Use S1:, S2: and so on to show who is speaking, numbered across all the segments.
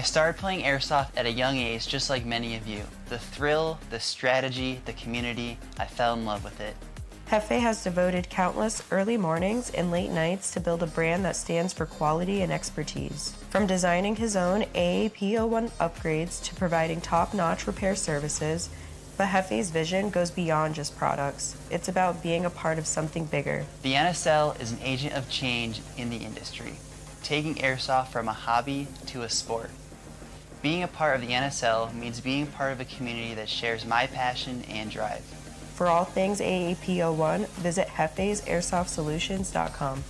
S1: started playing Airsoft at a young age just like many of you. The thrill, the strategy, the community, I fell in love with it.
S2: Jefe has devoted countless early mornings and late nights to build a brand that stands for quality and expertise. From designing his own AAP01 upgrades to providing top-notch repair services, but Jefe's vision goes beyond just products. It's about being a part of something bigger.
S1: The NSL is an agent of change in the industry, taking Airsoft from a hobby to a sport. Being a part of the NSL means being part of a community that shares my passion and drive.
S2: For all things AAP01, visit jefesairsoft.solutions.com.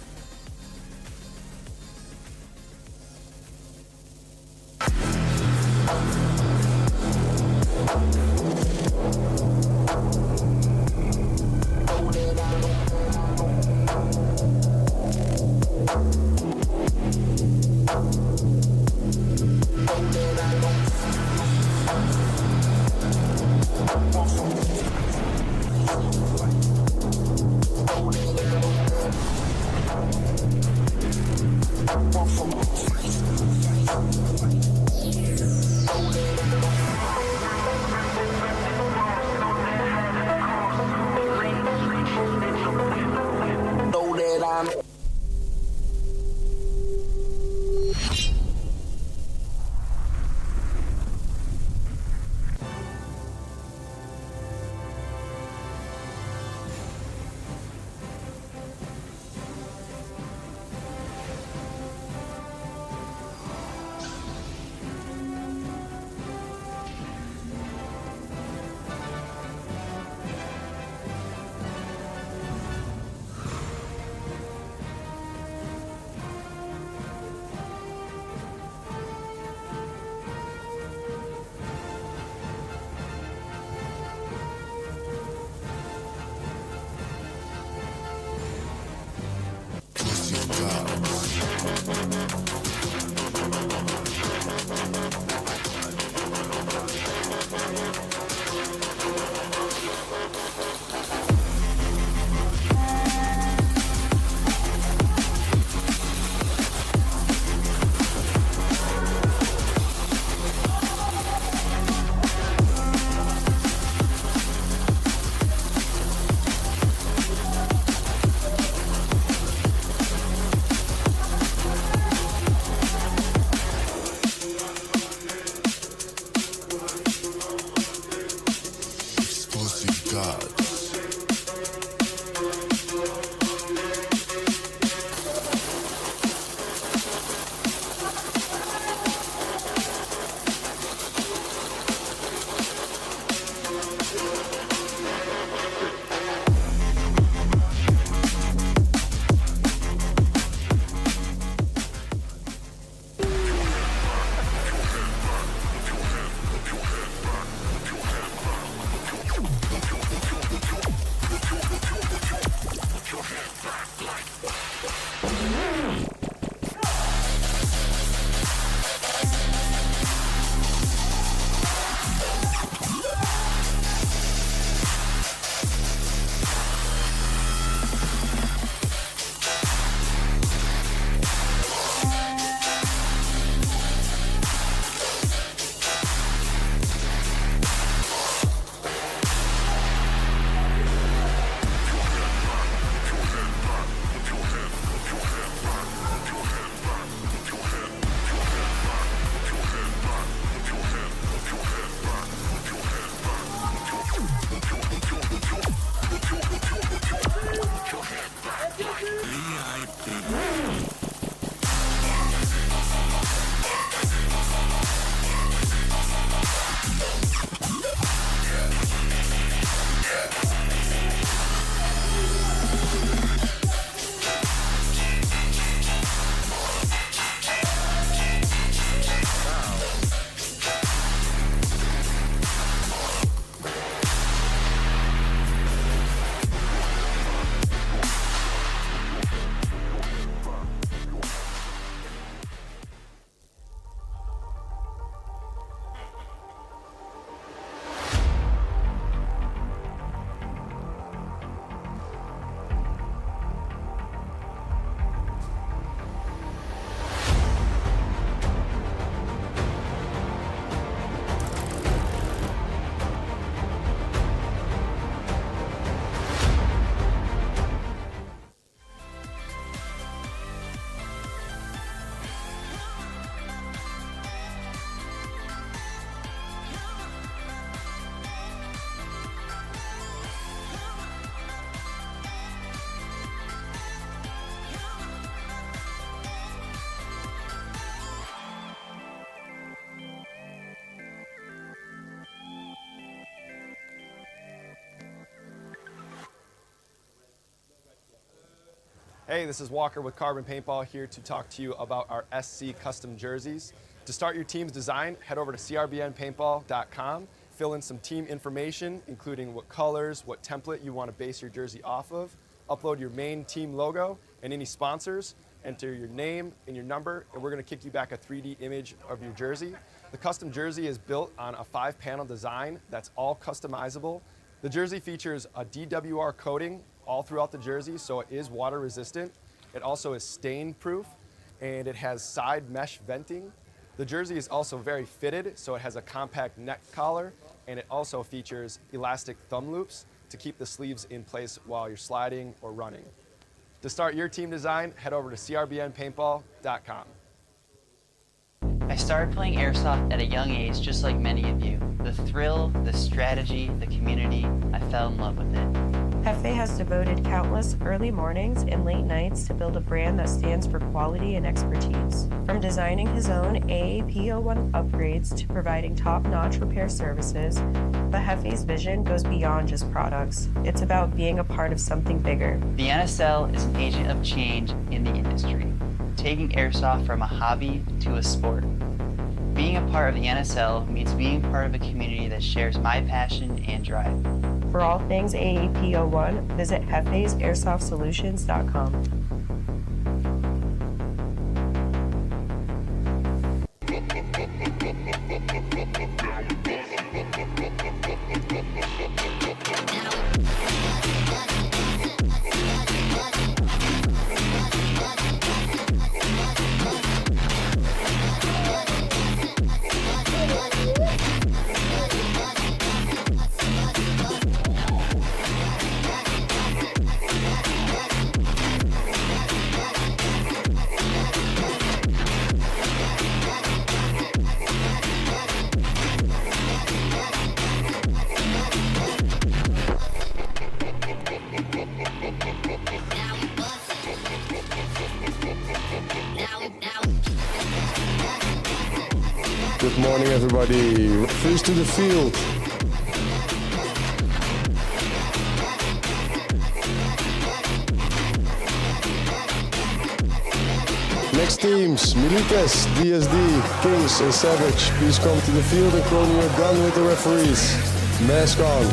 S3: Hey, this is Walker with Carbon Paintball here to talk to you about our SC custom jerseys. To start your team's design, head over to crbnpaintball.com, fill in some team information, including what colors, what template you want to base your jersey off of, upload your main team logo and any sponsors, enter your name and your number, and we're going to kick you back a 3D image of your jersey. The custom jersey is built on a 5-panel design that's all customizable. The jersey features a DWR coating all throughout the jersey, so it is water resistant. It also is stain proof, and it has side mesh venting. The jersey is also very fitted, so it has a compact neck collar, and it also features elastic thumb loops to keep the sleeves in place while you're sliding or running. To start your team design, head over to crbnpaintball.com.
S1: I started playing Airsoft at a young age, just like many of you. The thrill, the strategy, the community, I fell in love with it.
S2: Hefe has devoted countless early mornings and late nights to build a brand that stands for quality and expertise. From designing his own AAP01 upgrades to providing top-notch repair services, the Hefe's vision goes beyond just products. It's about being a part of something bigger.
S1: The NSL is an agent of change in the industry, taking Airsoft from a hobby to a sport. Being a part of the NSL means being part of a community that shares my passion and drive.
S2: For all things AAP01, visit hefesairsoft.solutions.com.
S4: Good morning, everybody. Referees to the field. Next teams, Militas, DSD, Kings, and Savage. Please come to the field and call your gun with the referees. Mask on.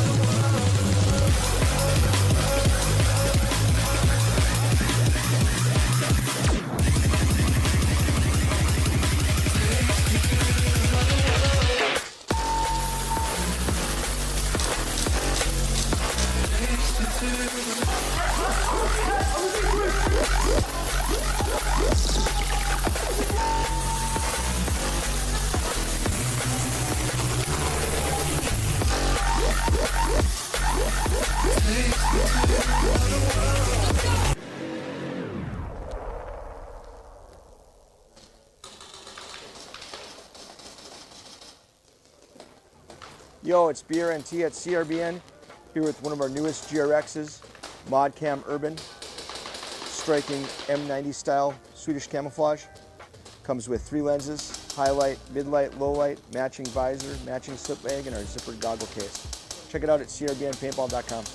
S5: Yo, it's BRNT at CRBN, here with one of our newest GRXs, ModCam Urban, striking M90 style Swedish camouflage. Comes with 3 lenses, highlight, mid-light, low-light, matching visor, matching slip bag, and our zippered goggle case. Check it out at crbnpaintball.com.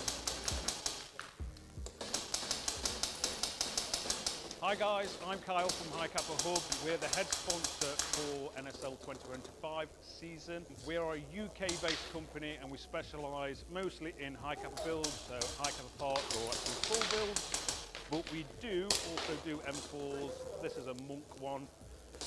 S6: Hi guys, I'm Kyle from Cappa Hub. We're the head sponsor for NSL 2025 season. We are a UK-based company and we specialise mostly in Cappa builds, so Cappa parts or actually full builds. But we do also do M4s. This is a Monk one.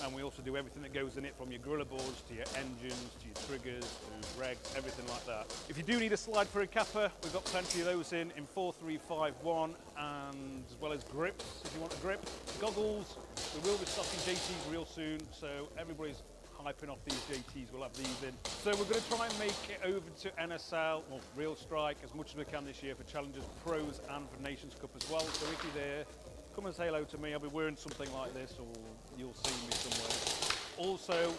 S6: And we also do everything that goes in it, from your gorilla boards to your engines, to your triggers, to regs, everything like that. If you do need a slide for a Cappa, we've got plenty of those in 4351, and as well as grips, if you want a grip. Goggles, we will be stocking JTs real soon, so everybody's hyping off these JTs, we'll have these in. So we're going to try and make it over to NSL, or Real Strike, as much as we can this year for Challengers Pros and for Nations Cup as well. So if you're there, come and say hello to me. I'll be wearing something like this, or you'll see me somewhere. Also,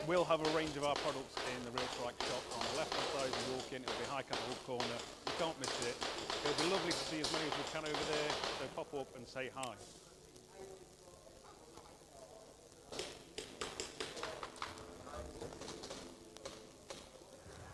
S6: we'll have a range of our products in the Real Strike shop. On the left-hand side as you walk in, it'll be Cappa Hub corner. You can't miss it. It'll be lovely to see as many as we can over there, so pop up and say hi.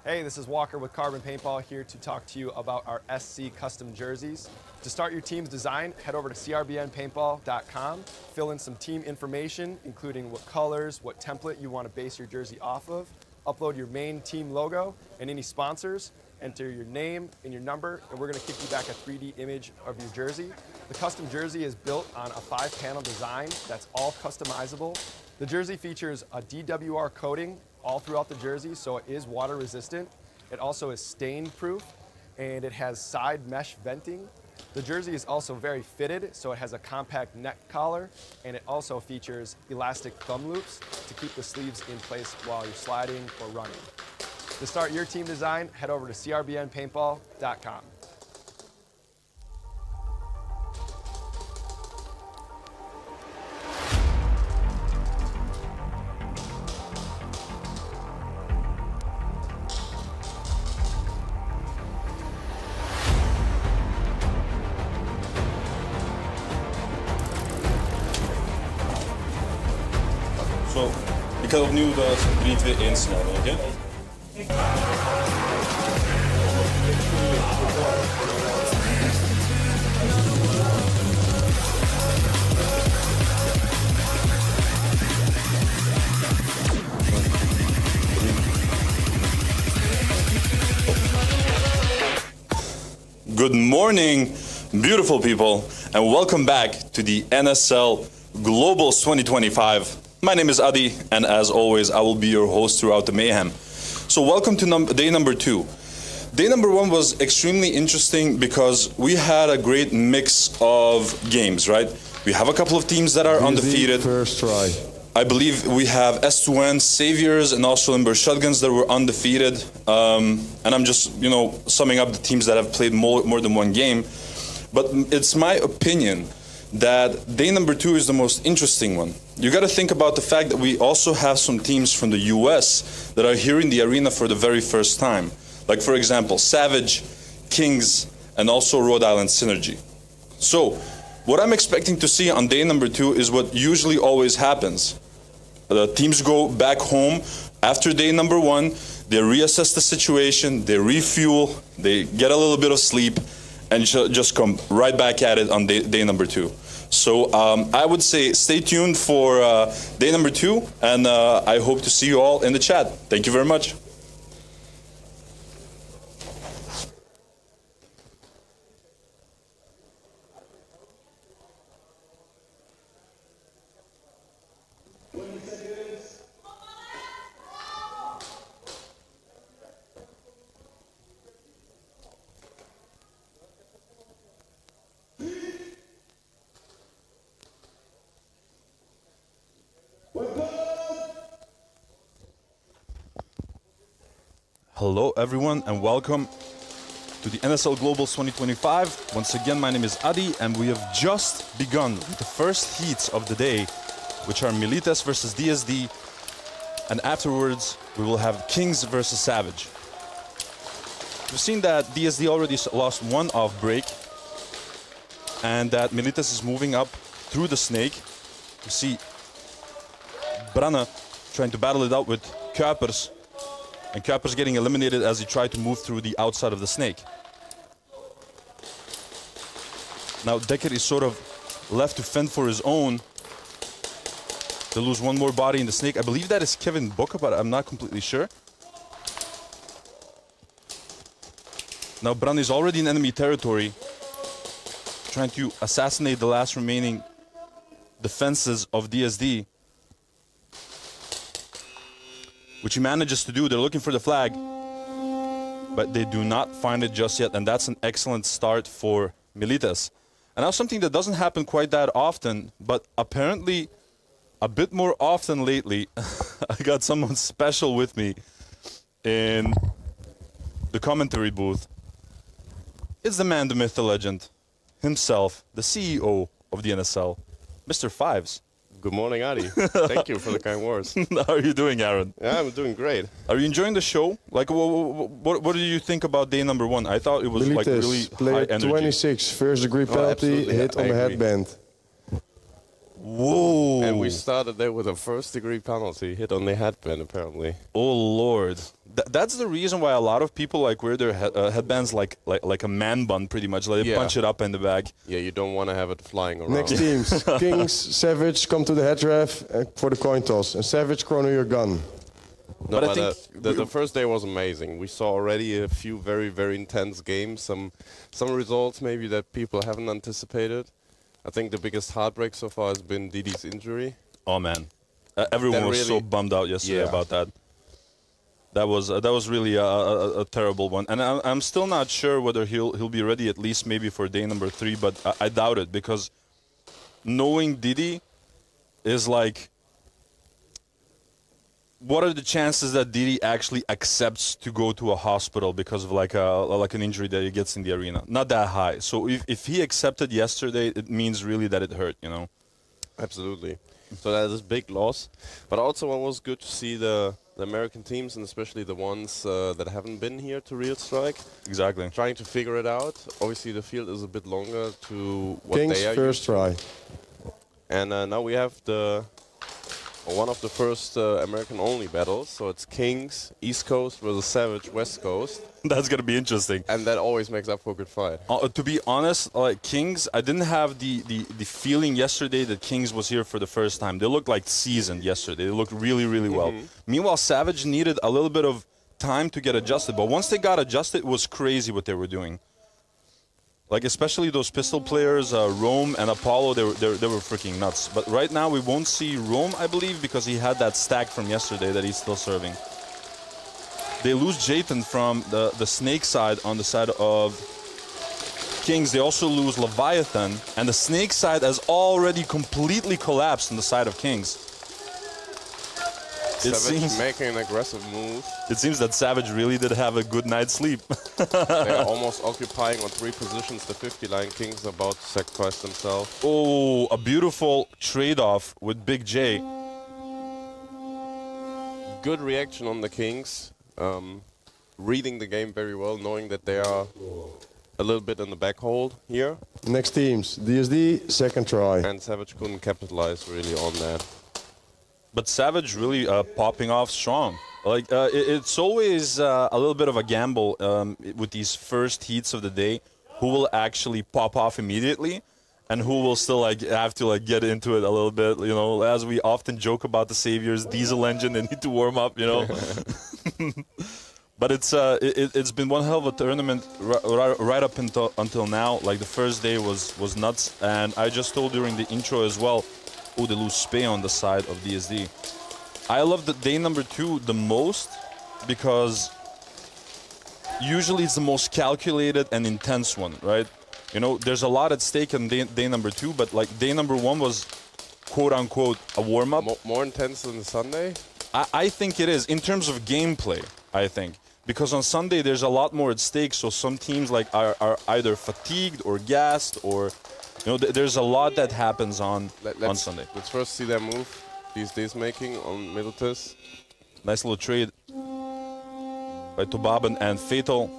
S3: Hey, this is Walker with Carbon Paintball here to talk to you about our SC custom jerseys. To start your team's design, head over to crbnpaintball.com, fill in some team information, including what colors, what template you want to base your jersey off of, upload your main team logo and any sponsors, enter your name and your number, and we're going to kick you back a 3D image of your jersey. The custom jersey is built on a 5-panel design that's all customizable. The jersey features a DWR coating all throughout the jersey, so it is water resistant. It also is stain proof, and it has side mesh venting. The jersey is also very fitted, so it has a compact neck collar, and it also features elastic thumb loops to keep the sleeves in place while you're sliding or running. To start your team design, head over to crbnpaintball.com.
S7: Zo, ik ga opnieuw de 3-2-1 snellen, oké? Good morning, beautiful people, and welcome back to the NSL Globals 2025. My name is Adi, and as always, I will be your host throughout the mayhem. So welcome to day number 2. Day number 1 was extremely interesting because we had a great mix of games, right? We have a couple of teams that are undefeated.
S4: First try.
S7: I believe we have S2N, Saviors, and also Limber Shotguns that were undefeated. And I'm just, summing up the teams that have played more than one game. But it's my opinion that day number 2 is the most interesting one. You got to think about the fact that we also have some teams from the US that are here in the arena for the very first time. Like, for example, Savage, Kings, and also Rhode Island Synergy. So, what I'm expecting to see on day number 2 is what usually always happens. The teams go back home after day number 1, they reassess the situation, they refuel, they get a little bit of sleep, and just come right back at it on day number 2. So I would say stay tuned for day number 2, and I hope to see you all in the chat. Thank you very much. Hello everyone and welcome to the NSL Globals 2025. Once again, my name is Adi and we have just begun with the first heats of the day, which are Militas versus DSD, and afterwards we will have Kings versus Savage. We've seen that DSD already lost one off break and that Militas is moving up through the snake. You see Branne trying to battle it out with Kuipers. And Kuipers getting eliminated as he tried to move through the outside of the snake. Now Dekker is sort of left to fend for his own. They lose one more body in the snake. I believe that is Kevin Boca, but I'm not completely sure. Now Branne is already in enemy territory, trying to assassinate the last remaining defenses of DSD. Which he manages to do. They're looking for the flag, but they do not find it just yet, and that's an excellent start for Militas. And now something that doesn't happen quite that often, but apparently a bit more often lately. I got someone special with me in the commentary booth. It's the man, the myth, the legend, himself, the CEO of the NSL, Mr. Fives.
S8: Good morning, Adi. Thank you for the kind words.
S7: How are you doing, Aaron?
S8: Yeah, I'm doing great.
S7: Are you enjoying the show? Like, what do you think about day number 1? I thought it was
S4: Militas,
S7: like really
S4: player
S7: high energy.
S4: 26, first degree penalty, hit on the headband.
S7: Whoa.
S8: And we started there with a first-degree penalty hit on the headband, apparently.
S7: Oh, Lord. That's the reason why a lot of people like wear their headbands like a man bun, pretty much. Like they punch it up in the back.
S8: Yeah, you don't want to have it flying around.
S4: Next teams. Kings, Savage, come to the head ref for the coin toss. And Savage, corner your gun.
S8: No,
S7: But I
S8: but
S7: think
S8: the first day was amazing. We saw already a few very, very intense games. Some results maybe that people haven't anticipated. I think the biggest heartbreak so far has been Didi's injury.
S7: Oh, man. Everyone was so
S8: really-
S7: bummed out yesterday
S8: Yeah.
S7: about that. That was really a terrible one. And I'm still not sure whether he'll be ready at least maybe for day number 3, but I doubt it, because knowing Didi is like, what are the chances that Didi actually accepts to go to a hospital because of like an injury that he gets in the arena? Not that high. So if he accepted yesterday, it means really that it hurt, you know?
S8: Absolutely. So that is a big loss. But also it was good to see the American teams, and especially the ones that haven't been here to Real Strike,
S7: Exactly.
S8: trying to figure it out. Obviously the field is a bit longer to what
S4: Kings,
S8: they are
S4: first try.
S8: And now we have one of the first American-only battles. So it's Kings, East Coast versus Savage, West Coast.
S7: That's going to be interesting.
S8: And that always makes up for a good fight.
S7: To be honest, like Kings, I didn't have the feeling yesterday that Kings was here for the first time. They looked like seasoned yesterday. They looked really, really well. Meanwhile, Savage needed a little bit of time to get adjusted. But once they got adjusted, it was crazy what they were doing. Like, especially those pistol players, Rome and Apollo, they were freaking nuts. But right now, we won't see Rome, I believe, because he had that stack from yesterday that he's still serving. They lose Jayton from the snake side on the side of Kings. They also lose Leviathan, and the snake side has already completely collapsed on the side of Kings. It
S8: Savage
S7: seems,
S8: making an aggressive move.
S7: it seems that Savage really did have a good night's sleep.
S8: They're almost occupying on 3 positions. The 50 line Kings are about to sacrifice themselves.
S7: Oh, a beautiful trade-off with Big J.
S8: Good reaction on the Kings. Reading the game very well, knowing that they are a little bit in the back hold here.
S4: Next teams. DSD, second try.
S8: And Savage couldn't capitalize really on that.
S7: But Savage really popping off strong. Like it's always a little bit of a gamble with these first heats of the day, who will actually pop off immediately, and who will still like have to like get into it a little bit. You know, as we often joke about the Saviors, diesel engine, they need to warm up. You know. But it's been one hell of a tournament right up until now. Like the first day was nuts, and I just told during the intro as well. Oh, they lose Spey on the side of DSD. I love the day number 2 the most because usually it's the most calculated and intense one, right? You know, there's a lot at stake in day number 2, but like day number 1 was quote unquote a warm up.
S8: More intense than Sunday?
S7: I think it is in terms of gameplay. I think because on Sunday there's a lot more at stake, so some teams like are either fatigued or gassed or. You know, there's a lot that happens on Sunday.
S8: Let's first see that move these days making on Militas.
S7: Nice little trade by Tobaban and Fatal.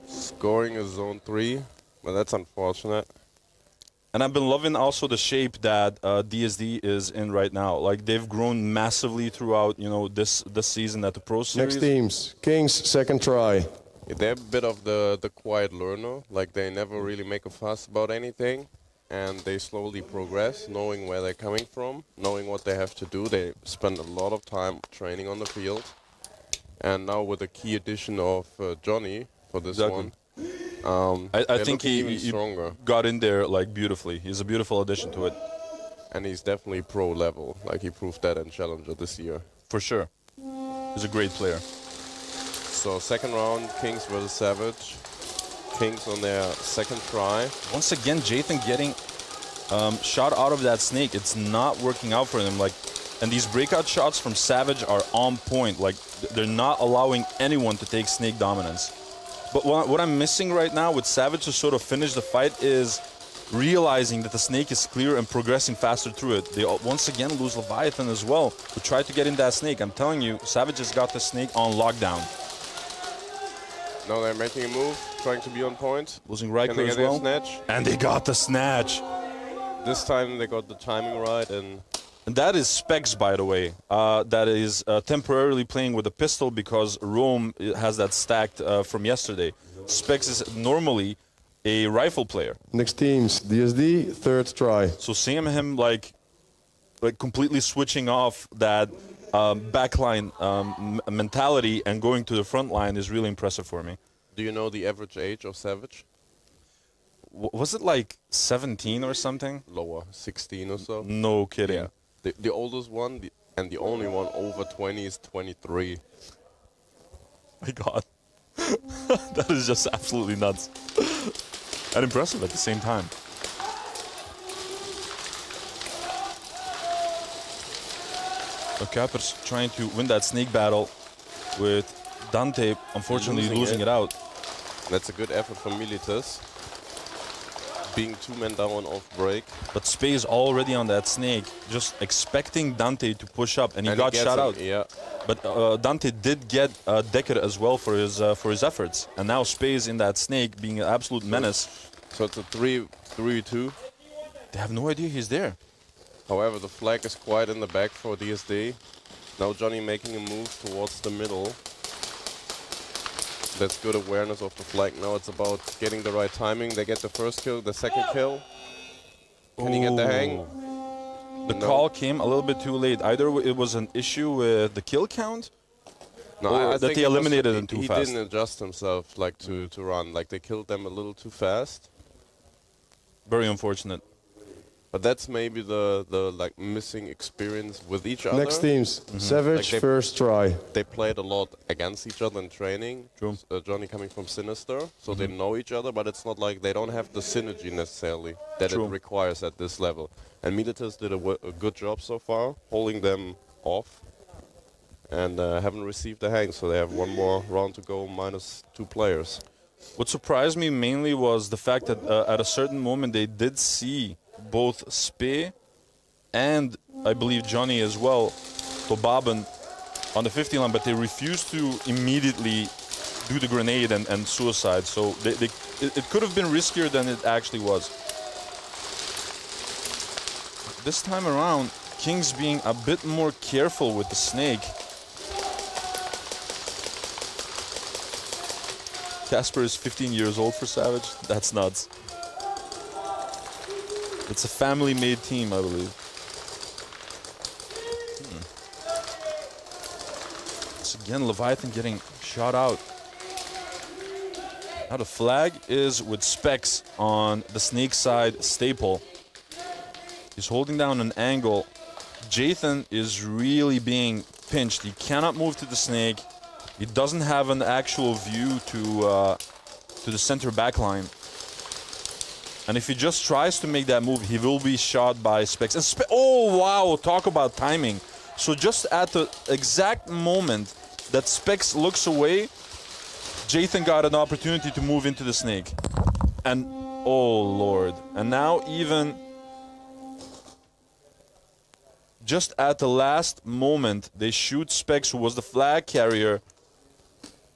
S8: Scoring a zone 3, but that's unfortunate.
S7: And I've been loving also the shape that DSD is in right now. Like they've grown massively throughout, you know, this season at the Pro Series.
S4: Next teams. Kings, second try.
S8: They're a bit of the quiet learner. Like they never really make a fuss about anything. And they slowly progress, knowing where they're coming from, knowing what they have to do. They spend a lot of time training on the field. And now with the key addition of Johnny for this one,
S7: I think
S8: even
S7: he
S8: stronger.
S7: got in there like beautifully. He's a beautiful addition to it.
S8: And he's definitely pro level, like he proved that in Challenger this year.
S7: For sure. He's a great player.
S8: So second round, Kings versus Savage. Kings on their second try.
S7: Once again, Jathan getting shot out of that snake. It's not working out for them. Like, and these breakout shots from Savage are on point. Like, they're not allowing anyone to take snake dominance. But what I'm missing right now with Savage to sort of finish the fight is realizing that the snake is clear and progressing faster through it. They once again lose Leviathan as well, who tried to get in that snake. I'm telling you, Savage has got the snake on lockdown.
S8: Now they're making a move, trying to be on point.
S7: Losing Riker as
S8: Can they get
S7: well.
S8: a snatch?
S7: And they got the snatch.
S8: This time they got the timing right, and
S7: that is Specs, by the way. That is temporarily playing with a pistol because Rome has that stacked from yesterday. Specs is normally a rifle player.
S4: Next teams, DSD, third try.
S7: So seeing him like completely switching off that backline mentality and going to the front line is really impressive for me.
S8: do you know the average age of Savage?
S7: Was it like 17 or something?
S8: Lower, 16 or so.
S7: No kidding.
S8: Yeah. The oldest one and the only one over 20 is 23.
S7: My God. That is just absolutely nuts. And impressive at the same time. So Cappa's trying to win that snake battle with Dante, unfortunately losing it out.
S8: That's a good effort from Militas. Being 2 men down off break.
S7: But Space already on that snake, just expecting Dante to push up, and he got shot out.
S8: Yeah.
S7: But Dante did get Decker as well for his efforts. And now Space in that snake being an absolute menace.
S8: So it's a 3-2.
S7: They have no idea he's there.
S8: However, the flag is quite in the back for DSD. Now Johnny making a move towards the middle. That's good awareness of the flag. Now it's about getting the right timing. They get the first kill, the second kill. Can he get the hang?
S7: The call came a little bit too late. Either it was an issue with the kill count,
S8: No, I
S7: that
S8: think
S7: they eliminated him too
S8: he
S7: fast.
S8: He didn't adjust himself like to run. Like they killed them a little too fast.
S7: Very unfortunate.
S8: But that's maybe the like missing experience with each other.
S4: Next teams, Savage,
S8: Like
S4: first try.
S8: They played a lot against each other in training.
S7: True.
S8: Johnny coming from Sinister, so they know each other, but it's not like they don't have the synergy necessarily that
S7: True.
S8: it requires at this level. And Militas did a good job so far, holding them off, and haven't received the hang, so they have one more round to go, minus 2 players.
S7: What surprised me mainly was the fact that at a certain moment they did see both Spe and I believe Johnny as well, Tobaben, on the 50 line, but they refused to immediately do the grenade and suicide. So it could have been riskier than it actually was. This time around, King's being a bit more careful with the snake. Casper is 15 years old for Savage. That's nuts. It's a family-made team, I believe. It's again Leviathan getting shot out. Now the flag is with Specs on the snake side staple. He's holding down an angle. Jathan is really being pinched. He cannot move to the snake. He doesn't have an actual view to the center back line. And if he just tries to make that move, he will be shot by Specs. And oh, wow, talk about timing. So just at the exact moment that Specs looks away, Jathan got an opportunity to move into the snake. And, oh, Lord. And now even just at the last moment, they shoot Specs, who was the flag carrier.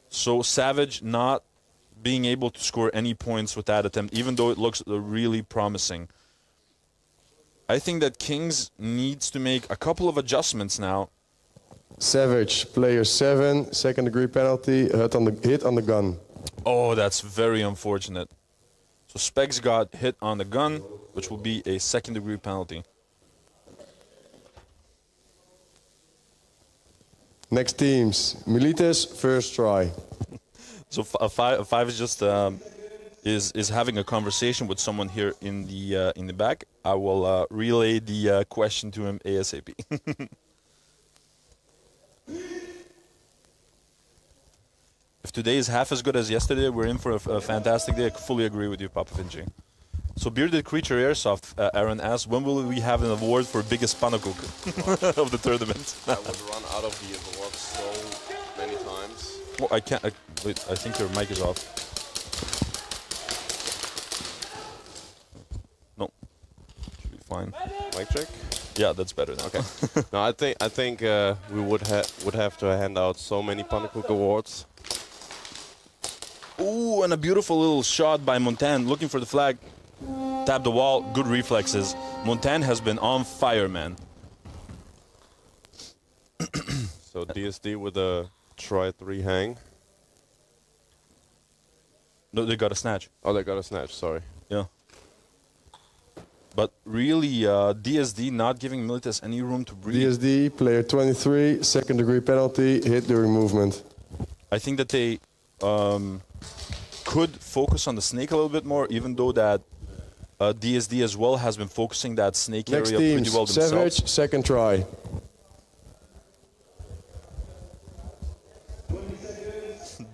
S7: So Savage not being able to score any points with that attempt, even though it looks really promising. I think that Kings needs to make a couple of adjustments now.
S4: Savage, player 7, second degree penalty, hit on the gun.
S7: Oh, that's very unfortunate. So Specs got hit on the gun, which will be a second degree penalty.
S4: Next teams, Militas, first try.
S7: So five is just is having a conversation with someone here in the back. I will relay the question to him ASAP. If today is half as good as yesterday, we're in for a fantastic day. I fully agree with you, Papa Vinci. So Bearded Creature Airsoft, Aaron asks, when will we have an award for biggest pannenkoek of the tournament?
S8: I would run out of the awards so many times.
S7: Well, I can't. Wait, I think your mic is off. No, should be fine.
S8: Mic check.
S7: Yeah, that's better now.
S8: Okay. No, I think we would have to hand out so many pannenkoek awards.
S7: Ooh, and a beautiful little shot by Montan, looking for the flag. Tap the wall, good reflexes. Montaigne has been on fire, man.
S8: So DSD with a try 3 hang.
S7: No, they got a snatch.
S8: Oh, they got a snatch, sorry.
S7: Yeah. But really, DSD not giving Militas any room to breathe.
S4: DSD, player 23, second degree penalty, hit during movement.
S7: I think that they could focus on the snake a little bit more, even though that DSD as well has been focusing that snake
S4: Next
S7: area pretty
S4: teams,
S7: well themselves.
S4: Savage, second try.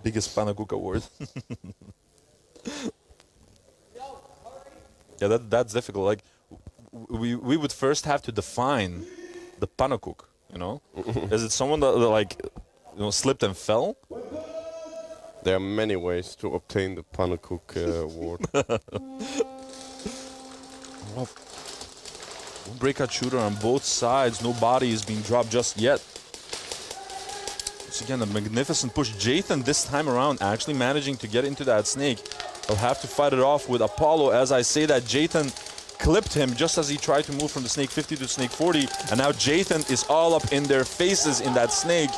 S7: Biggest Panacook award. Yeah, that's difficult. Like, we would first have to define the Panacook, you know? Is it someone that like, you know, slipped and fell?
S8: There are many ways to obtain the Panacook award.
S7: One breakout shooter on both sides. No body is being dropped just yet. Once again, a magnificent push. Jathan this time around actually managing to get into that snake. He'll have to fight it off with Apollo. As I say that, Jathan clipped him just as he tried to move from the snake 50 to snake 40. And now Jathan is all up in their faces in that snake.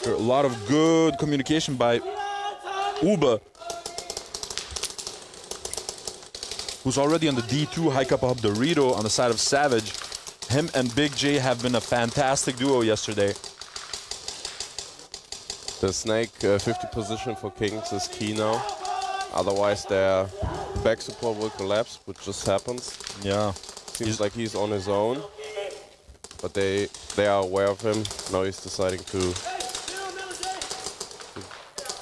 S7: A lot of good communication by Uba, who's already on the D2 High Kappa Hub Dorito on the side of Savage. Him and Big J have been a fantastic duo yesterday.
S8: The snake 50 position for Kings is key now. Otherwise their back support will collapse, which just happens.
S7: Yeah.
S8: Seems like he's on his own. But they are aware of him. Now he's deciding to...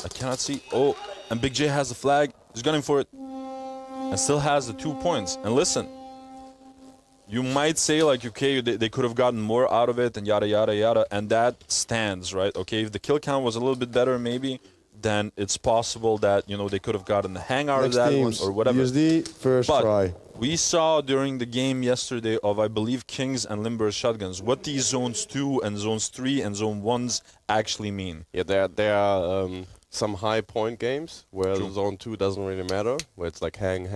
S7: I cannot see. Oh, and Big J has the flag. He's gunning for it. And still has the 2 points. And listen, you might say like, okay, they could have gotten more out of it and yada, yada, yada. And that stands, right? Okay, if the kill count was a little bit better maybe, then it's possible that, you know, they could have gotten the hang out of that one or whatever.
S4: DSD, first try.
S7: We saw during the game yesterday of, I believe, Kings and Limber shotguns, what these zones 2 and zones 3 and zone 1s actually mean.
S8: Yeah, there are some high point games where zone 2 doesn't really matter, where it's like hang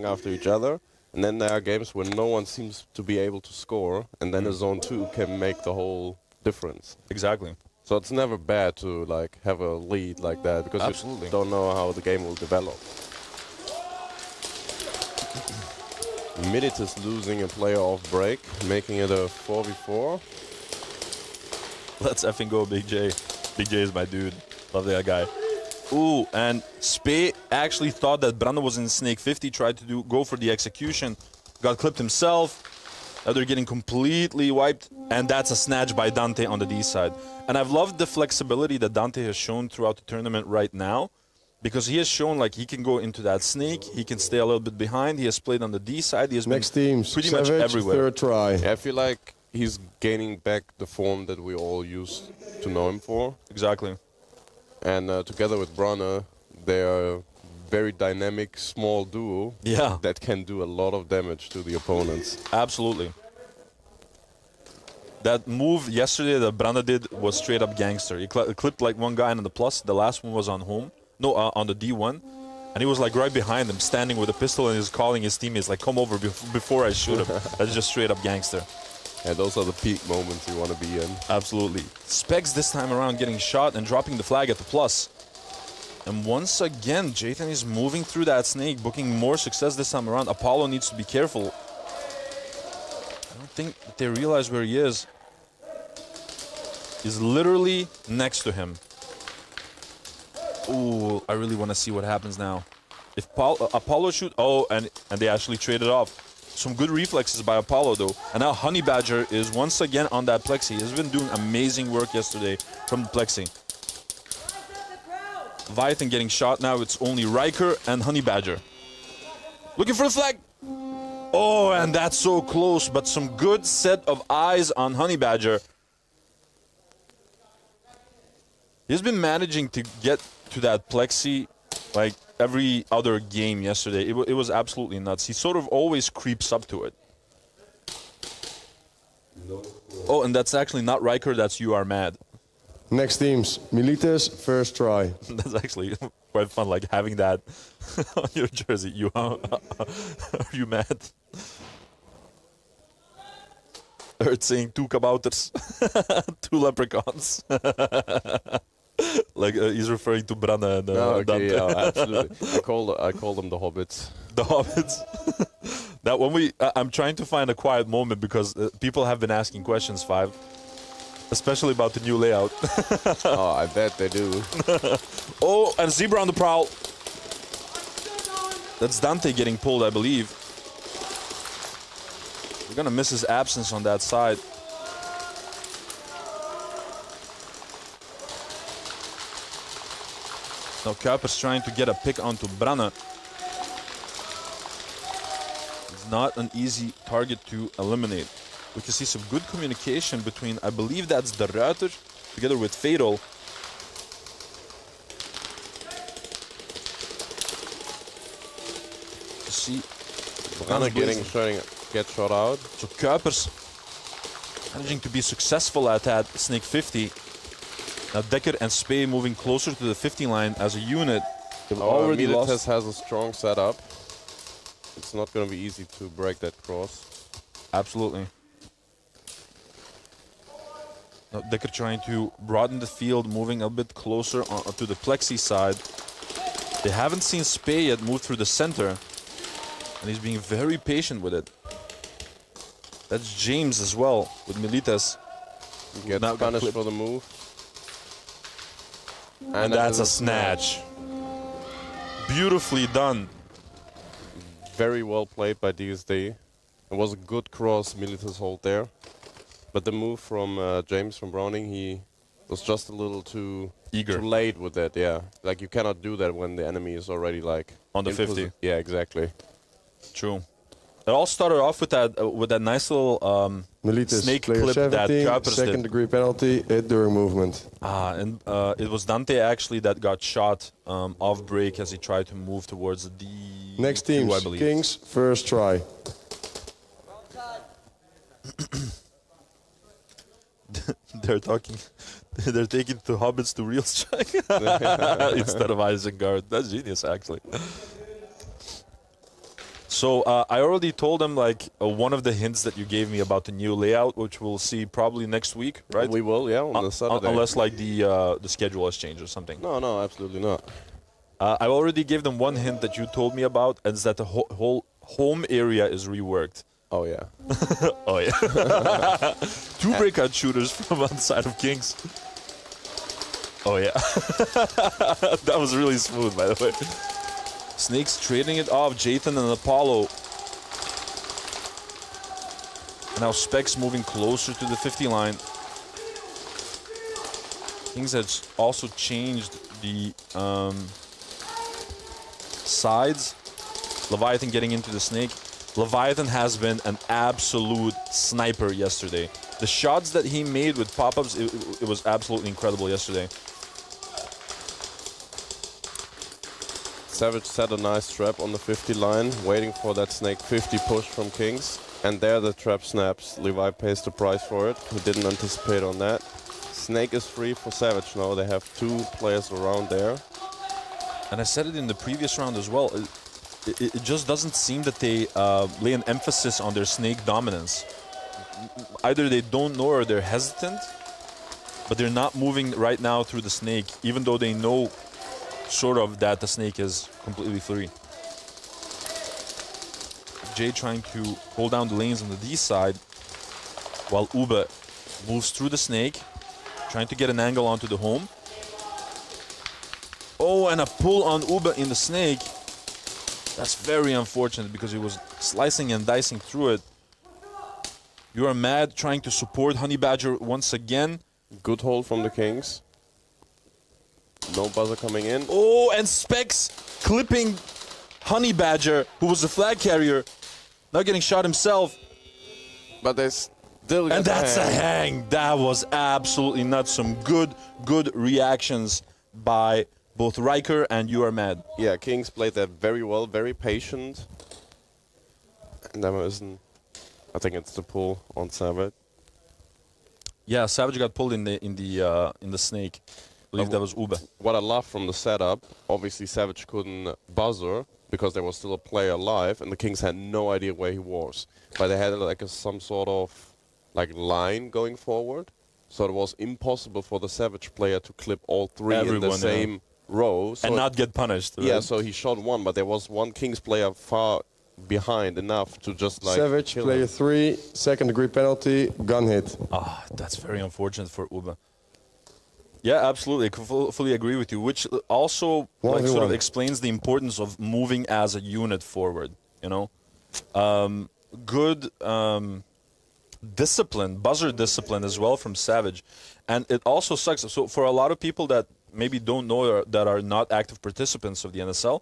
S8: after each other. And then there are games where no one seems to be able to score, and then a zone 2 can make the whole difference.
S7: Exactly.
S8: So it's never bad to like have a lead like that, because you don't know how the game will develop. Militas losing a player off break, making it a 4v4.
S7: Let's effing go, Big J. Big J is my dude. Love that guy. Ooh, and Spey actually thought that Brando was in snake 50, tried to go for the execution, got clipped himself. Now they're getting completely wiped, and that's a snatch by Dante on the D side. And I've loved the flexibility that Dante has shown throughout the tournament right now, because he has shown like he can go into that snake, he can stay a little bit behind, he has played on the D side, he has
S4: Next
S7: been
S4: teams,
S7: pretty
S4: Savage,
S7: much everywhere.
S4: third try.
S8: Yeah, I feel like he's gaining back the form that we all used to know him for.
S7: Exactly.
S8: And together with Bronner, they are a very dynamic, small duo that can do a lot of damage to the opponents.
S7: Absolutely. That move yesterday that Branda did was straight up gangster. He clipped like one guy on the plus, the last one was on home. No, on the D1. And he was like right behind him, standing with a pistol, and he's calling his teammates like, come over before I shoot him. That's just straight up gangster.
S8: Yeah, those are the peak moments you want to be in.
S7: Absolutely. Specs this time around getting shot and dropping the flag at the plus. And once again, Jathan is moving through that snake, booking more success this time around. Apollo needs to be careful. I don't think that they realize where he is. He's literally next to him. Ooh, I really want to see what happens now. If Apollo shoot... Oh, and they actually traded off. Some good reflexes by Apollo, though. And now Honey Badger is once again on that plexi. He's been doing amazing work yesterday from the plexi. Viathan getting shot now. It's only Riker and Honey Badger. Looking for the flag. Oh, and that's so close. But some good set of eyes on Honey Badger. He's been managing to get to that plexi like every other game yesterday. It was absolutely nuts. He sort of always creeps up to it. Oh, and that's actually not Riker, that's You Are Mad.
S4: Next teams, Militas, first try.
S9: That's actually quite fun, like having that on your jersey. You are you mad? I heard saying two kabouters, two leprechauns. Like he's referring to Branne and Dante.
S8: Yeah, absolutely. I call them the hobbits.
S9: The hobbits. That when I'm trying to find a quiet moment because people have been asking questions, Five, especially about the new layout.
S8: Oh, I bet they do.
S9: Oh, and Zebra on the prowl. That's Dante getting pulled, I believe. We're gonna miss his absence on that side. Now Kuipers trying to get a pick onto Branne. It's not an easy target to eliminate. We can see some good communication between, I believe that's the Ruiter, together with Fedol. You see,
S8: Branne get shot out.
S9: So Kuipers managing to be successful at that Snake 50. Now Dekker and Spey moving closer to the 50 line as a unit. They've already
S8: Militas
S9: lost.
S8: has a strong setup. It's not going to be easy to break that cross.
S9: Absolutely. Now Dekker trying to broaden the field, moving a bit closer to the plexi side. They haven't seen Spey yet move through the center, and he's being very patient with it. That's James as well with Militas.
S8: Gets punished for the move.
S9: And that's a snatch. Beautifully done.
S8: Very well played by DSD. It was a good cross Militas hold there. But the move from James from Browning, he was just a little too
S9: eager,
S8: too late with that. Yeah, like you cannot do that when the enemy is already like
S9: on the 50.
S8: Yeah, exactly.
S9: True. It all started off with that nice little
S4: Militas,
S9: snake
S4: player
S9: clip
S4: 17,
S9: that Kuipers
S4: second
S9: did.
S4: degree penalty, hit during movement.
S9: And it was Dante actually that got shot off break as he tried to move towards the
S4: Next teams,
S9: I believe.
S4: Kings, first try.
S9: They're taking the hobbits to real strike instead of Isengard. That's genius, actually. So I already told them like one of the hints that you gave me about the new layout, which we'll see probably next week, right?
S8: We will, yeah, on the Saturday.
S9: Unless like the schedule has changed or something.
S8: No, absolutely not.
S9: I already gave them one hint that you told me about, and it's that the whole home area is reworked.
S8: Oh yeah.
S9: Oh yeah. Two breakout shooters from one side of Kings. Oh yeah. That was really smooth, by the way. Snakes trading it off, Jathan and Apollo. And now Specs moving closer to the 50 line. Kings has also changed the sides. Leviathan getting into the Snake. Leviathan has been an absolute sniper yesterday. The shots that he made with pop-ups, it was absolutely incredible yesterday.
S8: Savage set a nice trap on the 50 line, waiting for that Snake 50 push from Kings. And there the trap snaps. Levi pays the price for it. He didn't anticipate on that. Snake is free for Savage now. They have two players around there.
S9: And I said it in the previous round as well. It just doesn't seem that they lay an emphasis on their Snake dominance. Either they don't know or they're hesitant, but they're not moving right now through the Snake, even though they know sort of that the Snake is completely free. Jay trying to hold down the lanes on the D side, while Ube moves through the Snake, trying to get an angle onto the home. Oh, and a pull on Ube in the Snake. That's very unfortunate because he was slicing and dicing through it. You are mad trying to support Honey Badger once again.
S8: Good hold from the Kings. No buzzer coming in.
S9: Oh, and Specs clipping Honey Badger, who was the flag carrier, now getting shot himself.
S8: But they still get
S9: and that's a hang. That was absolutely nuts. Some good reactions by both Riker and You Are Mad.
S8: Yeah, Kings played that very well, very patient. And that wasn't, I think it's the pull on Savage.
S9: Yeah, Savage got pulled in the snake. I believe that was Ube.
S8: What I love from the setup, obviously Savage couldn't buzzer because there was still a player alive, and the Kings had no idea where he was. But they had like some sort of like line going forward, so it was impossible for the Savage player to clip all three in the same row. So
S9: and not get punished. Right?
S8: Yeah, so he shot one, but there was one Kings player far behind enough to just like
S4: Savage,
S8: kill
S4: player
S8: him.
S4: 3, second degree penalty, gun hit.
S9: Ah, that's very unfortunate for Ube. Yeah, absolutely. I can fully agree with you, which also like, sort of explains the importance of moving as a unit forward, you know? Good discipline, buzzer discipline as well from Savage. And it also sucks. So for a lot of people that maybe don't know or that are not active participants of the NSL,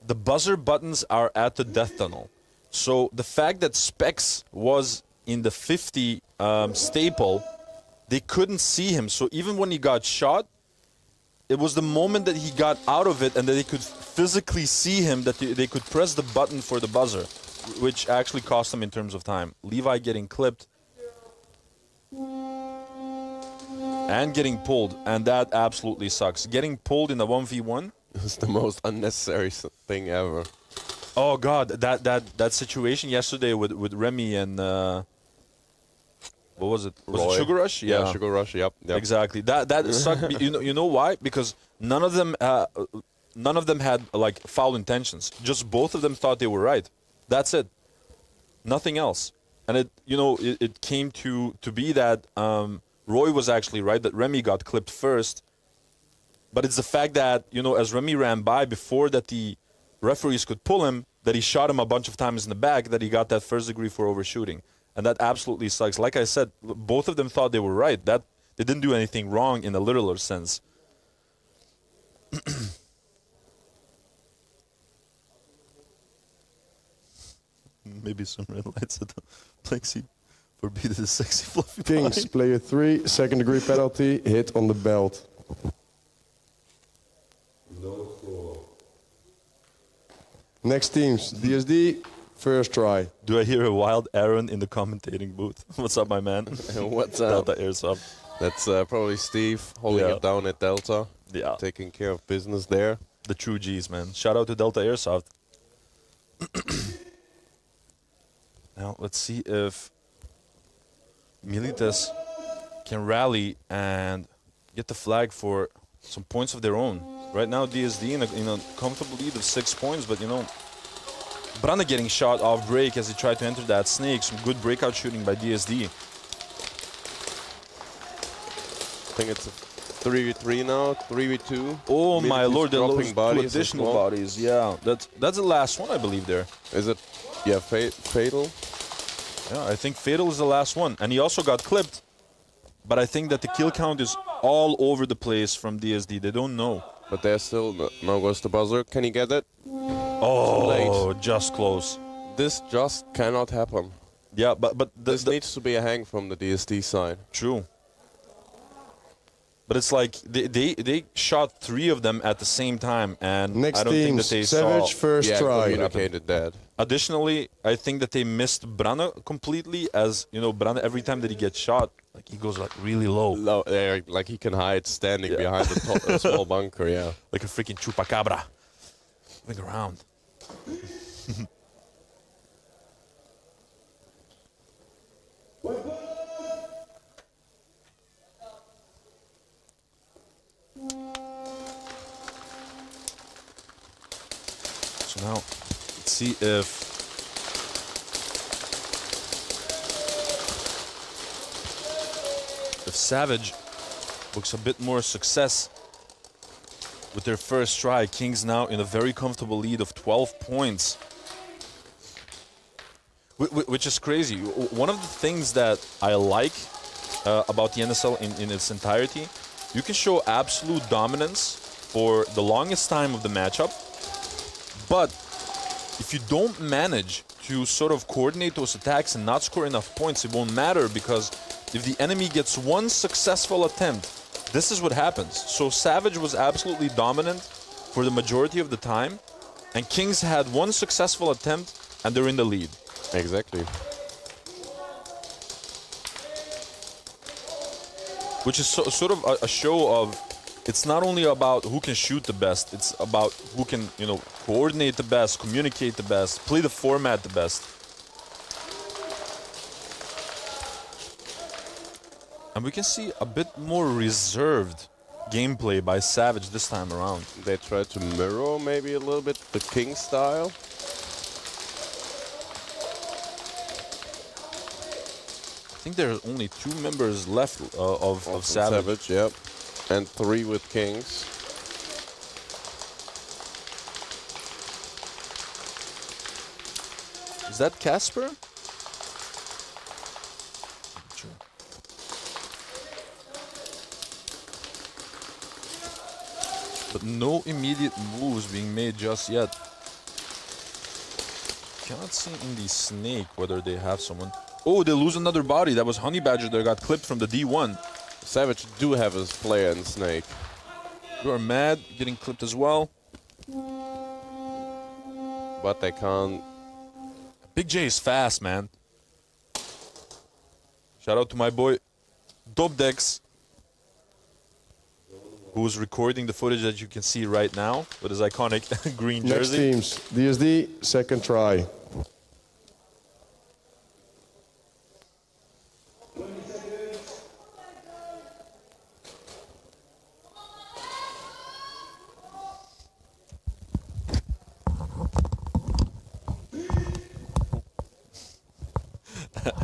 S9: the buzzer buttons are at the death tunnel. So the fact that Specs was in the 50 staple, they couldn't see him. So even when he got shot, it was the moment that he got out of it and that they could physically see him that they could press the button for the buzzer, which actually cost them in terms of time. Levi getting clipped and getting pulled, and that absolutely sucks. Getting pulled in a 1v1.
S8: It's the most unnecessary thing ever.
S9: Oh God, that situation yesterday with Remy and what was it? Was it Sugar Rush?
S8: Yeah, Sugar Rush. Yep.
S9: Exactly. That sucked. You know why? Because none of them had like foul intentions. Just both of them thought they were right. That's it. Nothing else. And it came to be that Roy was actually right, that Remy got clipped first. But it's the fact that, as Remy ran by before that the referees could pull him, that he shot him a bunch of times in the back, that he got that first degree for overshooting. And that absolutely sucks. Like I said, both of them thought they were right. That they didn't do anything wrong in a literal sense. Maybe some red lights at the plexi forbid the sexy fluffy
S4: Kings, player 3, second degree penalty, hit on the belt. Next teams, DSD, first try.
S9: Do I hear a wild Aaron in the commentating booth? What's up, my man?
S8: What's up?
S9: Delta Airsoft.
S8: That's probably Steve holding it down at Delta.
S9: Yeah.
S8: Taking care of business there.
S9: The true G's, man. Shout out to Delta Airsoft. Now, let's see if Militas can rally and get the flag for some points of their own. Right now, DSD in a comfortable lead of 6 points, but Brana getting shot off break as he tried to enter that snake. Some good breakout shooting by DSD.
S8: I think it's a 3v3 now, 3v2.
S9: Oh my lord, they're dropping
S8: bodies,
S9: additional bodies. Yeah, that's the last one, I believe. There
S8: is it. Yeah, Fatal.
S9: Yeah, I think Fatal is the last one, and he also got clipped. But I think that the kill count is all over the place from DSD. They don't know.
S8: But there's still now goes the buzzer. Can he get it?
S9: Oh, just close.
S8: This just cannot happen.
S9: Yeah, but
S8: this needs to be a hang from the DSD side.
S9: True. But it's like they shot 3 of them at the same time, and
S4: next
S9: I don't think that they
S4: Savage
S9: saw.
S4: first try.
S8: Communicated that.
S9: Additionally, I think that they missed Brana completely, as Brana every time that he gets shot, like he goes like really low.
S8: Like he can hide standing behind the small bunker, yeah.
S9: Like a freaking chupacabra. Moving around. So now, let's see if Savage books a bit more success with their first try. Kings now in a very comfortable lead of 12 points. Which is crazy. One of the things that I like about the NSL in its entirety, you can show absolute dominance for the longest time of the matchup, but if you don't manage to sort of coordinate those attacks and not score enough points, it won't matter, because if the enemy gets one successful attempt, this is what happens. So Savage was absolutely dominant for the majority of the time, and Kings had one successful attempt and they're in the lead.
S8: Exactly.
S9: which is sort of a show of, it's not only about who can shoot the best, it's about who can, you know, coordinate the best, communicate the best, play the format the best. And we can see a bit more reserved gameplay by Savage this time around.
S8: They tried to mirror maybe a little bit the King style.
S9: I think there are only 2 members left of Savage.
S8: Yep. And 3 with Kings.
S9: Is that Casper? Sure. But no immediate moves being made just yet. Cannot see in the snake whether they have someone. Oh, they lose another body. That was Honey Badger that got clipped from the D1.
S8: Savage do have his player in snake.
S9: You are mad, getting clipped as well.
S8: But they can't.
S9: Big J is fast, man. Shout out to my boy Dobdex, who's recording the footage that you can see right now with his iconic green jersey.
S4: Next teams, DSD, second try.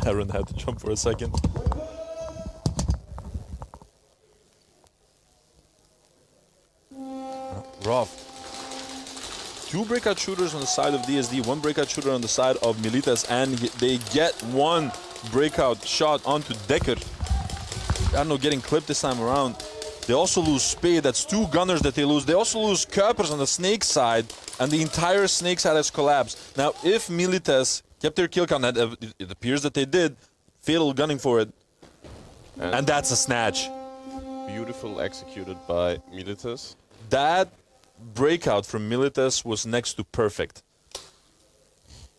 S9: Aaron had to jump for a second. Rough. 2 breakout shooters on the side of DSD, 1 breakout shooter on the side of Militas, and they get 1 breakout shot onto Decker. I don't know, getting clipped this time around. They also lose Spade. That's 2 gunners that they lose. They also lose Kuipers on the Snake side, and the entire Snake side has collapsed. Now, if Militas kept their kill count, it appears that they did, Fatal gunning for it, and that's a snatch.
S8: Beautiful executed by Militas.
S9: That breakout from Militas was next to perfect.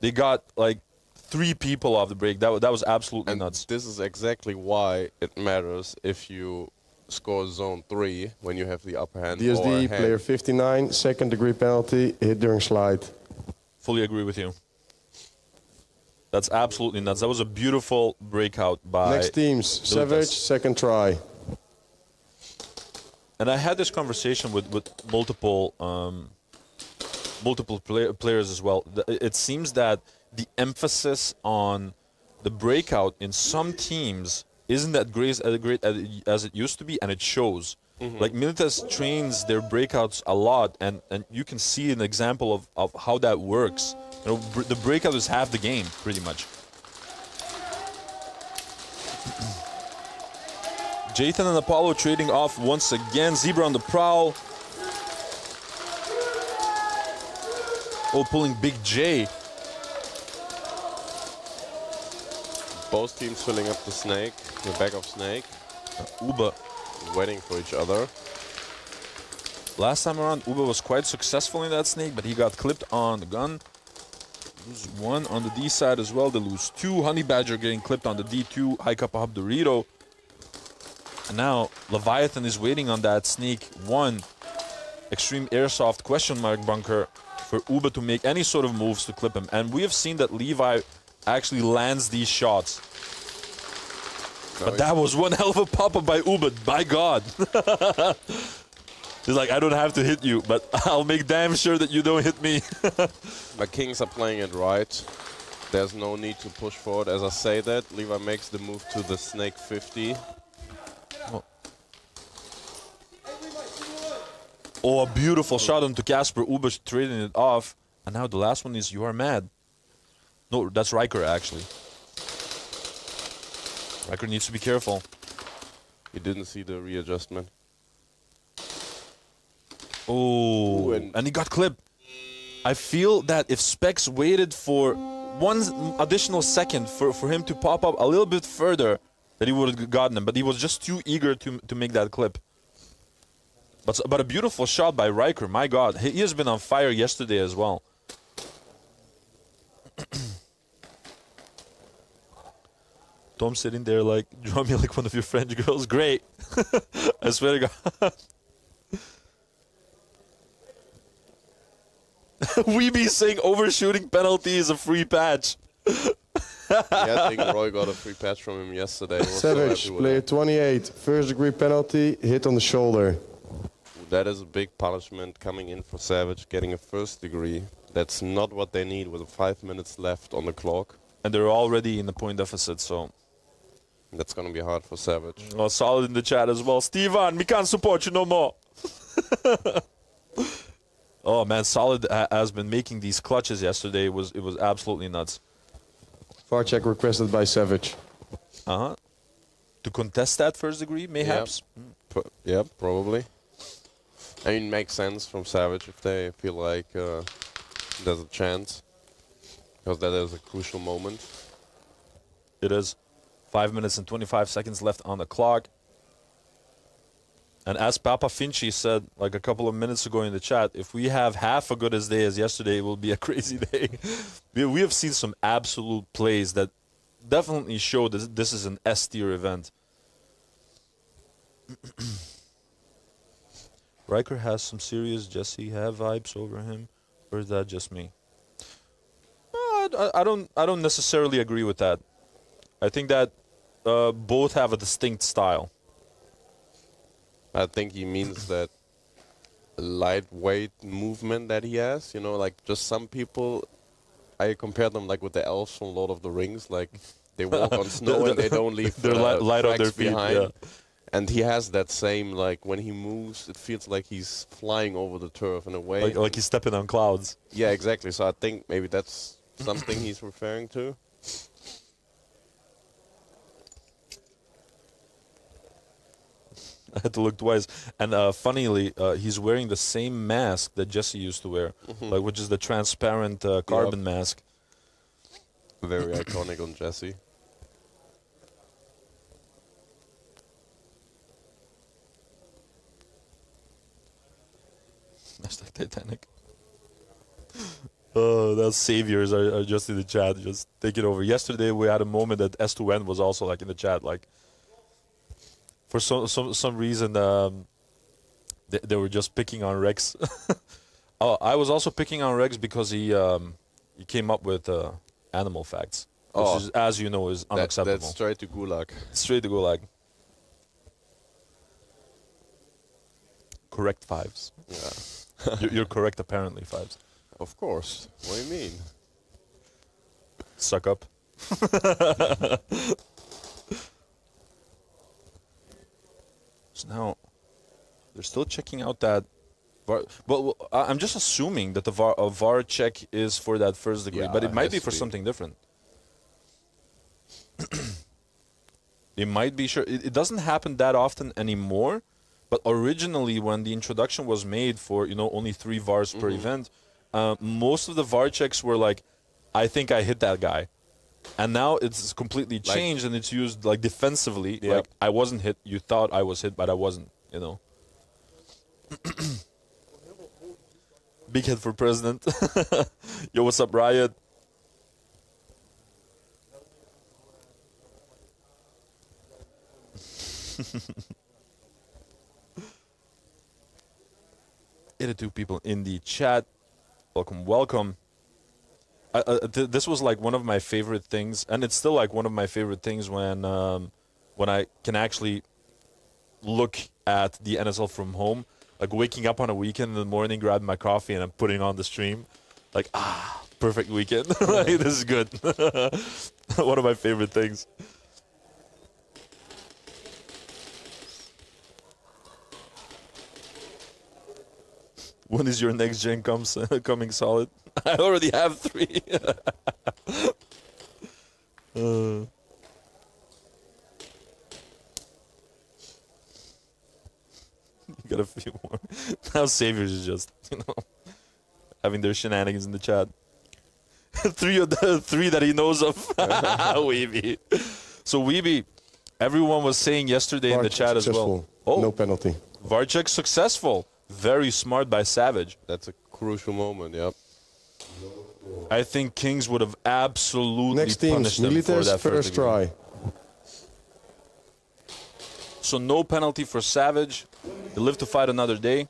S9: They got like 3 people off the break. That was absolutely nuts.
S8: This is exactly why it matters if you score zone 3 when you have the upper hand.
S4: DSD, player 59, second degree penalty, hit during slide.
S9: Fully agree with you. That's absolutely nuts. That was a beautiful breakout by
S4: Next teams,
S9: Militas.
S4: Savage, second try.
S9: And I had this conversation with multiple players as well. It seems that the emphasis on the breakout in some teams isn't that great as it used to be, and it shows. Like Militas trains their breakouts a lot, and you can see an example of how that works. You know, the breakout is half the game, pretty much. Jathan and Apollo trading off once again. Zebra on the prowl. Oh, pulling Big J.
S8: Both teams filling up the snake, the back of snake.
S9: Uba
S8: waiting for each other.
S9: Last time around, Uba was quite successful in that snake, but he got clipped on the gun. Lose 1 on the D side as well. They lose 2. Honey Badger getting clipped on the D2. High Kappa Hub Dorito. And now Leviathan is waiting on that snake 1. Extreme Airsoft question mark bunker for Uba to make any sort of moves to clip him. And we have seen that Levi actually lands these shots. But that was one hell of a pop-up by Uba, by God. He's like, I don't have to hit you, but I'll make damn sure that you don't hit me.
S8: The Kings are playing it right. There's no need to push forward. As I say that, Levi makes the move to the Snake 50.
S9: Oh, a beautiful shot onto Casper. Uba trading it off. And now the last one is You Are Mad. No, that's Riker, actually. Riker needs to be careful.
S8: He didn't see the readjustment.
S9: Oh, and he got clipped. I feel that if Specs waited for 1 additional second for him to pop up a little bit further, that he would have gotten him. But he was just too eager to make that clip. But a beautiful shot by Riker. My God, he has been on fire yesterday as well. Tom sitting there like, draw me like one of your French girls. Great. I swear to God. Weeby saying overshooting penalty is a free patch.
S8: Yeah, I think Roy got a free patch from him yesterday. He was so
S4: Savage,
S8: happy with
S4: player
S8: it.
S4: 28, first degree penalty, hit on the shoulder.
S8: That is a big punishment coming in for Savage, getting a first degree. That's not what they need with 5 minutes left on the clock.
S9: And they're already in the point deficit, so...
S8: That's going to be hard for Savage.
S9: Well, solid in the chat as well. Stevan, we can't support you no more. Oh, man, Solid has been making these clutches yesterday. It was absolutely nuts.
S4: VAR check requested by Savage.
S9: Uh-huh. To contest that first degree, mayhaps?
S8: Yeah, probably. I mean, makes sense from Savage if they feel like there's a chance. Because that is a crucial moment.
S9: It is. 5 minutes and 25 seconds left on the clock. And as Papa Finchi said like a couple of minutes ago in the chat, if we have half a good as day as yesterday, it will be a crazy day. We have seen some absolute plays that definitely show that this is an S-tier event. Riker has some serious Jesse have vibes over him, or is that just me? I don't necessarily agree with that. I think that both have a distinct style.
S8: I think he means that lightweight movement that he has. You know, like just some people, I compare them like with the elves from Lord of the Rings. Like they walk on snow and they don't leave
S9: they're light on their feet
S8: behind.
S9: Yeah.
S8: And he has that same, like when he moves, it feels like he's flying over the turf in a way.
S9: Like he's stepping on clouds.
S8: Yeah, exactly. So I think maybe that's something he's referring to.
S9: I had to look twice. And funnily, he's wearing the same mask that Jesse used to wear, like which is the transparent carbon mask.
S8: Very iconic on Jesse.
S9: Hashtag Titanic. Oh, those saviors are just in the chat, just taking over. Yesterday we had a moment that S2N was also like in the chat, like for some reason they were just picking on Rex. Oh, I was also picking on Rex because he came up with animal facts, which is, as you know, is unacceptable.
S8: That's straight to Gulag.
S9: Straight to Gulag. Correct fives.
S8: Yeah.
S9: You're correct, apparently, fives.
S8: Of course. What do you mean?
S9: Suck up. So now, they're still checking out that VAR. Well, I'm just assuming that the VAR check is for that first degree, but it might be for something different. It might be sure. It doesn't happen that often anymore, but originally when the introduction was made for, you know, only 3 VARs per event, most of the VAR checks were like, I think I hit that guy. And now it's completely changed and it's used like defensively.
S8: Yep.
S9: Like, I wasn't hit, you thought I was hit, but I wasn't, you know. Big head for president. Yo, what's up, Riot? Two people in the chat. Welcome, welcome. This was like one of my favorite things, and it's still like one of my favorite things when I can actually look at the NSL from home, like waking up on a weekend in the morning, grabbing my coffee, and I'm putting on the stream, like perfect weekend. Like, this is good. One of my favorite things. When is your next gen coming solid? I already have 3. You got a few more. Now Saviors is just, you know, having their shenanigans in the chat. 3 of the 3 that he knows of. Weeby. So Weeby, everyone was saying yesterday in the chat as well.
S4: Oh, no penalty.
S9: VAR check successful. Very smart by Savage.
S8: That's a crucial moment, yep.
S9: I think Kings would have absolutely
S4: Next teams,
S9: punished them for
S4: Militas
S9: that
S4: first try.
S9: So no penalty for Savage. They live to fight another day.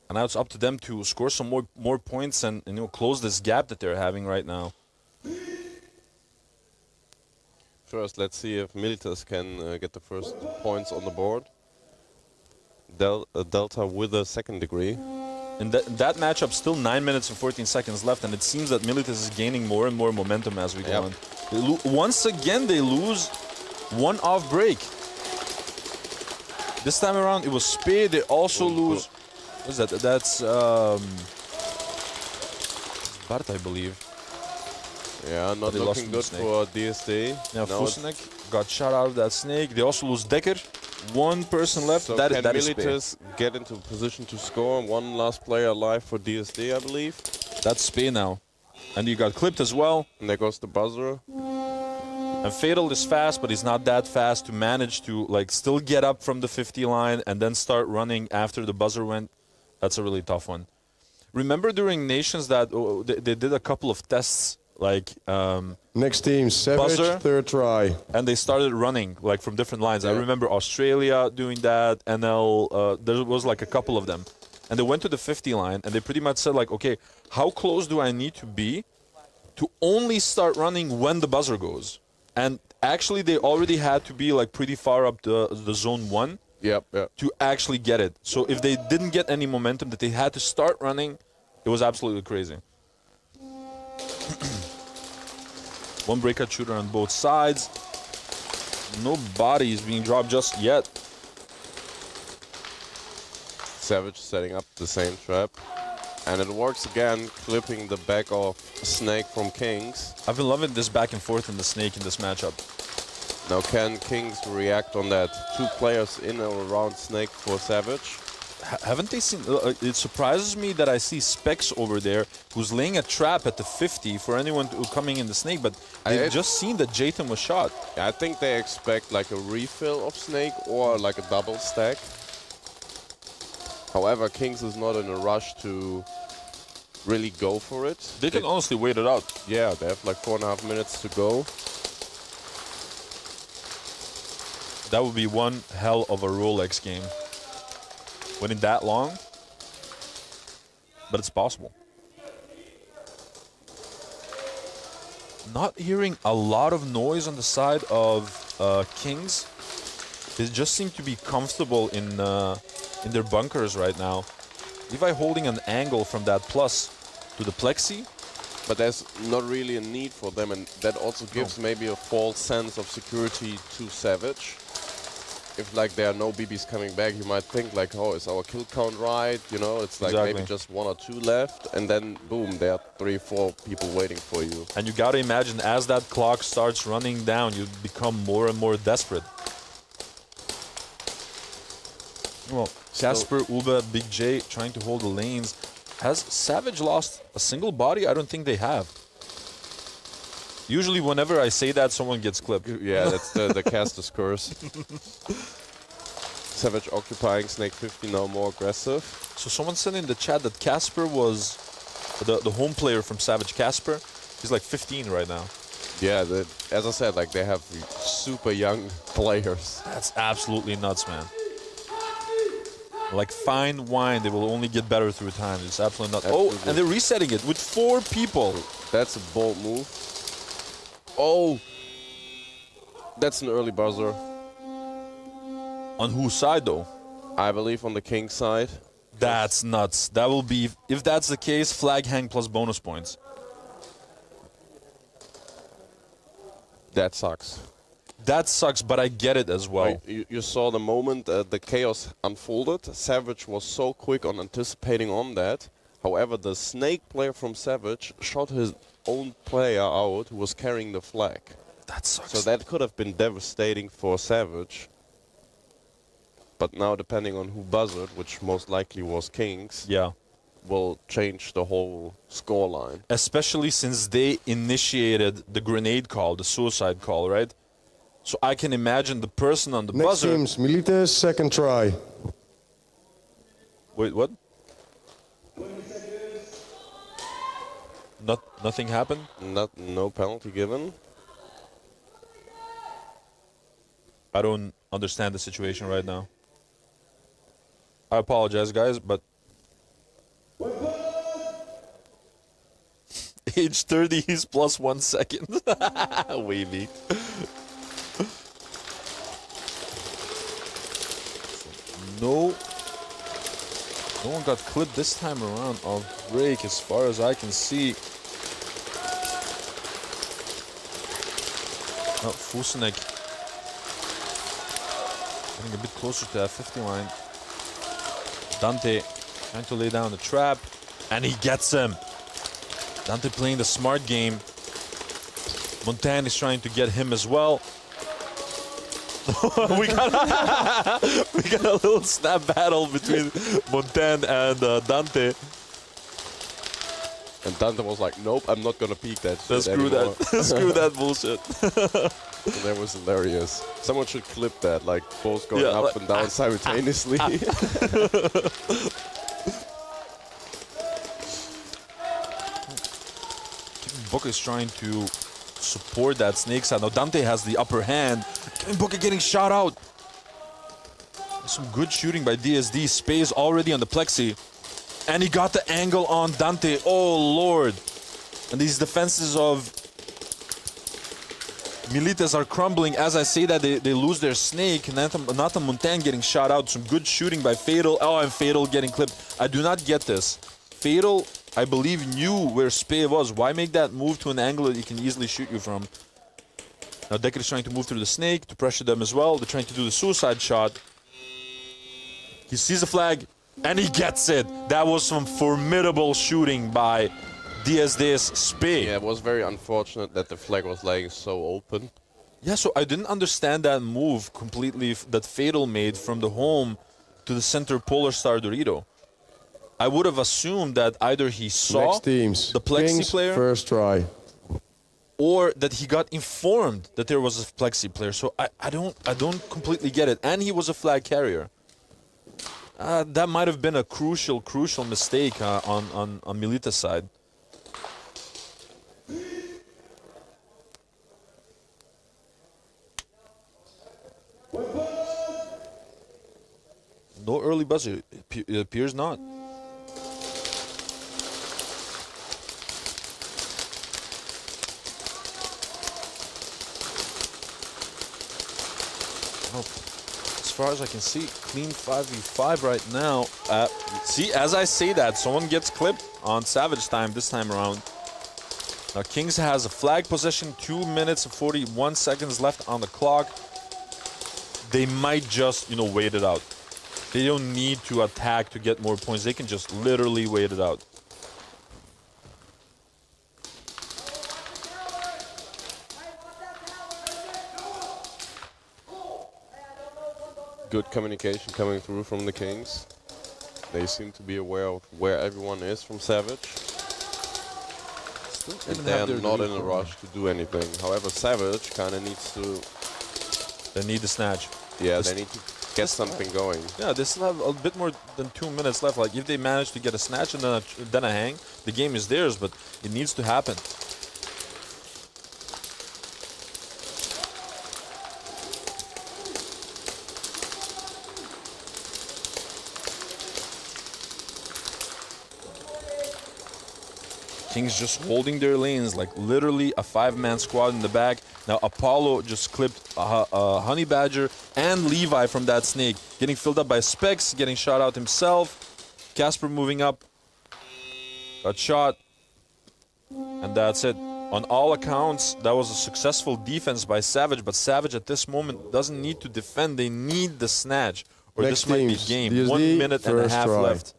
S9: And now it's up to them to score some more points and close this gap that they're having right now.
S8: First, let's see if Militas can get the first points on the board. Delta with a second degree.
S9: In that matchup, still 9 minutes and 14 seconds left, and it seems that Militas is gaining more and more momentum as we go on. Once again, they lose one off break. This time around, it was Spade. They also lose. What is that? That's Bart, I believe.
S8: Yeah, not looking good for DSD.
S9: Yeah, Fusenek got shot out of that snake. They also lose Decker. One person left.
S8: So
S9: that
S8: can
S9: is
S8: Militas get into position to score? One last player alive for DSD, I believe.
S9: That's Spade now. And you got clipped as well.
S8: And there goes the buzzer.
S9: And Fatal is fast, but he's not that fast to manage to still get up from the 50 line and then start running after the buzzer went. That's a really tough one. Remember during Nations that they did a couple of tests,
S4: next team, Savage,
S9: buzzer,
S4: third try.
S9: And they started running from different lines. Yeah. I remember Australia doing that, NL, there was a couple of them. And they went to the 50 line and they pretty much said okay, how close do I need to be to only start running when the buzzer goes? And actually they already had to be pretty far up the zone 1.
S8: Yep.
S9: To actually get it. So if they didn't get any momentum, that they had to start running, it was absolutely crazy. One breakout shooter on both sides. No bodies being dropped just yet.
S8: Savage setting up the same trap. And it works again, clipping the back of Snake from Kings.
S9: I've been loving this back and forth in the Snake in this matchup.
S8: Now can Kings react on that? 2 players in or around Snake for Savage.
S9: Haven't they seen... it surprises me that I see Specs over there who's laying a trap at the 50 for anyone coming in the Snake, but they've just seen that Jayton was shot.
S8: I think they expect a refill of Snake or a double stack. However, Kings is not in a rush to really go for it.
S9: They can honestly wait it out.
S8: Yeah, they have 4.5 minutes to go.
S9: That would be one hell of a Rolex game. Winning that long, but it's possible. Not hearing a lot of noise on the side of Kings. They just seem to be comfortable in their bunkers right now. Levi holding an angle from that plus to the plexi.
S8: But there's not really a need for them, and that also gives maybe a false sense of security to Savage. If there are no BBs coming back, you might think oh, is our kill count right? It's maybe just 1 or 2 left, and then boom, there are 3, 4 people waiting for you.
S9: And you gotta imagine as that clock starts running down, you become more and more desperate. Well, Casper, Uba, Big J trying to hold the lanes. Has Savage lost a single body? I don't think they have. Usually whenever I say that, someone gets clipped.
S8: Yeah, that's the caster's curse. Savage occupying Snake 50 now more aggressive.
S9: So someone said in the chat that Casper was the home player from Savage. Casper, he's 15 right now.
S8: Yeah, as I said, they have super young players.
S9: That's absolutely nuts, man. Like fine wine, they will only get better through time. It's absolutely nuts. Oh, and they're resetting it with 4 people.
S8: That's a bold move. Oh, that's an early buzzer.
S9: On whose side, though?
S8: I believe on the King side.
S9: That's nuts. That will be, if that's the case, flag hang plus bonus points.
S8: That sucks.
S9: That sucks, but I get it as well.
S8: You saw the moment the chaos unfolded. Savage was so quick on anticipating on that. However, the Snake player from Savage shot his own player out who was carrying the flag.
S9: That sucks.
S8: So that could have been devastating for Savage. But now, depending on who buzzed, which most likely was Kings, will change the whole scoreline.
S9: Especially since they initiated the grenade call, the suicide call, right? So I can imagine the person on the buzzer...
S4: Next team's Militas, second try.
S9: Wait, what?
S8: Nothing happened? No penalty given.
S9: I don't understand the situation right now. I apologize, guys, but age 30, he's plus 1 second. Wavy. No one got clipped this time around of break as far as I can see. Oh, Fusenek getting a bit closer to that 50 line. Dante trying to lay down the trap, and he gets him. Dante playing the smart game. Montan is trying to get him as well. we got a little snap battle between Montan and Dante.
S8: And Dante was like, nope, I'm not gonna peek that shit
S9: Screw
S8: anymore.
S9: that. Screw that bullshit.
S8: And that was hilarious. Someone should clip that, like both going up and down simultaneously.
S9: Booker is trying to support that snake side. Now Dante has the upper hand. Kevin Booker getting shot out. Some good shooting by DSD. Space already on the plexi. And he got the angle on Dante. Oh, Lord. And these defenses of Militas are crumbling. As I say that, they lose their snake. Nathan Montan getting shot out. Some good shooting by Fatal. Oh, and Fatal getting clipped. I do not get this. Fatal, I believe, knew where Spey was. Why make that move to an angle that he can easily shoot you from? Now Decker is trying to move through the snake to pressure them as well. They're trying to do the suicide shot. He sees the flag, and he gets it. That was some formidable shooting by DSD's Spey.
S8: Yeah, it was very unfortunate that the flag was laying so open.
S9: Yeah, so I didn't understand that move completely that Fatal made from the home to the center Polar Star Dorito. I would have assumed that either he saw
S4: Next teams.
S9: the plexi
S4: Kings,
S9: player
S4: first try.
S9: or that he got informed that there was a plexi player. So I don't completely get it. And he was a flag carrier. That might have been a crucial mistake on Milita's side. No early buzzer. It appears not. As far as I can see, clean 5v5 right now. See, as I say that, someone gets clipped on Savage time this time around. Now, Kings has a flag possession, 2 minutes and 41 seconds left on the clock. They might just, wait it out. They don't need to attack to get more points. They can just literally wait it out.
S8: Good communication coming through from the Kings. They seem to be aware of where everyone is from Savage. And they're not in a rush to do anything. However, Savage kind of needs to...
S9: They need the snatch.
S8: Yeah, they need to get something going.
S9: Yeah, they still have a bit more than 2 minutes left. Like, if they manage to get a snatch and then a hang, the game is theirs, but it needs to happen. Kings just holding their lanes, like literally a 5-man squad in the back. Now Apollo just clipped a Honey Badger and Levi from that snake. Getting filled up by Specs, getting shot out himself. Casper moving up. Got shot. And that's it. On all accounts, that was a successful defense by Savage, but Savage at this moment doesn't need to defend. They need the snatch, or
S4: Next
S9: this might be
S4: teams,
S9: game.
S4: DSD,
S9: 1 minute and a
S4: first
S9: half
S4: try.
S9: left.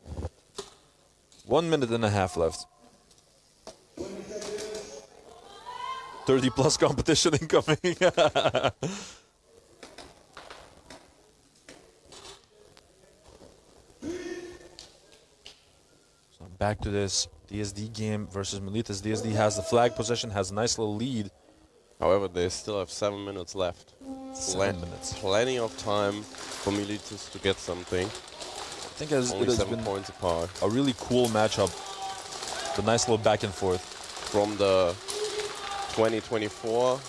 S9: 1 minute and a half left. 30+ competition incoming. So back to this DSD game versus Militas. DSD has the flag possession, has a nice little lead.
S8: However, they still have 7 minutes left.
S9: 7 minutes.
S8: Plenty of time for Militas to get something.
S9: I think it
S8: Only
S9: has
S8: 7
S9: been
S8: points apart.
S9: a really cool matchup. The nice little back and forth.
S8: From the 2024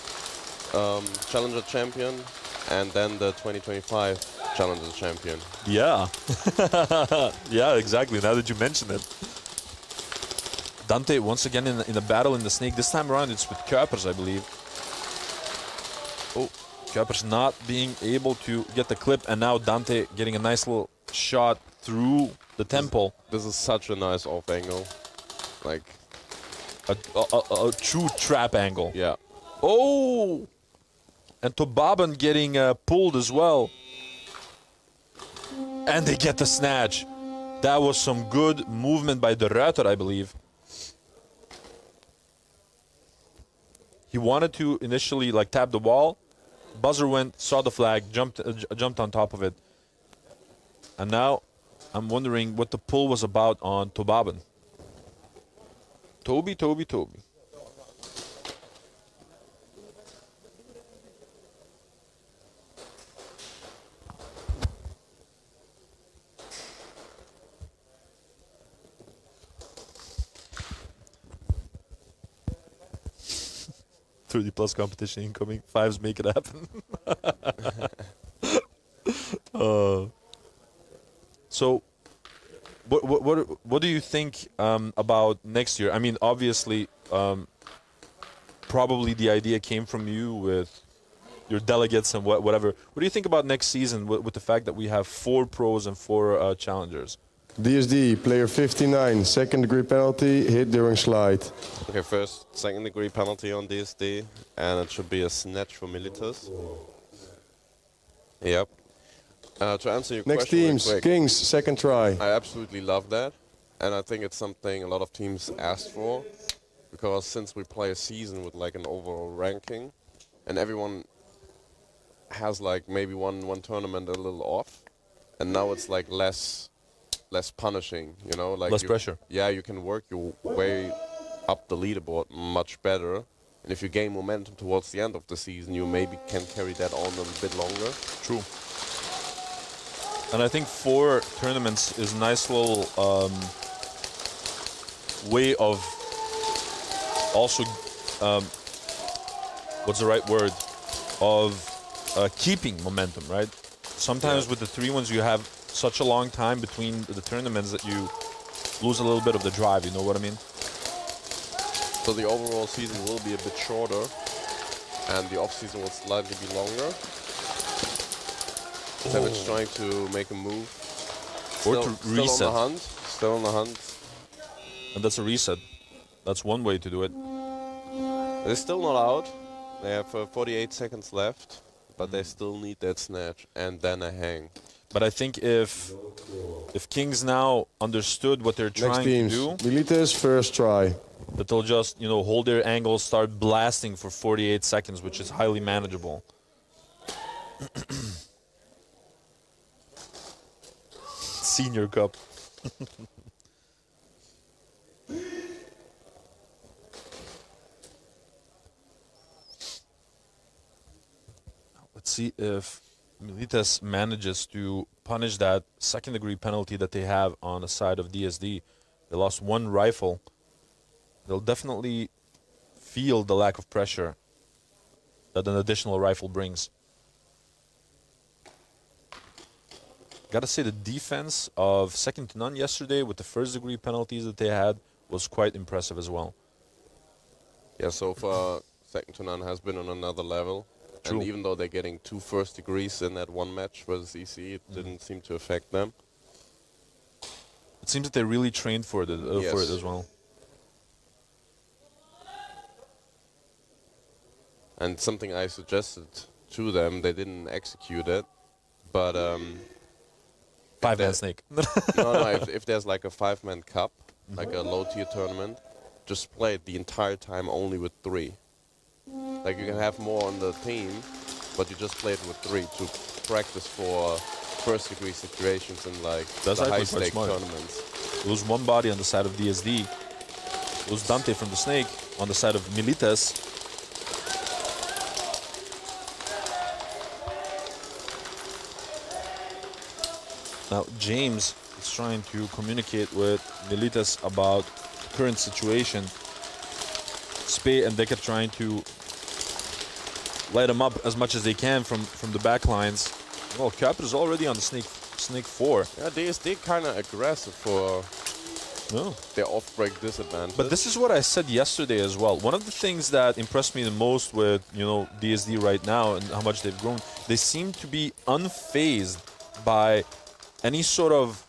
S8: Challenger champion and then the 2025 Challengers champion.
S9: Yeah. Yeah, exactly. Now that you mention it. Dante once again in a battle in the snake. This time around it's with Kuipers, I believe. Oh, Kuipers not being able to get the clip, and now Dante getting a nice little shot through the temple.
S8: This is such a nice off angle. Like
S9: a true trap angle.
S8: Yeah.
S9: Oh! And Tobaban getting pulled as well. And they get the snatch. That was some good movement by De Ruiter, I believe. He wanted to initially like tap the wall. Buzzer went, saw the flag, jumped on top of it. And now I'm wondering what the pull was about on Tobaban. Toby. +30 competition incoming. Fives make it happen. So, what do you think about next year? I mean, obviously, probably the idea came from you with your delegates and whatever. What do you think about next season with the fact that we have 4 pros and 4 challengers?
S4: DSD, player 59, second degree penalty, hit during slide.
S8: Okay, first, second degree penalty on DSD, and it should be a snatch for Militas. Yep. To answer your
S4: Next
S8: question
S4: teams,
S8: real quick,
S4: Kings, second try.
S8: I absolutely love that, and I think it's something a lot of teams asked for, because since we play a season with like an overall ranking, and everyone has like maybe one tournament a little off, and now it's like less punishing, you know, like
S9: less pressure.
S8: Yeah, you can work your way up the leaderboard much better, and if you gain momentum towards the end of the season, you maybe can carry that on a bit longer.
S9: True. And I think 4 tournaments is a nice little way of also, what's the right word, of keeping momentum, right? Sometimes with the 3 ones you have such a long time between the tournaments that you lose a little bit of the drive, you know what I mean?
S8: So the overall season will be a bit shorter, and the off-season will slightly be longer. Savage trying to make a move.
S9: Or to reset.
S8: Still on the hunt.
S9: And that's a reset. That's one way to do it.
S8: They're still not out. They have 48 seconds left, but they still need that snatch and then a hang.
S9: But I think if Kings now understood what they're trying to do,
S4: Militas, first try.
S9: that they'll just, you know, hold their angles, start blasting for 48 seconds, which is highly manageable. Senior Cup. Let's see if Militas manages to punish that second-degree penalty that they have on the side of DSD. They lost 1 rifle. They'll definitely feel the lack of pressure that an additional rifle brings. Gotta say, the defense of second to none yesterday with the first-degree penalties that they had was quite impressive as well.
S8: Yeah, so far, second to none has been on another level.
S9: True.
S8: And even though they're getting 2 first degrees in that one match versus EC, it didn't seem to affect them.
S9: It seems that they really trained for it, for it as well.
S8: And something I suggested to them, they didn't execute it, but
S9: 5-man snake.
S8: no, if there's like a 5-man cup, like a low-tier tournament, just play it the entire time only with 3. Like, you can have more on the team, but you just play it with 3 to practice for first-degree situations in like the high-stake tournaments.
S9: It was 1 body on the side of DSD. It was Dante from the Snake on the side of Militas. Now, James is trying to communicate with Militas about the current situation. Spey and Decker trying to light them up as much as they can from the back lines. Well, Cappa is already on the snake 4.
S8: Yeah, DSD kind of aggressive for their off-break disadvantage.
S9: But this is what I said yesterday as well. One of the things that impressed me the most with, DSD right now and how much they've grown, they seem to be unfazed by any sort of,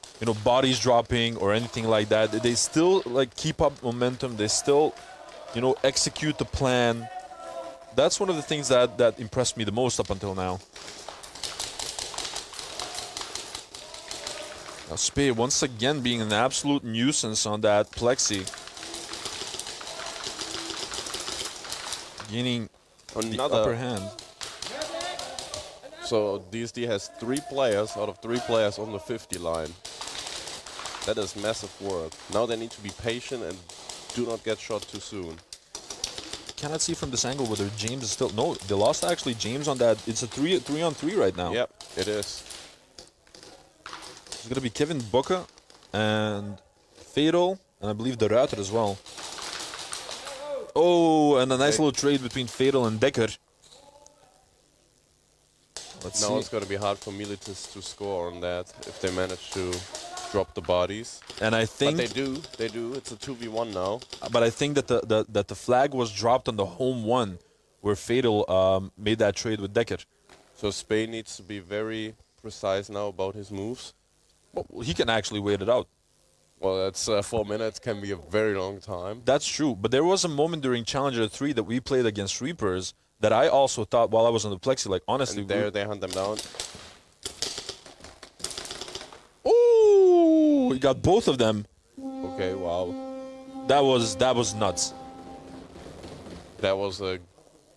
S9: bodies dropping or anything like that. They still, keep up momentum. They still, execute the plan. That's one of the things that impressed me the most up until now. Now, Spade once again being an absolute nuisance on that plexi. Gaining the upper hand.
S8: So DSD has 3 players out of 3 players on the 50 line. That is massive work. Now they need to be patient and do not get shot too soon.
S9: Cannot see from this angle whether James is still... No, they lost actually James on that. It's a 3-on-3 right now.
S8: Yep, it is.
S9: It's going to be Kevin Booker and Fatal, and I believe the Ruiter as well. Oh, and a nice little trade between Fatal and Decker. Let's see.
S8: Now it's going to be hard for Militas to score on that if they manage to drop the bodies.
S9: And I think...
S8: But they do. It's a 2v1 now.
S9: But I think that the flag was dropped on the home one where Fatal made that trade with Decker.
S8: So Spain needs to be very precise now about his moves.
S9: Well, he can actually wait it out.
S8: Well, that's 4 minutes can be a very long time.
S9: That's true. But there was a moment during Challenger 3 that we played against Reapers that I also thought while I was on the plexi, honestly...
S8: And there they hunt them down.
S9: Ooh! We got both of them.
S8: Okay, wow.
S9: That was nuts.
S8: That was a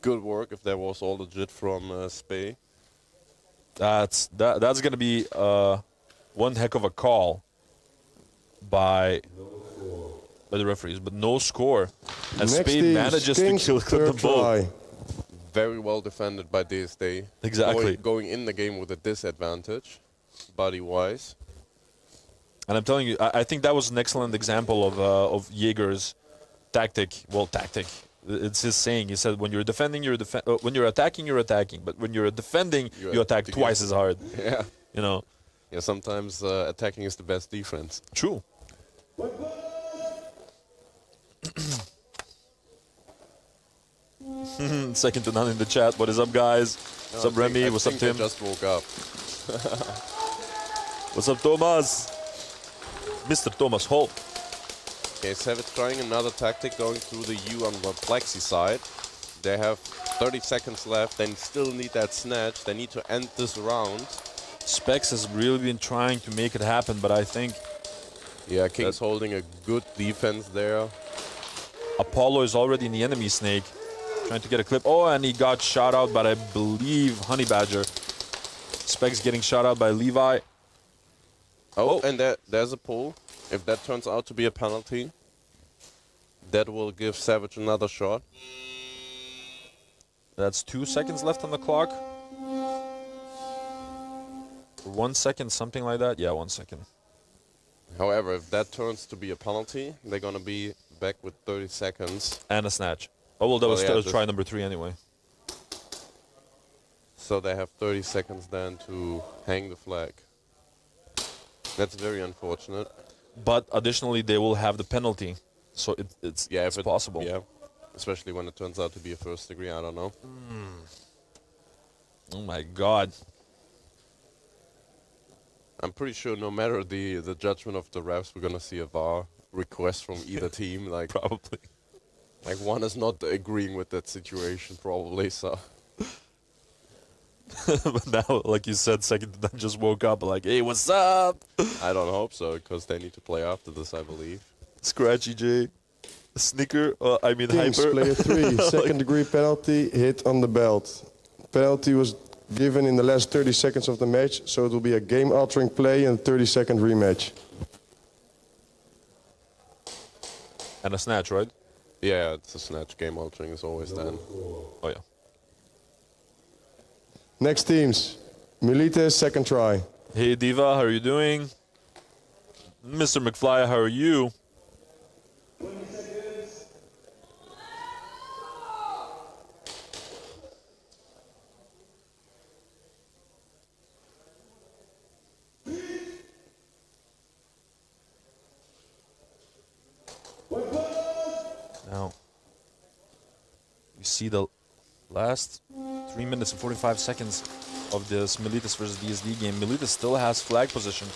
S8: good work if that was all legit from Spey.
S9: That's going to be one heck of a call by the referees, but no score. And Spade manages to kill them both.
S8: Very well defended by DSD.
S9: Exactly.
S8: Going in the game with a disadvantage, body-wise.
S9: And I'm telling you, I think that was an excellent example of Jaeger's tactic. Well, tactic. It's his saying. He said, when you're defending, when you're attacking, you're attacking. But when you're defending, you attack twice as hard.
S8: Yeah.
S9: Yeah,
S8: sometimes attacking is the best defense.
S9: True. Second to none in the chat. What is up, guys? What's up, Remy? What's up, Tim?
S8: I just woke up.
S9: What's up, Thomas? Mr. Thomas Holt.
S8: Okay, Savage trying another tactic, going through the U on the Plexi side. They have 30 seconds left. They still need that snatch. They need to end this round.
S9: Specs has really been trying to make it happen, but I think...
S8: Yeah, King's holding a good defense there.
S9: Apollo is already in the enemy snake, trying to get a clip. Oh, and he got shot out by, I believe, Honey Badger. Specs getting shot out by Levi.
S8: Oh, and there's a pull. If that turns out to be a penalty, that will give Savage another shot.
S9: That's 2 seconds left on the clock. 1 second, something like that. Yeah, 1 second.
S8: However, if that turns to be a penalty, they're going to be back with 30 seconds.
S9: And a snatch. Oh, well, that was still try number 3 anyway.
S8: So they have 30 seconds then to hang the flag. That's very unfortunate.
S9: But additionally, they will have the penalty. So it's possible.
S8: Yeah, especially when it turns out to be a first degree, I don't know.
S9: Oh my God.
S8: I'm pretty sure no matter the judgment of the refs, we're going to see a VAR request from either team.
S9: Probably.
S8: One is not agreeing with that situation, probably, so...
S9: But now, like you said, second that just woke up hey, what's up?
S8: I don't hope so, because they need to play after this, I believe.
S9: Scratchy J. Snicker,
S4: Kings,
S9: Hyper.
S4: player 3, second degree penalty, hit on the belt. Penalty was given in the last 30 seconds of the match, so it will be a game-altering play and a 30-second rematch.
S9: And a snatch, right?
S8: Yeah, it's a snatch. Game-altering is always then.
S9: Oh, yeah.
S4: Next teams, Militas, second try.
S9: Hey, Diva, how are you doing? Mr. McFly, how are you? Now, you see the last 3 minutes and 45 seconds of this Militas versus DSD game. Militas still has flag position.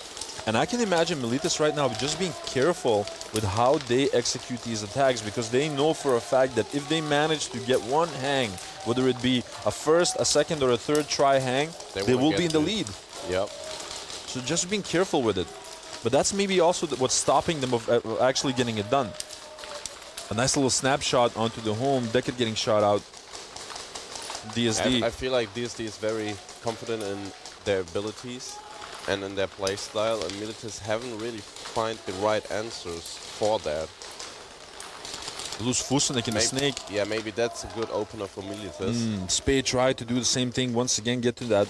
S9: And I can imagine Militas right now just being careful with how they execute these attacks, because they know for a fact that if they manage to get one hang, whether it be a first, a second, or a third try hang, they will be in the lead.
S8: Yep.
S9: So just being careful with it. But that's maybe also what's stopping them of actually getting it done. A nice little snapshot onto the home, Decker getting shot out. DSD.
S8: I feel like DSD is very confident in their abilities and in their play style, and Militas haven't really found the right answers for that.
S9: Lose Fusenik in the snake.
S8: Yeah, maybe that's a good opener for Militas.
S9: Spade tried to do the same thing once again, get to that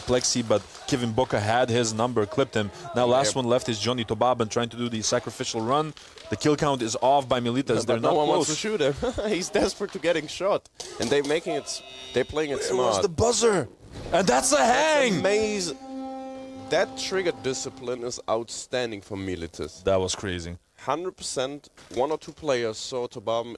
S9: plexi, but Kevin Boca had his number, clipped him. Now last one left is Johnny Tobaban trying to do the sacrificial run. The kill count is off by Militas. They're not
S8: no one
S9: close.
S8: wants to shoot him. He's desperate to getting shot, and they're making it. They're playing it smart.
S9: It was the buzzer, and that's a hang.
S8: That's amazing. That trigger discipline is outstanding for Militas.
S9: That was crazy.
S8: 100%. One or two players saw Tobam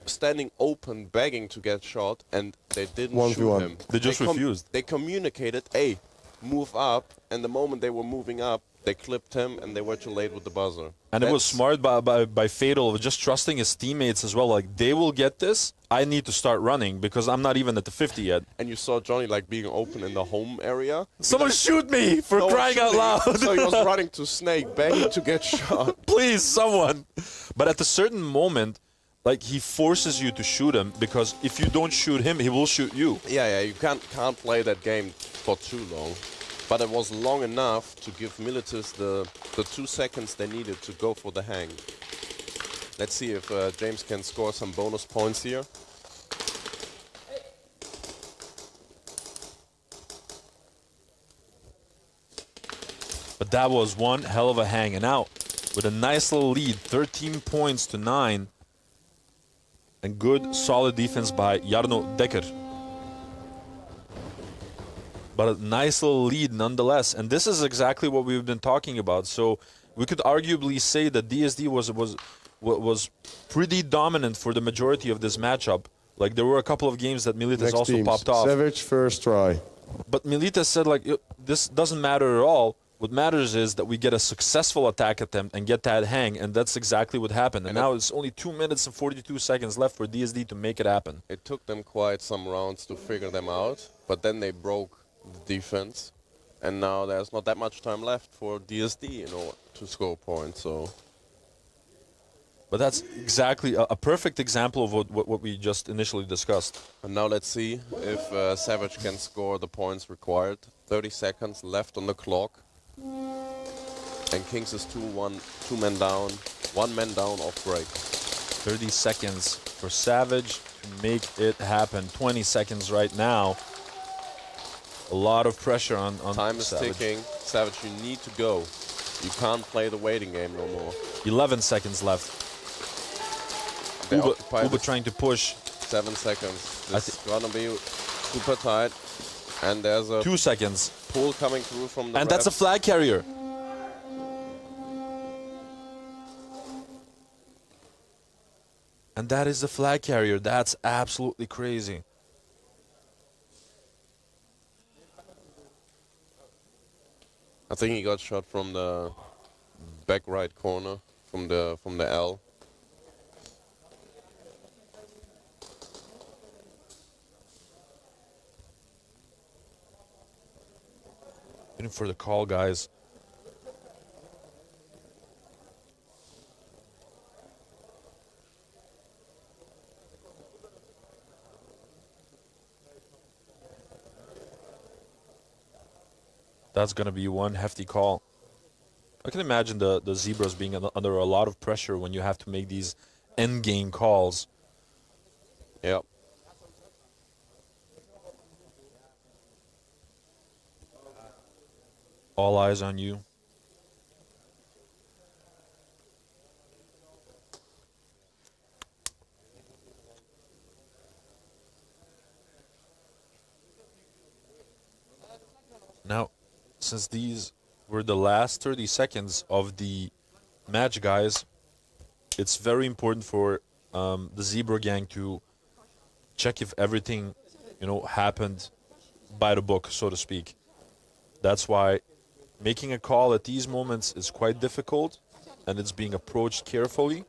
S8: standing open, begging to get shot, and they didn't shoot him.
S9: They just refused.
S8: They communicated, hey, move up, and the moment they were moving up, they clipped him, and they were too late with the buzzer.
S9: And it was smart by Fatal, just trusting his teammates as well. Like, they will get this. I need to start running because I'm not even at the 50 yet.
S8: And you saw Johnny like being open in the home area.
S9: Someone shoot me for crying out loud.
S8: So he was running to Snake, begging to get shot.
S9: Please, someone. But at a certain moment, like, he forces you to shoot him, because if you don't shoot him, he will shoot you.
S8: Yeah, you can't play that game for too long. But it was long enough to give Militas the 2 seconds they needed to go for the hang. Let's see if James can score some bonus points here.
S9: But that was one hell of a hang. And now, with a nice little lead, 13 points to 9. And good, solid defense by Jarno Dekker. But a nice little lead nonetheless. And this is exactly what we've been talking about. So we could arguably say that DSD was pretty dominant for the majority of this matchup. Like, there were a couple of games that Militas also popped off.
S4: Savage first try.
S9: But Militas said, like, this doesn't matter at all. What matters is that we get a successful attack attempt and get that hang, and that's exactly what happened. And now it's only 2 minutes and 42 seconds left for DSD to make it happen.
S8: It took them quite some rounds to figure them out, but then they broke the defense, and now there's not that much time left for DSD to score points. So,
S9: but that's exactly a perfect example of what we just initially discussed.
S8: And now let's see if Savage can score the points required. 30 seconds left on the clock. And Kings is 2-1, 2 men down, 1 man down off break.
S9: 30 seconds for Savage to make it happen. 20 seconds right now. A lot of pressure on
S8: Time is
S9: Savage.
S8: ticking. Savage, you need to go. You can't play the waiting game no more.
S9: 11 seconds left. Uba trying to push.
S8: 7 seconds. This is gonna be super tight. And there's a
S9: 2 seconds.
S8: Pull coming through from the
S9: And that's a flag carrier. And that is the flag carrier. That's absolutely crazy.
S8: I think he got shot from the back right corner, from the L.
S9: Waiting for the call, guys. That's going to be one hefty call. I can imagine the Zebras being under a lot of pressure when you have to make these end-game calls.
S8: Yep.
S9: All eyes on you. Now, since these were the last 30 seconds of the match, guys, it's very important for the Zebra gang to check if everything, happened by the book, so to speak. That's why making a call at these moments is quite difficult, and it's being approached carefully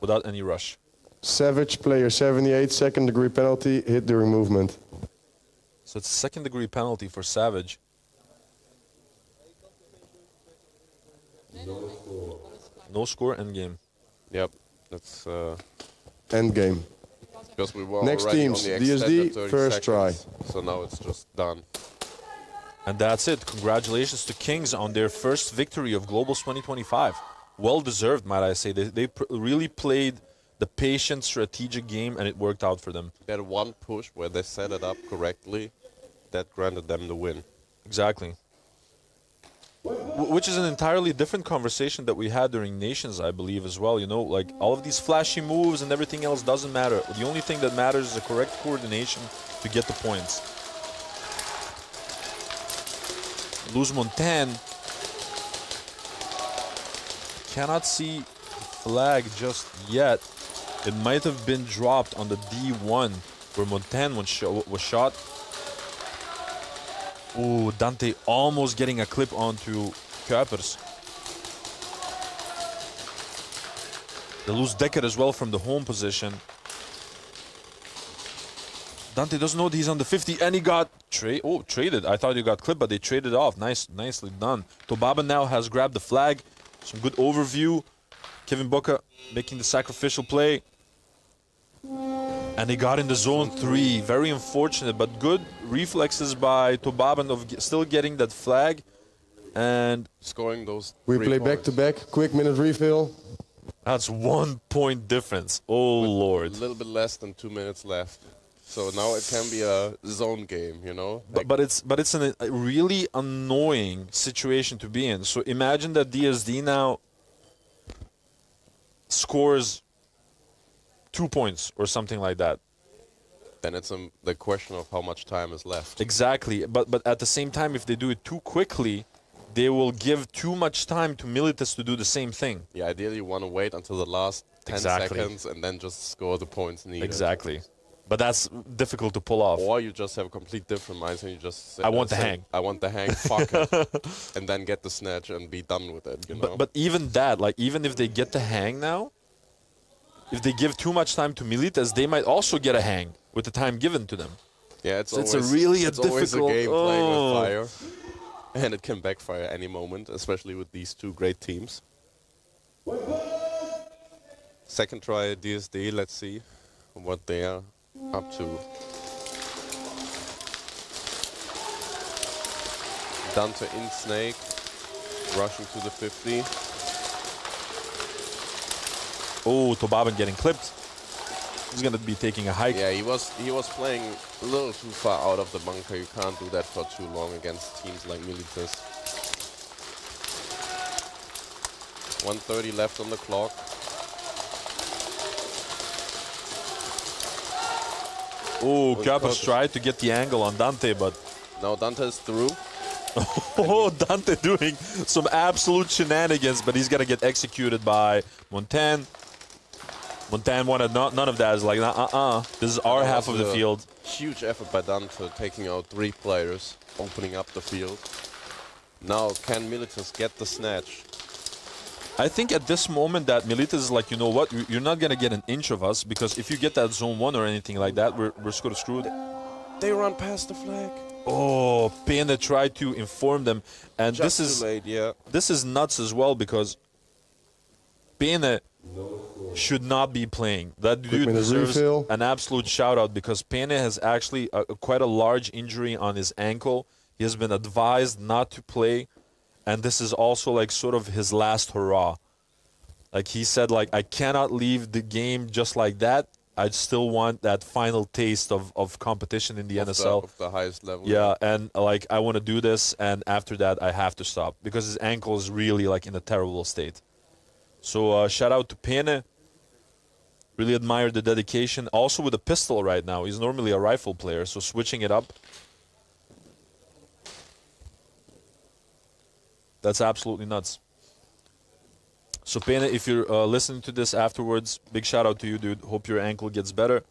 S9: without any rush.
S4: Savage, player 78, second degree penalty, hit during movement.
S9: So it's a second degree penalty for Savage. No score, end game.
S8: Yep, that's
S4: End game.
S8: because we were
S4: Next
S8: already
S4: teams,
S8: on the extended
S4: DSD,
S8: 30
S4: first try.
S8: seconds, so now it's just done.
S9: And that's it. Congratulations to Kings on their first victory of Globals 2025. Well deserved, might I say. They really played the patient, strategic game, and it worked out for them.
S8: That one push where they set it up correctly, that granted them the win.
S9: Exactly. Which is an entirely different conversation that we had during Nations, I believe, as well. Like all of these flashy moves and everything else doesn't matter. The only thing that matters is the correct coordination to get the points. Lose Montaigne. Cannot see the flag just yet. It might have been dropped on the D1 where Montaigne was shot. Ooh, Dante almost getting a clip onto Kuipers. They lose Dekker as well from the home position. Dante doesn't know that he's on the 50, and he got traded. I thought he got clipped, but they traded off. Nicely done. Tobaba now has grabbed the flag. Some good overview. Kevin Boca making the sacrificial play. And he got in the zone 3. Very unfortunate, but good reflexes by Tobaban of still getting that flag and
S8: scoring those.
S4: We
S8: three
S4: play
S8: points.
S4: back-to-back, quick minute refill.
S9: That's 1 point difference. Oh,
S8: With
S9: Lord.
S8: A little bit less than 2 minutes left. So now it can be a zone game,
S9: But it's a really annoying situation to be in. So imagine that DSD now scores 2 points or something like that.
S8: Then it's the question of how much time is left.
S9: Exactly. But at the same time, if they do it too quickly, they will give too much time to Militas to do the same thing.
S8: Yeah, ideally you want to wait until the last 10
S9: Exactly.
S8: seconds and then just score the points needed.
S9: Exactly. But that's difficult to pull off.
S8: Or you just have a complete different mindset and you just say,
S9: I want the hang.
S8: I want the hang, fuck it. And then get the snatch and be done with it,
S9: But even that, like even if they get the hang now, if they give too much time to Militas, they might also get a hang with the time given to them.
S8: Yeah,
S9: it's always a difficult
S8: always a game playing with fire. And it can backfire any moment, especially with these two great teams. Second try DSD, let's see what they are up to. Dante in Snake, rushing to the 50.
S9: Oh, Tobaban getting clipped. He's gonna be taking a hike.
S8: Yeah, he was playing a little too far out of the bunker. You can't do that for too long against teams like Militas. 1:30 left on the clock.
S9: Oh, Kappas tried to get the angle on Dante, but
S8: now Dante's through.
S9: Oh, Dante doing some absolute shenanigans, but he's gonna get executed by Montaigne. Montaigne wanted none of that. Is like, this is our half of the field.
S8: Huge effort by Dante taking out 3 players, opening up the field. Now, can Militas get the snatch?
S9: I think at this moment that Militas is like, you know what, you're not going to get an inch of us, because if you get that zone 1 or anything like that, we're sort of screwed.
S8: They run past the flag.
S9: Oh, Pena tried to inform them. And
S8: Just too late, yeah.
S9: This is nuts as well, because Pena should not be playing. That dude deserves an absolute shout-out, because Pena has actually quite a large injury on his ankle. He has been advised not to play, and this is also like sort of his last hurrah. Like he said, like, I cannot leave the game just like that. I still want that final taste of competition in the NSL.
S8: Of the highest level.
S9: Yeah, and like I want to do this, and after that I have to stop, because his ankle is really like in a terrible state. So shout out to Pena. Really admire the dedication. Also with a pistol right now. He's normally a rifle player, so switching it up. That's absolutely nuts. So Pena, if you're listening to this afterwards, big shout out to you, dude. Hope your ankle gets better.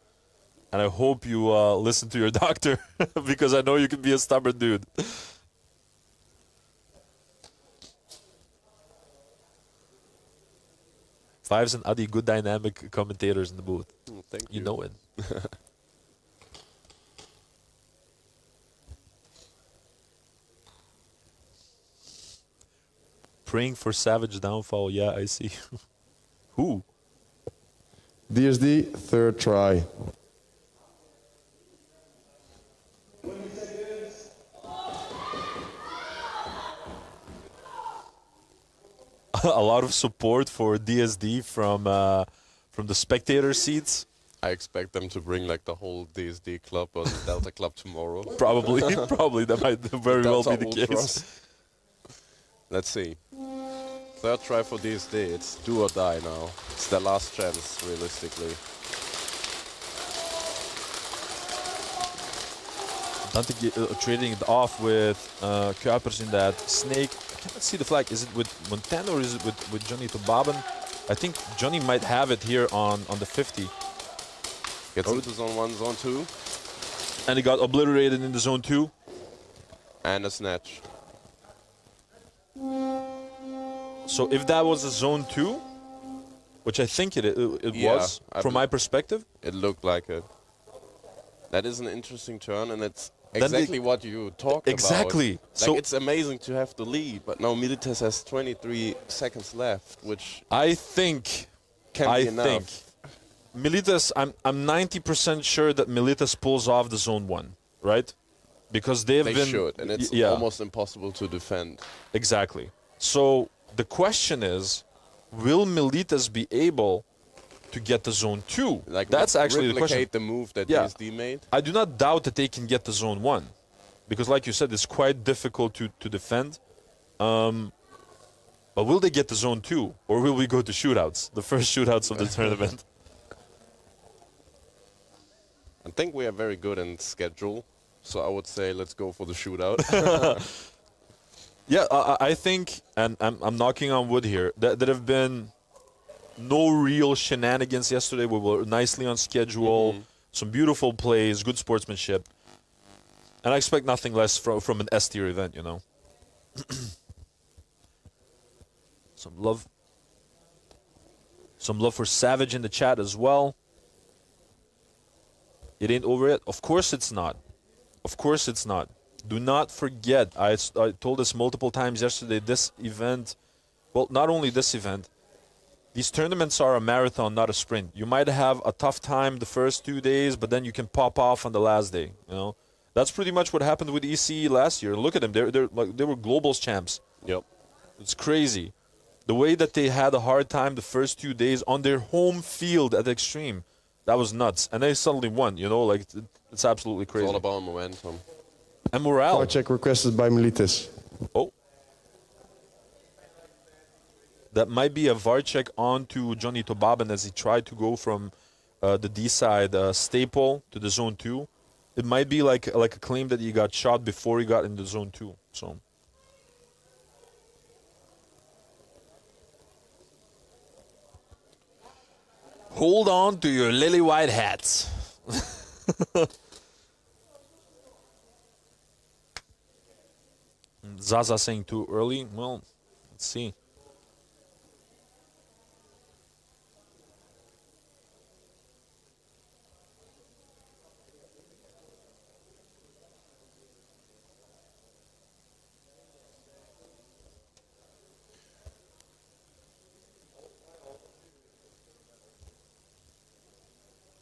S9: And I hope you listen to your doctor because I know you can be a stubborn dude. Fives and Adi, good dynamic commentators in the booth.
S8: Thank
S9: You know it. Praying for Savage downfall. Yeah, I see. Who?
S4: DSD, third try.
S9: A lot of support for DSD from the spectator seats.
S8: I expect them to bring like the whole DSD club or the Delta club tomorrow.
S9: Probably that might very well be the
S8: Delta
S9: case.
S8: Ultras. Let's see. Third try for DSD. It's do or die now. It's their last chance, realistically.
S9: Dante trading it off with Kuipers in that snake. I cannot see the flag. Is it with Montana or is it with Johnny Tobaben? I think Johnny might have it here on the 50.
S8: Gets into zone 1, zone 2.
S9: And he got obliterated in the zone 2.
S8: And a snatch.
S9: So if that was a zone 2, which I think it
S8: Yeah,
S9: was, from my perspective.
S8: It looked like it. That is an interesting turn, and it's
S9: Then
S8: exactly what you talked
S9: Exactly.
S8: about. Like,
S9: So
S8: it's amazing to have the lead, but now Militas has 23 seconds left, which
S9: I think
S8: can be enough.
S9: Militas, I'm 90% sure that Militas pulls off the zone 1, right? Because they've
S8: They
S9: been
S8: should, and it's
S9: yeah,
S8: almost impossible to defend.
S9: exactly. So the question is, will Militas be able to get the zone 2?
S8: Like
S9: That's actually the question.
S8: replicate the move that
S9: Yeah.
S8: DSD made.
S9: I do not doubt that they can get the zone 1, because like you said, it's quite difficult to defend. But will they get the zone 2, or will we go to shootouts, the first shootouts of the tournament?
S8: I think we are very good in schedule, so I would say let's go for the shootout.
S9: Yeah, I think, and I'm knocking on wood here, that there have been no real shenanigans yesterday. We were nicely on schedule, some beautiful plays, good sportsmanship. And I expect nothing less from an S-tier event, you know. Some love for Savage in the chat as well. It ain't over yet. Of course it's not. Of course it's not. Do not forget, I told this multiple times yesterday, this event, well, not only this event, these tournaments are a marathon, not a sprint. You might have a tough time the first 2 days, but then you can pop off on the last day, you know. That's pretty much what happened with ECE last year. Look at them. They were Globals champs.
S8: Yep.
S9: It's crazy. The way that they had a hard time the first 2 days on their home field at Extreme, that was nuts. And they suddenly won, you know, like it's absolutely crazy.
S8: It's all about momentum.
S9: And morale.
S4: Power check requested by Militas.
S9: Oh. That might be a VAR check onto Johnny Tobaben as he tried to go from the D side staple to the zone 2. It might be like a claim that he got shot before he got into zone 2. So. Hold on to your lily white hats. Zaza saying too early. Well, let's see.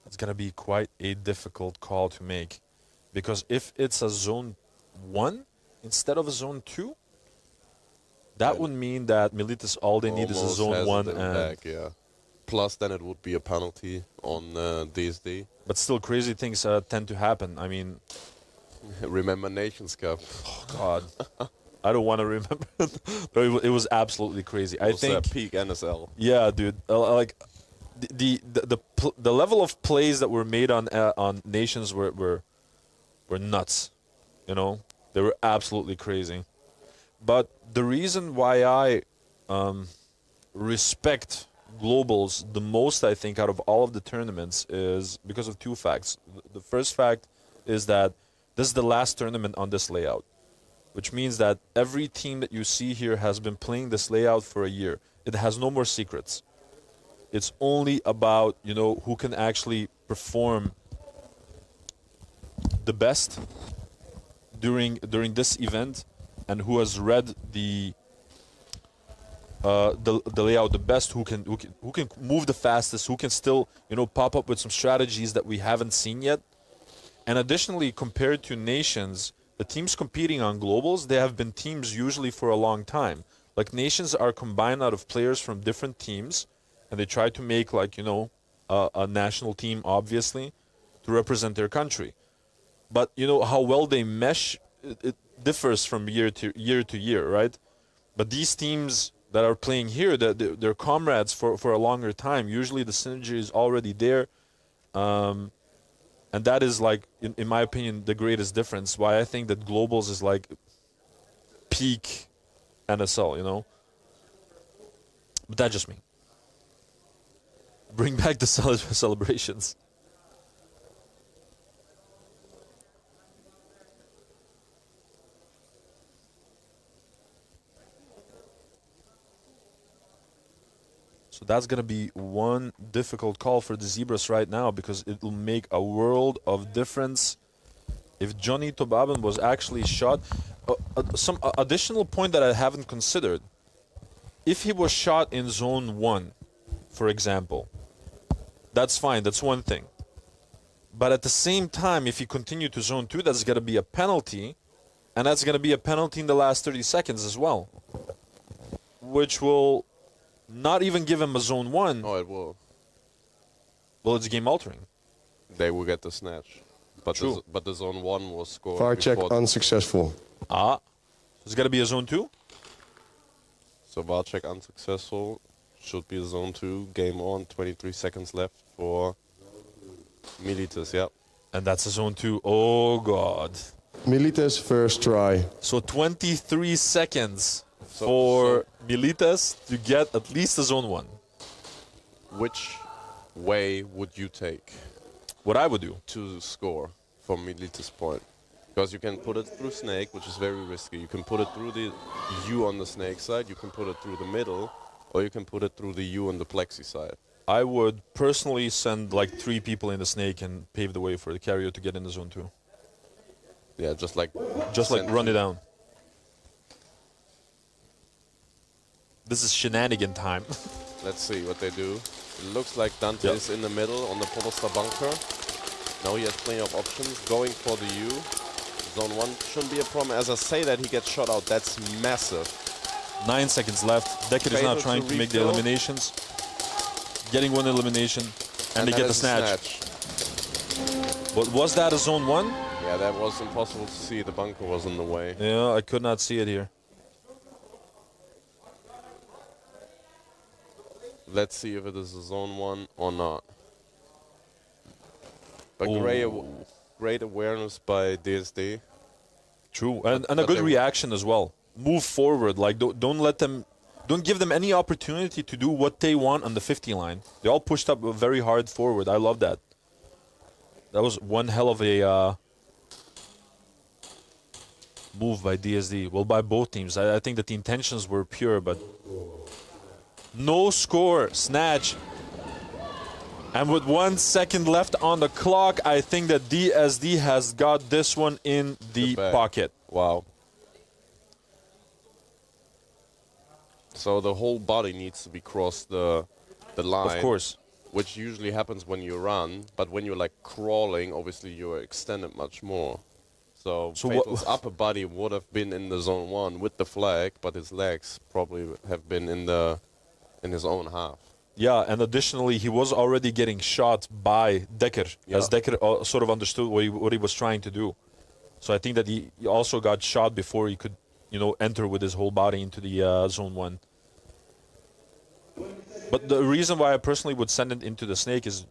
S9: It's going to be quite a difficult call to make, because if it's a zone 1 instead of a zone 2, that would mean that Militas all they need is a
S8: Almost
S9: zone
S8: has
S9: 1
S8: it in
S9: and
S8: back, yeah. Plus then it would be a penalty on DSD.
S9: but still crazy things tend to happen. I mean,
S8: Remember Nations Cup.
S9: oh God. I don't want to remember. But it was absolutely crazy. I think
S8: peak NSL.
S9: yeah, dude. Like the level of plays that were made on Nations were nuts. You know, they were absolutely crazy. But the reason why I respect Globals the most, I think, out of all of the tournaments is because of two facts. The first fact is that this is the last tournament on this layout, which means that every team that you see here has been playing this layout for a year. It has no more secrets. It's only about, you know, who can actually perform the best during this event and who has read the layout the best, who can move the fastest, who can still, you know, pop up with some strategies that we haven't seen yet. And additionally, compared to nations, the teams competing on globals, they have been teams usually for a long time. Like nations are combined out of players from different teams, and they try to make, like, you know, a national team, obviously, to represent their country. But you know how well they mesh, it differs from year to year, right? But these teams that are playing here, they're comrades for a longer time. Usually the synergy is already there. And that is, like, in my opinion, the greatest difference. Why I think that Globals is like peak NSL, you know? But that's just me. Bring back the celebrations. So that's going to be one difficult call for the Zebras right now, because it will make a world of difference if Johnny Tobaben was actually shot. Some additional point that I haven't considered. If he was shot in Zone 1, for example, that's fine, that's one thing. But at the same time, if he continued to Zone 2, that's going to be a penalty, and that's going to be a penalty in the last 30 seconds as well, which will not even give him a Zone 1.
S8: Oh, it will.
S9: Well, it's game altering.
S8: They will get the snatch. But
S9: True.
S8: but the Zone 1 was scored.
S4: VAR check
S8: before
S4: unsuccessful.
S9: Ah. It's got to be a Zone 2?
S8: So VAR check unsuccessful. Should be a Zone 2. Game on. 23 seconds left for Militas, yeah.
S9: And that's a Zone 2. Oh, God.
S4: Militas first try.
S9: So 23 seconds for Militas to get at least a Zone 1.
S8: Which way would you take
S9: What I would do?
S8: to score from Militas' point? Because you can put it through Snake, which is very risky. You can put it through the U on the Snake side, you can put it through the middle, or you can put it through the U on the Plexi side.
S9: I would personally send like 3 people in the Snake and pave the way for the carrier to get in the Zone 2.
S8: Yeah, just like
S9: Run it down. This is shenanigan time.
S8: Let's see what they do. It looks like Dante is in the middle on the Polestar bunker. Now he has plenty of options. Going for the U. Zone 1 shouldn't be a problem. As I say that, he gets shot out. That's massive.
S9: 9 seconds left. Decker is now trying to make the eliminations. Getting one elimination. And they get the snatch. But was that a Zone 1?
S8: Yeah, that was impossible to see. The bunker was in the way.
S9: Yeah, I could not see it here.
S8: Let's see if it is a Zone 1 or not. But great awareness by DSD.
S9: True, and a good reaction as well. Move forward, like don't give them any opportunity to do what they want on the 50 line. They all pushed up very hard forward. I love that. That was one hell of a move by DSD. Well, by both teams. I think that the intentions were pure, but no score, snatch. And with 1 second left on the clock, I think that DSD has got this one in the pocket.
S8: Wow. So the whole body needs to be crossed the line.
S9: Of course.
S8: Which usually happens when you run, but when you're like crawling, obviously you're extended much more. So Fatal's upper body would have been in the Zone 1 with the flag, but his legs probably have been in his own half.
S9: Yeah, and additionally, he was already getting shot by Decker, as Decker sort of understood what he was trying to do. So I think that he also got shot before he could, you know, enter with his whole body into the Zone 1. But the reason why I personally would send it into the Snake is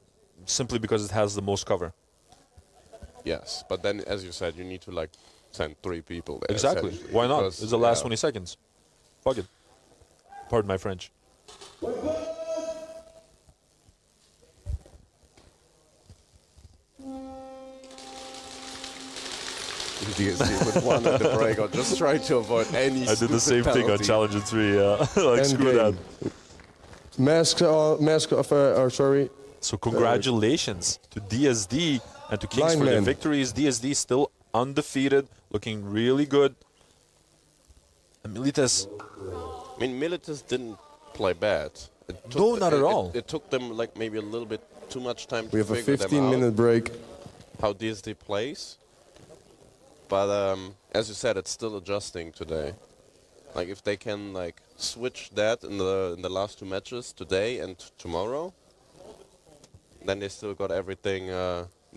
S9: simply because it has the most cover.
S8: Yes, but then, as you said, you need to like send 3 people there.
S9: Exactly. Why not? It's the last 20 seconds. Fuck it. Pardon my French.
S8: DSD with one at the break, or just try to avoid any.
S9: I did the same thing on Challenger 3. Like
S4: End
S9: screw
S4: game.
S9: that.
S4: Mask off, sorry.
S9: So congratulations to DSD and to Kings for their
S4: Lineman.
S9: victories. DSD still undefeated, looking really good. And Militas,
S8: I mean, Militas didn't play bad.
S9: No, not at all.
S8: It took them like maybe a little bit too much time to
S4: We have a
S8: figure them out,
S4: 15-minute break.
S8: how DSD plays. But as you said, it's still adjusting today. Like if they can like switch that in the last two matches today and tomorrow, then they still got everything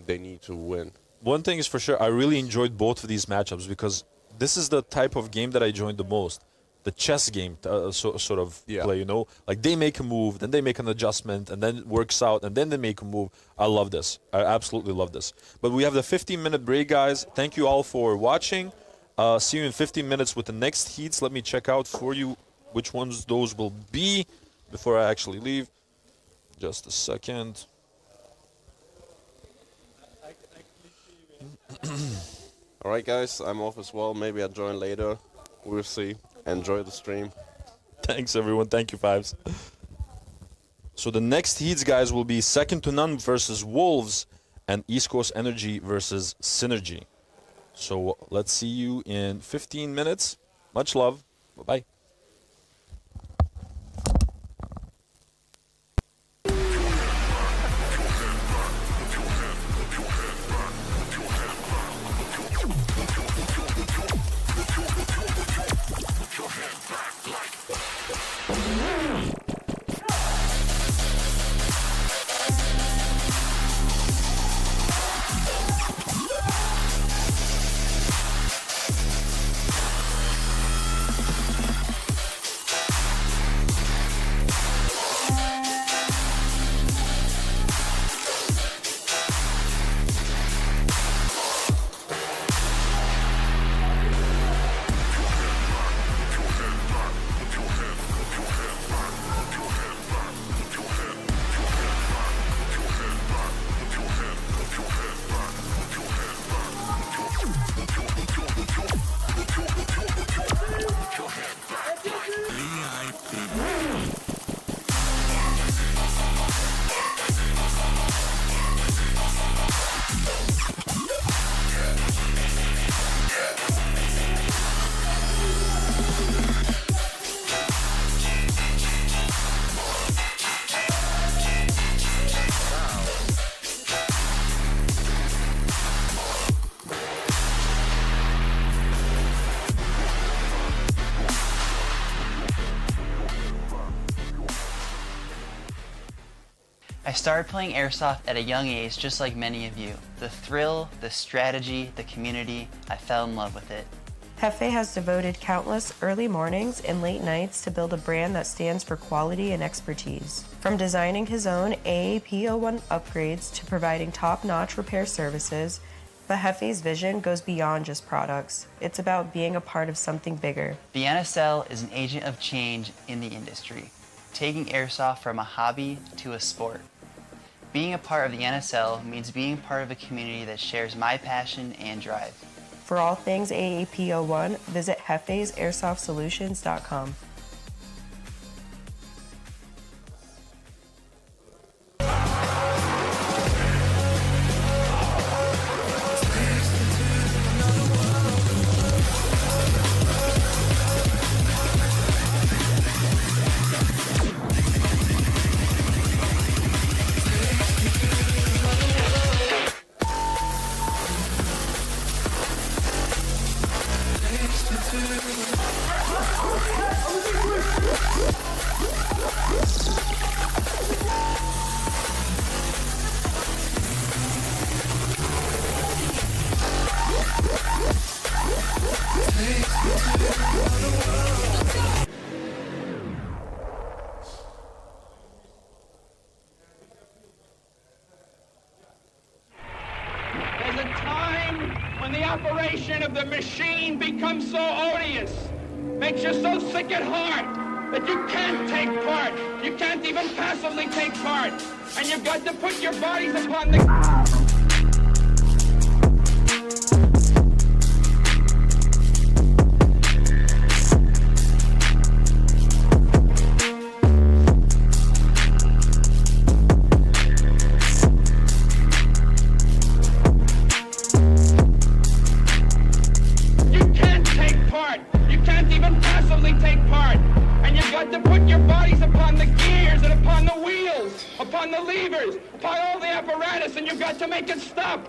S8: they need to win.
S9: one thing is for sure, I really enjoyed both of these matchups because this is the type of game that I enjoyed the most. The chess game sort of play, you know? Like they make a move, then they make an adjustment, and then it works out, and then they make a move. I love this. I absolutely love this. But we have the 15-minute break, guys. Thank you all for watching. See you in 15 minutes with the next heats. Let me check out for you which ones those will be before I actually leave. Just a second.
S8: All right, guys, I'm off as well. Maybe I'll join later. We'll see. Enjoy the stream.
S9: Thanks, everyone. Thank you, Fives. So the next heats, guys, will be Second to None versus Wolves and East Coast Energy versus Synergy. So let's see you in 15 minutes. Much love. Bye-bye.
S1: I started playing Airsoft at a young age just like many of you. The thrill, the strategy, the community, I fell in love with it.
S2: Jefe has devoted countless early mornings and late nights to build a brand that stands for quality and expertise. From designing his own AAP01 upgrades to providing top-notch repair services, but Jefe's vision goes beyond just products. It's about being a part of something bigger.
S1: The NSL is an agent of change in the industry, taking Airsoft from a hobby to a sport. Being a part of the NSL means being part of a community that shares my passion and drive.
S2: For all things AAP01, visit jefesairsoft.solutions.com.
S10: There's a time when the operation of the machine becomes so odious, makes you so sick at heart, that you can't take part. You can't even passively take part. And you've got to put your bodies upon the... To put your bodies upon the gears and upon the wheels, upon the levers, upon all the apparatus, and you've got to make it stop.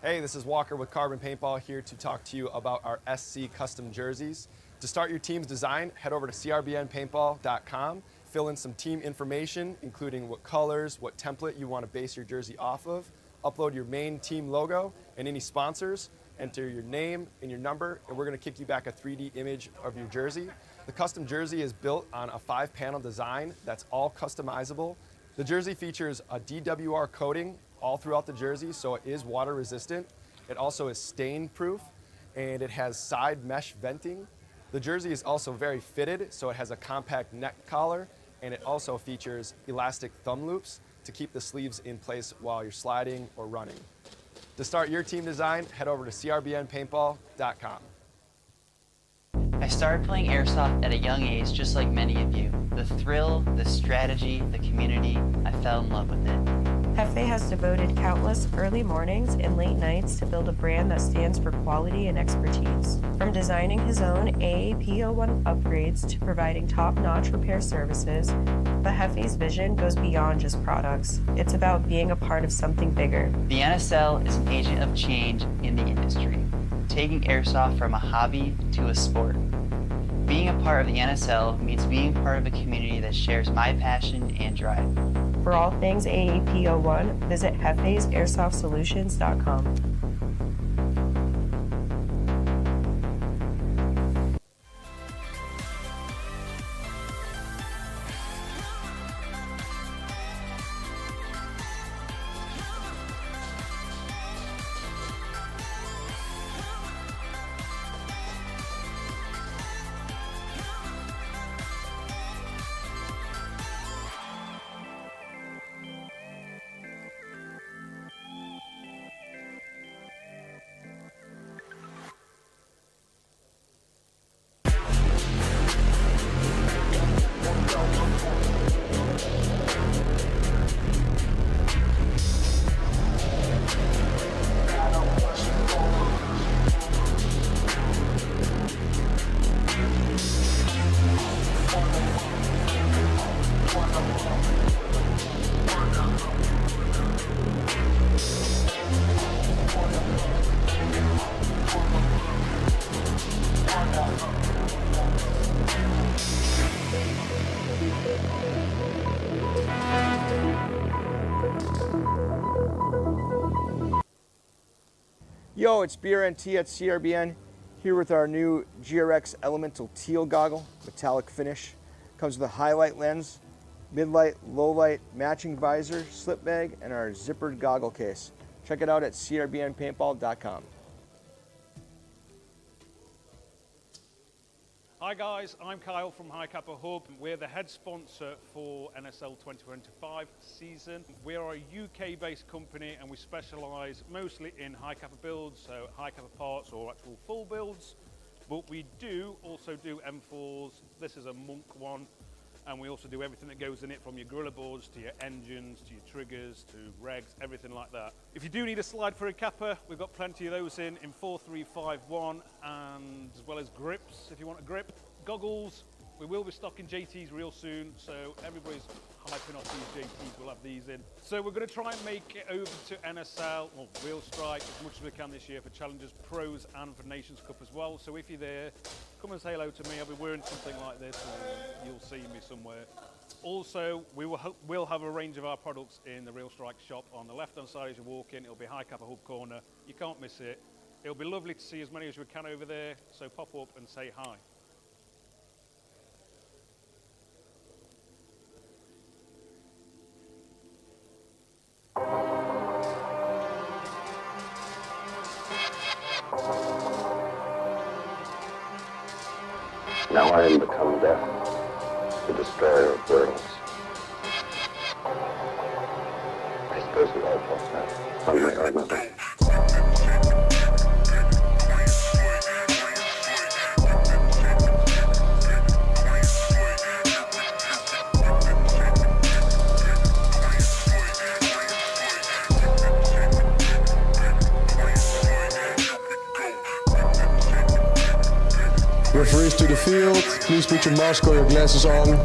S3: Hey, this is Walker with Carbon Paintball here to talk to you about our SC custom jerseys. To start your team's design, head over to crbnpaintball.com, fill in some team information, including what colors, what template you want to base your jersey off of, upload your main team logo and any sponsors, enter your name and your number, and we're going to kick you back a 3D image of your jersey. The custom jersey is built on a 5-panel design that's all customizable. The jersey features a DWR coating all throughout the jersey, so it is water resistant. It also is stain proof, and it has side mesh venting. The jersey is also very fitted, so it has a compact neck collar, and it also features elastic thumb loops to keep the sleeves in place while you're sliding or running. To start your team design, head over to crbnpaintball.com.
S1: I started playing Airsoft at a young age, just like many of you. The thrill, the strategy, the community, I fell in love with it.
S2: Hefe has devoted countless early mornings and late nights to build a brand that stands for quality and expertise. From designing his own AAP01 upgrades to providing top-notch repair services, the Hefe's vision goes beyond just products. It's about being a part of something bigger.
S1: The NSL is an agent of change in the industry, taking Airsoft from a hobby to a sport. Being a part of the NSL means being part of a community that shares my passion and drive.
S2: For all things AAP01, visit hefe'sairsoftsolutions.com.
S5: Yo, it's BRNT at CRBN, here with our new GRX Elemental Teal Goggle, metallic finish. Comes with a highlight lens, mid-light, low-light, matching visor, slip bag, and our zippered goggle case. Check it out at crbnpaintball.com.
S6: Hi guys, I'm Kyle from Cappa Hub. We're the head sponsor for NSL 2025 season. We are a UK-based company and we specialise mostly in Cappa builds, so Cappa parts or actual full builds. But we do also do M4s. This is a Monk one. And we also do everything that goes in it, from your gorilla boards to your engines, to your triggers, to regs, everything like that. If you do need a slide for a Cappa, we've got plenty of those in 4351, and as well as grips, if you want a grip. Goggles, we will be stocking JTs real soon, so everybody's hyping off these JTs, we'll have these in. So we're going to try and make it over to NSL, or Wheel Strike, as much as we can this year for Challengers Pros and for Nations Cup as well. So if you're there, come and say hello to me. I'll be wearing something like this, and you'll see me somewhere. Also, we'll have a range of our products in the Real Strike shop on the left-hand side as you walk in. It'll be Cappa Hub corner. You can't miss it. It'll be lovely to see as many as we can over there, so pop up and say hi.
S11: Now I am become death, the destroyer of worlds. I suppose we all thought that, one way or another.
S4: Referees to the field, please put your mask or your glasses on.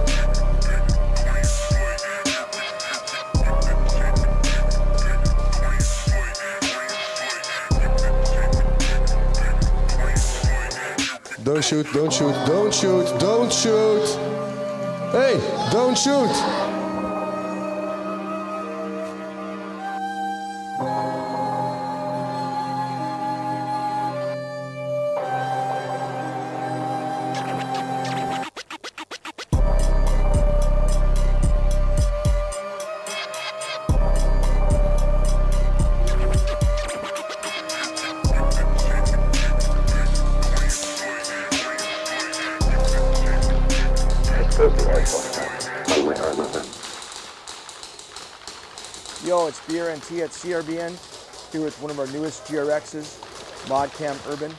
S4: Don't shoot, don't shoot, don't shoot, don't shoot! Hey, don't shoot!
S11: Goes the Airsoft now, one way or another.
S5: Yo, it's BRNT at CRBN, here with one of our newest GRXs, ModCam Urban,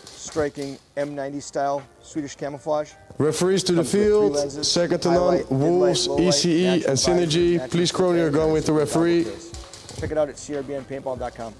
S5: striking M90 style Swedish camouflage.
S4: Referees to the
S5: Comes with 3
S4: field,
S5: lenses,
S4: second to none,
S5: highlight,
S4: Wolves,
S5: mid-light, low light,
S4: ECE,
S5: natural
S4: and
S5: visor,
S4: Synergy.
S5: natural
S4: Please crony your gun with the
S5: goggle
S4: referee.
S5: case. Check it out at crbnpaintball.com.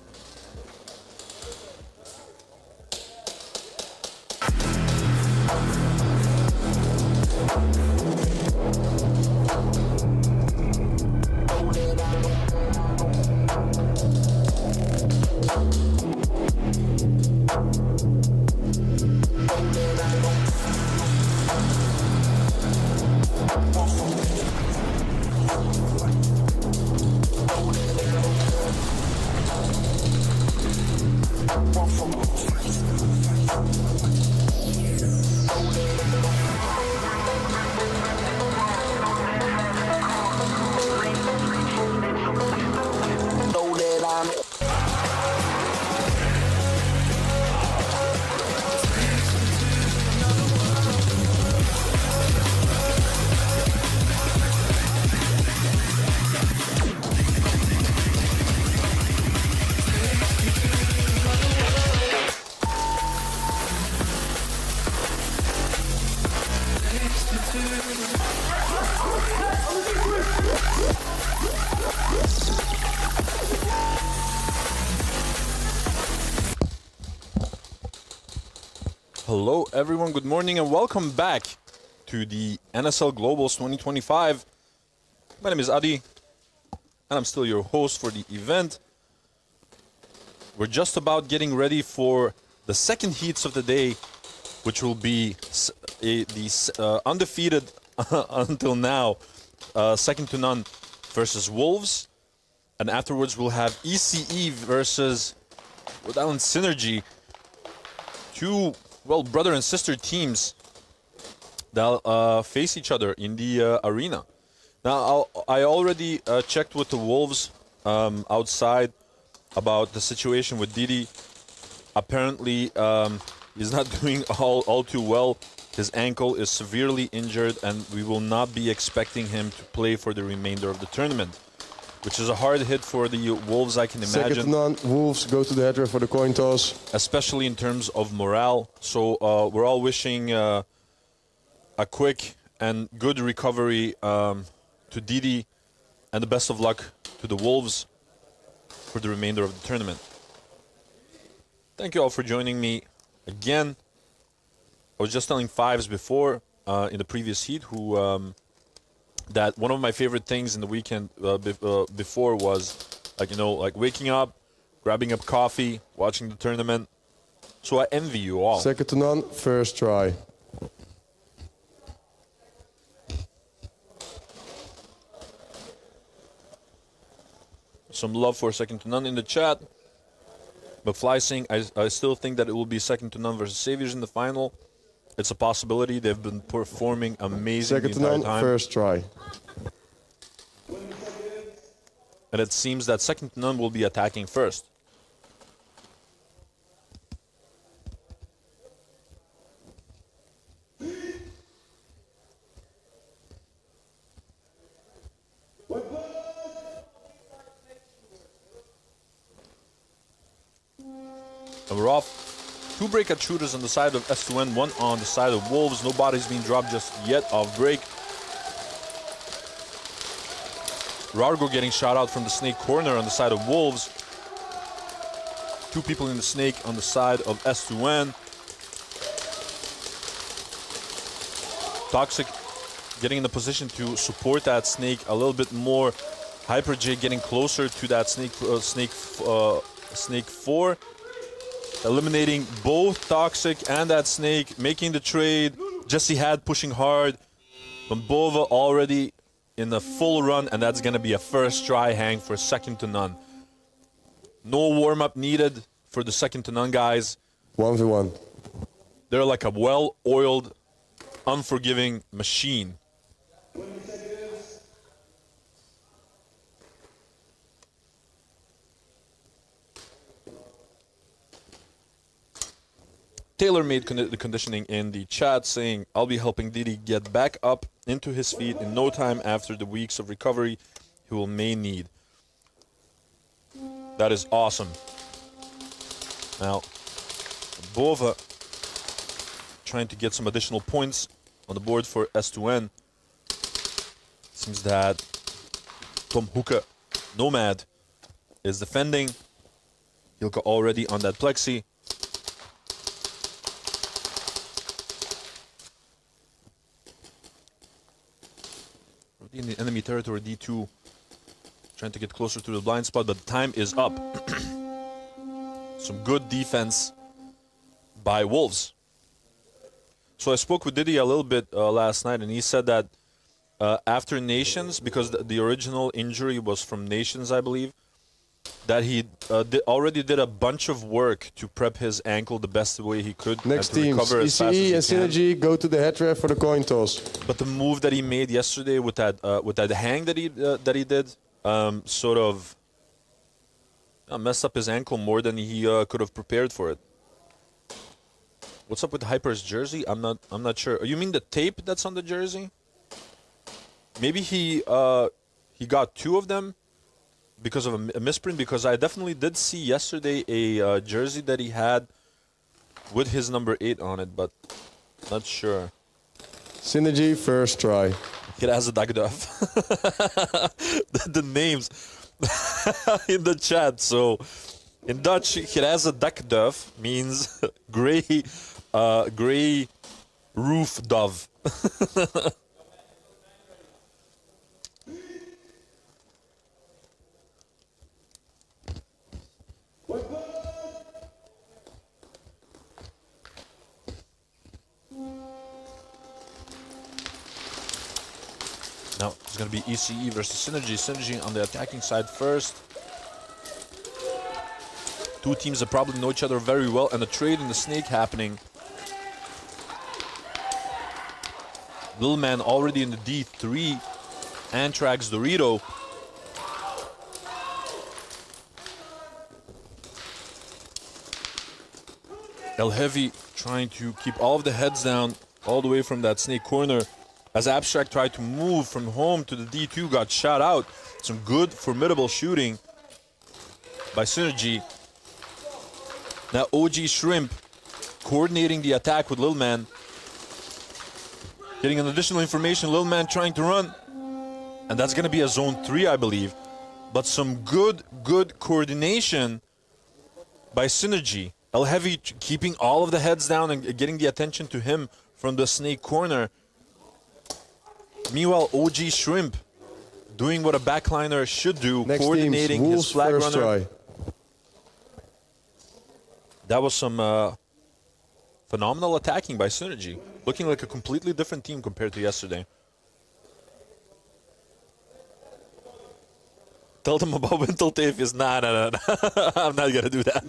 S9: Hello everyone, good morning and welcome back to the NSL Globals 2025. My name is Adi and I'm still your host for the event. We're just about getting ready for the second heats of the day, which will be the undefeated until now, second to none versus Wolves. And afterwards we'll have ECE versus Rhode Island Synergy. Two brother and sister teams that'll face each other in the arena. Now, I already checked with the Wolves outside about the situation with Didi. Apparently, he's not doing all too well. His ankle is severely injured, and we will not be expecting him to play for the remainder of the tournament, which is a hard hit for the Wolves, I can imagine.
S4: Second to none, Wolves go to the header for the coin toss.
S9: Especially in terms of morale. So we're all wishing a quick and good recovery to Didi, and the best of luck to the Wolves for the remainder of the tournament. Thank you all for joining me again. I was just telling Fives before in the previous heat that one of my favorite things in the weekend before was like waking up, grabbing up coffee, watching the tournament. So I envy you all.
S4: Second to none, first try.
S9: Some love for second to none in the chat. But Fly saying, I still think that it will be second to none versus Saviors in the final. It's a possibility. They've been performing amazing
S4: Second
S9: the
S4: to
S9: entire
S4: none,
S9: time.
S4: first try.
S9: And it seems that second to none will be attacking first. And we're off. 2 breakout shooters on the side of S2N, 1 on the side of Wolves. No body's being dropped just yet off break. Rargo getting shot out from the snake corner on the side of Wolves. 2 people in the snake on the side of S2N. Toxic getting in the position to support that snake a little bit more. Hyper J getting closer to that snake 4. eliminating both Toxic and that Snake, making the trade. Jesse Had pushing hard. Bova already in the full run, and that's going to be a first try hang for second to none. No warm-up needed for the second to none guys.
S4: 1v1.
S9: They're like a well-oiled, unforgiving machine. Taylor made the conditioning in the chat saying, I'll be helping Didi get back up into his feet in no time after the weeks of recovery he may need. That is awesome. Now, Bova trying to get some additional points on the board for S2N. Seems that Tom Hoeke, Nomad, is defending. Hilke already on that plexi. In the enemy territory, D2 trying to get closer to the blind spot, but time is up. Some good defense by Wolves. So I spoke with Didi a little bit last night, and he said that after Nations, because the original injury was from Nations, I believe, that he already did a bunch of work to prep his ankle the best way he could.
S4: Next teams, ECE and Synergy go to the head ref for the coin toss.
S9: But the move that he made yesterday with that hang that he did, sort of messed up his ankle more than he could have prepared for it. What's up with Hyper's jersey? I'm not sure. You mean the tape that's on the jersey? Maybe he got two of them because of a misprint, because I definitely did see yesterday a jersey that he had with his number 8 on it, but not sure.
S4: Synergy, first try.
S9: It has a dagduf. The names in the chat. So in Dutch, it has a dagduf means gray roof dove. Now it's going to be ECE versus Synergy. Synergy on the attacking side first. Two teams that probably know each other very well, and a trade in the Snake happening. Little Man already in the D3. Antrax Dorito. El Heavy trying to keep all of the heads down all the way from that Snake corner. As Abstract tried to move from home to the D2, got shot out. Some good, formidable shooting by Synergy. Now OG Shrimp coordinating the attack with Lil Man. Getting an additional information, Lil Man trying to run. And that's going to be a zone 3, I believe. But some good coordination by Synergy. El Heavy keeping all of the heads down and getting the attention to him from the Snake corner. Meanwhile, OG Shrimp doing what a backliner should do,
S4: Next
S9: coordinating
S4: teams,
S9: his flag runner.
S4: Try.
S9: That was some phenomenal attacking by Synergy. Looking like a completely different team compared to yesterday. Tell them about Wintelteef. Nah. I'm not going to do that.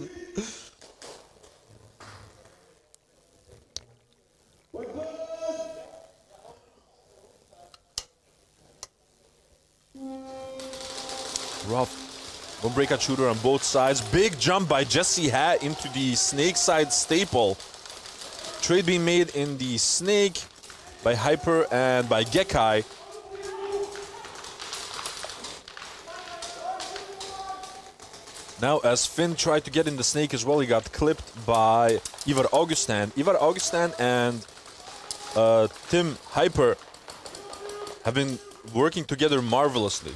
S9: Rough. One breakout shooter on both sides. Big jump by Jesse Hat into the Snake side staple. Trade being made in the Snake by Hyper and by Gekai. Now, as Finn tried to get in the Snake as well, he got clipped by Ivar Augustin. Ivar Augustin and Tim Hyper have been working together marvelously.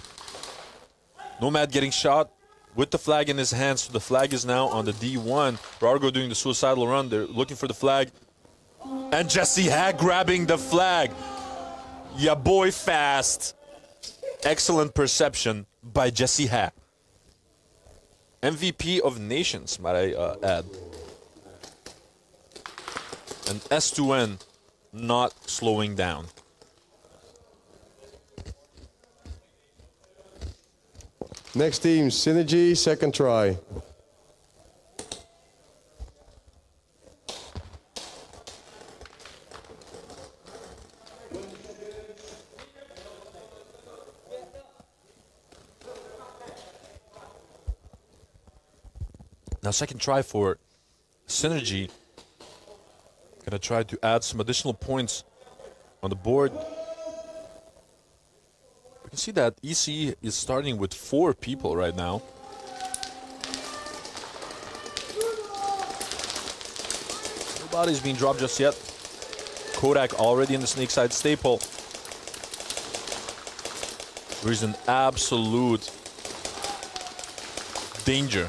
S9: Nomad getting shot with the flag in his hands. So the flag is now on the D1. Rargo doing the suicidal run. They're looking for the flag. And Jesse Hat grabbing the flag. Ya boy fast. Excellent perception by Jesse Hat. MVP of Nations, might I add. And S2N not slowing down.
S4: Next team, Synergy, second try.
S9: Now second try for Synergy. Gonna try to add some additional points on the board. We can see that ECE is starting with 4 people right now. Nobody's being dropped just yet. Kodak already in the snake side staple. There's an absolute danger.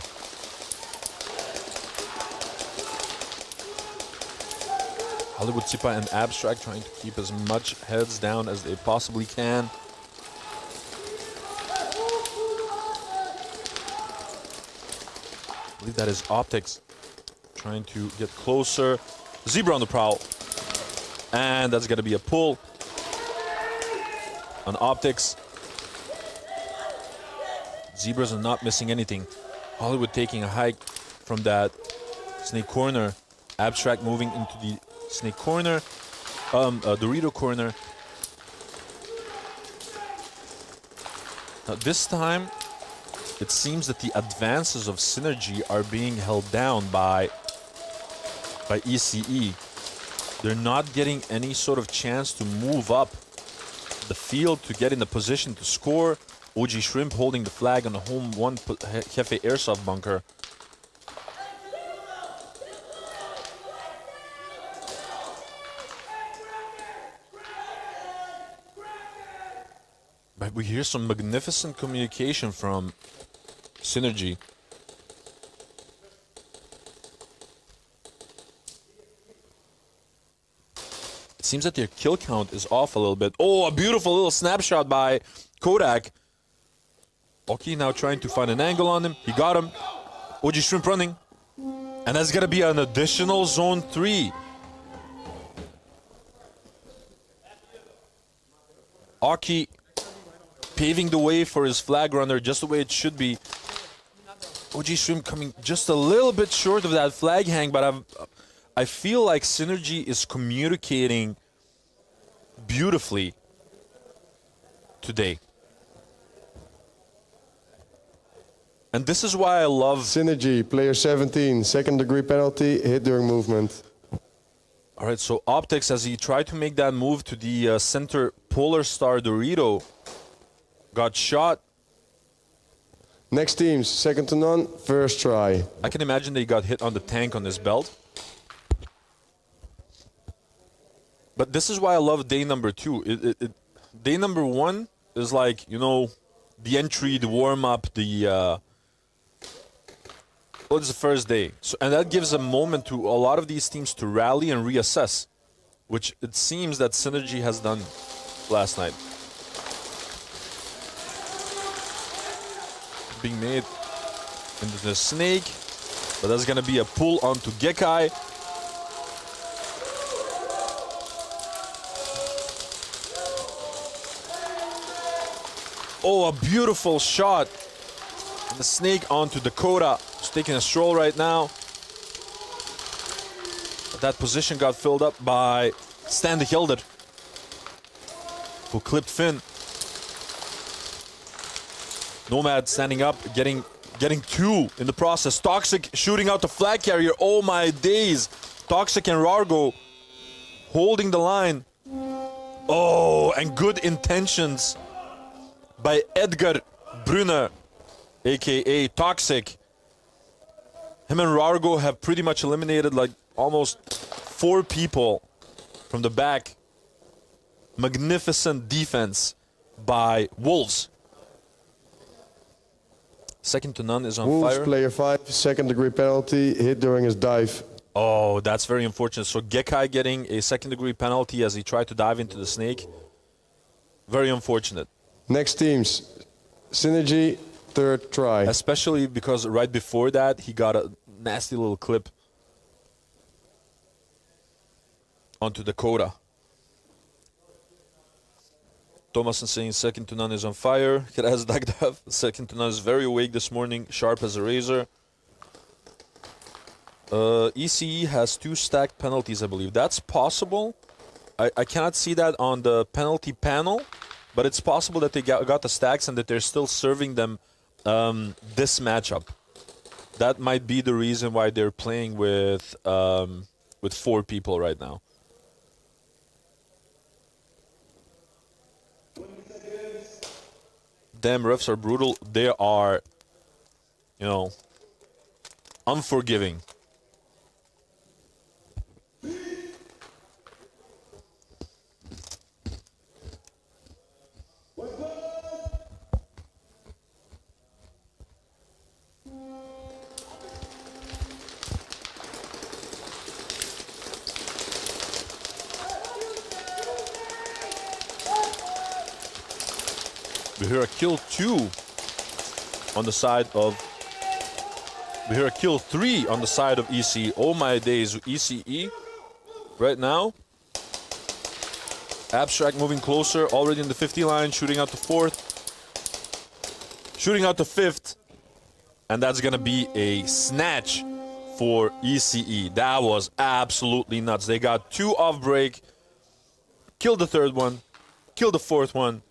S9: Hollywood Tsipa and Abstract trying to keep as much heads down as they possibly can. I believe that is Optics trying to get closer. Zebra on the prowl. And that's going to be a pull on Optics. Zebras are not missing anything. Hollywood taking a hike from that snake corner. Abstract moving into the snake corner, Dorito corner. Now this time, it seems that the advances of Synergy are being held down by ECE. They're not getting any sort of chance to move up the field to get in the position to score. OG Shrimp holding the flag on the home one Jefe Airsoft bunker. But we hear some magnificent communication from Synergy. It seems that their kill count is off a little bit. Oh, a beautiful little snapshot by Kodak. Oki now trying to find an angle on him. He got him. OG Shrimp running. And that's going to be an additional zone 3. Oki paving the way for his flag runner just the way it should be. OG Shrimp coming just a little bit short of that flag hang, but I feel like Synergy is communicating beautifully today. And this is why I love
S4: Synergy, player 17, second degree penalty, hit during movement.
S9: All right, so Optics, as he tried to make that move to the center Polar Star Dorito, got shot.
S4: Next teams, second to none, first try.
S9: I can imagine they got hit on the tank on his belt. But this is why I love day number 2. Day number 1 is like, you know, the entry, the warm-up, well, it's the first day. So, and that gives a moment to a lot of these teams to rally and reassess, which it seems that Synergy has done last night. Being made into the snake, but that's going to be a pull onto Gekai. Oh, a beautiful shot. And the snake onto Dakota. He's taking a stroll right now. But that position got filled up by Stan de Gelder, who clipped Finn. Nomad standing up, getting 2 in the process. Toxic shooting out the flag carrier. Oh my days. Toxic and Rargo holding the line. Oh, and good intentions by Edgar Brunner, aka Toxic. Him and Rargo have pretty much eliminated like almost 4 people from the back. Magnificent defense by Wolves. Second to none is on
S4: Wolves,
S9: fire.
S4: player 5, second degree penalty, hit during his dive.
S9: Oh, that's very unfortunate. So Gekai getting a second degree penalty as he tried to dive into the snake. Very unfortunate.
S4: Next teams, Synergy, third try.
S9: Especially because right before that, he got a nasty little clip. onto Dakota. Thomason saying second to none is on fire. Kiraz Dagdav, second to none is very awake this morning, sharp as a razor. ECE has 2 stacked penalties, I believe. That's possible. I cannot see that on the penalty panel, but it's possible that they got the stacks and that they're still serving them this matchup. That might be the reason why they're playing with 4 people right now. Damn, refs are brutal. They are, you know, unforgiving. We hear a kill 2 on the side of... We hear a kill 3 on the side of ECE. Oh my days, ECE right now. Abstract moving closer, already in the 50 line, shooting out to 4th. Shooting out to 5th. And that's gonna be a snatch for ECE. That was absolutely nuts. They got 2 off break, killed the 3rd one, killed the 4th one.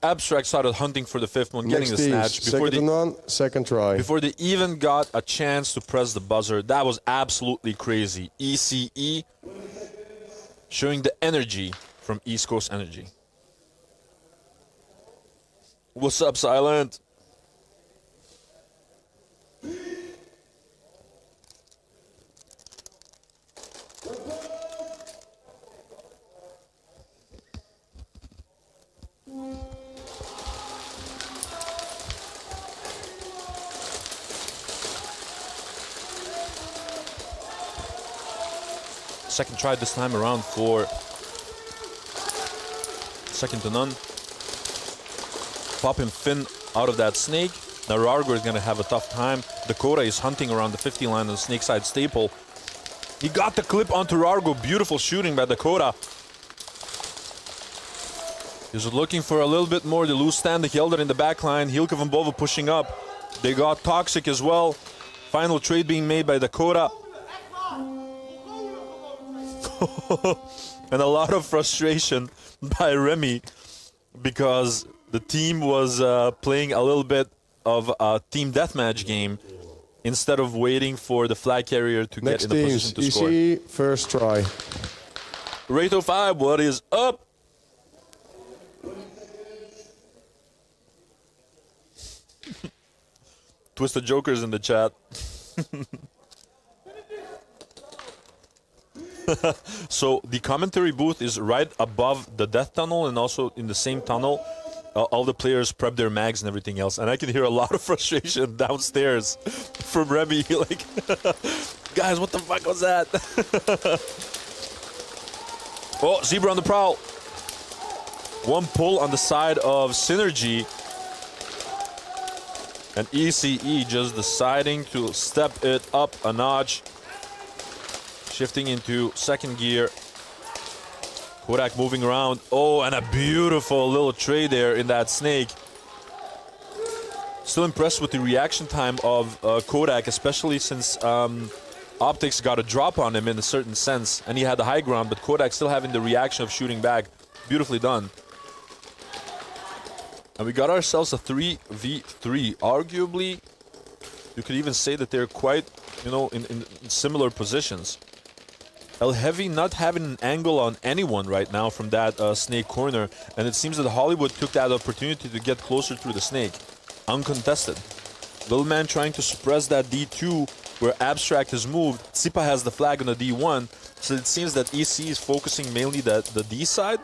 S9: Abstract started hunting for the 5th one, getting the snatch.
S4: Second to none, second try.
S9: Before they even got a chance to press the buzzer. That was absolutely crazy. ECE showing the energy from East Coast Energy. What's up, Silent? Second try this time around for second to none. Popping Finn out of that snake. Now Rargo is going to have a tough time. Dakota is hunting around the 50 line on the snake side staple. He got the clip onto Rargo. Beautiful shooting by Dakota. He's looking for a little bit more. The loose stand, the Helder in the back line. Hilke van Bove pushing up. They got Toxic as well. Final trade being made by Dakota. And a lot of frustration by Remy because the team was playing a little bit of a team deathmatch game instead of waiting for the flag carrier to get in the position to score.
S4: ECE, first try.
S9: Rato 5, what is up? Twisted Jokers in the chat. So the commentary booth is right above the death tunnel and also in the same tunnel. All the players prep their mags and everything else. And I can hear a lot of frustration downstairs from Remy. Like, guys, what the fuck was that? Oh, Zebra on the prowl. One pull on the side of Synergy. And ECE just deciding to step it up a notch. Shifting into second gear. Kodak moving around. Oh, and a beautiful little trade there in that snake. Still impressed with the reaction time of Kodak, especially since Optics got a drop on him in a certain sense. And he had the high ground, but Kodak still having the reaction of shooting back. Beautifully done. And we got ourselves a 3v3. Arguably, you could even say that they're quite, you know, in similar positions. El Heavy not having an angle on anyone right now from that snake corner, and it seems that Hollywood took that opportunity to get closer through the snake. Uncontested. Little Man trying to suppress that D2 where Abstract has moved. Tsipa has the flag on the D1, so it seems that EC is focusing mainly the D side.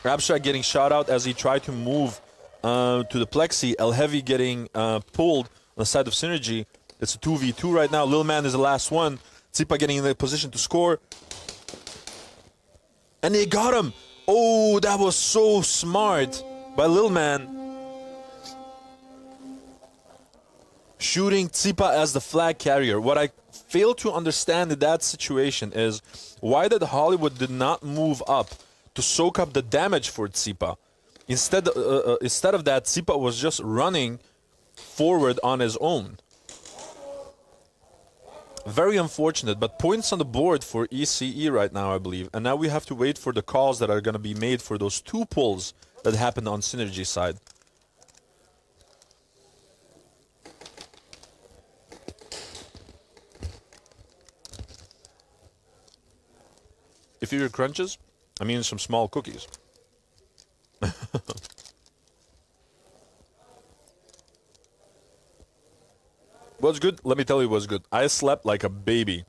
S9: Abstract getting shot out as he tried to move to the Plexi. El Heavy getting pulled on the side of Synergy. It's a 2v2 right now. Little Man is the last one. Tsipa getting in the position to score. And they got him. Oh, that was so smart by Lil Man. Shooting Tsipa as the flag carrier. What I fail to understand in that situation is why did Hollywood did not move up to soak up the damage for Tsipa. Instead of that, Tsipa was just running forward on his own. Very unfortunate, but points on the board for ECE right now, I believe. And now we have to wait for the calls that are going to be made for those 2 pulls that happened on Synergy side. If you hear crunches, I mean some small cookies. What's good? Let me tell you what's good. I slept like a baby.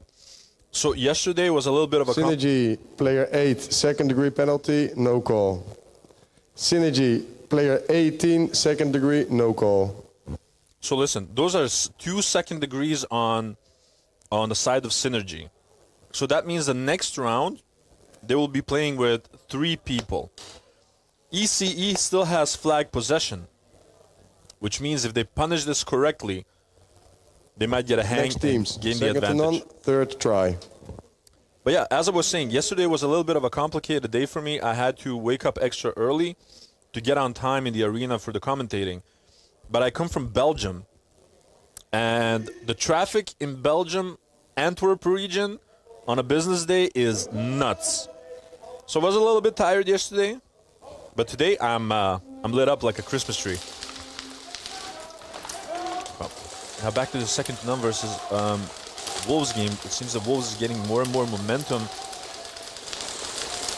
S9: So yesterday was a little bit of a...
S4: Synergy, player 8, second degree penalty, no call. Synergy, player 18, second degree, no call.
S9: So listen, those are 2 second degrees on the side of Synergy. So that means the next round, they will be playing with 3 people. ECE still has flag possession, which means if they punish this correctly, they might get a hang
S4: Next teams,
S9: and gain the
S4: second to
S9: advantage.
S4: none, third try.
S9: But yeah, as I was saying, yesterday was a little bit of a complicated day for me. I had to wake up extra early to get on time in the arena for the commentating. But I come from Belgium, and the traffic in Belgium, Antwerp region, on a business day is nuts. So I was a little bit tired yesterday, but today I'm lit up like a Christmas tree. Well, now back to the second to none versus Wolves game. It seems that Wolves is getting more and more momentum.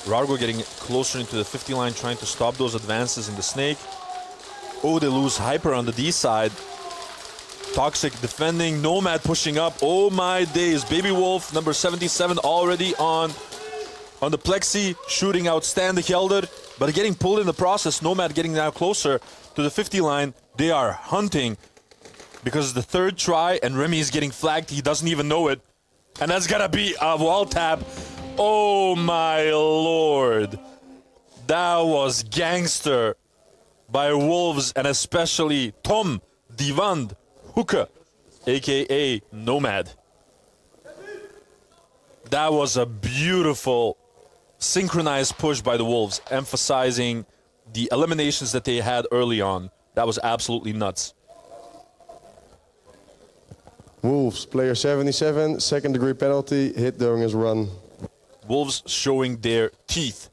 S9: Rargo getting closer into the 50 line, trying to stop those advances in the snake. Oh, they lose Hyper on the D side. Toxic defending, Nomad pushing up. Oh my days, Baby Wolf, number 77, already on the plexi, shooting out Stan de Gelder, but getting pulled in the process. Nomad getting now closer to the 50 line. They are hunting because it's the 3rd try, and Remy is getting flagged. He doesn't even know it, and that's gonna be a wall tap. Oh my lord, that was gangster by Wolves, and especially Tom Divand Hoeke, aka Nomad. That was a beautiful synchronized push by the Wolves, emphasizing the eliminations that they had early on. That was absolutely nuts.
S4: Wolves, player 77, second degree penalty, hit during his run.
S9: Wolves showing their teeth.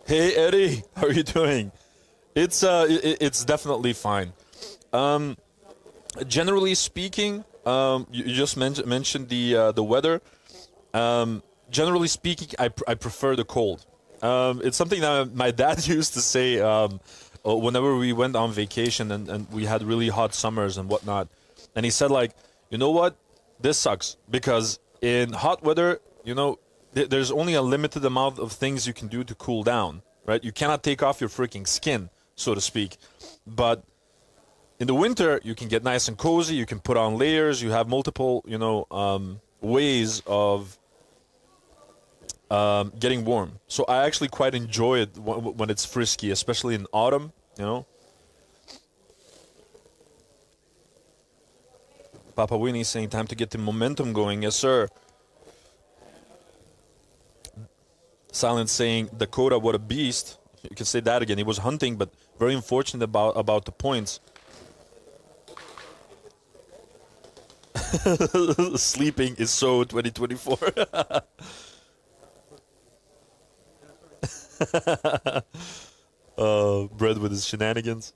S9: Hey Eddie, how are you doing? It's definitely fine. Generally speaking, you just mentioned the weather. Generally speaking, I prefer the cold. It's something that my dad used to say whenever we went on vacation and we had really hot summers and whatnot. And he said, like, you know what? This sucks because in hot weather, you know, there's only a limited amount of things you can do to cool down, right? You cannot take off your freaking skin, so to speak. But in the winter, you can get nice and cozy. You can put on layers. You have multiple, you know, ways of getting warm. So I actually quite enjoy it when it's frisky, especially in autumn, you know. Papa Winnie saying time to get the momentum going. Yes, sir. Silence saying Dakota, what a beast. You can say that again. He was hunting, but very unfortunate about the points. Sleeping is so 2024. Brett with his shenanigans.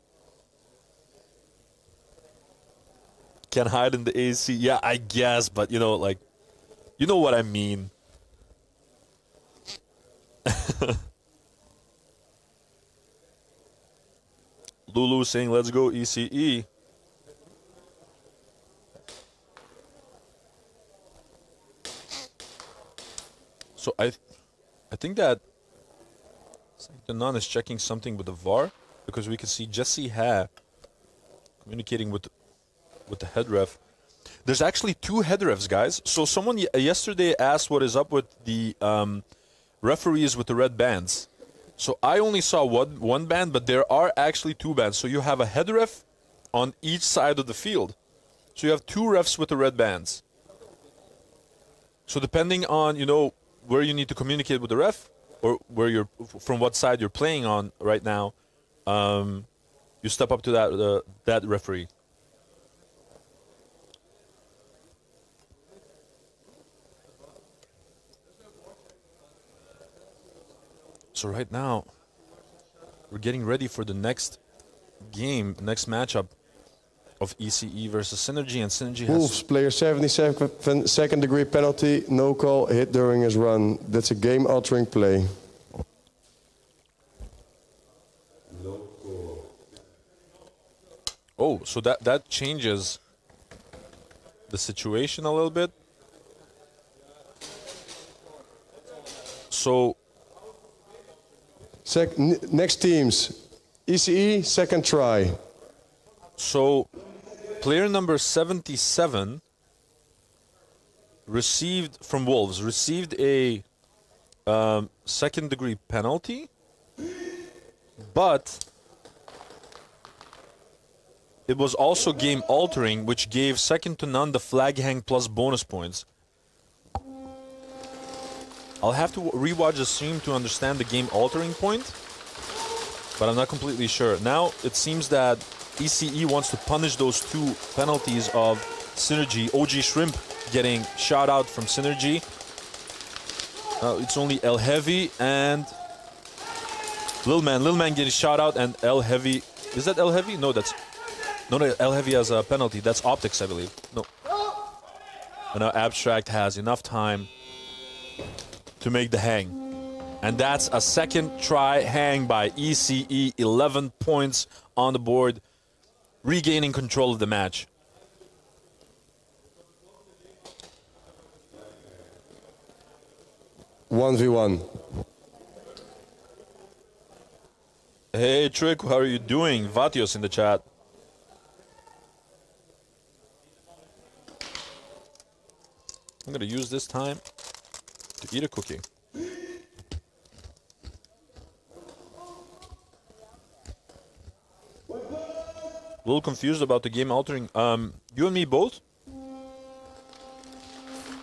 S9: Can hide in the AC. Yeah, I guess, but you know, like, you know what I mean. Lulu saying, let's go ECE. So I think that the nun is checking something with the VAR because we can see Jesse Ha communicating with the head ref. There's actually 2 head refs, guys. So someone yesterday asked what is up with the referees with the red bands. So I only saw one band, but there are actually two bands. So you have a head ref on each side of the field. So you have two refs with the red bands. So depending on, you know, where you need to communicate with the ref, or where you're, from what side you're playing on right now, you step up to that referee. So right now, we're getting ready for the next game, next matchup of ECE versus Synergy, and Synergy has...
S4: Wolves, player 77, second degree penalty, no call, hit during his run. That's a game-altering play.
S9: Oh, so that changes the situation a little bit. So...
S4: Next teams, ECE, second try.
S9: So, player number 77 received, from Wolves, received a second degree penalty, but it was also game altering, which gave second to none the flag hang plus bonus points. I'll have to rewatch the stream to understand the game altering point, but I'm not completely sure. Now it seems that ECE wants to punish those two penalties of Synergy. OG Shrimp getting shout out from Synergy. It's only El Heavy and Lil Man getting shout out, and El Heavy. Is that El Heavy? No, that's no. El Heavy has a penalty. That's Optics, I believe. No. And now Abstract has enough time to make the hang. And that's a second try hang by ECE, 11 points on the board, regaining control of the match.
S4: One v one.
S9: Hey Trick, how are you doing? Vatios in the chat. I'm gonna use this time to eat a cookie. A little confused about the game altering. You and me both,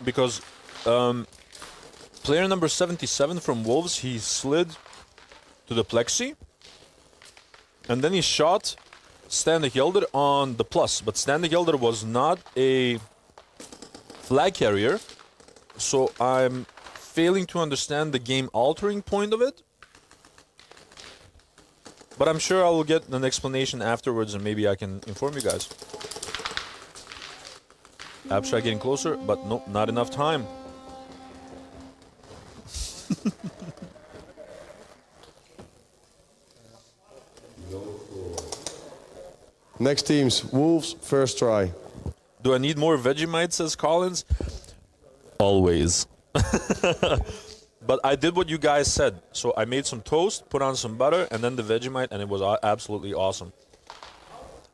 S9: because player number 77 from Wolves, he slid to the plexi, and then he shot Stanley Gelder on the plus, but Stanley Gelder was not a flag carrier, so I'm failing to understand the game altering point of it. But I'm sure I will get an explanation afterwards, and maybe I can inform you guys. Abstract getting closer, but nope, not enough time.
S4: Next teams, Wolves, first try.
S9: Do I need more Vegemite, says Collins? Always. But I did what you guys said. So I made some toast, put on some butter, and then the Vegemite, and it was absolutely awesome.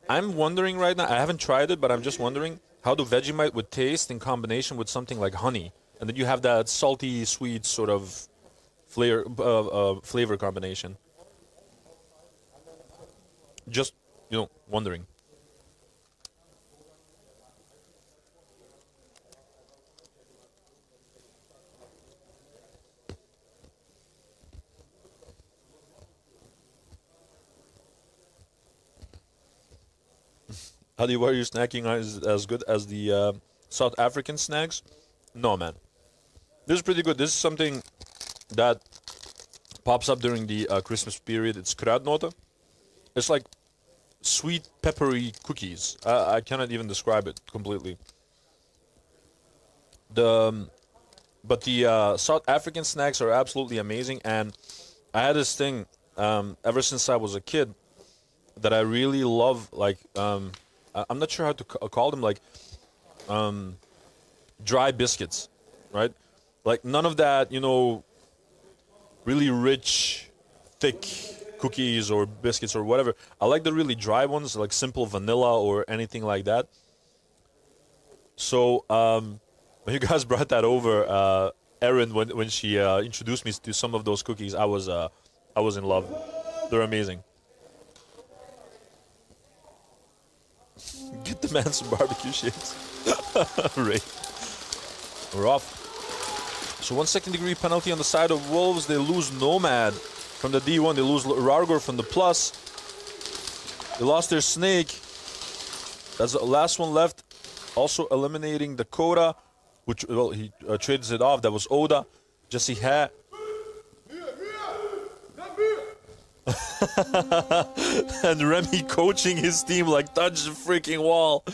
S9: I'm wondering right now, I haven't tried it, but I'm just wondering how the Vegemite would taste in combination with something like honey. And then you have that salty, sweet sort of flavor combination. Just, you know, wondering. Hadi, why are you snacking as good as the South African snacks? No, man. This is pretty good. This is something that pops up during the Christmas period. It's kruidnoten. It's like sweet, peppery cookies. I cannot even describe it completely. But the South African snacks are absolutely amazing. And I had this thing ever since I was a kid that I really love, like... I'm not sure how to call them, like dry biscuits, right? Like none of that, you know, really rich, thick cookies or biscuits or whatever. I like the really dry ones, like simple vanilla or anything like that. So when you guys brought that over, Erin, when she introduced me to some of those cookies, I was I was in love. They're amazing. Get the man some barbecue shakes. Right. We're off. So 1 second degree penalty on the side of Wolves. They lose Nomad from the D1. They lose Rargor from the plus. They lost their Snake. That's the last one left. Also eliminating Dakota, which, well, he trades it off. That was Oda. Jesse Ha. And Remy coaching his team like touch the freaking wall.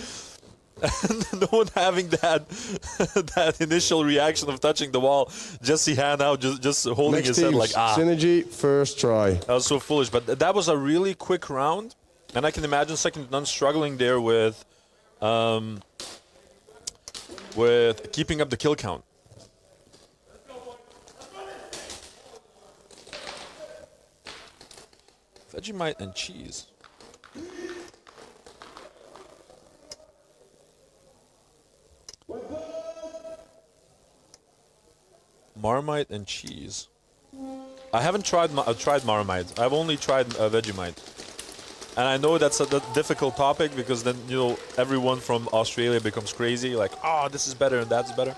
S9: And no one having that initial reaction of touching the wall. Jesse Ha now just holding
S4: Next
S9: his head like,
S4: Synergy, first try.
S9: That was so foolish. But that was a really quick round. And I can imagine Second to None struggling there with keeping up the kill count. Vegemite and cheese. Marmite and cheese. I haven't tried Marmite. I've only tried Vegemite. And I know that's a difficult topic because then, you know, everyone from Australia becomes crazy. Like, oh, this is better and that's better.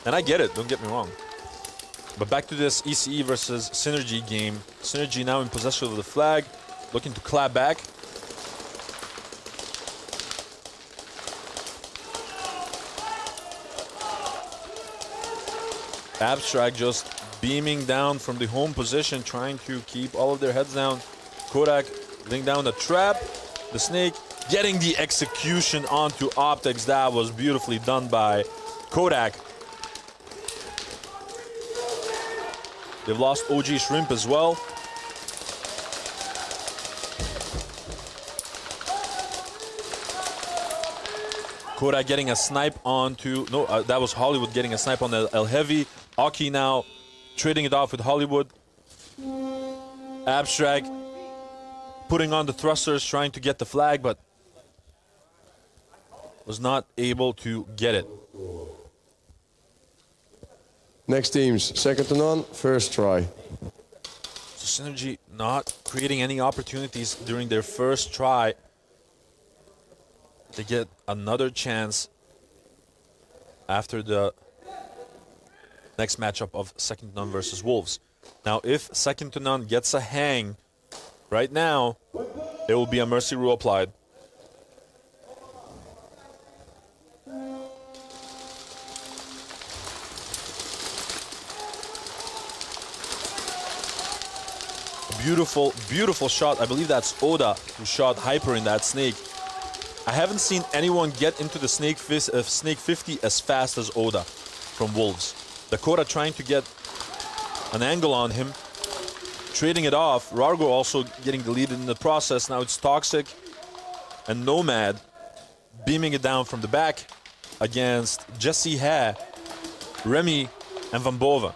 S9: And I get it, don't get me wrong. But back to this ECE versus Synergy game. Synergy now in possession of the flag, looking to clap back. Abstract just beaming down from the home position, trying to keep all of their heads down. Kodak laying down the trap. The Snake getting the execution onto Optics. That was beautifully done by Kodak. They've lost OG Shrimp as well. Kodak getting a snipe onto... No, that was Hollywood getting a snipe on El Heavy. Aki now trading it off with Hollywood. Abstract putting on the thrusters, trying to get the flag, but was not able to get it.
S4: Next teams, Second to None, first try.
S9: So Synergy not creating any opportunities during their first try. They get another chance after the next matchup of Second to None versus Wolves. Now, if Second to None gets a hang right now, there will be a mercy rule applied. Beautiful, beautiful shot. I believe that's Oda who shot Hyper in that Snake. I haven't seen anyone get into the Snake 50 as fast as Oda from Wolves. Dakota trying to get an angle on him, trading it off. Rargo also getting the lead in the process. Now it's Toxic and Nomad beaming it down from the back against Jesse Ha, Remy, and Van Bove.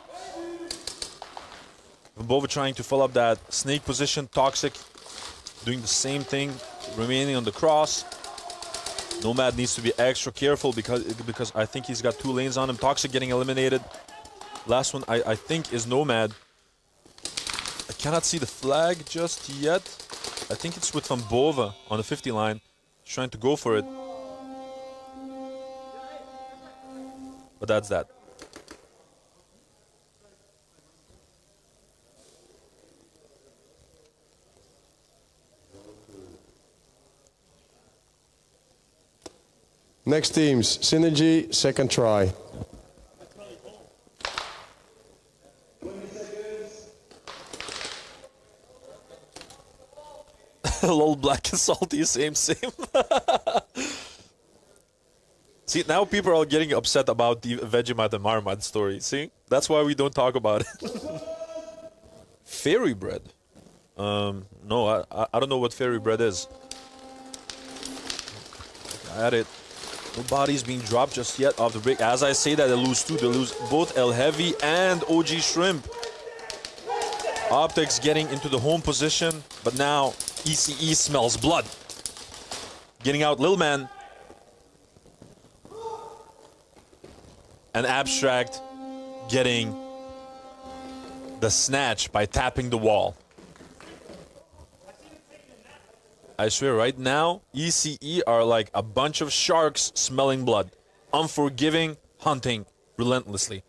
S9: Van Bove trying to fill up that Snake position. Toxic doing the same thing, remaining on the cross. Nomad needs to be extra careful because I think he's got 2 lanes on him. Toxic getting eliminated. Last one, I think, is Nomad. I cannot see the flag just yet. I think it's with Van Bove on the 50 line. He's trying to go for it. But that's that.
S4: Next teams, Synergy, second try.
S9: Lol, black and salty, same. See, now people are getting upset about the Vegemite and Marmite story. See? That's why we don't talk about it. Fairy bread? No, I don't know what fairy bread is. Got it. No bodies being dropped just yet off the break. As I say that, they lose 2. They lose both El Heavy and OG Shrimp. Optics getting into the home position, but now ECE smells blood. Getting out Lil Man. And Abstract getting the snatch by tapping the wall. I swear, right now, ECE are like a bunch of sharks smelling blood. Unforgiving, hunting relentlessly.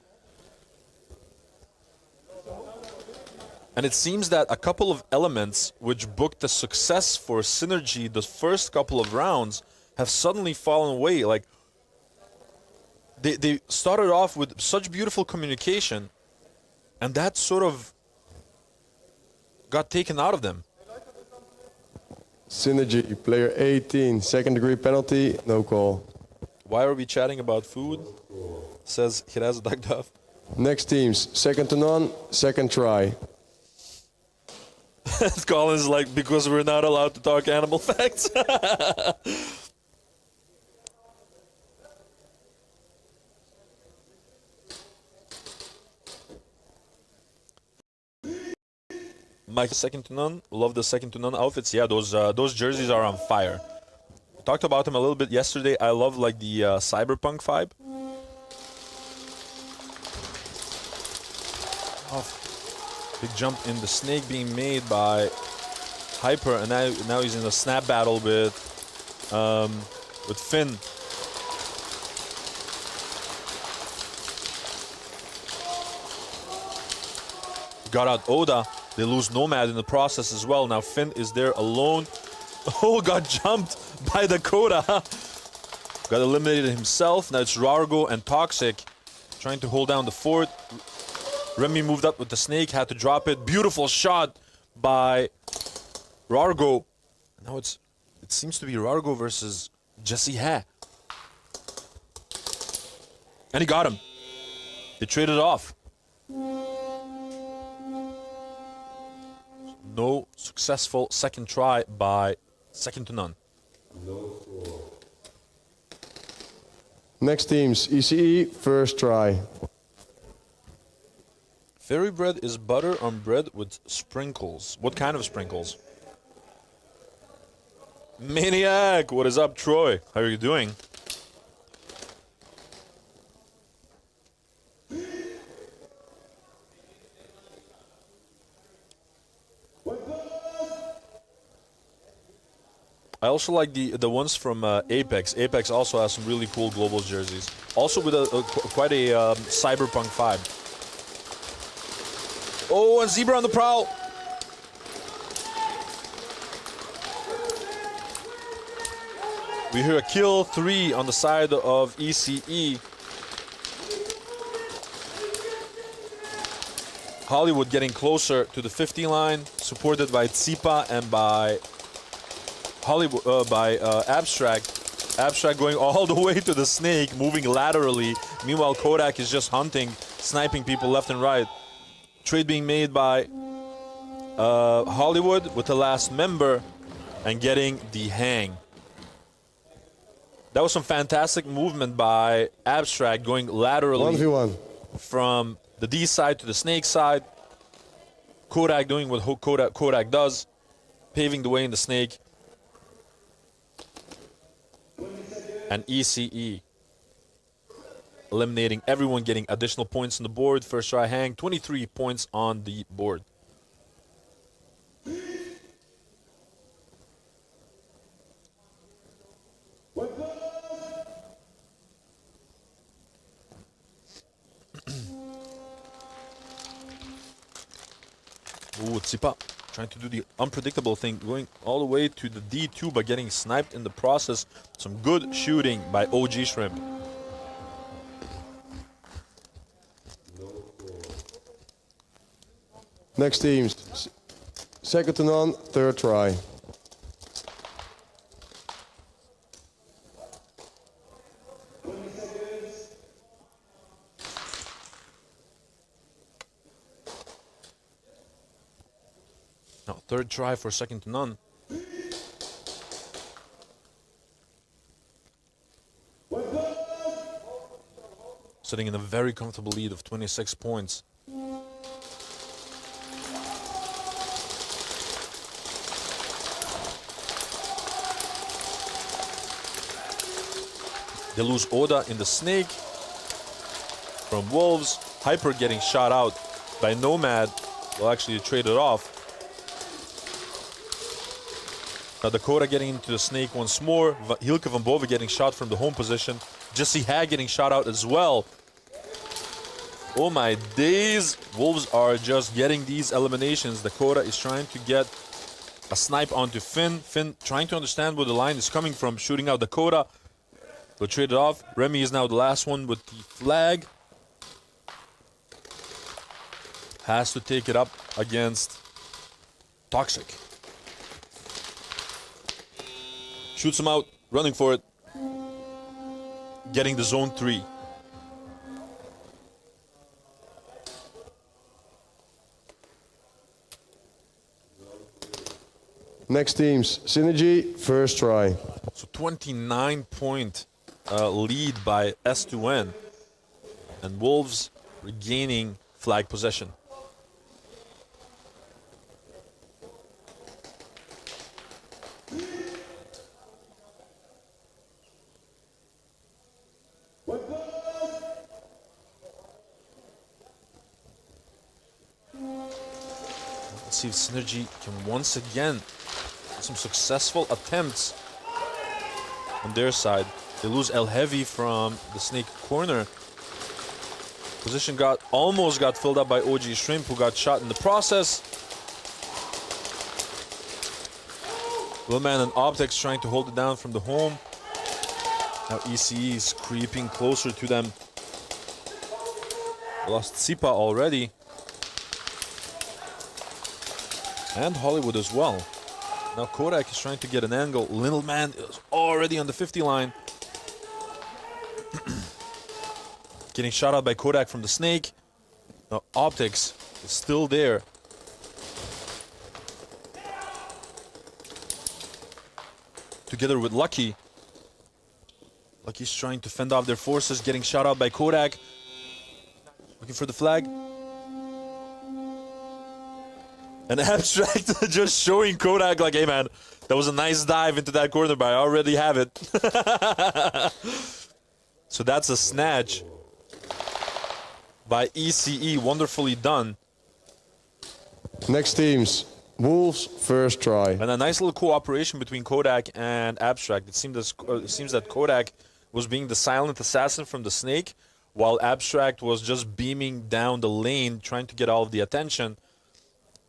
S9: And it seems that a couple of elements which booked the success for Synergy the first couple of rounds have suddenly fallen away. Like, they started off with such beautiful communication, and that sort of got taken out of them.
S4: Synergy, player 18, second degree penalty, no call.
S9: Why are we chatting about food? Says Hiraz Dagdav.
S4: Next teams, second to none, second try.
S9: Colin's like, because we're not allowed to talk animal facts. Mike, second to none. Love the second to none outfits. Yeah, those jerseys are on fire. Talked about them a little bit yesterday. I love like the cyberpunk vibe. Oh, big jump in the snake being made by Hyper, and now he's in a snap battle with Finn. Got out Oda. They lose Nomad in the process as well. Now Finn is there alone. Oh, got jumped by Dakota. Got eliminated himself. Now it's Rargo and Toxic trying to hold down the fort. Remy moved up with the snake, had to drop it. Beautiful shot by Rargo. Now it seems to be Rargo versus Jesse Ha. And he got him. They traded off. No successful second try by second to none.
S4: Next teams, ECE, first try.
S9: Fairy bread is butter on bread with sprinkles. What kind of sprinkles? Maniac! What is up, Troy? How are you doing? I also like the ones from Apex. Apex also has some really cool Globals jerseys. Also with quite a cyberpunk vibe. Oh, and Zebra on the prowl. We hear a kill 3 on the side of ECE. Hollywood getting closer to the 50 line, supported by Tsipa and by Hollywood, Abstract. Abstract going all the way to the snake, moving laterally. Meanwhile, Kodak is just hunting, sniping people left and right. Trade being made by Hollywood with the last member and getting the hang. That was some fantastic movement by Abstract, going laterally
S4: 1v1
S9: from the D side to the snake side. Kodak doing what Kodak does, paving the way in the snake. And ECE eliminating everyone, getting additional points on the board. First try hang, 23 points on the board. Ooh, Tsipa trying to do the unpredictable thing, going all the way to the D2 but getting sniped in the process. Some good shooting by OG Shrimp.
S4: Next teams, second to none, third try.
S9: Now, third try for second to none. Sitting in a very comfortable lead of 26 points. They lose Oda in the snake from Wolves. Hyper getting shot out by Nomad. Well, actually, trade it off. Now Dakota getting into the snake once more. Hilke van Bove getting shot from the home position. Jesse Hag getting shot out as well. Oh my days. Wolves are just getting these eliminations. Dakota is trying to get a snipe onto Finn. Finn trying to understand where the line is coming from, shooting out Dakota. But trade it off. Remy is now the last one with the flag. Has to take it up against Toxic. Shoots him out, running for it. Getting the zone 3.
S4: Next teams, Synergy, first try.
S9: So 29-point lead by S2N. And Wolves regaining flag possession. Let's see if Synergy can once again some successful attempts on their side. They lose El Heavy from the snake corner. Position almost got filled up by OG Shrimp, who got shot in the process. Willman and Optics trying to hold it down from the home. Now ECE is creeping closer to them. Lost Sipa already. And Hollywood as well. Now Kodak is trying to get an angle. Little Man is already on the 50 line. Getting shot out by Kodak from the snake. Now Optics is still there. Together with Lucky. Lucky's trying to fend off their forces, getting shot out by Kodak. Looking for the flag. And Abstract just showing Kodak like, hey man, that was a nice dive into that corner, but I already have it. So that's a snatch by ECE, wonderfully done.
S4: Next teams, Wolves, first try.
S9: And a nice little cooperation between Kodak and Abstract. It seems that Kodak was being the silent assassin from the snake, while Abstract was just beaming down the lane, trying to get all of the attention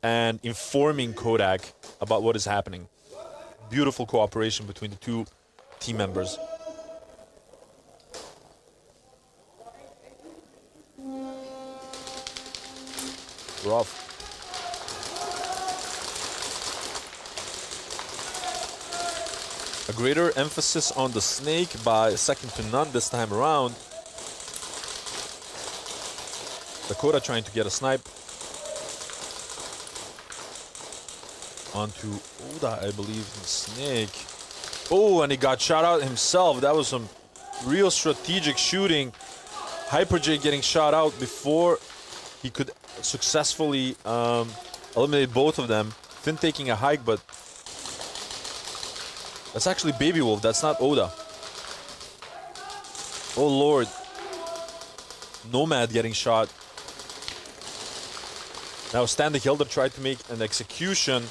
S9: and informing Kodak about what is happening. Beautiful cooperation between the two team members. We're off. A greater emphasis on the snake by second to none this time around. Dakota trying to get a snipe. Onto Oda, I believe, the snake. Oh, and he got shot out himself. That was some real strategic shooting. Hyper J getting shot out before he could successfully eliminate both of them. Finn taking a hike, but that's actually Baby Wolf. That's not Oda. Oh, Lord. Nomad getting shot. Now Standing Hilder tried to make an execution.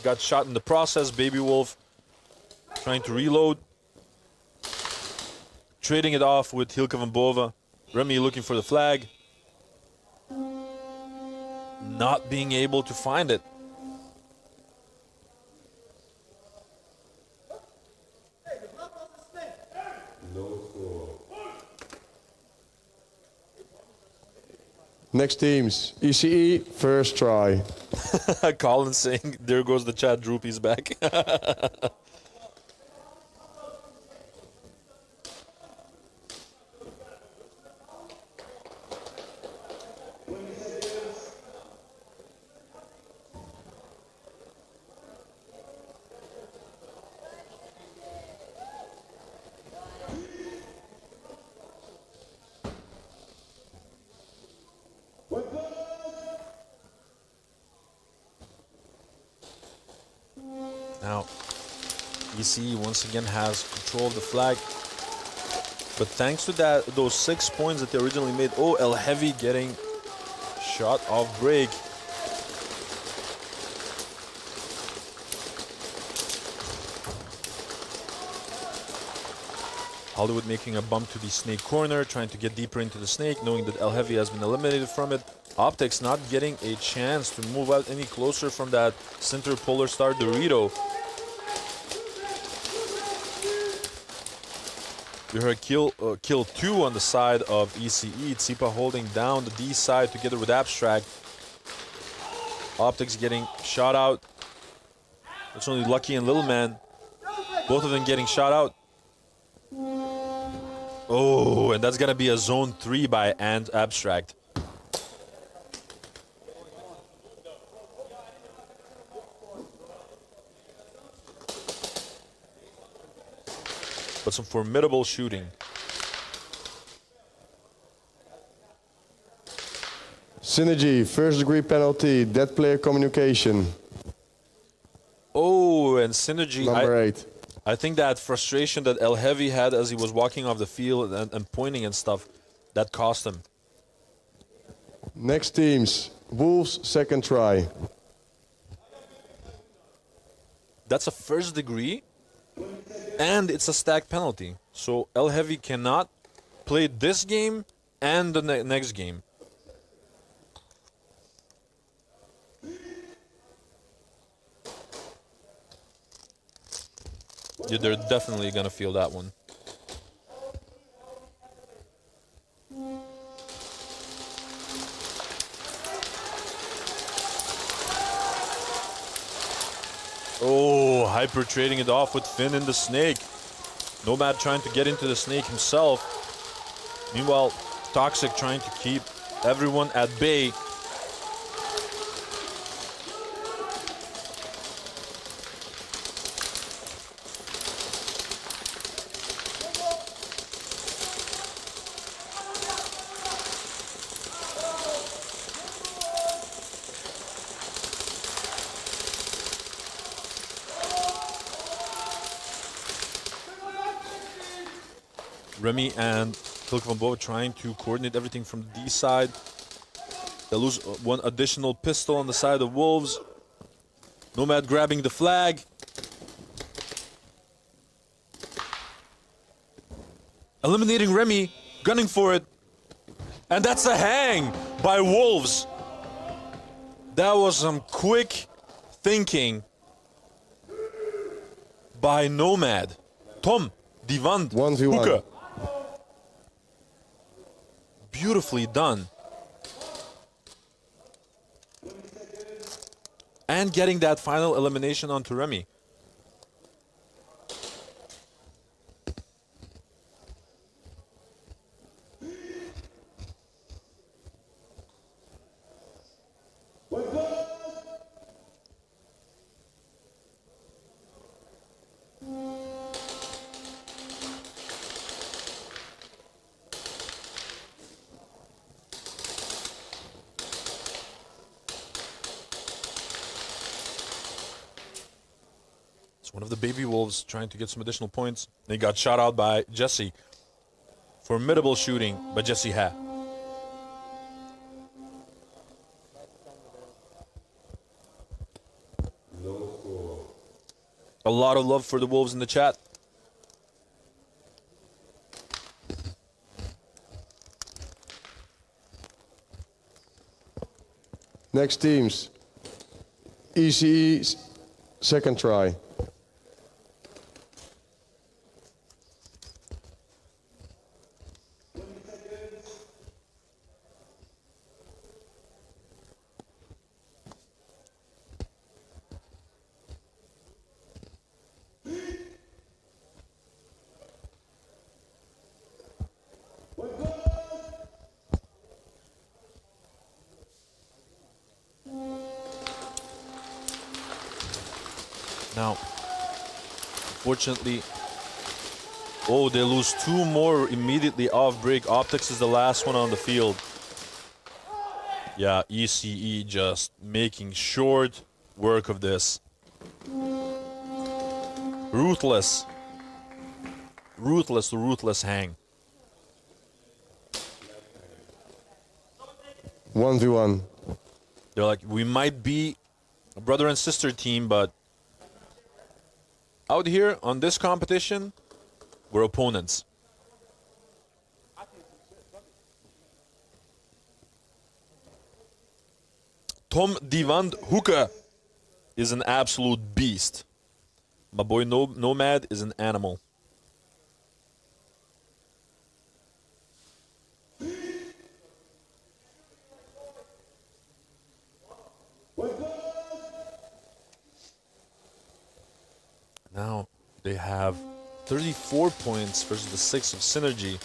S9: Got shot in the process. Baby Wolf trying to reload. Trading it off with Hilke van Bove. Remy looking for the flag. Not being able to find it.
S4: Next teams, ECE, first try.
S9: Colin saying, there goes the chat, Droopy's back. Now, ECE once again has control of the flag. But thanks to those 6 points that they originally made, oh, El Heavy getting shot off break. Hollywood making a bump to the snake corner, trying to get deeper into the snake, knowing that El Heavy has been eliminated from it. Optics not getting a chance to move out any closer from that center Polar Star Dorito. We heard kill 2 on the side of ECE. Tsipa holding down the D side together with Abstract. Optics getting shot out. It's only Lucky and Little Man. Both of them getting shot out. Oh, and that's gonna be a zone 3 by Ant Abstract. But some formidable shooting.
S4: Synergy, first degree penalty, dead player communication.
S9: Oh, and Synergy.
S4: Number 8.
S9: I think that frustration that El Heavy had as he was walking off the field and pointing and stuff, that cost him.
S4: Next teams, Wolves, second try.
S9: That's a first degree, and it's a stack penalty. So El Heavy cannot play this game and the next game. Yeah, they're definitely gonna feel that one. Oh, Hyper trading it off with Finn in the snake. Nomad trying to get into the snake himself. Meanwhile, Toxic trying to keep everyone at bay. Remy and Kilkvanbo trying to coordinate everything from the D side. They lose one additional pistol on the side of Wolves. Nomad grabbing the flag. Eliminating Remy, gunning for it. And that's a hang by Wolves. That was some quick thinking by Nomad. Tom, Divan,
S4: 1v1.
S9: Hoeke. Beautifully done. And getting that final elimination onto Remy. One of the baby Wolves trying to get some additional points. They got shot out by Jesse. Formidable shooting by Jesse Ha. A lot of love for the Wolves in the chat.
S4: Next teams, ECE, second try.
S9: Now, unfortunately, oh, they lose 2 more immediately off break. Optics is the last one on the field. Yeah, ECE just making short work of this. Ruthless. Ruthless hang.
S4: 1v1.
S9: They're like, we might be a brother and sister team, but out here on this competition, we're opponents. Tom Divand Hoeke is an absolute beast. My boy Nomad is an animal. Now they have 34 points versus the 6 of Synergy.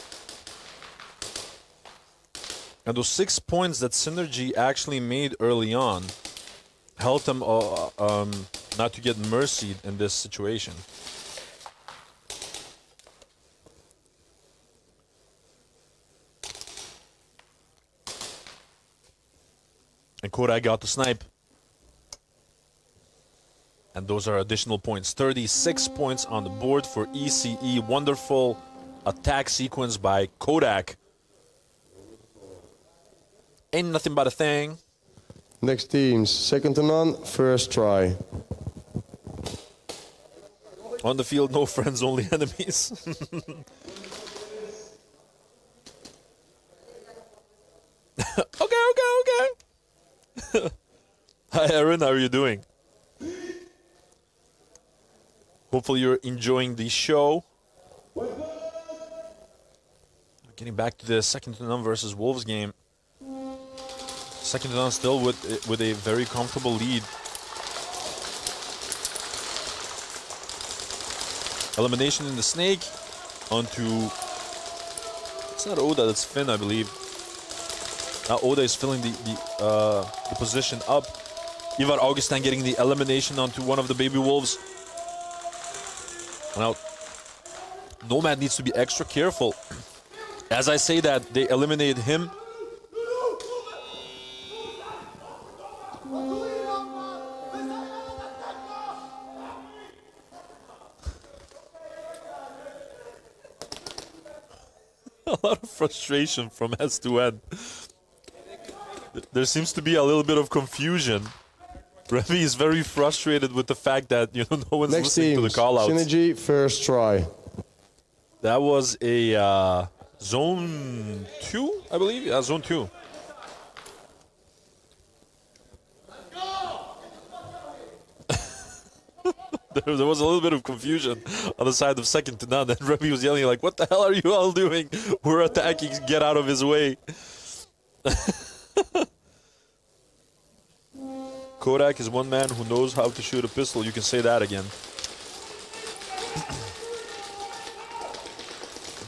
S9: And those 6 points that Synergy actually made early on helped them not to get mercied in this situation. And Kodak got the snipe. And those are additional points. 36 points on the board for ECE. Wonderful attack sequence by Kodak. Ain't nothing but a thing.
S4: Next teams, second to none, first try.
S9: On the field, no friends, only enemies. Okay. Hi, Aaron. How are you doing? Hopefully you're enjoying the show. Getting back to the second to none versus Wolves game. Second to none still with a very comfortable lead. Elimination in the snake onto... It's not Oda, that's Finn, I believe. Now Oda is filling the position up. Ivar Augustin getting the elimination onto one of the baby wolves. Now, Nomad needs to be extra careful. As I say that, they eliminated him. A lot of frustration from S2N. There seems to be a little bit of confusion. Remy is very frustrated with the fact that no one's listening to the call-outs.
S4: Synergy, first try.
S9: That was a zone 2, I believe. Yeah, zone 2. There was a little bit of confusion on the side of second to none, and Remy was yelling like, "What the hell are you all doing? We're attacking. Get out of his way." Kodak is one man who knows how to shoot a pistol. You can say that again.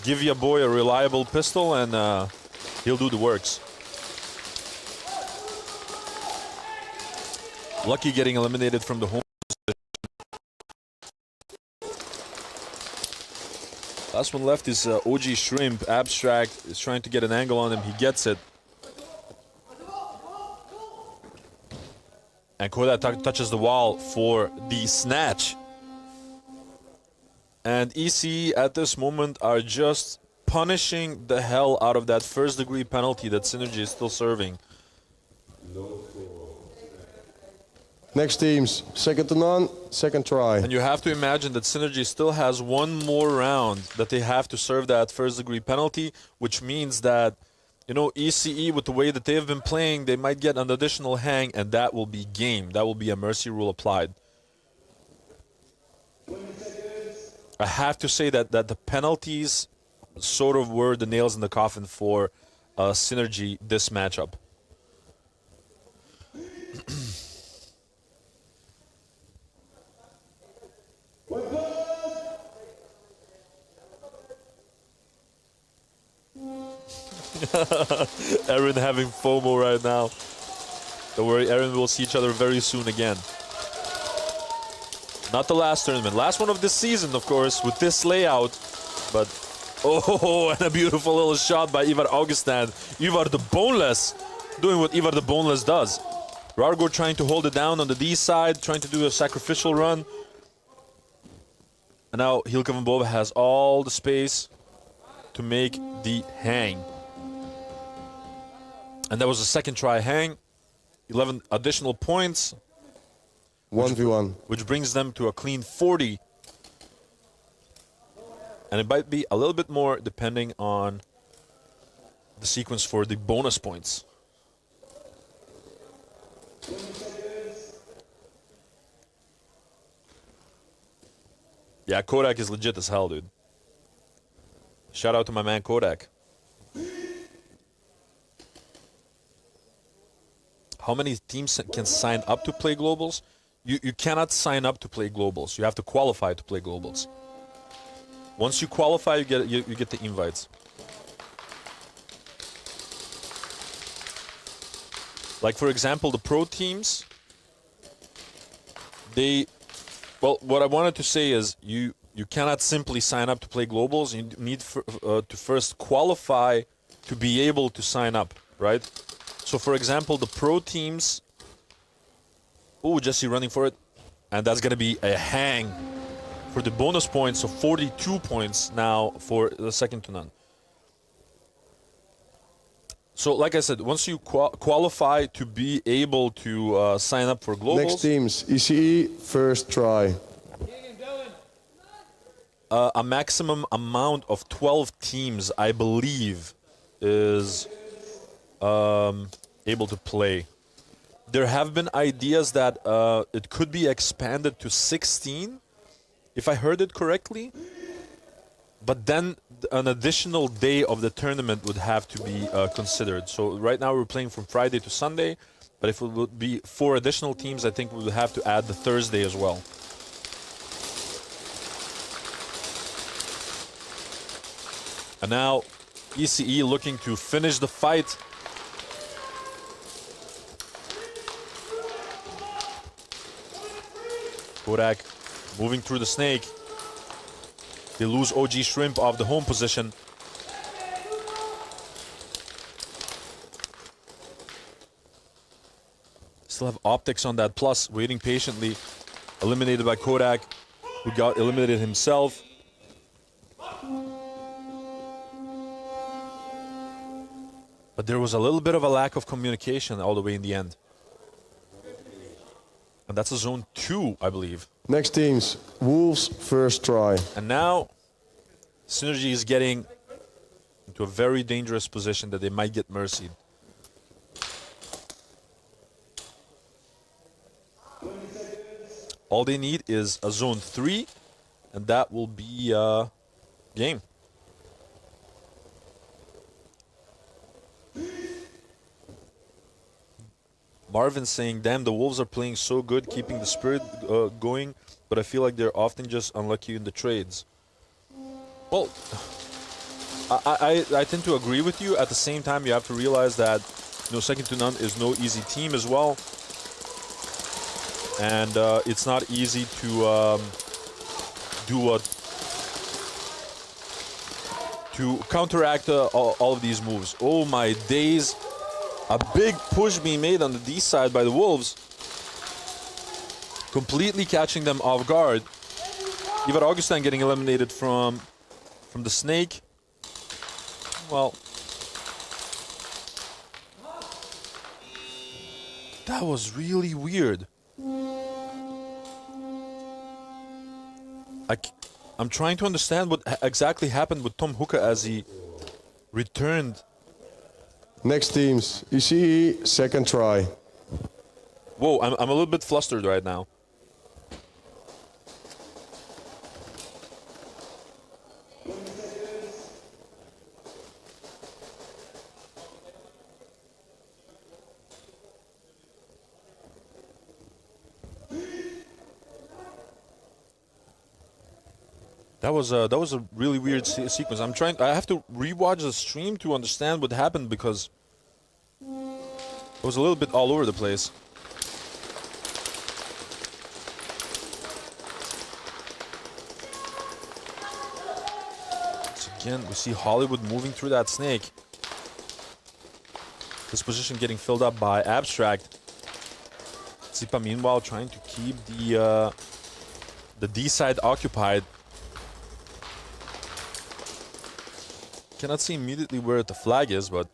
S9: Give your boy a reliable pistol and he'll do the works. Lucky getting eliminated from the home. Last one left is OG Shrimp. Abstract is trying to get an angle on him. He gets it. And Kodak touches the wall for the snatch. And EC at this moment are just punishing the hell out of that first degree penalty that Synergy is still serving.
S4: Next teams, second to none, second try.
S9: And you have to imagine that Synergy still has one more round that they have to serve that first degree penalty, which means that, ECE, with the way that they have been playing, they might get an additional hang, and that will be game. That will be a mercy rule applied. I have to say that the penalties sort of were the nails in the coffin for Synergy this matchup. Aaron having FOMO right now. Don't worry, Aaron will see each other very soon again. Not the last tournament. Last one of this season, of course, with this layout. But, oh, and a beautiful little shot by Ivar Augustin. Ivar the Boneless, doing what Ivar the Boneless does. Rargo trying to hold it down on the D side, trying to do a sacrificial run. And now Hilke van Bove has all the space to make the hang. And that was a second try hang. 11 additional points.
S4: 1v1.
S9: Which brings them to a clean 40. And it might be a little bit more depending on the sequence for the bonus points. Yeah, Kodak is legit as hell, dude. Shout out to my man Kodak. How many teams can sign up to play Globals? You cannot sign up to play Globals. You have to qualify to play Globals. Once you qualify, you get the invites. Like, for example, the pro teams, well, what I wanted to say is you cannot simply sign up to play Globals. You need to first qualify to be able to sign up, right? So, for example, the pro teams... Oh, Jesse running for it. And that's going to be a hang for the bonus points. So, 42 points now for the second to none. So, like I said, once you qualify to be able to sign up for Globals...
S4: Next teams, ECE, first try.
S9: A maximum amount of 12 teams, I believe, is able to play. There have been ideas that it could be expanded to 16, if I heard it correctly. But then an additional day of the tournament would have to be considered. So right now we're playing from Friday to Sunday, but if it would be 4 additional teams, I think we would have to add the Thursday as well. And now ECE looking to finish the fight. Kodak moving through the snake. They lose OG Shrimp off the home position. Still have Optics on that plus, waiting patiently. Eliminated by Kodak, who got eliminated himself. But there was a little bit of a lack of communication all the way in the end. And that's a zone 2, I believe.
S4: Next teams, Wolves, first try.
S9: And now, Synergy is getting into a very dangerous position that they might get mercied. All they need is a zone 3, and that will be game. Marvin saying, damn, the Wolves are playing so good, keeping the spirit going, but I feel like they're often just unlucky in the trades. Well, I tend to agree with you. At the same time, you have to realize that, you know, second to none is no easy team as well. And it's not easy to to counteract all of these moves. Oh my days. A big push being made on the D side by the Wolves. Completely catching them off guard. Ivar Augustin getting eliminated from the snake. Well, that was really weird. I'm trying to understand what exactly happened with Tom Hookah as he returned.
S4: Next teams, ECE, second try.
S9: Whoa, I'm a little bit flustered right now. That was a really weird sequence. I have to rewatch the stream to understand what happened because it was a little bit all over the place. So again, we see Hollywood moving through that snake. This position getting filled up by Abstract. Zipa meanwhile trying to keep the D side occupied. Cannot see immediately where the flag is, but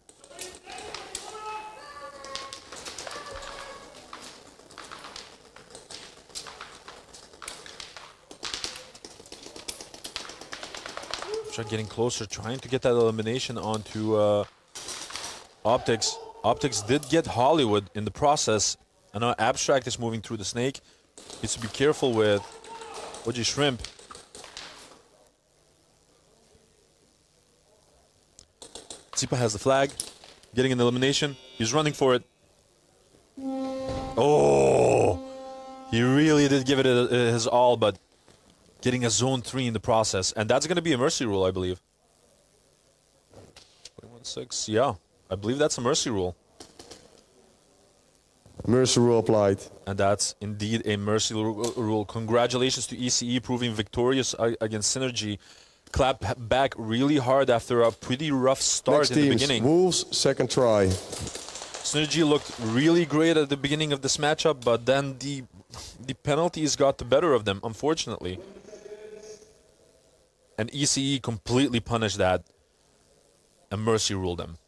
S9: Abstract getting closer, trying to get that elimination onto Optics. Optics did get Hollywood in the process. And now Abstract is moving through the snake. Needs to be careful with Oji Shrimp. Tsipa has the flag, getting an elimination. He's running for it. Oh! He really did give it his all, but getting a zone 3 in the process. And that's going to be a mercy rule, I believe. 21-6, yeah. I believe that's a mercy rule.
S4: Mercy rule applied.
S9: And that's indeed a mercy rule. Congratulations to ECE proving victorious against Synergy. Clap back really hard after a pretty rough start in the beginning.
S4: Wolves, second try.
S9: Synergy looked really great at the beginning of this matchup, but then the penalties got the better of them, unfortunately. And ECE completely punished that and mercy ruled them.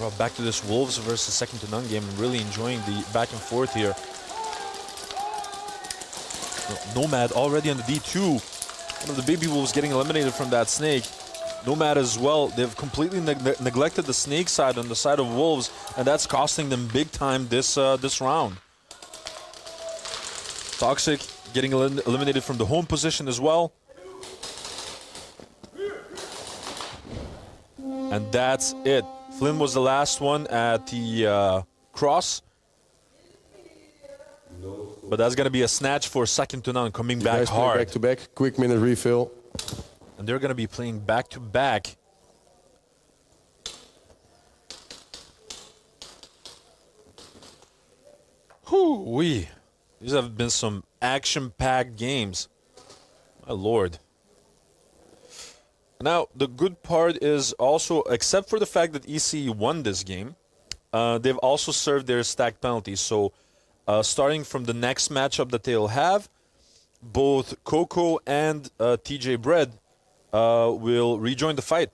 S9: Well, back to this Wolves versus second to none game. I'm really enjoying the back and forth here. Nomad already on the D2. One of the baby Wolves getting eliminated from that snake. Nomad as well. They've completely neglected the snake side on the side of Wolves, and that's costing them big time this round. Toxic getting eliminated from the home position as well. And that's it. Flynn was the last one at the cross. But that's going to be a snatch for second to none, coming back hard.
S4: Back to back, quick minute refill.
S9: And they're going to be playing back to back. Whoo-wee. These have been some action-packed games. My lord. Now, the good part is also, except for the fact that ECE won this game, they've also served their stacked penalties. So, starting from the next matchup that they'll have, both Coco and TJ Bread will rejoin the fight.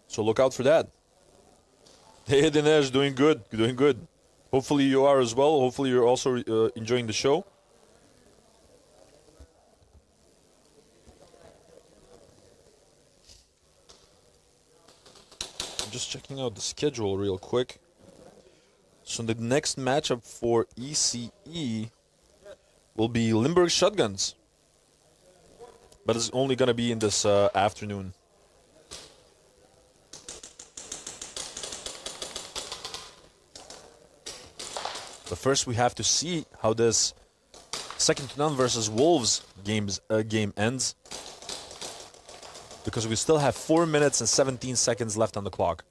S9: So look out for that. Hey, Dinesh, doing good, doing good. Hopefully you are as well. Hopefully you're also enjoying the show. I'm just checking out the schedule real quick. So the next matchup for ECE will be Limburg Shotguns. But it's only going to be in this afternoon. But first we have to see how this second to none versus Wolves game ends. Because we still have 4 minutes and 17 seconds left on the clock.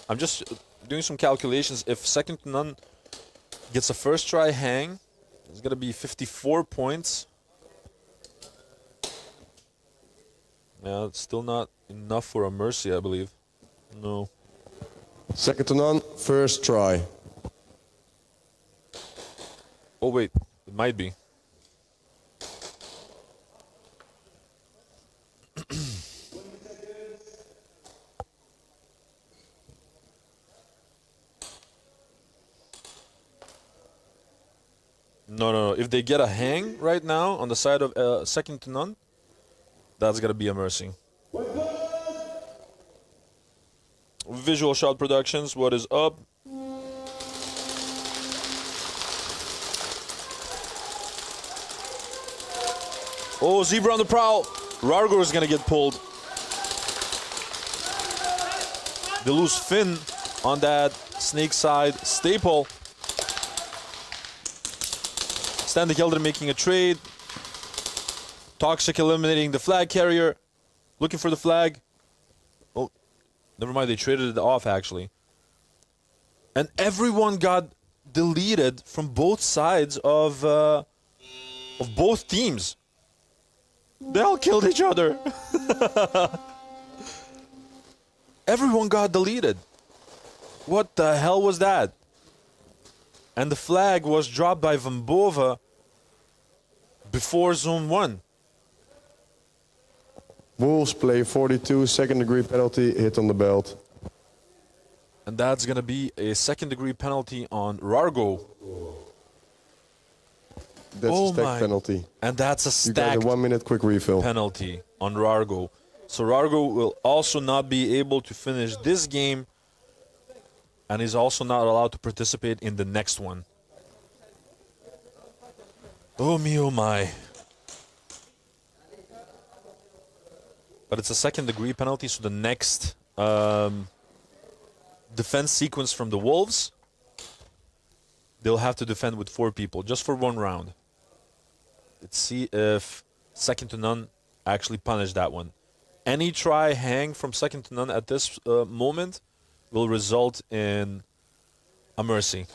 S9: I'm just doing some calculations. If second to none gets a first try hang, it's going to be 54 points. Yeah, it's still not enough for a mercy, I believe. No.
S4: Second to none, first try.
S9: Oh, wait. It might be. No. If they get a hang right now on the side of second to none, that's going to be a mercy. Visual Shot Productions, what is up? Oh, Zebra on the prowl. Rargor is going to get pulled. They lose Finn on that snake side staple. Standing Elder making a trade. Toxic eliminating the flag carrier. Looking for the flag. Oh, never mind. They traded it off, actually. And everyone got deleted from both sides of both teams. They all killed each other. Everyone got deleted. What the hell was that? And the flag was dropped by Vambova before Zone 1.
S4: Wolves play 42, second-degree penalty, hit on the belt.
S9: And that's going to be a second-degree penalty on Rargo.
S4: That's a stack penalty.
S9: And that's a
S4: You got
S9: stacked
S4: a 1 minute quick refill.
S9: penalty on Rargo. So Rargo will also not be able to finish this game, and is also not allowed to participate in the next one. Oh me, oh my. But it's a second-degree penalty, so the next defense sequence from the Wolves, they'll have to defend with 4 people, just for 1 round. Let's see if second to none actually punish that one. Any try hang from second to none at this moment will result in a mercy.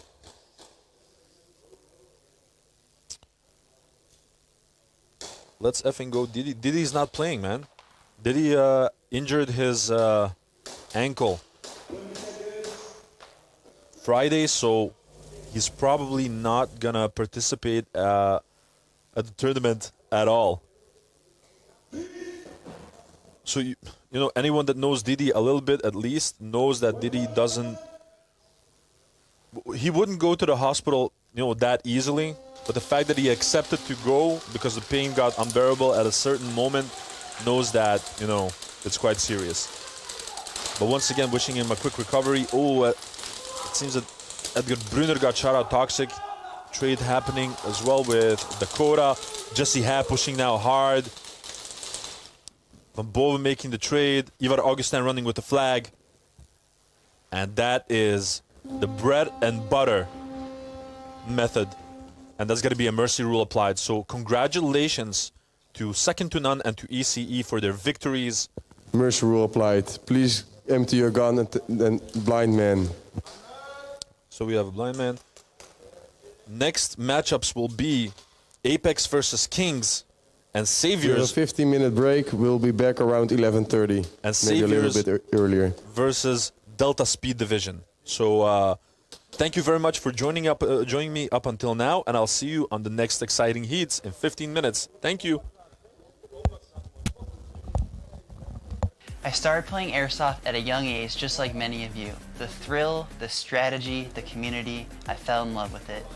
S9: Let's effing go Didi. Didi's not playing, man. Didi injured his ankle Friday, so he's probably not gonna participate at the tournament at all. So you know, anyone that knows Didi a little bit at least knows that Didi doesn't. He wouldn't go to the hospital, you know, that easily. But the fact that he accepted to go because the pain got unbearable at a certain moment knows that, you know, it's quite serious. But once again, wishing him a quick recovery. Oh, it seems that Edgar Brunner got shot out toxic. Trade happening as well with Dakota. Jesse Happ pushing now hard. Van Boven making the trade. Ivar Augustin running with the flag. And that is the bread and butter method. And that's going to be a mercy rule applied. So congratulations to second to none and to ECE for their victories.
S4: Mercy rule applied. Please empty your gun and blind man.
S9: So we have a blind man. Next matchups will be Apex versus Kings and Saviors.
S4: We have a 15-minute break. We'll be back around 11:30.
S9: And
S4: maybe a little
S9: Saviors
S4: bit earlier.
S9: versus Delta Speed Division. So thank you very much for joining me up until now, and I'll see you on the next exciting heats in 15 minutes. Thank you.
S1: I started playing Airsoft at a young age, just like many of you. The thrill, the strategy, the community, I fell in love with it.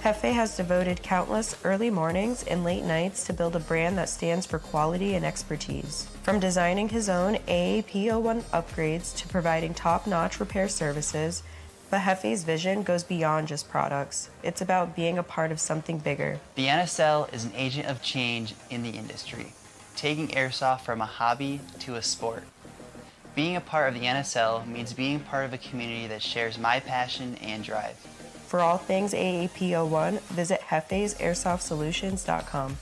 S2: Hefe has devoted countless early mornings and late nights to build a brand that stands for quality and expertise. From designing his own AAP01 upgrades to providing top-notch repair services, but Hefe's vision goes beyond just products. It's about being a part of something bigger.
S1: The NSL is an agent of change in the industry, taking Airsoft from a hobby to a sport. Being a part of the NSL means being part of a community that shares my passion and drive.
S2: For all things AAP01, visit hefesairsoft.solutions.com.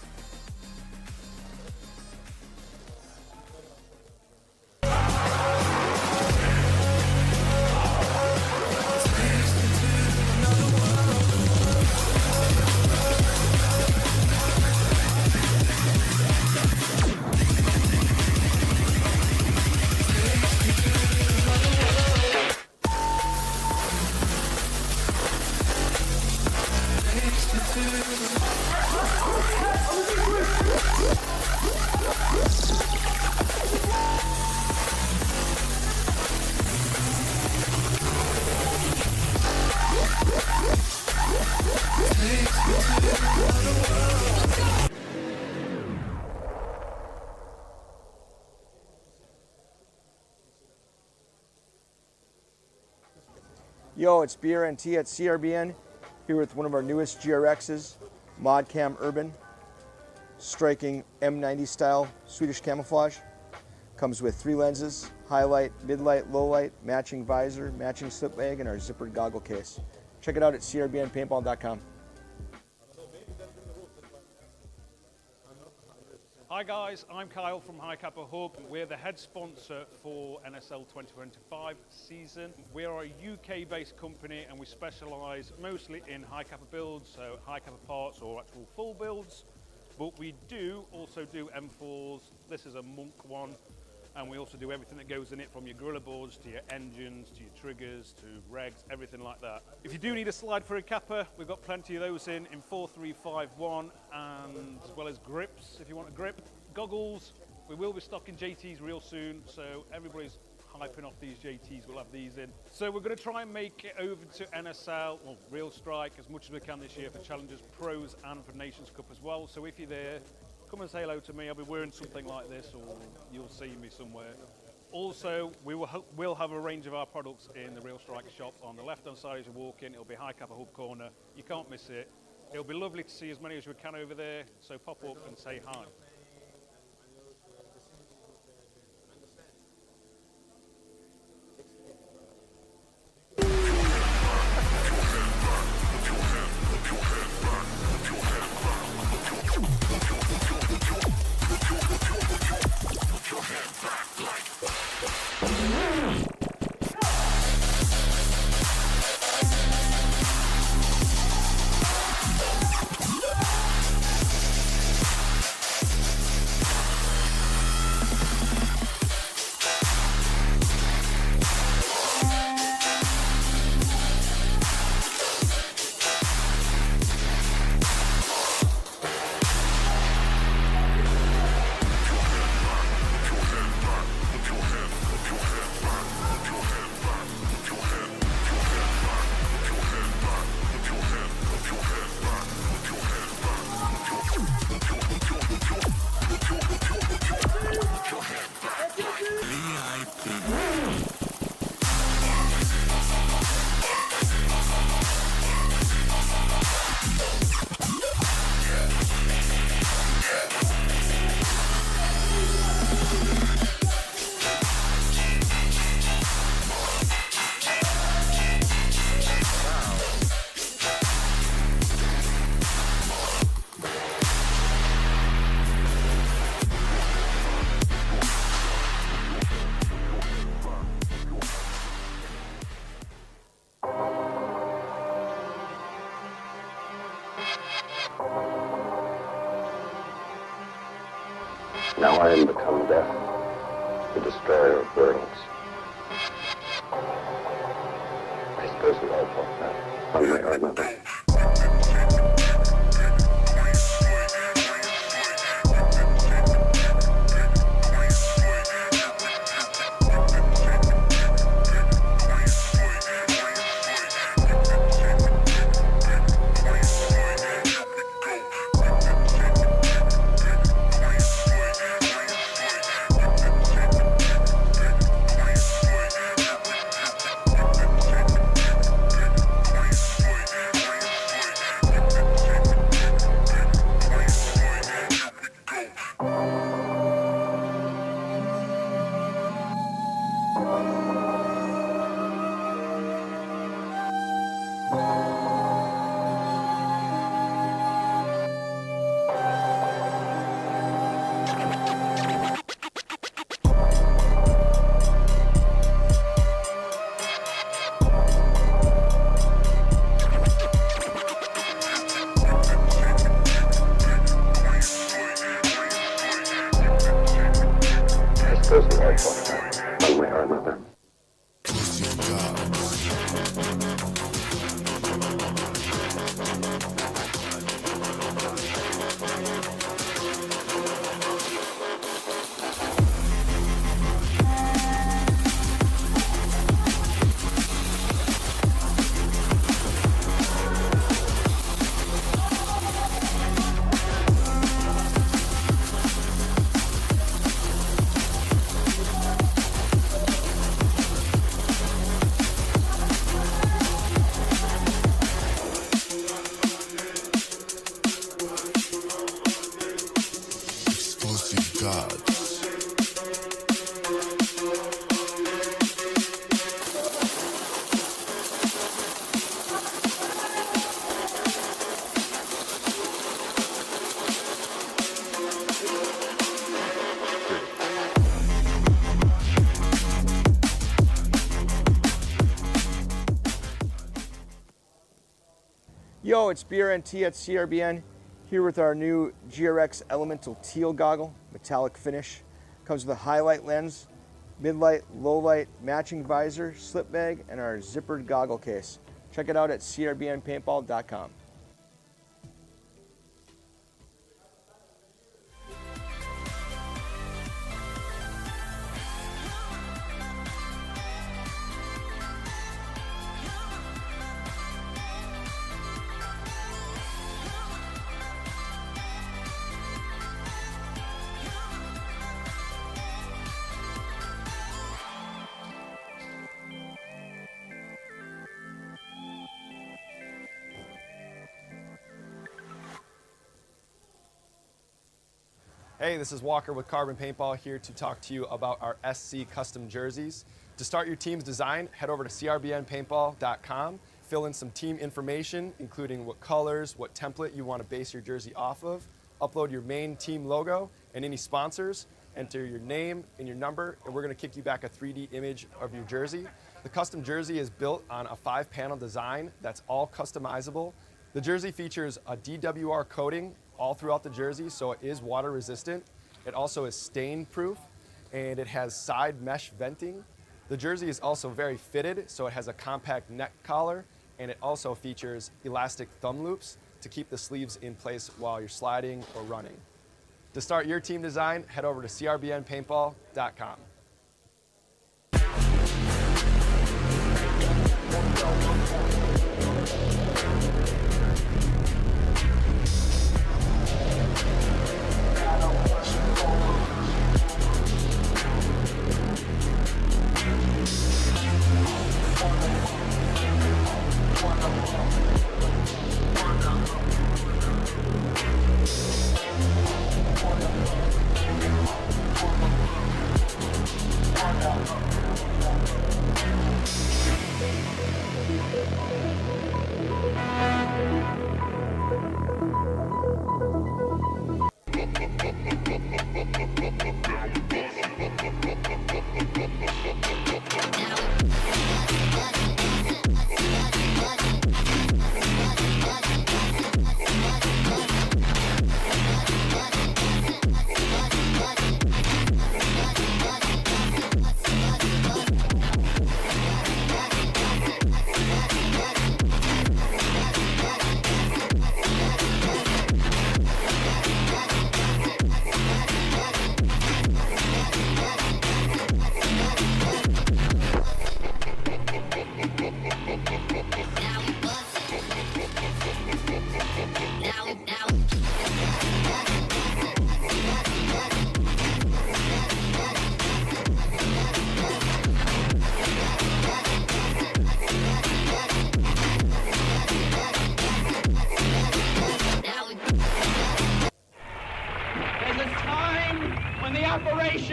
S5: Yo, it's BRNT at CRBN, here with one of our newest GRXs, ModCam Urban, striking M90 style Swedish camouflage. Comes with 3 lenses, highlight, mid-light, low-light, matching visor, matching slip bag, and our zippered goggle case. Check it out at crbnpaintball.com.
S6: Hi guys, I'm Kyle from Cappa Hub. We're the head sponsor for NSL 2025 season. We are a UK-based company and we specialise mostly in Kappa builds, so Kappa parts or actual full builds. But we do also do M4s. This is a Monk one. And we also do everything that goes in it, from your gorilla boards to your engines, to your triggers, to regs, everything like that. If you do need a slide for a Kappa, we've got plenty of those in 4351, and as well as grips, if you want a grip. Goggles, We will be stocking JTs real soon, so everybody's hyping off these JTs. We'll have these in. So we're going to try and make it over to NSL, or Real Strike, as much as we can this year for Challengers Pros and for Nations Cup as well. So if you're there, come and say hello to me. I'll be wearing something like this, or you'll see me somewhere. Also, we'll have a range of our products in the Real Strike shop on the left-hand side as you walk in. It'll be High Cappa Hub corner. You can't miss it. It'll be lovely to see as many as we can over there, so pop up and say hi.
S11: Now I am become death, the destroyer of worlds. I suppose we all thought that, one way or another. One way or another.
S5: Yo, it's BRNT at CRBN, here with our new GRX Elemental Teal Goggle, metallic finish. Comes with a highlight lens, mid-light, low-light, matching visor, slip bag, and our zippered goggle case. Check it out at crbnpaintball.com.
S3: Hey, this is Walker with Carbon Paintball here to talk to you about our SC custom jerseys. To start your team's design, head over to crbnpaintball.com, fill in some team information, including what colors, what template you want to base your jersey off of, upload your main team logo and any sponsors, enter your name and your number, and we're going to kick you back a 3D image of your jersey. The custom jersey is built on a 5-panel design that's all customizable. The jersey features a DWR coating all throughout the jersey, so it is water resistant. It also is stain proof, and it has side mesh venting. The jersey is also very fitted, so it has a compact neck collar, and it also features elastic thumb loops to keep the sleeves in place while you're sliding or running. To start your team design, head over to crbnpaintball.com.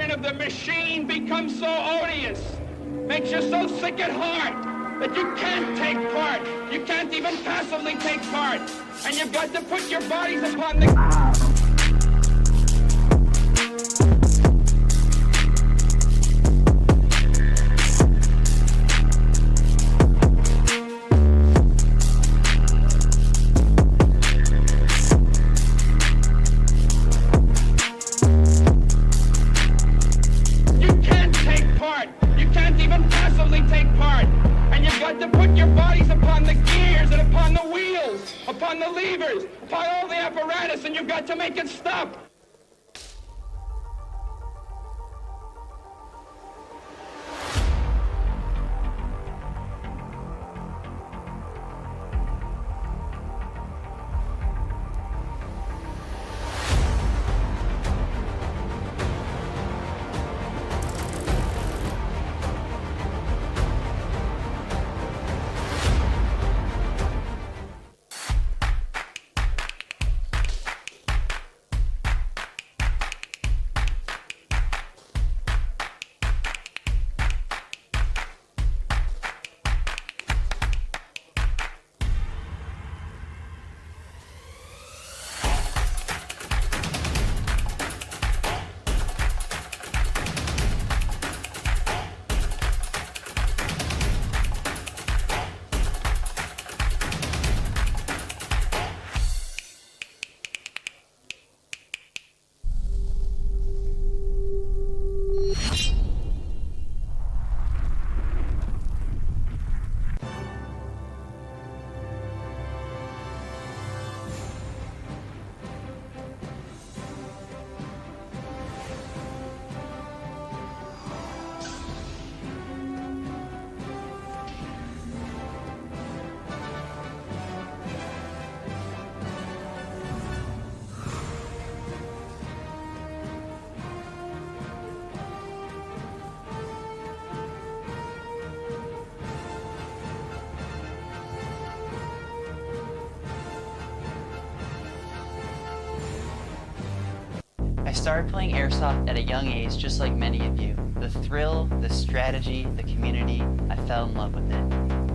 S10: Of the machine becomes so odious, makes you so sick at heart that you can't take part. You can't even passively take part. And you've got to put your bodies upon the... upon the levers, upon all the apparatus, and you've got to make it stop.
S1: started playing Airsoft at a young age, just like many of you. The thrill, the strategy, the community, I fell in love with it.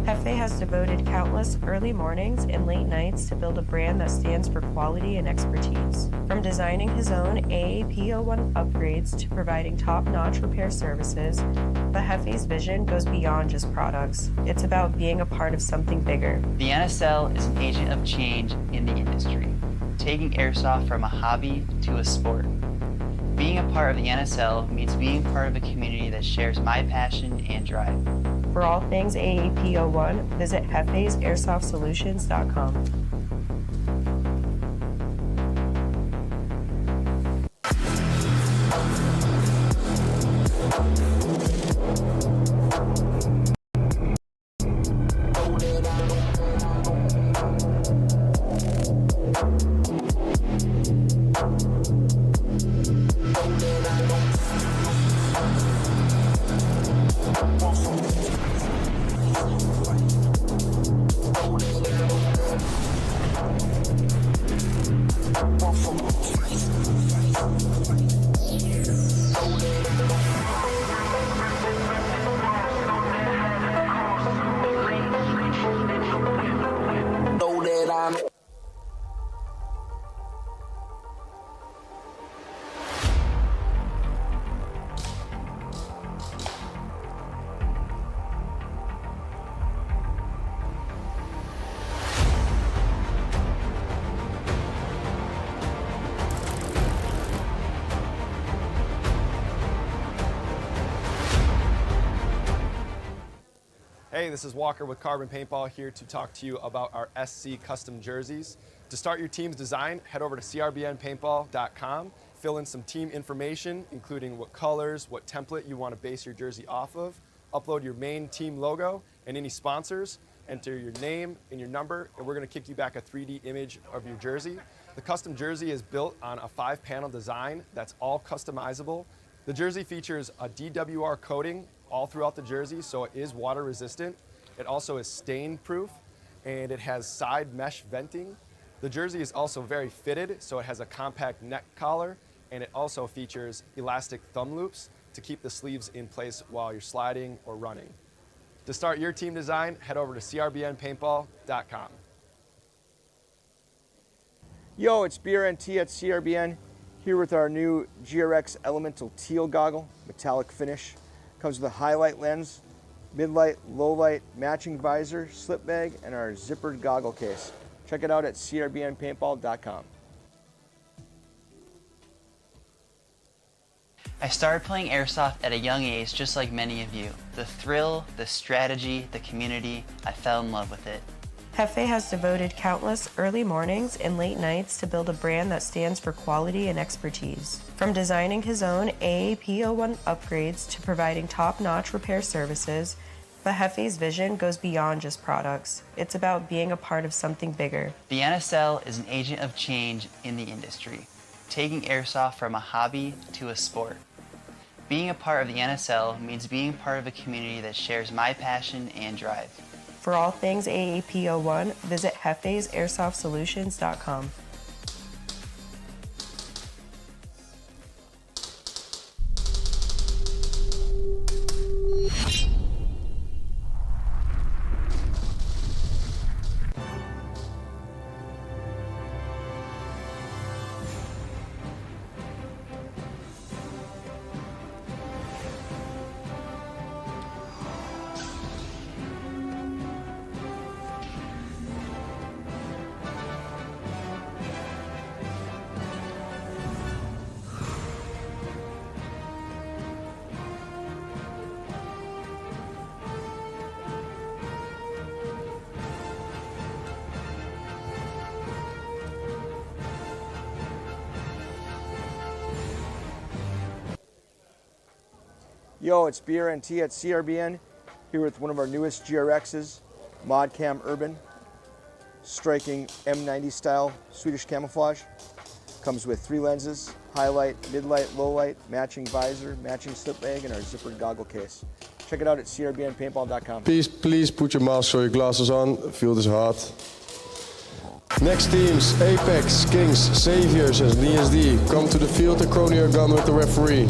S2: Hefe has devoted countless early mornings and late nights to build a brand that stands for quality and expertise. From designing his own AAP01 upgrades to providing top-notch repair services, the Hefe's vision goes beyond just products. It's about being a part of something bigger.
S1: The NSL is an agent of change in the industry, taking Airsoft from a hobby to a sport. Being a part of the NSL means being part of a community that shares my passion and drive.
S2: For all things AAP01, visit hefesairsoft.solutions.com.
S3: Hey, this is Walker with Carbon Paintball here to talk to you about our SC custom jerseys. To start your team's design, head over to crbnpaintball.com, fill in some team information, including what colors, what template you want to base your jersey off of, upload your main team logo and any sponsors, enter your name and your number, and we're going to kick you back a 3D image of your jersey. The custom jersey is built on a 5-panel design that's all customizable. The jersey features a DWR coating all throughout the jersey, so it is water resistant. It also is stain proof, and it has side mesh venting. The jersey is also very fitted, so it has a compact neck collar, and it also features elastic thumb loops to keep the sleeves in place while you're sliding or running. To start your team design, head over to crbnpaintball.com.
S5: Yo, it's BRNT at CRBN, here with our new GRX Elemental Teal Goggle, metallic finish. Comes with a highlight lens, mid-light, low-light, matching visor, slip bag, and our zippered goggle case. Check it out at crbnpaintball.com.
S1: I started playing Airsoft at a young age, just like many of you. The thrill, the strategy, the community, I fell in love with it.
S2: Hefe has devoted countless early mornings and late nights to build a brand that stands for quality and expertise. From designing his own AAP01 upgrades to providing top-notch repair services, the Hefe's vision goes beyond just products. It's about being a part of something bigger.
S1: The NSL is an agent of change in the industry, taking Airsoft from a hobby to a sport. Being a part of the NSL means being part of a community that shares my passion and drive.
S2: For all things AAP01, visit hefesairsoft.solutions.com.
S5: Yo, it's BRNT at CRBN, here with one of our newest GRXs, ModCam Urban, striking M90 style Swedish camouflage. Comes with 3 lenses, highlight, mid-light, low-light, matching visor, matching slip bag, and our zippered goggle case. Check it out at crbnpaintball.com.
S4: Please put your mask or your glasses on. Field is hot. Next teams, Apex, Kings, Saviors and DSD. Come to the field and crony your gun with the referee.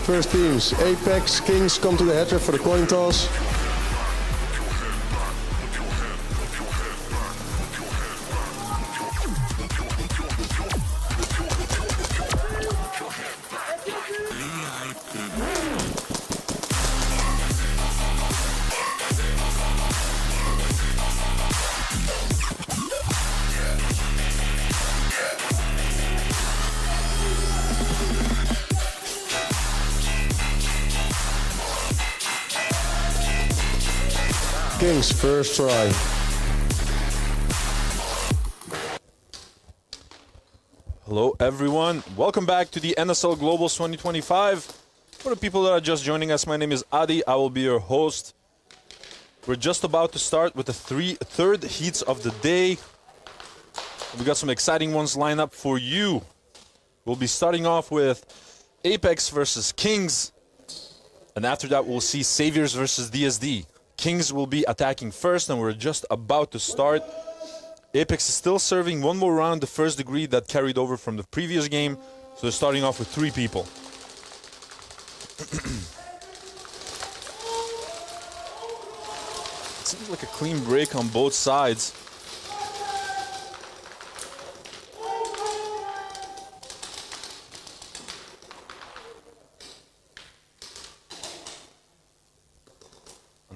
S4: First teams, Apex, Kings come to the header for the coin toss. Kings first try.
S9: Hello everyone, welcome back to the NSL Globals 2025. For the people that are just joining us, my name is Adi, I will be your host. We're just about to start with the third heats of the day. We got some exciting ones lined up for you. We'll be starting off with Apex versus Kings. And after that, we'll see Saviors versus DSD. Kings will be attacking first, and we're just about to start. Apex is still serving one more round, the first degree that carried over from the previous game. So they're starting off with 3 people. It seems like a clean break on both sides.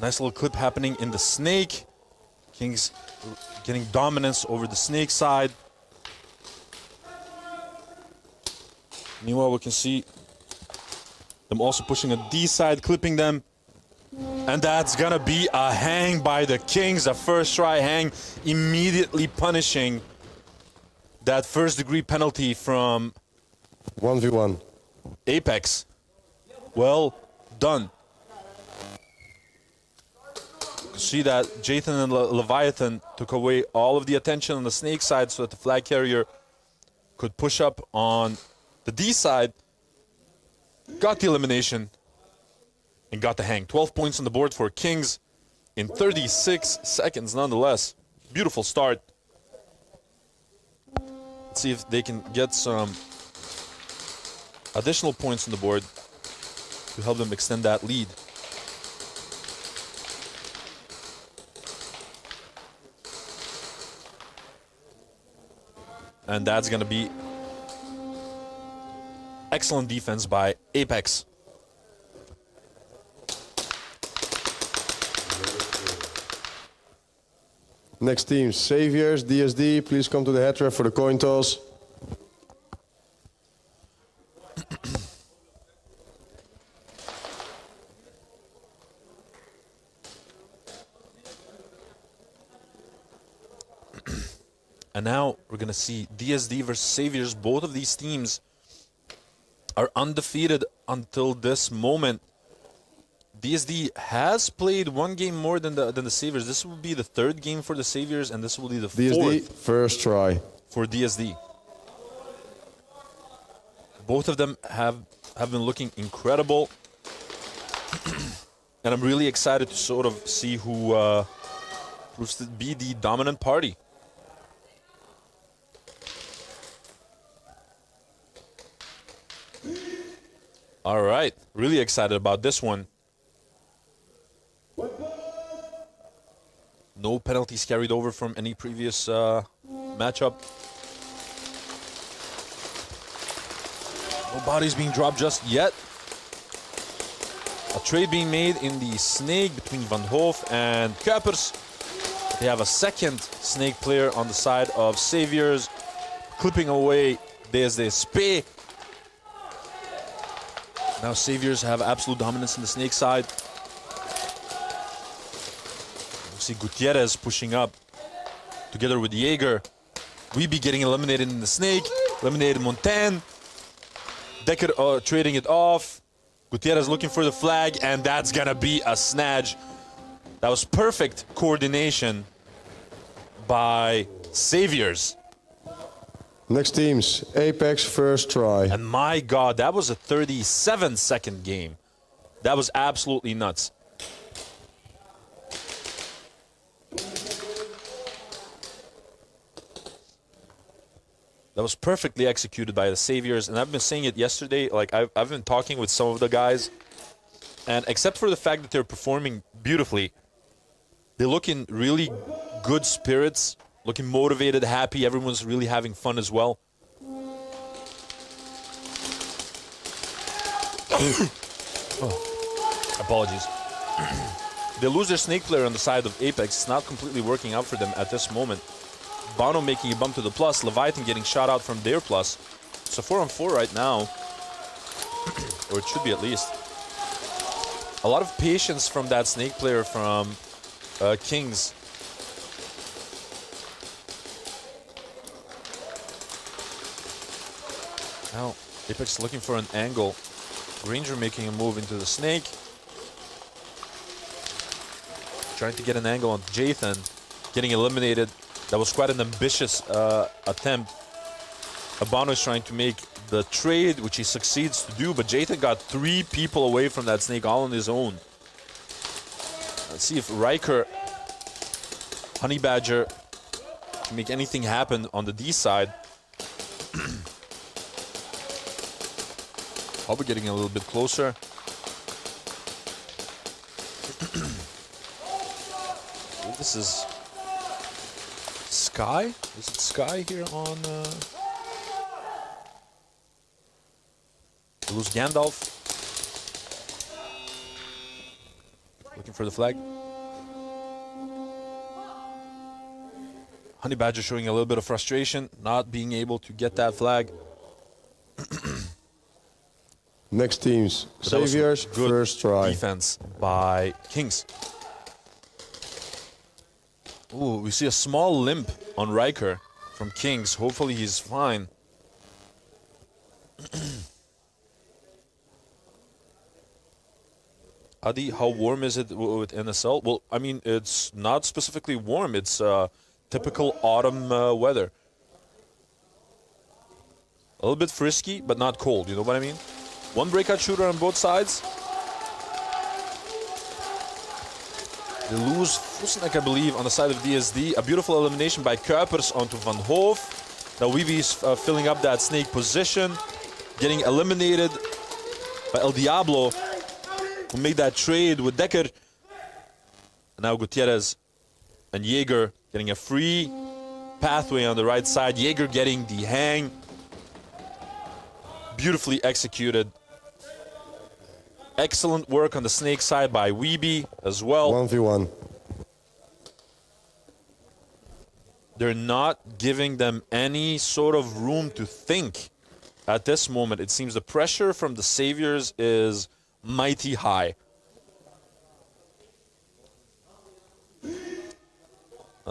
S9: Nice little clip happening in the snake. Kings getting dominance over the snake side. Meanwhile, we can see them also pushing a D side, clipping them. And that's gonna be a hang by the Kings, a first try hang, immediately punishing that first degree penalty from
S4: 1v1.
S9: Apex. Well done. See that Jathan and Leviathan took away all of the attention on the snake side so that the flag carrier could push up on the D side. Got the elimination and got the hang. 12 points on the board for Kings in 36 seconds nonetheless. Beautiful start. Let's see if they can get some additional points on the board to help them extend that lead. And that's going to be excellent defense by Apex.
S4: Next team, Saviors, DSD, please come to the head ref for the coin toss.
S9: And now we're going to see DSD versus Saviors. Both of these teams are undefeated until this moment. DSD has played one game more than the Saviors. This will be the third game for the Saviors, and this will be the
S4: DSD,
S9: fourth
S4: first try.
S9: for DSD. Both of them have been looking incredible. And I'm really excited to sort of see who proves to be the dominant party. All right, really excited about this one. No penalties carried over from any previous matchup. No bodies being dropped just yet. A trade being made in the snake between Van Hoof and Kuipers. They have a second snake player on the side of Saviors, clipping away DSD Spe. Now Saviors have absolute dominance in the snake side. You see Gutierrez pushing up together with Jaeger. Weeby getting eliminated in the snake, eliminated Montaigne. Decker trading it off. Gutierrez looking for the flag, and that's gonna be a snatch. That was perfect coordination by Saviors.
S4: Next teams, Apex first try.
S9: And my God, that was a 37-second game. That was absolutely nuts. That was perfectly executed by the Saviors, and I've been saying it yesterday. Like I've been talking with some of the guys, and except for the fact that they're performing beautifully, they look in really good spirits, looking motivated, happy. Everyone's really having fun as well. Oh, apologies. They lose their snake player on the side of Apex. It's not completely working out for them at this moment. Bono making a bump to the plus. Leviathan getting shot out from their plus. It's a 4-on-4 right now. Or it should be at least. A lot of patience from that snake player from Kings. Now, Apex looking for an angle. Ranger making a move into the snake. Trying to get an angle on Jathan. Getting eliminated. That was quite an ambitious attempt. Abano is trying to make the trade, which he succeeds to do, but Jathan got 3 people away from that snake all on his own. Let's see if Riker, Honey Badger, can make anything happen on the D side. Probably getting a little bit closer. This is Sky? Is it Sky here on... Lose Gandalf. Looking for the flag. Honey Badger showing a little bit of frustration, not being able to get that flag.
S4: Next teams, Saviors first try.
S9: Defense by Kings. Ooh, we see a small limp on Riker from Kings. Hopefully he's fine. Adi, how warm is it with NSL? Well, I mean, it's not specifically warm. It's typical autumn weather. A little bit frisky, but not cold. You know what I mean? One breakout shooter on both sides. They lose Fusnek, I believe, on the side of DSD. A beautiful elimination by Kuipers onto Van Hoof. Now Weevy's filling up that snake position. Getting eliminated by El Diablo, who made that trade with Decker. And now Gutierrez and Jaeger getting a free pathway on the right side. Jaeger getting the hang. Beautifully executed. Excellent work on the snake side by Weeby as well.
S4: 1v1.
S9: They're not giving them any sort of room to think at this moment. It seems the pressure from the Saviors is mighty high.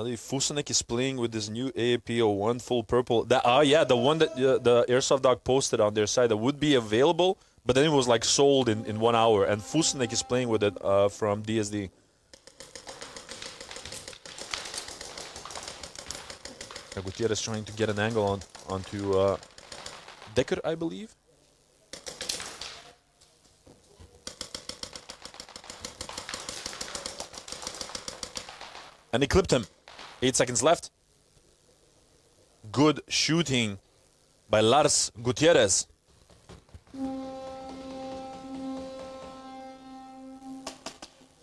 S9: Fusenek is playing with this new AAP01 full purple. Yeah, the one that the Airsoft Dog posted on their site that would be available, but then it was like sold in 1 hour. And Fusenek is playing with it from DSD. Gutierrez trying to get an angle onto Decker, I believe. And he clipped him. 8 seconds left. Good shooting by Lars Gutierrez.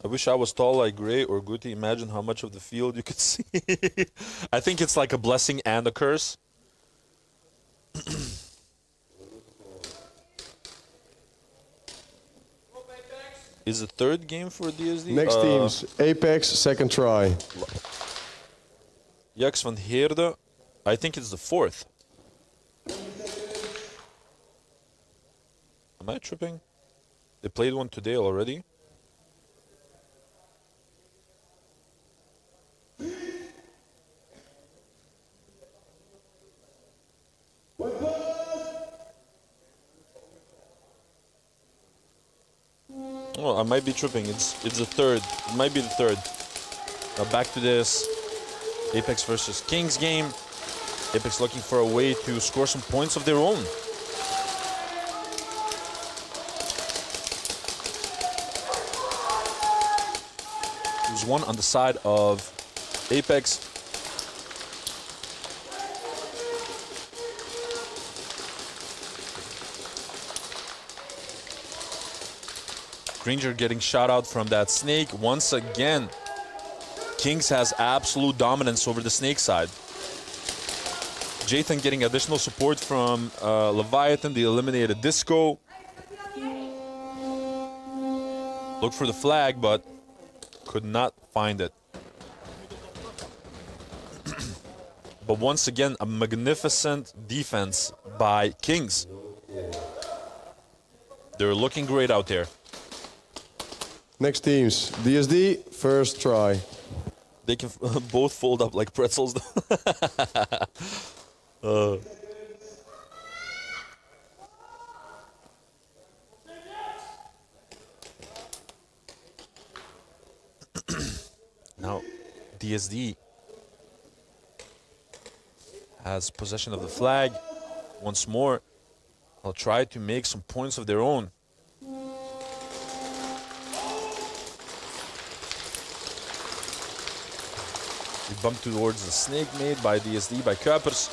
S9: I wish I was tall like Gray or Guti. Imagine how much of the field you could see. I think it's like a blessing and a curse. Is the third game for DSD?
S4: Next teams, Apex, second try.
S9: Jax van Heerde, I think it's the fourth. Am I tripping? They played one today already. Oh, I might be tripping. It's the third. It might be the third. Now back to this Apex versus Kings game. Apex looking for a way to score some points of their own. There's one on the side of Apex. Granger getting shot out from that snake. Once again, Kings has absolute dominance over the snake side. Jathan getting additional support from Leviathan, the eliminated Disco. Looked for the flag, but could not find it. But once again, a magnificent defense by Kings. They're looking great out there.
S4: Next teams, DSD, first try.
S9: They can both fold up like pretzels. Now, DSD has possession of the flag once more. They'll try to make some points of their own. We bump towards the snake made by DSD, by Kuipers.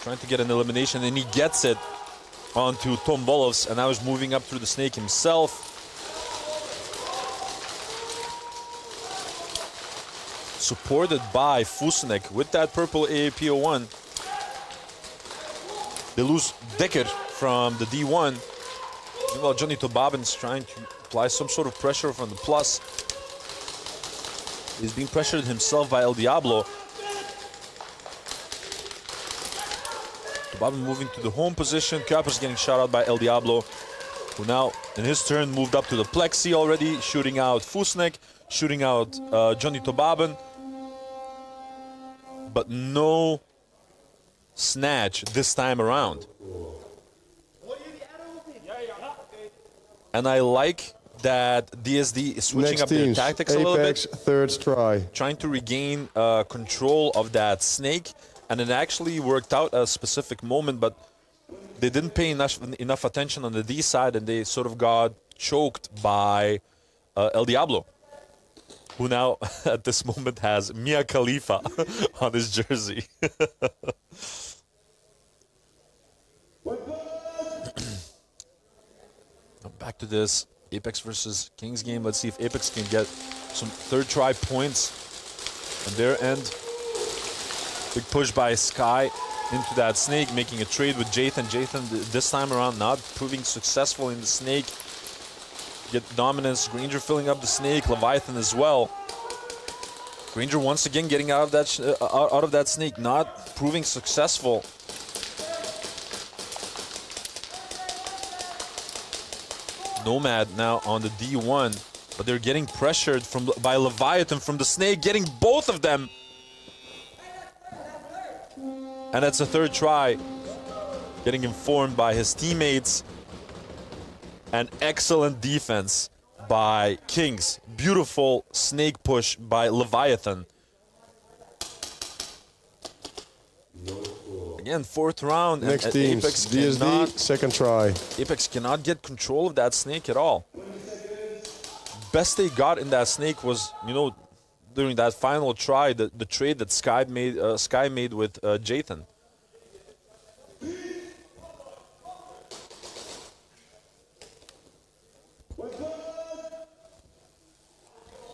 S9: Trying to get an elimination, and he gets it onto Tom Wolfs, and now he's moving up through the snake himself. Supported by Fusenek with that purple AAP01. They lose Decker from the D1. Meanwhile, Johnny Tobabin is trying to apply some sort of pressure from the plus. He's being pressured himself by El Diablo. Tobabin moving to the home position. Kuipers getting shot out by El Diablo, who now, in his turn, moved up to the plexi already, shooting out Fusenek, shooting out Johnny Tobabin. But no snatch this time around. And I like that DSD is switching up their tactics a little bit.
S4: Third try.
S9: Trying to regain control of that snake. And it actually worked out a specific moment, but they didn't pay enough attention on the D side, and they sort of got choked by El Diablo, who now at this moment has Mia Khalifa on his jersey. Back to this Apex versus Kings game. Let's see if Apex can get some third try points on their end. Big push by Sky into that snake, making a trade with Jathan. Jathan this time around not proving successful in the snake. Get dominance. Granger filling up the snake. Leviathan as well. Granger once again getting out of that snake, not proving successful. Nomad now on the D1. But they're getting pressured by Leviathan from the Snake, getting both of them. And that's a third try. Getting informed by his teammates. And excellent defense by Kings. Beautiful Snake push by Leviathan. Again, fourth round.
S4: Next
S9: and
S4: teams,
S9: Apex
S4: DSD,
S9: cannot,
S4: second try.
S9: Apex cannot get control of that Snake at all. Best they got in that Snake was, you know, during that final try, the trade that Sky made with Jathan.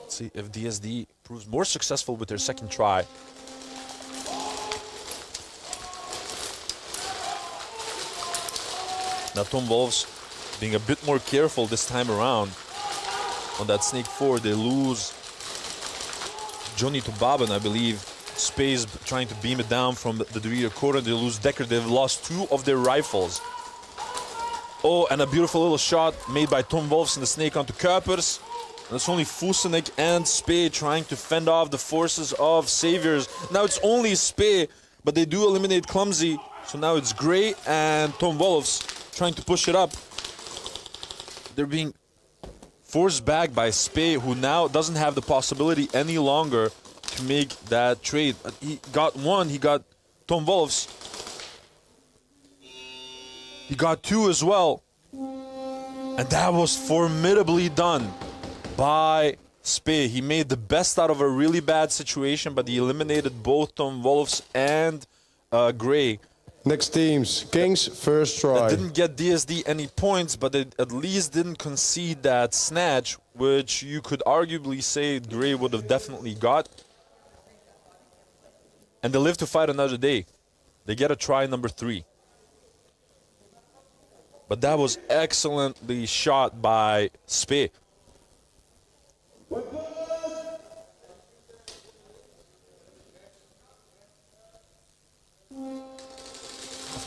S9: Let's see if DSD proves more successful with their second try. Now Tom Wolves being a bit more careful this time around. On that Snake 4, they lose Johnny to Baben, I believe. Space trying to beam it down from the rear corner. They lose Decker. They've lost 2 of their rifles. Oh, and a beautiful little shot made by Tom Wolfs and the Snake onto Kuipers. And it's only Fusenik and Spey trying to fend off the forces of Saviors. Now it's only Spey, but they do eliminate Clumsy. So now it's Gray and Tom Wolfs trying to push it up. They're being forced back by Spey, who now doesn't have the possibility any longer to make that trade. He got one, he got Tom Wolfs. He got 2 as well. And that was formidably done by Spey. He made the best out of a really bad situation, but he eliminated both Tom Wolfs and Gray.
S4: Next teams, Kings, first try.
S9: That didn't get DSD any points, but they at least didn't concede that snatch, which you could arguably say Gray would have definitely got. And they live to fight another day. They get a try number 3. But that was excellently shot by Spey.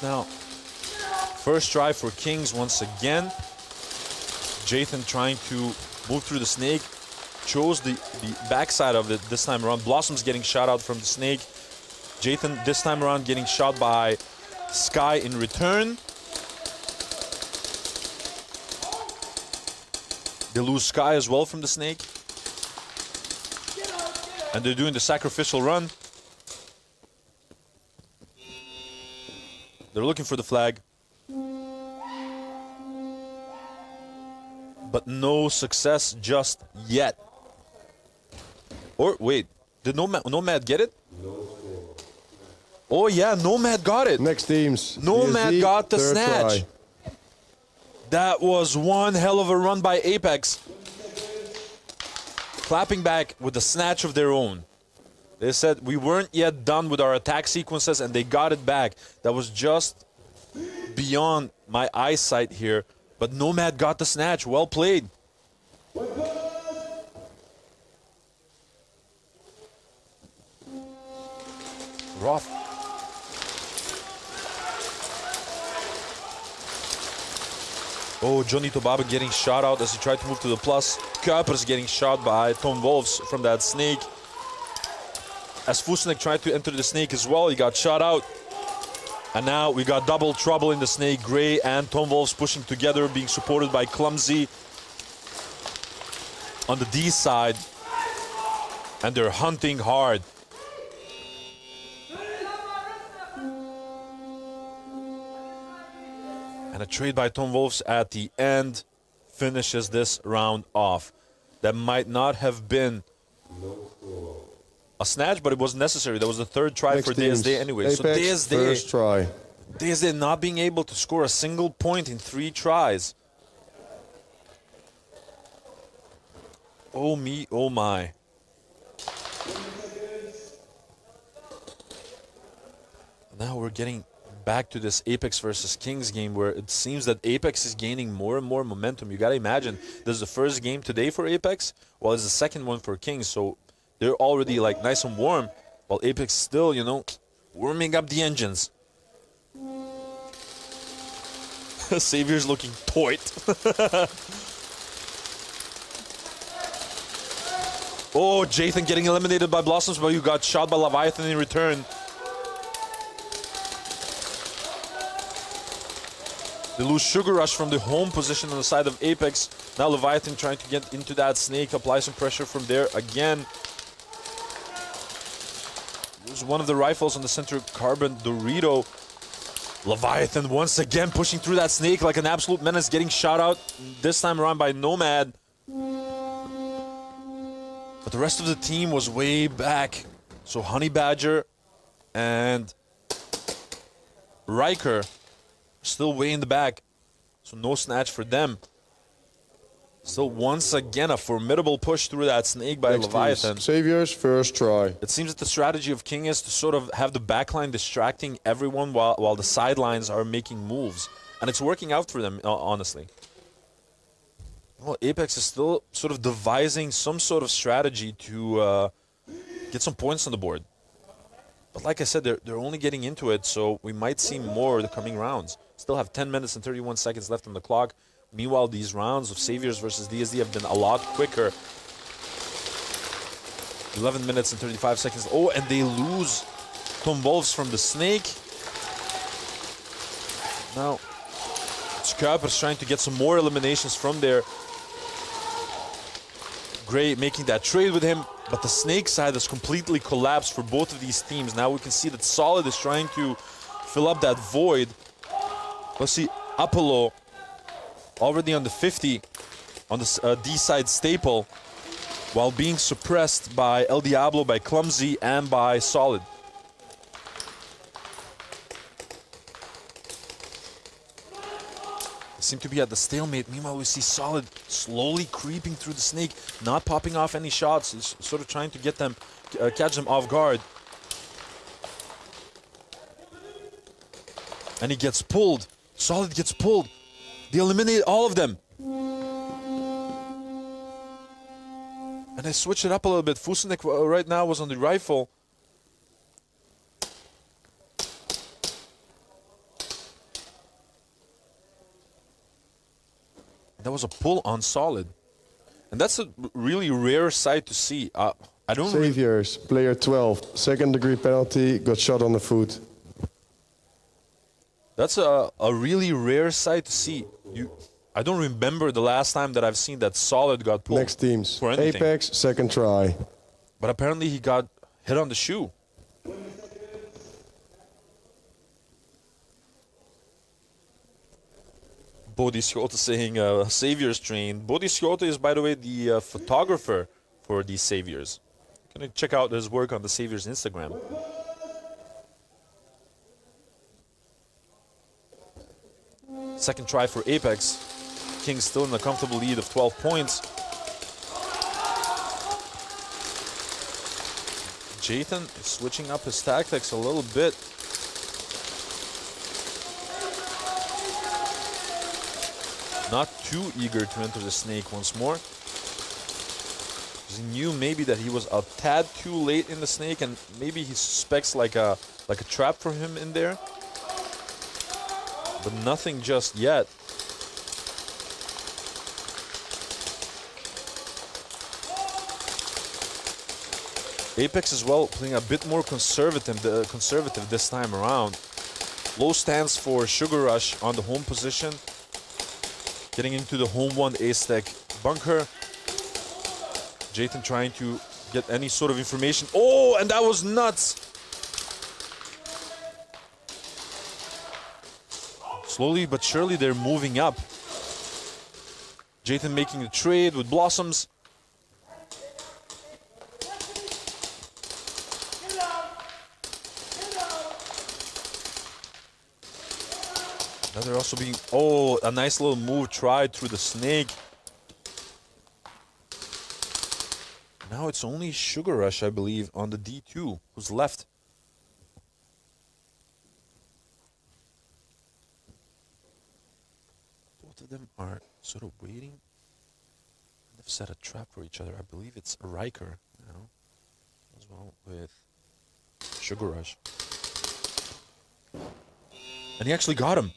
S9: Now, first try for Kings once again. Jathan trying to move through the Snake. Chose the backside of it this time around. Blossom's getting shot out from the Snake. Jathan this time around getting shot by Sky in return. They lose Sky as well from the Snake. And they're doing the sacrificial run. They're looking for the flag. But no success just yet. Or wait, did Nomad get it? Oh yeah, Nomad got it.
S4: Next teams.
S9: Nomad
S4: DSD,
S9: got the
S4: third
S9: snatch.
S4: try.
S9: That was one hell of a run by Apex. Clapping back with a snatch of their own. They said we weren't yet done with our attack sequences and they got it back. That was just beyond my eyesight here. But Nomad got the snatch. Well played. Roth. Oh, Johnny Tobaba getting shot out as he tried to move to the plus. Kuipers getting shot by Tom Wolfs from that Snake. As Fusenik tried to enter the Snake as well, he got shot out. And now we got double trouble in the Snake. Gray and Tom Wolfs pushing together, being supported by Clumsy on the D side. And they're hunting hard. And a trade by Tom Wolfs at the end finishes this round off. That might not have been a snatch, but it wasn't necessary. That was the third try
S4: Next
S9: for
S4: teams.
S9: DSD anyway.
S4: Apex,
S9: So DSD,
S4: first try.
S9: DSD not being able to score a single point in 3 tries. Oh me, oh my. Now we're getting back to this Apex versus Kings game where it seems that Apex is gaining more and more momentum. You gotta imagine, this is the first game today for Apex, while it's the second one for Kings, so they're already like nice and warm, while Apex still, you know, warming up the engines. Savior's looking toit. Oh, Jathan getting eliminated by Blossoms, but you got shot by Leviathan in return. They lose Sugar Rush from the home position on the side of Apex. Now Leviathan trying to get into that snake, apply some pressure from there again. There's one of the rifles on the center carbon, Dorito. Leviathan once again pushing through that snake like an absolute menace, getting shot out this time around by Nomad. But the rest of the team was way back. So Honey Badger and Riker still way in the back. So no snatch for them. Still once again a formidable push through that snake by Leviathan.
S4: Saviors first try.
S9: It seems that the strategy of King is to sort of have the backline distracting everyone while the sidelines are making moves. And it's working out for them, honestly. Well, Apex is still sort of devising some sort of strategy to get some points on the board. But like I said, they're only getting into it, so we might see more the coming rounds. Still have 10 minutes and 31 seconds left on the clock. Meanwhile, these rounds of Saviors versus DSD have been a lot quicker. 11 minutes and 35 seconds. Oh, and they lose Tom Wolves from the snake. Now, Scarper's trying to get some more eliminations from there. Gray making that trade with him, but the snake side has completely collapsed for both of these teams. Now we can see that Solid is trying to fill up that void. Let's see, Apollo already on the 50 on the D side staple, while being suppressed by El Diablo, by Clumsy, and by Solid. Seem to be at the stalemate. Meanwhile, we see Solid slowly creeping through the snake, not popping off any shots. He's sort of trying to get them, catch them off guard. And he gets pulled. Solid gets pulled. They eliminate all of them. And they switch it up a little bit. Fusenek right now was on the rifle. That was a pull on Solid. And that's a really rare sight to see. I don't
S4: Saviors, player 12, second degree penalty, got shot on the foot.
S9: That's a really rare sight to see. I don't remember the last time that I've seen that Solid got pulled.
S4: Next teams,
S9: for anything.
S4: Apex, second try.
S9: But apparently he got hit on the shoe. Bodhischota saying Saviors train. Bodhischota is, by the way, the photographer for these Saviors. You can check out his work on the Saviors Instagram. Second try for Apex. King still in a comfortable lead of 12 points. Jathan is switching up his tactics a little bit. Not too eager to enter the snake once more. He knew maybe that he was a tad too late in the snake, and maybe he suspects like a trap for him in there. But nothing just yet. Apex as well playing a bit more conservative this time around. Low stance for Sugar Rush on the home position. Getting into the home one A-stack bunker. Jathan trying to get any sort of information. Oh, and that was nuts! Slowly but surely they're moving up. Jathan making the trade with Blossoms. Now they're also being, oh, a nice little move tried through the snake. Now it's only Sugar Rush, I believe, on the D2, who's left. Both of them are sort of waiting. They've set a trap for each other. I believe it's Riker, now, as well with Sugar Rush. And he actually got him.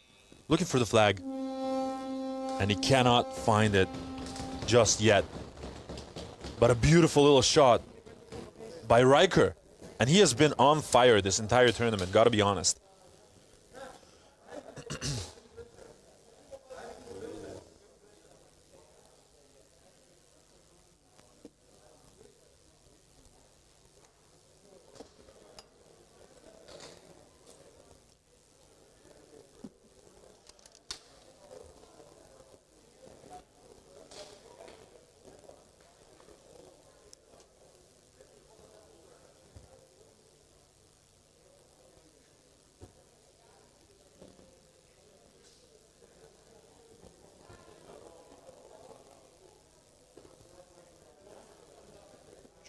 S9: Looking for the flag. And he cannot find it just yet. But a beautiful little shot by Riker. And he has been on fire this entire tournament, gotta be honest.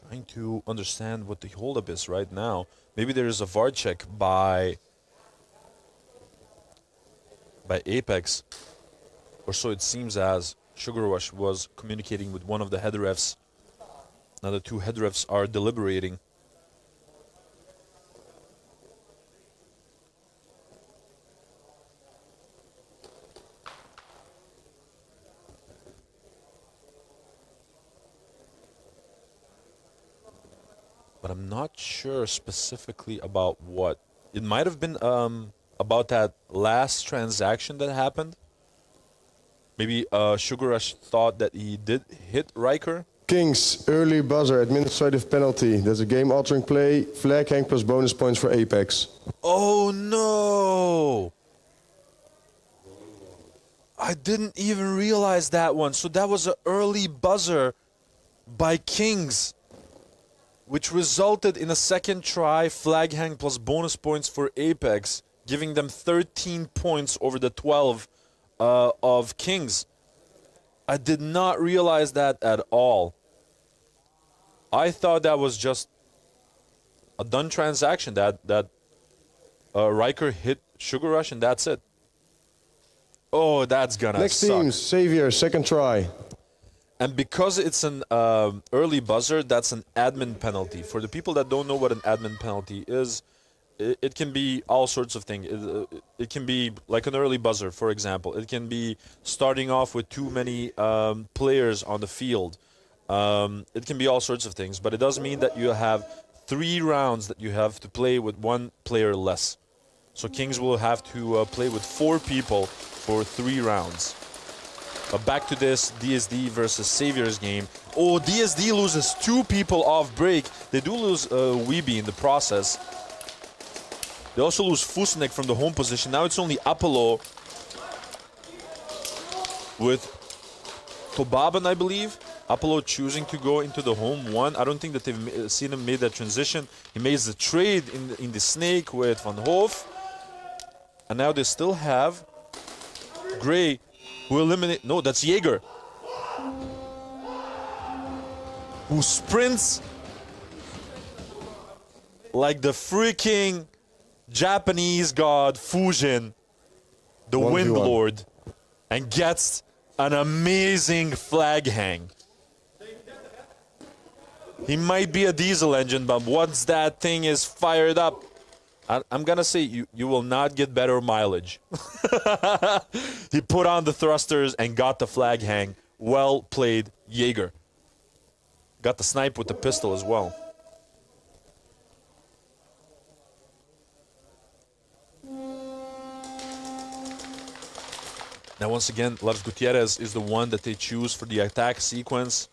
S9: Trying to understand what the holdup is right now. Maybe there is a VAR check by Apex, or so it seems, as Sugar Rush was communicating with one of the head refs. Now the two head refs are deliberating. But I'm not sure specifically about what. It might have been about that last transaction that happened. Maybe Sugar Rush thought that he did hit Riker.
S4: Kings, early buzzer, administrative penalty. There's a game-altering play, flag hang plus bonus points for Apex.
S9: Oh no! I didn't even realize that one. So that was an early buzzer by Kings, which resulted in a second try, flag hang plus bonus points for Apex, giving them 13 points over the 12 of Kings. I did not realize that at all. I thought that was just a done transaction, that Riker hit Sugar Rush and that's it. Oh, that's gonna
S4: Next
S9: suck.
S4: teams, Savior, second try.
S9: And because it's an early buzzer, that's an admin penalty. For the people that don't know what an admin penalty is, it can be all sorts of things. It can be like an early buzzer, for example. It can be starting off with too many players on the field. It can be all sorts of things, but it does mean that you have 3 rounds that you have to play with 1 player less. So Kings will have to play with 4 people for 3 rounds. Back to this DSD versus Saviors game. Oh, DSD loses 2 people off break. They do lose Weeby in the process. They also lose Fusnek from the home position. Now it's only Apollo with Tobaban, I believe. Apollo choosing to go into the home one. I don't think that they've seen him make that transition. He makes the trade in the snake with Van Hoof. And now they still have Gray, who eliminate... No, that's Jaeger. Who sprints like the freaking Japanese god Fujin, the Wind Lord, and gets an amazing flag hang. He might be a diesel engine, but once that thing is fired up, I'm gonna say you will not get better mileage. He put on the thrusters and got the flag hang. Well played, Jaeger. Got the snipe with the pistol as well. Now once again, Lars Gutierrez is the one that they choose for the attack sequence.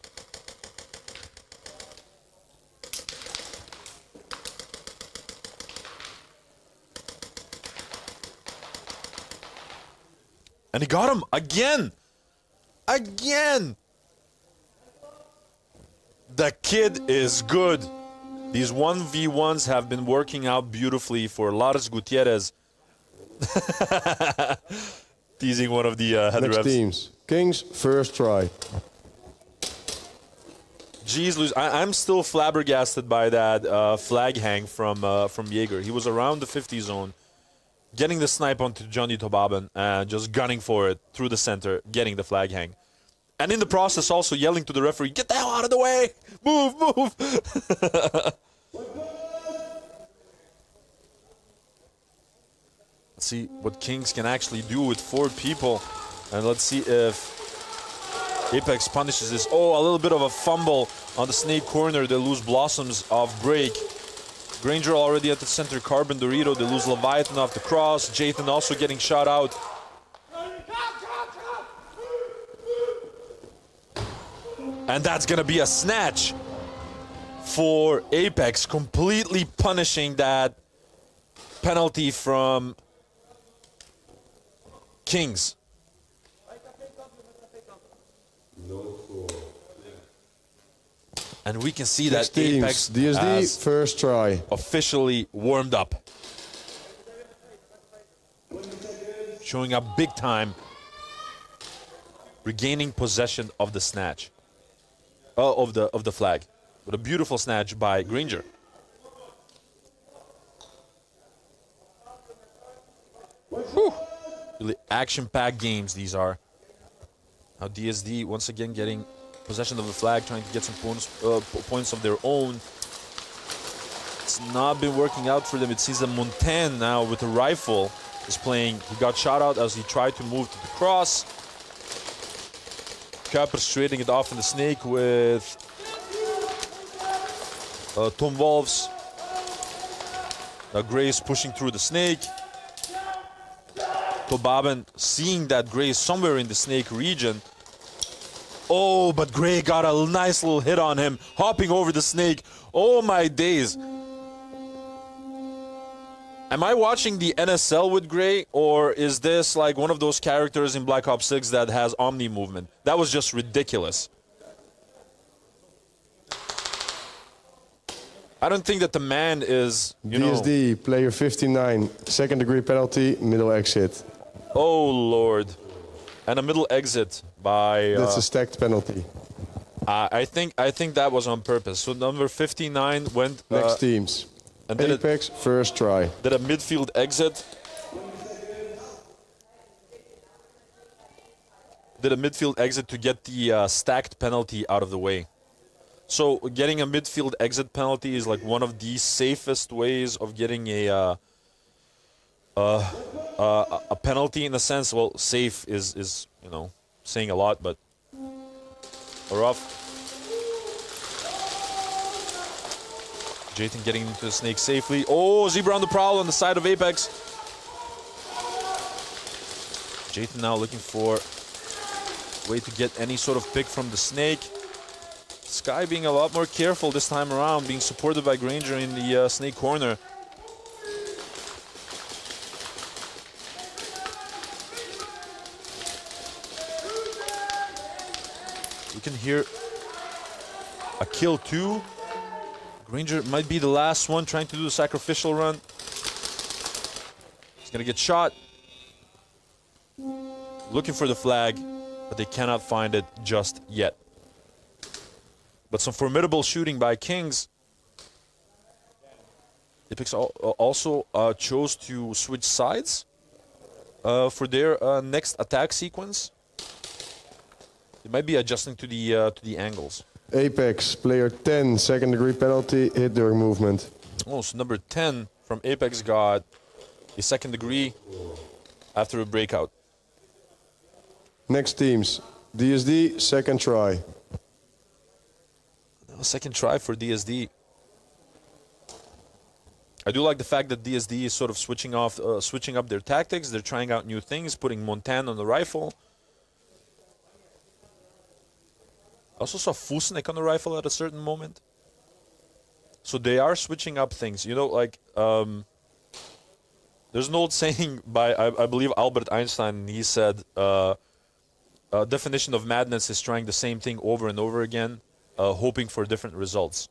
S9: And he got him again. Again. The kid is good. These 1v1s have been working out beautifully for Lars Gutierrez. Teasing one of the head
S4: Next
S9: reps.
S4: teams. Kings, first try.
S9: Jeez, I'm still flabbergasted by that flag hang from Jaeger. He was around the 50 zone, getting the snipe onto Johnny Tobaban and just gunning for it through the center, getting the flag hang. And in the process also yelling to the referee, get the hell out of the way! Move, move! Let's see what Kings can actually do with 4 people. And let's see if Apex punishes this. Oh, a little bit of a fumble on the snake corner. They lose Blossoms off break. Granger already at the center. Carbon Dorito. They lose Leviathan off the cross. Jathan also getting shot out. And that's going to be a snatch for Apex, completely punishing that penalty from Kings. And we can see that Apex
S4: DSD
S9: has
S4: first try
S9: officially warmed up, showing up big time, regaining possession of the snatch, of the flag, with a beautiful snatch by Granger. Whew. Really action-packed games these are. Now DSD once again getting possession of the flag, trying to get some points of their own. It's not been working out for them. It seems that Montaigne now with a rifle is playing. He got shot out as he tried to move to the cross. Kuipers trading it off in the snake with Tom Wolfs. Grace pushing through the snake. Tobaben seeing that Gray is somewhere in the snake region. Oh, but Gray got a nice little hit on him, hopping over the snake. Oh my days. Am I watching the NSL with Gray, or is this like one of those characters in Black Ops 6 that has Omni movement? That was just ridiculous. I don't think that the man is,
S4: DSD, player 59, second degree penalty, middle exit.
S9: Oh, Lord. And a middle exit by...
S4: That's a stacked penalty.
S9: I think that was on purpose. So number 59 went...
S4: Next teams.
S9: And
S4: Apex, first try.
S9: Did a midfield exit. Did a midfield exit to get the stacked penalty out of the way. So getting a midfield exit penalty is like one of the safest ways of getting a penalty in a sense. Well, safe is saying a lot, but rough. Jathan getting into the snake safely. Oh, Zebra on the prowl on the side of Apex. Jathan now looking for a way to get any sort of pick from the snake. Sky being a lot more careful this time around, being supported by Granger in the snake corner. We can hear a kill too. Granger might be the last one trying to do the sacrificial run. He's gonna get shot. Looking for the flag, but they cannot find it just yet. But some formidable shooting by Kings. Apex also chose to switch sides for their next attack sequence. They might be adjusting to the angles.
S4: Apex, player 10, second degree penalty, hit during movement.
S9: Oh, so number 10 from Apex got a second degree after a breakout.
S4: Next teams, DSD, second try.
S9: Second try for DSD. I do like the fact that DSD is sort of switching up their tactics. They're trying out new things, putting Montaigne on the rifle. I also saw Fusnik on the rifle at a certain moment. So they are switching up things. You know, like, there's an old saying by, I believe, Albert Einstein. He said, definition of madness is trying the same thing over and over again, hoping for different results.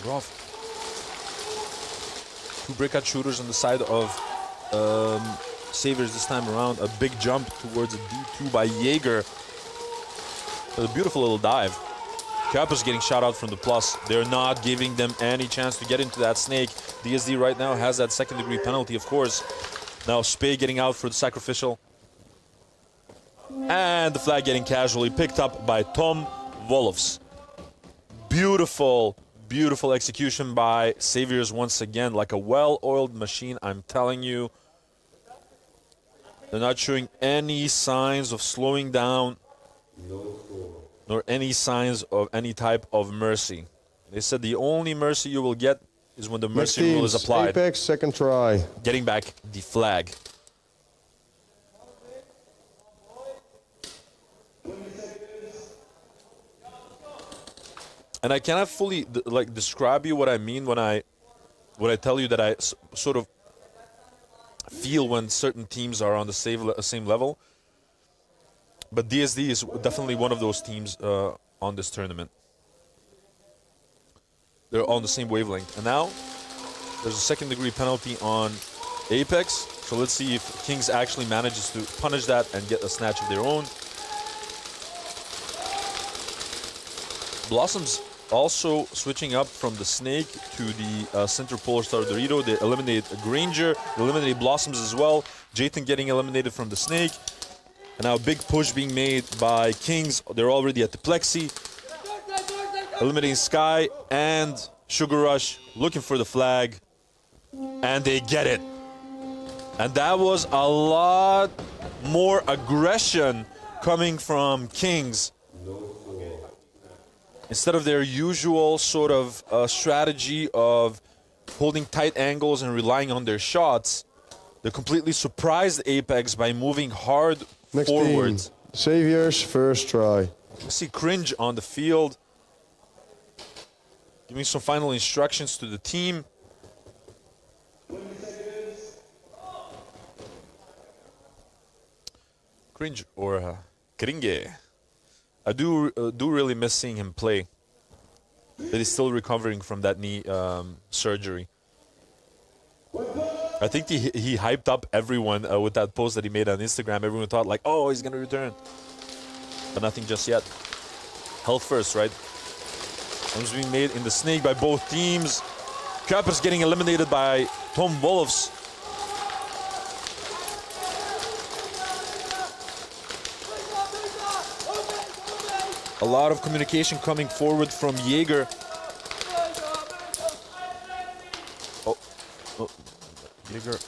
S9: Rough. Two breakout shooters on the side of Saviors this time around. A big jump towards a D2 by Jaeger. But a beautiful little dive. Cappa's getting shot out from the plus. They're not giving them any chance to get into that snake. DSD right now has that second-degree penalty, of course. Now Spey getting out for the sacrificial. And the flag getting casually picked up by Tom Wolofs. Beautiful, beautiful execution by Saviors once again. Like a well-oiled machine, I'm telling you. They're not showing any signs of slowing down, nor any signs of any type of mercy. They said the only mercy you will get is when the mercy rule is applied.
S4: Apex, second try.
S9: Getting back the flag. And I cannot fully describe you what I mean when I tell you that I sort of feel when certain teams are on the same level. But DSD is definitely one of those teams on this tournament. They're on the same wavelength. And now there's a second-degree penalty on Apex. So let's see if Kings actually manages to punish that and get a snatch of their own. Blossoms also switching up from the Snake to the Center Polar Star Dorito. They eliminate Granger, they eliminate Blossoms as well. Jathan getting eliminated from the Snake. And now a big push being made by Kings. They're already at the Plexi. Eliminating Sky and Sugar Rush, looking for the flag. And they get it. And that was a lot more aggression coming from Kings. Instead of their usual sort of strategy of holding tight angles and relying on their shots, they completely surprised Apex by moving hard forward.
S4: Team. Saviors, first try.
S9: I see Cringe on the field, giving some final instructions to the team. Cringe or Kringe. I do really miss seeing him play. But he's still recovering from that knee surgery. I think he hyped up everyone with that post that he made on Instagram. Everyone thought like, oh, he's gonna return, but nothing just yet. Health first, right? Moves being made in the Snake by both teams. Cappa's getting eliminated by Tom Wolofs. A lot of communication coming forward from Jaeger. Oh, Jaeger.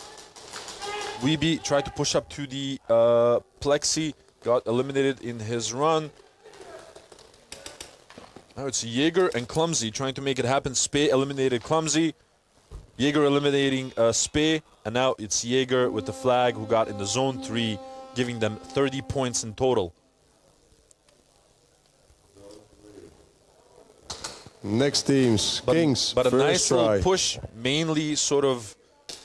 S9: Weeby tried to push up to the Plexi, got eliminated in his run. Now it's Jaeger and Clumsy trying to make it happen. Spey eliminated Clumsy. Jaeger eliminating Spey. And now it's Jaeger with the flag who got in the zone 3, giving them 30 points in total.
S4: Next teams, Kings,
S9: but a
S4: first
S9: nice
S4: try.
S9: little push, mainly sort of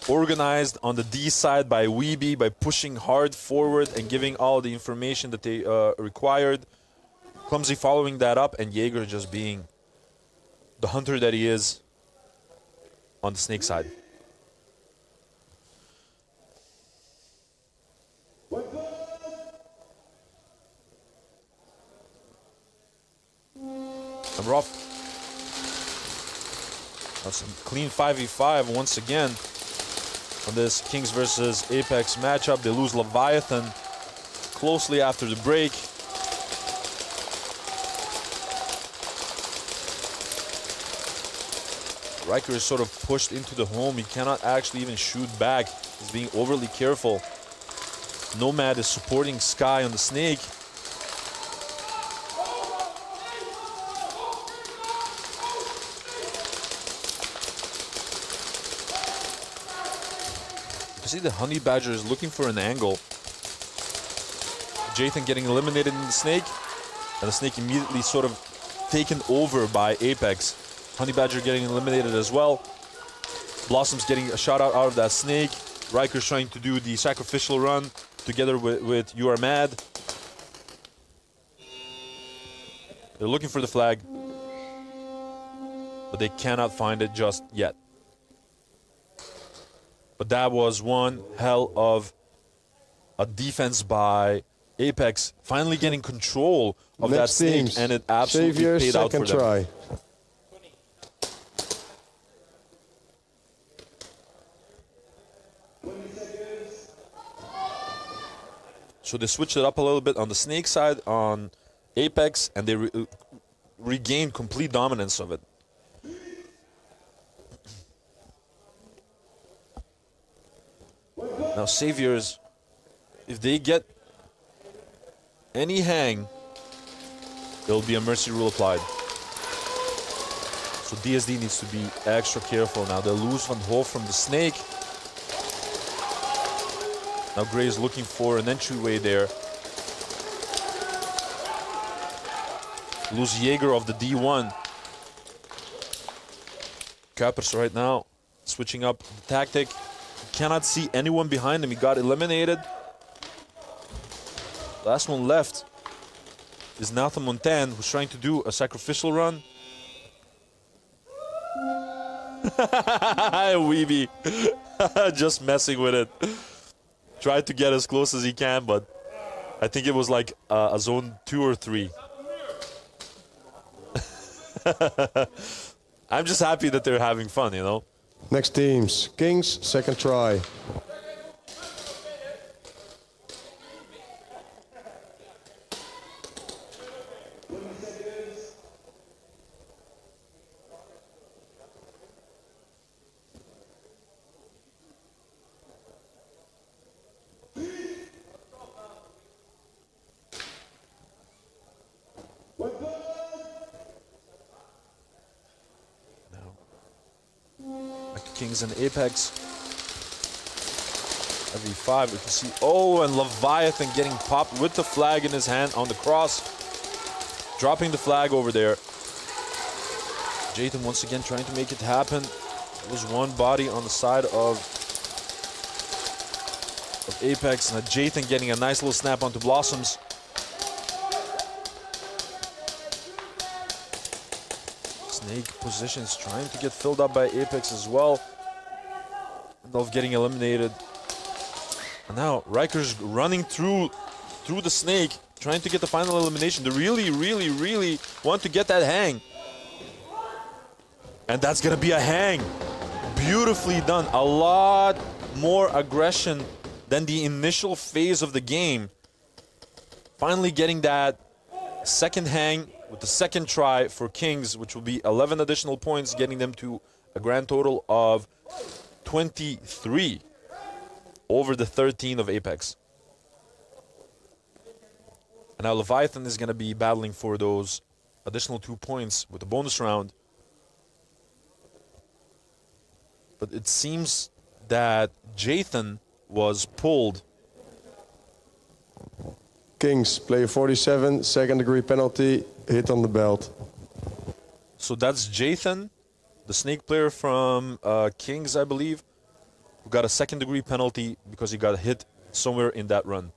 S9: organized on the D side by Weeby, by pushing hard forward and giving all the information that they required. Clumsy following that up, and Jaeger just being the hunter that he is on the Snake side. And Ruff. That's a clean 5v5 once again on this Kings versus Apex matchup. They lose Leviathan closely after the break. Riker is sort of pushed into the home. He cannot actually even shoot back. He's being overly careful. Nomad is supporting Sky on the Snake. See, the Honey Badger is looking for an angle. Jathan getting eliminated in the Snake, and the Snake immediately sort of taken over by Apex. Honey Badger getting eliminated as well. Blossom's getting a shot out of that Snake. Riker's trying to do the sacrificial run together with You Are Mad. They're looking for the flag, but they cannot find it just yet. But that was one hell of a defense by Apex finally getting control of that
S4: Next
S9: snake,
S4: teams.
S9: and it absolutely
S4: Saviors,
S9: paid out for
S4: second
S9: them.
S4: try.
S9: So they switched it up a little bit on the snake side, on Apex, and they regained complete dominance of it. Now Saviors, if they get any hang, there'll be a mercy rule applied. So DSD needs to be extra careful now. They lose Van Hoof from the snake. Now Gray is looking for an entryway there. Lose Jaeger of the D1. Kuipers right now switching up the tactic. Cannot see anyone behind him. He got eliminated. Last one left is Nathan Montagne, who's trying to do a sacrificial run. Weeby. Just messing with it. Tried to get as close as he can, but I think it was like a zone 2 or 3. I'm just happy that they're having fun, you know?
S4: Next teams. Kings, second try.
S9: Kings and Apex. Every 5 we can see. Oh, and Leviathan getting popped with the flag in his hand on the cross. Dropping the flag over there. Jathan once again trying to make it happen. There was one body on the side of Apex, and Jathan getting a nice little snap onto Blossoms. Snake positions trying to get filled up by Apex as well. Of getting eliminated. And now Riker's running through the snake, trying to get the final elimination. They really want to get that hang. And that's gonna be a hang. Beautifully done. A lot more aggression than the initial phase of the game. Finally getting that second hang with the second try for Kings, which will be 11 additional points, getting them to a grand total of 23 over the 13 of Apex. And now Leviathan is going to be battling for those additional 2 points with the bonus round. But it seems that Jathan was pulled.
S4: Kings, player 47, second degree penalty, hit on the belt.
S9: So that's Jathan, the snake player from Kings, I believe, who got a second degree penalty because he got hit somewhere in that run.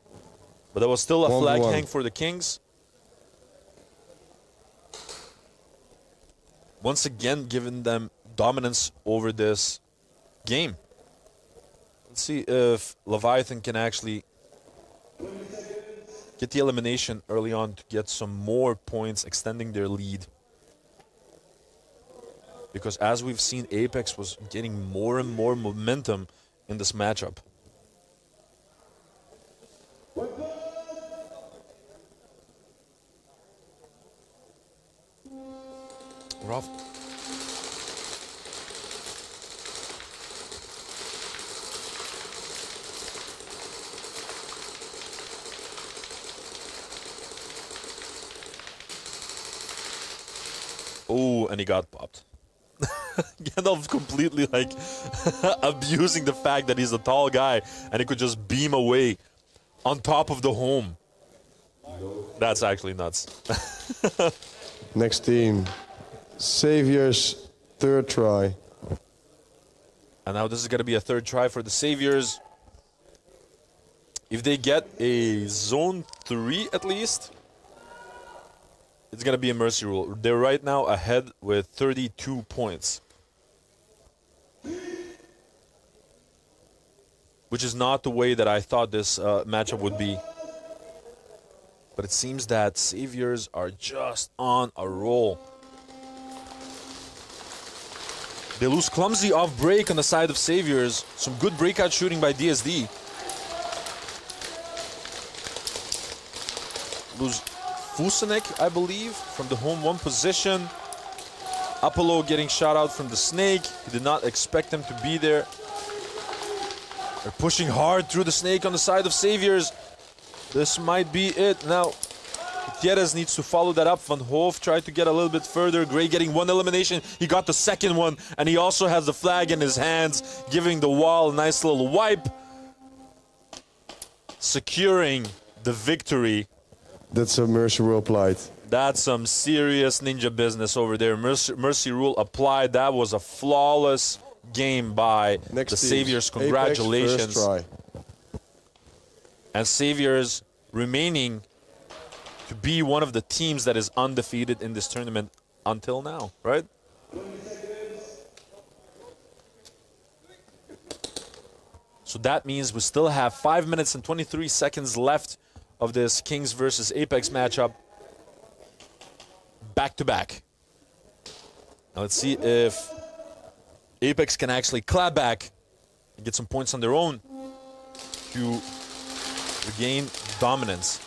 S9: But there was still a flag hang for the Kings. Once again, giving them dominance over this game. Let's see if Leviathan can actually get the elimination early on to get some more points, extending their lead. Because as we've seen, Apex was getting more and more momentum in this matchup. Rough. Oh, and he got popped. Gandalf completely like abusing the fact that he's a tall guy and he could just beam away on top of the home. That's actually nuts.
S4: Next team, Saviors, third try.
S9: And now this is going to be a third try for the Saviors. If they get a zone 3 at least, it's going to be a mercy rule. They're right now ahead with 32 points. Which is not the way that I thought this matchup would be. but it seems that Saviors are just on a roll. They lose clumsy off break on the side of Saviors. Some good breakout shooting by DSD. Lose Fusenek, I believe, from the home one position. Apollo getting shot out from the snake. He did not expect him to be there. They're pushing hard through the snake on the side of Saviors. This might be it. Now, Gutierrez needs to follow that up. Van Hoof tried to get a little bit further. Gray getting one elimination. He got the second one, and he also has the flag in his hands, giving the wall a nice little wipe. Securing the victory.
S4: That's a mercy rule applied.
S9: That's some serious ninja business over there. Mercy rule applied. That was a flawless game by the Saviors. Congratulations.
S4: Apex, first try.
S9: And Saviors remaining to be one of the teams that is undefeated in this tournament until now, right? So that means we still have 5 minutes and 23 seconds left of this Kings versus Apex matchup. Back to back. Now let's see if Apex can actually clap back and get some points on their own to regain dominance.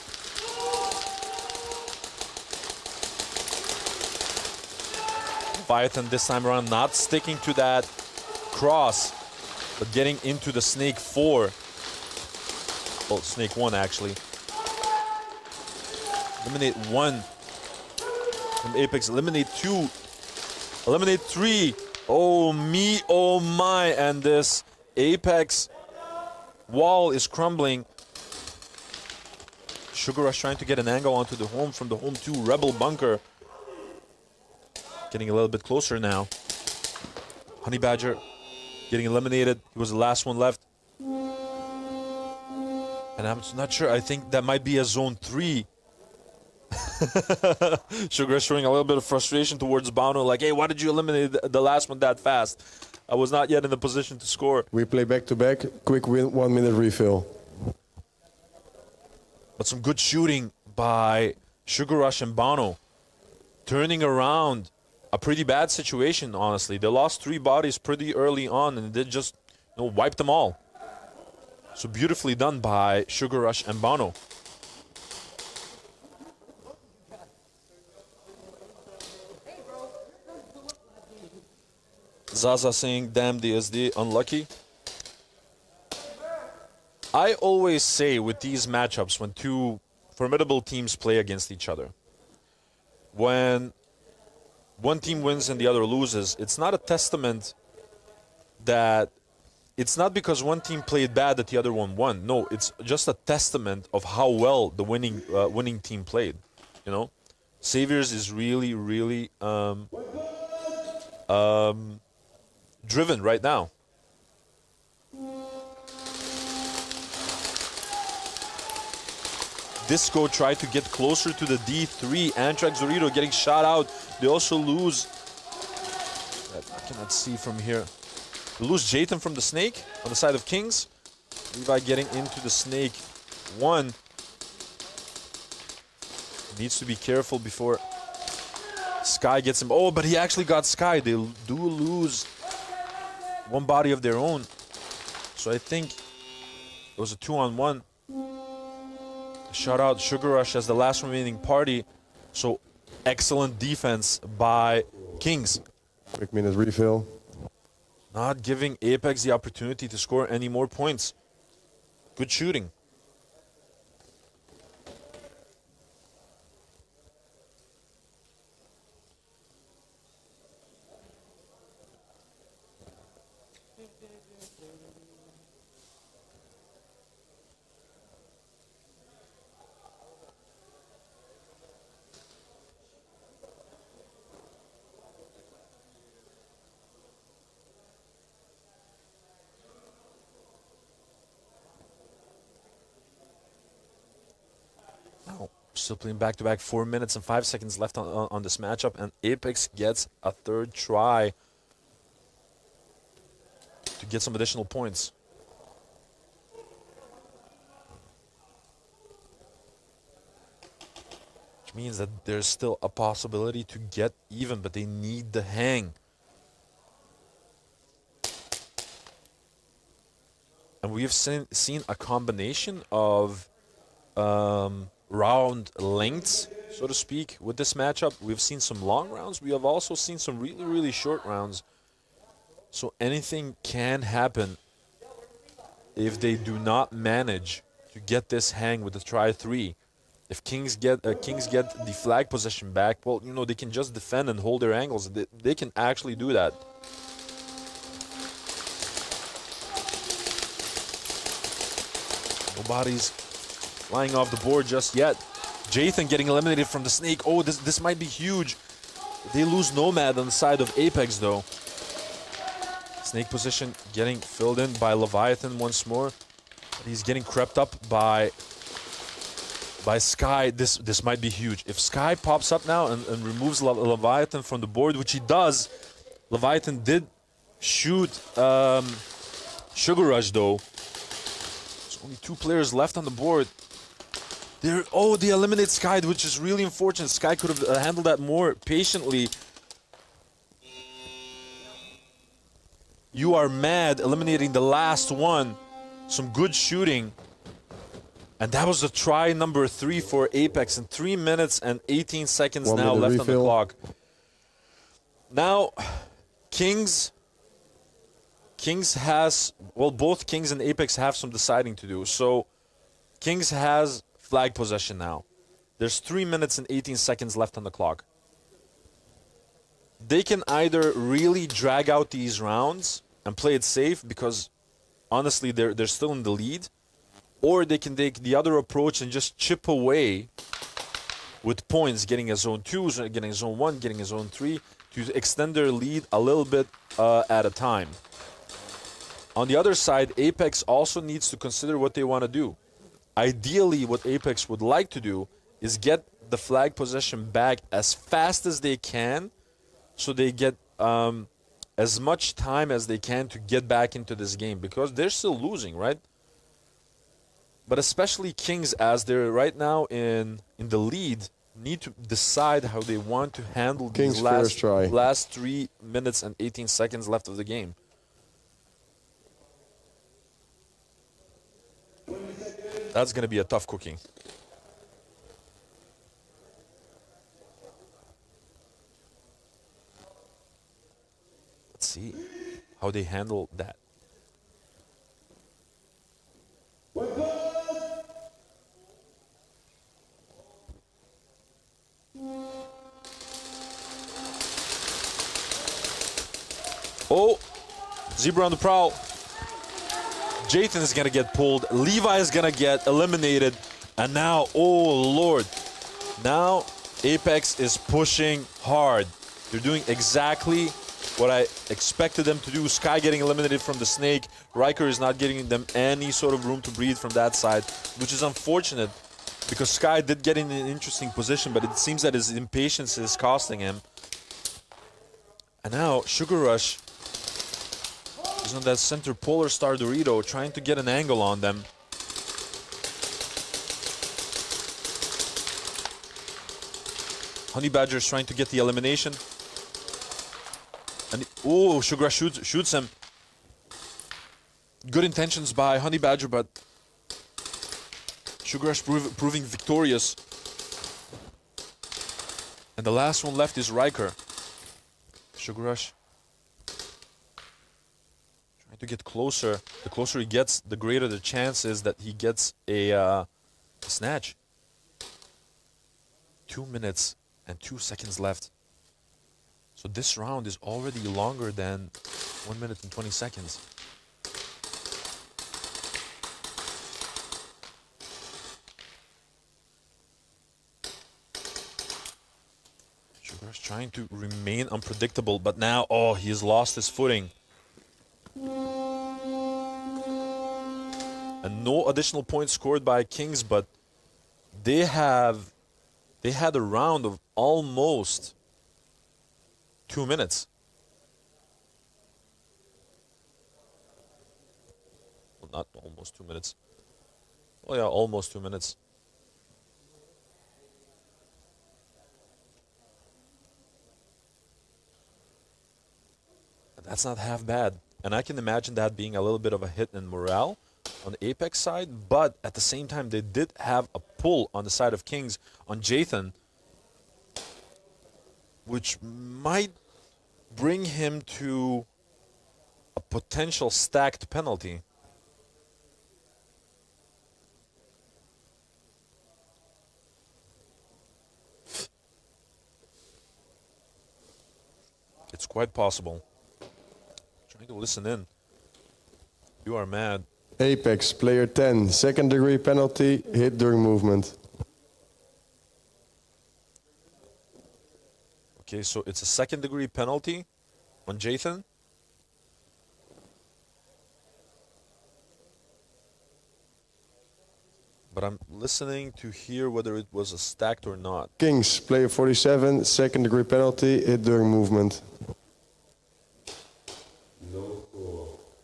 S9: Phaeton this time around not sticking to that cross, but getting into the Snake 4. Well, Snake 1 actually. Eliminate 1 from Apex, eliminate 2, eliminate 3. Oh me, oh my, and this Apex wall is crumbling. Sugar Rush trying to get an angle onto the home from the home 2 Rebel bunker. Getting a little bit closer now. Honey Badger getting eliminated. He was the last one left. And I'm not sure. I think that might be a zone 3. Sugar showing a little bit of frustration towards Bano. Like, hey, why did you eliminate the last one that fast? I was not yet in the position to score.
S4: We play back-to-back. Quick win, 1 minute refill.
S9: But some good shooting by Sugar Rush and Bano. Turning around a pretty bad situation, honestly. They lost 3 bodies pretty early on, and they just wiped them all. So beautifully done by Sugar Rush and Bano. Zaza saying, damn DSD, unlucky. I always say with these matchups, when two formidable teams play against each other, when one team wins and the other loses, it's not a testament that it's not because one team played bad that the other one won. No, it's just a testament of how well the winning team played. You know, Saviors is really, really driven right now. Disco tried to get closer to the D3. Antrax Dorito getting shot out. They also lose. I cannot see from here. They lose Jayton from the Snake on the side of Kings. Levi getting into the Snake 1. Needs to be careful before Sky gets him. Oh, but he actually got Sky. They do lose one body of their own. So I think it was a 2-on-1. Shout out Sugar Rush as the last remaining party. So excellent defense by Kings.
S4: Quick minute refill.
S9: Not giving Apex the opportunity to score any more points. Good shooting. Still playing back-to-back, 4 minutes and 5 seconds left on this matchup, and Apex gets a third try to get some additional points. means that there's still a possibility to get even, but they need the hang. And we've seen a combination of round lengths, so to speak, with this matchup. We've seen some long rounds. We have also seen some really, really short rounds. So anything can happen if they do not manage to get this hang with the try 3. If Kings get the flag possession back, well, you know, they can just defend and hold their angles. They can actually do that. Nobody's flying off the board just yet. Jathan getting eliminated from the snake. Oh, this might be huge. They lose Nomad on the side of Apex, though. Snake position getting filled in by Leviathan once more. He's getting crept up by Sky. This might be huge. If Sky pops up now and removes Leviathan from the board, which he does, Leviathan did shoot Sugar Rush, though. There's only 2 players left on the board. They eliminate Sky, which is really unfortunate. Sky could have handled that more patiently. You are mad, eliminating the last one. Some good shooting. And that was the try number 3 for Apex, and 3 minutes and 18 seconds now left on the clock. Now, Kings has, well, both Kings and Apex have some deciding to do. So, Kings has flag possession now. There's 3 minutes and 18 seconds left on the clock. They can either really drag out these rounds and play it safe because, honestly, they're still in the lead, or they can take the other approach and just chip away with points, getting a zone 2, getting a zone 1, getting a zone 3, to extend their lead a little bit at a time. On the other side, Apex also needs to consider what they want to do. Ideally, what Apex would like to do is get the flag possession back as fast as they can, so they get as much time as they can to get back into this game, because they're still losing, right? But especially Kings, as they're right now in the lead, need to decide how they want to handle these last 3 minutes and 18 seconds left of the game. That's going to be a tough cooking. Let's see how they handle that. Oh, Zebra on the prowl. Jathan is going to get pulled. Levi is going to get eliminated. And now, oh, Lord. Now, Apex is pushing hard. They're doing exactly what I expected them to do. Sky getting eliminated from the snake. Riker is not giving them any sort of room to breathe from that side, which is unfortunate because Sky did get in an interesting position, but it seems that his impatience is costing him. And now, Sugar Rush is on that center Polar Star Dorito, trying to get an angle on them. Honey Badger is trying to get the elimination. And oh, Sugar Rush shoots him. Good intentions by Honey Badger, but Sugar Rush proving victorious. And the last one left is Riker. Sugar Rush trying to get closer. The closer he gets, the greater the chance is that he gets a snatch. 2 minutes and 2 seconds left. So this round is already longer than 1 minute and 20 seconds. Sugar's trying to remain unpredictable, but now, oh, he has lost his footing. And no additional points scored by Kings, but they had a round of almost 2 minutes. Well, not almost 2 minutes. Oh yeah, almost 2 minutes. That's not half bad. And I can imagine that being a little bit of a hit in morale on the Apex side, but at the same time, they did have a pull on the side of Kings on Jathan, which might bring him to a potential stacked penalty. It's quite possible. Trying to listen in. You are mad.
S4: Apex, player 10, second degree penalty, hit during movement.
S9: Okay, so it's a second degree penalty on Jathan. But I'm listening to hear whether it was a stacked or not.
S4: Kings, player 47, second degree penalty, hit during movement.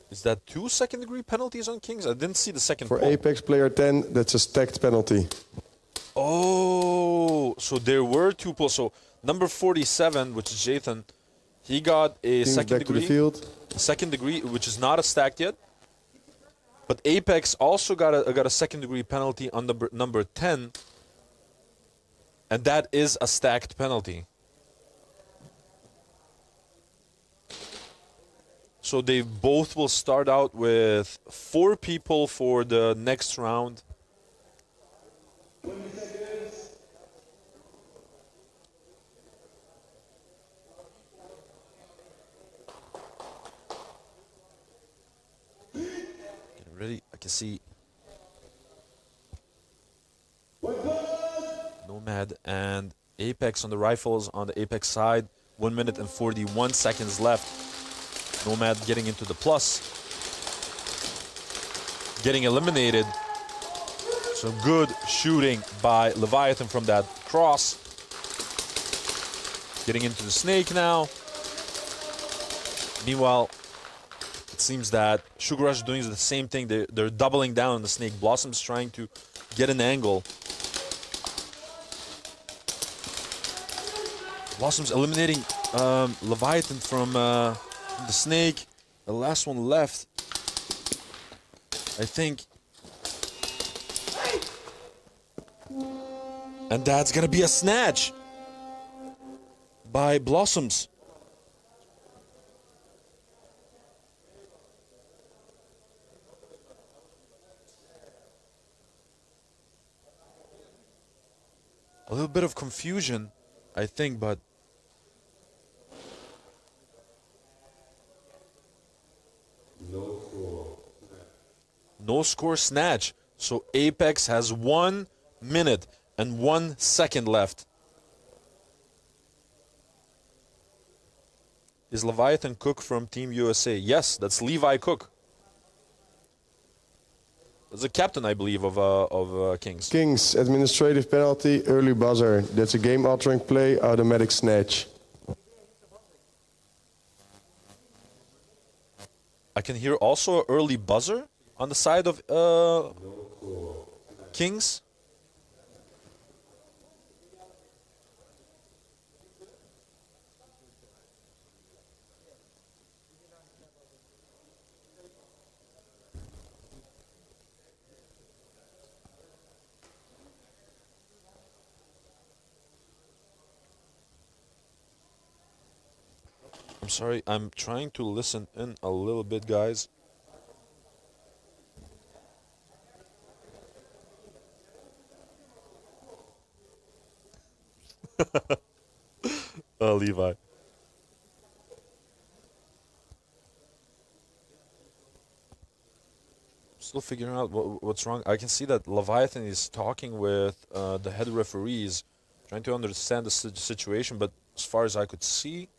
S9: Is that 2 second degree penalties on Kings? I didn't see the second
S4: For
S9: pull.
S4: Apex player 10, that's a stacked penalty.
S9: Oh, so there were 2 pulls. So number 47, which is Jathan, he got a
S4: Kings
S9: second
S4: back to the
S9: degree.
S4: field.
S9: Second degree, which is not a stacked yet. But Apex also got a second degree penalty on number 10. And that is a stacked penalty. So they both will start out with 4 people for the next round. Getting ready. I can see Nomad and Apex on the rifles on the Apex side. 1 minute and 41 seconds left. Nomad getting into the plus. Getting eliminated. So good shooting by Leviathan from that cross. Getting into the snake now. Meanwhile, it seems that Sugar Rush is doing the same thing. They're doubling down on the snake. Blossom's trying to get an angle. Blossom's eliminating Leviathan from the snake. The last one left, I think. And that's gonna be a snatch by Blossoms. A little bit of confusion, I think, but no score snatch. So Apex has 1 minute and 1 second left. Is Leviathan Cook from Team USA? Yes, that's Levi Cook. That's the captain, I believe, of Kings.
S4: Kings, administrative penalty, early buzzer. That's a game-altering play, automatic snatch.
S9: I can hear also an early buzzer on the side of Kings. I'm sorry, I'm trying to listen in a little bit, guys. Oh, Levi. Still figuring out what's wrong. I can see that Leviathan is talking with the head referees, trying to understand the situation, but as far as I could see,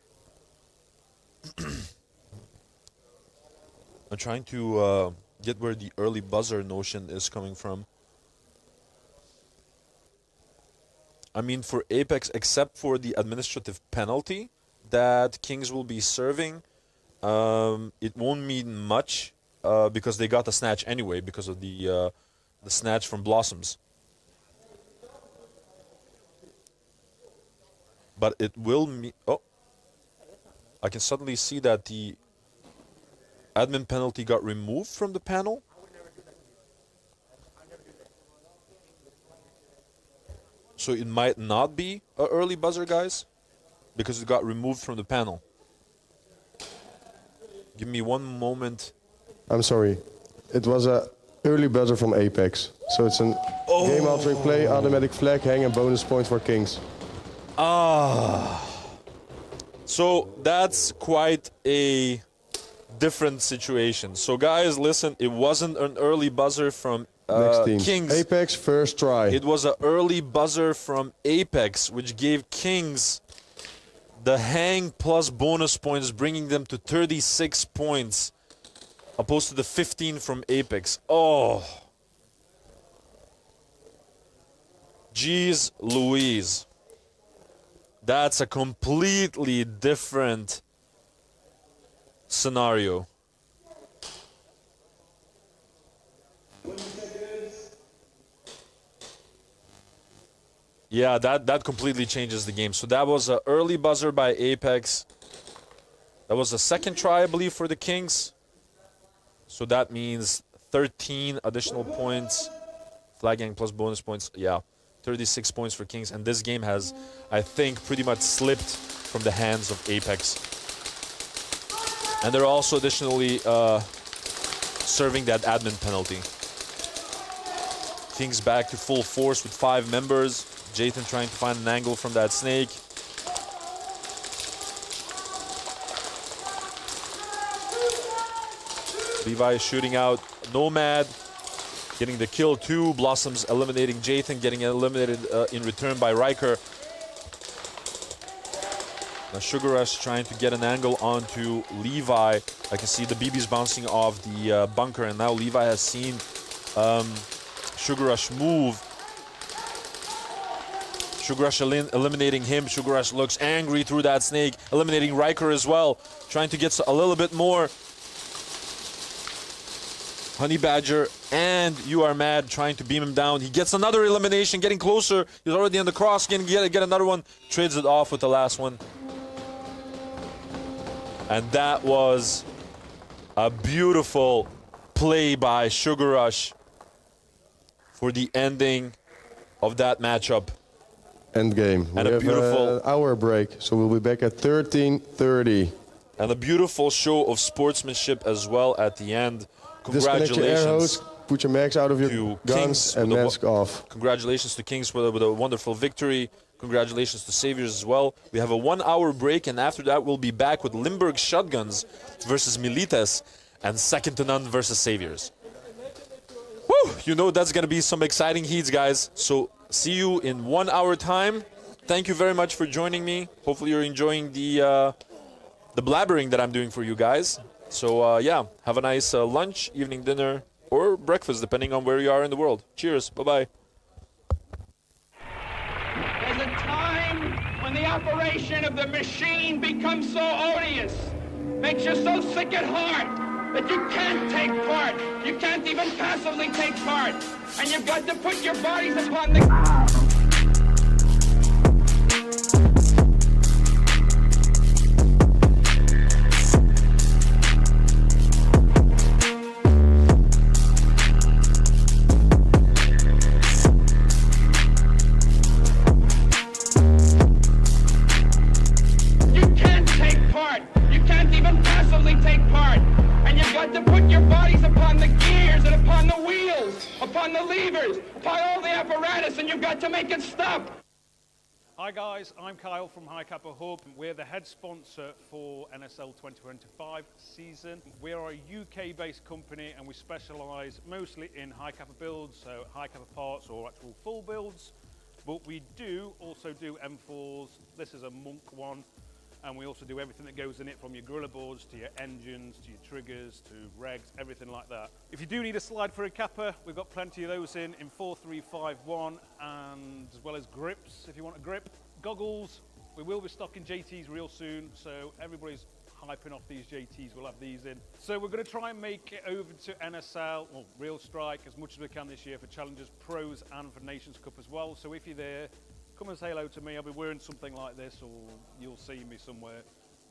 S9: I'm trying to get where the early buzzer notion is coming from. I mean, for Apex, except for the administrative penalty that Kings will be serving, it won't mean much because they got the snatch anyway because of the snatch from Blossoms. But it will mean... Oh! I can suddenly see that the admin penalty got removed from the panel. So it might not be an early buzzer, guys, because it got removed from the panel. Give me one moment.
S4: I'm sorry. It was a early buzzer from Apex. So it's a game-altering play, automatic flag, hang, and bonus point for Kings.
S9: So that's quite a different situation. So guys, listen, it wasn't an early buzzer from
S4: Next team.
S9: Kings.
S4: Apex, first try.
S9: It was an early buzzer from Apex, which gave Kings the hang plus bonus points, bringing them to 36 points, opposed to the 15 from Apex. Oh. Jeez Louise. That's a completely different scenario. Yeah, that completely changes the game. So that was an early buzzer by Apex. That was a second try, I believe, for the Kings. So that means 13 additional points. Flagging plus bonus points. Yeah, 36 points for Kings. And this game has, I think, pretty much slipped from the hands of Apex. And they're also additionally serving that admin penalty. Kings back to full force with 5 members. Jathan trying to find an angle from that snake. Levi shooting out Nomad, getting the kill too. Blossoms eliminating Jathan, getting eliminated in return by Riker. Now Sugar Rush trying to get an angle onto Levi. I can see the BBs bouncing off the bunker, and now Levi has seen Sugar Rush move. Sugar Rush eliminating him. Sugar Rush looks angry through that snake, eliminating Riker as well, trying to get a little bit more. Honey Badger and You Are Mad trying to beam him down. He gets another elimination, getting closer. He's already on the cross, get another one. Trades it off with the last one. And that was a beautiful play by Sugar Rush for the ending of that matchup.
S4: End game.
S9: And
S4: we
S9: a beautiful
S4: have an hour break, so we'll be back at 13:30.
S9: And a beautiful show of sportsmanship as well at the end.
S4: Disconnect your air hose, put your mags out of your guns,
S9: Kings
S4: and mask off.
S9: Congratulations to Kings with a wonderful victory. Congratulations to Saviors as well. We have a 1 hour break, and after that we'll be back with Limburg Shotguns versus Militas and Second to None versus Saviors. Woo! You know that's going to be some exciting heats, guys. So see you in 1 hour time. Thank you very much for joining me. Hopefully you're enjoying the blabbering that I'm doing for you guys. So yeah, have a nice lunch, evening dinner, or breakfast, depending on where you are in the world. Cheers. Bye-bye.
S10: There's a time when the operation of the machine becomes so odious, makes you so sick at heart, that you can't take part. You can't even passively take part. And you've got to put your bodies upon the... to put your bodies upon the gears and upon the wheels, upon the levers, upon all the apparatus, and you've got to make it stop.
S6: Hi guys, I'm Kyle from Cappa Hub. We're the head sponsor for NSL 2025 season. We are a UK-based company and we specialise mostly in Kappa builds, so Kappa parts or actual full builds. But we do also do M4s. This is a Monk one. And we also do everything that goes in it, from your gorilla boards to your engines, to your triggers, to regs, everything like that. If you do need a slide for a Kappa, we've got plenty of those in 4351, and as well as grips, if you want a grip. Goggles, we will be stocking JTs real soon, so everybody's hyping off these JTs, we'll have these in. So we're going to try and make it over to NSL, or Real Strike, as much as we can this year for Challengers, Pros, and for Nations Cup as well. So if you're there, come and say hello to me. I'll be wearing something like this, or you'll see me somewhere.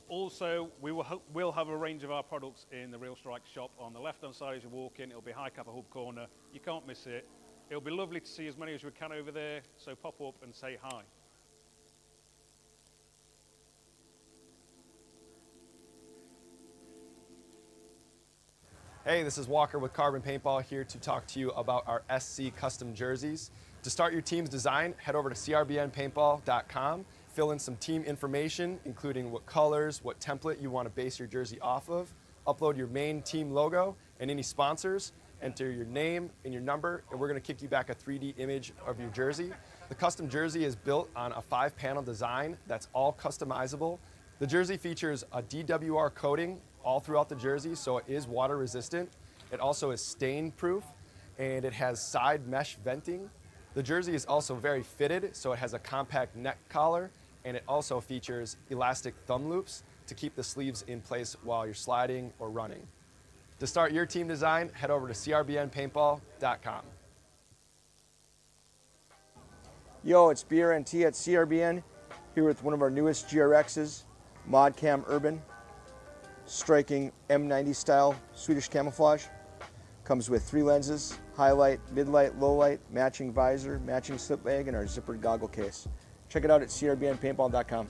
S6: Also, we'll have a range of our products in the Real Strike shop on the left-hand side as you walk in. It'll be High Cappa Hub corner. You can't miss it. It'll be lovely to see as many as we can over there, so pop up and say hi.
S3: Hey, this is Walker with Carbon Paintball here to talk to you about our SC custom jerseys. To start your team's design, head over to crbnpaintball.com, fill in some team information, including what colors, what template you want to base your jersey off of, upload your main team logo and any sponsors, enter your name and your number, and we're going to kick you back a 3D image of your jersey. The custom jersey is built on a 5-panel design that's all customizable. The jersey features a DWR coating all throughout the jersey, so it is water resistant. It also is stain proof, and it has side mesh venting. The jersey is also very fitted, so it has a compact neck collar, and it also features elastic thumb loops to keep the sleeves in place while you're sliding or running. To start your team design, head over to crbnpaintball.com.
S5: Yo, it's BRNT at CRBN, here with one of our newest GRXs, ModCam Urban, striking M90 style Swedish camouflage. Comes with 3 lenses, highlight, mid-light, low-light, matching visor, matching slip bag, and our zippered goggle case. Check it out at crbnpaintball.com.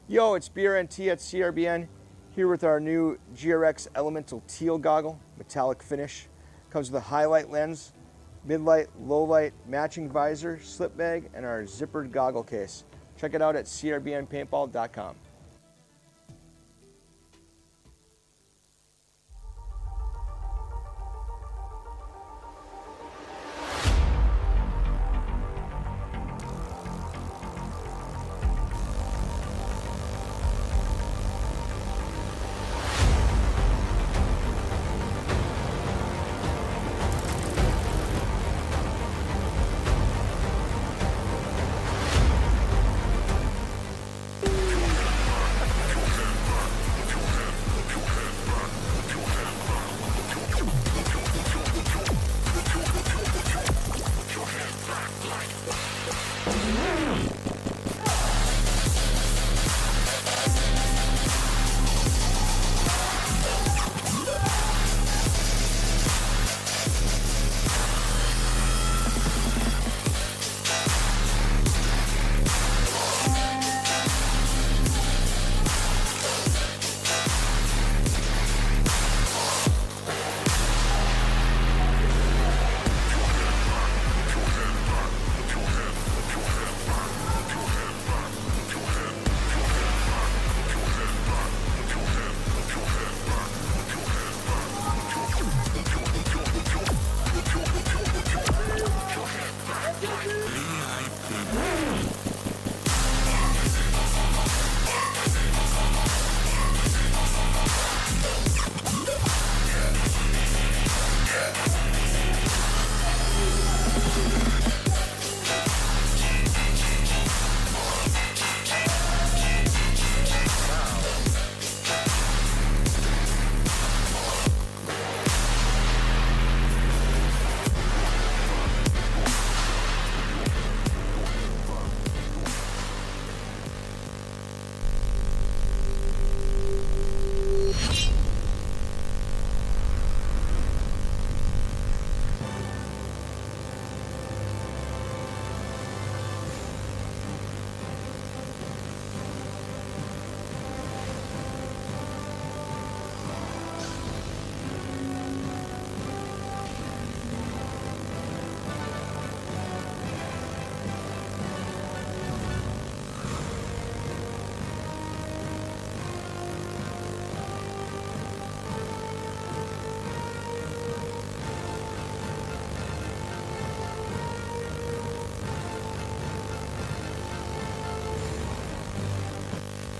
S5: Yo, it's BRNT at CRBN, here with our new GRX Elemental Teal goggle, metallic finish. Comes with a highlight lens, mid-light, low-light, matching visor, slip bag, and our zippered goggle case. Check it out at crbnpaintball.com.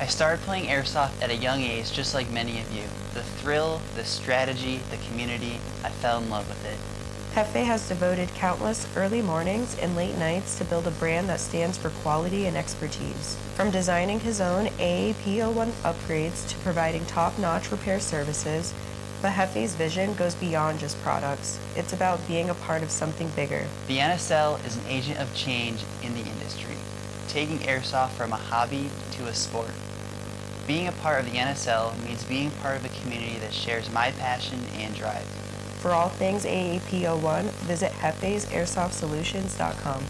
S1: I started playing Airsoft at a young age just like many of you. The thrill, the strategy, the community, I fell in love with it.
S2: Jefe has devoted countless early mornings and late nights to build a brand that stands for quality and expertise. From designing his own AAP01 upgrades to providing top-notch repair services, but Jefe's vision goes beyond just products. It's about being a part of something bigger.
S1: The NSL is an agent of change in the industry, taking Airsoft from a hobby to a sport. Being a part of the NSL means being part of a community that shares my passion and drive.
S2: For all things AAP01, visit jefesairsoft.solutions.com.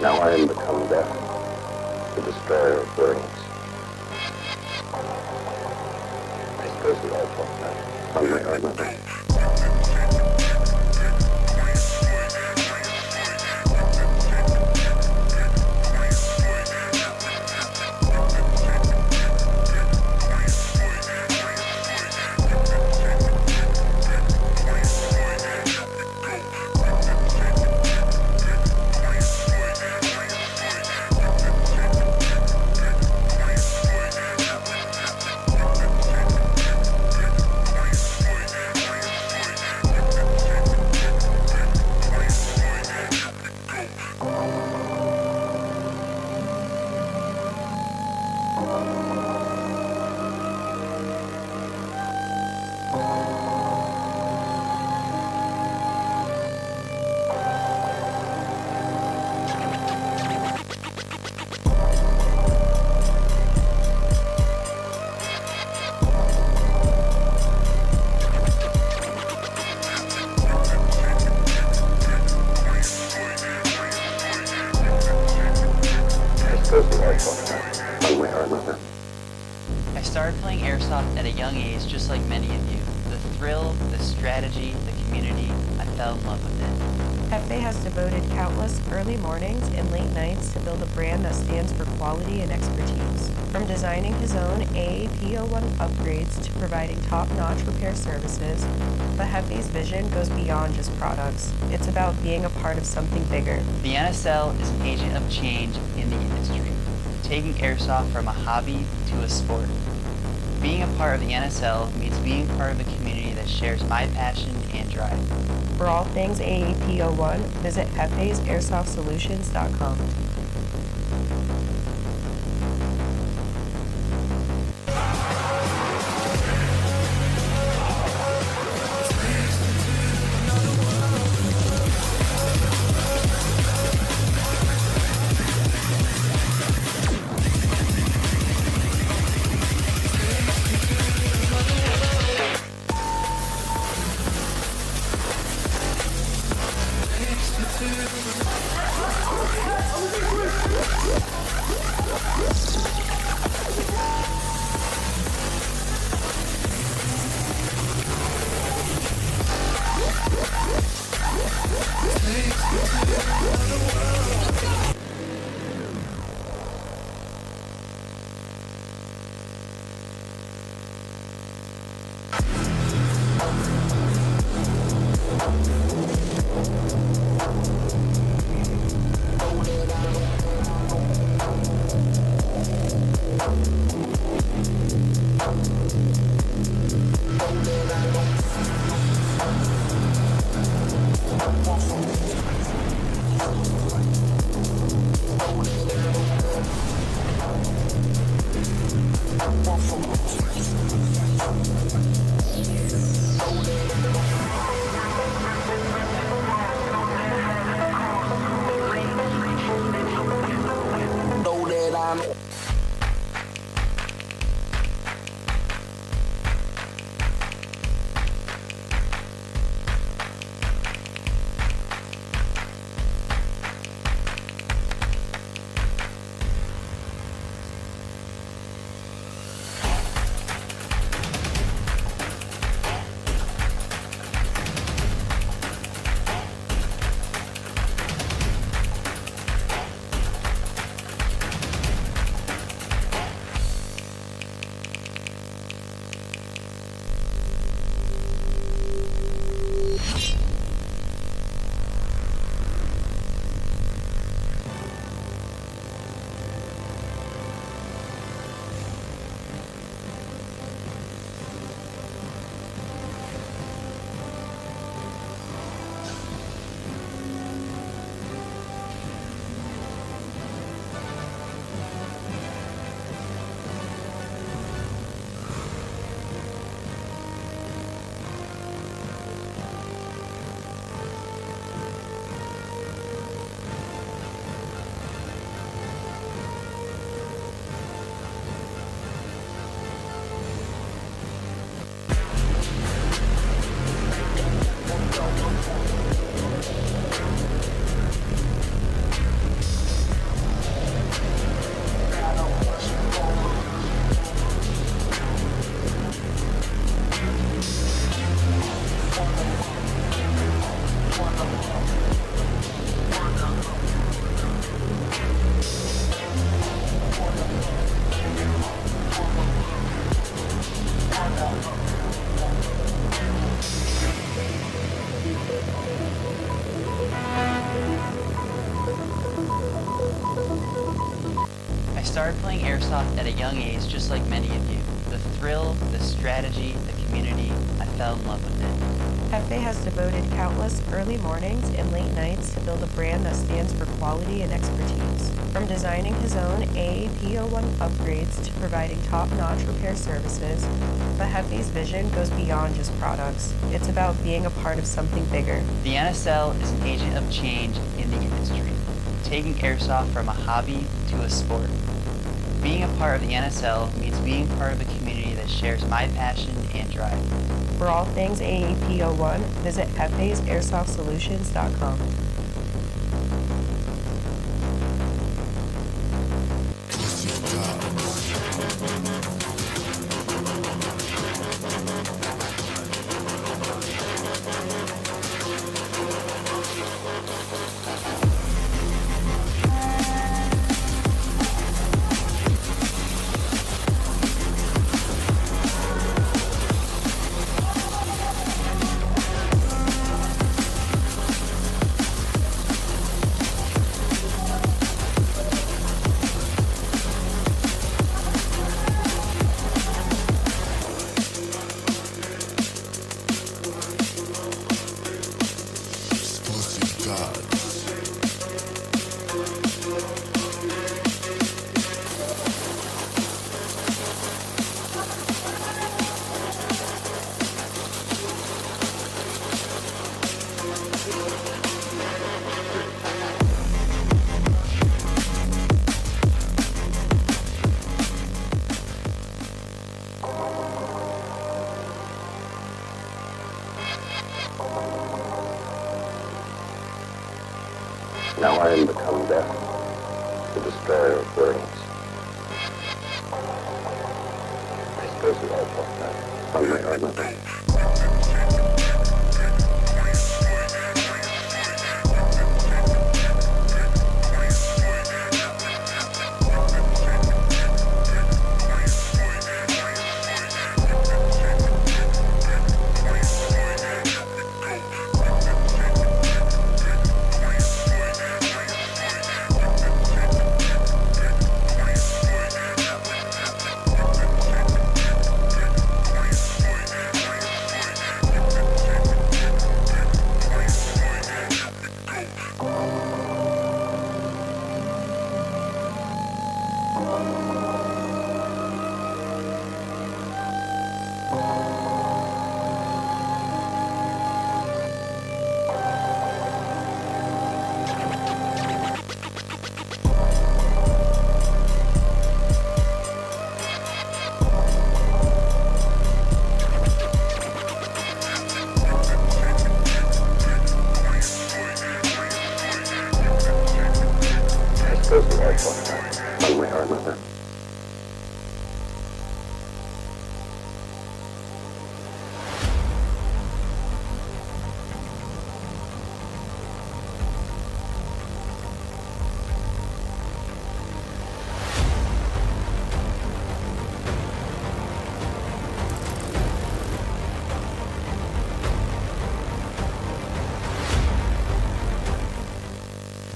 S11: Now I am become death, the destroyer of worlds. I suppose we all thought that, one way or another.
S1: Airsoft at a young age, just like many of you. The thrill, the strategy, the community, I fell in love with it.
S2: Hefe has devoted countless early mornings and late nights to build a brand that stands for quality and expertise. From designing his own AAP01 upgrades to providing top-notch repair services, but Hefe's vision goes beyond just products. It's about being a part of something bigger.
S1: The NSL is an agent of change in the industry, taking airsoft from a hobby to a sport. Being a part of the NSL means being part of a community that shares my passion and drive.
S2: For all things AAP01, visit hefesairsoft.solutions.com.
S1: I started playing Airsoft at a young age, just like many of you. The thrill, the strategy, the community, I fell in love with it.
S2: Hefe has devoted countless early mornings and late nights to build a brand that stands for quality and expertise. From designing his own AAP01 upgrades to providing top-notch repair services, but Hefe's vision goes beyond just products. It's about being a part of something bigger.
S1: The NSL is an agent of change in the industry, taking Airsoft from a hobby to a sport. Being a part of the NSL means being part of a community that shares my passion and drive.
S2: For all things AAP01, visit hefesairsoft.solutions.com.
S12: gods.
S11: Now I am become death, the destroyer of worlds. I suppose we all felt that, one way or another. One way or another.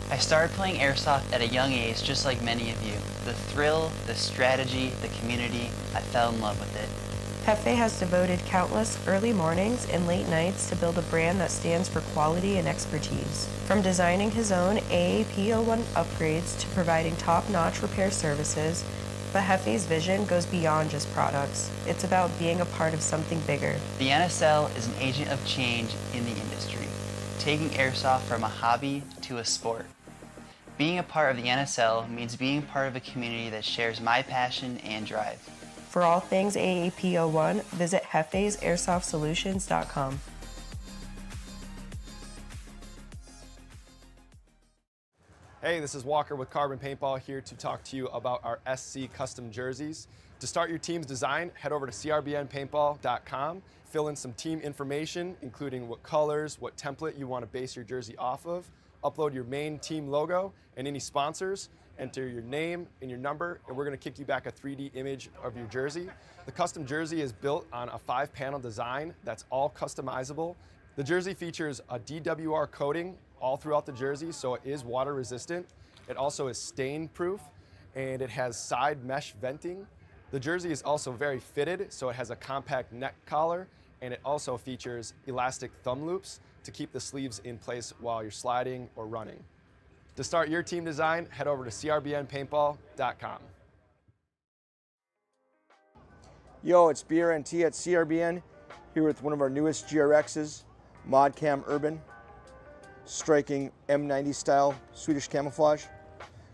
S1: I started playing Airsoft at a young age, just like many of you. The thrill, the strategy, the community, I fell in love with it.
S2: Hefe has devoted countless early mornings and late nights to build a brand that stands for quality and expertise. From designing his own AAP01 upgrades to providing top-notch repair services, but Hefe's vision goes beyond just products. It's about being a part of something bigger.
S1: The NSL is an agent of change in the industry, taking Airsoft from a hobby to a sport. Being a part of the NSL means being part of a community that shares my passion and drive.
S2: For all things AAP01, visit hefesairsoft.solutions.com.
S3: Hey, this is Walker with Carbon Paintball here to talk to you about our SC custom jerseys. To start your team's design, head over to crbnpaintball.com, fill in some team information, including what colors, what template you want to base your jersey off of, upload your main team logo and any sponsors, enter your name and your number, and we're going to kick you back a 3D image of your jersey. The custom jersey is built on a 5-panel design that's all customizable. The jersey features a DWR coating all throughout the jersey, so it is water resistant. It also is stain proof, and it has side mesh venting. The jersey is also very fitted, so it has a compact neck collar, and it also features elastic thumb loops to keep the sleeves in place while you're sliding or running. To start your team design, head over to crbnpaintball.com.
S5: Yo, it's BRNT at CRBN, here with one of our newest GRXs, ModCam Urban, striking M90 style Swedish camouflage.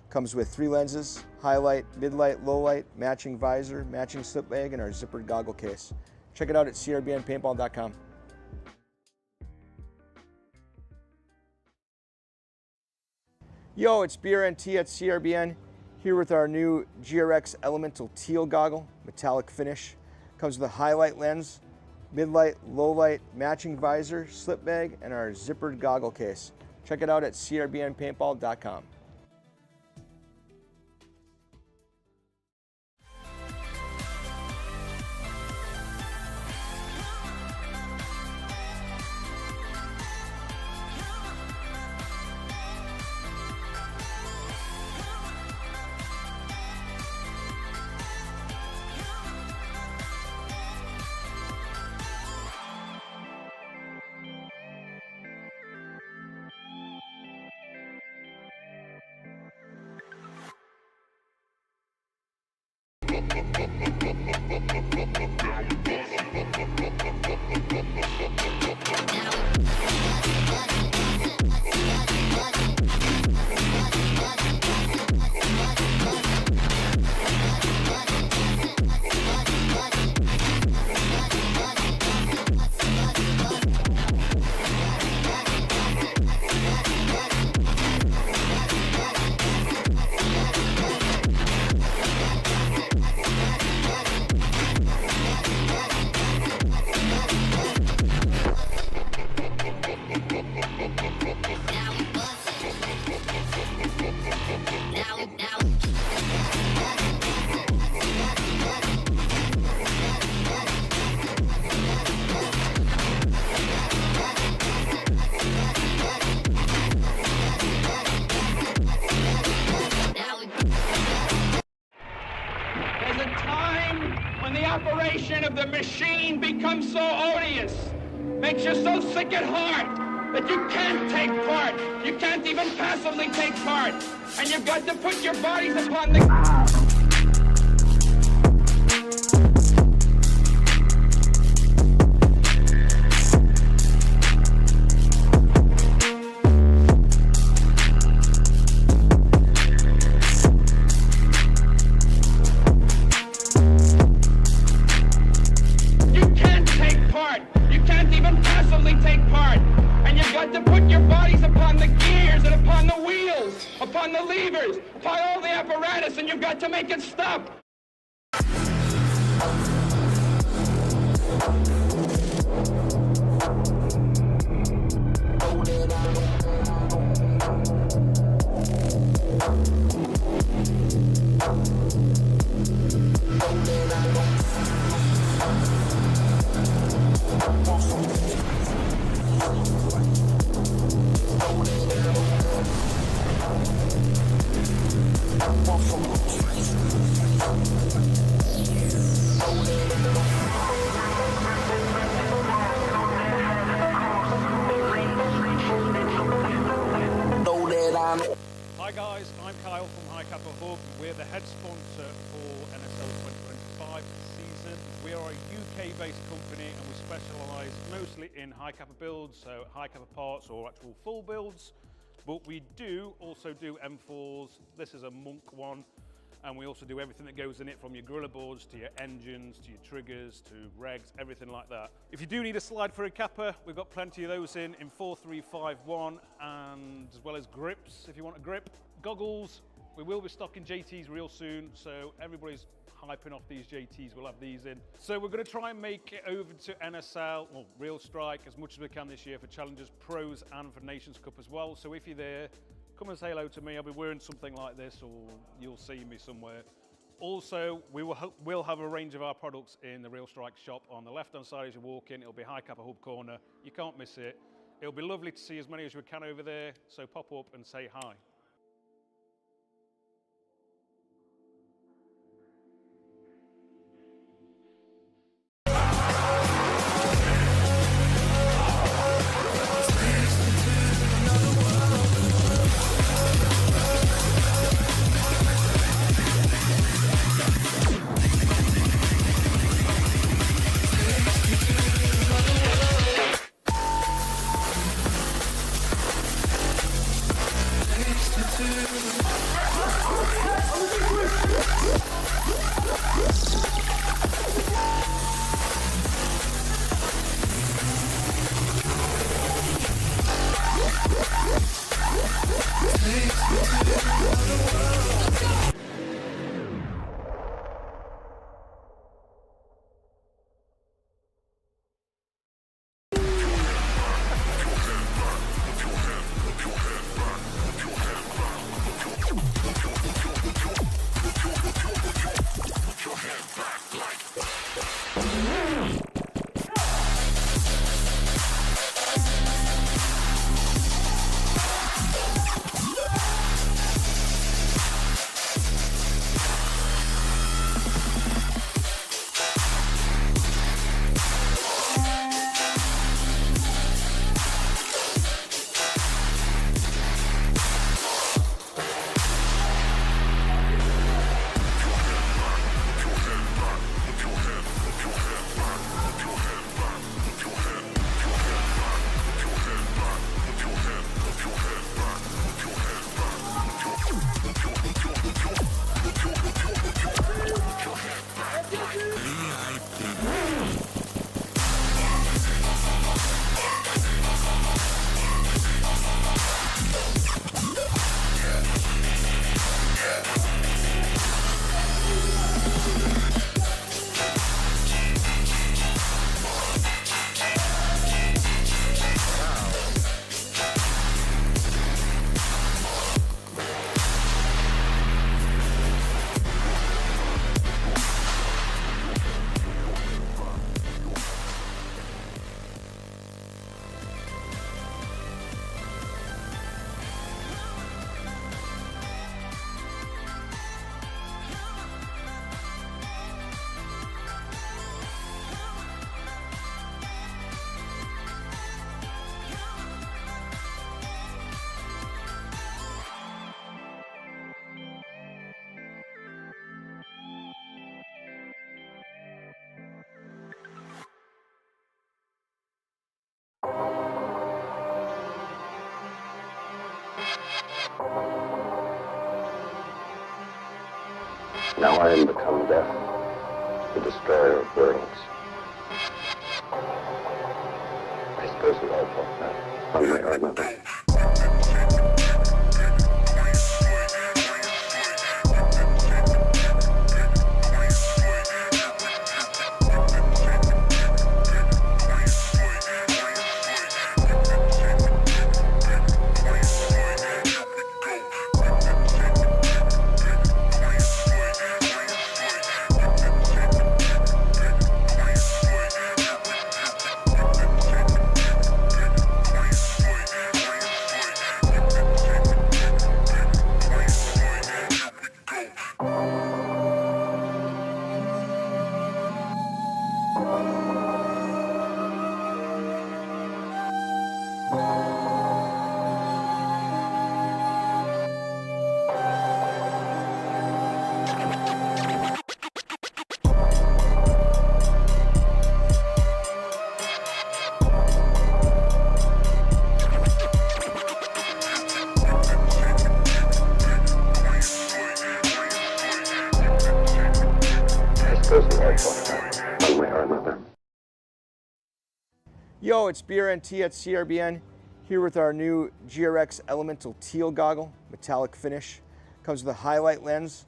S5: Comes with 3 lenses, highlight, mid-light, low-light, matching visor, matching slip bag, and our zippered goggle case. Check it out at crbnpaintball.com. Yo, it's BRNT at CRBN, here with our new GRX Elemental Teal goggle, metallic finish. Comes with a highlight lens, mid-light, low-light, matching visor, slip bag, and our zippered goggle case. Check it out at crbnpaintball.com.
S10: There's a time when the operation of the machine becomes so odious, makes you so sick at heart that you can't take part. You can't even passively take part. And you've got to put your bodies upon the... upon the levers, upon all the apparatus, and you've got to make it stop.
S6: Hi guys, I'm Kyle from Cappa Hub. We're the head sponsor for NSL 2025 season. We are a UK-based company and we specialise mostly in Cappa builds, so Cappa parts or actual full builds. But we do also do M4s. This is a Monk one. And we also do everything that goes in it, from your gorilla boards to your engines, to your triggers, to regs, everything like that. If you do need a slide for a Cappa, we've got plenty of those in 4351, and as well as grips, if you want a grip. Goggles, we will be stocking JTs real soon, so everybody's hyping off these JTs, we'll have these in. So we're gonna try and make it over to NSL, or Real Strike, as much as we can this year for Challengers, Pros, and for Nations Cup as well. So if you're there, come and say hello to me. I'll be wearing something like this, or you'll see me somewhere. Also, we'll have a range of our products in the Real Strike shop. On the left-hand side as you walk in, it'll be Cappa Hub corner. You can't miss it. It'll be lovely to see as many as we can over there, so pop up and say hi.
S11: Now I am become death, the destroyer of worlds. I suppose we all felt that, one way or another. One way or another.
S5: Yo, it's BRNT at CRBN, here with our new GRX Elemental Teal Goggle, metallic finish. Comes with a highlight lens,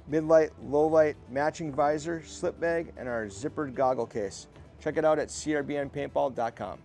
S5: mid-light, low-light, matching visor, slip bag, and our zippered goggle case. Check it out at crbnpaintball.com.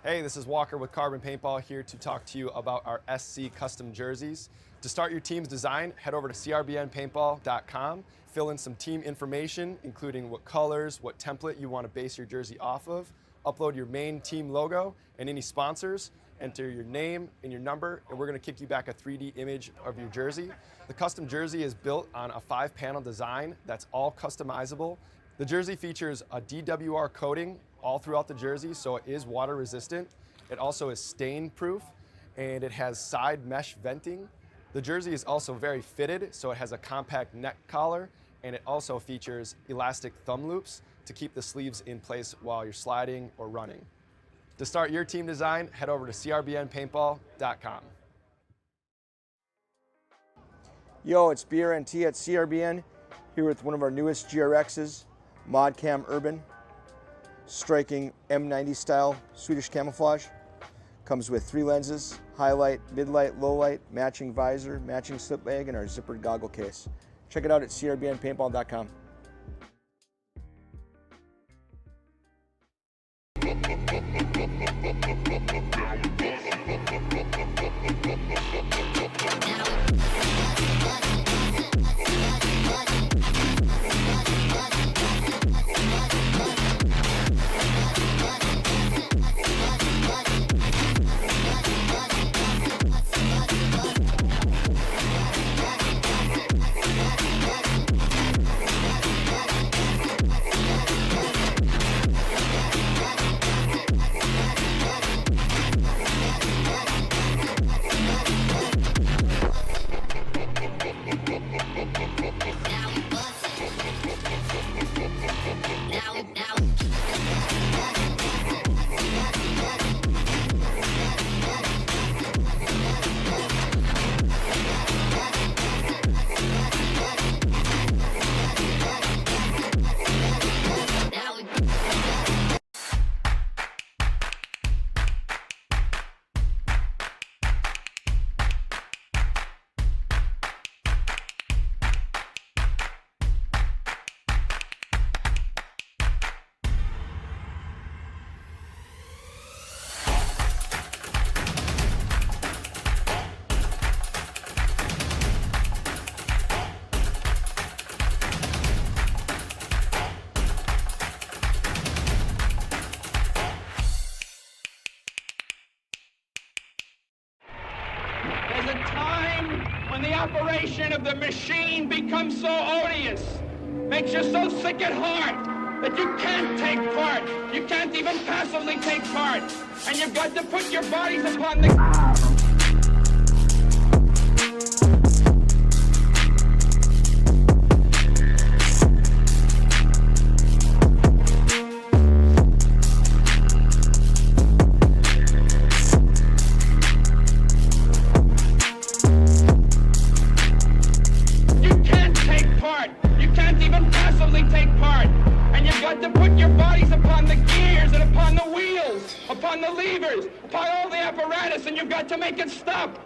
S3: Hey, this is Walker with Carbon Paintball here to talk to you about our SC custom jerseys. To start your team's design, head over to crbnpaintball.com, fill in some team information, including what colors, what template you want to base your jersey off of, upload your main team logo and any sponsors, enter your name and your number, and we're going to kick you back a 3D image of your jersey. The custom jersey is built on a 5-panel design that's all customizable. The jersey features a DWR coating all throughout the jersey, so it is water resistant. It also is stain proof, and it has side mesh venting. The jersey is also very fitted, so it has a compact neck collar, and it also features elastic thumb loops to keep the sleeves in place while you're sliding or running. To start your team design, head over to crbnpaintball.com.
S5: Yo, it's BRNT at CRBN, here with one of our newest GRXs, ModCam Urban, striking M90 style Swedish camouflage. Comes with 3 lenses, highlight, mid-light, low-light, matching visor, matching slip bag, and our zippered goggle case. Check it out at crbnpaintball.com.
S10: There's a time when the operation of the machine becomes so odious, makes you so sick at heart that you can't take part. You can't even passively take part. And you've got to put your bodies upon the... to put your bodies upon the gears and upon the wheels, upon the levers, upon all the apparatus, and you've got to make it stop.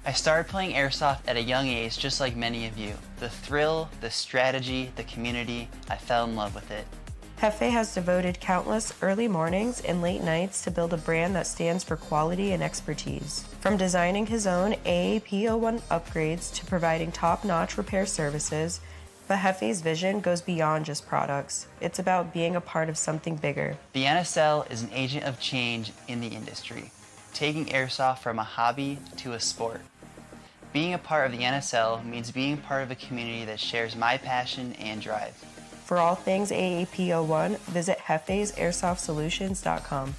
S1: I started playing Airsoft at a young age, just like many of you. The thrill, the strategy, the community, I fell in love with it.
S2: Jefe has devoted countless early mornings and late nights to build a brand that stands for quality and expertise. From designing his own AAP01 upgrades to providing top-notch repair services, But Hefe's vision goes beyond just products. It's about being a part of something bigger.
S1: The NSL is an agent of change in the industry, taking airsoft from a hobby to a sport. Being a part of the NSL means being part of a community that shares my passion and drive.
S2: For all things AAP01, visit hefesairsoft.solutions.com.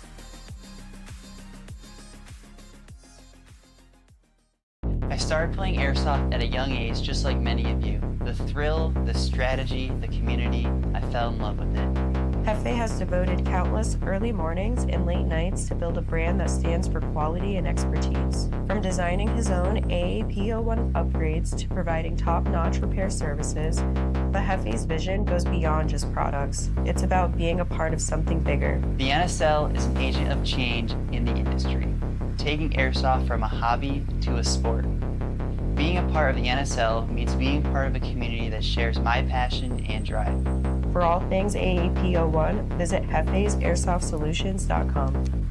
S1: I started playing airsoft at a young age, just like many of you. The thrill, the strategy, the community, I fell in love with it.
S2: Hefe has devoted countless early mornings and late nights to build a brand that stands for quality and expertise. From designing his own AAP01 upgrades to providing top-notch repair services, but Hefe's vision goes beyond just products. It's about being a part of something bigger.
S1: The NSL is an agent of change in the industry, taking airsoft from a hobby to a sport. Being a part of the NSL means being part of a community that shares my passion and drive.
S2: For all things AAP01, visit hefesairsoft.solutions.com.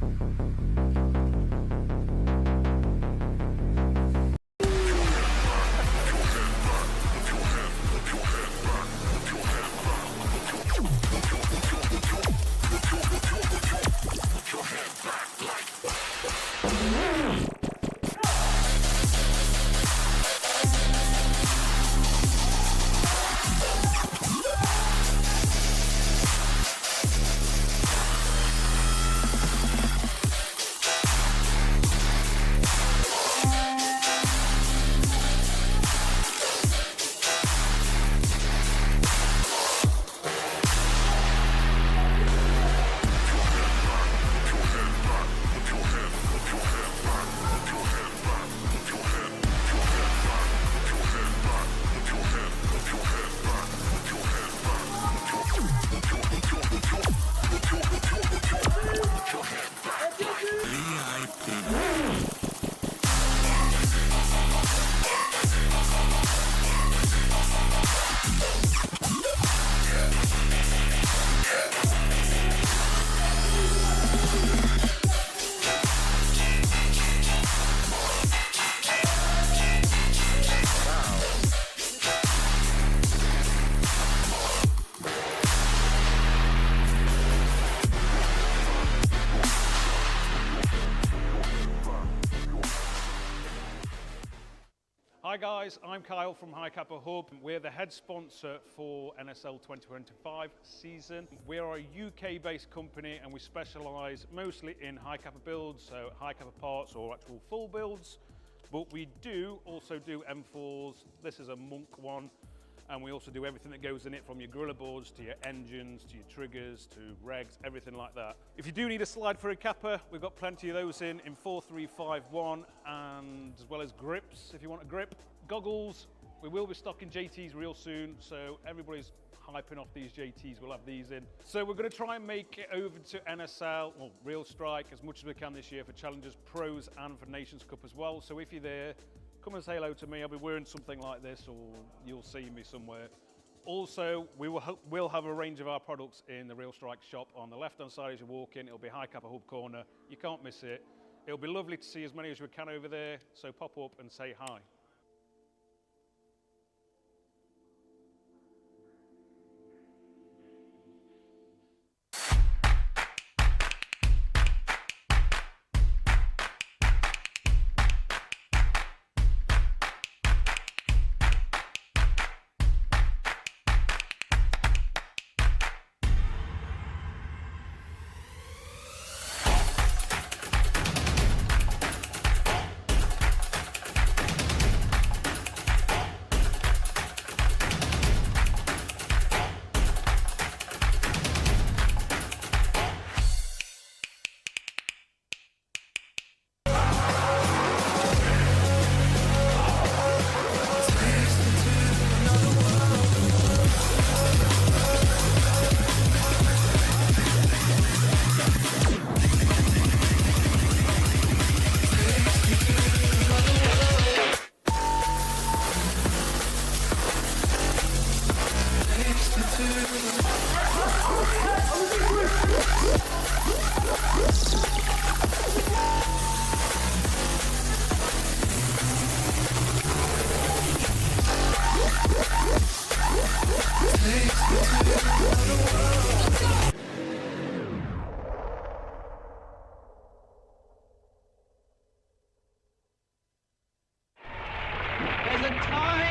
S6: Hi guys, I'm Kyle from Cappa Hub. We're the head sponsor for NSL 2025 season. We're a UK-based company and we specialise mostly in Kappa builds, so Kappa parts or actual full builds. But we do also do M4s. This is a Monk one. And we also do everything that goes in it, from your gorilla boards to your engines, to your triggers, to regs, everything like that. If you do need a slide for a Kappa, we've got plenty of those in 4351, and as well as grips, if you want a grip. Goggles, we will be stocking JTs real soon, so everybody's hyping off these JTs, we'll have these in. So we're gonna try and make it over to NSL, or Real Strike, as much as we can this year for Challengers, Pros, and for Nations Cup as well. So if you're there, come and say hello to me. I'll be wearing something like this, or you'll see me somewhere. Also, we'll have a range of our products in the Real Strike shop on the left-hand side as you walk in. It'll be Kappa Hub corner. You can't miss it. It'll be lovely to see as many as we can over there, so pop up and say hi.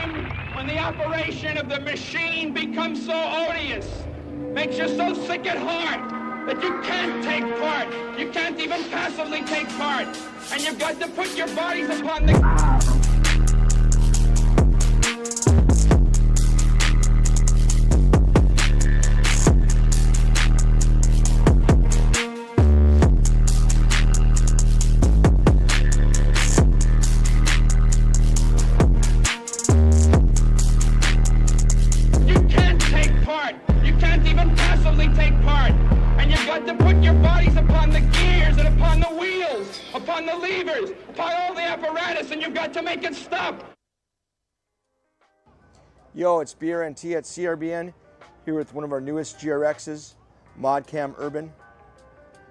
S10: time when the operation of the machine becomes so odious, makes you so sick at heart that you can't take part. You can't even passively take part. And you've got to put your bodies upon the... To put your bodies upon the gears and upon the wheels, upon the levers, upon all the apparatus, and you've got to make it stop.
S5: Yo, it's BRNT at CRBN, here with one of our newest GRXs, ModCam Urban,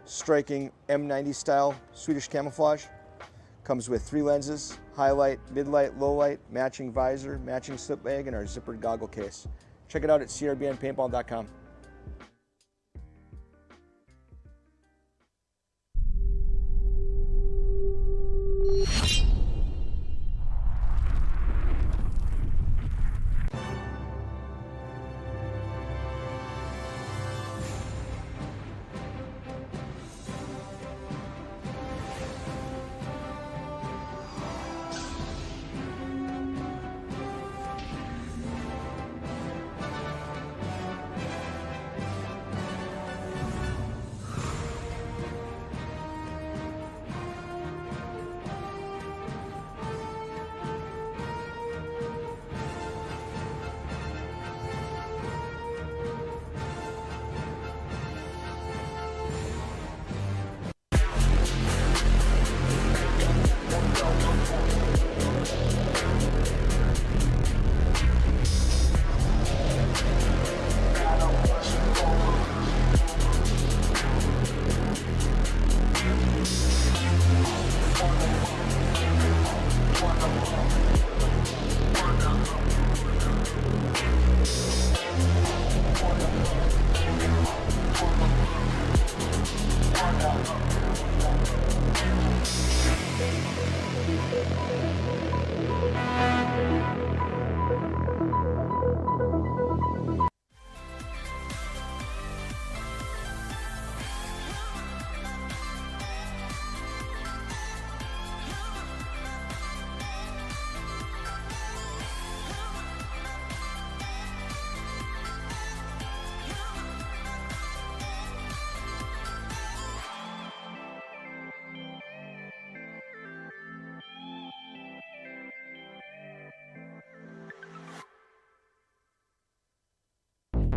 S5: striking M90 style Swedish camouflage. Comes with 3 lenses, highlight, midlight, low light, matching visor, matching slip bag, and our zippered goggle case. Check it out at crbnpaintball.com.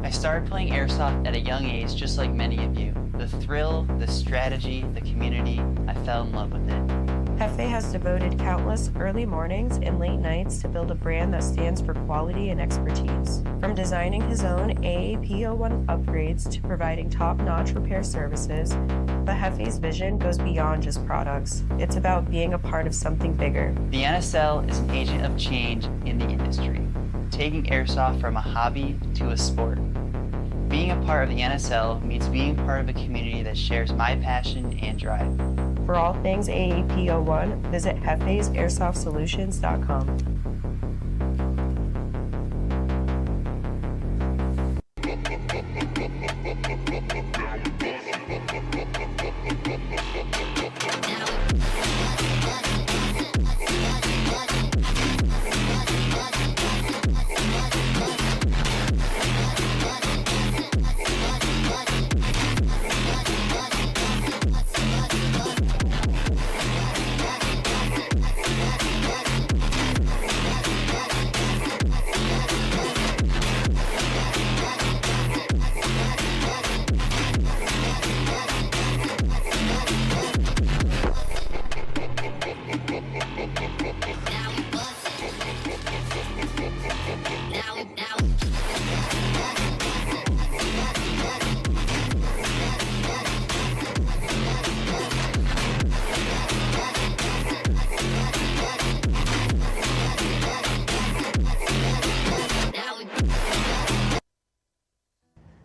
S1: I started playing Airsoft at a young age, just like many of you. The thrill, the strategy, the community, I fell in love with it.
S2: Hefe has devoted countless early mornings and late nights to build a brand that stands for quality and expertise. From designing his own AAP01 upgrades to providing top-notch repair services, but Hefe's vision goes beyond just products. It's about being a part of something bigger.
S1: The NSL is an agent of change in the industry, taking Airsoft from a hobby to a sport. Being a part of the NSL means being part of a community that shares my passion and drive.
S2: For all things AAP01, visit hefesairsoft.solutions.com.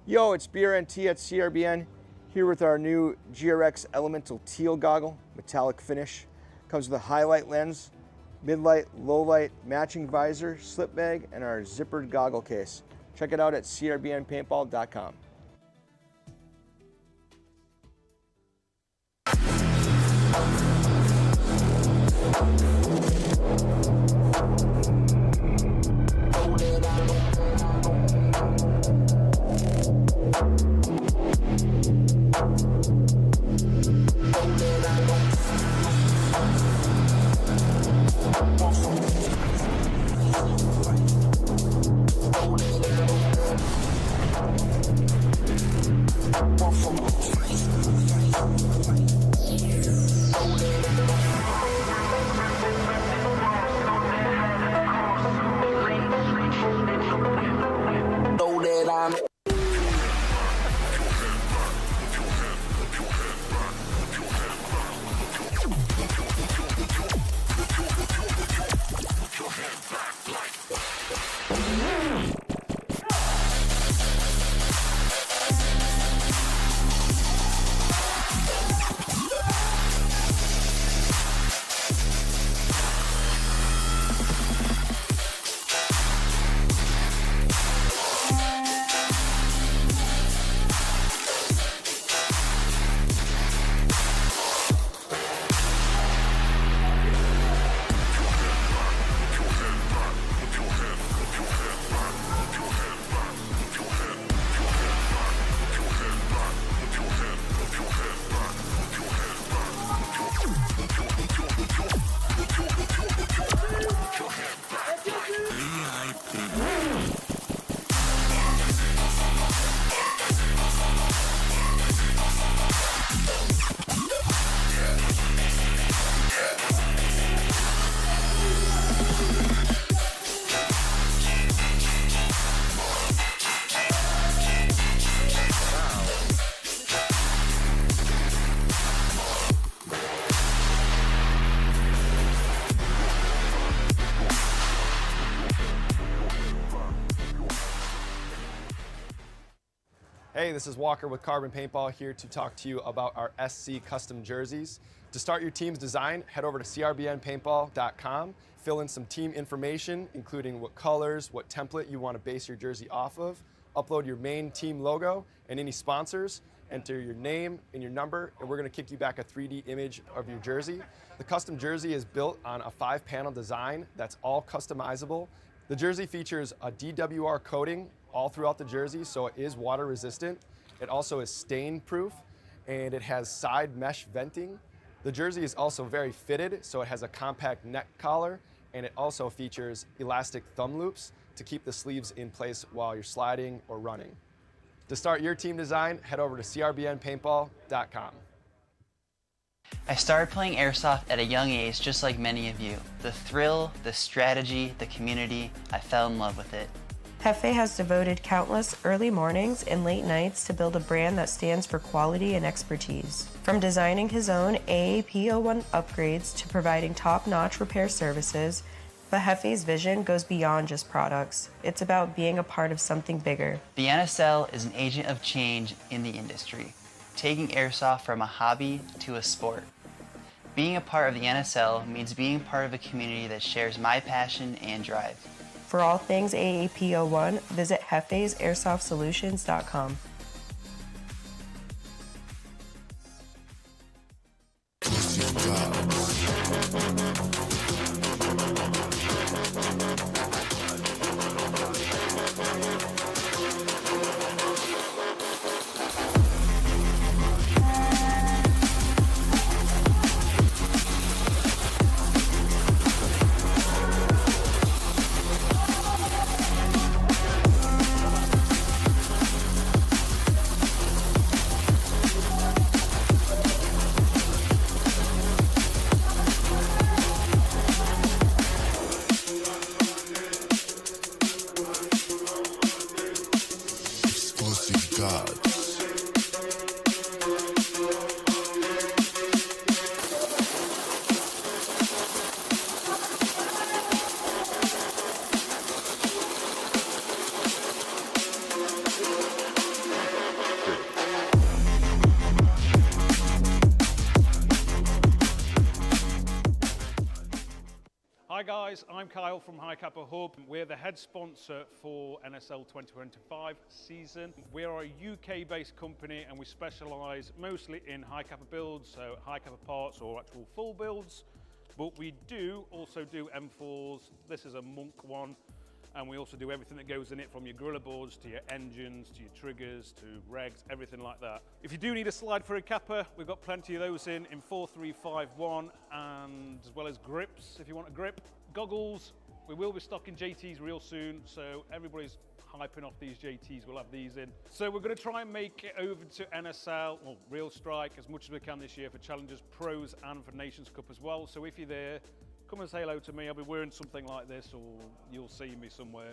S5: Yo, it's BRNT at CRBN, here with our new GRX Elemental Teal goggle, metallic finish. Comes with a highlight lens, mid-light, low-light, matching visor, slip bag, and our zippered goggle case. Check it out at crbnpaintball.com.
S3: Hey, this is Walker with Carbon Paintball here to talk to you about our SC custom jerseys. To start your team's design, head over to crbnpaintball.com, fill in some team information, including what colors, what template you want to base your jersey off of, upload your main team logo and any sponsors, enter your name and your number, and we're going to kick you back a 3D image of your jersey. The custom jersey is built on a 5-panel design that's all customizable. The jersey features a DWR coating all throughout the jersey, so it is water resistant. It also is stain proof, and it has side mesh venting. The jersey is also very fitted, so it has a compact neck collar, and it also features elastic thumb loops to keep the sleeves in place while you're sliding or running. To start your team design, head over to crbnpaintball.com.
S1: I started playing Airsoft at a young age, just like many of you. The thrill, the strategy, the community, I fell in love with it.
S2: Jefe has devoted countless early mornings and late nights to build a brand that stands for quality and expertise. From designing his own AAP01 upgrades to providing top-notch repair services, but Jefe's vision goes beyond just products. It's about being a part of something bigger.
S1: The NSL is an agent of change in the industry, taking Airsoft from a hobby to a sport. Being a part of the NSL means being part of a community that shares my passion and drive.
S2: For all things AAP01, visit jefesairsoft.solutions.com.
S6: Hi Kyle from Kappa Hub. We're the head sponsor for NSL 2025 season. We are a UK-based company and we specialise mostly in Kappa builds, so Kappa parts or actual full builds. But we do also do M4s. This is a Monk one. And we also do everything that goes in it, from your gorilla boards to your engines, to your triggers, to regs, everything like that. If you do need a slide for a Kappa, we've got plenty of those in 4351, and as well as grips, if you want a grip. Goggles, we will be stocking JTs real soon, so everybody's hyping off these JTs, we'll have these in. So we're gonna try and make it over to NSL, or Real Strike, as much as we can this year for Challengers, Pros, and for Nations Cup as well. So if you're there, come and say hello to me. I'll be wearing something like this, or you'll see me somewhere.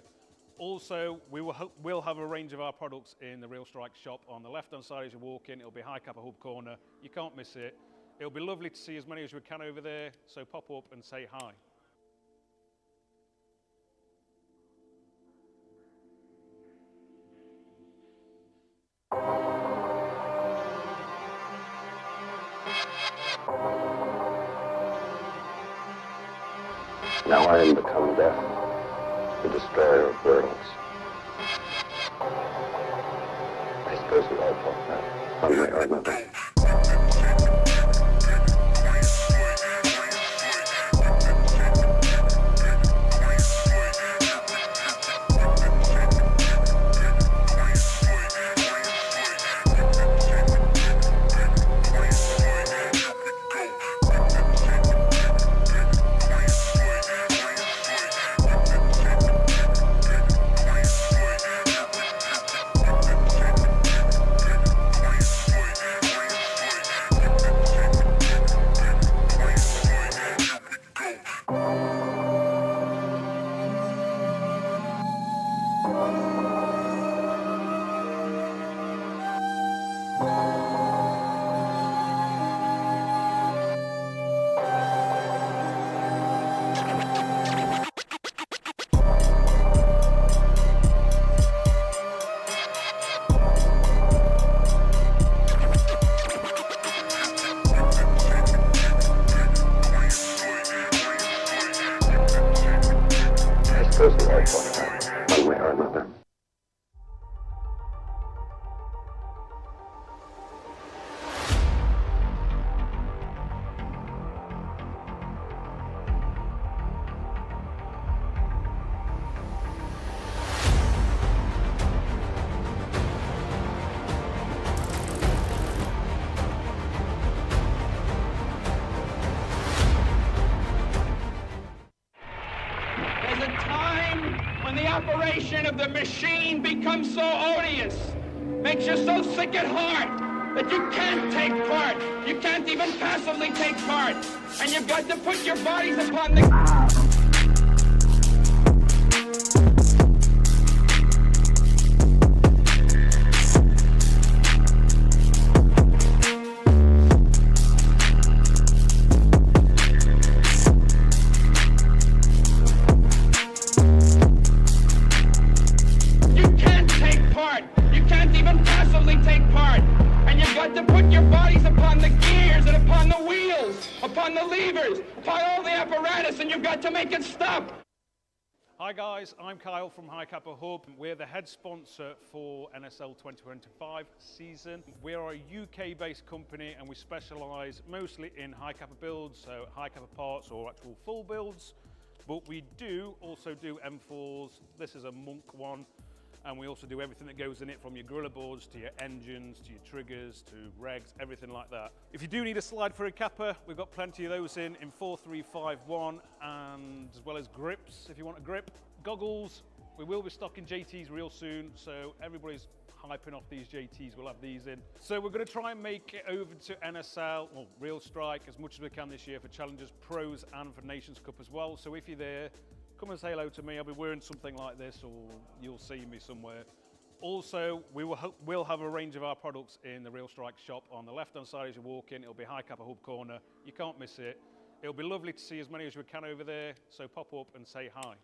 S6: Also, we'll have a range of our products in the Real Strike shop on the left-hand side as you walk in. It'll be Kappa Hub corner. You can't miss it. It'll be lovely to see as many as we can over there, so pop up and say hi.
S11: Now I am become death, the destroyer of worlds. I suppose we all felt that, one way or another. One way or another.
S10: There's a time when the operation of the machine becomes so odious, makes you so sick at heart that you can't take part. You can't even passively take part. And you've got to put your bodies upon the... to put your bodies upon the gears and upon the wheels, upon the levers, upon all the apparatus, and you've got to make it stop.
S6: Hi guys, I'm Kyle from Kappa Hub. We're the head sponsor for NSL 2025 season. We are a UK-based company and we specialise mostly in Kappa builds, so Kappa parts or actual full builds. But we do also do M4s. This is a Monk one. And we also do everything that goes in it, from your gorilla boards to your engines, to your triggers, to regs, everything like that. If you do need a slide for a Kappa, we've got plenty of those in 4351, and as well as grips, if you want a grip. Goggles, we will be stocking JTs real soon, so everybody's hyping off these JTs, we'll have these in. So we're going to try and make it over to NSL, or Real Strike, as much as we can this year for Challengers, Pros, and for Nations Cup as well. So if you're there, come and say hello to me. I'll be wearing something like this, or you'll see me somewhere. Also, we'll have a range of our products in the Real Strike shop on the left-hand side as you walk in. It'll be Kappa Hub corner. You can't miss it. It'll be lovely to see as many as we can over there, so pop up and say hi.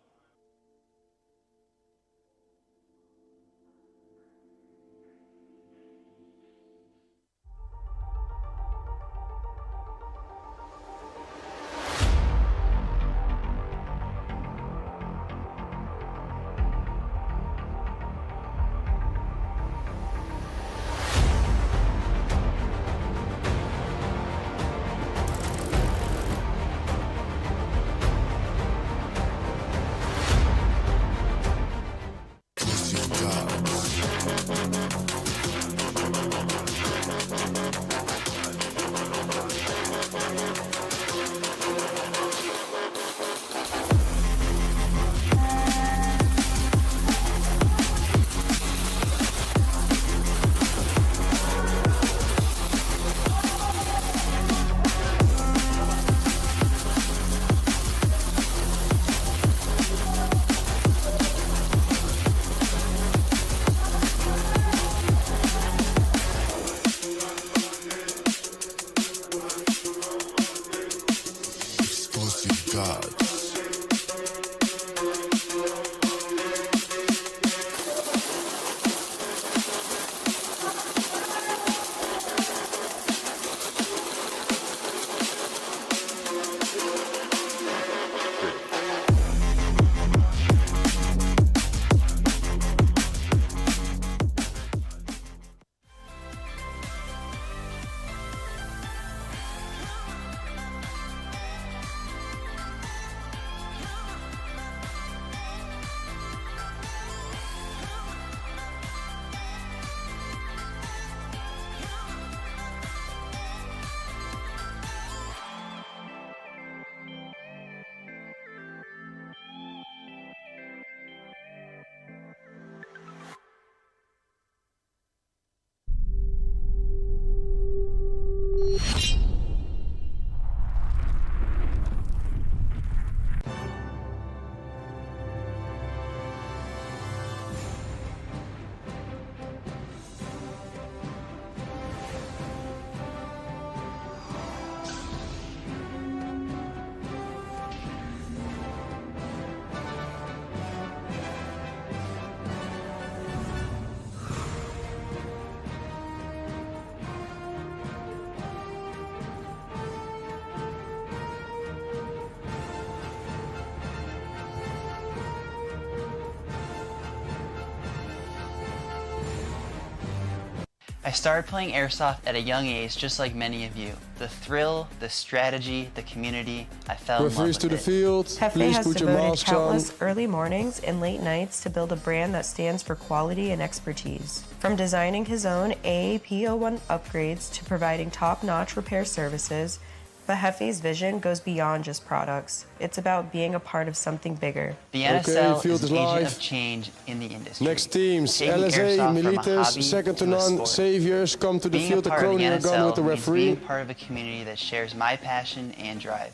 S1: I started playing Airsoft at a young age, just like many of you. The thrill, the strategy, the community, I fell in love
S4: Referees
S1: with
S4: to the
S1: it.
S4: field,
S2: Hefe
S4: please
S2: has
S4: put your
S2: devoted
S4: masks on.
S2: countless early mornings and late nights to build a brand that stands for quality and expertise. From designing his own AAP01 upgrades to providing top-notch repair services, but Hefe's vision goes beyond just products. It's about being a part of something bigger.
S1: The NSL
S4: field
S1: is
S4: is
S1: an agent
S4: live.
S1: of change in the industry.
S4: Next teams,
S1: Taking
S4: LSA,
S1: Airsoft from a
S4: Militas,
S1: hobby
S4: second to
S1: a
S4: none,
S1: sport.
S4: Saviors, come to the
S1: Being
S4: field to
S1: a part of
S4: crony
S1: the
S4: your gun
S1: NSL
S4: with the
S1: means being
S4: referee.
S1: part of a community that shares my passion and drive.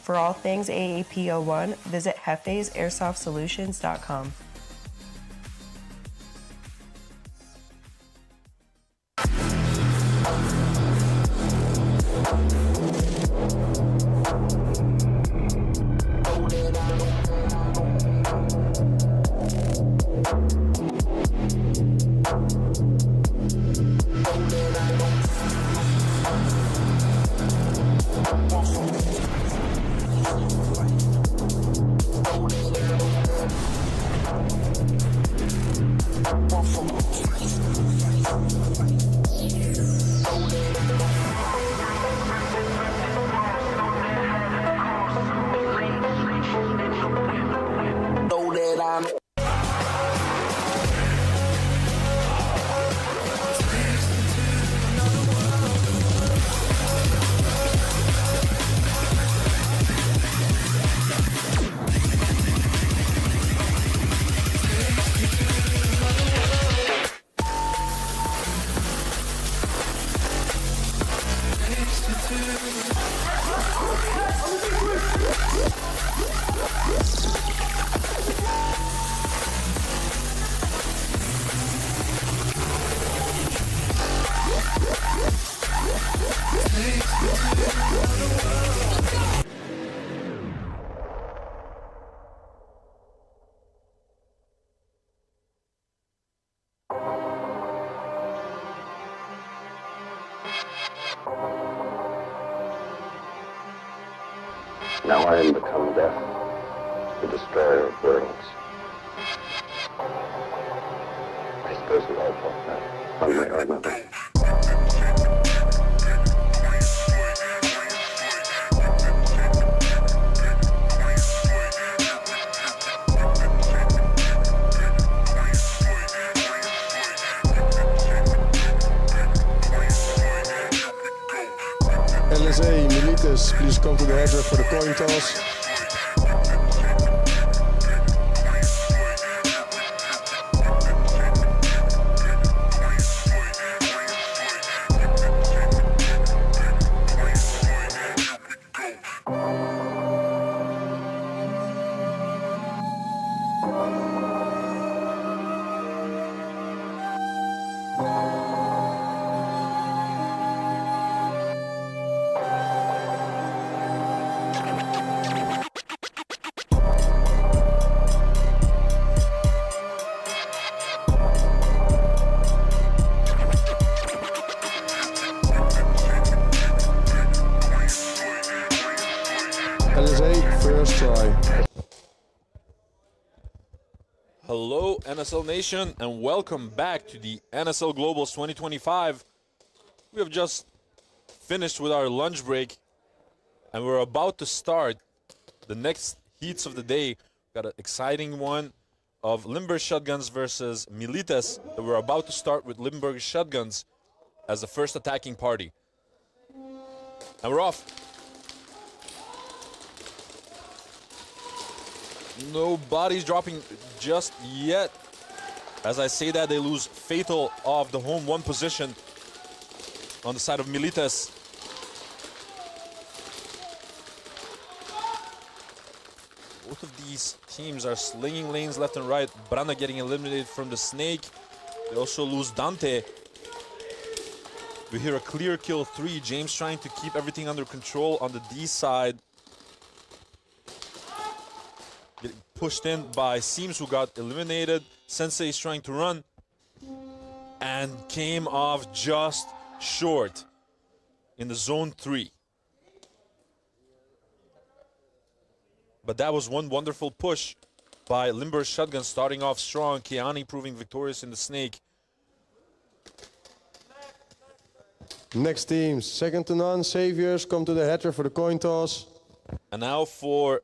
S2: For all things AAP01, visit hefesairsoft.solutions.com.
S11: Now I am become death, the destroyer of worlds. I suppose we all felt that, one way or another.
S4: LSA, Militas, please come to the header for the coin toss. LSA, first try.
S9: Hello, NSL Nation, and welcome back to the NSL Globals 2025. We have just finished with our lunch break, and we're about to start the next heats of the day. Got an exciting one of Limburg Shotguns versus Militas that we're about to start with Limburg Shotguns as the first attacking party. And we're off. No bodies dropping just yet. As I say that, they lose fatal off the home one position on the side of Militas. Both of these teams are slinging lanes left and right. Brana getting eliminated from the Snake. They also lose Dante. We hear a clear kill 3. James trying to keep everything under control on the D side. Getting pushed in by Seams, who got eliminated. Sensei is trying to run and came off just short in the zone 3. But that was one wonderful push by Limburg Shotgun, starting off strong. Kiani proving victorious in the Snake.
S4: Next team, second to none. Saviors come to the header for the coin toss.
S9: And now for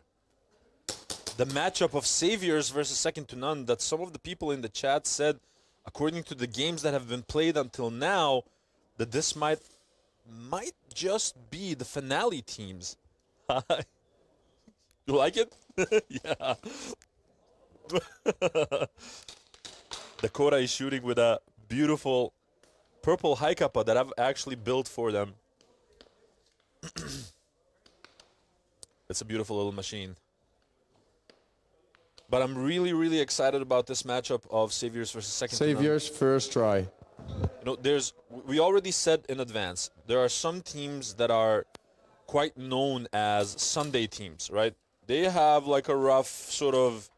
S9: the matchup of Saviors versus second to none that some of the people in the chat said, according to the games that have been played until now, that this might just be the finale teams. You like it? Yeah. Dakota is shooting with a beautiful purple high kappa that I've actually built for them. It's a beautiful little machine. But I'm really, really excited about this matchup of Saviors versus second to none.
S4: Saviors first try.
S9: You know, we already said in advance, there are some teams that are quite known as Sunday teams, right? They have like a rough sort of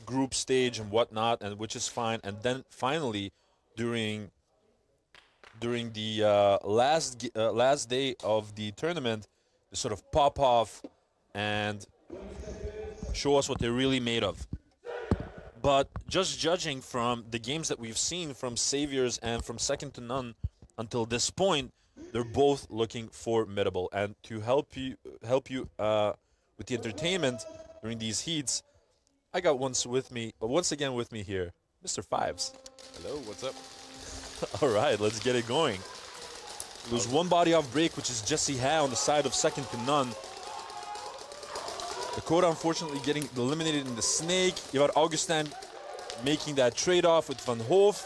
S9: group stage and whatnot, and which is fine. And then finally, during the last day of the tournament, they sort of pop off and show us what they're really made of. But just judging from the games that we've seen from Saviors and from second to none until this point, they're both looking formidable. And to help you with the entertainment during these heats, I got once again with me here, Mr. Fives.
S8: Hello, what's up?
S9: All right, let's get it going. There's one body off break, which is Jesse Ha on the side of second to none. Dakota unfortunately getting eliminated in the snake. Ivar Augustin making that trade-off with Van Hoof.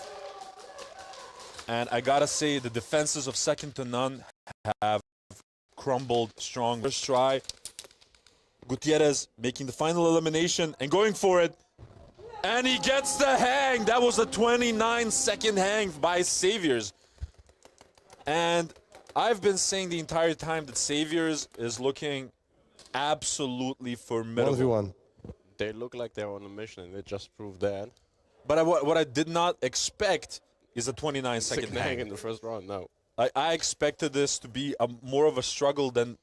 S9: And I gotta say, the defenses of second to none have crumbled strong. First try. Gutierrez making the final elimination and going for it. And he gets the hang. That was a 29-second hang by Saviors. And I've been saying the entire time that Saviors is looking absolutely formidable.
S4: 1v1.
S8: They look like they're on a mission, and they just proved that.
S9: But what I did not expect is a 29-second hang
S8: in the first round. No,
S9: I expected this to be more of a struggle than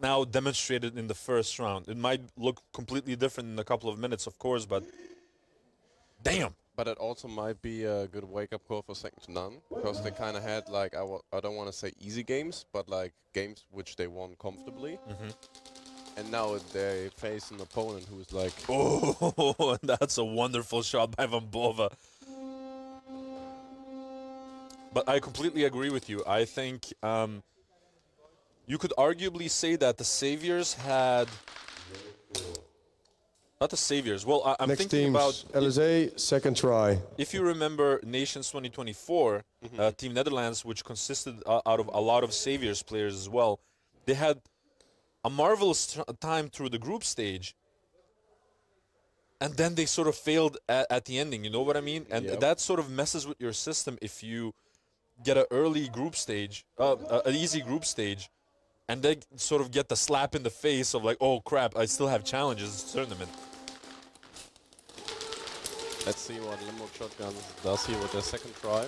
S9: now demonstrated in the first round. It might look completely different in a couple of minutes, of course, but damn.
S8: But it also might be a good wake-up call for second to none, because they kind of had, like, I don't want to say easy games, but like games which they won comfortably. And now they face an opponent who's like...
S9: Oh, that's a wonderful shot by Van Bova. But I completely agree with you. I think you could arguably say that the Saviors had... Not the Saviors. Well, I'm
S4: Next
S9: thinking
S4: teams,
S9: about...
S4: LSA, second try.
S9: If you remember Nations 2024, Team Netherlands, which consisted out of a lot of Saviors players as well, they had a marvelous time through the group stage, and then they sort of failed at the ending, you know what I mean? And that sort of messes with your system if you get an early group stage, an easy group stage, and then sort of get the slap in the face of like, oh crap, I still have challenges this tournament.
S8: Let's see what Limbo Shotgun does here with their second try.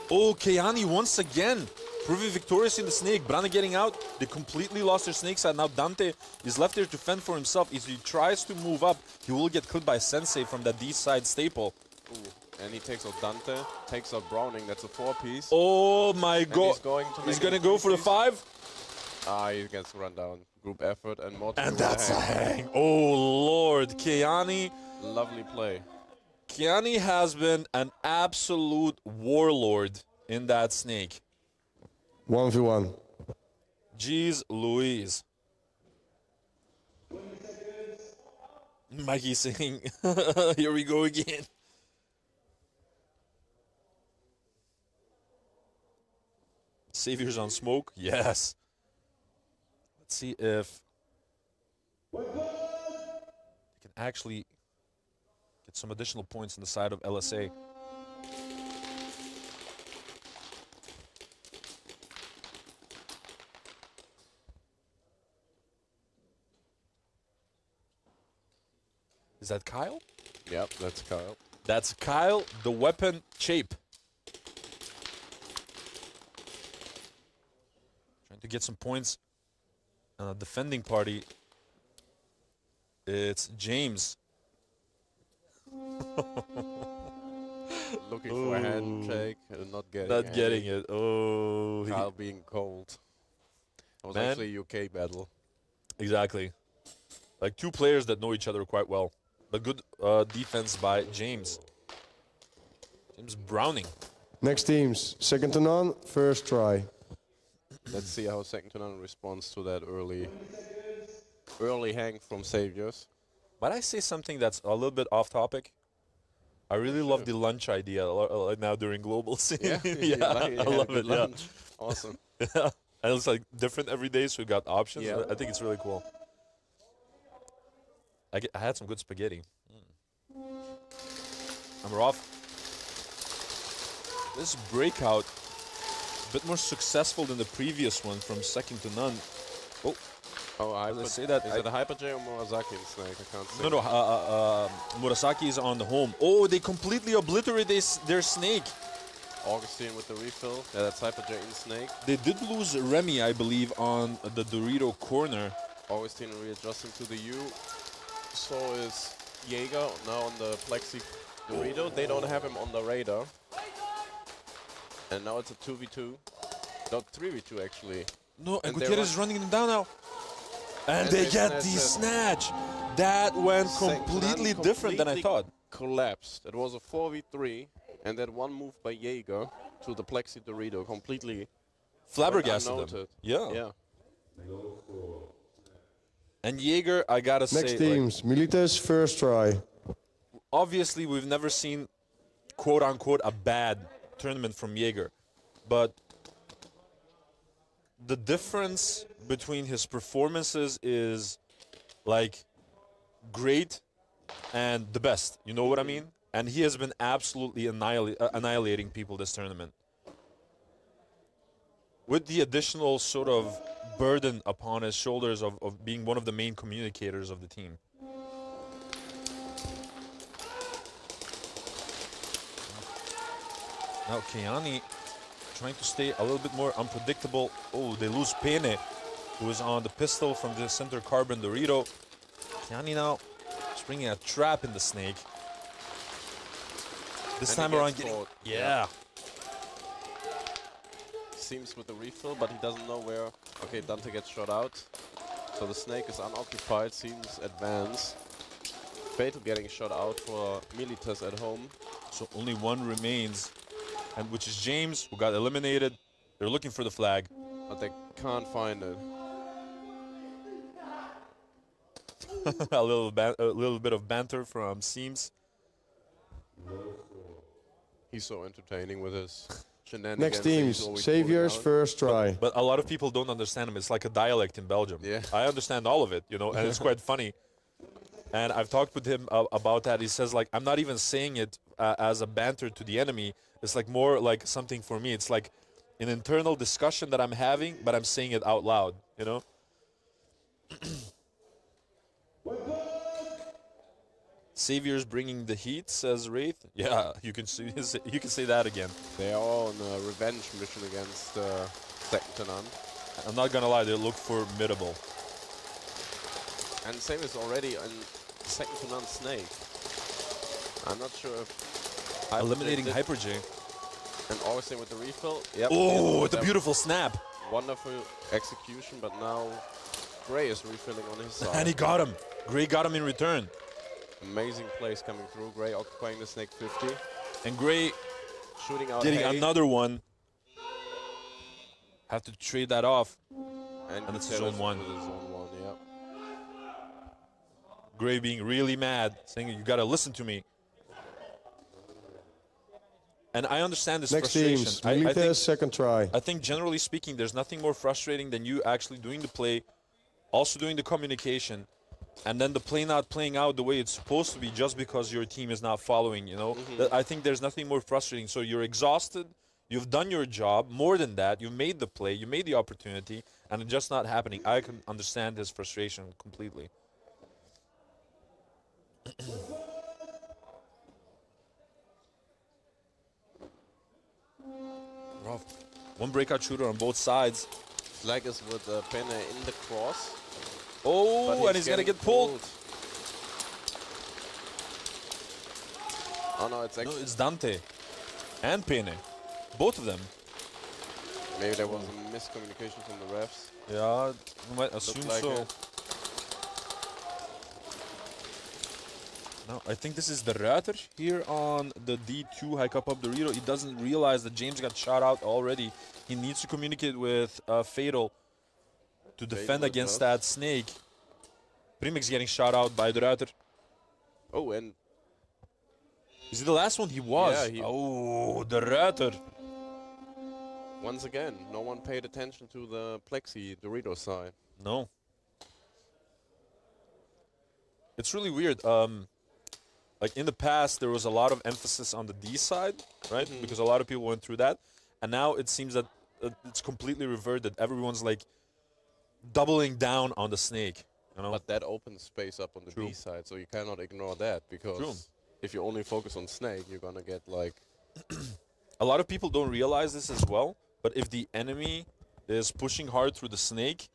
S9: Oh, Keani once again proving victorious in the snake. Brana getting out. They completely lost their snake side. Now Dante is left there to fend for himself. If he tries to move up, he will get killed by Sensei from that D-side staple.
S8: Ooh. And he takes out Dante, takes out Browning. That's a 4-piece.
S9: Oh my god. He's going to go for the 5.
S8: Ah, he gets run down. Group effort and more.
S9: And that's a hang. Oh lord. Keani.
S8: Lovely play.
S9: Keani has been an absolute warlord in that snake.
S4: 1v1.
S9: Jeez Louise. Mikey saying, here we go again. Saviors on smoke? Yes. Let's see if they can actually get some additional points on the side of LSA. Is that Kyle?
S8: Yep, that's Kyle.
S9: That's Kyle, the weapon Chape. Trying to get some points on a defending party. It's James.
S8: Looking for a handshake and not getting
S9: Not getting it. Oh.
S8: Kyle being cold. It was
S9: Man.
S8: actually a UK battle.
S9: Exactly. Like two players that know each other quite well. But good defense by James. James Browning.
S4: Next teams, second to none, first try.
S8: Let's see how second to none responds to that early hang from Saviors.
S9: Might I say something that's a little bit off topic? I really love the lunch idea now during Globals.
S8: Yeah,
S9: I love it.
S8: Lunch.
S9: Yeah.
S8: Awesome.
S9: Yeah. And it's like different every day, so we got options.
S8: Yeah.
S9: I think it's really cool. I had some good spaghetti. And we're off. This breakout, a bit more successful than the previous one from second to none.
S8: Oh,
S9: let's say that.
S8: Is it a Hyper J or Murasaki in Snake? I can't see.
S9: No. Murasaki is on the home. Oh, they completely obliterated their Snake.
S8: Augustine with the refill. Yeah, that's Hyper J in Snake.
S9: They did lose Remy, I believe, on the Dorito corner.
S8: Augustine readjusting to the U. So is Jaeger now on the Plexi Dorito. They don't have him on the radar. And now it's a 2v2. No, 3v2 actually.
S9: No, and Gutierrez is running them down now. And they get the snatch. That went completely different than I thought.
S8: Collapsed. It was a 4v3, and that one move by Jaeger to the Plexi Dorito completely
S9: flabbergasted them. Yeah. And Jaeger, I gotta say,
S4: next teams, Militas, first try.
S9: Obviously, we've never seen, quote unquote, a bad tournament from Jaeger, but the difference between his performances is like great and the best. You know what I mean? And he has been absolutely annihilating people this tournament. With the additional sort of burden upon his shoulders of being one of the main communicators of the team. Now Keani trying to stay a little bit more unpredictable. Oh, they lose Pene, who is on the pistol from the center carbon Dorito. Keani now bringing a trap in the Snake. This time around getting... Yeah.
S8: Seems with the refill, but he doesn't know where. Okay, Dante gets shot out. So the Snake is unoccupied, seems advanced. Fatal getting shot out for Militas at home.
S9: So only one remains, and which is James, who got eliminated. They're looking for the flag.
S8: But they can't find it.
S9: a little bit of banter from Seams.
S8: He's so entertaining with his shenanigans.
S4: Next teams, Saviors, first try.
S9: But a lot of people don't understand him. It's like a dialect in Belgium.
S8: Yeah.
S9: I understand all of it, you know, and it's quite funny. And I've talked with him about that. He says, like, I'm not even saying it as a banter to the enemy. It's like more like something for me. It's like an internal discussion that I'm having, but I'm saying it out loud, you know? Saviors bringing the heat, says Wraith. Yeah, you can say that again.
S8: They are on a revenge mission against second to none.
S9: I'm not gonna lie, they look formidable.
S8: And same is already on second to none Snake. I'm not sure if
S9: eliminating Hyper J.
S8: And Augustine with the refill. Yep.
S9: Oh, with a beautiful snap.
S8: Wonderful execution, but now Gray is refilling on his side.
S9: And he got him. Gray got him in return.
S8: Amazing plays coming through. Gray occupying the Snake 50.
S9: And Gray
S8: shooting out
S9: getting
S8: Hay.
S9: another one. Have to trade that off.
S8: And
S9: it's zone one.
S8: Zone one, yep.
S9: Gray being really mad, saying, you gotta listen to me. And I understand this frustration.
S4: Next teams, Militas, second try.
S9: I think generally speaking, there's nothing more frustrating than you actually doing the play, also doing the communication, and then the play not playing out the way it's supposed to be just because your team is not following, you know?
S8: Mm-hmm.
S9: I think there's nothing more frustrating. So you're exhausted, you've done your job, more than that, you made the play, you made the opportunity, and it's just not happening. I can understand his frustration completely. Rough. One breakout shooter on both sides.
S8: Flag is with Pena in the cross.
S9: Oh, and he's going to get pulled.
S8: Oh, no, it's actually...
S9: No, it's Dante. and Pene. Both of them.
S8: Maybe there was a miscommunication from the refs.
S9: Yeah, we might assume
S8: like
S9: so.
S8: it.
S9: No, I think this is the Ruiter here on the D2 High Cup Hub Dorito. He doesn't realize that James got shot out already. He needs to communicate with Fatal to defend against that snake. Primix getting shot out by the Ruiter.
S8: Oh, and
S9: is he the last one? He was.
S8: Yeah,
S9: oh, the Ruiter.
S8: Once again, no one paid attention to the Plexi Dorito side.
S9: No. It's really weird. Like in the past, there was a lot of emphasis on the D side, right? Because a lot of people went through that. And now it seems that it's completely reverted. Everyone's like doubling down on the snake. You know?
S8: But that opens space up on the B side, so you cannot ignore that. Because if you only focus on snake, you're going to get like...
S9: A lot of people don't realize this as well. But if the enemy is pushing hard through the snake,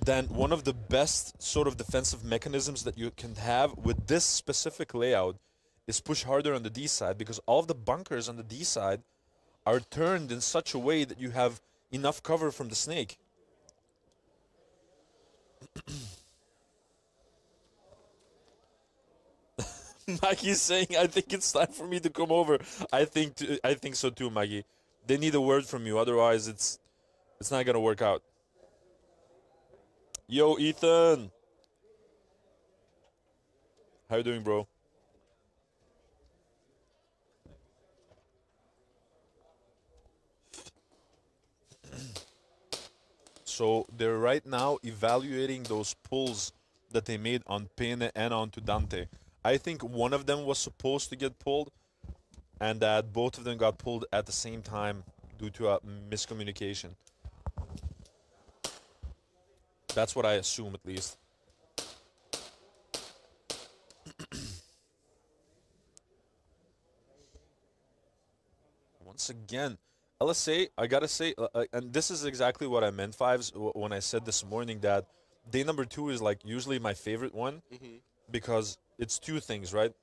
S9: then one of the best sort of defensive mechanisms that you can have with this specific layout is push harder on the D side, because all of the bunkers on the D side are turned in such a way that you have enough cover from the snake. Maggie's saying, I think it's time for me to come over. I think so too, Maggie. They need a word from you, otherwise it's not going to work out. Yo, Ethan. How you doing, bro? So they're right now evaluating those pulls that they made on Pene and onto Dante. I think one of them was supposed to get pulled, and that both of them got pulled at the same time due to a miscommunication. That's what I assume, at least. Once again, LSA, I gotta say, and this is exactly what I meant, Fives, when I said this morning that day number 2 is like usually my favorite one, because it's two things, right?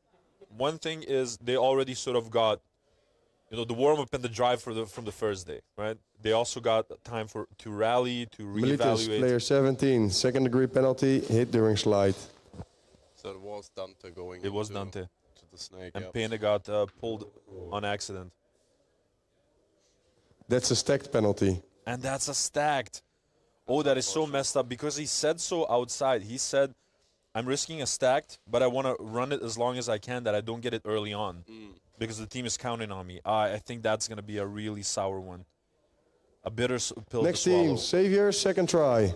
S9: One thing is they already sort of got, you know, the warm-up and the drive from the first day, right? They also got time to rally, to reevaluate.
S4: Militas, player 17, second-degree penalty, hit during slide.
S8: So it was Dante going
S9: It was Dante.
S8: To the snake,
S9: and Pena got pulled on accident.
S4: That's a stacked penalty.
S9: And that's a stacked. Oh, that is so messed up, because he said so outside. He said, I'm risking a stacked, but I want to run it as long as I can, that I don't get it early on. Because the team is counting on me. I think that's going to be a really sour one. A bitter pill
S4: Next
S9: to swallow.
S4: team, Xavier, second try.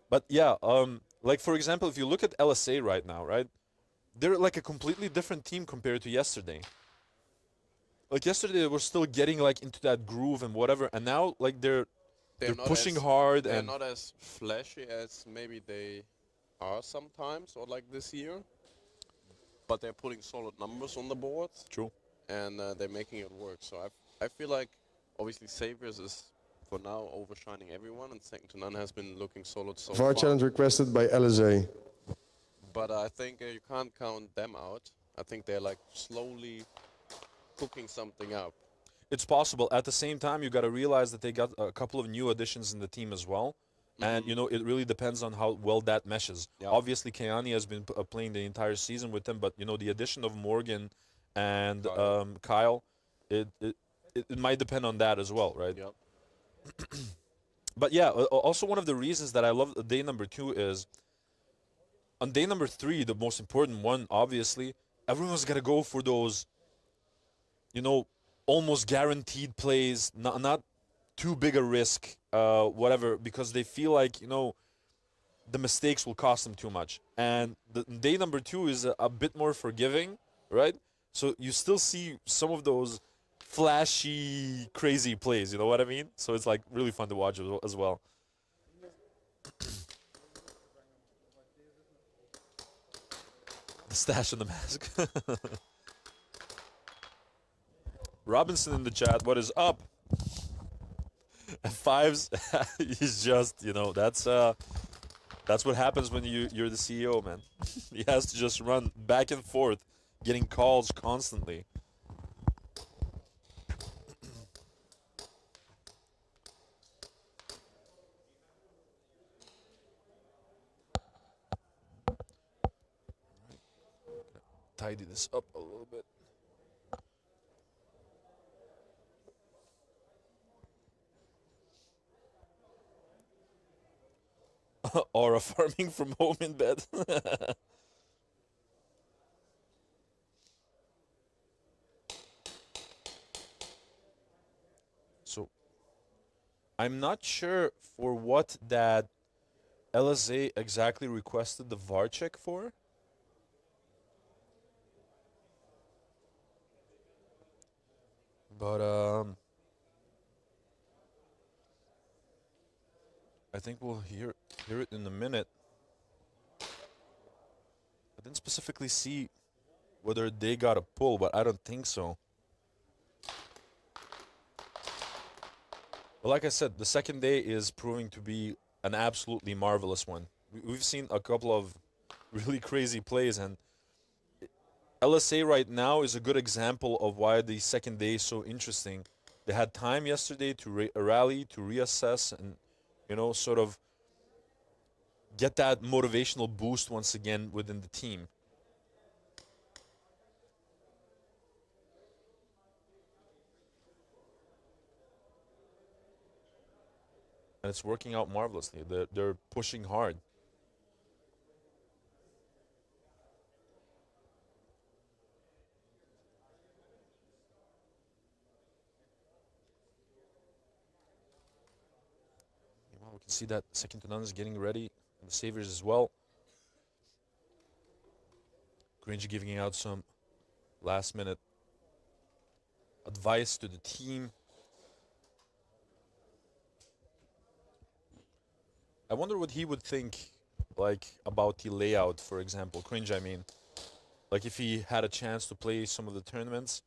S9: But yeah, like for example, if you look at LSA right now, right? They're like a completely different team compared to yesterday. Like yesterday, they were still getting like into that groove and whatever, and now like they're pushing hard.
S8: They're
S9: and
S8: not as flashy as maybe they are sometimes, or like this year. But they're putting solid numbers on the board.
S9: True.
S8: And they're making it work. So I feel like obviously Saviors is for now overshining everyone, and second to none has been looking solid so far.
S4: VAR challenge requested by LSA.
S8: But I think you can't count them out. I think they're like slowly cooking something up.
S9: It's possible. At the same time, you got to realize that they got a couple of new additions in the team as well. And, you know, it really depends on how well that meshes.
S8: Yeah.
S9: Obviously, Keani has been playing the entire season with them, but, you know, the addition of Morgan and Kyle, it might depend on that as well, right?
S8: Yep.
S9: But, yeah, also one of the reasons that I love day number 2 is on day number 3, the most important one, obviously, everyone's got to go for those, you know, almost guaranteed plays, not too big a risk, whatever, because they feel like, you know, the mistakes will cost them too much. And the day number 2 is a bit more forgiving, right? So you still see some of those flashy, crazy plays, you know what I mean? So it's like really fun to watch as well. The stash and the mask. Robinson in the chat, what is up? Fives is just, you know, that's what happens when you're the CEO, man. He has to just run back and forth, getting calls constantly. tidy this up a little bit. Aura farming from home in bed. So, I'm not sure for what that LSA exactly requested the VAR check for. But I think we'll hear it in a minute. I didn't specifically see whether they got a pull, but I don't think so. But like I said, the second day is proving to be an absolutely marvelous one. We've seen a couple of really crazy plays, and LSA right now is a good example of why the second day is so interesting. They had time yesterday to rally, to reassess, and, you know, sort of get that motivational boost once again within the team. And it's working out marvelously. They're pushing hard. Well, we can see that second to none is getting ready, and the Saviors as well. Granger giving out some last-minute advice to the team. I wonder what he would think, like, about the layout, for example. Cringe, I mean. Like, if he had a chance to play some of the tournaments.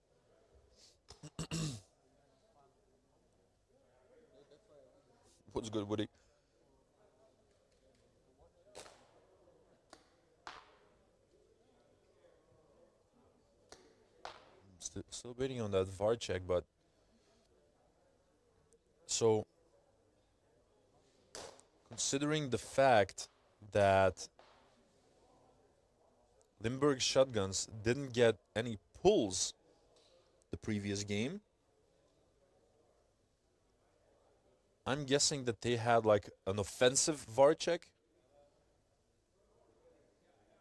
S9: What's good, Woody? Still waiting on that VAR check, but... So, considering the fact that Limburg Shotguns didn't get any pulls the previous game, I'm guessing that they had like an offensive VAR check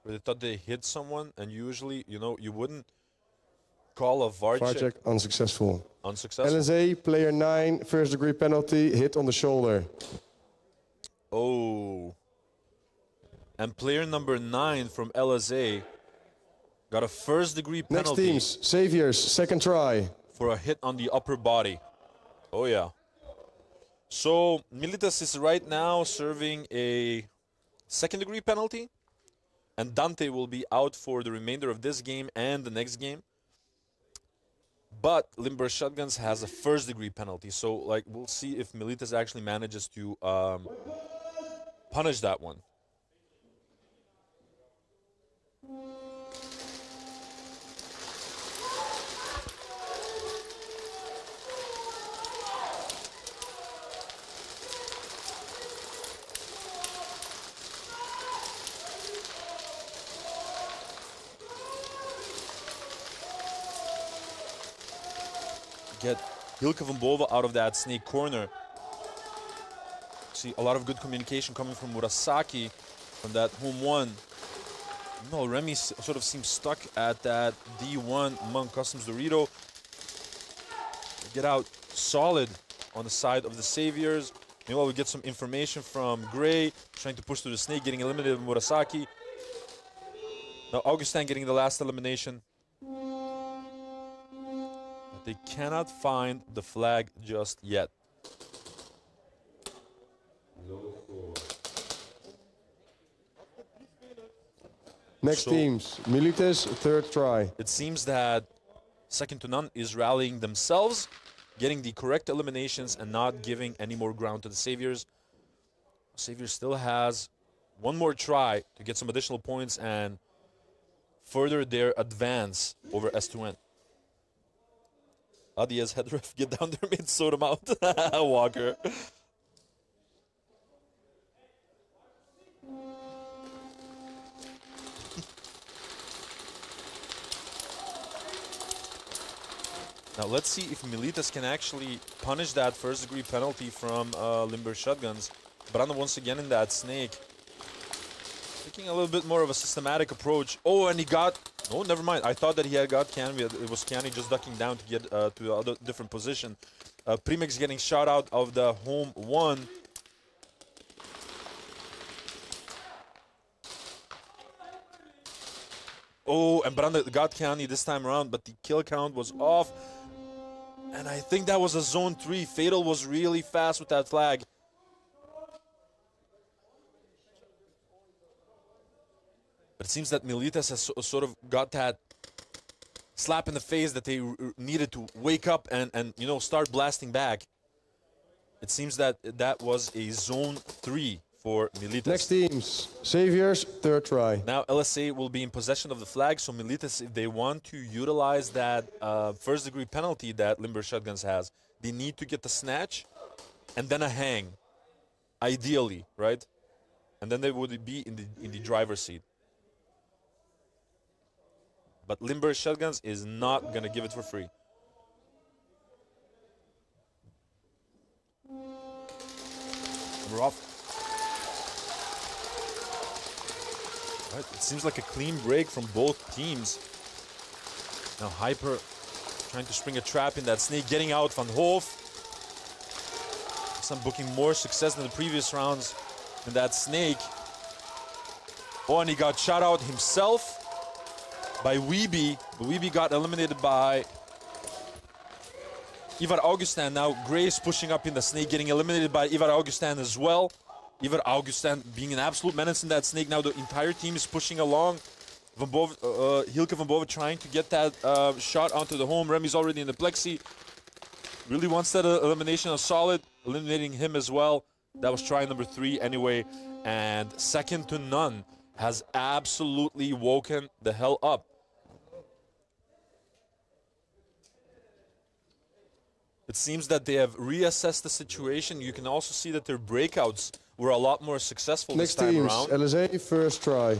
S9: where they thought they hit someone, and usually, you know, you wouldn't call a VAR check
S4: unsuccessful.
S9: Unsuccessful.
S4: LSA, player 9, first degree penalty, hit on the shoulder.
S9: Oh. And player number 9 from LSA got a first degree penalty.
S4: Next teams, Saviors, second try.
S9: For a hit on the upper body. Oh yeah. So Militas is right now serving a second degree penalty, and Dante will be out for the remainder of this game and the next game. But Limburg Shotguns has a first degree penalty, so like we'll see if Militas actually manages to punish that one. Get Hilke van Boven out of that snake corner. See a lot of good communication coming from Murasaki from that home one. No, Remy sort of seems stuck at that D1 Monk Customs Dorito. Get out solid on the side of the Saviors. Meanwhile, we get some information from Gray, trying to push through the snake, getting eliminated with Murasaki. Now Augustin getting the last elimination. They cannot find the flag just yet.
S4: Next teams, Militas, third try.
S9: It seems that second to none is rallying themselves, getting the correct eliminations and not giving any more ground to the Saviors. Saviors still has one more try to get some additional points and further their advance over S2N. Adias head ref, get down there, made sort him out. Walker. Now let's see if Militas can actually punish that first-degree penalty from Limber Shotguns. Brando once again in that snake. Taking a little bit more of a systematic approach. Oh, and he got... Oh, never mind. I thought that he had got Canny. It was Canny just ducking down to get to a different position. Premix getting shot out of the home one. Oh, and Brando got Canny this time around, but the kill count was off. And I think that was a zone 3. Fatal was really fast with that flag. But it seems that Militas has sort of got that slap in the face that they needed to wake up and you know, start blasting back. It seems that that was a zone 3 for Militas.
S4: Next teams, Saviors, third try.
S9: Now LSA will be in possession of the flag, so Militas, if they want to utilize that first-degree penalty that Limber Shotguns has, they need to get the snatch and then a hang, ideally, right? And then they would be in the driver's seat. But Limber Shotguns is not going to give it for free. We're off. Right, it seems like a clean break from both teams. Now Hyper trying to spring a trap in that snake, getting out Van Hoof. Some booking more success than the previous rounds in that snake. Oh, and he got shot out himself by Weeby. Weeby got eliminated by Ivar Augustin. Now Grace pushing up in the snake, getting eliminated by Ivar Augustin as well. Ivar Augustin being an absolute menace in that snake. Now the entire team is pushing along. Hilke van Boven trying to get that shot onto the home. Remy's already in the plexi. Really wants that elimination of Solid, eliminating him as well. That was try number 3 anyway. And second to none has absolutely woken the hell up. It seems that they have reassessed the situation. You can also see that their breakouts were a lot more successful this time around.
S4: Next teams, LSA, first try.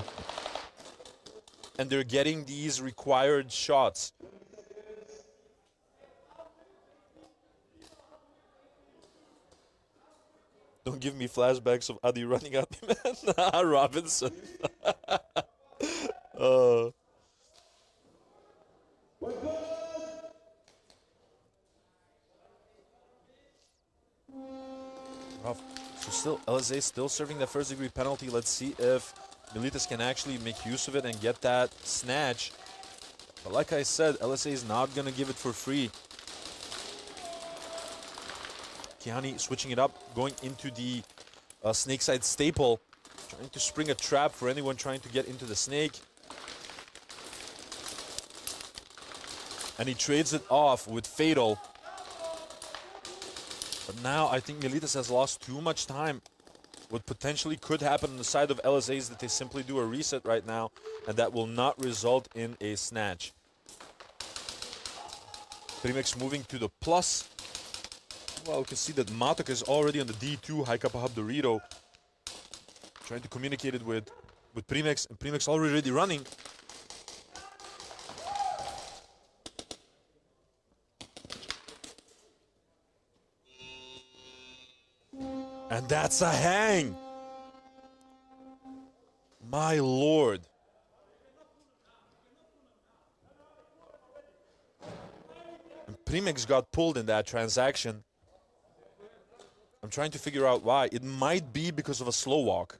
S9: And they're getting these required shots. Don't give me flashbacks of Adi running at me, man. Robinson. So still, LSA still serving that first-degree penalty. Let's see if Militas can actually make use of it and get that snatch. But like I said, LSA is not going to give it for free. Kiani switching it up, going into the snake side staple, trying to spring a trap for anyone trying to get into the snake. And he trades it off with Fatal. But now I think Militas has lost too much time. What potentially could happen on the side of LSA is that they simply do a reset right now, and that will not result in a snatch. Climax moving to the plus. Well, you can see that Matok is already on the D2, High Kappa Hub Dorito. Trying to communicate it with Primex, and Primex already running. And that's a hang! My lord. And Primex got pulled in that transaction. I'm trying to figure out why. It might be because of a slow walk.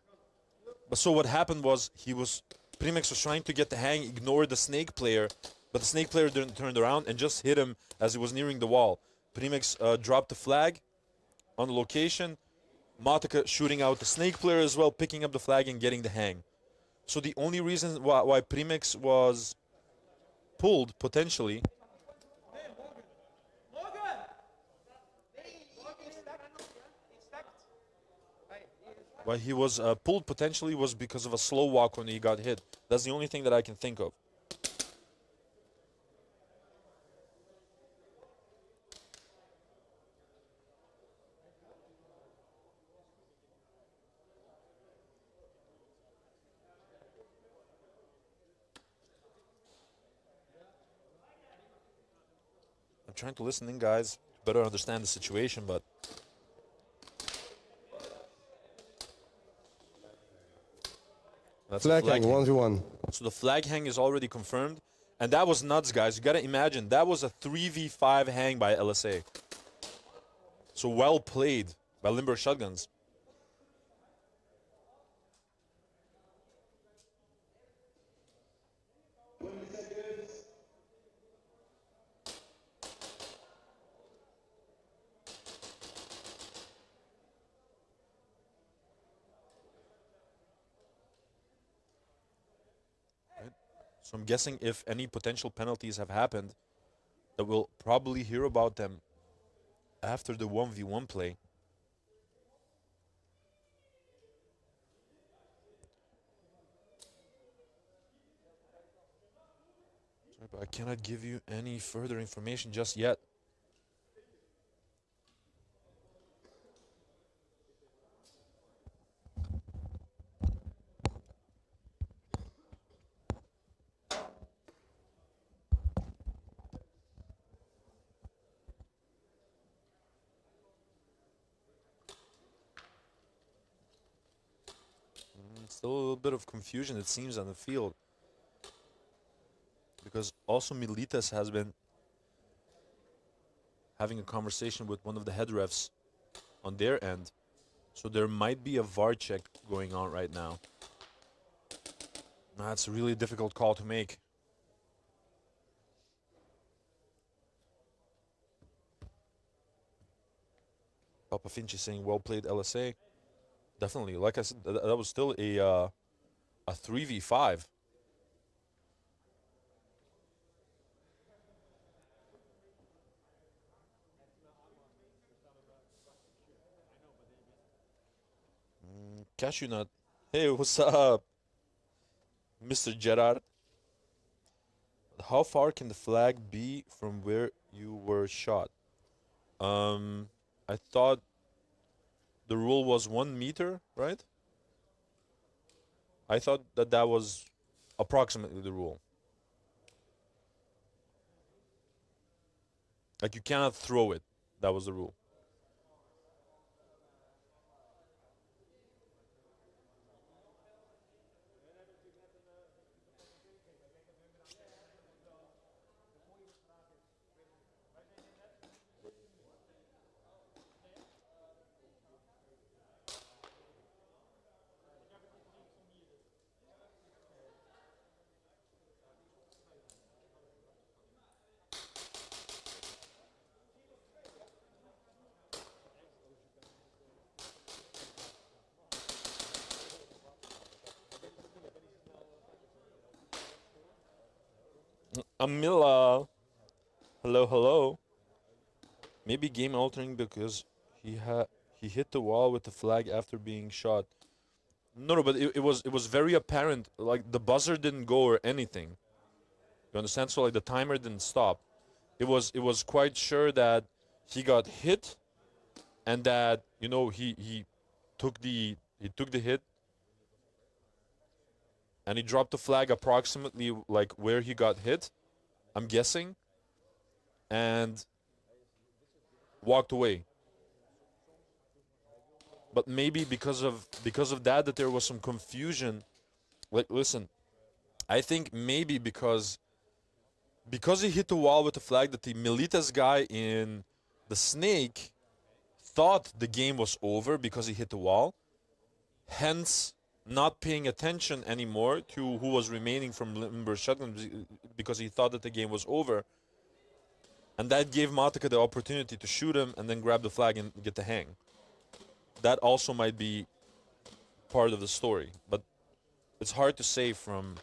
S9: But so what happened was Primex was trying to get the hang, ignored the snake player, but the snake player turned around and just hit him as he was nearing the wall. Primex dropped the flag on the location. Matika shooting out the snake player as well, picking up the flag and getting the hang. So the only reason why Primex was pulled, potentially, why he was pulled potentially was because of a slow walk when he got hit. That's the only thing that I can think of. I'm trying to listen in, guys, better understand the situation, but that's
S4: Flag hang, 1v1.
S9: So the flag hang is already confirmed. And that was nuts, guys. You got to imagine, that was a 3v5 hang by LSA. So well played by Limber Shotguns. So I'm guessing if any potential penalties have happened, that we'll probably hear about them after the 1v1 play. Sorry, but I cannot give you any further information just yet. Still a little bit of confusion, it seems, on the field. Because also Militas has been having a conversation with one of the head refs on their end. So there might be a VAR check going on right now. That's a really difficult call to make. Papa Finch is saying, well played, LSA. Definitely. Like I said, that was still a 3v5. Cashew Nut. Hey, what's up, Mr. Gerard? How far can the flag be from where you were shot? I thought the rule was 1 meter, right? I thought that that was approximately the rule. Like, you cannot throw it. That was the rule. Amila. Hello, hello. Maybe game altering because he hit the wall with the flag after being shot. No, but it was very apparent. Like, the buzzer didn't go or anything. You understand? So like the timer didn't stop. It was quite sure that he got hit, and that, you know, he took the hit, and he dropped the flag approximately like where he got hit, I'm guessing, and walked away. But maybe because of that there was some confusion. Like, listen, I think maybe because he hit the wall with the flag, that the Militas guy in the snake thought the game was over because he hit the wall, hence not paying attention anymore to who was remaining from Limber Shotgun because he thought that the game was over. And that gave Matika the opportunity to shoot him and then grab the flag and get the hang. That also might be part of the story, but it's hard to say from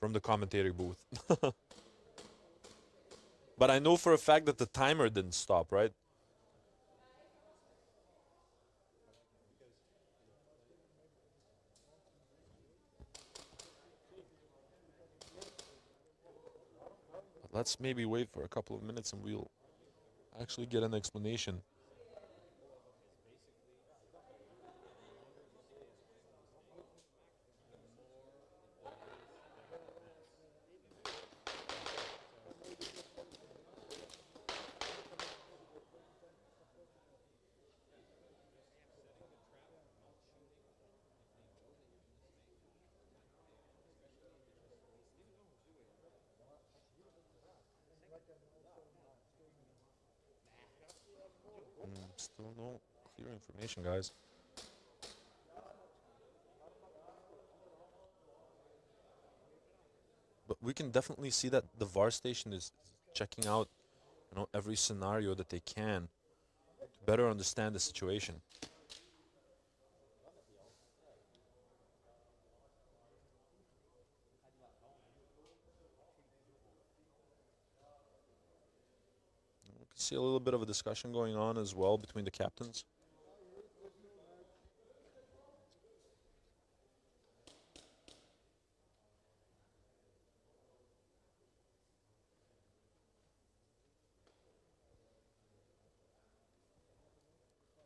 S9: the commentator booth. But I know for a fact that the timer didn't stop, right? But let's maybe wait for a couple of minutes and we'll actually get an explanation. Still no clear information, guys. But we can definitely see that the VAR station is checking out, every scenario that they can to better understand the situation. We can see a little bit of a discussion going on as well between the captains.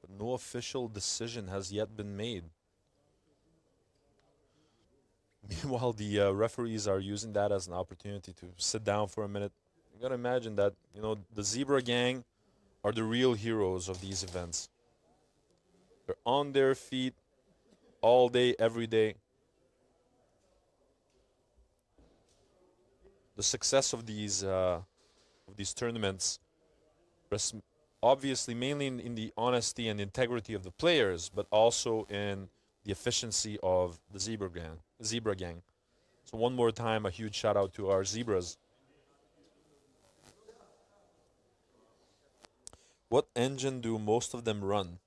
S9: But no official decision has yet been made. Meanwhile, the referees are using that as an opportunity to sit down for a minute. You gotta imagine that, the Zebra Gang are the real heroes of these events. They're on their feet all day, every day. The success of these tournaments rests obviously mainly in the honesty and integrity of the players, but also in the efficiency of the Zebra Gang. So one more time, a huge shout out to our Zebras. What engine do most of them run?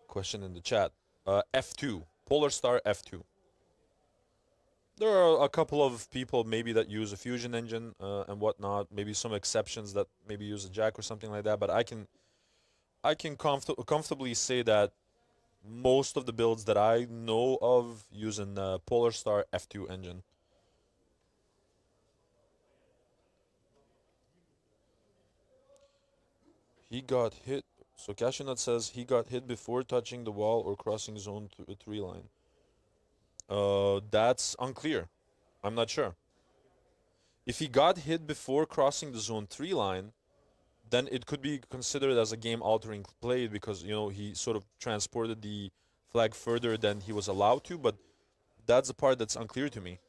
S9: Question in the chat. F2, Polar Star F2. There are a couple of people maybe that use a fusion engine and whatnot. Maybe some exceptions that maybe use a jack or something like that. But I can comfortably say that most of the builds that I know of use a Polar Star F2 engine. He got hit. So Cashinut says he got hit before touching the wall or crossing zone 3 line. That's unclear. I'm not sure. If he got hit before crossing the zone 3 line, then it could be considered as a game-altering play because, he sort of transported the flag further than he was allowed to, but that's the part that's unclear to me.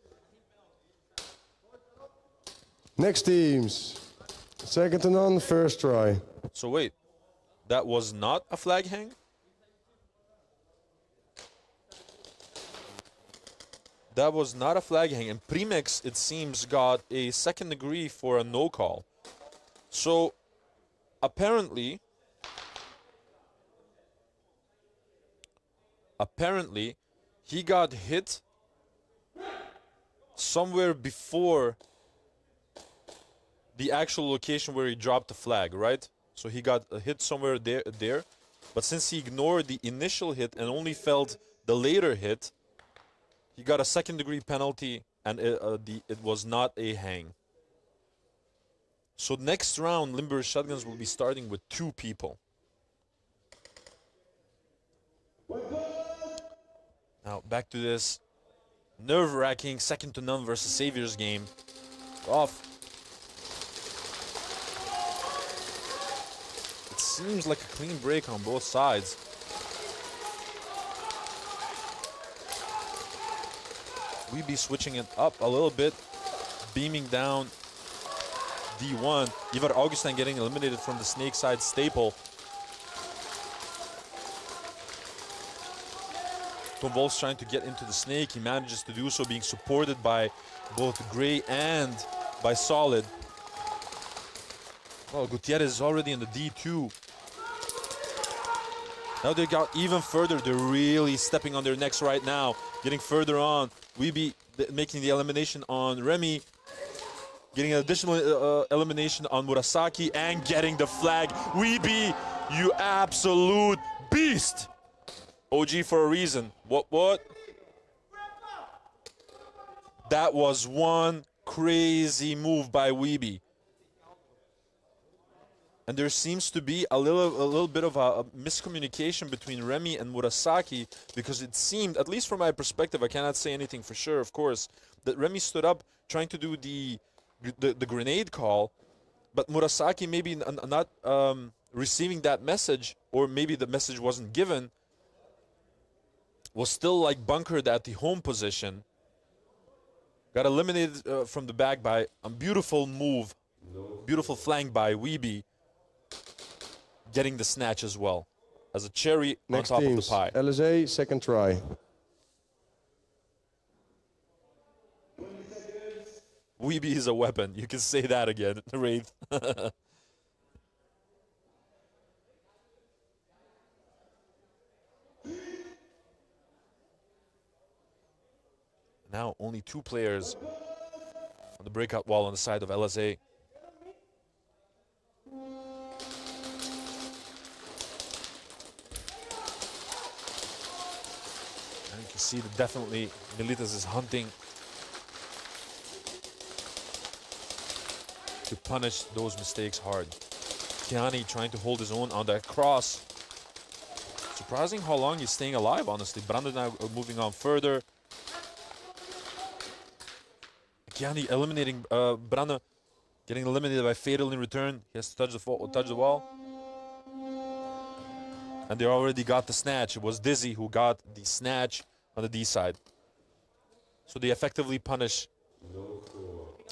S4: Next teams. Second to none, first try.
S9: So wait, that was not a flag hang? That was not a flag hang. And Climax, it seems, got a second degree for a no call. So apparently, he got hit somewhere before the actual location where he dropped the flag, right? So he got hit somewhere there. But since he ignored the initial hit and only felt the later hit, he got a second degree penalty, and it was not a hang. So next round, Limber Shotguns will be starting with 2 people. Now back to this nerve-wracking second to none versus Saviors game. Off. It seems like a clean break on both sides. We be switching it up a little bit, beaming down D1. Ivar Augustin getting eliminated from the snake side staple. Tom Wolf's trying to get into the snake. He manages to do so, being supported by both Gray and by Solid. Oh, Gutierrez is already in the D2. Now they got even further. They're really stepping on their necks right now, getting further on. Weeby making the elimination on Remy, getting an additional elimination on Murasaki, and getting the flag. Weeby, you absolute beast! OG for a reason. What? That was one crazy move by Weeby. And there seems to be a little bit of a miscommunication between Remy and Murasaki, because it seemed, at least from my perspective, I cannot say anything for sure, of course, that Remy stood up trying to do the grenade call, but Murasaki maybe not receiving that message, or maybe the message wasn't given, was still like bunkered at the home position. Got eliminated from the back by a beautiful move, beautiful flank by Weeby. getting the snatch as well, as a cherry
S4: Next
S9: on top
S4: teams,
S9: of the pie.
S4: LSA, second try.
S9: Weeby is a weapon. You can say that again, Wraith. Now only 2 players on the breakout wall on the side of LSA. And you can see that definitely Militas is hunting to punish those mistakes hard. Kiani trying to hold his own on that cross. Surprising how long he's staying alive, honestly. Brandon now moving on further. Kiani eliminating Brandon, getting eliminated by Fatal in return. He has to touch the wall. And they already got the snatch. It was Dizzy who got the snatch on the D side. So they effectively punish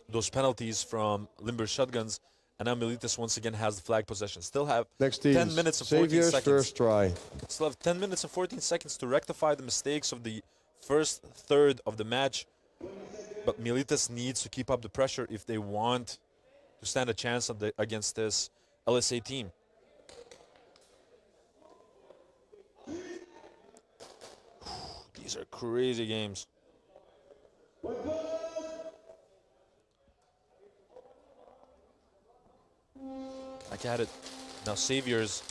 S9: those penalties from Limber shotguns. And now Militas once again has the flag possession. Still have
S4: Next
S9: 10 minutes and 14
S4: Saviors,
S9: seconds.
S4: first try.
S9: Still have 10 minutes and 14 seconds to rectify the mistakes of the first third of the match. But Militas needs to keep up the pressure if they want to stand a chance against this LSA team. These are crazy games. Back at it. Now Saviors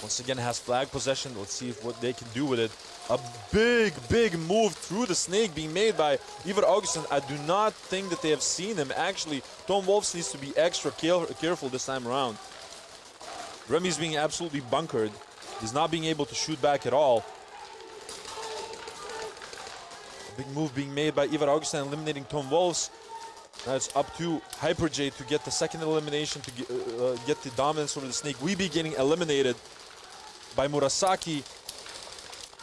S9: once again has flag possession. Let's see what they can do with it. A big move through the snake being made by Ivar Augustin. I do not think that they have seen him. Actually, Tom Wolfs needs to be extra careful this time around. Remy's being absolutely bunkered. He's not being able to shoot back at all. A big move being made by Ivar Augustin, eliminating Tom Wolfs. Now it's up to Hyper J to get the second elimination, to get the dominance over the snake. Weeby getting eliminated by Murasaki.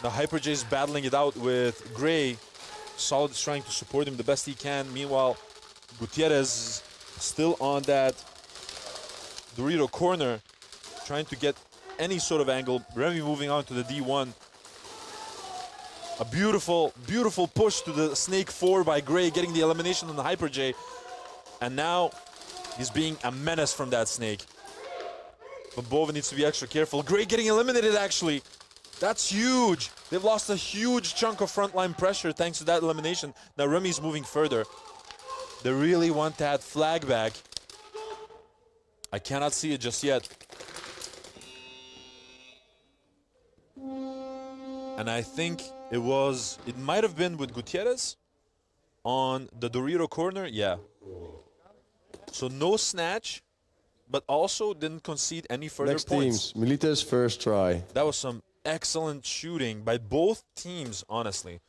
S9: Now Hyper J is battling it out with Gray. Solid is trying to support him the best he can. Meanwhile, Gutierrez still on that Dorito corner, trying to get any sort of angle. Remy moving on to the D1. A beautiful push to the Snake 4 by Gray, getting the elimination on the Hyper J. And now he's being a menace from that Snake. But Bova needs to be extra careful. Gray getting eliminated, actually. That's huge. They've lost a huge chunk of frontline pressure thanks to that elimination. Now Remy's moving further. They really want that flag back. I cannot see it just yet. And I think it might have been with Gutierrez on the Dorito corner. Yeah. So no snatch, but also didn't concede any further
S4: Next
S9: points.
S4: teams, Militas, first try.
S9: That was some excellent shooting by both teams, honestly.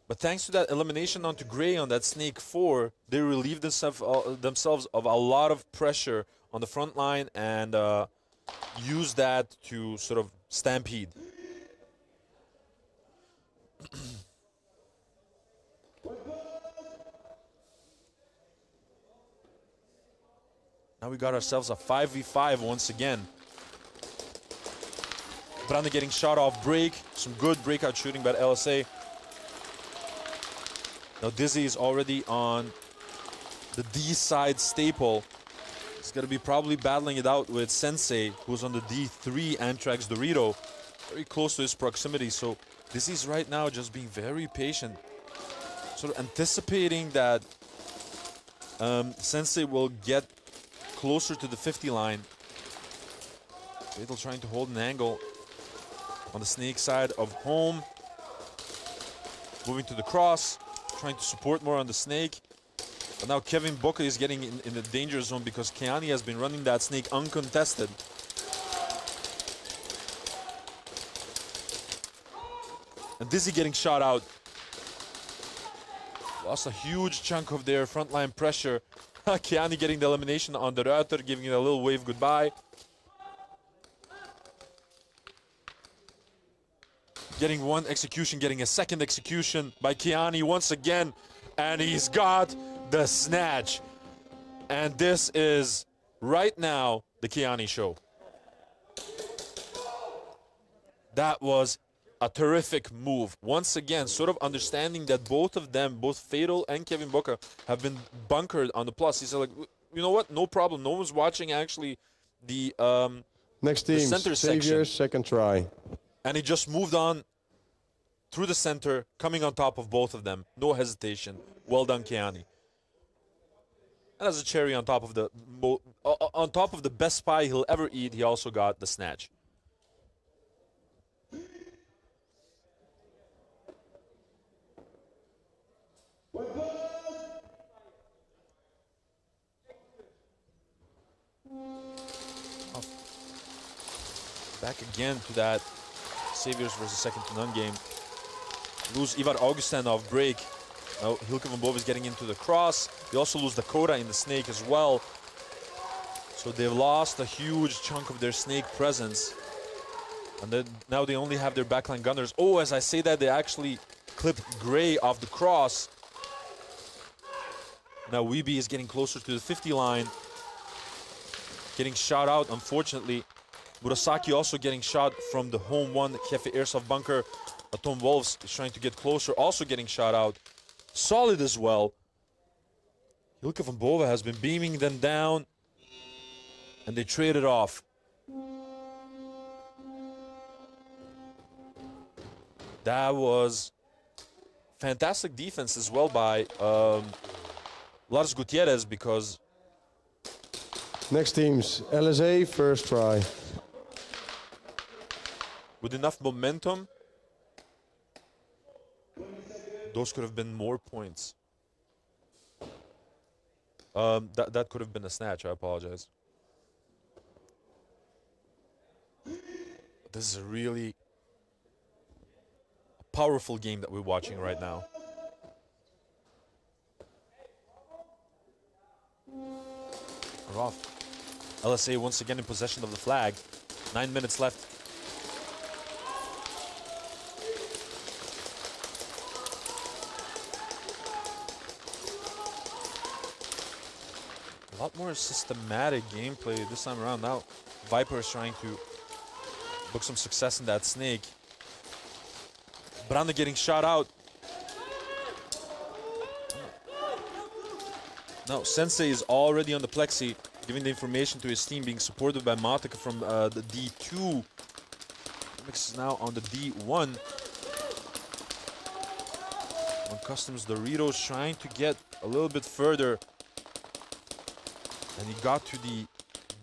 S9: But thanks to that elimination onto Gray on that Snake 4, they relieved themselves of a lot of pressure on the front line and used that to sort of stampede. Now we got ourselves a 5v5 once again. Brande getting shot off break. Some good breakout shooting by LSA. Now Dizzy is already on the D side staple. He's going to be probably battling it out with Sensei, who's on the D3 Antrax Dorito. Very close to his proximity, so Dizzy's right now just being very patient. Sort of anticipating that Sensei will get closer to the 50 line. Fatal trying to hold an angle on the Snake side of home. Moving to the cross, trying to support more on the Snake. But now Kevin Boca is getting in the danger zone because Keani has been running that Snake uncontested. And Dizzy getting shot out. Lost a huge chunk of their frontline pressure. Keani getting the elimination on the Ruiter, giving it a little wave goodbye. Getting one execution, getting a second execution by Keani once again. And he's got the snatch. And this is, right now, the Keani show. That was a terrific move. Once again, sort of understanding that both of them, both Fatal and Kevin Boca, have been bunkered on the plus. He said, like, you know what? No problem. No one's watching actually the
S4: Next team,
S9: center
S4: Saviors,
S9: section.
S4: second try.
S9: And he just moved on through the center, coming on top of both of them. No hesitation. Well done, Kiani. And as a cherry on top of the best pie he'll ever eat, he also got the snatch. Back again to that Saviors versus second to none game. Lose Ivar Augustin off break. Now Hilke van Bove is getting into the cross. They also lose Dakota in the snake as well. So they've lost a huge chunk of their snake presence. And then now they only have their backline gunners. Oh, as I say that, they actually clip Gray off the cross. Now Weeby is getting closer to the 50 line. Getting shot out, unfortunately. Murasaki also getting shot from the home one, Kefe Airsoft bunker. Tom Wolves is trying to get closer, also getting shot out. Solid as well. Hilke van Bove has been beaming them down. And they traded off. That was fantastic defense as well by Lars Gutierrez, because...
S4: Next teams, LSA, first try.
S9: With enough momentum, those could have been more points. That could have been a snatch, I apologize. This is a really powerful game that we're watching right now. We're off. LSA once again in possession of the flag. 9 minutes left. A lot more systematic gameplay this time around. Now Viper is trying to book some success in that snake. Brande getting shot out. Now Sensei is already on the plexi, giving the information to his team, being supported by Matika from the D2. Climax is now on the D1. On Customs, Doritos trying to get a little bit further. And he got to the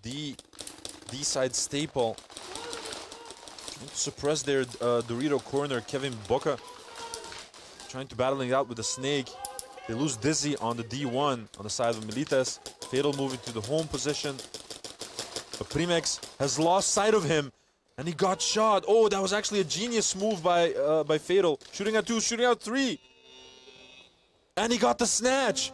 S9: D-side staple. Trying to suppress their Dorito corner. Kevin Boca trying to battle it out with the snake. They lose Dizzy on the D1 on the side of Militas. Fatal moving to the home position. But Primex has lost sight of him. And he got shot. Oh, that was actually a genius move by Fatal. Shooting at 2, shooting at 3. And he got the snatch.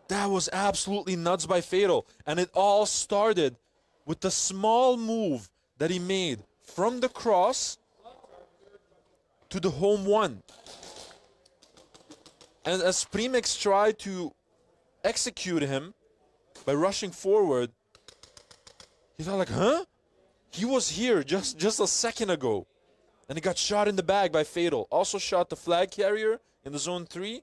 S9: That was absolutely nuts by Fatal. And it all started with the small move that he made from the cross to the home one. And as Primex tried to execute him by rushing forward, he thought like, huh? He was here just a second ago. And he got shot in the back by Fatal. Also shot the flag carrier in the zone 3.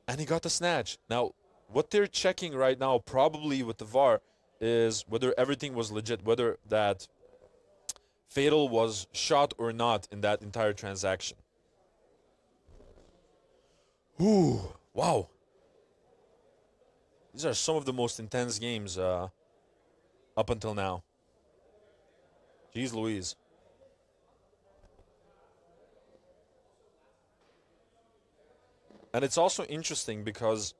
S9: And he got the snatch. Now, what they're checking right now, probably with the VAR, is whether everything was legit, whether that Fatal was shot or not in that entire transaction. Ooh, wow. These are some of the most intense games up until now. Jeez Louise. And it's also interesting because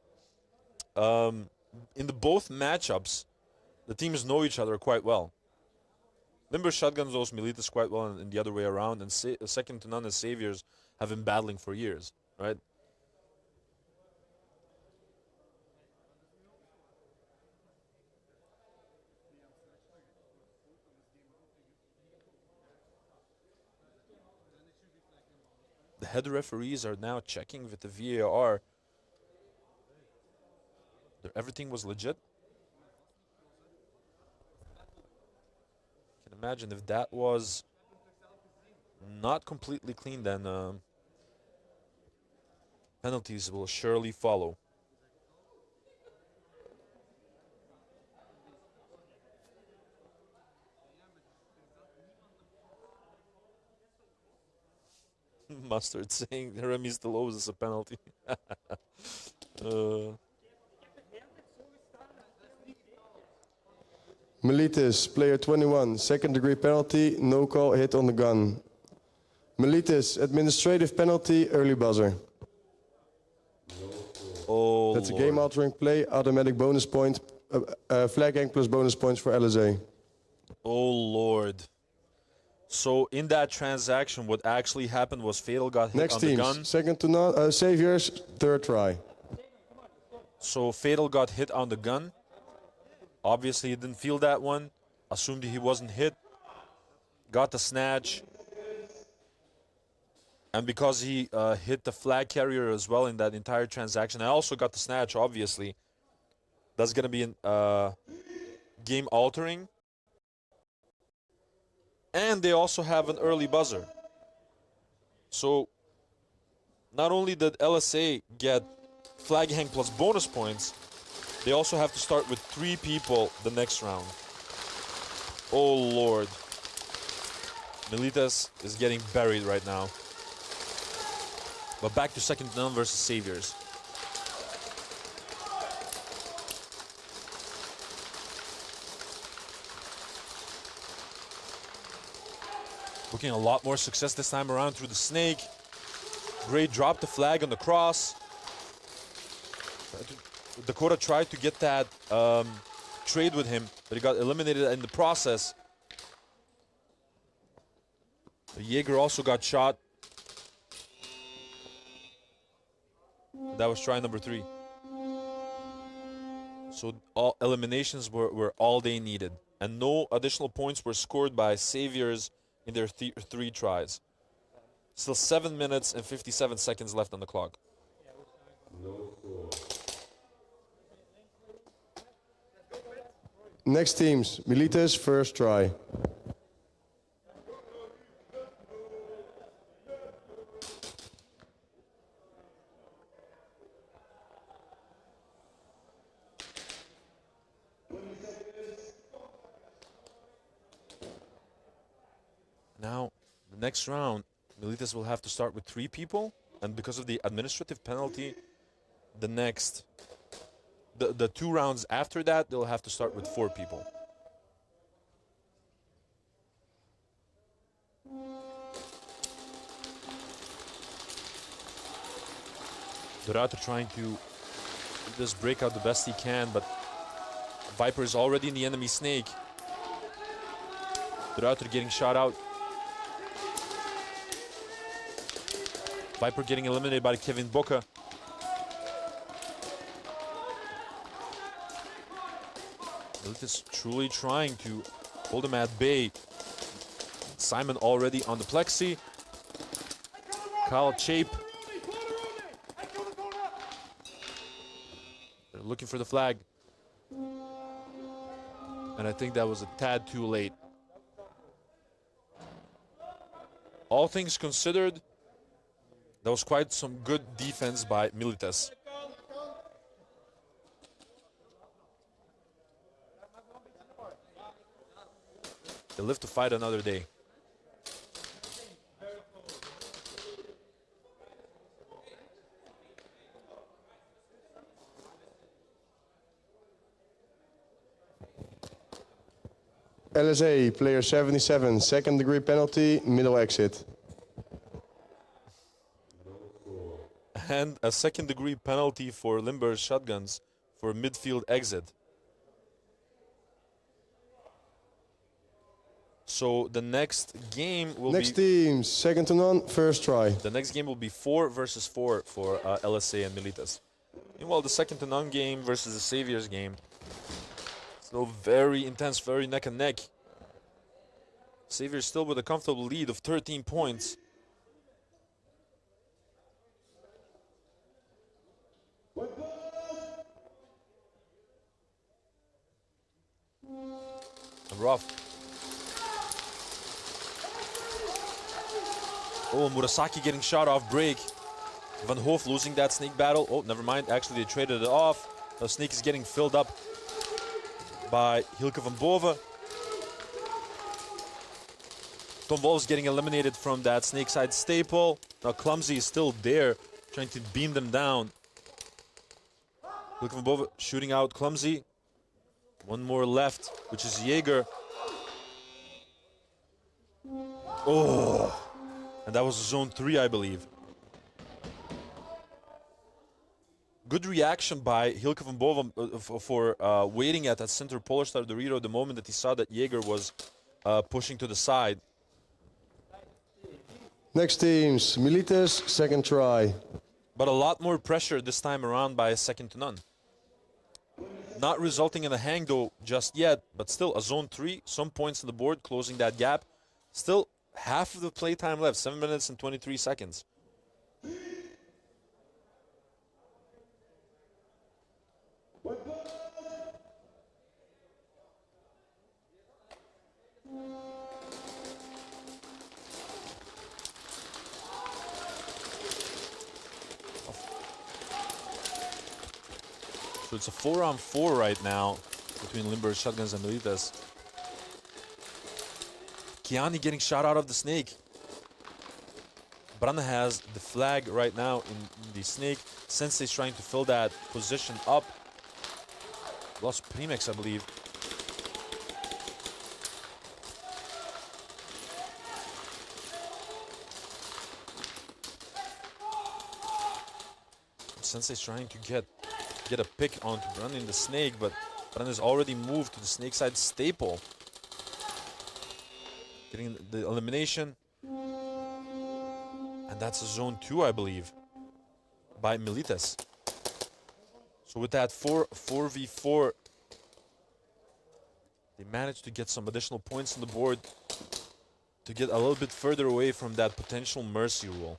S9: in the both matchups, the teams know each other quite well. Limber Shotguns knows Militas quite well, and the other way around. And second to none as Saviors have been battling for years, right? The head referees are now checking with the VAR Everything was legit. Can imagine if that was not completely clean, then penalties will surely follow. Mustard saying Remy still owes us a penalty.
S4: Militas, player 21, second degree penalty, no call, hit on the gun. Militas, administrative penalty, early buzzer.
S9: Oh,
S4: that's a game altering play, automatic bonus point, flag hang plus bonus points for LSA.
S9: Oh Lord. So in that transaction, what actually happened was Fatal got hit
S4: Next
S9: on
S4: teams,
S9: the gun.
S4: second to none, Saviors, third try.
S9: So Fatal got hit on the gun. Obviously, he didn't feel that one. Assumed he wasn't hit. Got the snatch. And because he hit the flag carrier as well in that entire transaction, I also got the snatch, obviously. That's going to be game altering. And they also have an early buzzer. So not only did LSA get flag hang plus bonus points, they also have to start with 3 people the next round. Oh Lord. Militas is getting buried right now. But back to second to none versus Saviors. Looking a lot more success this time around through the snake. Great drop the flag on the cross. Dakota tried to get that trade with him, but he got eliminated in the process. Jaeger also got shot. That was try number 3. So all eliminations were all they needed. And no additional points were scored by Saviors in their 3 tries. Still 7 minutes and 57 seconds left on the clock.
S4: Next teams, Militas, first try.
S9: Now, the next round, Militas will have to start with 3 people, and because of the administrative penalty, the 2 rounds after that, they'll have to start with 4 people. Dorado trying to just break out the best he can, but Viper is already in the enemy snake. Dorado getting shot out. Viper getting eliminated by Kevin Boca. Militas truly trying to hold him at bay. Simon already on the plexi. Kyle Chape. They're looking for the flag. And I think that was a tad too late. All things considered, that was quite some good defense by Militas. They live to fight another day.
S4: LSA, player 77, second degree penalty, middle exit.
S9: And a second degree penalty for Limber's shotguns for midfield exit. So the next game will
S4: Next teams, second to none, first try.
S9: The next game will be 4 versus 4 for LSA and Militas. Meanwhile, the second to none game versus the Saviors game. Still very intense, very neck and neck. Saviors still with a comfortable lead of 13 points. rough. Oh, Murasaki getting shot off break. Van Hoof losing that snake battle. Oh, never mind. Actually, they traded it off. The snake is getting filled up by Hilke van Boven. Tom Wolf's getting eliminated from that snake side staple. Now Clumsy is still there, trying to beam them down. Hilke van Boven shooting out Clumsy. One more left, which is Jaeger. Oh, and that was zone 3, I believe. Good reaction by Hilke van Boven for waiting at that center Polar Star Dorito the moment that he saw that Jaeger was pushing to the side.
S4: Next teams, Militas, second try.
S9: But a lot more pressure this time around by a second to none. Not resulting in a hang though just yet, but still a zone 3, some points on the board, closing that gap. Still half of the play time left, 7 minutes and 23 seconds. So it's a 4-on-4 right now between Limburg Shotguns and Militas. Kiani getting shot out of the snake. Branne has the flag right now in the snake. Sensei's trying to fill that position up. Lost Premix, I believe. Sensei's trying to get a pick onto Branne in the snake, but Branne has already moved to the snake side staple. Getting the elimination. And that's a zone 2, I believe, by Militas. So with that 4v4, they managed to get some additional points on the board to get a little bit further away from that potential mercy rule.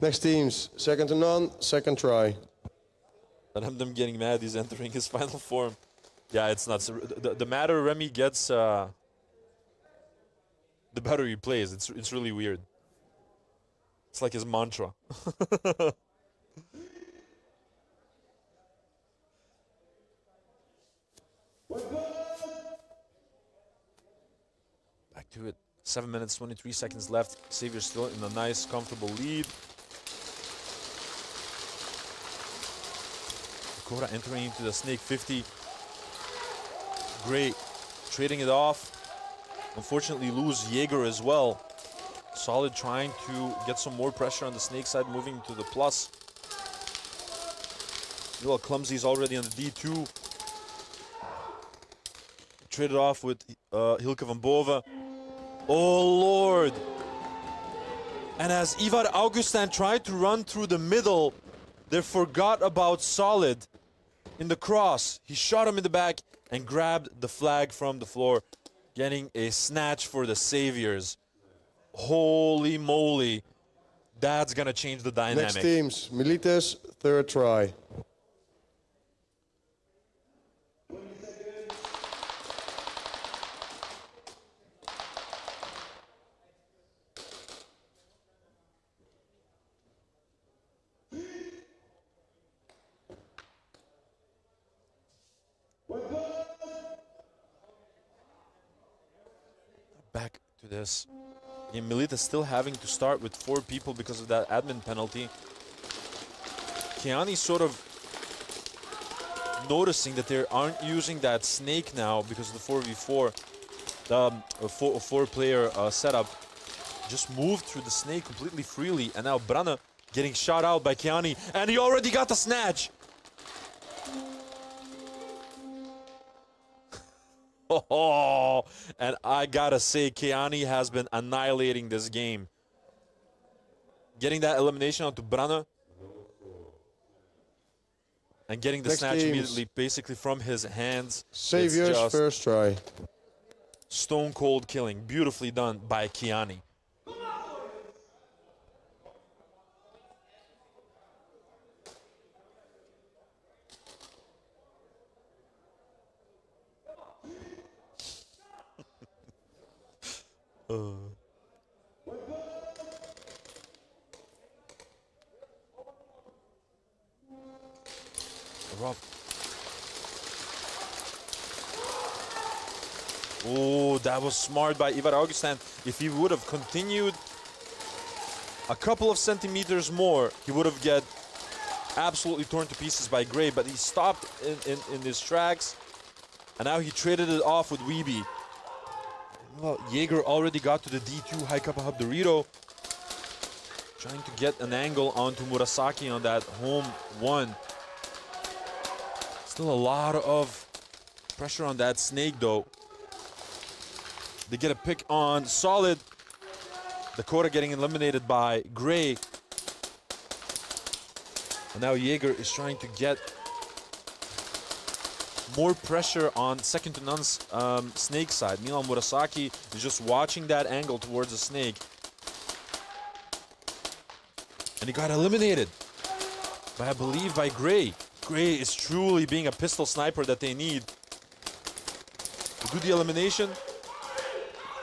S4: Next teams, second to none, second try.
S9: And I'm getting mad he's entering his final form. Yeah, it's nuts. The madder Remy gets, the better he plays. It's really weird. It's like his mantra. Back to it. 7 minutes, 23 seconds left. Xavier still in a nice, comfortable lead. Dakota entering into the snake 50. Great. Trading it off. Unfortunately lose Jaeger as well. Solid trying to get some more pressure on the snake side, moving to the plus. Well, Clumsy's already on the D2. Traded off with Hilke van Boven. Oh Lord! And as Ivar Augustin tried to run through the middle, they forgot about Solid in the cross. He shot him in the back and grabbed the flag from the floor, getting a snatch for the Saviors. Holy moly. That's gonna change the dynamic.
S4: Next teams, Militas, third try.
S9: Back to this. Yeah, Militas still having to start with 4 people because of that admin penalty. Kiani sort of noticing that they aren't using that snake now because of the 4v4, the four-player setup. Just moved through the snake completely freely, and now Branne getting shot out by Kiani, and he already got the snatch. Oh, and I gotta say, Kiani has been annihilating this game. Getting that elimination onto Branne and getting the snatch immediately, basically from his hands.
S4: Xavier's first try.
S9: Stone cold killing, beautifully done by Kiani. Rob. Oh, that was smart by Ivar Augustin. If he would have continued a couple of centimeters more, he would have get absolutely torn to pieces by Gray, but he stopped in his tracks, and now he traded it off with Weeby. Well, Jaeger already got to the D2 High Kappa Hub Dorito, trying to get an angle onto Murasaki on that home one. Still a lot of pressure on that snake, though. They get a pick on Solid. Dakota getting eliminated by Gray. And now Jaeger is trying to get more pressure on second to none's snake side. Meanwhile, Murasaki is just watching that angle towards the snake. And he got eliminated by, I believe, by Gray. Gray is truly being a pistol sniper that they need to do the elimination.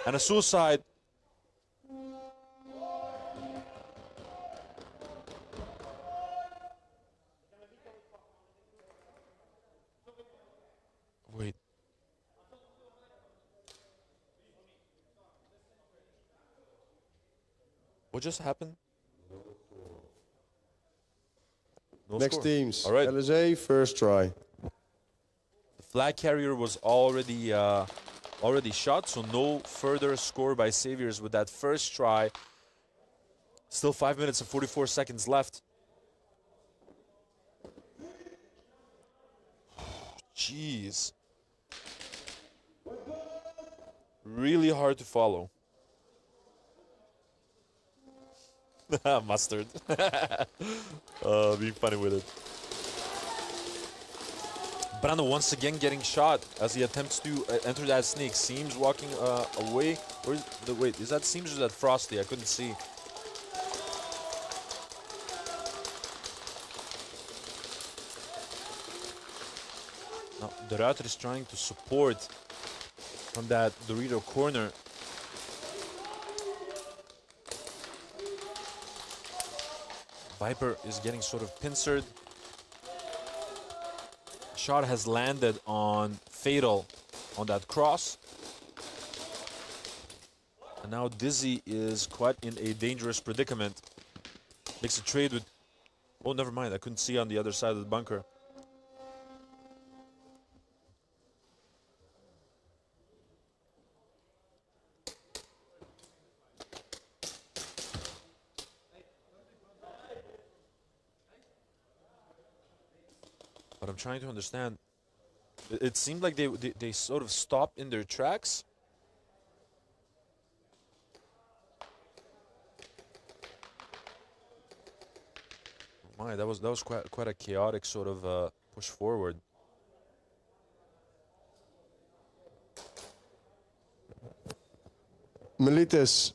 S9: And a suicide. Wait. What just happened? No
S4: Next
S9: score.
S4: teams.
S9: All right.
S4: LSA, first try.
S9: The flag carrier was already shot, so no further score by Saviors with that first try. Still 5 minutes and 44 seconds left. Jeez. Really hard to follow. Mustard. Being funny with it. Brando once again getting shot as he attempts to enter that snake. Seems walking away. Wait, is that Seems or is that Frosty? I couldn't see. Now, the Ruiter is trying to support from that Dorito corner. Viper is getting sort of pincered. Shot has landed on Fatal on that cross. And now Dizzy is quite in a dangerous predicament. Makes a trade with... Oh, never mind. I couldn't see on the other side of the bunker. But I'm trying to understand. It seemed like they sort of stopped in their tracks. My, that was quite a chaotic sort of push forward.
S4: Militas,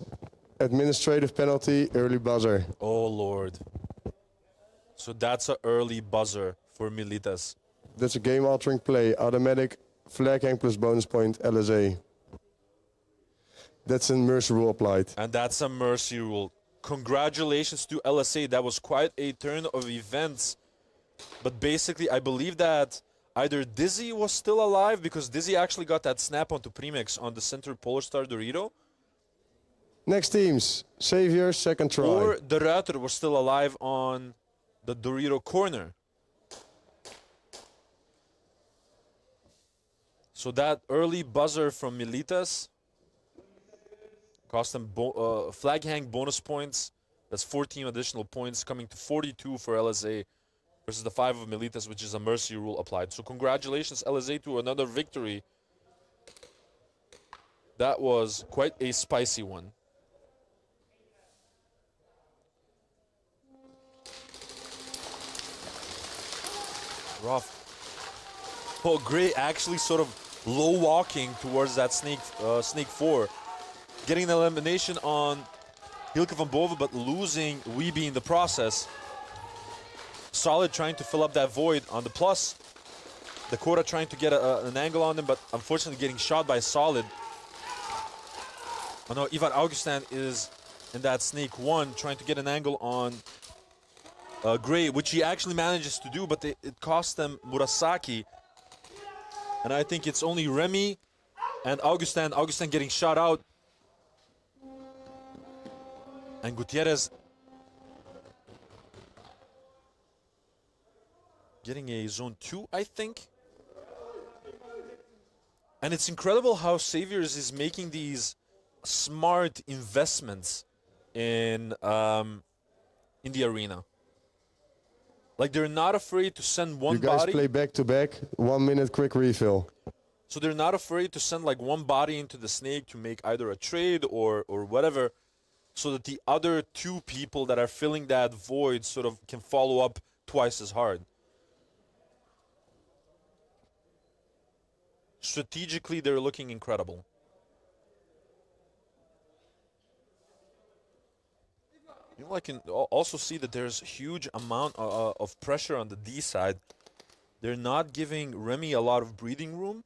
S4: administrative penalty, early buzzer.
S9: Oh Lord. So that's an early buzzer for Militas.
S4: That's a game-altering play. Automatic, flag hang plus bonus point, LSA. That's a mercy rule applied.
S9: And that's a mercy rule. Congratulations to LSA. That was quite a turn of events. But basically, I believe that either Dizzy was still alive, because Dizzy actually got that snap onto Premix on the center Polar Star Dorito.
S4: Next teams, Savior, second try.
S9: Or the Ruiter was still alive on the Dorito corner. So that early buzzer from Militas cost them flag hang bonus points. That's 14 additional points, coming to 42 for LSA versus the 5 of Militas, which is a mercy rule applied. So congratulations, LSA, to another victory. That was quite a spicy one. Rough. Oh, Gray actually sort of low walking towards that snake 4. Getting an elimination on Hilke van Boven, but losing Weeby in the process. Solid trying to fill up that void on the plus. Dakota trying to get an angle on him, but unfortunately getting shot by Solid. Oh no, Ivar Augustin is in that snake 1, trying to get an angle on Gray, which he actually manages to do, but it cost them Murasaki. And I think it's only Remy and Augustin. Augustin getting shot out. And Gutierrez getting a zone 2, I think. And it's incredible how Saviors is making these smart investments in the arena. Like, they're not afraid to send one body.
S4: You guys play back-to-back, 1 minute quick refill.
S9: So they're not afraid to send like one body into the snake to make either a trade or whatever, so that the other 2 people that are filling that void sort of can follow up twice as hard. Strategically, they're looking incredible. You know, I can also see that there's a huge amount of pressure on the D side. They're not giving Remy a lot of breathing room,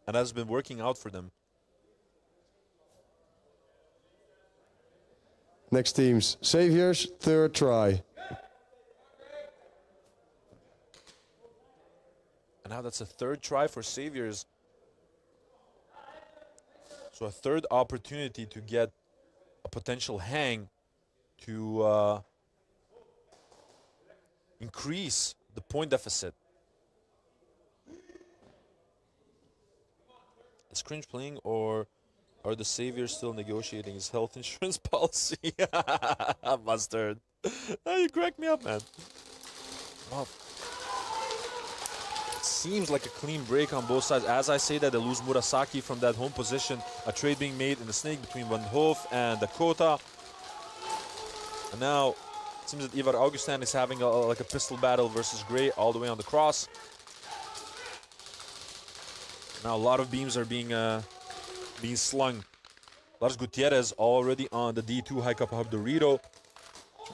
S9: and that's been working out for them.
S4: Next teams, Saviors, 3rd try.
S9: And now that's a 3rd try for Saviors. So a 3rd opportunity to get a potential hang to increase the point deficit. Is Cringe playing, or are the Saviors still negotiating his health insurance policy? Mustard. You cracked me up, man. Well, it seems like a clean break on both sides. As I say that, they lose Murasaki from that home position. A trade being made in the snake between Van Hoof and Dakota. And now it seems that Ivar Augustin is having like a pistol battle versus Gray all the way on the cross. Now a lot of beams are being slung. Lars Gutierrez already on the D2 High Cappa Hub Dorito,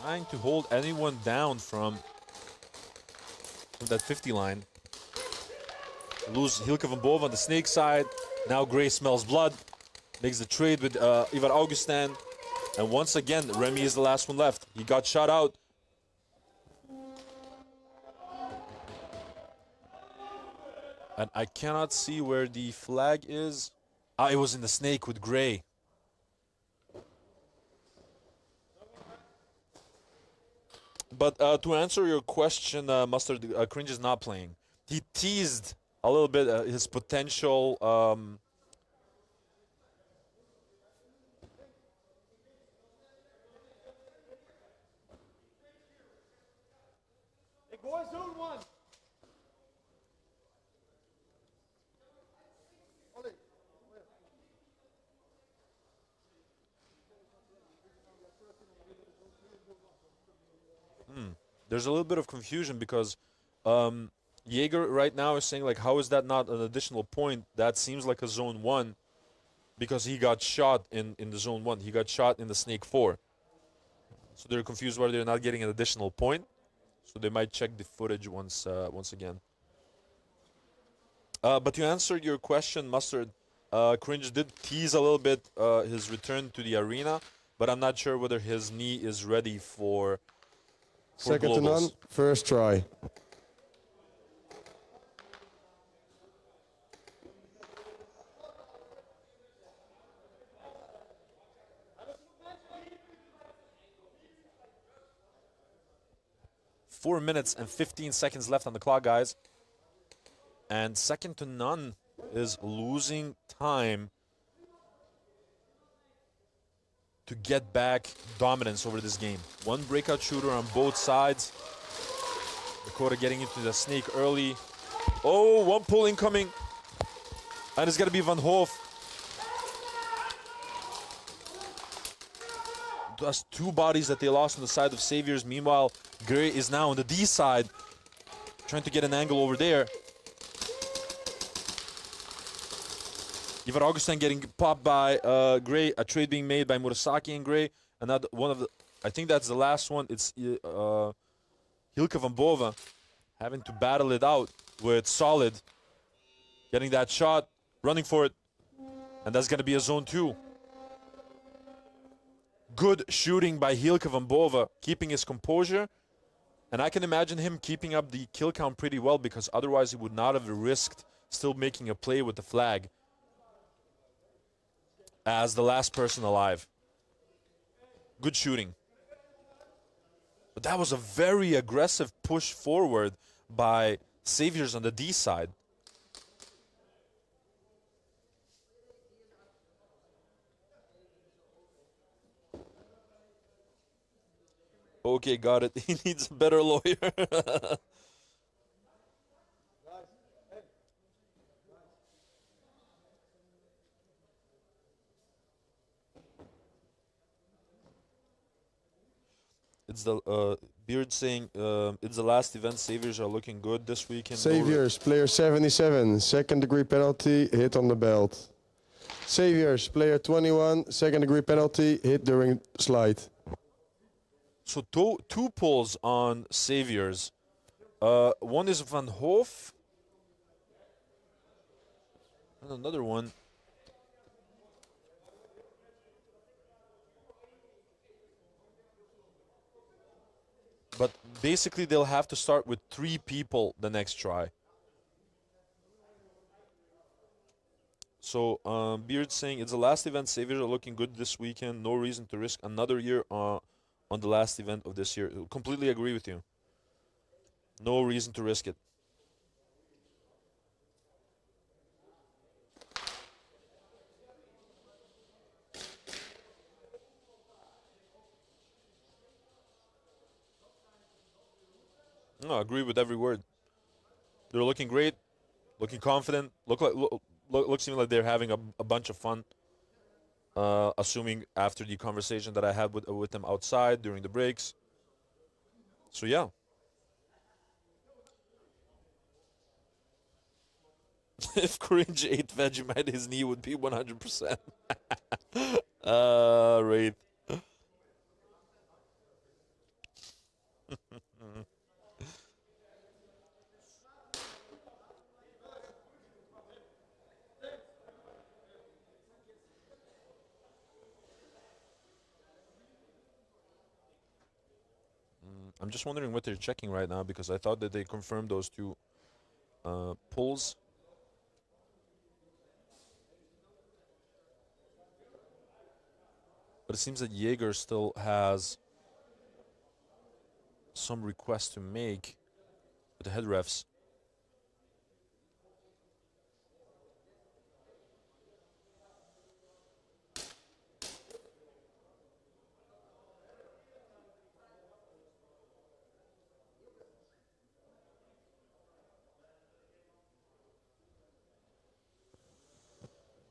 S9: trying to hold anyone down from that 50 line. Lose Hilke van Boven on the snake side. Now Gray smells blood. Makes the trade with Ivar Augustin. And once again, Remy is the last one left. He got shot out. And I cannot see where the flag is. Ah, it was in the snake with Gray. But to answer your question, Mustard, Cringe is not playing. He teased a little bit his potential There's a little bit of confusion because Jaeger right now is saying, like, how is that not an additional point? That seems like a zone 1 because he got shot in the zone 1. He got shot in the snake 4. So they're confused why they're not getting an additional point. So they might check the footage once again. But to answer your question, Mustard, Cringe did tease a little bit his return to the arena, but I'm not sure whether his knee is ready for
S4: Second to
S9: Globals.
S4: none, 1st try.
S9: Four minutes and 15 seconds left on the clock, guys. And second to none is losing time to get back dominance over this game. One breakout shooter on both sides. Dakota getting into the snake early. Oh, one pull incoming. And it's going to be Van Hoof. That's 2 bodies that they lost on the side of Saviors. Meanwhile, Gray is now on the D side, trying to get an angle over there. Ivar Augustin getting popped by Gray. A trade being made by Murasaki and Gray. Another one of the, I think that's the last one. It's Hilke van Boven having to battle it out with Solid. Getting that shot, running for it. And that's going to be a zone 2. Good shooting by Hilke van Bove, keeping his composure. And I can imagine him keeping up the kill count pretty well, because otherwise he would not have risked still making a play with the flag as the last person alive. Good shooting. But that was a very aggressive push forward by Saviors on the D side. Okay, got it. He needs a better lawyer. It's the Beard saying it's the last event. Saviors are looking good this weekend.
S4: Saviors, player 77, second degree penalty, hit on the belt. Saviors, player 21, second degree penalty, hit during slide.
S9: So two pulls on Saviors. One is Van Hoof. And another one. But basically they'll have to start with 3 people the next try. So Beard saying it's the last event. Saviors are looking good this weekend. No reason to risk another year on the last event of this year. Completely agree with you. No reason to risk it. No, I agree with every word. They're looking great, looking confident. Looks even like they're having a bunch of fun. Assuming after the conversation that I had with them outside during the breaks. So yeah. If Cringe ate Vegemite, his knee would be 100%. Right. I'm just wondering what they're checking right now, because I thought that they confirmed those 2 pulls. But it seems that Jaeger still has some requests to make with the head refs.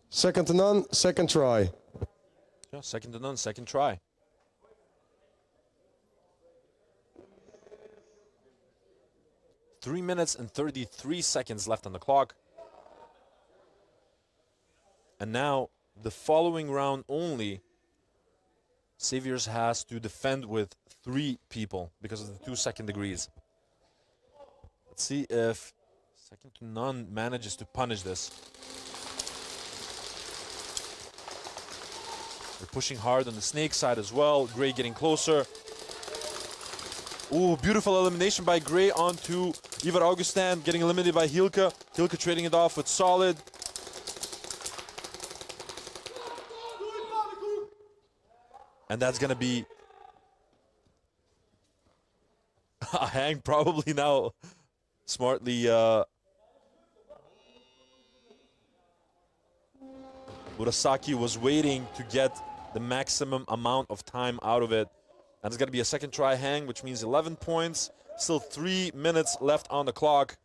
S4: Second to none, second try.
S9: Yeah, second to none, second try. Three minutes and 33 seconds left on the clock. And now, the following round only, Saviors has to defend with 3 people because of the 2 second degrees. Let's see if second to none manages to punish this. They're pushing hard on the snake side as well. Gray getting closer. Ooh, beautiful elimination by Gray onto Ivar Augustin, getting eliminated by Hilke. Hilke trading it off with Solid. And that's going to be a hang probably now. Smartly, Murasaki was waiting to get the maximum amount of time out of it. And it's going to be a second try hang, which means 11 points. Still 3 minutes left on the clock.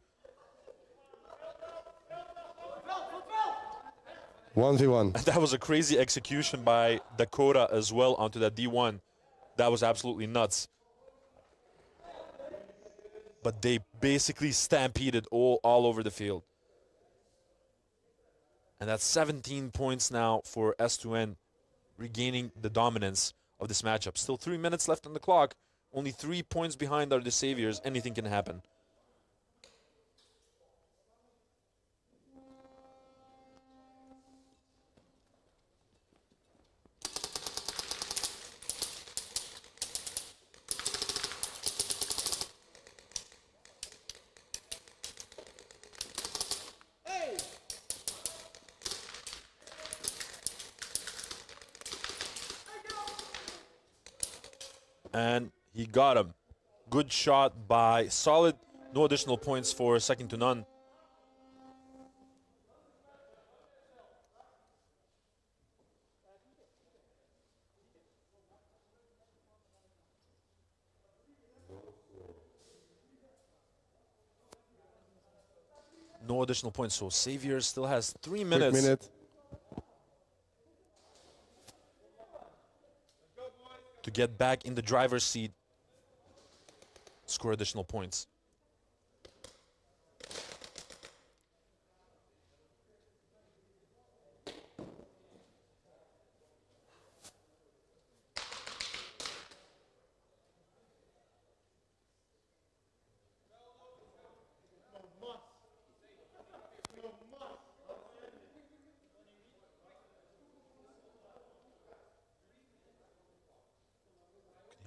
S4: 1v1.
S9: And that was a crazy execution by Dakota as well onto that D1. That was absolutely nuts. But they basically stampeded all over the field. And that's 17 points now for S2N, regaining the dominance of this matchup. Still 3 minutes left on the clock. Only 3 points behind are the Saviors. Anything can happen. And he got him. Good shot by Solid. No additional points for second to none. No additional points, so Xavier still has 3 minutes.
S4: Quick minute.
S9: To get back in the driver's seat, score additional points.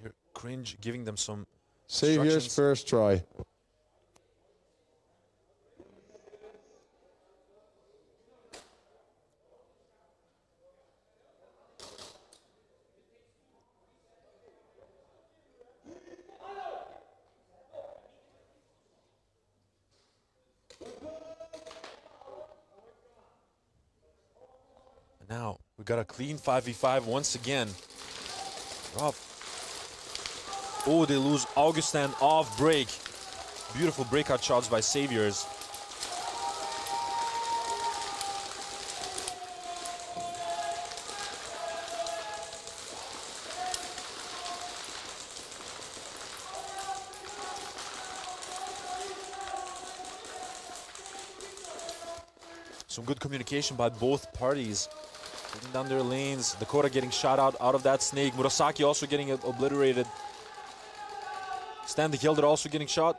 S9: Here, Cringe giving them some
S4: Xavier's
S9: instructions.
S4: first try.
S9: And now we got a clean 5v5 once again. Rough. Oh, they lose Augustin off break. Beautiful breakout shots by Saviors. Some good communication by both parties. Taking down their lanes. Dakota getting shot out of that snake. Murasaki also getting obliterated. Stan the Gilder also getting shot.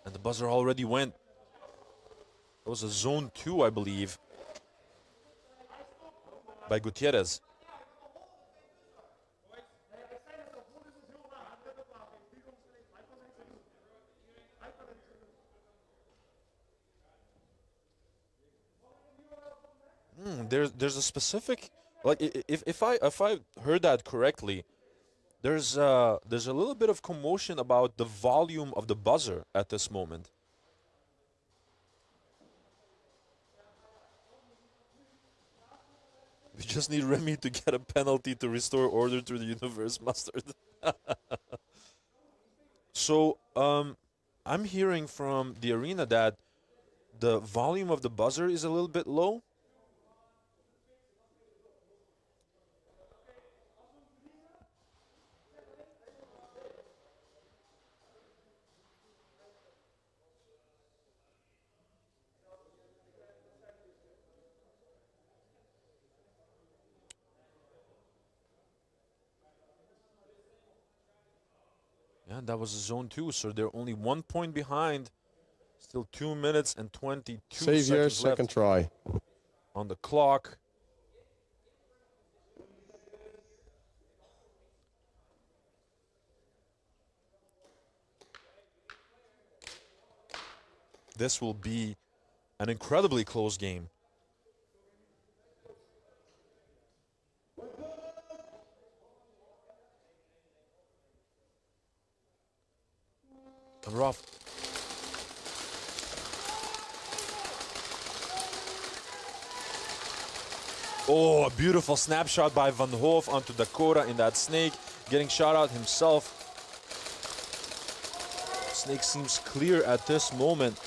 S9: And the buzzer already went. That was a zone 2, I believe, by Gutierrez. There's a specific, like, if I heard that correctly, there's a little bit of commotion about the volume of the buzzer at this moment. We just need Remy to get a penalty to restore order to the universe, Mustard. So I'm hearing from the arena that the volume of the buzzer is a little bit low. Yeah, that was a zone 2, so they're only 1 point behind. Still 2 minutes and 22
S4: Xavier's
S9: seconds left
S4: second try.
S9: on the clock. This will be an incredibly close game. And rough. Oh, a beautiful snapshot by Van Hoof onto Dakota in that snake, getting shot out himself. Snake seems clear at this moment.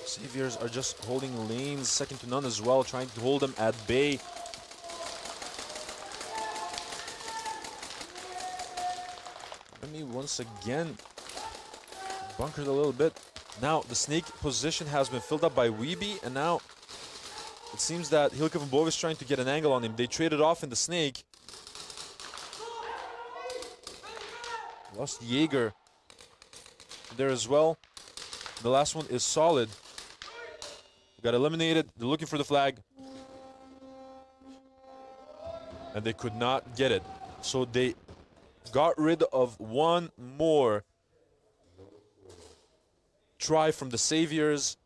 S9: Saviors are just holding lanes, second to none as well, trying to hold them at bay. Remy once again bunkered a little bit. Now the snake position has been filled up by Weeby, and now it seems that Hilke van Boven is trying to get an angle on him. They traded off in the snake. Lost Jaeger there as well. The last one is Solid. Got eliminated. They're looking for the flag. And they could not get it. So they got rid of one more try from the Saviors.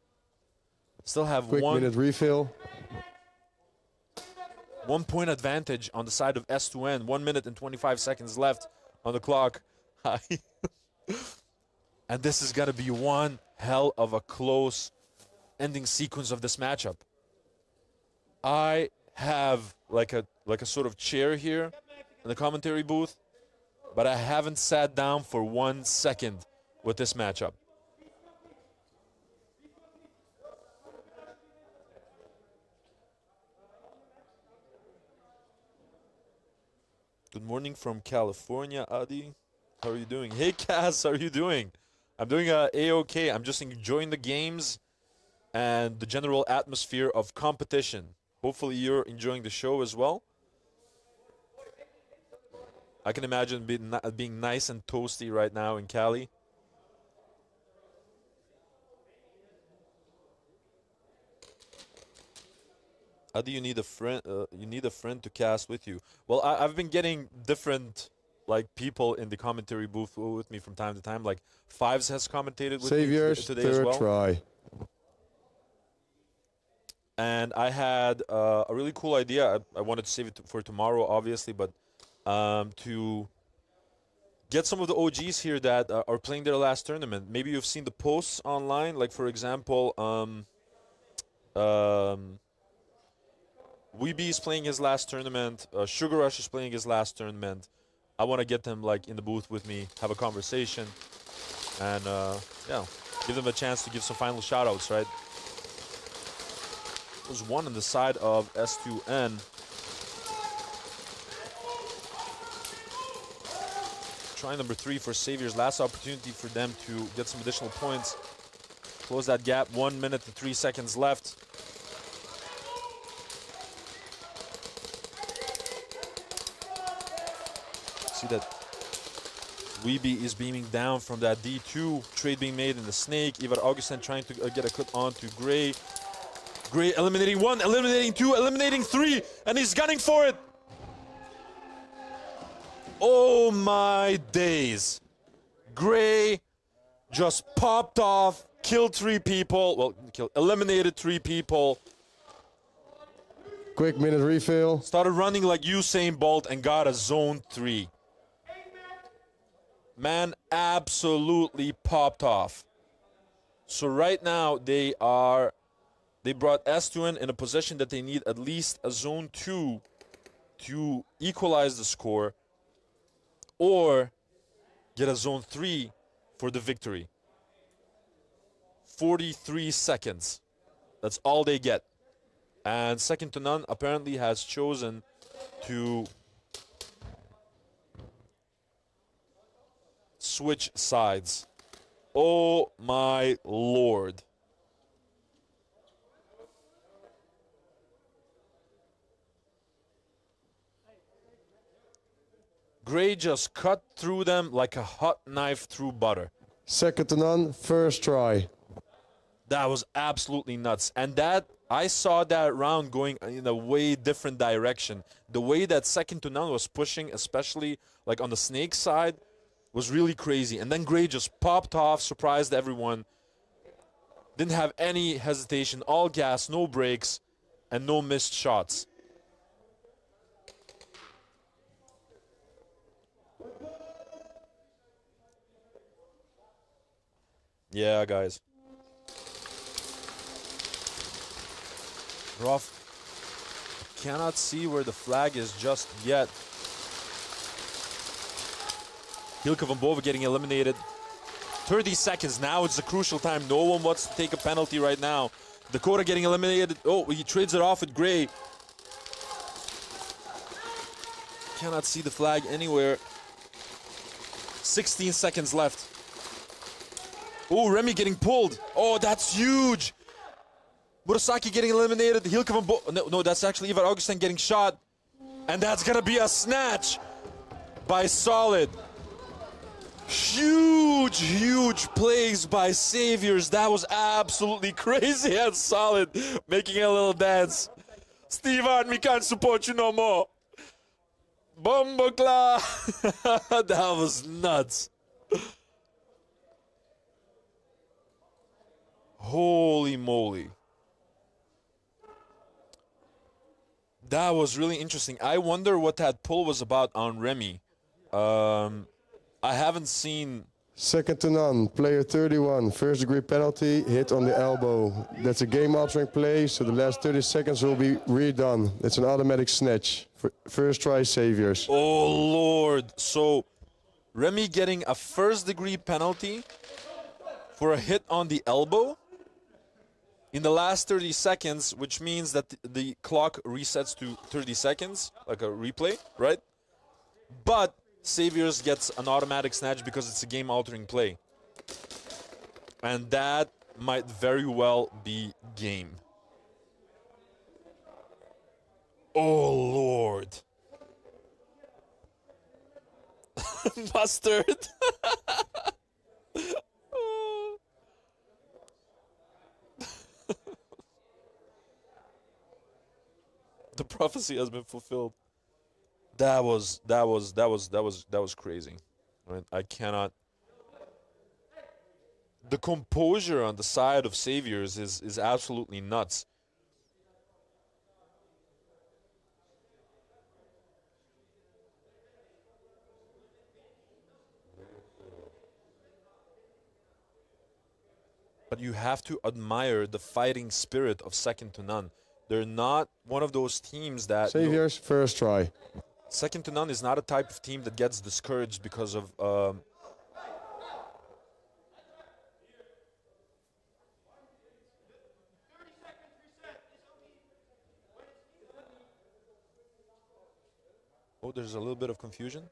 S9: Still have
S4: Quick minute refill.
S9: 1 point advantage on the side of S2N. 1 minute and 25 seconds left on the clock. And this is going to be one hell of a close ending sequence of this matchup. I have like a sort of chair here in the commentary booth, but I haven't sat down for 1 second with this matchup. Good morning from California, Adi. How are you doing? Hey, Cass, how are you doing? I'm doing A-OK. I'm just enjoying the games and the general atmosphere of competition. Hopefully you're enjoying the show as well. I can imagine being nice and toasty right now in Cali. How do you need a friend? You need a friend to cast with you. Well, I've been getting different people in the commentary booth with me from time to time. Like Fives has commentated with me today as well.
S4: Third try.
S9: And I had a really cool idea. I wanted to save it for tomorrow, obviously, but to get some of the OGs here that are playing their last tournament. Maybe you've seen the posts online. Like, for example, Weeby is playing his last tournament. Sugar Rush is playing his last tournament. I want to get them in the booth with me, have a conversation, and yeah, give them a chance to give some final shout-outs, right? There's one on the side of S2N. Try number 3 for Saviors. Last opportunity for them to get some additional points. Close that gap. 1 minute and 3 seconds left. See that Weeby is beaming down from that D2. Trade being made in the snake. Ivar Augustin trying to get a cut on to Gray. Gray eliminating 1, eliminating 2, eliminating 3, and he's gunning for it. Oh my days. Gray just popped off, killed 3 people. Well, eliminated 3 people.
S4: Quick minute refill.
S9: Started running like Usain Bolt and got a zone 3. Man absolutely popped off. So right now they brought S2N in a position that they need at least a zone 2 to equalize the score or get a zone 3 for the victory. 43 seconds. That's all they get. And second to none apparently has chosen to switch sides. Oh my lord. Gray just cut through them like a hot knife through butter.
S4: Second to none, first try.
S9: That was absolutely nuts. And that I saw that round going in a way different direction. The way that second to none was pushing, especially on the snake side, was really crazy. And then Gray just popped off, surprised everyone. Didn't have any hesitation, all gas, no brakes, and no missed shots. Yeah, guys. Rough. Cannot see where the flag is just yet. Hilke van Boven getting eliminated. 30 seconds. Now it's the crucial time. No one wants to take a penalty right now. Dakota getting eliminated. Oh, he trades it off with Gray. Cannot see the flag anywhere. 16 seconds left. Oh, Remy getting pulled. Oh, that's huge. Murasaki getting eliminated. Hilke van Boven. No, that's actually Ivar Augustin getting shot. And that's going to be a snatch by Solid. Huge, huge plays by Saviors. That was absolutely crazy and Solid making a little dance. Steven, we can't support you no more. Bombokla. That was nuts. Holy moly. That was really interesting. I wonder what that pull was about on Remy. I haven't seen...
S4: Second to none, player 31, first degree penalty, hit on the elbow. That's a game-altering play, so the last 30 seconds will be redone. It's an automatic snatch. First try, Saviors.
S9: Oh, Lord. So, Remy getting a first degree penalty for a hit on the elbow in the last 30 seconds, which means that the clock resets to 30 seconds, like a replay, right? But Saviors gets an automatic snatch because it's a game-altering play. And that might very well be game. Oh, Lord. Mustard. The prophecy has been fulfilled. That was crazy. Right? I cannot. The composure on the side of Saviors is absolutely nuts. But you have to admire the fighting spirit of Second to None. They're not one of those teams that...
S4: Saviors, first try.
S9: Second to None is not a type of team that gets discouraged because of... Oh, there's a little bit of confusion.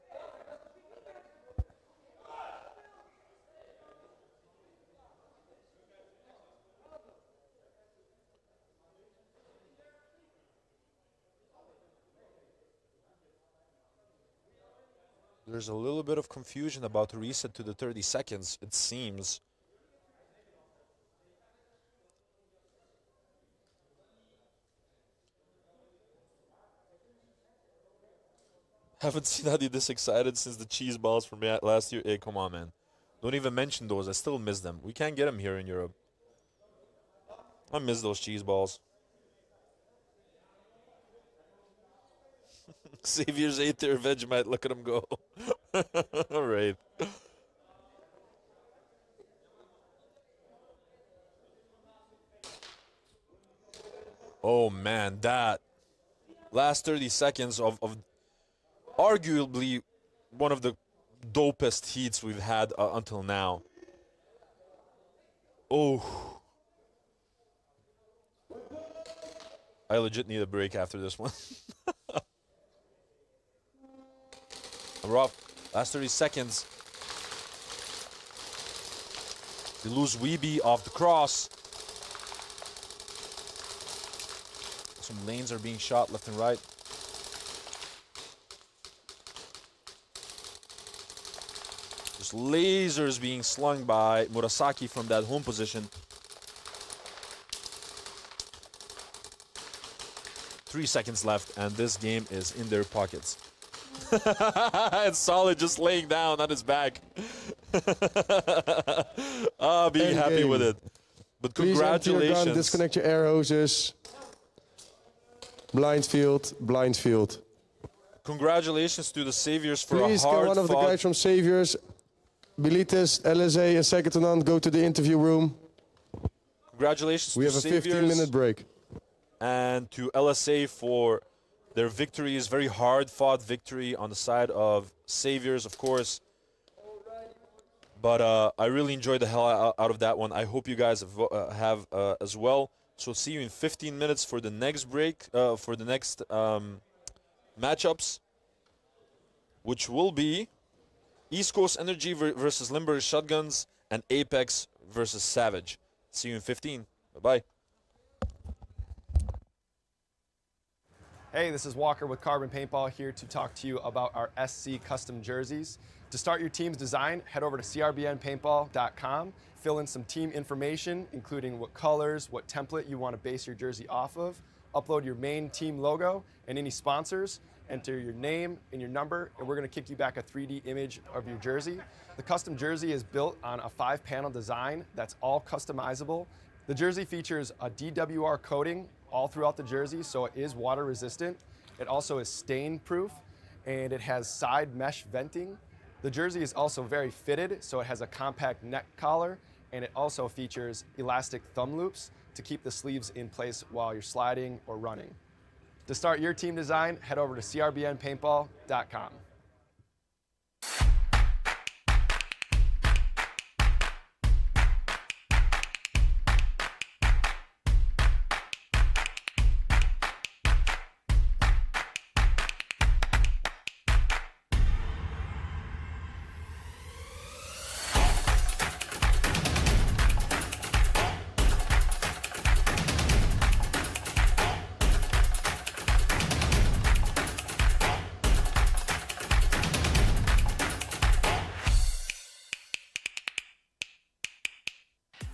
S9: There's a little bit of confusion about the reset to the 30 seconds, it seems. Haven't seen Adi this excited since the cheese balls from last year. Hey, come on, man. Don't even mention those. I still miss them. We can't get them here in Europe. I miss those cheese balls. Saviors ate their Vegemite. Look at him go. All right. Oh, man. That last 30 seconds of arguably one of the dopest heats we've had until now. Oh. I legit need a break after this one. Rough. Last 30 seconds. They lose Weeby off the cross. Some lanes are being shot left and right. Just lasers being slung by Murasaki from that home position. 3 seconds left, and this game is in their pockets. And Solid just laying down on his back. Being happy with it. But congratulations.
S4: Please empty your gun, disconnect your air hoses. Blind field, blind field.
S9: Congratulations to the Saviors for
S4: Please
S9: a hard
S4: can one of the guys from Saviors, Militas, LSA, and Second to None go to the interview room.
S9: Congratulations
S4: we
S9: to
S4: have a
S9: Saviors
S4: 15-minute break.
S9: And to LSA for their victories, very hard-fought victory on the side of Saviors, of course. But I really enjoyed the hell out of that one. I hope you guys have as well. So see you in 15 minutes for the next break, for the next matchups, which will be East Coast Energy versus Limburg Shotguns and Apex versus Savage. See you in 15. Bye-bye.
S3: Hey, this is Walker with Carbon Paintball here to talk to you about our SC custom jerseys. To start your team's design, head over to crbnpaintball.com, fill in some team information, including what colors, what template you want to base your jersey off of, upload your main team logo and any sponsors, enter your name and your number, and we're going to kick you back a 3D image of your jersey. The custom jersey is built on a 5-panel design that's all customizable. The jersey features a DWR coating all throughout the jersey, so it is water resistant. It also is stain-proof, and it has side mesh venting. The jersey is also very fitted, so it has a compact neck collar, and it also features elastic thumb loops to keep the sleeves in place while you're sliding or running. To start your team design, head over to crbnpaintball.com.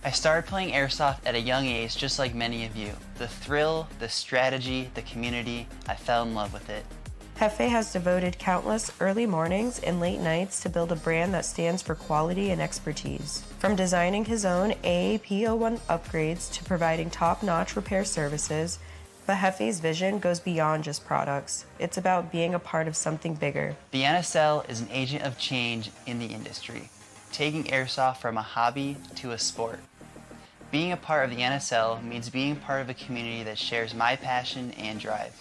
S1: I started playing Airsoft at a young age just like many of you. The thrill, the strategy, the community, I fell in love with it.
S2: Jefe has devoted countless early mornings and late nights to build a brand that stands for quality and expertise. From designing his own AAP01 upgrades to providing top-notch repair services, but Jefe's vision goes beyond just products. It's about being a part of something bigger.
S1: The NSL is an agent of change in the industry, taking Airsoft from a hobby to a sport. Being a part of the NSL means being part of a community that shares my passion and drive.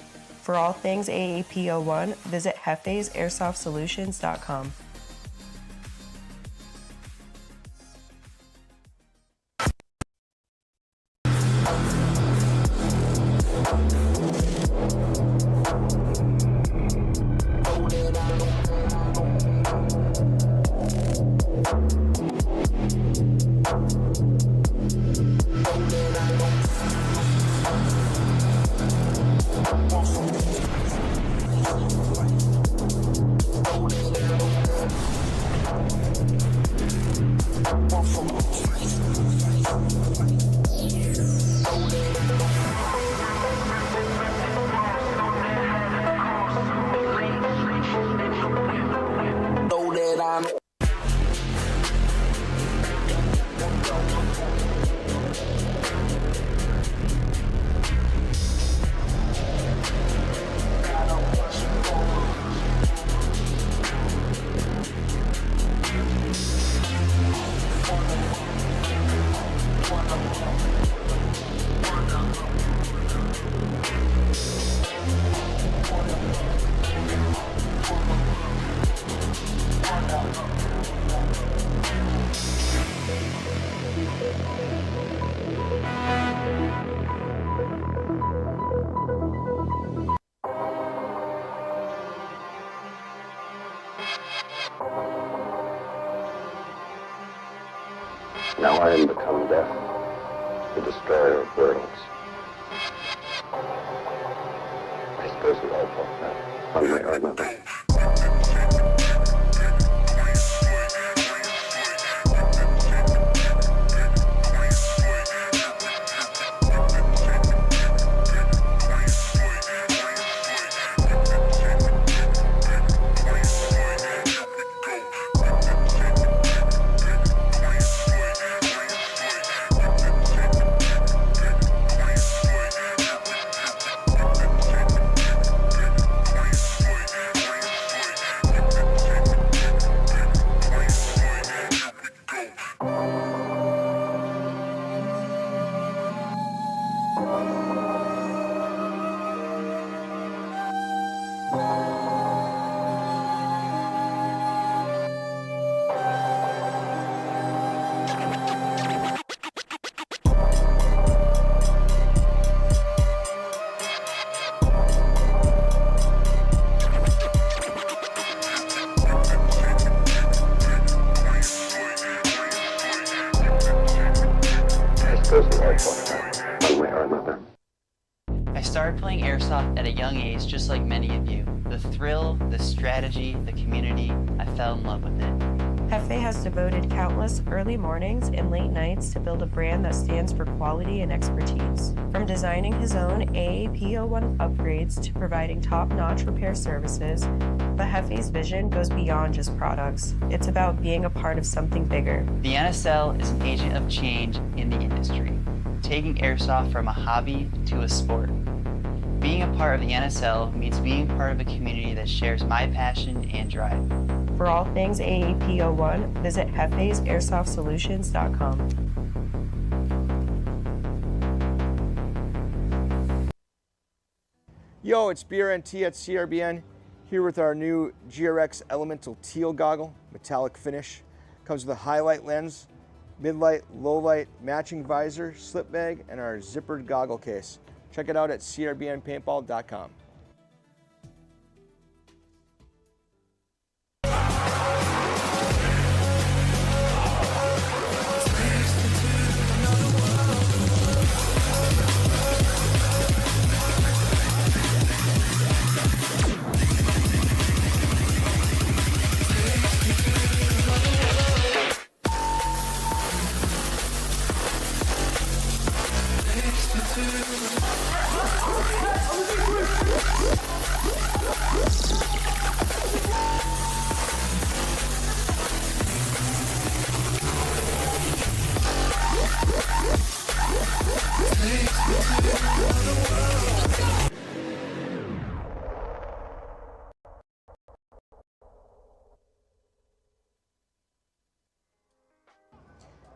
S2: For all things AAP01, visit jefesairsoft.solutions.com.
S11: Now I am become death, the destroyer of worlds. I suppose we all felt that, one way or another.
S1: I started playing Airsoft at a young age just like many of you. The thrill, the strategy, the community, I fell in love with it.
S2: Jefe has devoted countless early mornings and late nights to build a brand that stands for quality and expertise. From designing his own AAP01 upgrades to providing top-notch repair services, but Jefe's vision goes beyond just products. It's about being a part of something bigger.
S1: The NSL is an agent of change in the industry, taking Airsoft from a hobby to a sport. Being a part of the NSL means being part of a community that shares my passion and drive.
S2: For all things AAP01, visit hefesairsoft.solutions.com.
S5: Yo, it's BRNT at CRBN, here with our new GRX Elemental Teal Goggle, metallic finish. Comes with a highlight lens, mid-light, low-light, matching visor, slip bag, and our zippered goggle case. Check it out at crbnpaintball.com.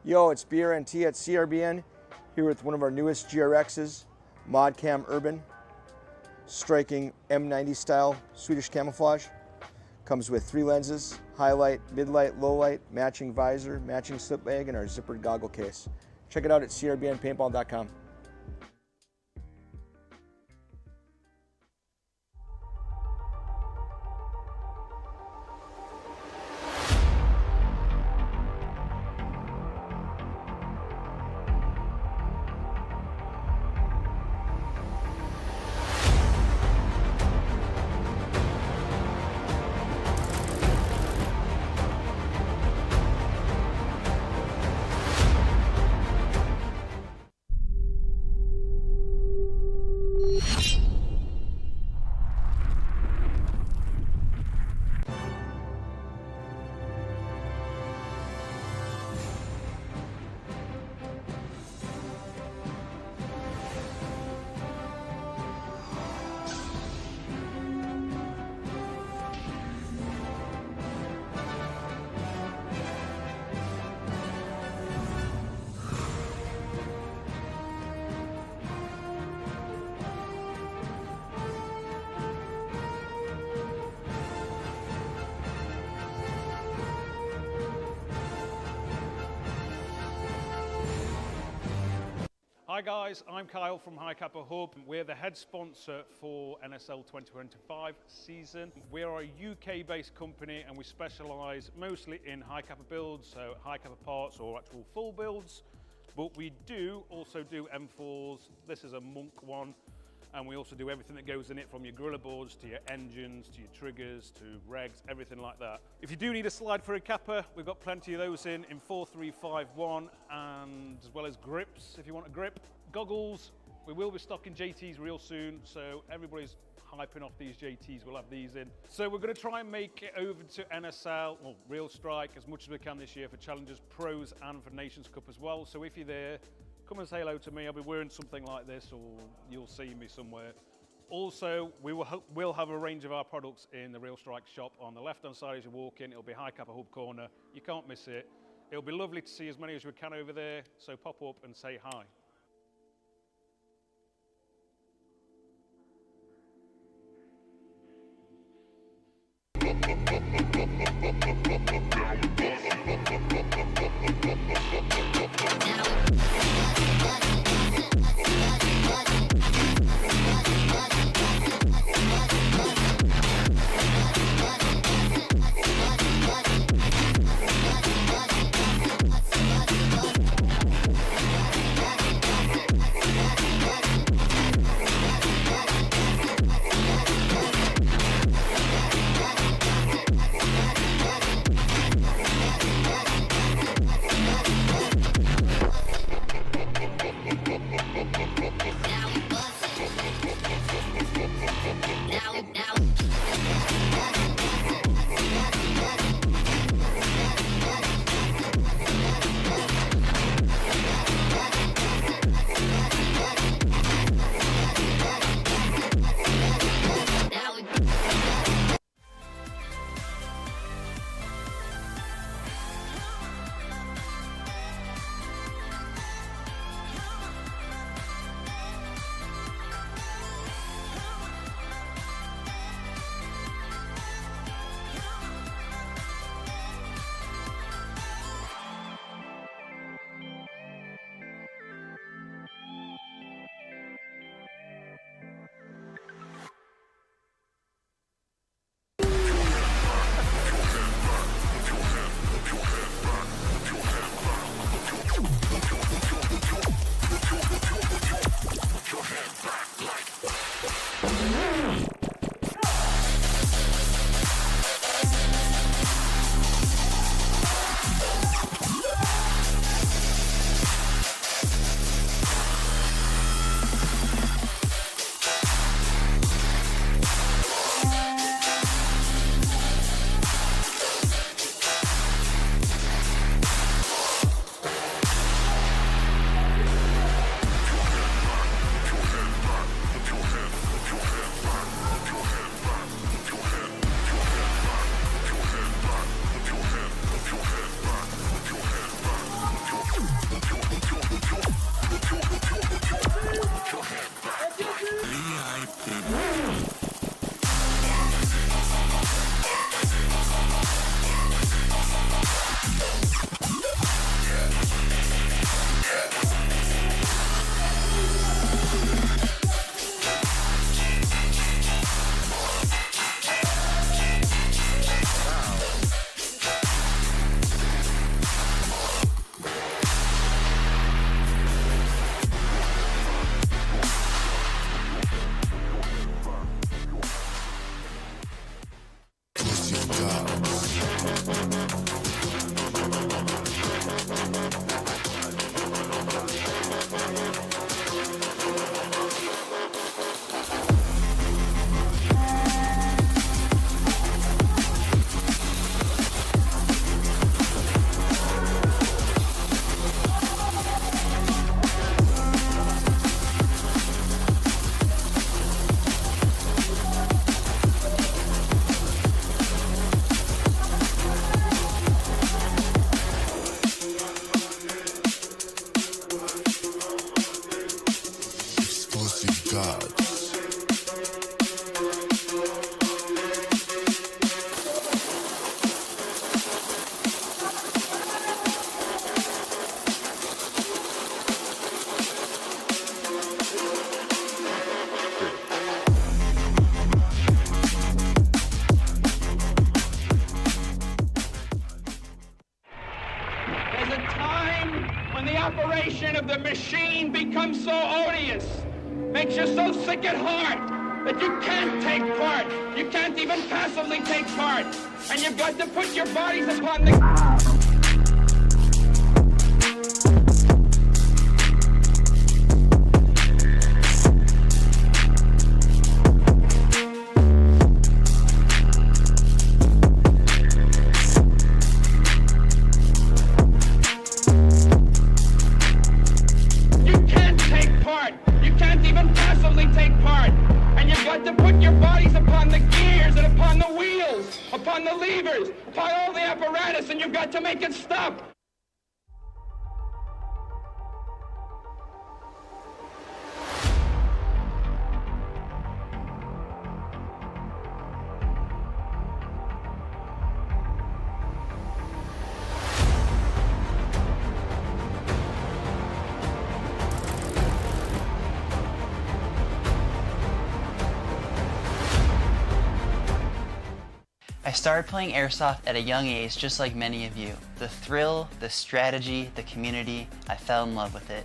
S5: Yo, it's BRNT at CRBN, here with one of our newest GRXs, ModCam Urban, striking M90 style Swedish camouflage. Comes with 3 lenses, highlight, mid-light, low-light, matching visor, matching slip bag, and our zippered goggle case. Check it out at crbnpaintball.com.
S6: Hi guys, I'm Kyle from Cappa Hub. We're the head sponsor for NSL 2025 season. We're a UK-based company and we specialise mostly in Kappa builds, so Kappa parts or actual full builds. But we do also do M4s. This is a Monk one. And we also do everything that goes in it, from your gorilla boards to your engines, to your triggers, to regs, everything like that. If you do need a slide for a Kappa, we've got plenty of those in 4351, and as well as grips, if you want a grip. Goggles, we will be stocking JTs real soon, so everybody's hyping off these JTs, we'll have these in. So we're going to try and make it over to NSL, or Real Strike, as much as we can this year for Challengers, Pros, and for Nations Cup as well. So if you're there, come and say hello to me. I'll be wearing something like this, or you'll see me somewhere. Also, we'll have a range of our products in the Real Strike shop on the left-hand side as you walk in. It'll be Kappa Hub corner. You can't miss it. It'll be lovely to see as many as we can over there, so pop up and say hi.
S10: operation of the machine becomes so odious, makes you so sick at heart that you can't take part. You can't even passively take part. And you've got to put your bodies upon the... To put your bodies upon the gears and upon the wheels, upon the levers, upon all the apparatus, and you've got to make it stop.
S1: I started playing Airsoft at a young age just like many of you. The thrill, the strategy, the community, I fell in love with it.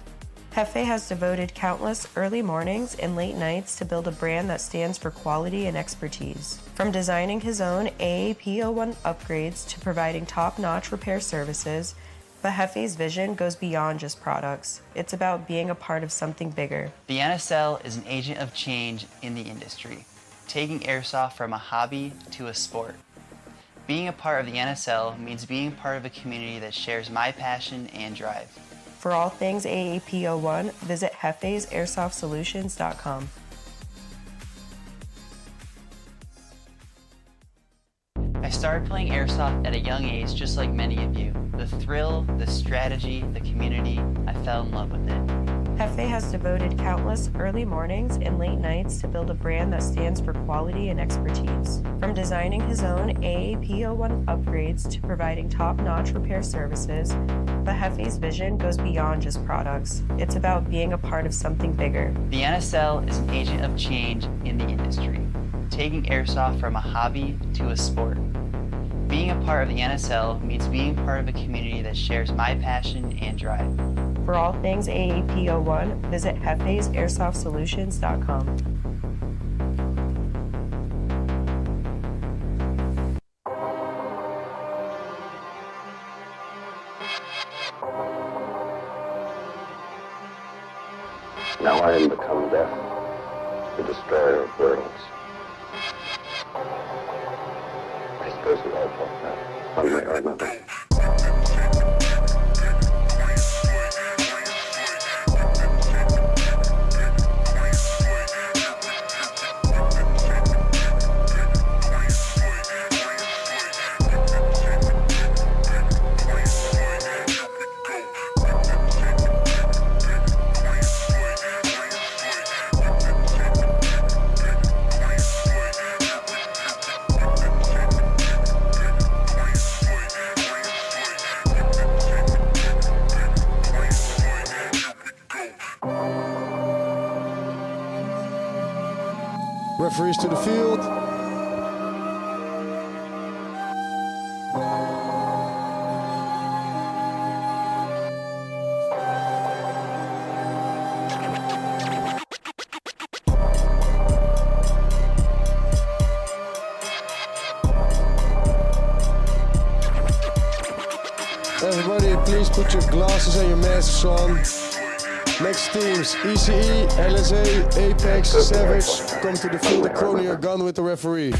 S2: Jefe has devoted countless early mornings and late nights to build a brand that stands for quality and expertise. From designing his own AAP01 upgrades to providing top-notch repair services, but Jefe's vision goes beyond just products. It's about being a part of something bigger.
S1: The NSL is an agent of change in the industry, taking Airsoft from a hobby to a sport. Being a part of the NSL means being part of a community that shares my passion and drive.
S2: For all things AAP01, visit jefesairsoft.solutions.com.
S1: I started playing Airsoft at a young age just like many of you. The thrill, the strategy, the community, I fell in love with it.
S2: Jefe has devoted countless early mornings and late nights to build a brand that stands for quality and expertise. From designing his own AAP01 upgrades to providing top-notch repair services, but Jefe's vision goes beyond just products. It's about being a part of something bigger.
S1: The NSL is an agent of change in the industry, taking Airsoft from a hobby to a sport. Being a part of the NSL means being part of a community that shares my passion and drive.
S2: For all things AAP01, visit jefesairsoft.solutions.com.
S11: Now I am become death, the destroyer of worlds. I suppose we all felt that, one way or another.
S4: Referees to the field. Everybody, please put your glasses and your masks on. Next teams, ECE, LSA, Apex, Savage, come to the field and crony your gun with the referee.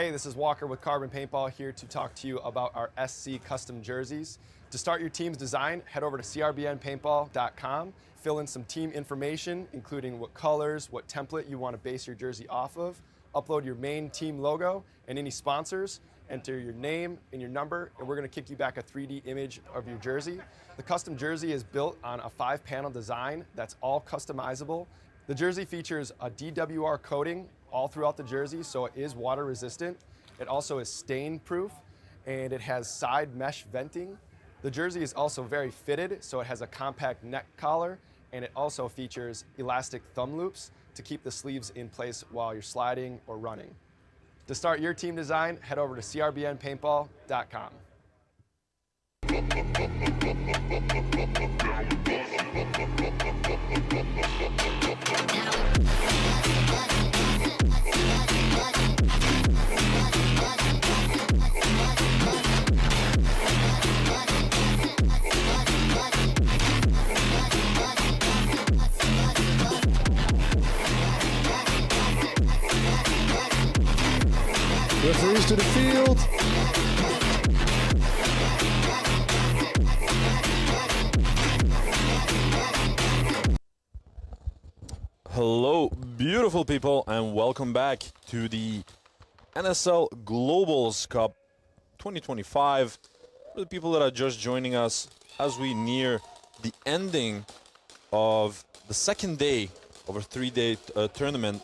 S3: Hey, this is Walker with Carbon Paintball here to talk to you about our SC custom jerseys. To start your team's design, head over to crbnpaintball.com, fill in some team information, including what colors, what template you want to base your jersey off of, upload your main team logo and any sponsors, enter your name and your number, and we're going to kick you back a 3D image of your jersey. The custom jersey is built on a 5-panel design that's all customizable. The jersey features a DWR coating all throughout the jersey, so it is water resistant. It also is stain proof, and it has side mesh venting. The jersey is also very fitted, so it has a compact neck collar, and it also features elastic thumb loops to keep the sleeves in place while you're sliding or running. To start your team design, head over to crbnpaintball.com.
S4: Referees to the field.
S9: Hello, beautiful people, and welcome back to the NSL Globals Cup 2025. For the people that are just joining us as we near the ending of the second day of a 3-day tournament.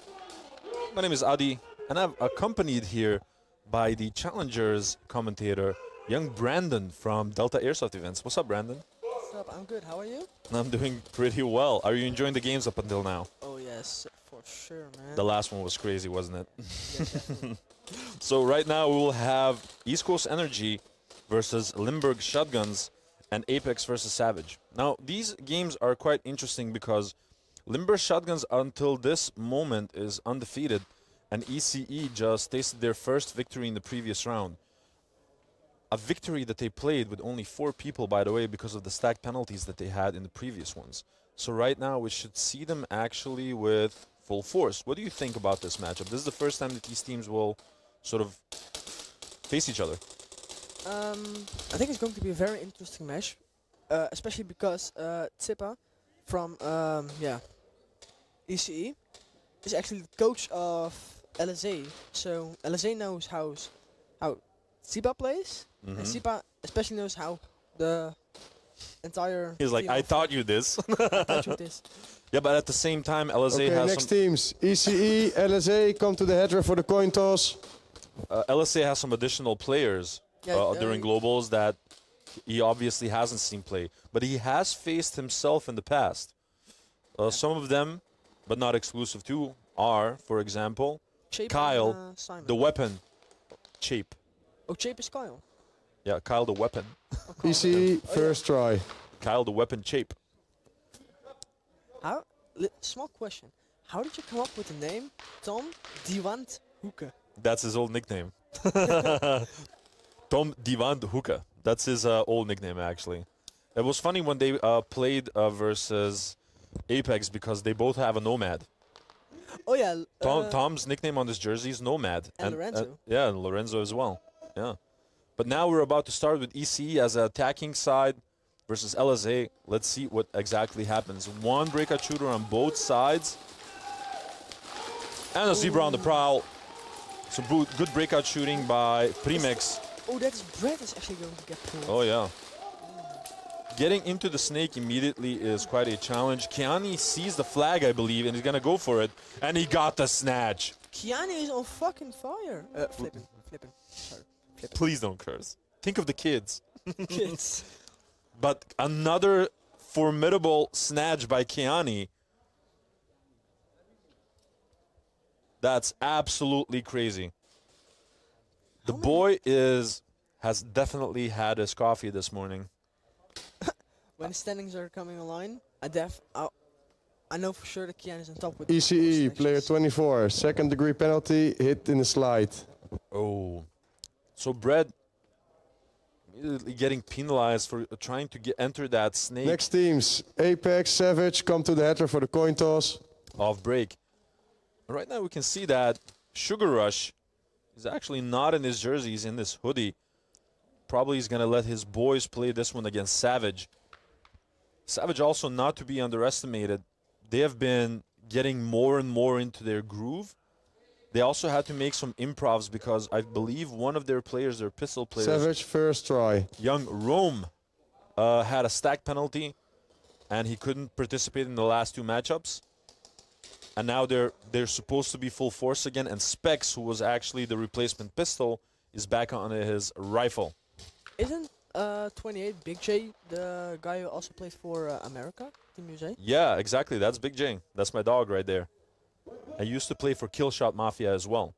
S9: My name is Adi, and I'm accompanied here by the Challengers commentator, young Brandon from Delta Airsoft Events. What's up, Brandon?
S12: What's up? I'm good. How are you?
S9: I'm doing pretty well. Are you enjoying the games up until now?
S12: Oh, yes, for sure, man.
S9: The last one was crazy, wasn't it?
S12: Yeah, definitely.
S9: So right now we will have East Coast Energy versus Limburg Shotguns and Apex versus Savage. Now, these games are quite interesting because Limburg Shotguns until this moment is undefeated, and ECE just tasted their first victory in the previous round. A victory that they played with only 4 people, by the way, because of the stacked penalties that they had in the previous ones. So right now we should see them actually with full force. What do you think about this matchup? This is the first time that these teams will sort of face each other.
S12: I think it's going to be a very interesting match, especially because Cappa from ECE is actually the coach of LSA. So LSA knows how Cappa plays, and Cappa especially knows how the entire.
S9: He's like, I taught you this.
S12: I taught you this.
S9: Yeah, but at the same time, LSA
S4: Okay,
S9: has
S4: next
S9: some.
S4: teams. ECE, LSA, come to the header for the coin toss.
S9: LSA has some additional players during Globals that he obviously hasn't seen play, but he has faced himself in the past. Some of them, but not exclusive to, are, for example,
S12: Chape
S9: Kyle,
S12: and, Simon.
S9: the weapon, Chape.
S12: Oh, Chape is Kyle.
S9: Yeah, Kyle the weapon.
S4: ECE, first try.
S9: Kyle the weapon, Chape.
S12: Small question. How did you come up with the name Tom Diwand Hoeke?
S9: That's his old nickname. Tom Diwand Hoeke. That's his old nickname, actually. It was funny when they played versus Apex because they both have a Nomad.
S12: Oh, yeah.
S9: Tom's nickname on this jersey is Nomad.
S12: And Lorenzo.
S9: Yeah, and Lorenzo as well. Yeah. But now we're about to start with ECE as an attacking side versus LSA. Let's see what exactly happens. One breakout shooter on both sides. And a Zebra on the prowl. Some good breakout shooting by Climax.
S12: Oh, that's Brett is actually going to get pulled.
S9: Oh, yeah. Getting into the snake immediately is quite a challenge. Kiani sees the flag, I believe, and he's going to go for it. And he got the snatch.
S12: Kiani is on fucking fire. Flipping. Sorry. Flipping.
S9: Please don't curse. Think of the kids.
S12: Kids.
S9: But another formidable snatch by Kiani. That's absolutely crazy. The boy has definitely had his coffee this morning.
S12: When standings are coming online, I know for sure that Kian is on top with
S4: ECE, player 24, second degree penalty, hit in the slide.
S9: Oh. So Brett immediately getting penalized for trying to enter that snake.
S4: Next teams, Apex, Savage, come to the header for the coin toss.
S9: Off break. Right now we can see that Sugar Rush He's actually not in his jersey. He's in this hoodie. Probably he's going to let his boys play this one against Savage. Savage also not to be underestimated. They have been getting more and more into their groove. They also had to make some improvs because I believe one of their players, their pistol players,
S4: Savage first try.
S9: young Rome, had a stack penalty, and he couldn't participate in the last two matchups. And now they're supposed to be full force again. And Specs, who was actually the replacement pistol, is back on his rifle.
S12: Isn't 28 Big J the guy who also played for America, Team USA?
S9: Yeah, exactly. That's Big J. That's my dog right there. I used to play for Killshot Mafia as well.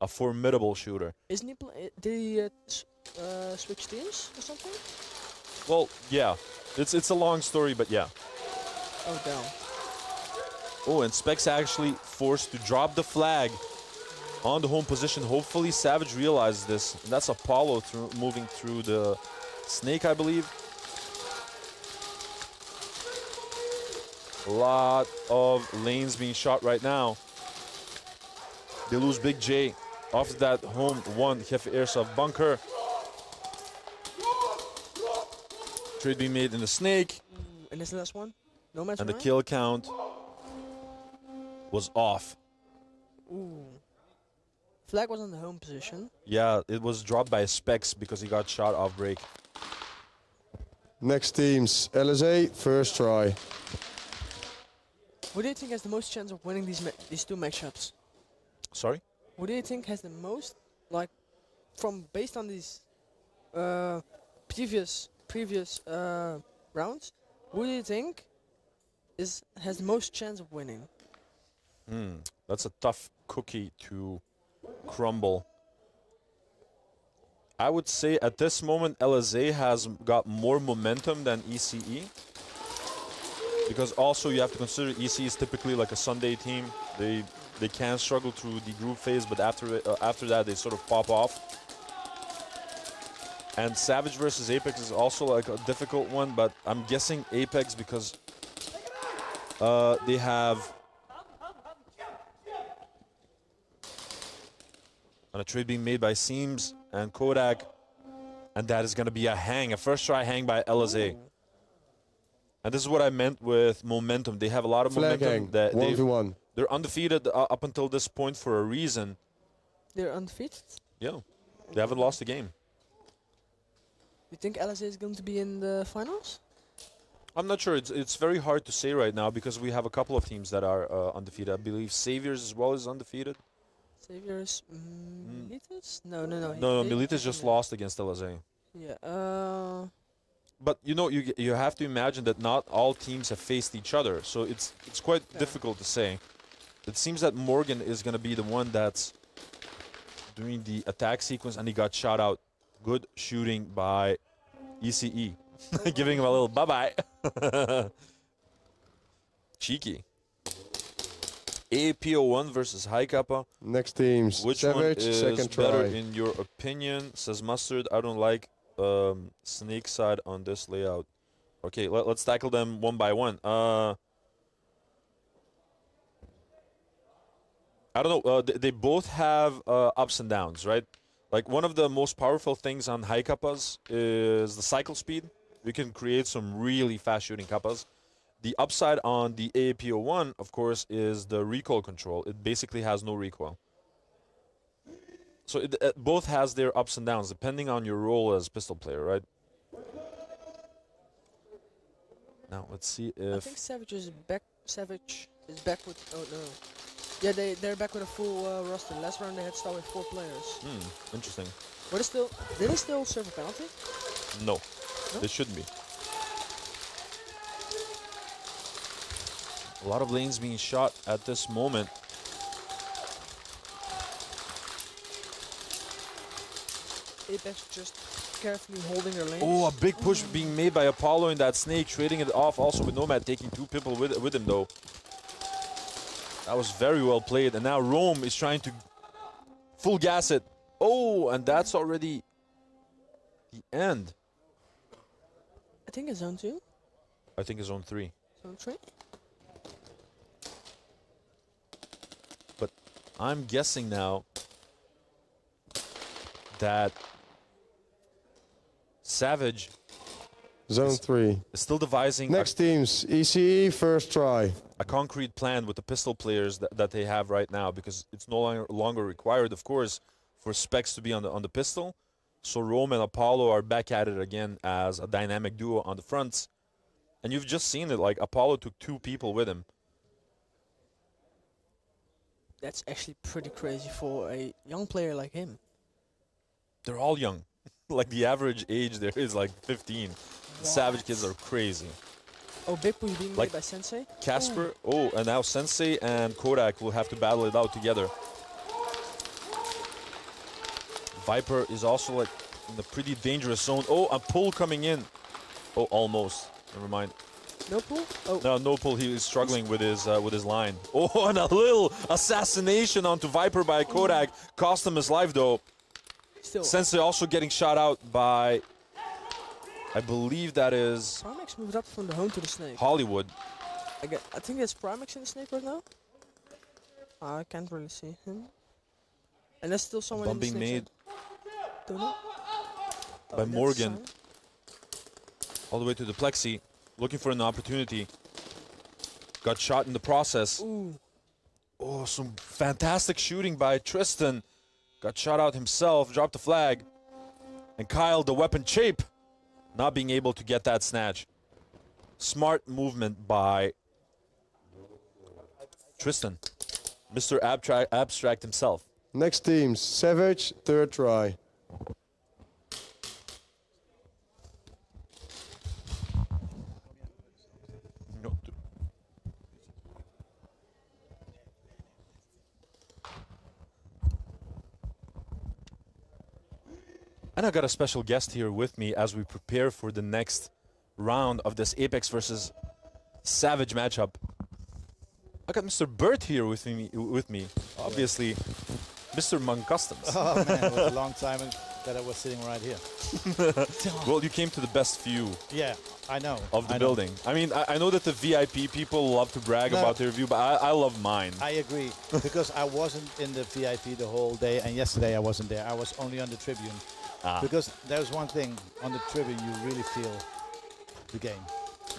S9: A formidable shooter.
S12: Isn't he did he switch teams or something?
S9: Well, yeah. It's a long story, but yeah.
S12: Oh, damn.
S9: Oh, and Specs actually forced to drop the flag on the home position. Hopefully Savage realizes this. And that's Apollo moving through the snake, I believe. A lot of lanes being shot right now. They lose Big J off that home one Jefe Airsoft bunker. Trade being made in the snake.
S12: And this last one? No match.
S9: And the kill count was off.
S12: Ooh. Flag was on the home position.
S9: Yeah, it was dropped by Specs because he got shot off break.
S4: Next teams, LSA, first try.
S12: Who do you think has the most chance of winning these two matchups?
S9: Sorry?
S12: Who do you think has the most, like, based on these previous rounds? Who do you think has the most chance of winning?
S9: That's a tough cookie to crumble. I would say at this moment LSA has got more momentum than ECE. Because also you have to consider ECE is typically like a Sunday team. They can struggle through the group phase, but after that they sort of pop off. And Savage versus Apex is also like a difficult one, but I'm guessing Apex because they have on a trade being made by Seams and Kodak, and that is going to be a first try hang by LSA. And this is what I meant with momentum. They have a lot of momentum. That
S4: 1v1.
S9: They're undefeated up until this point for a reason.
S12: They're undefeated?
S9: Yeah, they haven't lost a game.
S12: You think LSA is going to be in the finals?
S9: I'm not sure. It's very hard to say right now because we have a couple of teams that are undefeated. I believe Saviors as well is undefeated.
S12: Saviors, Militas? No.
S9: No, Militas just lost against LSA.
S12: Yeah.
S9: But you know, you have to imagine that not all teams have faced each other, so it's quite difficult to say. It seems that Morgan is going to be the one that's doing the attack sequence, and he got shot out. Good shooting by ECE, giving him a little bye-bye. Cheeky. APO1 versus High Kappa.
S4: Next teams.
S9: Which
S4: Savage,
S9: one is
S4: second
S9: better
S4: try.
S9: in your opinion? Says Mustard. I don't like snake side on this layout. Okay, let's tackle them one by one. I don't know. They both have ups and downs, right? Like one of the most powerful things on high kappas is the cycle speed. You can create some really fast shooting kappas. The upside on the AAPO1, of course, is the recoil control. It basically has no recoil. So it both has their ups and downs depending on your role as pistol player, right? Now let's see if
S12: I think Savage is back. Savage is back with. Oh no. Yeah, they're back with a full roster. Last round they had to start with 4 players.
S9: Interesting.
S12: But it's still, did they still serve a penalty?
S9: No, they shouldn't be. A lot of lanes being shot at this moment.
S12: Apex just carefully holding their lanes.
S9: Oh, a big push being made by Apollo in that snake, trading it off also with Nomad, taking 2 people with him though. That was very well played, and now Rome is trying to full gas it. Oh, and that's already the end.
S12: I think it's zone 2.
S9: I think it's zone 3.
S12: Zone 3?
S9: But I'm guessing now that Savage
S4: Zone 3.
S9: is still devising
S4: Next teams, ECE, first try.
S9: a concrete plan with the pistol players that they have right now, because it's no longer required, of course, for specs to be on the pistol. So Rome and Apollo are back at it again as a dynamic duo on the fronts. And you've just seen it, like Apollo took 2 people with him.
S12: That's actually pretty crazy for a young player like him.
S9: They're all young. Like the average age there is like 15. The Savage kids are crazy.
S12: Oh, big push being
S9: Like
S12: made by Sensei.
S9: Casper, and now Sensei and Kodak will have to battle it out together. Viper is also like in a pretty dangerous zone. Oh, a pull coming in. Oh, almost. Never mind.
S12: No pull? Oh.
S9: No, no pull. He is struggling with his line. Oh, and a little assassination onto Viper by Kodak. Cost him his life, though.
S12: Still.
S9: Sensei also getting shot out by, I believe that is
S12: Climax moved up from the home to the snake.
S9: Hollywood.
S12: I think there's Climax in the snake right now. I can't really see him. And there's still someone
S9: Bump
S12: in the
S9: being
S12: snake.
S9: made
S12: Don't know.
S9: by Morgan. All the way to the plexi, looking for an opportunity. Got shot in the process.
S12: Ooh.
S9: Oh, some fantastic shooting by Tristan. Got shot out himself, dropped the flag. And Kyle, the weapon Chape, not being able to get that snatch. Smart movement by Tristan, Mr. Abstract himself.
S4: Next teams, Savage, third try.
S9: And I got a special guest here with me as we prepare for the next round of this Apex versus Savage matchup. I got Mr. Burt here with me. Obviously, Mr. Monk Customs.
S13: Oh man, it was a long time that I was sitting right here.
S9: Well, you came to the best view.
S13: Yeah, I know.
S9: Of the building. I mean, I know that the VIP people love to brag about their view, but I love mine.
S13: I agree, because I wasn't in the VIP the whole day, and yesterday I wasn't there. I was only on the tribune. Because there's one thing, on the tribune you really feel the game.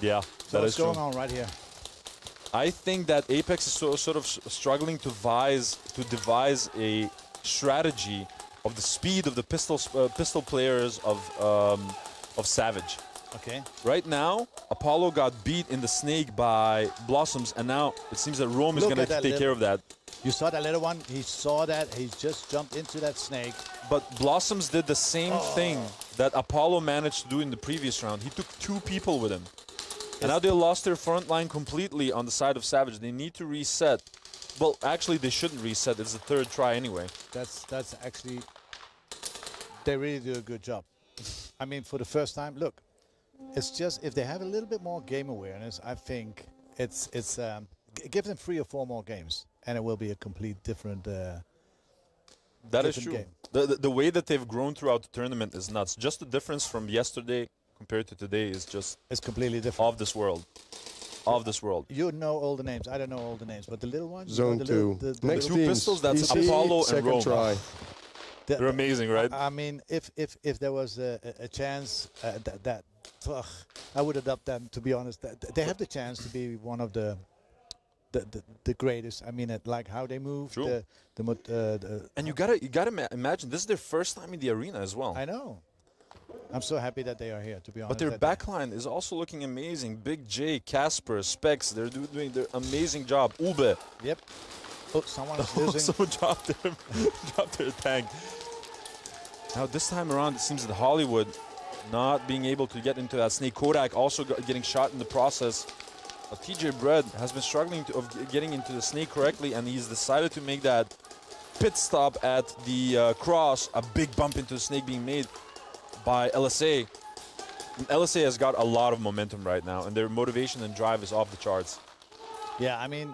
S9: Yeah,
S13: so
S9: that
S13: what's
S9: is true.
S13: going on right here?
S9: I think that Apex is sort of struggling to devise a strategy of the speed of the pistol players of Savage.
S13: Okay.
S9: Right now, Apollo got beat in the snake by Blossoms, and now it seems that Rome is going to take care of that.
S13: You saw that little one? He saw that. He just jumped into that snake.
S9: But Blossoms did the same thing that Apollo managed to do in the previous round. He took 2 people with him. And now they lost their front line completely on the side of Savage. They need to reset. Well, actually, they shouldn't reset. It's the 3rd try anyway.
S13: That's actually... They really do a good job. I mean, for the first time, look, it's just if they have a little bit more game awareness, I think it's give them 3 or 4 more games, and it will be a complete different.
S9: That is true. Game. The way that they've grown throughout the tournament is nuts. Just the difference from yesterday compared to today is just...
S13: It's completely different.
S9: Of this world. Of this world.
S13: You know all the names. I don't know all the names, but the little ones.
S4: Zone
S13: the
S4: 2.
S13: The
S4: Next
S9: 2
S4: teams,
S9: pistols, that's
S4: EC,
S9: Apollo and Rome.
S4: Try.
S9: They're amazing, right?
S13: I mean, if there was a chance I would adopt them, to be honest. They have the chance to be one of the greatest. I mean, like how they move.
S9: True. And you gotta imagine this is their first time in the arena as well.
S13: I know. I'm so happy that they are here, to be honest.
S9: But their backline is also looking amazing. Big J, Casper, Specs, they're doing their amazing job. Ube.
S13: Yep. Oh, someone is losing.
S9: Someone dropped their tank. Now this time around, it seems that Hollywood not being able to get into that snake. Kodak also getting shot in the process. TJ Bread has been struggling of getting into the snake correctly, and he's decided to make that pit stop at the cross. A big bump into the snake being made by LSA. And LSA has got a lot of momentum right now, and their motivation and drive is off the charts.
S13: Yeah, I mean,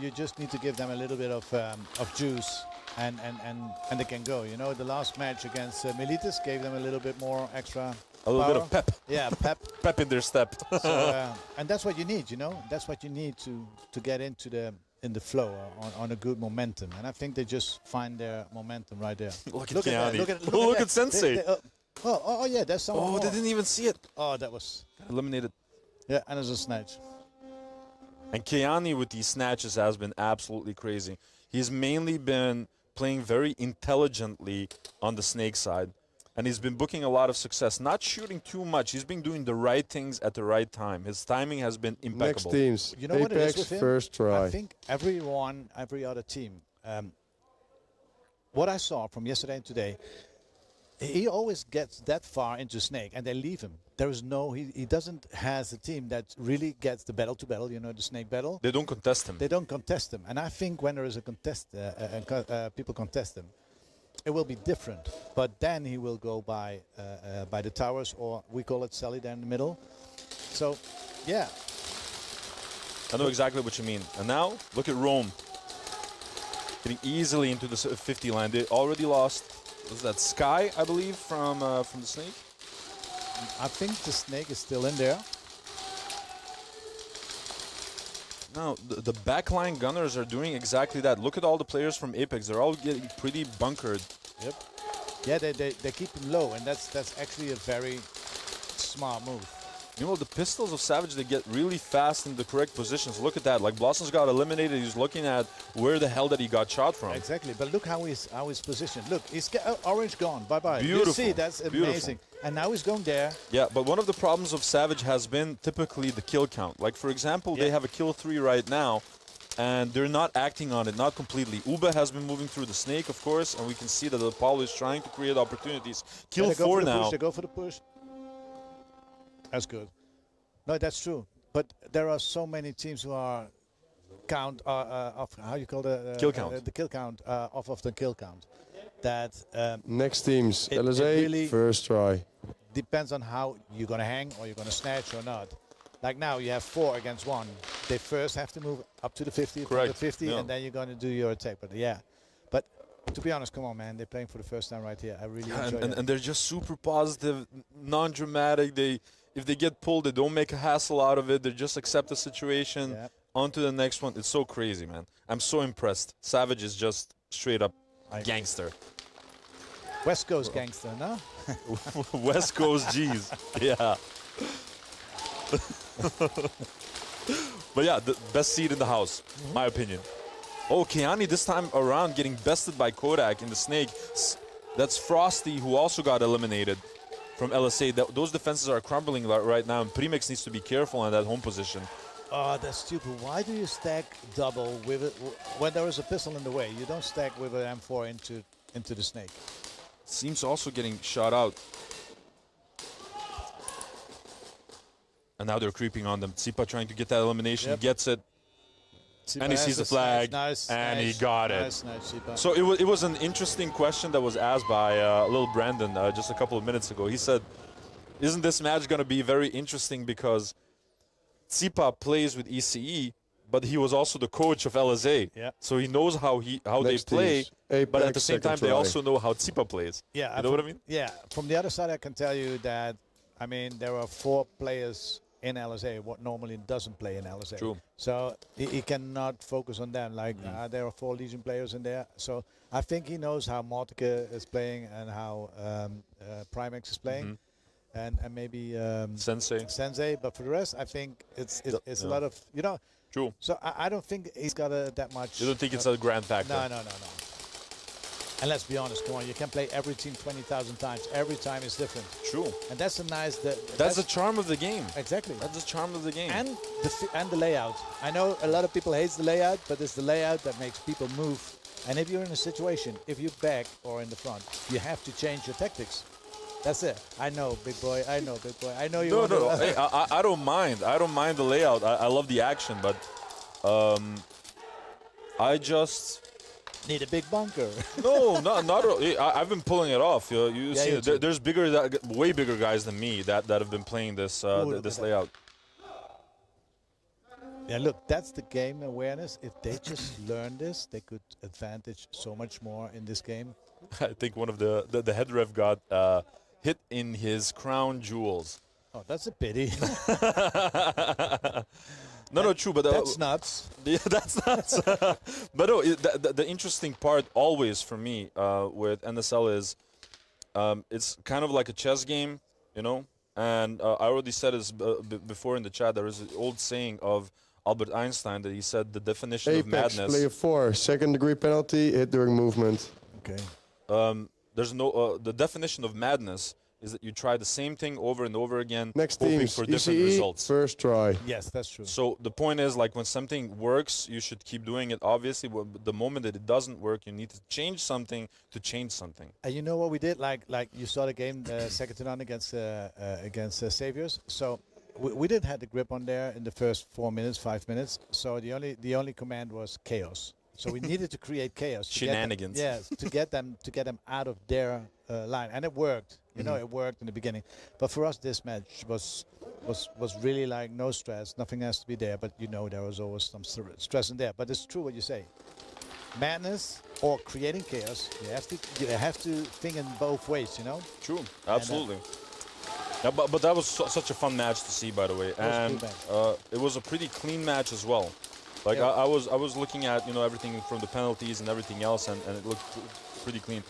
S13: you just need to give them a little bit of juice, and they can go. You know, the last match against Militas gave them a little bit more extra.
S9: A little
S13: power.
S9: bit of pep.
S13: Yeah, pep.
S9: Pep in their step.
S13: So, and that's what you need, you know. That's what you need to get into in the flow, on a good momentum, and I think they just find their momentum right there.
S9: Look at
S13: that,
S9: Kiani. Look at Sensei.
S13: Oh yeah, that's someone
S9: Oh,
S13: more.
S9: they didn't even see it.
S13: Oh, that was
S9: eliminated.
S13: Yeah, and it's a snatch.
S9: And Kiani with these snatches has been absolutely crazy. He's mainly been playing very intelligently on the snake side. And he's been booking a lot of success, not shooting too much. He's been doing the right things at the right time. His timing has been impeccable.
S4: Next teams,
S13: you know what it is with him?
S4: first try.
S13: I think every other team, what I saw from yesterday and today, he always gets that far into snake and they leave him. There is no, he doesn't has a team that really gets the battle to battle, you know, the snake battle.
S9: They don't contest him.
S13: They don't contest him. And I think when there is a contest, people contest him, it will be different. But then he will go by the towers, or we call it Sally there in the middle. So, yeah.
S9: I know exactly what you mean. And now, look at Rome. Getting easily into the 50 line. They already lost, was that Sky, I believe, from the snake?
S13: I think the snake is still in there.
S9: No, the backline gunners are doing exactly that. Look at all the players from Apex. They're all getting pretty bunkered.
S13: Yep. Yeah, they keep them low, and that's actually a very smart move.
S9: You know, the pistols of Savage, they get really fast in the correct positions. Look at that. Like, Blossom's got eliminated. He's looking at where the hell that he got shot from.
S13: Exactly. But look how he's positioned. Look, he's orange gone. Bye-bye.
S9: Beautiful.
S13: You see, that's amazing.
S9: Beautiful.
S13: And now he's going there.
S9: Yeah, but one of the problems of Savage has been typically the kill count. Like, for example, they have a kill 3 right now, and they're not acting on it, not completely. Uba has been moving through the snake, of course, and we can see that Apollo is trying to create opportunities. Kill 4 now.
S13: They go for the push. That's good. No, that's true. But there are so many teams who are count of how you call the
S9: kill count.
S13: The kill count off of the kill count. That
S4: next teams, LSA,
S13: really
S4: first try.
S13: Depends on how you're gonna hang or you're gonna snatch or not. Like now you have 4 against 1. They first have to move up to the 50,
S9: correct,
S13: to the 50,
S9: yeah.
S13: and then you're gonna do your attack. But yeah, but to be honest, come on, man, they're playing for the first time right here. I really enjoy it.
S9: And they're just super positive, non-dramatic. If they get pulled, they don't make a hassle out of it. They just accept the situation.
S13: Yep.
S9: On to the next one. It's so crazy, man. I'm so impressed. Savage is just straight up gangster.
S13: West Coast gangster, no?
S9: West Coast G's. Yeah. But yeah, the best seed in the house, my opinion. Oh, Kiani this time around getting bested by Kodak in the snake. That's Frosty, who also got eliminated from LSA. Those defenses are crumbling right now, and Primex needs to be careful in that home position.
S13: Oh, that's stupid. Why do you stack double with it when there is a pistol in the way? You don't stack with an M4 into the snake.
S9: Seems also getting shot out. And now they're creeping on them. Tsipa trying to get that elimination, gets it.
S13: Tsipa
S9: and he sees the flag, and he got it. So it was an interesting question that was asked by little Brandon just a couple of minutes ago. He said, isn't this match going to be very interesting because Tsipa plays with ECE, but he was also the coach of LSA.
S13: Yeah.
S9: So he knows how they play, but at the same time, they also know how Tsipa plays.
S13: Yeah,
S9: you know what I mean?
S13: Yeah. From the other side, I can tell you that, I mean, there are 4 players in LSA, what normally doesn't play in LSA.
S9: True.
S13: So he cannot focus on them. Like there are 4 Legion players in there. So I think he knows how Mortica is playing and how Primex is playing, and maybe Sensei. But for the rest, I think it's a lot of, you know.
S9: True.
S13: So I don't think he's got that much.
S9: You don't think it's a grand factor?
S13: No. And let's be honest, come on, you can play every team 20,000 times. Every time is different.
S9: True.
S13: And that's a nice...
S9: That's the charm of the game.
S13: Exactly.
S9: That's the charm of the game.
S13: And the layout. I know a lot of people hate the layout, but it's the layout that makes people move. And if you're in a situation, if you're back or in the front, you have to change your tactics. That's it. I know, big boy. I know, big boy. I know you want
S9: No. Hey, I don't mind. I don't mind the layout. I love the action, but I just...
S13: need a big bunker.
S9: No, not really. I've been pulling it off. You see, there's way bigger guys than me that have been playing this this layout.
S13: Yeah, look, that's the game awareness. If they just learn this, they could advantage so much more in this game.
S9: I think one of the head ref got hit in his crown jewels.
S13: Oh, that's a pity.
S9: No, true, but
S13: that's nuts.
S9: Yeah, that's nuts. But no, the interesting part always for me with NSL is it's kind of like a chess game, you know. And I already said this before in the chat. There is an old saying of Albert Einstein that he said the definition of
S4: Apex,
S9: madness.
S4: player 4, second-degree penalty, hit during movement.
S13: Okay.
S9: There's no the definition of madness is that you try the same thing over and over again,
S4: Next
S9: hoping
S4: teams,
S9: for different
S4: ECE,
S9: results.
S4: first try.
S13: Yes, that's true.
S9: So the point is, like, when something works, you should keep doing it. Obviously, the moment that it doesn't work, you need to change something to change something.
S13: And you know what we did? Like you saw the game second to none against Saviors. So we didn't have the grip on there in the first 4 minutes, 5 minutes. So the only command was chaos. So we needed to create chaos.
S9: Shenanigans.
S13: Yes, to get them out of their line, and it worked. You know, it worked in the beginning. But for us, this match was really like no stress. Nothing has to be there. But you know, there was always some stress in there. But it's true what you say. Madness or creating chaos. You have to think in both ways. You know.
S9: True. Absolutely. Yeah, but that was such a fun match to see, by the way, and it was a pretty clean match as well. Like I was looking at everything from the penalties and everything else, and it looked pretty clean.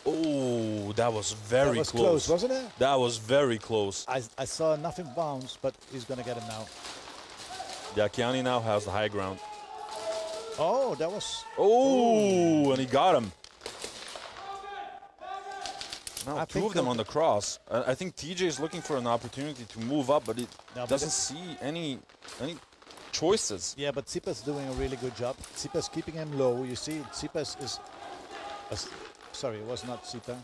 S9: Oh, that was very
S13: close, wasn't it?
S9: That was very close.
S13: I saw nothing bounce, but he's gonna get him now.
S9: Yeah, Kiani now has the high ground.
S13: Oh, that was.
S9: Oh, and he got him. Now two of them on the cross. I think TJ is looking for an opportunity to move up, but it doesn't see any choices.
S13: Yeah, but Tsipa's doing a really good job. Tsipa's keeping him low. You see, Tsipa's is. Sorry, it was not Tsipa.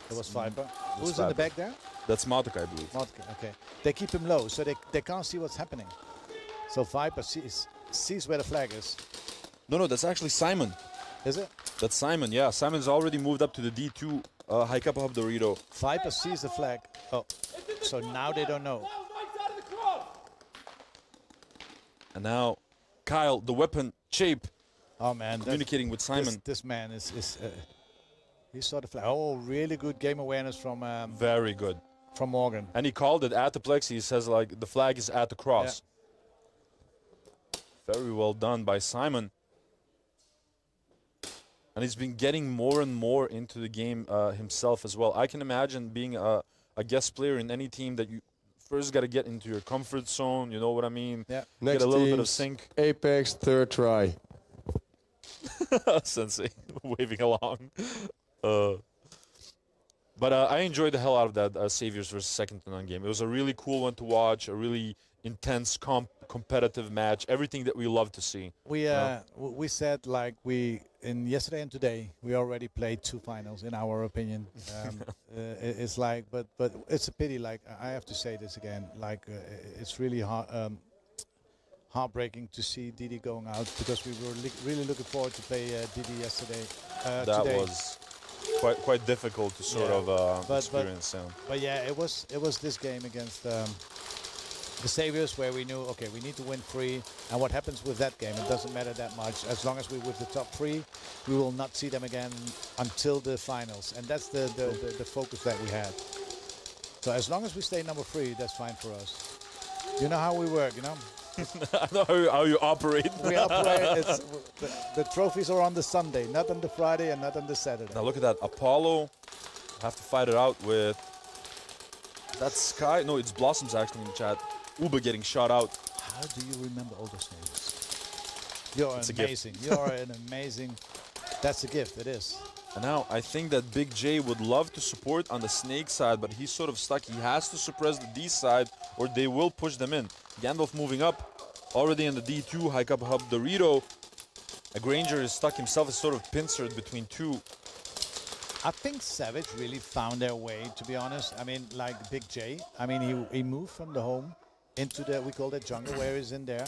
S13: It was Viper. Who's in the back there?
S9: That's Matic, I believe.
S13: Matic, okay. They keep him low, so they can't see what's happening. So Viper sees where the flag is.
S9: No, that's actually Simon.
S13: Is it?
S9: That's Simon, yeah. Simon's already moved up to the D2 High Kappa Hub Dorito.
S13: Viper sees the flag. Oh, so now they don't know.
S9: And now Kyle, the weapon, Chape, communicating with Simon.
S13: This man is he saw the flag. Oh, really good game awareness from...
S9: very good.
S13: From Morgan.
S9: And he called it at the plexi. He says, like, the flag is at the cross. Yeah. Very well done by Simon. And he's been getting more and more into the game himself as well. I can imagine being a guest player in any team that you first got to get into your comfort zone, you know what I mean?
S13: Yeah.
S4: Next
S9: get a little bit of sync.
S4: Apex, third try.
S9: Sensei waving along. But I enjoyed the hell out of that Saviors versus Second to None game. It was a really cool one to watch, a really intense, competitive match, everything that we love to see.
S13: We said, like, in yesterday and today, we already played 2 finals, in our opinion. It's like, but it's a pity, like, I have to say this again, like, it's really heartbreaking to see Didi going out, because we were really looking forward to play Didi yesterday.
S9: That was quite difficult to sort of experience.
S13: But yeah, it was this game against the Saviors where we knew, okay, we need to win 3, and what happens with that game, it doesn't matter that much. As long as we're with the top 3, we will not see them again until the finals, and that's the focus that we had. So as long as we stay number 3, that's fine for us. You know how we work, you know?
S9: I know how you operate.
S13: We operate. The trophies are on the Sunday, not on the Friday and not on the Saturday.
S9: Now look at that. Apollo have to fight it out with that Sky. No, it's Blossoms actually in the chat. Uber getting shot out.
S13: How do you remember all those names? You're amazing. You're an amazing. That's a gift. It is.
S9: And now I think that Big J would love to support on the Snake side, but he's sort of stuck. He has to suppress the D side or they will push them in. Gandalf moving up, already in the D2, High Kappa Hub Dorito. A Granger is stuck himself, is sort of pincered between 2.
S13: I think Savage really found their way, to be honest. I mean, like Big J. I mean, he moved from the home into the, we call that jungle, where he's in there.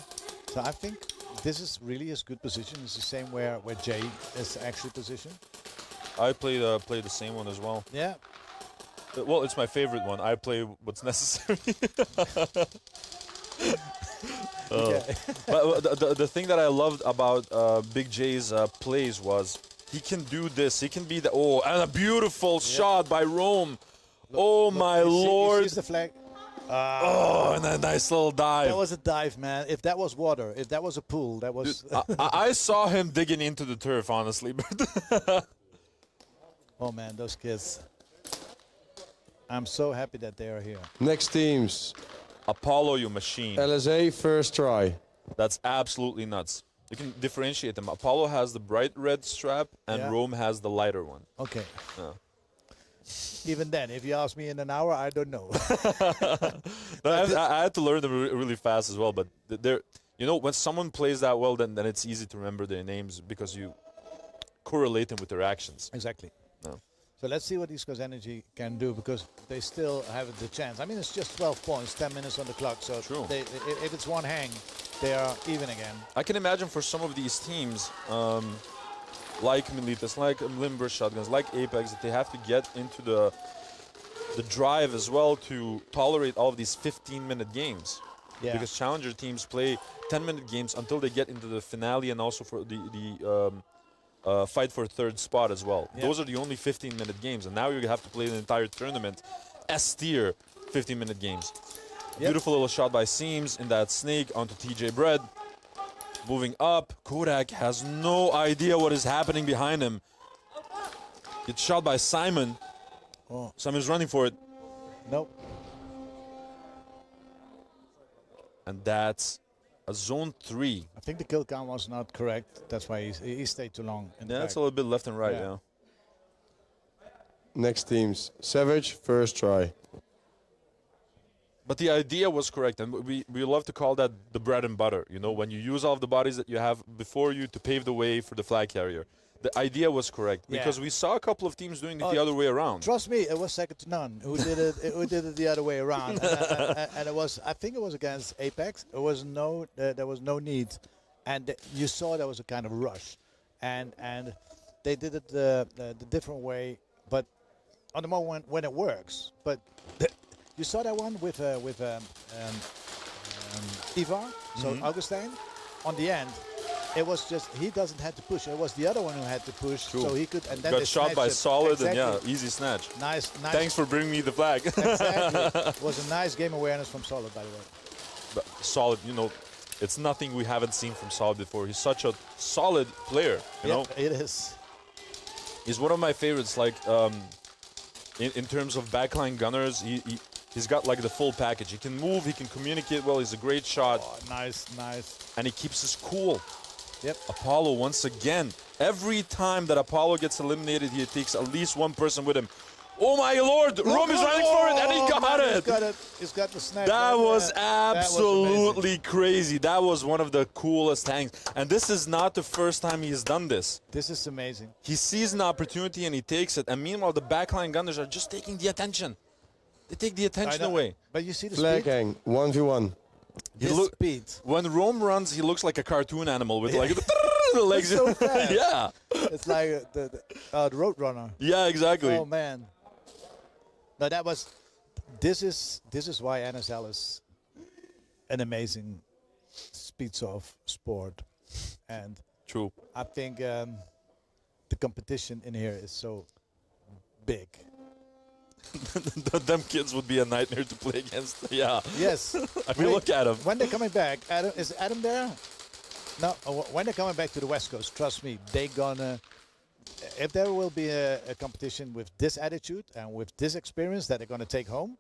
S13: So I think this is really his good position. It's the same where Jay is actually positioned.
S9: I play the same one as well.
S13: Yeah.
S9: Well, it's my favorite one. I play what's necessary. But the thing that I loved about Big J's plays was he can do this. He can be the and a beautiful shot by Rome. Look, my lord!
S13: He sees the flag.
S9: Oh, and that nice little dive.
S13: That was a dive, man. If that was water, if that was a pool, that was...
S9: Dude, I saw him digging into the turf, honestly.
S13: Oh, man, those kids. I'm so happy that they are here.
S4: Next teams.
S9: Apollo, you machine.
S4: LSA, first try.
S9: That's absolutely nuts. You can differentiate them. Apollo has the bright red strap, and Rome has the lighter one.
S13: Okay.
S9: Yeah.
S13: Even then, if you ask me in an hour, I don't know.
S9: I had to learn them really fast as well. But they're, you know, when someone plays that well, then it's easy to remember their names because you correlate them with their actions.
S13: Exactly.
S9: No.
S13: So let's see what East Coast Energy can do because they still have the chance. I mean, it's just 12 points, 10 minutes on the clock. So if it's one hang, they are even again.
S9: I can imagine for some of these teams, like Militas, like Limber Shotguns, like Apex, that they have to get into the drive as well to tolerate all of these 15-minute games.
S13: Yeah.
S9: Because challenger teams play 10-minute games until they get into the finale and also for the fight for third spot as well.
S13: Yeah.
S9: Those are the only 15-minute games, and now you have to play the entire tournament S-tier 15-minute games.
S13: Yep.
S9: Beautiful little shot by Seams in that snake onto TJ Bread. Moving up, Kodak has no idea what is happening behind him. Gets shot by Simon.
S13: Oh.
S9: Simon's running for it.
S13: Nope.
S9: And that's a zone 3.
S13: I think the kill count was not correct. That's why he stayed too long. In the
S9: That's
S13: back.
S9: a little bit left and right, yeah.
S4: Next teams. Savage, first try.
S9: But the idea was correct, and we love to call that the bread and butter. You know, when you use all of the bodies that you have before you to pave the way for the flag carrier. The idea was correct because we saw a couple of teams doing it the other way around.
S13: Trust me, it was second to none who did it. Who did it the other way around, and it was. I think it was against Apex. It was there was no need, and you saw there was a kind of rush, and they did it the different way. But on the moment when it works, but you saw that one with Ivar, so Augustine, on the end. It was just he doesn't have to push. It was the other one who had to push,
S9: True.
S13: so he could. And then
S9: got
S13: they
S9: shot by
S13: snatched it.
S9: Solid,
S13: Exactly.
S9: and easy snatch.
S13: Nice.
S9: Thanks for bringing me the flag.
S13: Exactly. It was a nice game awareness from Solid, by the way.
S9: But Solid, you know, it's nothing we haven't seen from Solid before. He's such a solid player. You know,
S13: it is.
S9: He's one of my favorites. Like in terms of backline gunners, he's got like the full package. He can move, he can communicate well. He's a great shot.
S13: Oh, nice.
S9: And he keeps his cool.
S13: Yep.
S9: Apollo once again. Every time that Apollo gets eliminated, he takes at least one person with him. Oh my lord! Rome is running for it, and he got it.
S13: He's got the snap.
S9: That was
S13: That was
S9: absolutely crazy. That was one of the coolest hangs. And this is not the first time he's done this.
S13: This is amazing.
S9: He sees an opportunity and he takes it. And meanwhile, the backline gunners are just taking the attention. They take the attention away.
S13: But you see the
S4: Flag
S13: speed?
S4: hang, 1v1.
S13: Speed.
S9: When Rome runs, he looks like a cartoon animal with like the legs.
S13: So fast.
S9: Yeah.
S13: It's like the road runner.
S9: Yeah, exactly.
S13: Oh man. No, that was. This is why NSL is an amazing speed of sport, and
S9: true.
S13: I think the competition in here is so big.
S9: Them kids would be a nightmare to play against. Yeah.
S13: Yes.
S9: I mean, look at them.
S13: When they're coming back, is Adam there? No. When they're coming back to the West Coast, trust me, they're gonna. If there will be a competition with this attitude and with this experience that they're going to take home,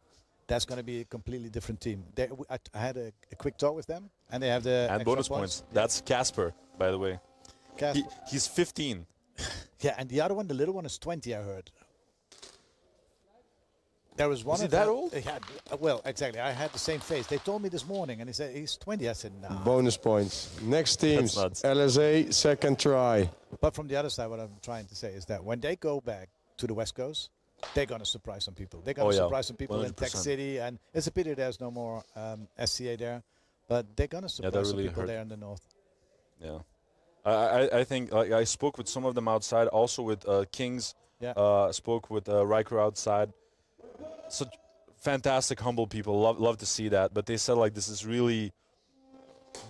S13: that's going to be a completely different team. I had a quick talk with them, and they have the
S9: and bonus points. That's Casper, by the way. He's 15.
S13: Yeah, and the other one, the little one, is 20. I heard. There was one.
S9: Is he that old?
S13: Well, exactly. I had the same face. They told me this morning, and he said he's 20. I said no.
S4: Bonus points. Next teams. LSA, second try.
S13: But from the other side, what I'm trying to say is that when they go back to the West Coast, they're going to surprise some people. They're going to surprise some people 100%. In Tech City, and it's a pity there's no more SCA there, but they're going to surprise some people there in the north.
S9: Yeah, I think I spoke with some of them outside, also with Kings.
S13: Yeah.
S9: Spoke with Riker outside. Such fantastic, humble people. Love to see that. But they said like this is really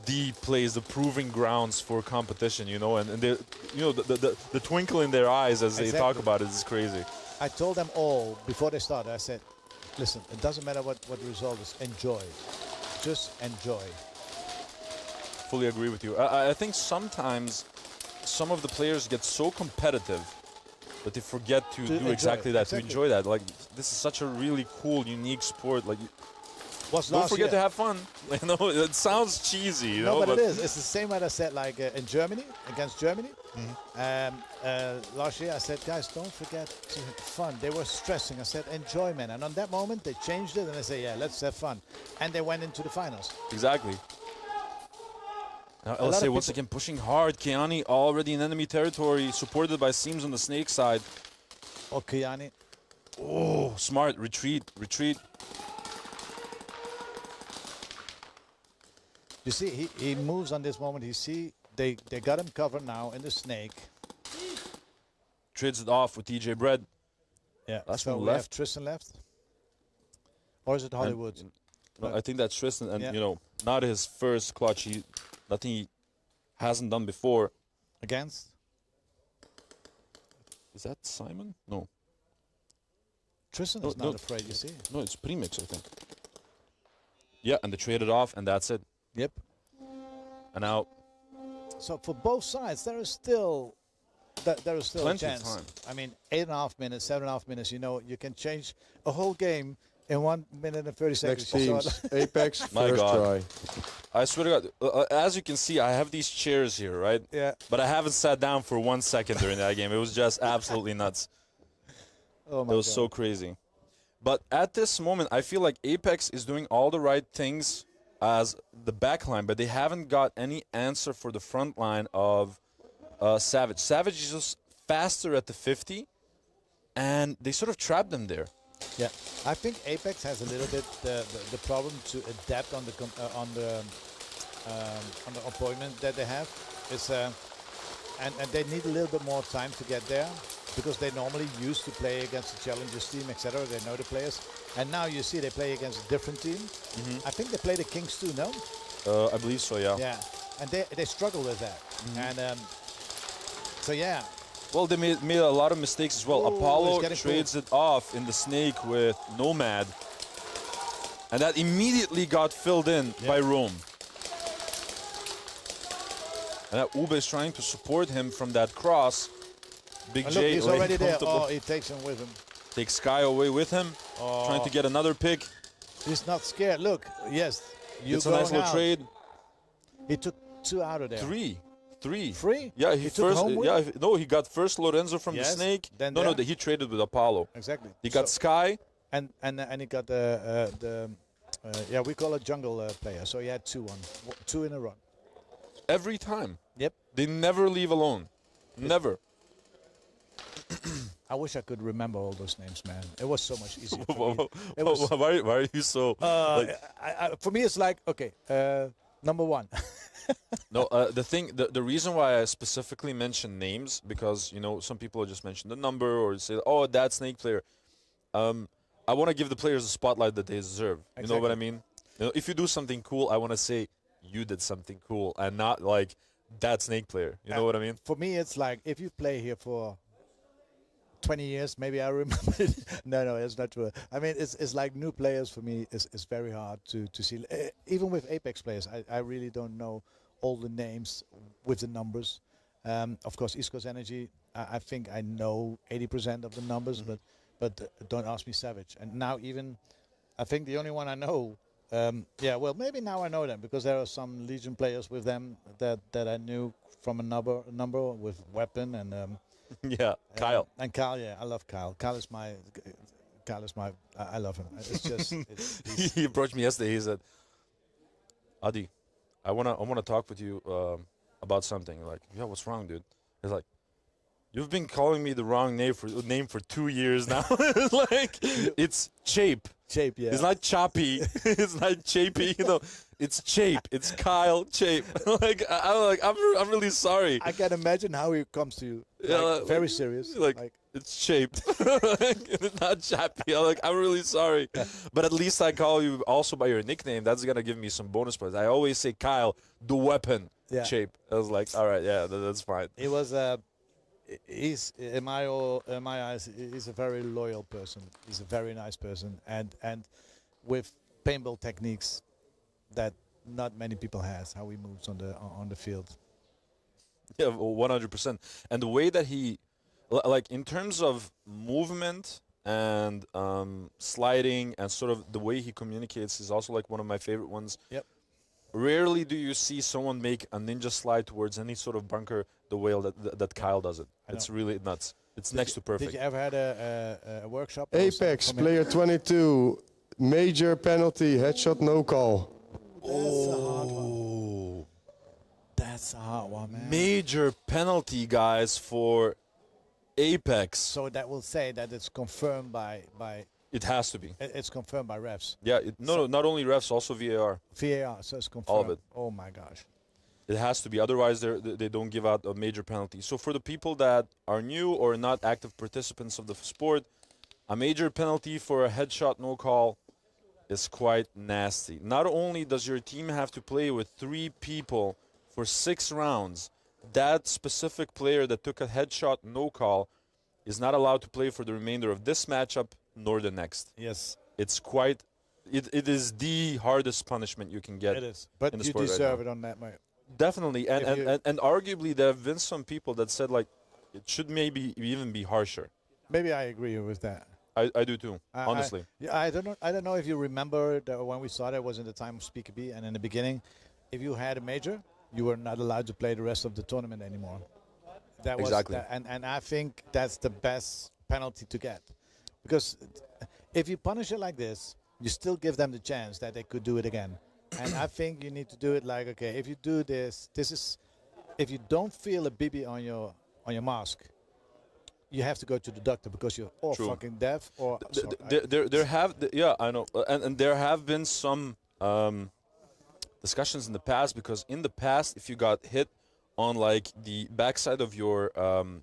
S9: the place, the proving grounds for competition, you know, and they, you know, the twinkle in their eyes as they talk about it is crazy.
S13: I told them all before they started. I said, listen, it doesn't matter what the result is. Enjoy. Just enjoy.
S9: Fully agree with you. I think sometimes some of the players get so competitive that they forget to do exactly that, to enjoy that. Like, this is such a really cool, unique sport. Like, don't forget to have fun. You know, it sounds cheesy. You know,
S13: but it is. It's the same what I said, like in Germany, against Germany. Last year I said, guys, don't forget to have fun. They were stressing. I said, enjoyment. And on that moment, they changed it and they say, yeah, let's have fun. And they went into the finals.
S9: Exactly. Now, LSA once again pushing hard. Kiani already in enemy territory, supported by Seams on the snake side.
S13: Oh, Kiani.
S9: Oh, smart. Retreat. Retreat.
S13: You see, he moves on this moment. You see, they got him covered now in the snake.
S9: Trades it off with DJ Bread.
S13: Yeah,
S9: that's
S13: so
S9: one
S13: we
S9: left.
S13: have Tristan left. Or is it Hollywood?
S9: No, I think that's Tristan, and you know, not his first clutch. Nothing he hasn't done before.
S13: Against?
S9: Is that Simon? No.
S13: Tristan is not afraid, you see.
S9: No, it's Premix, I think. Yeah, and they traded off, and that's it.
S13: Yep.
S9: And now.
S13: So for both sides, there is still a
S9: Plenty
S13: chance.
S9: of time.
S13: I mean, 8.5 minutes, 7.5 minutes. You know, you can change a whole game in 1 minute and 30 seconds.
S4: Next teams, Apex, first try.
S9: I swear to God, as you can see, I have these chairs here, right?
S13: Yeah.
S9: But I haven't sat down for 1 second during that game. It was just absolutely nuts.
S13: Oh my
S9: It was
S13: God.
S9: so crazy. But at this moment, I feel like Apex is doing all the right things as the back line, but they haven't got any answer for the front line of Savage. Savage is just faster at the 50, and they sort of trapped them there.
S13: Yeah, I think Apex has a little bit the problem to adapt on the opponent that they have. It's and they need a little bit more time to get there because they normally used to play against the Challengers team, etc. They know the players, and now you see they play against a different team. I think they play the Kings too, no?
S9: I believe so, yeah.
S13: Yeah, and they struggle with that, and so yeah.
S9: Well, they made a lot of mistakes as well.
S13: Ooh,
S9: Apollo trades it off in the snake with Nomad. And that immediately got filled in by Rome. And that Ube is trying to support him from that cross. Big
S13: And
S9: J,
S13: look, he's already there.
S9: comfortable.
S13: Oh, he takes him with him.
S9: Takes Sky away with him.
S13: Oh.
S9: Trying to get another pick.
S13: He's not scared. Look, yes.
S9: It's a nice little trade.
S13: He took 2 out of there.
S9: Three.
S13: He
S9: Yeah, he
S13: took
S9: first.
S13: home with?
S9: Yeah, no, he got first Lorenzo from the snake.
S13: Then
S9: no, he traded with Apollo.
S13: Exactly.
S9: He got Sky.
S13: And he got the we call it jungle player. So he had 2 in a run.
S9: Every time.
S13: Yep.
S9: They never leave alone. Never.
S13: I wish I could remember all those names, man. It was so much easier.
S9: Why are you so?
S13: For me, it's like, okay, number 1.
S9: No, the reason why I specifically mention names, because, you know, some people just mention the number or say, oh, that snake player. I want to give the players the spotlight that they deserve. You know what I mean? You know, if you do something cool, I want to say you did something cool and not like that snake player. You know what I mean?
S13: For me, it's like if you play here for 20 years, maybe I remember it. No, it's not true. I mean, it's like new players for me. It's very hard to see. Even with Apex players, I really don't know all the names with the numbers. Of course, East Coast Energy, I think I know 80% of the numbers, but don't ask me Savage. And now even, I think the only one I know, well, maybe now I know them because there are some Legion players with them that I knew from a number with Weapon and
S9: yeah, Kyle.
S13: And Kyle, yeah, I love Kyle. Kyle is my, I love him. It's just,
S9: he approached me yesterday. He said, Adi, I wanna talk with you about something. Like, yeah, what's wrong, dude? He's like, you've been calling me the wrong name for 2 years now. Like, it's Chape.
S13: Chape, yeah.
S9: It's not Choppy. It's not Chapey. You know, it's Chape. It's Kyle Chape. I'm really sorry.
S13: I can imagine how he comes to you. Like, very serious.
S9: Like it's Chape. It's not Chappy. I'm really sorry. But at least I call you also by your nickname. That's gonna give me some bonus points. I always say Kyle, the weapon, Chape. I was like, all right, yeah, that's fine.
S13: It was he's in my eyes, he's a very loyal person. He's a very nice person, and with paintball techniques that not many people has, how he moves on the field.
S9: Yeah, 100%. And the way that he, like in terms of movement and sliding and sort of the way he communicates is also like one of my favorite ones.
S13: Yep.
S9: Rarely do you see someone make a ninja slide towards any sort of bunker the way that Kyle does it. It's really nuts. It's next to perfect.
S13: Did you ever had a workshop?
S4: Apex, player 22, major penalty, headshot, no call.
S13: That's a hard one. That's a hard one, man.
S9: Major penalty, guys, for Apex.
S13: So that will say that it's confirmed by
S9: It has to be.
S13: It's confirmed by refs.
S9: Yeah, not only refs, also VAR.
S13: VAR, so it's confirmed.
S9: All of it.
S13: Oh my gosh.
S9: It has to be, otherwise they don't give out a major penalty. So for the people that are new or not active participants of the sport, a major penalty for a headshot no call is quite nasty. Not only does your team have to play with 3 people for 6 rounds, that specific player that took a headshot no call is not allowed to play for the remainder of this matchup nor the next.
S13: Yes.
S9: It's quite, it is the hardest punishment you can get.
S13: It is. But
S9: in the
S13: you
S9: sport
S13: deserve
S9: right
S13: it on that, mate.
S9: Definitely. And arguably there have been some people that said like it should maybe even be harsher.
S13: Maybe I agree with that.
S9: I do too, honestly.
S13: I don't know if you remember that when we started, it was in the time of Speaker B, and in the beginning, if you had a major, you were not allowed to play the rest of the tournament anymore. That was
S9: exactly.
S13: And I think that's the best penalty to get. Because if you punish it like this, you still give them the chance that they could do it again. And I think you need to do it like, okay, if you do this, if you don't feel a BB on your mask, you have to go to the doctor because you're all fucking deaf or.
S9: Yeah, I know, and there have been some discussions in the past, because in the past, if you got hit on like the backside of your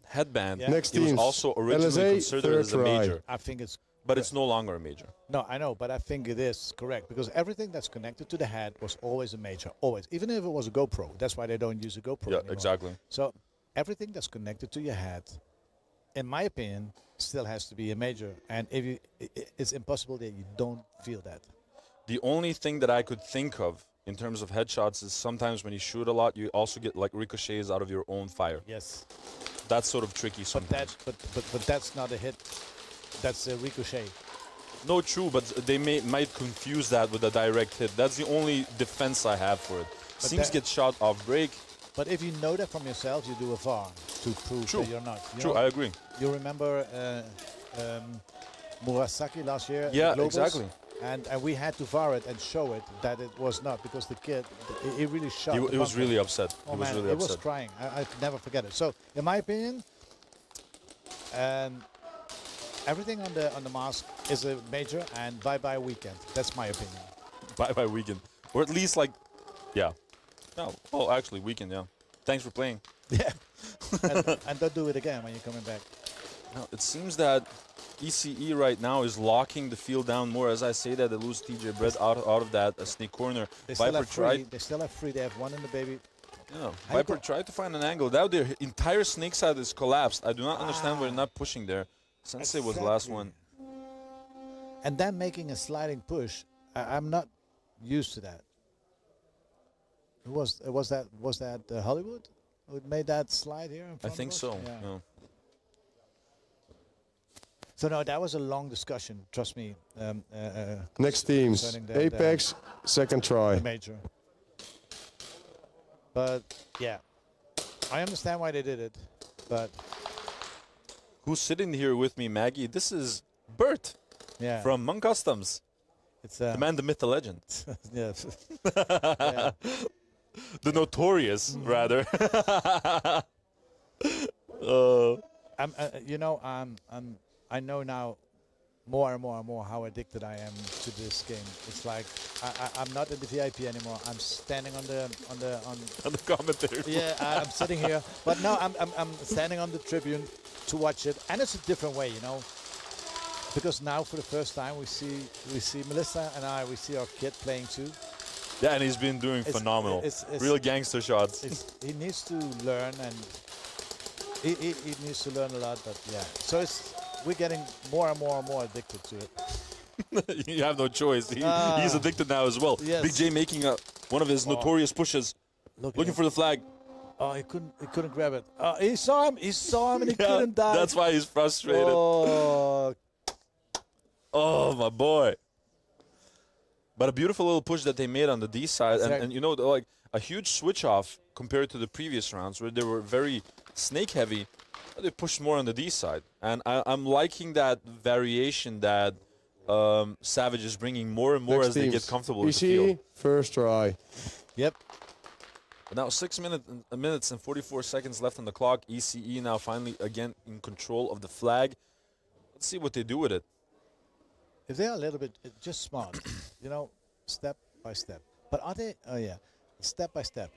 S9: headband,
S4: Next
S9: it was
S4: teams.
S9: also originally
S4: LSA,
S9: considered as a major.
S13: I think it's.
S9: But it's no longer a major.
S13: No, I know, but I think it is correct because everything that's connected to the head was always a major, always. Even if it was a GoPro, that's why they don't use a GoPro anymore.
S9: Exactly.
S13: So everything that's connected to your head, in my opinion, still has to be a major. And if it's impossible that you don't feel that.
S9: The only thing that I could think of in terms of headshots is sometimes when you shoot a lot, you also get like ricochets out of your own fire.
S13: Yes.
S9: That's sort of tricky sometimes.
S13: But that's not a hit. That's a ricochet.
S9: No, true, but they might confuse that with a direct hit. That's the only defense I have for it.
S13: But
S9: Seems get shot off break.
S13: But if you know that from yourself, you do a VAR to prove that you're not.
S9: True, I agree.
S13: You remember Murasaki last year?
S9: Yeah,
S13: at Globals?
S9: exactly.
S13: And we had to VAR it and show it that it was not, because the kid, he really shot.
S9: He was really upset.
S13: Oh,
S9: he was
S13: man,
S9: really
S13: he
S9: upset.
S13: was crying. I never forget it. So, in my opinion, everything on the mask is a major, and bye-bye weekend. That's my opinion.
S9: Bye-bye weekend. Or at least like, yeah. No, well, actually, weekend, yeah. Thanks for playing.
S13: Yeah. and don't do it again when you're coming back.
S9: Now, it seems that ECE right now is locking the field down more. As I say that, they lose TJ Brett out of that snake corner.
S13: They
S9: Viper
S13: They still have three. They have one in the baby.
S9: Yeah, Viper tried to find an angle. Now their entire snake side is collapsed. I do not understand why they're not pushing there. Sensei was the last one.
S13: And then making a sliding push, I'm not used to that. Was that Hollywood who made that slide here in front
S9: I think
S13: of us?
S9: so.
S13: Yeah.
S9: Yeah.
S13: So no, that was a long discussion. Trust me.
S4: Next teams, Apex, second try.
S13: The major. But yeah, I understand why they did it. But
S9: who's sitting here with me, Maggie? This is Bert.
S13: Yeah.
S9: From Monk Customs.
S13: It's
S9: the man, the myth, the legend.
S13: Yeah.
S9: Yeah. The notorious, rather.
S13: I know now more and more and more how addicted I am to this game. It's like I'm not in the VIP anymore. I'm standing on the
S9: commentary.
S13: Yeah, I'm sitting here, but no, I'm standing on the tribune to watch it, and it's a different way, you know. Because now for the first time we see Melissa and we see our kid playing too.
S9: Yeah, and he's been doing phenomenal. Real gangster shots.
S13: He needs to learn, and he needs to learn a lot, but yeah. So we're getting more and more and more addicted to it.
S9: You have no choice. He's addicted now as well.
S13: Yes.
S9: Big J making one of his notorious pushes, looking for the flag.
S13: Oh, he couldn't grab it. He saw him, and he couldn't dive.
S9: That's why he's frustrated.
S13: Oh,
S9: my boy. But a beautiful little push that they made on the D side, and you know, like a huge switch off compared to the previous rounds where they were very snake heavy. They pushed more on the D side, and I'm liking that variation that Savage is bringing more and more
S4: Next
S9: as they get comfortable with the field.
S4: First try.
S13: Yep.
S9: But now 6 minutes and 44 seconds left on the clock. ECE now finally again in control of the flag. Let's see what they do with it.
S13: If they are a little bit just smart, you know, step by step. But are they? Oh yeah, step by step.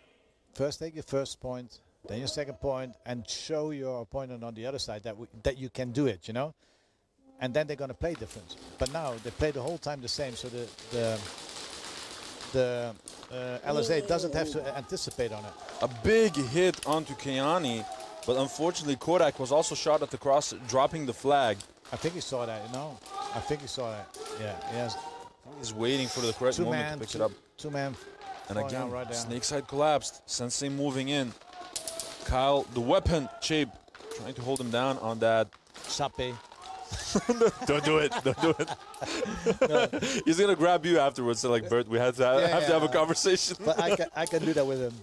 S13: First take your first point, then your second point, and show your opponent on the other side that you can do it. You know, and then they're going to play different. But now they play the whole time the same, so the LSA doesn't have to anticipate on it.
S9: A big hit onto Kiani, but unfortunately Kodak was also shot at the cross, dropping the flag.
S13: I think he saw that, you know. I think he saw that. Yeah, yes.
S9: He's waiting for the correct moment to pick it up.
S13: Two-man.
S9: And again,
S13: right
S9: snake side collapsed. Sensei moving in. Kyle, the weapon, Chape, trying to hold him down on that.
S13: Sape.
S9: Don't do it. Don't do it. No. He's going to grab you afterwards. So like, Bert, we have to have a conversation.
S13: But I can do that with him.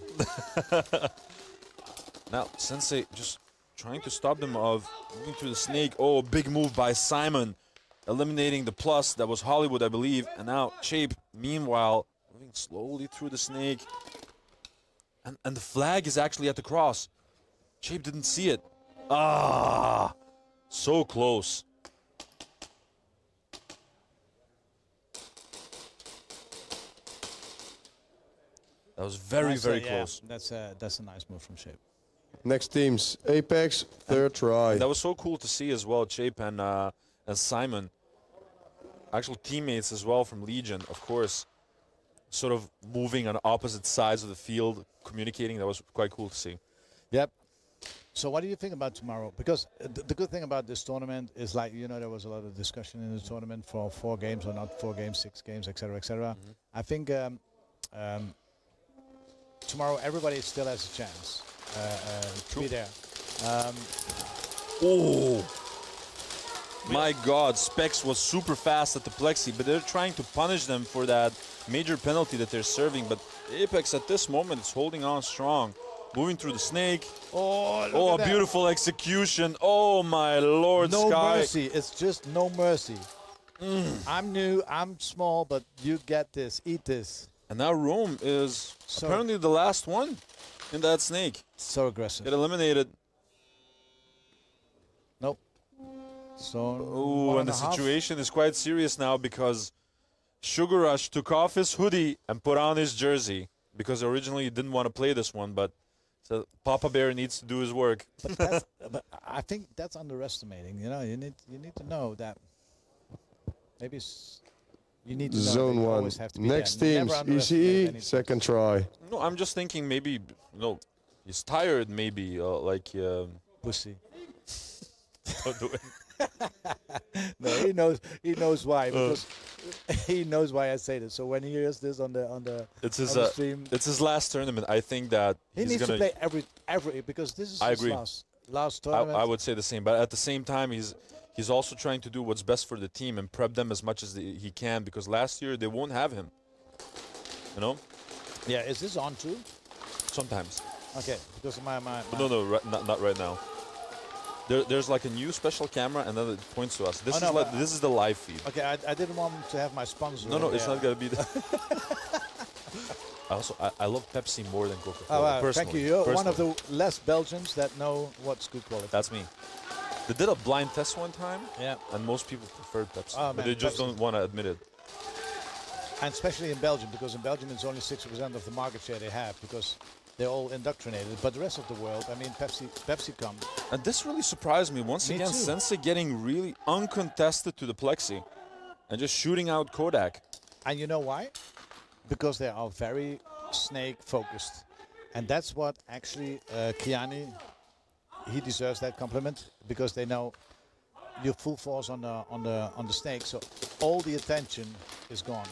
S9: Now, Sensei just trying to stop them of moving through the snake. Oh, big move by Simon. Eliminating the plus. That was Hollywood, I believe. And now Chape, meanwhile, moving slowly through the snake. And the flag is actually at the cross. Chape didn't see it. Ah, so close. That was very close.
S13: That's a nice move from Chape.
S4: Next teams, Apex, third try.
S9: That was so cool to see as well, Chape and Simon. Actual teammates as well from Legion, of course. Sort of moving on opposite sides of the field, communicating. That was quite cool to see.
S13: Yep. So what do you think about tomorrow? Because the good thing about this tournament is, like, you know, there was a lot of discussion in the tournament for 4 games or not 4 games, 6 games, etc., etc. I think tomorrow everybody still has a chance to be there.
S9: Oh, my God, Specs was super fast at the plexi, but they're trying to punish them for that major penalty that they're serving. But Apex at this moment is holding on strong. Moving through the snake.
S13: Oh,
S9: a beautiful execution. Oh, my Lord,
S13: no
S9: Sky.
S13: mercy. It's just no mercy. I'm new, I'm small, but you get this. Eat this.
S9: And now Rome is apparently the last one in that snake.
S13: So aggressive.
S9: Get eliminated.
S13: Nope. So.
S9: Oh, and the situation is quite serious now because Sugar Rush took off his hoodie and put on his jersey because originally he didn't want to play this one, but so Papa Bear needs to do his work.
S13: But I think that's underestimating. You know, you need to know that maybe you need to know
S4: Zone
S13: that you
S4: 1.
S13: always have to be
S4: Next
S13: there.
S4: teams,
S13: Never underestimate
S4: ECE, second try.
S9: No, I'm just thinking maybe he's tired. Maybe
S13: pussy.
S9: Don't do it.
S13: No, he knows why, because he knows why I say this. So when he hears this on the stream,
S9: it's his last tournament. I think that
S13: he needs to play every because this is his last tournament.
S9: I would say the same, but at the same time, he's also trying to do what's best for the team and prep them as much as he can, because last year they won't have him. You know?
S13: Yeah. Is this on too?
S9: Sometimes.
S13: Okay, because my
S9: No, not right now. There's like a new special camera, and then it points to us. This is the live feed.
S13: Okay, I didn't want to have my sponsor.
S9: No, it's not gonna be. I love Pepsi more than Coca-Cola.
S13: Oh, thank you. You're one of the less Belgians that know what's good quality.
S9: That's me. They did a blind test one time, and most people preferred Pepsi, but they just don't want to admit it.
S13: And especially in Belgium, because in Belgium it's only 6% of the market share they have, because they're all indoctrinated. But the rest of the world, I mean, Pepsi come.
S9: And this really surprised me. Once again, Sensei getting really uncontested to the plexi and just shooting out Kodak.
S13: And you know why? Because they are very snake focused. And that's what actually Kiani he deserves that compliment because they know you're full force on the snake, so all the attention is gone.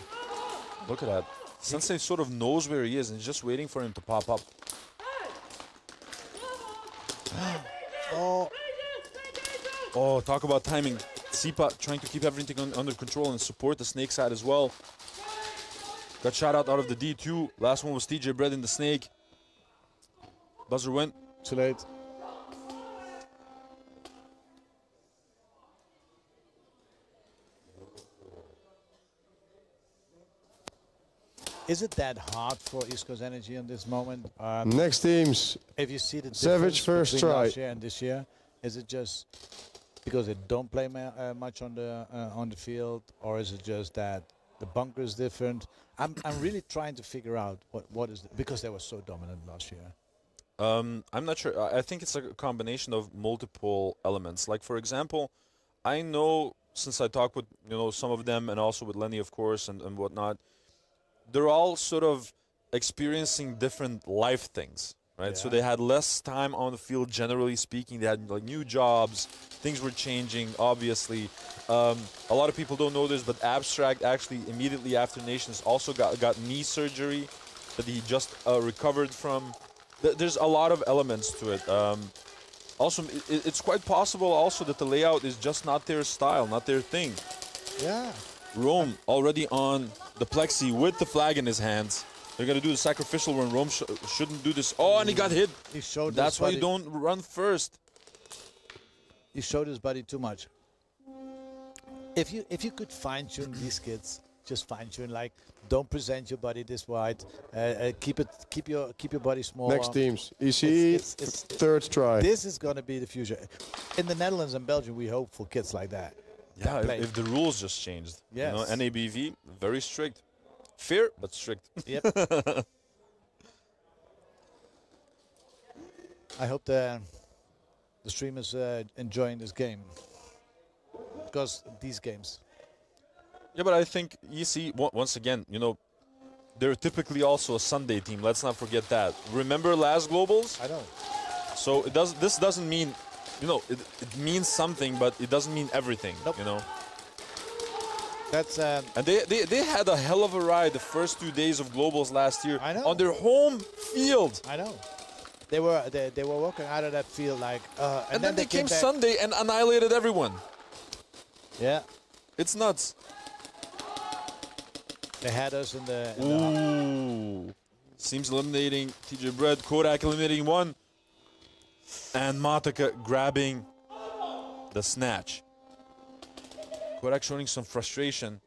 S9: Look at that. Sensei sort of knows where he is and is just waiting for him to pop up. Oh, talk about timing. Sipa trying to keep everything under control and support the snake side as well. Got shot out of the D2. Last one was TJ Bread in the snake. Buzzer went.
S13: Too late. Is it that hard for East Coast Energy in this moment?
S4: Next teams.
S13: If you see the
S4: Savage
S13: difference
S4: first
S13: between
S4: try.
S13: last year and this year, is it just because they don't play much on the field, or is it just that the bunker is different? I'm really trying to figure out what is because they were so dominant last year.
S9: I'm not sure. I think it's a combination of multiple elements. Like, for example, I know, since I talked with some of them and also with Lenny, of course, and whatnot, they're all sort of experiencing different life things, right? So they had less time on the field, generally speaking. They had like new jobs. Things were changing, obviously. A lot of people don't know this, but Abstract actually immediately after Nations also got knee surgery that he just recovered from. There's a lot of elements to it. Also, it's quite possible also that the layout is just not their style, not their thing.
S13: Yeah.
S9: Rome already on the plexi with the flag in his hands. They're going to do the sacrificial when Rome shouldn't do this. Oh, and he got hit.
S13: He showed
S9: That's why you don't run first.
S13: He showed his body too much. If you could fine-tune these kids, just fine-tune, like don't present your body this wide. Keep your body small.
S4: Next teams. EC, third try.
S13: This is going to be the future. In the Netherlands and Belgium, we hope for kids like that.
S9: Yeah, if the rules just changed.
S13: Yes.
S9: NABV, very strict. Fair, but strict.
S13: Yep. I hope the stream is enjoying this game. Because these games.
S9: Yeah, but I think EC, once again, they're typically also a Sunday team. Let's not forget that. Remember last Globals?
S13: I know.
S9: So this doesn't mean, it means something, but it doesn't mean everything,
S13: That's
S9: and they had a hell of a ride the first 2 days of Globals last year on their home field.
S13: I know. They were walking out of that field like
S9: and then they came Sunday and annihilated everyone.
S13: Yeah.
S9: It's nuts.
S13: They had us in the
S9: Ooh. Seems eliminating TJ Bread, Kodak eliminating one, and Mataka grabbing the snatch. Kodak showing some frustration.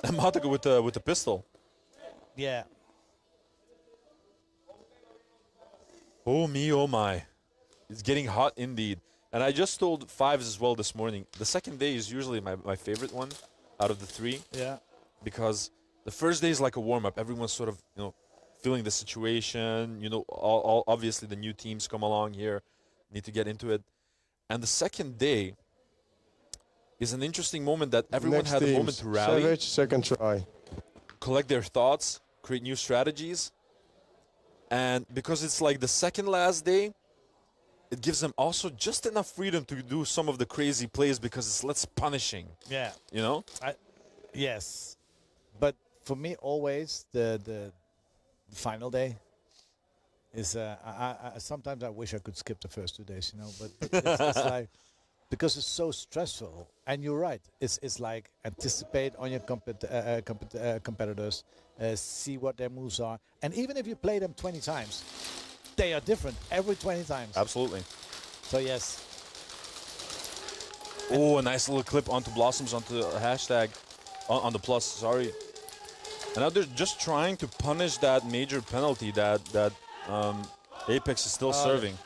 S9: And Mataka with the pistol.
S13: Yeah.
S9: Oh me, oh my. It's getting hot indeed. And I just told Fives as well this morning. The second day is usually my favorite one out of the three.
S13: Yeah.
S9: Because the first day is like a warm-up. Everyone's sort of, feeling the situation. All obviously the new teams come along here, need to get into it. And the second day is an interesting moment that everyone had a moment to rally.
S4: Savage, second try.
S9: Collect their thoughts, create new strategies. And because it's like the second last day, it gives them also just enough freedom to do some of the crazy plays because it's less punishing.
S13: Yeah. Yes. But for me, always the final day is. Sometimes I wish I could skip the first 2 days, But it's like because it's so stressful. And you're right. It's like anticipate on your competitors, see what their moves are, and even if you play them 20 times. They are different every 20 times.
S9: Absolutely.
S13: So, yes.
S9: Oh, a nice little clip onto Blossoms, onto the hashtag, on the plus, sorry. And now they're just trying to punish that major penalty that Apex is still serving.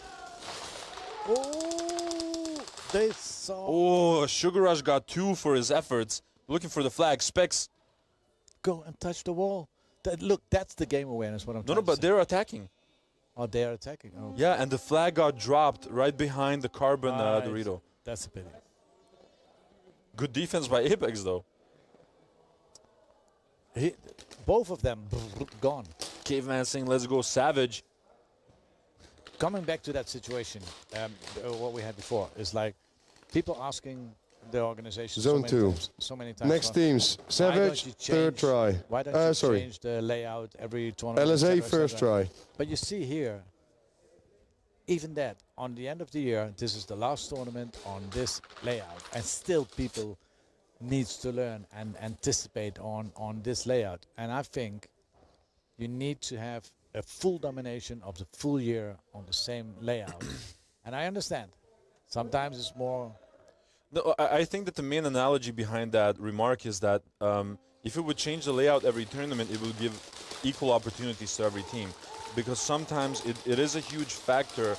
S13: Oh, they saw.
S9: Oh, Sugar Rush got 2 for his efforts. Looking for the flag. Specs.
S13: Go and touch the wall. Look, that's the game awareness, what I'm trying to
S9: but
S13: say.
S9: they're attacking.
S13: Oh, they are attacking. Oh.
S9: Yeah, and the flag got dropped right behind the carbon Dorito.
S13: That's a pity.
S9: Good defense by Apex, though.
S13: Both of them gone.
S9: Caveman saying, let's go Savage.
S13: coming back to that situation, what we had before is like people asking the organization
S4: Zone 2.
S13: So many times.
S4: Next teams. Savage, third try.
S13: Why don't you
S4: sorry.
S13: change the layout every tournament?
S4: LSA,
S13: et
S4: first
S13: cetera?
S4: try.
S13: But you see here, even that, on the end of the year, this is the last tournament on this layout, and still people needs to learn and anticipate on this layout. And I think you need to have a full domination of the full year on the same layout. And I understand. Sometimes it's more...
S9: No, I think that the main analogy behind that remark is that if it would change the layout every tournament, it would give equal opportunities to every team. Because sometimes it is a huge factor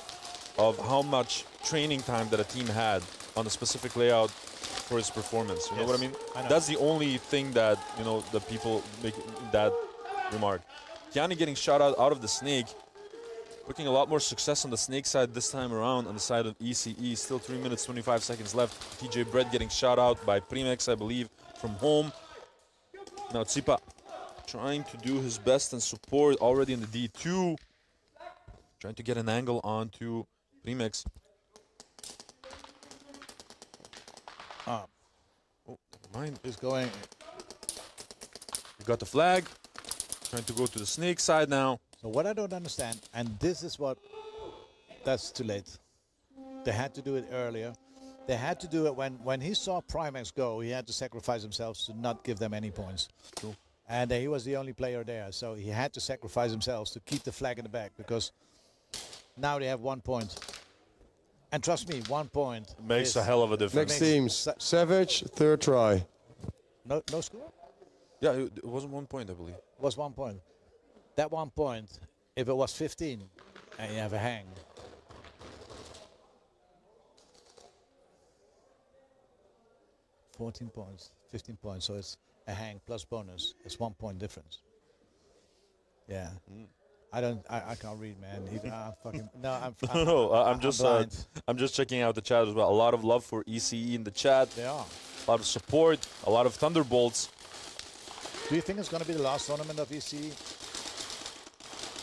S9: of how much training time that a team had on a specific layout for its performance. You know what I mean? That's the only thing that, you know, the people make that remark. Kiani getting shot out of the snake, looking a lot more success on the snake side this time around on the side of ECE. Still 3 minutes, 25 seconds left. TJ Brett getting shot out by Primex, I believe, from home. Now Tsipa trying to do his best and support already in the D2. Trying to get an angle onto Primex.
S13: Oh,
S9: never mind.
S13: He's going.
S9: We got the flag. Trying to go to the snake side now.
S13: So what I don't understand, and this is what, that's too late. They had to do it earlier. They had to do it when he saw Primex go, he had to sacrifice himself to not give them any points.
S9: True.
S13: And he was the only player there, so he had to sacrifice himself to keep the flag in the back, because now they have 1 point. And trust me, 1 point
S9: makes a hell of a difference.
S4: Next teams. Savage, third try.
S13: No score?
S9: Yeah, it wasn't 1 point, I believe.
S13: It was 1 point. That 1 point, if it was 15 and you have a hang, 14 points, 15 points, so it's a hang plus bonus. It's 1 point difference. Yeah. I can't read, man.
S9: I'm just checking out the chat as well. A lot of love for ECE in the chat.
S13: They are.
S9: A lot of support, a lot of thunderbolts.
S13: Do you think it's going to be the last tournament of ECE?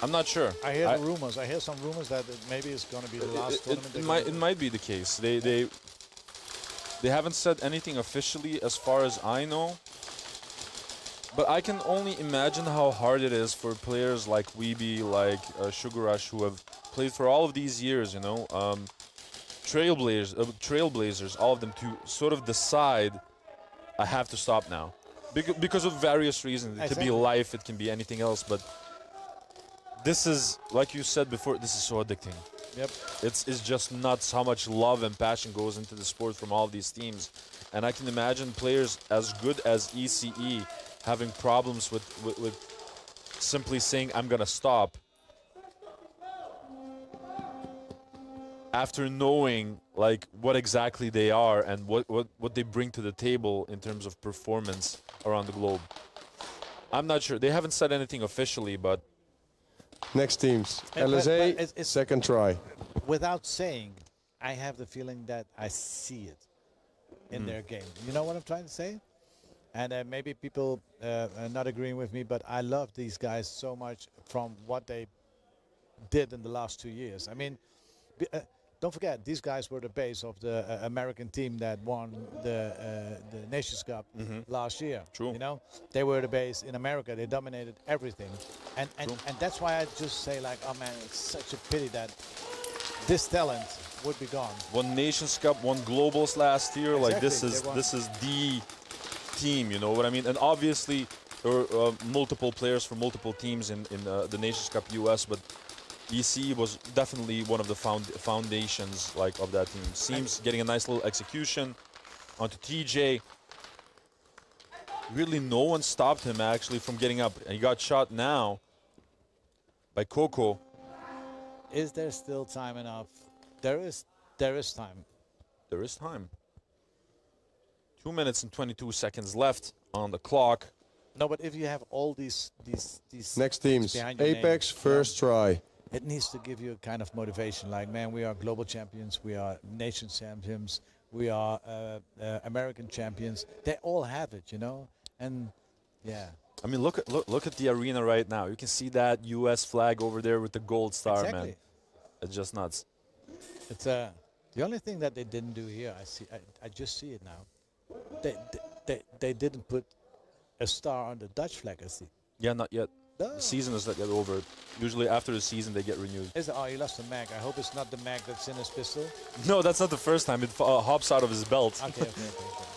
S9: I'm not sure.
S13: I hear the rumors. I hear some rumors that maybe it's going to be the last tournament.
S9: It might be the case. They haven't said anything officially as far as I know. But I can only imagine how hard it is for players like Weeby, like Sugar Rush, who have played for all of these years, you know, Trailblazers, all of them, to sort of decide, I have to stop now. Because of various reasons. It could be life, it can be anything else, but this is, like you said before, this is so addicting.
S13: Yep.
S9: It's just nuts how much love and passion goes into the sport from all of these teams. And I can imagine players as good as ECE having problems with simply saying, I'm going to stop. After knowing like what exactly they are and what they bring to the table in terms of performance around the globe. I'm not sure. They haven't said anything officially, but...
S4: Next teams. LSA, it's second try.
S13: Without saying, I have the feeling that I see it in their game. You know what I'm trying to say? And maybe people are not agreeing with me, but I love these guys so much from what they did in the last 2 years. I mean, don't forget, these guys were the base of the American team that won the Nations Cup last year.
S9: True.
S13: You know, they were the base in America. They dominated everything, and that's why I just say like, oh man, it's such a pity that this talent would be gone.
S9: Won Nations Cup, won Globals last year.
S13: Exactly.
S9: Like this is the team. You know what I mean? And obviously, there were multiple players from multiple teams in the Nations Cup US, but EC was definitely one of the foundations like of that team. Seems getting a nice little execution onto TJ. Really, no one stopped him actually from getting up. And he got shot now by Coco.
S13: Is there still time enough? There is time.
S9: There is time. 2 minutes and 22 seconds left on the clock.
S13: No, but if you have all these
S4: next teams, Apex
S13: name,
S4: first try.
S13: It needs to give you a kind of motivation, like, man, we are global champions, we are nation champions, we are American champions. They all have it, you know, and yeah.
S9: I mean, look at the arena right now. You can see that U.S. flag over there with the gold star,
S13: exactly.
S9: man. It's just nuts.
S13: It's the only thing that they didn't do here. I just see it now. They didn't put a star on the Dutch flag. I see.
S9: Yeah, not yet.
S13: No.
S9: The season is not yet over. Usually after the season they get renewed.
S13: Oh, he lost the mag. I hope it's not the mag that's in his pistol.
S9: No, that's not the first time. It hops out of his belt.
S13: Okay.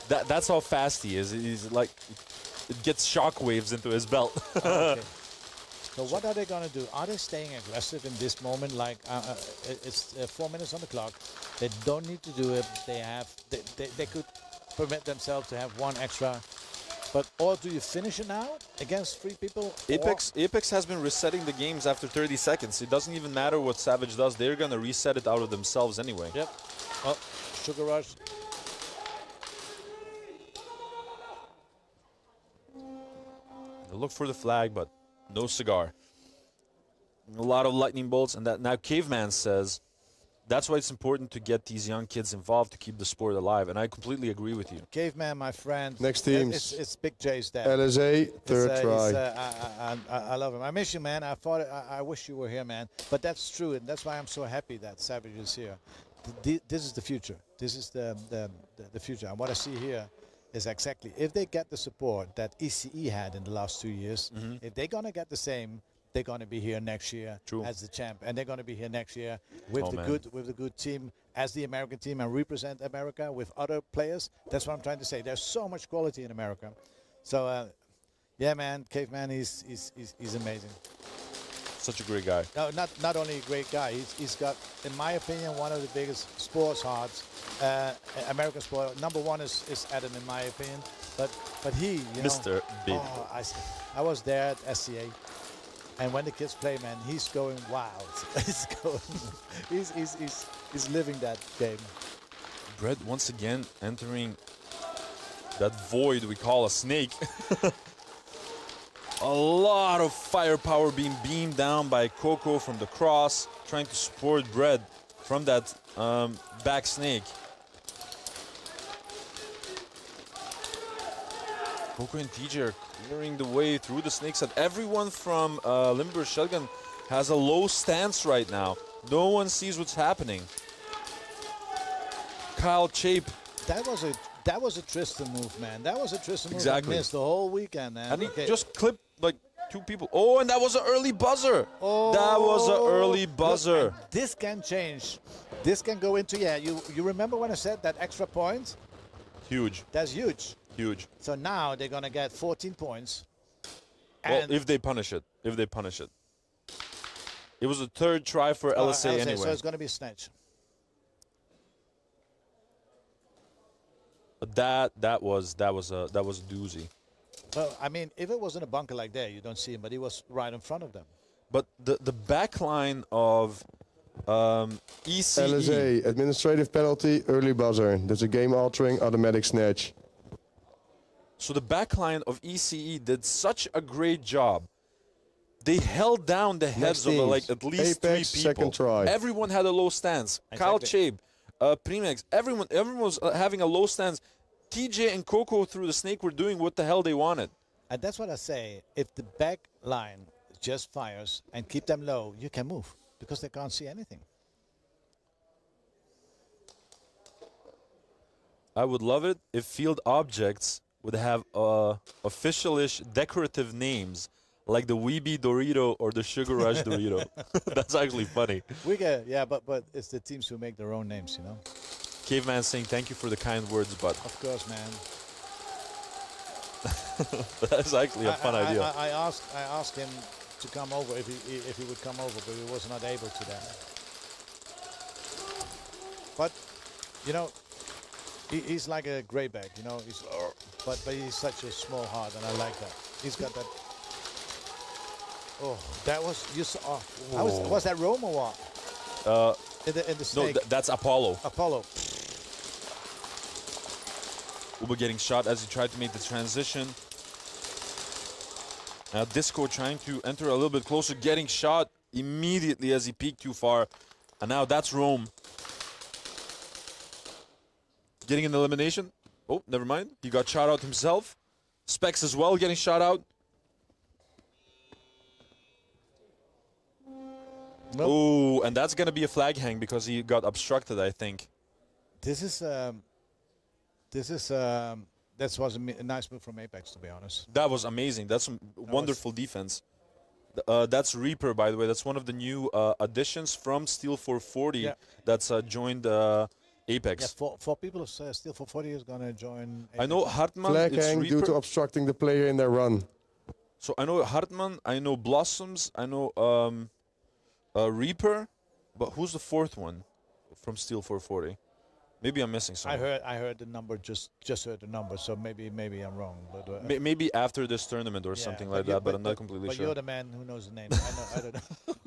S9: That's how fast he is. He's like, it gets shockwaves into his belt.
S13: Okay. So what are they going to do? Are they staying aggressive in this moment? Like it's 4 minutes on the clock. They don't need to do it. They could permit themselves to have one extra. But or do you finish it now against 3 people?
S9: Apex has been resetting the games after 30 seconds. It doesn't even matter what Savage does. They're going to reset it out of themselves anyway.
S13: Yep. Oh, Sugar Rush.
S9: They look for the flag, but no cigar. A lot of lightning bolts. And that now Caveman says, that's why it's important to get these young kids involved to keep the sport alive, and I completely agree with you.
S13: Caveman, my friend.
S4: Next teams.
S13: It's Big J's dad.
S4: LSA, third try.
S13: I love him. I miss you, man. I wish you were here, man. But that's true, and that's why I'm so happy that Savage is here. This is the future. This is the future. And what I see here is exactly, if they get the support that ECE had in the last 2 years, if they're going to get the same, they're going to be here next year as the champ, and they're going to be here next year with the good team as the American team and represent America with other players. That's what I'm trying to say. There's so much quality in America. So, yeah, man, Caveman, he's amazing.
S9: Such a great guy.
S13: No, not only a great guy. He's got, in my opinion, one of the biggest sports hearts, American sport. Number 1 is Adam, in my opinion. But he, you know,
S9: Mr. Big.
S13: Oh, I was there at SCA. And when the kids play, man, he's going wild. he's living that game.
S9: Brett once again entering that void we call a snake. A lot of firepower being beamed down by Coco from the cross, trying to support Brett from that back snake. Coco and TJ are clearing the way through the snake set. Everyone from Limber Shotgun has a low stance right now. No one sees what's happening. Kyle Chape.
S13: That was a Tristan move, man. That was a Tristan move.
S9: Exactly.
S13: I missed the whole weekend, man.
S9: And he just clipped like 2 people. Oh, and that was an early buzzer.
S13: Oh,
S9: that was an early buzzer.
S13: Look, this can change. This can go into, you remember when I said that extra point?
S9: Huge.
S13: That's huge.
S9: Huge.
S13: So now they're going to get 14 points.
S9: Well, if they punish it. If they punish it. It was a 3rd try for LSA anyway.
S13: So it's going to be a snatch.
S9: But that was a doozy.
S13: Well, I mean, if it was in a bunker like that, you don't see him, but he was right in front of them.
S9: But the back line of ECE.
S4: LSA, administrative penalty, early buzzer. That's a game-altering automatic snatch.
S9: So the back line of ECE did such a great job. They held down the heads of like at least
S4: Apex,
S9: 3 people.
S4: second try.
S9: Everyone had a low stance.
S13: Exactly.
S9: Kyle Chabe, Primex, everyone was having a low stance. TJ and Coco through the snake were doing what the hell they wanted.
S13: And that's what I say. If the back line just fires and keep them low, you can move because they can't see anything.
S9: I would love it if field objects would have official-ish decorative names like the Weeby Dorito or the Sugar Rush Dorito. That's actually funny.
S13: We get, but it's the teams who make their own names, you know.
S9: Caveman saying thank you for the kind words, but
S13: of course, man.
S9: That's actually a fun idea.
S13: I asked him to come over if he would come over, but he was not able to then. But you know, he's like a greyback, you know. But he's such a small heart, and I like that. He's got that. Oh, that was you saw. Was that Rome or what? In the snake.
S9: No, that's Apollo.
S13: Apollo.
S9: Uber getting shot as he tried to make the transition. Now Disco trying to enter a little bit closer, getting shot immediately as he peeked too far. And now that's Rome. Getting an elimination. Oh, never mind. He got shot out himself. Specs as well getting shot out.
S13: Nope.
S9: Oh, and that's going to be a flag hang because he got obstructed, I think.
S13: This is that was a nice move from Apex, to be honest.
S9: That was amazing. That's some wonderful defense. That's Reaper, by the way. That's one of the new additions from Steel 440 that's joined Apex.
S13: Yeah, for people of Steel 440 is going to join Apex.
S9: I know Hartman.
S4: Flag
S9: it's
S4: hang
S9: Reaper.
S4: due to obstructing the player in their run.
S9: So I know Hartman, I know Blossoms, I know Reaper, but who's the fourth one from Steel 440? Maybe I'm missing something.
S13: I heard the number, just heard the number, so maybe I'm wrong. But
S9: maybe after this tournament or something like that, but I'm not completely sure.
S13: But you're the man who knows the name. I don't know.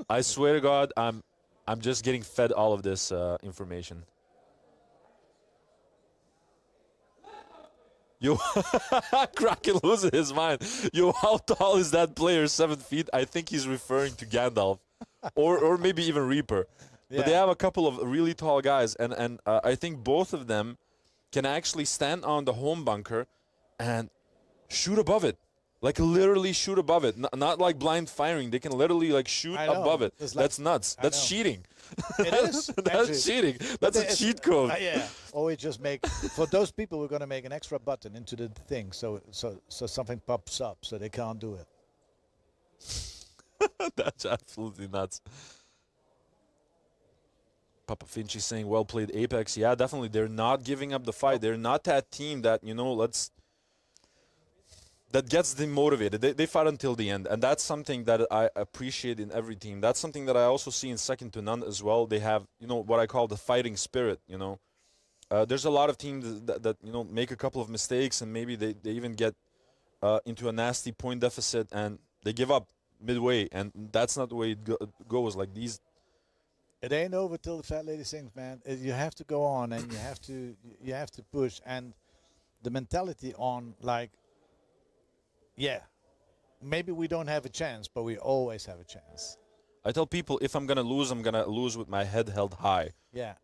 S9: I swear to God, I'm just getting fed all of this information. Yo, Kraken loses his mind. Yo, how tall is that player? 7 feet? I think he's referring to Gandalf, or maybe even Reaper.
S13: Yeah.
S9: But they have a couple of really tall guys, and I think both of them can actually stand on the home bunker and shoot above it. Like literally shoot above it. Not like blind firing. They can literally like shoot above it. That's nuts. That's cheating.
S13: It is.
S9: That's cheating. That's a cheat code.
S13: Yeah. Or we just make, for those people, we're going to make an extra button into the thing so something pops up so they can't do it.
S9: That's absolutely nuts. Papa Finchi saying, well played, Apex. Yeah, definitely. They're not giving up the fight. They're not that team that, that gets them motivated. They fight until the end. And that's something that I appreciate in every team. That's something that I also see in Second to None as well. They have, what I call the fighting spirit, There's a lot of teams that make a couple of mistakes and maybe they even get into a nasty point deficit and they give up midway. And that's not the way it goes. Like these...
S13: It ain't over till the fat lady sings, man. You have to go on and you have to push. And the mentality on, like, yeah, maybe we don't have a chance, but we always have a chance.
S9: I tell people if I'm going to lose with my head held high.
S13: Yeah.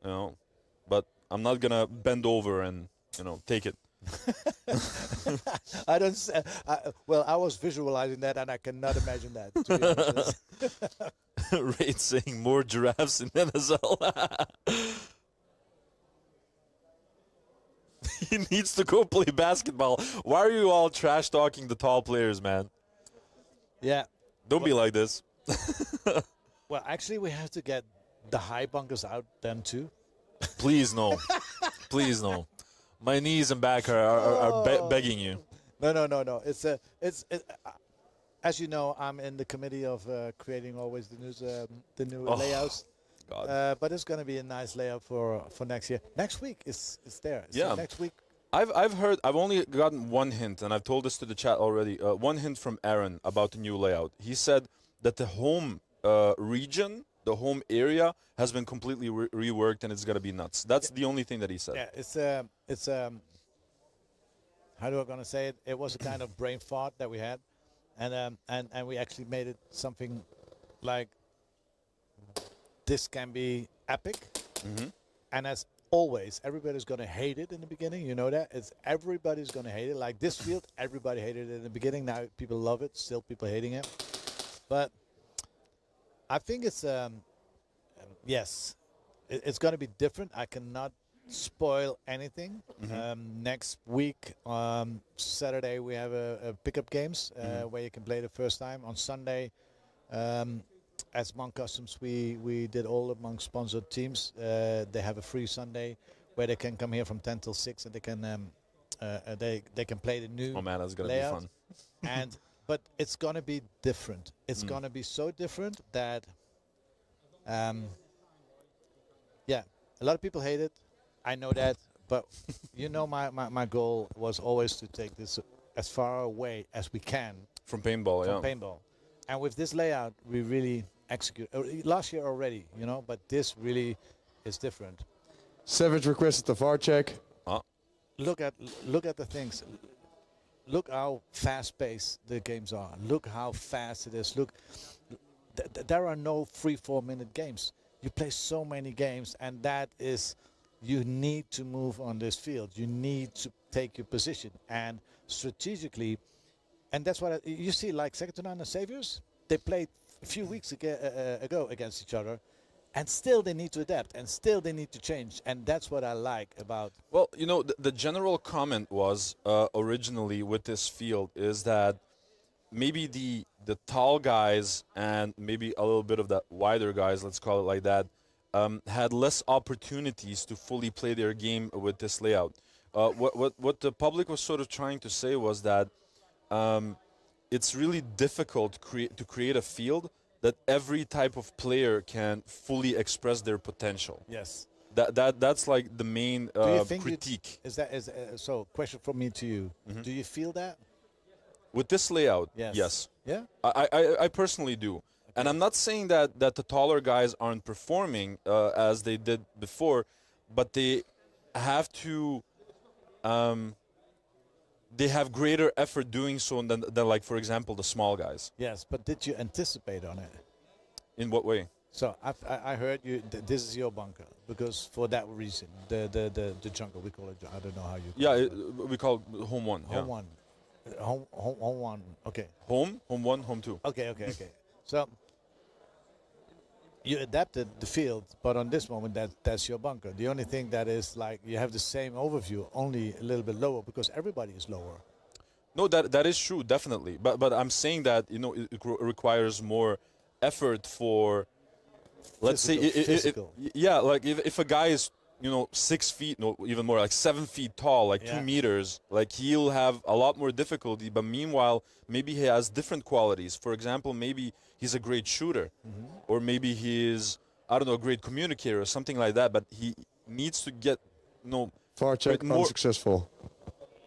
S9: But I'm not going to bend over and, take it.
S13: I don't. Well, I was visualizing that, and I cannot imagine that. To be honest.
S9: Raid saying more giraffes in NSL. He needs to go play basketball. Why are you all trash talking the tall players, man?
S13: Yeah.
S9: Don't be like this.
S13: Well, actually, we have to get the high bunkers out then too.
S9: Please no. Please no. My knees and back are begging you.
S13: No. It's as you know, I'm in the committee of creating always the new layouts.
S9: God.
S13: But it's going to be a nice layout for next year. Next week is there. So
S9: yeah.
S13: Next week.
S9: I've heard. I've only gotten one hint, and I've told this to the chat already. One hint from Aaron about the new layout. He said that the home region, the home area, has been completely reworked, and it's going to be nuts. That's the only thing that he said.
S13: Yeah, it's how do I going to say it? It was a kind of brain fart that we had, and we actually made it something like this can be epic, and as always, everybody's going to hate it in the beginning. You know that everybody's going to hate it. Like this field, everybody hated it in the beginning. Now people love it. Still, people hating it, but I think it's yes, it's going to be different. I cannot spoil anything. Next week, Saturday, we have a pickup games where you can play the first time. On Sunday, as Monk Customs, we did all among sponsored teams. They have a free Sunday where they can come here from 10 till 6 and they can play the new.
S9: Oh man, that's gonna
S13: layout.
S9: be fun.
S13: But it's gonna be different. It's gonna be so different that, yeah, a lot of people hate it. I know that, but my goal was always to take this as far away as we can
S9: from paintball.
S13: From paintball, and with this layout, we really execute. Last year already, but this really is different.
S4: Savage requested the VAR check.
S13: Look at the things. Look how fast-paced the games are. Look how fast it is. Look, there are no 3-4 minute games. You play so many games, and that is, you need to move on this field. You need to take your position, and strategically, and that's what you see. Like Second to None and Saviors, they played a few weeks ago against each other, and still they need to adapt, and still they need to change, and that's what I like about.
S9: Well, you know, the general comment was originally with this field is that maybe the tall guys and maybe a little bit of the wider guys, let's call it like that, had less opportunities to fully play their game with this layout. What the public was sort of trying to say was that it's really difficult to create a field that every type of player can fully express their potential.
S13: Yes.
S9: That's like the main critique.
S13: So? Question from me to you: do you feel that
S9: with this layout?
S13: Yes.
S9: Yes.
S13: Yeah.
S9: I personally do, okay. And I'm not saying that the taller guys aren't performing as they did before, but they have to. They have greater effort doing so than like, for example, the small guys.
S13: Yes, but did you anticipate on it?
S9: In what way?
S13: So I heard you. This is your bunker because for that reason, the jungle we call it. I don't know how you.
S9: Yeah, we call it home one.
S13: Home one. Home one. Okay.
S9: Home one, home two.
S13: Okay. So you adapted the field, but on this moment, that's your bunker. The only thing that is like you have the same overview, only a little bit lower because everybody is lower.
S9: No, that is true, definitely. But I'm saying that it requires more effort for, let's
S13: physical.
S9: say, like if a guy is 6 feet, no, even more, like 7 feet tall, like 2 meters, like he'll have a lot more difficulty. But meanwhile, maybe he has different qualities. For example, maybe he's a great shooter, or maybe he's, I don't know, a great communicator or something like that. But he needs to get,
S4: far check unsuccessful.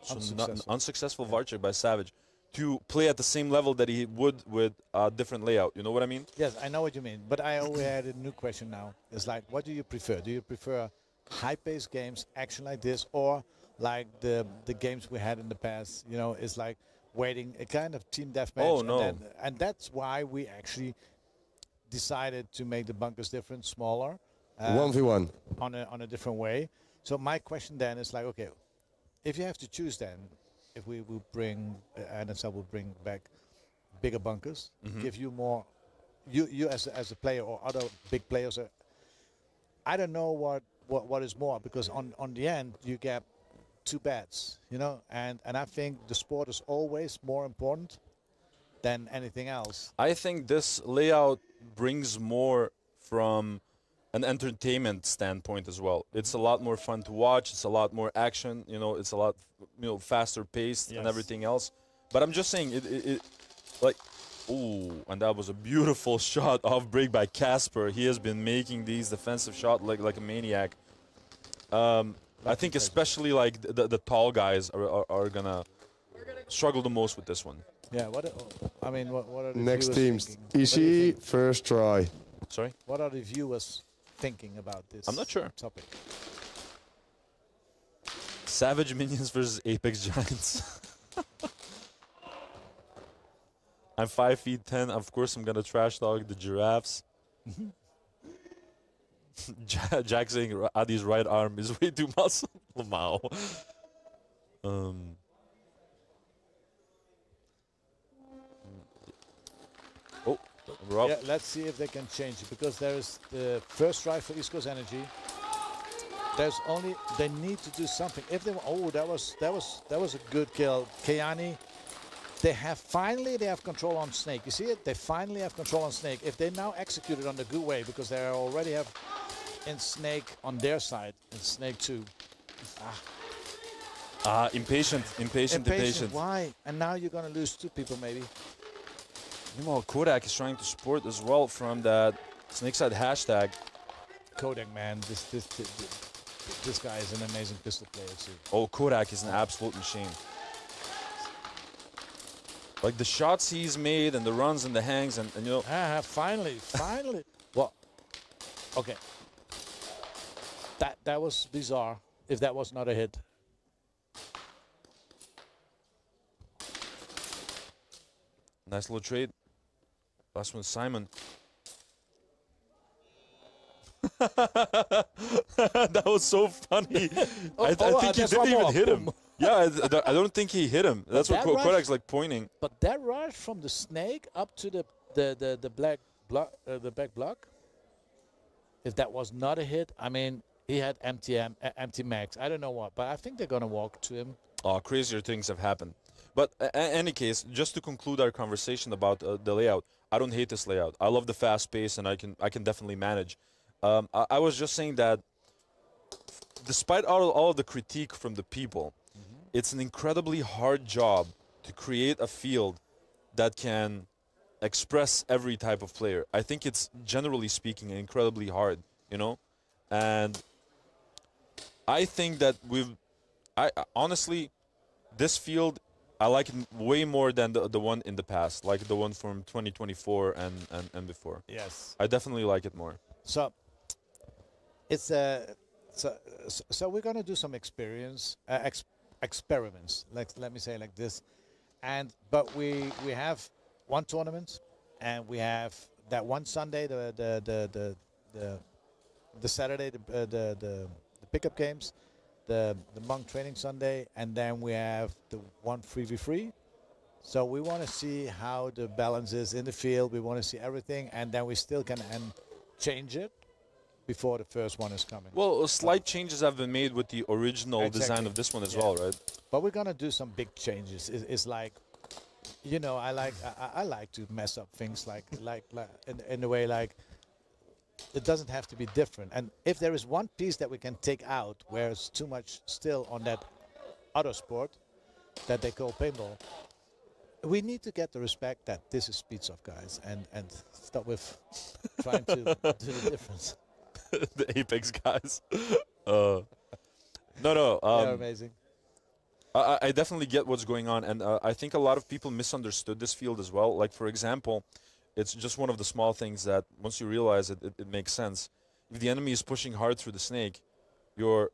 S9: So unsuccessful VAR check by Savage to play at the same level that he would with a different layout. You know what I mean?
S13: Yes, I know what you mean. But I always had a new question now. It's like, what do you prefer? Do you prefer high-paced games, action like this, or like the games we had in the past? It's like waiting, a kind of team deathmatch.
S9: Oh, no.
S13: And that's why we actually decided to make the bunkers different, smaller.
S4: 1v1.
S13: On a different way. So my question then is like, okay, if you have to choose then, if we will bring, NSL will bring back bigger bunkers, give you more, you as a player or other big players, I don't know what is more, because on the end you get two bats, and I think the sport is always more important than anything else.
S9: I think this layout brings more from an entertainment standpoint as well. It's a lot more fun to watch. It's a lot more action. It's a lot, faster paced and everything else. But I'm just saying, and that was a beautiful shot off break by Casper. He has been making these defensive shots like a maniac. I think especially like the tall guys are gonna struggle the most with this one.
S13: Yeah. What are the
S4: Next
S13: viewers
S4: teams?
S13: thinking?
S4: Easy first try.
S9: Sorry.
S13: What are the viewers thinking about this?
S9: I'm not sure.
S13: Topic.
S9: Savage Minions versus Apex Giants. I'm 5'10". Of course, I'm gonna trash talk the giraffes. Jack saying Adi's right arm is way too muscle. Wow. Rob.
S13: Yeah, let's see if they can change it, because there is the first try for East Coast Energy. They need to do something. If they that was a good kill. Kayani, they have control on Snake. You see it? They finally have control on Snake. If they now execute it on the good way, because they already have in Snake on their side, and Snake too.
S9: Impatient.
S13: Why? And now you're gonna lose two people maybe.
S9: Meanwhile, Kodak is trying to support as well from that Snakeside hashtag.
S13: Kodak, man, this guy is an amazing pistol player too.
S9: Oh, Kodak is an absolute machine. Like the shots he's made and the runs and the hangs and
S13: finally. Well, okay. That was bizarre. If that was not a hit.
S9: Nice little trade. Last one, Simon. That was so funny. I think he didn't even hit him. Yeah, I don't think he hit him. That's what Kodak's like pointing.
S13: But that rush from the Snake up to the the black block. If that was not a hit, I mean, he had empty max. I don't know what, but I think they're gonna walk to him.
S9: Oh, crazier things have happened. But any case, just to conclude our conversation about the layout, I don't hate this layout. I love the fast pace, and I can definitely manage. I was just saying that despite all of the critique from the people, it's an incredibly hard job to create a field that can express every type of player. I think it's, generally speaking, incredibly hard, you know? And I think that I honestly, this field, I like it way more than the one in the past, like the one from 2024 and before.
S13: Yes.
S9: I definitely like it more.
S13: So it's so we're gonna do some experiments. Let me say it like this, but we have one tournament, and we have that one Sunday, the Saturday, the pickup games, the monk training Sunday, and then we have the one 3v3. So we want to see how the balance is in the field. We want to see everything, and then we still can change it before the first one is coming.
S9: Well, slight changes have been made with the original design of this one as well, right?
S13: But we're gonna do some big changes. It's like, you know, I like to mess up things like in a way, like it doesn't have to be different. And if there is one piece that we can take out where it's too much still on that other sport that they call paintball, we need to get the respect that this is Speedsoft, guys, and stop with trying to do the difference.
S9: The Apex guys. No.
S13: They're amazing.
S9: I definitely get what's going on, and I think a lot of people misunderstood this field as well. Like, for example, it's just one of the small things that once you realize it, it makes sense. If the enemy is pushing hard through the snake, your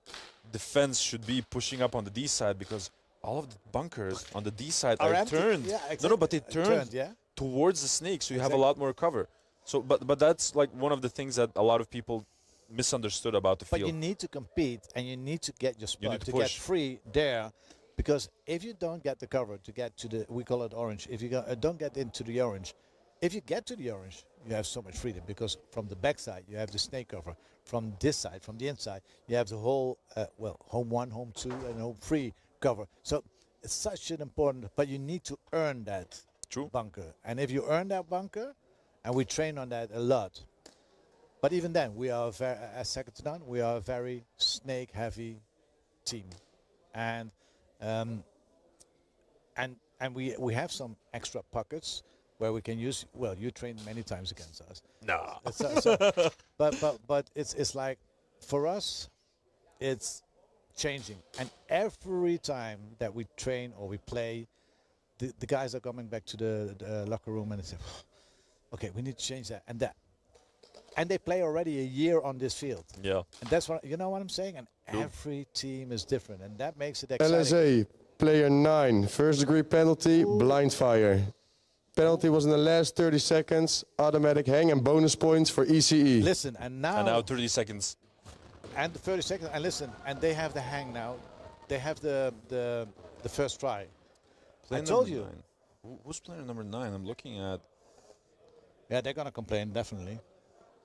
S9: defense should be pushing up on the D side, because all of the bunkers on the D side are turned.
S13: Yeah, exactly.
S9: No, but they turned towards the snake, so you have a lot more cover. So, but that's like one of the things that a lot of people misunderstood about the field.
S13: But you need to compete, and you need to get your spot to get free there, because if you don't get the cover to get to the, we call it orange, if you don't get into the orange, if you get to the orange, you have so much freedom, because from the back side you have the snake cover, from this side, from the inside, you have the whole, home 1, home 2, and home 3 cover. So it's such an important, but you need to earn that bunker. And if you earn that bunker, and we train on that a lot, but even then, we are as second to none, we are a very snake-heavy team, and we have some extra pockets where we can use. Well, you trained many times against us.
S9: No.
S13: But it's like, for us, it's changing, and every time that we train or we play, the guys are coming back to the locker room and they say, okay, we need to change that and that. And they play already a year on this field.
S9: Yeah.
S13: And that's what, you know what I'm saying? And every team is different, and that makes it exciting.
S4: LSA, player 9, first degree penalty, blind fire. Penalty was in the last 30 seconds, automatic hang and bonus points for ECE.
S13: Listen, and now
S9: 30 seconds.
S13: And the 30 seconds, and listen, and they have the hang now. They have the first try. I told you.
S9: 9. Who's player number 9? I'm looking at.
S13: Yeah, they're gonna complain, definitely.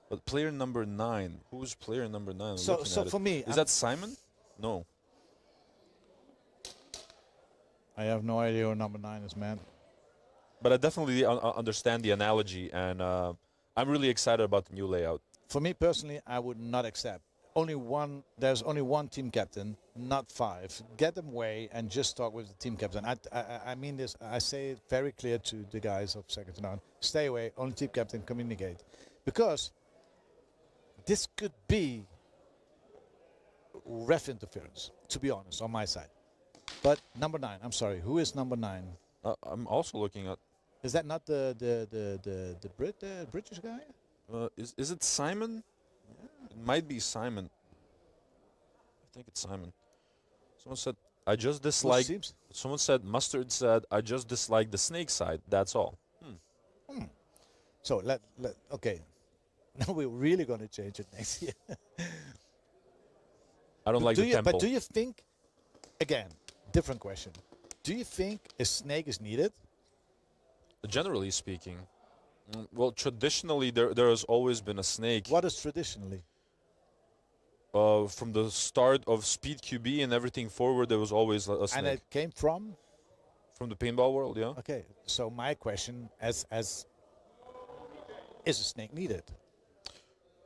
S9: But player number 9. Who's player number 9?
S13: So for me,
S9: is that Simon? No.
S13: I have no idea who number 9 is, man.
S9: But I definitely understand the analogy, and I'm really excited about the new layout.
S13: For me personally, I would not accept. There's only one team captain, not 5. Get them away and just talk with the team captain. I mean this, I say it very clear to the guys of second to none. Stay away, only team captain, communicate. Because this could be ref interference, to be honest, on my side. But number 9, I'm sorry, who is number 9?
S9: I'm also looking at.
S13: Is that not the British guy?
S9: Is it Simon? Yeah, it might be Simon. I think it's Simon. Someone said I just dislike. Someone said Mustard said I just dislike the snake side. That's all.
S13: So okay. Now we're really going to change it next year.
S9: I don't like the tempo.
S13: But do you think, again, different question. Do you think a snake is needed?
S9: Generally speaking. Well, traditionally, there has always been a snake.
S13: What is traditionally?
S9: From the start of Speed QB and everything forward, there was always a snake.
S13: And it came from?
S9: From the paintball world, yeah.
S13: Okay, so my question is a snake needed?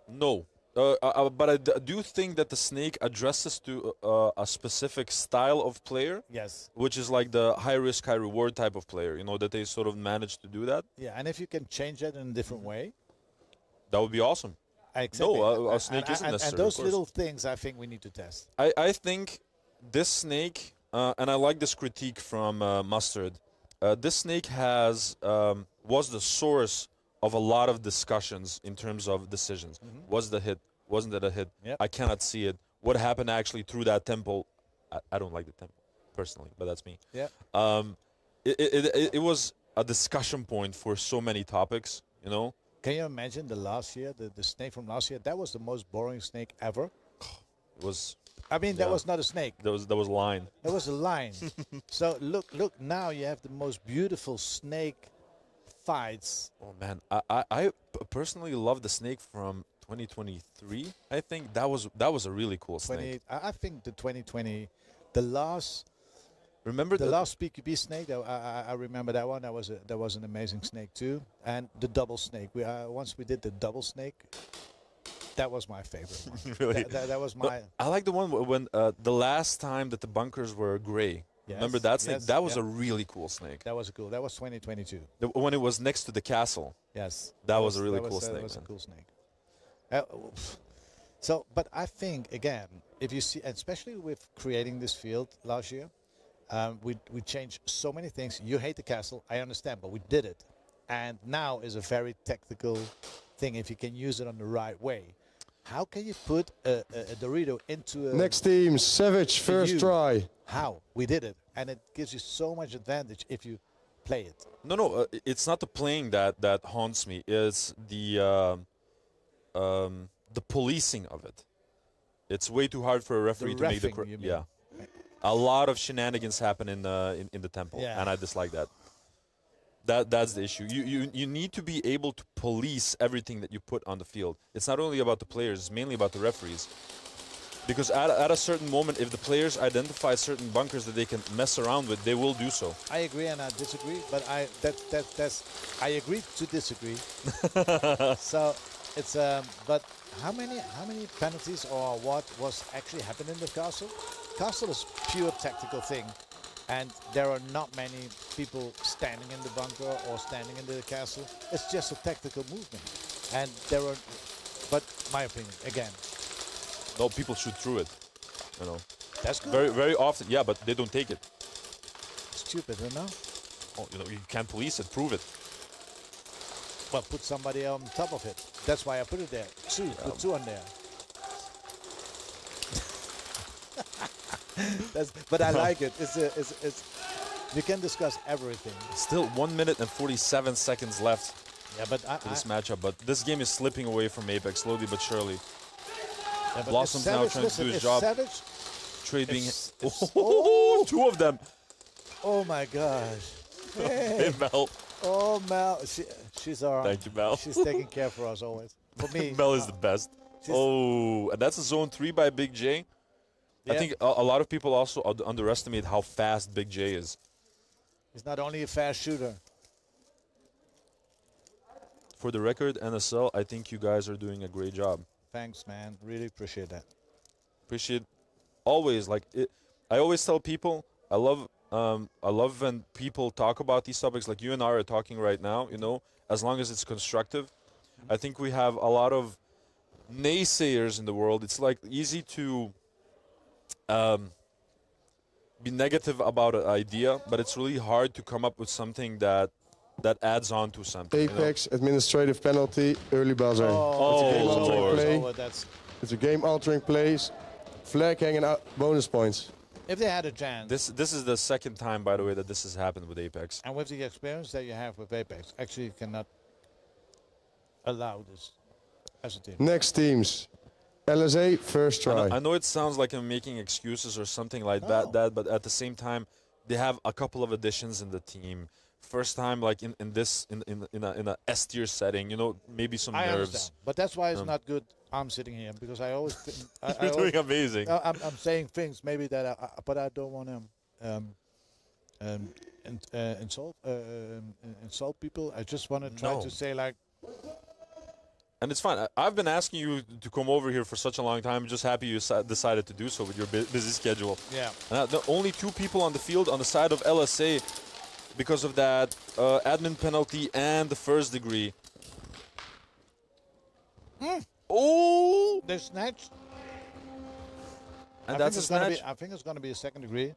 S9: No. But I do think that the snake addresses to a specific style of player.
S13: Yes.
S9: Which is like the high risk, high reward type of player. You know, that they sort of managed to do that.
S13: Yeah, and if you can change it in a different way,
S9: that would be awesome.
S13: Exactly.
S9: No, a snake isn't necessary.
S13: And those little things, I think we need to test.
S9: I think this snake, and I like this critique from Mustard. This snake was the source of a lot of discussions in terms of decisions. Was the hit? Wasn't it a hit?
S13: Yep.
S9: I cannot see it. What happened actually through that temple? I don't like the temple personally, but that's me.
S13: Yeah.
S9: It was a discussion point for so many topics. You know.
S13: Can you imagine the snake from last year? That was the most boring snake ever.
S9: It was.
S13: I mean, that was not a snake.
S9: That was line.
S13: That was a line. So look. Now you have the most beautiful snake fights.
S9: Oh man, I personally love the snake from 2023. I think that was a really cool snake.
S13: I think the 2020, the last.
S9: Remember
S13: the last PQB snake? I remember that one. That was an amazing snake too. And the double snake. Once we did the double snake. That was my favorite one.
S9: Really?
S13: That was my.
S9: I like the one when the last time that the bunkers were gray.
S13: Yes,
S9: remember that snake?
S13: yes,
S9: That was a really cool snake.
S13: That was cool. That was 2022.
S9: When it was next to the castle.
S13: Yes.
S9: That was a really cool snake.
S13: That was a cool snake. So, but I think again, if you see, especially with creating this field last year, we changed so many things. You hate the castle, I understand, but we did it, and now is a very tactical thing if you can use it on the right way. How can you put a Dorito into a...
S4: Next team, Savage, first try.
S13: How? We did it. And it gives you so much advantage if you play it.
S9: No, it's not the playing that haunts me. It's the policing of it. It's way too hard for a referee to make the... Yeah. A lot of shenanigans happen in the temple, and I dislike that. That's the issue. You need to be able to police everything that you put on the field. It's not only about the players, it's mainly about the referees. Because at a certain moment, if the players identify certain bunkers that they can mess around with, they will do so.
S13: I agree and I disagree, but I agree to disagree. So it's but how many penalties or what was actually happening in the castle? Castle is pure tactical thing. And there are not many people standing in the bunker or standing in the castle. It's just a tactical movement. And there are, but my opinion, again.
S9: No, people shoot through it, you know.
S13: That's good.
S9: Very, very often, yeah, but they don't take it.
S13: Stupid, you know?
S9: Oh, you know, you can't police it, prove it.
S13: Well, put somebody on top of it. That's why I put it there. Put two on there. But I like it. It's you can discuss everything.
S9: Still 1 minute and 47 seconds left.
S13: Yeah, but
S9: for this matchup. But this game is slipping away from Apex slowly but surely.
S13: Yeah, but
S9: Blossom's now trying to do his job.
S13: Savage,
S9: Trade being
S13: oh,
S9: two of them.
S13: Oh my gosh.
S9: Hey, Mel.
S13: Oh, Mel. She's all right.
S9: Thank you, Mel.
S13: She's taking care for us always. For me.
S9: Mel is the best. Oh, and that's a zone 3 by Big J.
S13: Yeah.
S9: I think a lot of people also underestimate how fast Big J is.
S13: He's not only a fast shooter.
S9: For the record, NSL, I think you guys are doing a great job.
S13: Thanks, man. Really appreciate that.
S9: Appreciate always like it. I always tell people I love when people talk about these topics like you and I are talking right now. You know, as long as it's constructive. I think we have a lot of naysayers in the world. It's like easy to be negative about an idea, but it's really hard to come up with something that adds on to something.
S4: Apex, administrative penalty, early buzzer. It's a game-altering plays. Flag hanging out, bonus points.
S13: If they had a chance.
S9: This is the second time, by the way, that this has happened with Apex.
S13: And with the experience that you have with Apex, actually you cannot allow this as a team.
S4: Next teams. LSA, first try.
S9: I know it sounds like I'm making excuses or something like that, but at the same time, they have a couple of additions in the team. first time like in a S tier setting. You know, maybe some
S13: I
S9: nerves.
S13: understand, but that's why it's not good. I'm sitting here because I always.
S9: You're doing amazing.
S13: I'm saying things maybe that, but I don't want to insult people. I just want to try to say like.
S9: And it's fine. I've been asking you to come over here for such a long time. I'm just happy you decided to do so with your busy schedule.
S13: Yeah.
S9: The only 2 people on the field on the side of LSA because of that admin penalty and the first degree. Oh!
S13: They snatched.
S9: And that's a snatch.
S13: I think it's going to be a second degree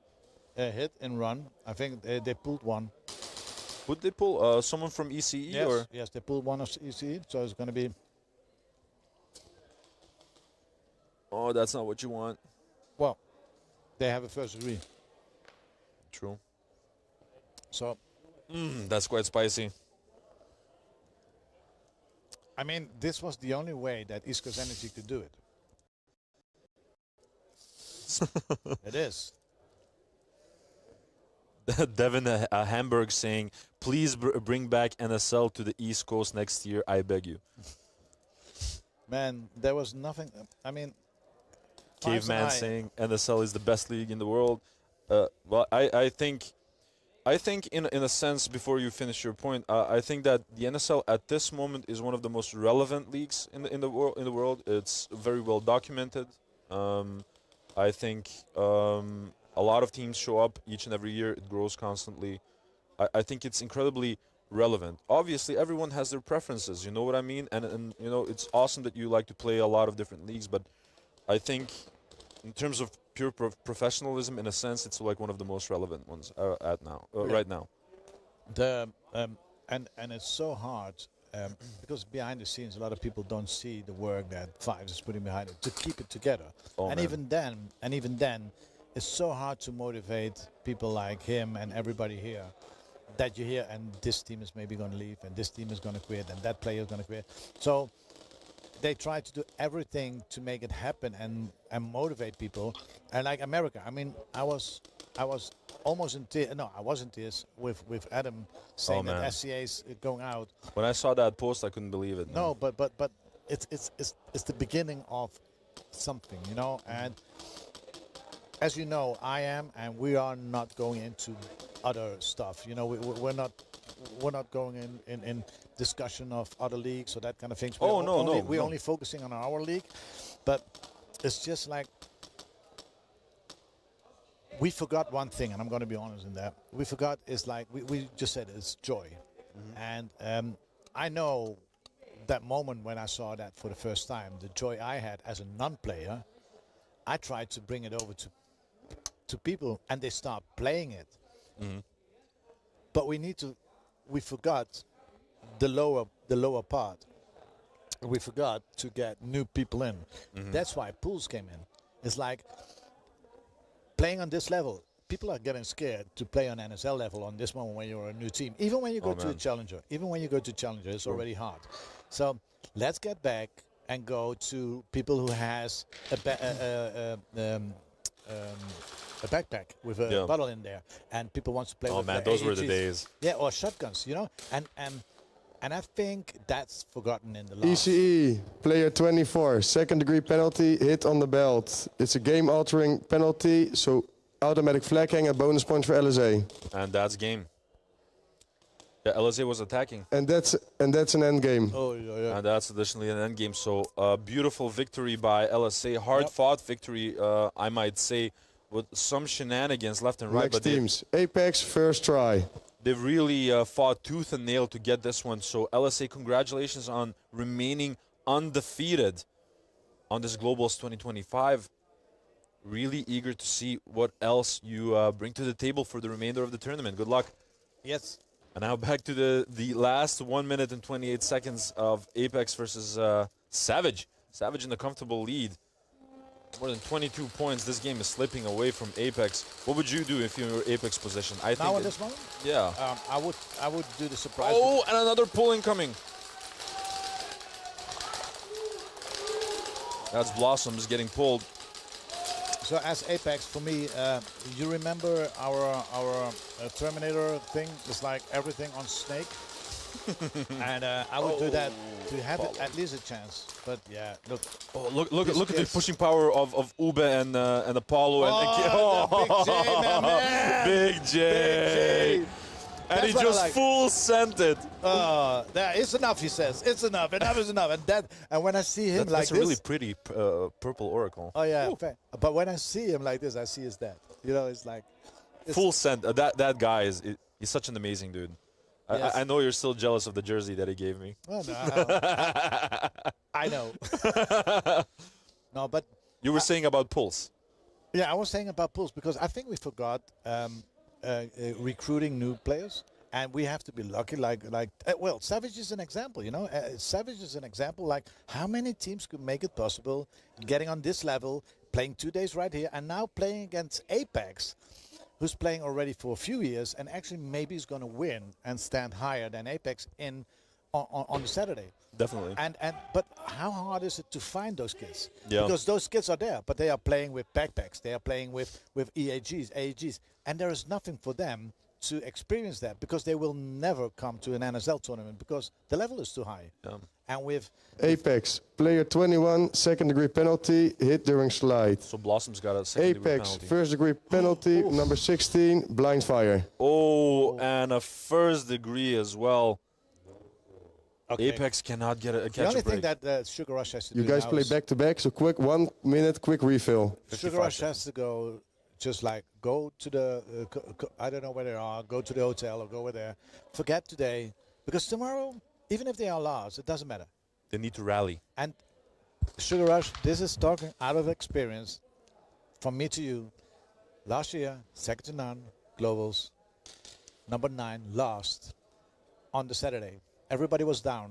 S13: hit and run. I think they pulled one.
S9: Would they pull someone from ECE?
S13: Yes,
S9: or?
S13: yes, they pulled one of ECE, so it's going to be.
S9: Oh, that's not what you want.
S13: Well, they have a first degree.
S9: True.
S13: So.
S9: That's quite spicy.
S13: I mean, this was the only way that East Coast Energy could do it. It is.
S9: Devin Hamburg saying, please bring back NSL to the East Coast next year, I beg you.
S13: Man, there was nothing. I mean,
S9: Caveman saying NSL is the best league in the world. Well, I think in a sense, before you finish your point, I think that the NSL at this moment is one of the most relevant leagues in the world. It's very well documented. I think a lot of teams show up each and every year. It grows constantly. I think it's incredibly relevant. Obviously, everyone has their preferences. You know what I mean? And you know, it's awesome that you like to play a lot of different leagues. But I think in terms of pure professionalism, in a sense, it's like one of the most relevant ones right now.
S13: And it's so hard because behind the scenes, a lot of people don't see the work that Fives is putting behind it to keep it together. Even then, it's so hard to motivate people like him and everybody here that you hear, and this team is maybe going to leave, and this team is going to quit, and that player is going to quit. So they try to do everything to make it happen and motivate people. And like America, I mean, I was almost in tears. No, I was in tears with Adam saying that SCA is going out.
S9: When I saw that post, I couldn't believe it.
S13: No, but it's the beginning of something, you know. And as you know, and we are not going into other stuff. You know, we're not going in discussion of other leagues or that kind of things. We're only focusing on our league. But it's just like we forgot one thing, and I'm going to be honest in that. We forgot is like we just said it's joy. And I know that moment when I saw that for the first time, the joy I had as a non-player, I tried to bring it over to people, and they start playing it. But we forgot the lower part. We forgot to get new people in. That's why pools came in. It's like playing on this level. People are getting scared to play on NSL level on this moment when you're a new team. Even when you go to a challenger. It's already hard. So let's get back and go to people who has a backpack with a bottle in there, and people want to play with.
S9: Oh man, those were the days.
S13: Yeah, or shotguns, you know, and I think that's forgotten in the last.
S4: ECE, player 24, second degree penalty, hit on the belt. It's a game-altering penalty, so automatic flag hang and bonus points for LSA.
S9: And that's game. Yeah, LSA was attacking.
S4: And that's an end game.
S13: Oh yeah.
S9: And that's additionally an end game. So beautiful victory by LSA, hard-fought victory, I might say, with some shenanigans left and right.
S4: Next teams, Apex first try.
S9: They've really fought tooth and nail to get this one. So LSA, congratulations on remaining undefeated on this Globals 2025. Really eager to see what else you bring to the table for the remainder of the tournament. Good luck.
S13: Yes.
S9: And now back to the last 1 minute and 28 seconds of Apex versus Savage. Savage in the comfortable lead. More than 22 points. This game is slipping away from Apex. What would you do if you were Apex position? I think
S13: now at this moment?
S9: Yeah.
S13: I would do the surprise.
S9: Oh, and another pull incoming. That's Blossoms getting pulled.
S13: So as Apex, for me, you remember our Terminator thing? It's like everything on Snake. And I would do that to have at least a chance. But yeah, look.
S9: Oh, look at the pushing power of Ube and Apollo
S13: Big J, my man.
S9: Big J. And
S13: That's
S9: he
S13: what I
S9: just
S13: like.
S9: full sent it.
S13: It's enough, he says. It's enough. Enough is enough. And when I see him
S9: That's
S13: like
S9: a
S13: this,
S9: really pretty purple oracle.
S13: oh yeah. But when I see him like this, I see his dad. You know, it's like
S9: Full sent. That guy he's such an amazing dude.
S13: Yes.
S9: I know you're still jealous of the jersey that he gave me.
S13: Well, no, I know. No, but
S9: You were saying about Pulse.
S13: yeah, I was saying about Pulse because I think we forgot recruiting new players, and we have to be lucky. Well, Savage is an example. You know, Savage is an example. Like how many teams could make it possible, getting on this level, playing 2 days right here, and now playing against Apex, who's playing already for a few years, and actually maybe is going to win and stand higher than Apex on the Saturday.
S9: Definitely.
S13: But how hard is it to find those kids?
S9: Yeah.
S13: Because those kids are there, but they are playing with backpacks. They are playing with AEGs, and there is nothing for them to experience that because they will never come to an NSL tournament because the level is too high.
S9: Yeah.
S13: And with
S4: Apex, player 21, second degree penalty, hit during slide.
S9: So Blossom's got a second degree
S4: Apex,
S9: penalty.
S4: first degree penalty, number 16, blind fire.
S9: Oh, and a first degree as well.
S13: Okay.
S9: Apex cannot get a
S13: the
S9: catch
S13: only
S9: a break.
S13: thing that Sugar Rush has to
S4: You
S13: do
S4: guys
S13: now
S4: play
S13: is
S4: back to back, so quick 1 minute, quick refill.
S13: Sugar Rush has to go, just like go to the, I don't know where they are, go to the hotel or go over there. Forget today, because tomorrow, even if they are lost, it doesn't matter.
S9: They need to rally.
S13: And Sugar Rush, this is talking out of experience from me to you. Last year, second to none, Globals, number 9, lost on the Saturday. Everybody was down,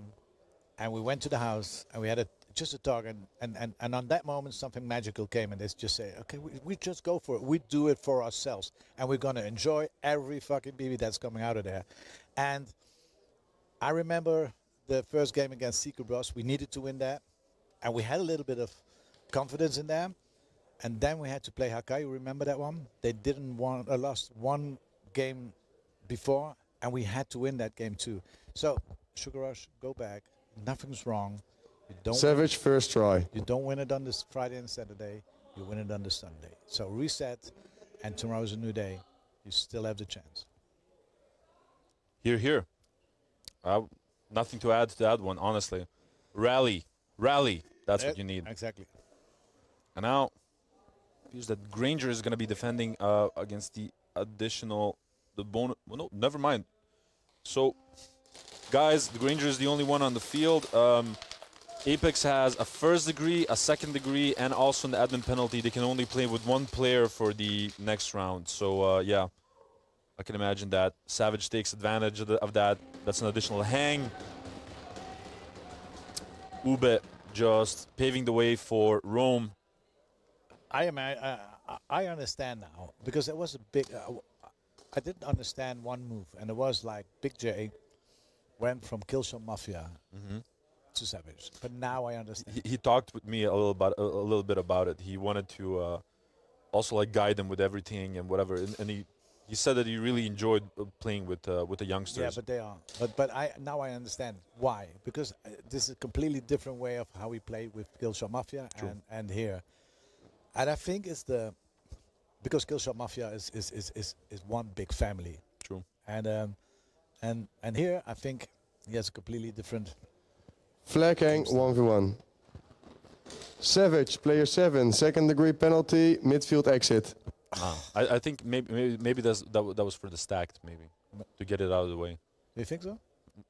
S13: and we went to the house, and we had just a talk, and on that moment, something magical came, and they just say, okay, we just go for it. We do it for ourselves, and we're going to enjoy every fucking BB that's coming out of there. And I remember the first game against Secret Bros, we needed to win that, and we had a little bit of confidence in them, and then we had to play Hakai. You remember that one? They didn't lost one game before, and we had to win that game too. So, Sugar Rush, go back. Nothing's wrong. You don't
S4: Savage, first try.
S13: You don't win it on this Friday and Saturday. You win it on the Sunday. So reset, and tomorrow's a new day. You still have the chance.
S9: Here. Nothing to add to that one, honestly. Rally. That's what you need.
S13: Exactly.
S9: And now, here's that Granger is going to be defending against the additional, the bonus. Well, no, never mind. So, guys, the Granger is the only one on the field. Apex has a first degree, a second degree, and also an admin penalty. They can only play with one player for the next round. So, yeah, I can imagine that. Savage takes advantage of that. That's an additional hang. Ube just paving the way for Rome.
S13: I understand now, because it was a big... I didn't understand one move, and it was like Big J went from Killshot Mafia to Savage. But now I understand.
S9: He talked with me a little bit about it. He wanted to also like guide them with everything and whatever. And he said that he really enjoyed playing with the youngsters.
S13: Yeah, but they are. But now I understand why. Because this is a completely different way of how we play with Killshot Mafia and here. And I think it's because Killshot Mafia is one big family.
S9: True.
S13: And here I think he has a completely different.
S4: Flag hang, 1v1. Savage, player 7, second degree penalty, midfield exit.
S9: I think maybe that was for the stacked, maybe, to get it out of the way.
S13: You think so?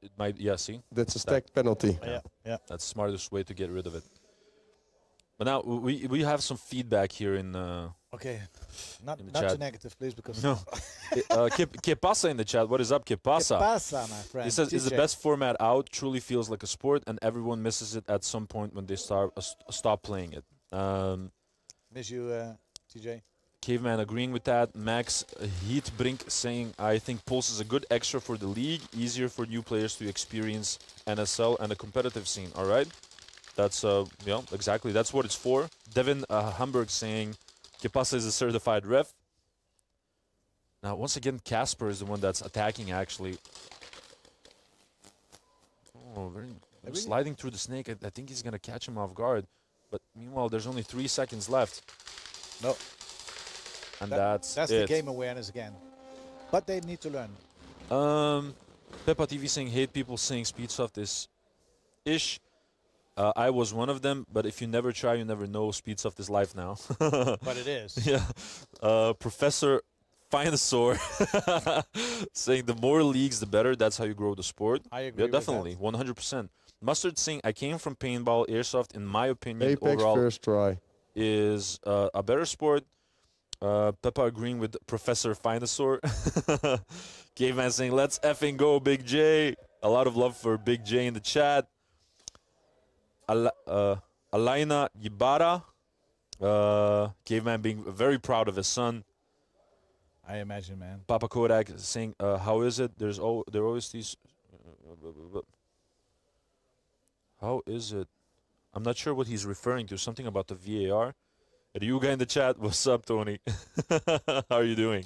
S9: It might, yeah, see?
S4: That's a stacked penalty.
S13: Yeah.
S9: That's the smartest way to get rid of it. But now we have some feedback here in
S13: Okay, not
S9: chat.
S13: too negative, please, because
S9: no. Que pasa in the chat? What is up, Que pasa?
S13: Que pasa, my friend?
S9: He says,
S13: TJ.
S9: "Is the best format out? Truly feels like a sport, and everyone misses it at some point when they stop playing it."
S13: Miss you, TJ.
S9: Caveman agreeing with that. Max Heatbrink saying, "I think Pulse is a good extra for the league, easier for new players to experience NSL and the competitive scene." All right, that's yeah, exactly. That's what it's for. Devin Hamburg saying, Kepasa is a certified ref. Now, once again, Casper is the one that's attacking, actually. Oh, very sliding through the snake. I think he's going to catch him off guard. But meanwhile, there's only 3 seconds left.
S13: No.
S9: And that's it.
S13: the game awareness again. But they need to learn.
S9: Peppa TV saying, hate people saying Speedsoft is ish. I was one of them, but if you never try, you never know. Speedsoft is life now.
S13: But it is.
S9: Yeah. Professor Finasaur saying the more leagues, the better. That's how you grow the sport.
S13: I agree.
S9: Yeah, definitely. 100%. Mustard saying, I came from paintball. Airsoft, in my opinion,
S4: Apex
S9: overall
S4: first try
S9: is a better sport. Peppa agreeing with Professor Finasaur. Caveman saying, let's effing go, Big J. A lot of love for Big J in the chat. Alaina Yibara. Caveman being very proud of his son.
S13: I imagine, man.
S9: Papa Kodak saying, how is it? There are always these... How is it? I'm not sure what he's referring to. Something about the VAR. Ryuga in the chat. What's up, Tony? How are you doing?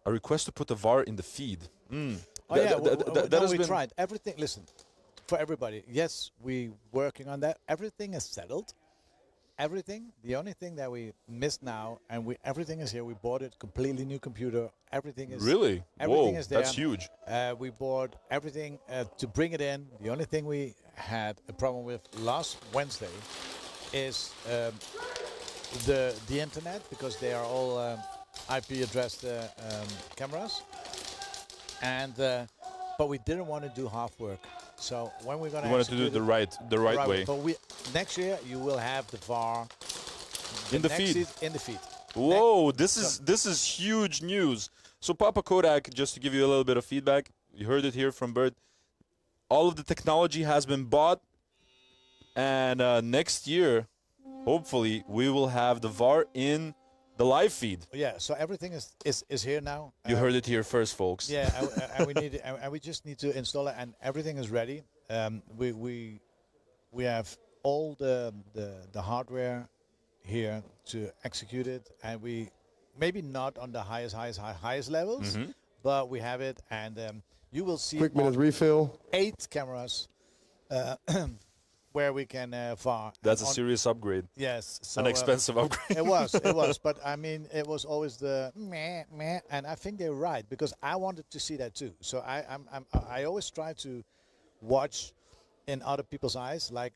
S9: A request to put the VAR in the feed.
S13: We tried. Everything, listen, for everybody, yes, we working on that. Everything is settled. Everything. The only thing that we missed now, and everything is here. We bought a completely new computer. Everything is
S9: really.
S13: Everything
S9: Whoa,
S13: is there.
S9: That's huge.
S13: We bought everything to bring it in. The only thing we had a problem with last Wednesday is the internet, because they are all IP addressed cameras, and but we didn't want to do half work. So when we're going to
S9: wanted to do it the right way.
S13: But next year you will have the VAR
S9: in the feed.
S13: In the feed.
S9: Whoa, this is huge news. So Papa Kodak, just to give you a little bit of feedback, you heard it here from Bert. All of the technology has been bought, and next year, hopefully, we will have the VAR in the live feed.
S13: Yeah, so everything is here now.
S9: You heard it here first, folks.
S13: Yeah, and we just need to install it, and everything is ready. We have all the hardware here to execute it, and we maybe not on the highest levels, but we have it, and you will see
S4: quick minute refill.
S13: 8 cameras. Where we can VAR.
S9: That's a serious upgrade.
S13: Yes. So,
S9: an expensive upgrade.
S13: It was. But I mean, it was always the meh, and I think they're right, because I wanted to see that too. So I always try to watch in other people's eyes. Like,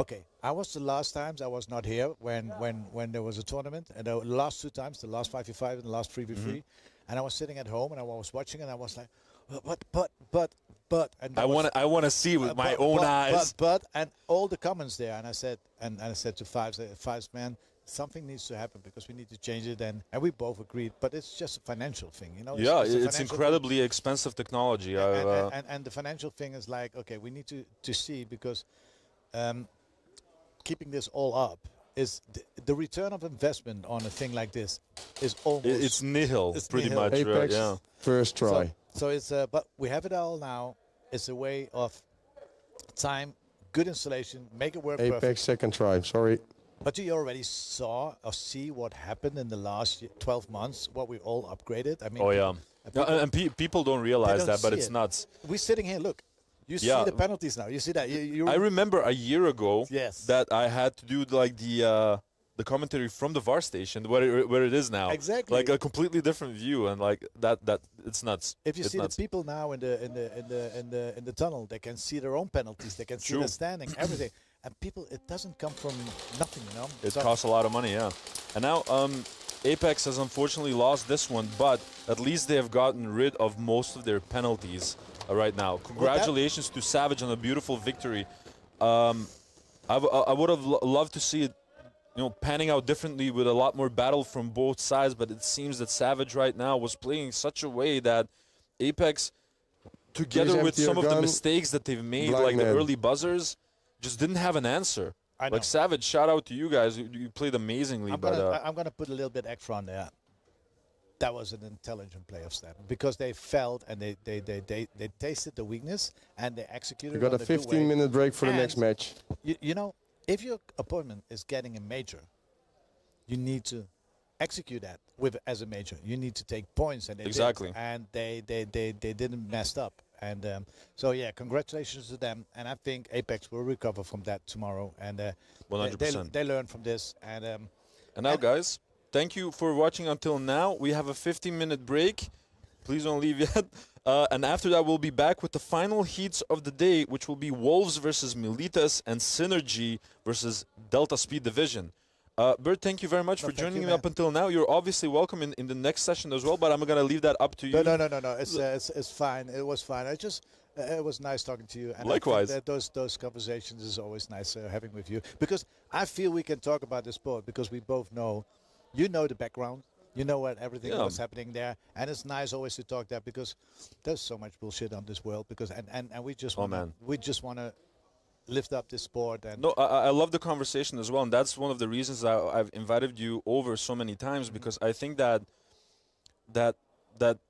S13: okay, I was the last times I was not here when there was a tournament, and the last 2 times, the last 5v5 and the last 3v3, and I was sitting at home and I was watching, and I was like, but, and
S9: I want to see with my own eyes.
S13: And all the comments there, and I said to Fives, man, something needs to happen, because we need to change it, and we both agreed. But it's just a financial thing, you know.
S9: Yeah, it's incredibly expensive technology.
S13: And the financial thing is like, okay, we need to see, because keeping this all up is the return of investment on a thing like this is almost
S9: it's nihil, pretty much.
S4: Apex
S9: yeah.
S4: first try.
S13: So it's but we have it all now. It's a way of time, good installation, make it work
S4: Apex
S13: perfect.
S4: second try. Sorry.
S13: But you already saw or see what happened in the last 12 months, what we all upgraded. I mean,
S9: oh yeah, people don't realize that, but it's nuts.
S13: We're sitting here, look. You see the penalties now. You see that.
S9: I remember a year ago that I had to do like the commentary from the VAR station where it is now.
S13: Exactly.
S9: Like a completely different view, and like that it's nuts.
S13: If you see the people now in the tunnel, they can see their own penalties. They can see the standing, everything. And people, it doesn't come from nothing, you know.
S9: It costs a lot of money, yeah. And now Apex has unfortunately lost this one, but at least they have gotten rid of most of their penalties right now. Congratulations to Savage on a beautiful victory. I would have loved to see it, you know, panning out differently with a lot more battle from both sides, but it seems that Savage right now was playing such a way that Apex, together with some of the mistakes that they've made, like the early buzzers, just didn't have an answer.
S13: I know.
S9: Like Savage, shout out to you guys. You played amazingly.
S13: I'm gonna put a little bit extra on there. That was an intelligent play of Snap, because they felt and they tasted the weakness and they executed.
S4: We got a 15-minute break for the next match.
S13: You know, if your opponent is getting a major, you need to execute that as a major. You need to take points, and they
S9: Exactly.
S13: did, and they didn't mess up. And so yeah, congratulations to them. And I think Apex will recover from that tomorrow. And
S9: 100%.
S13: they learn from this. And
S9: now, guys, thank you for watching until now. We have a 15-minute break. Please don't leave yet. And after that, we'll be back with the final heats of the day, which will be Wolves versus Militas and Synergy versus Delta Speed Division. Bert, thank you very much for joining me up until now. You're obviously welcome in the next session as well, but I'm going to leave that up to you.
S13: No. It's fine. It was fine. It was nice talking to you. And
S9: likewise.
S13: I think that those conversations is always nice having with you, because I feel we can talk about the sport because we both know, you know the background. You know what everything was happening there, and it's nice always to talk that because there's so much bullshit on this world. Because and we just want to lift up this sport. And
S9: no, I love the conversation as well, and that's one of the reasons I've invited you over so many times, because I think that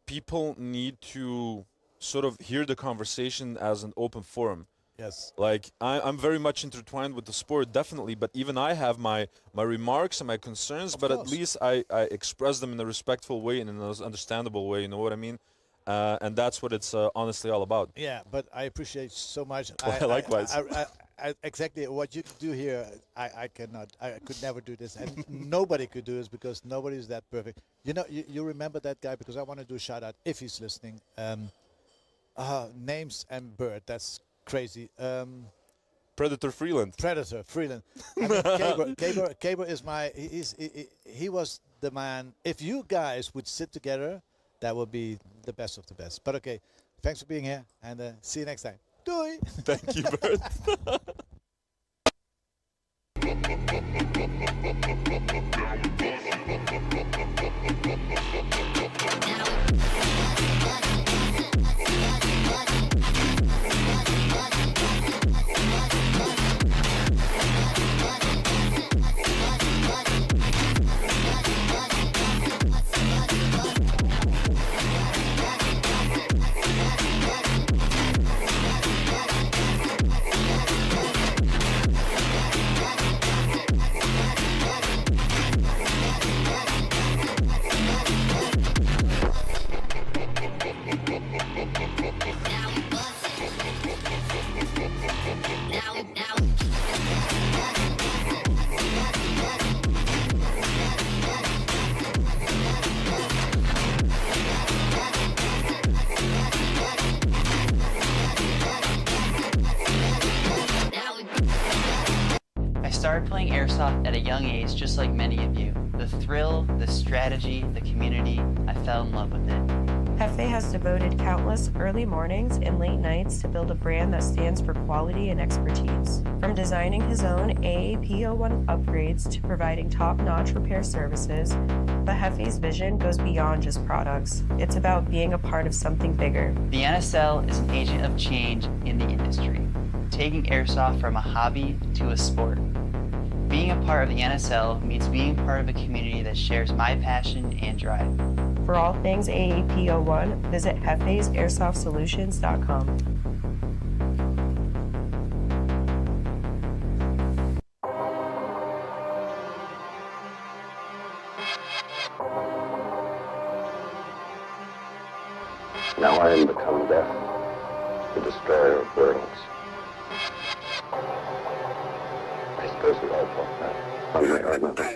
S9: people need to sort of hear the conversation as an open forum.
S13: Yes.
S9: Like, I'm very much intertwined with the sport, definitely, but even I have my remarks and my concerns, but at least I express them in a respectful way and in an understandable way, you know what I mean? And that's what it's honestly all about.
S13: Yeah, but I appreciate so much.
S9: Likewise.
S13: I exactly what you do here, I cannot. I could never do this, and nobody could do this because nobody is that perfect. You know, you remember that guy, because I want to do a shout out if he's listening. Names and Bird, that's crazy.
S9: Predator Freeland.
S13: Predator Freeland. I mean, Caber is my. He was the man. If you guys would sit together, that would be the best of the best. But okay, thanks for being here, and see you next time. Doei.
S9: Thank you, Bert.
S1: I started playing Airsoft at a young age, just like many of you. The thrill, the strategy, the community, I fell in love with it.
S2: Hefe has devoted countless early mornings and late nights to build a brand that stands for quality and expertise. From designing his own AAP01 upgrades to providing top-notch repair services, but Hefe's vision goes beyond just products. It's about being a part of something bigger.
S1: The NSL is an agent of change in the industry, taking Airsoft from a hobby to a sport. Being a part of the NSL means being part of a community that shares my passion and drive.
S2: For all things AAP01, visit hefesairsoft.solutions.com.
S11: Now I am become death, the destroyer of worlds. I suppose we all thought that, one way or another.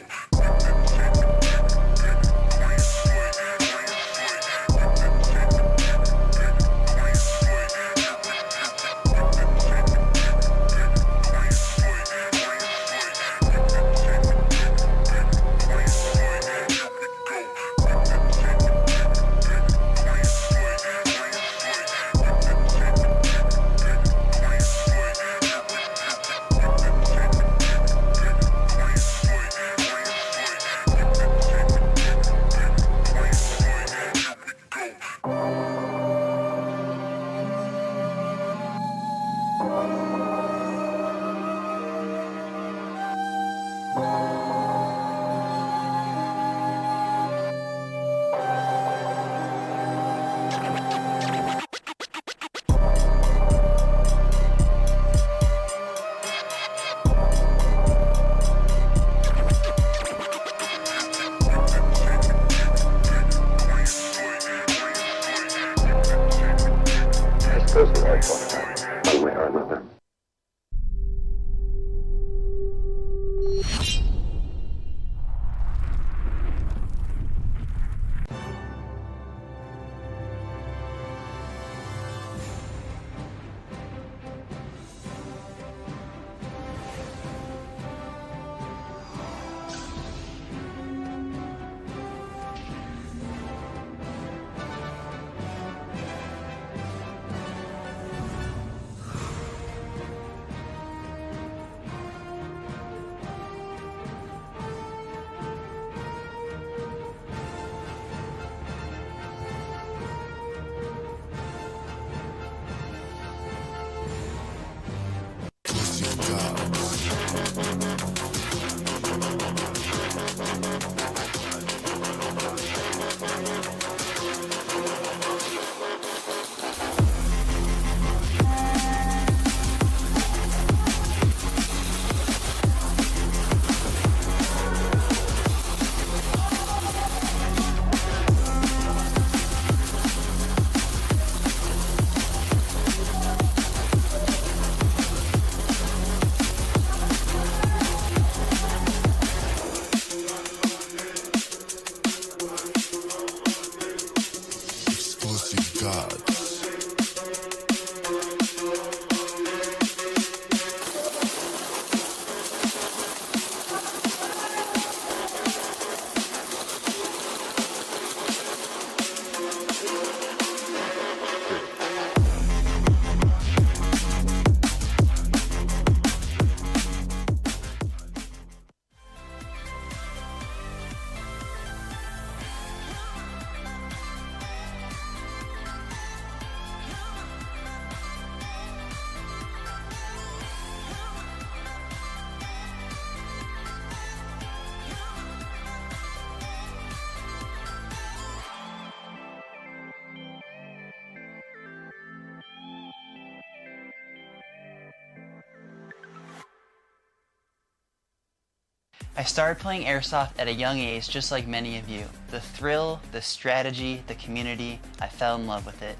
S1: I started playing Airsoft at a young age just like many of you. The thrill, the strategy, the community, I fell in love with it.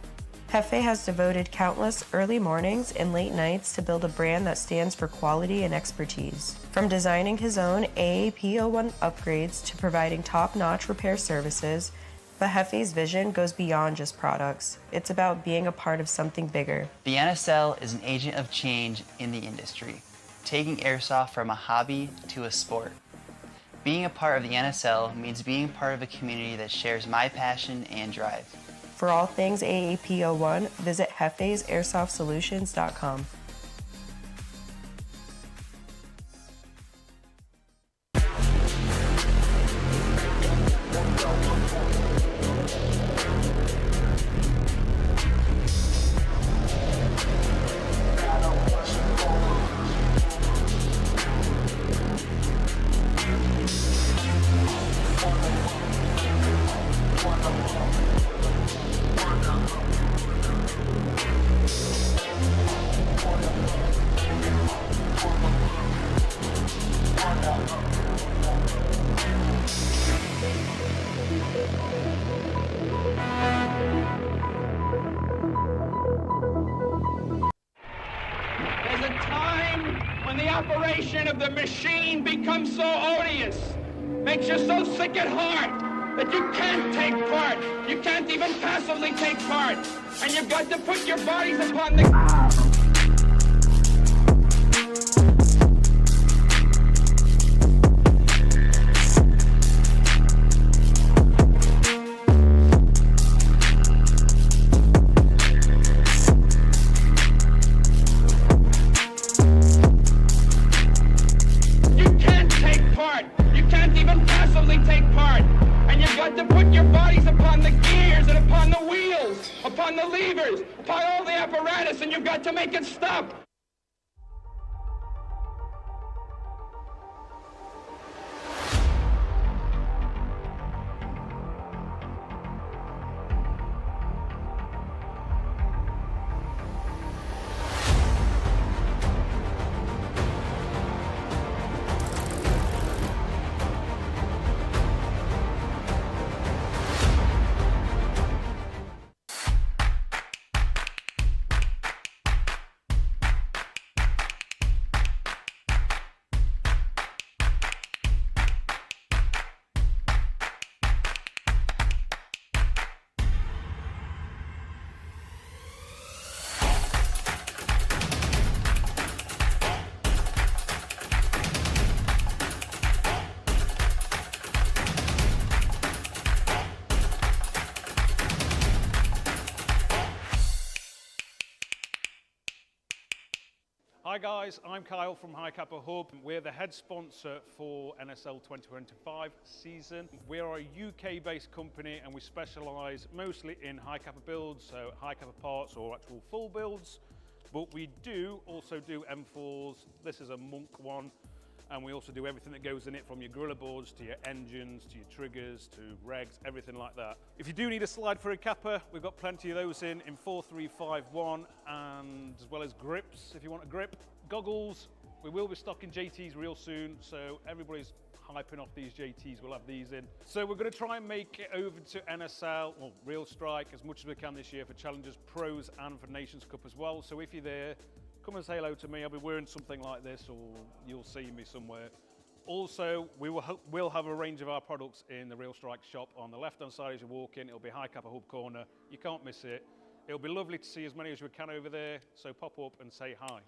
S2: Jefe has devoted countless early mornings and late nights to build a brand that stands for quality and expertise. From designing his own AAP01 upgrades to providing top-notch repair services, but Jefe's vision goes beyond just products. It's about being a part of something bigger.
S1: The NSL is an agent of change in the industry, taking Airsoft from a hobby to a sport. Being a part of the NSL means being part of a community that shares my passion and drive.
S2: For all things AAP01, visit jefesairsoft.solutions.com.
S10: There's a time when the operation of the machine becomes so odious, makes you so sick at heart that you can't take part. You can't even passively take part. And you've got to put your bodies upon the... To put your bodies upon the gears and upon the wheels, upon the levers, upon all the apparatus, and you've got to make it stop.
S6: Hi guys, I'm Kyle from Cappa Hub. We're the head sponsor for NSL 2025 season. We are a UK-based company and we specialise mostly in Cappa builds, so Cappa parts or actual full builds. But we do also do M4s. This is a Monk one. And we also do everything that goes in it, from your gorilla boards to your engines, to your triggers, to regs, everything like that. If you do need a slide for a Cappa, we've got plenty of those in 4351, and as well as grips, if you want a grip. Goggles, we will be stocking JTs real soon, so everybody's hyping off these JTs, we'll have these in. So we're going to try and make it over to NSL, or Real Strike, as much as we can this year for Challengers Pros and for Nations Cup as well. So if you're there, come and say hello to me. I'll be wearing something like this, or you'll see me somewhere. Also, we'll have a range of our products in the Real Strike shop on the left-hand side as you walk in. It'll be Cappa Hub corner. You can't miss it. It'll be lovely to see as many as we can over there, so pop up and say hi.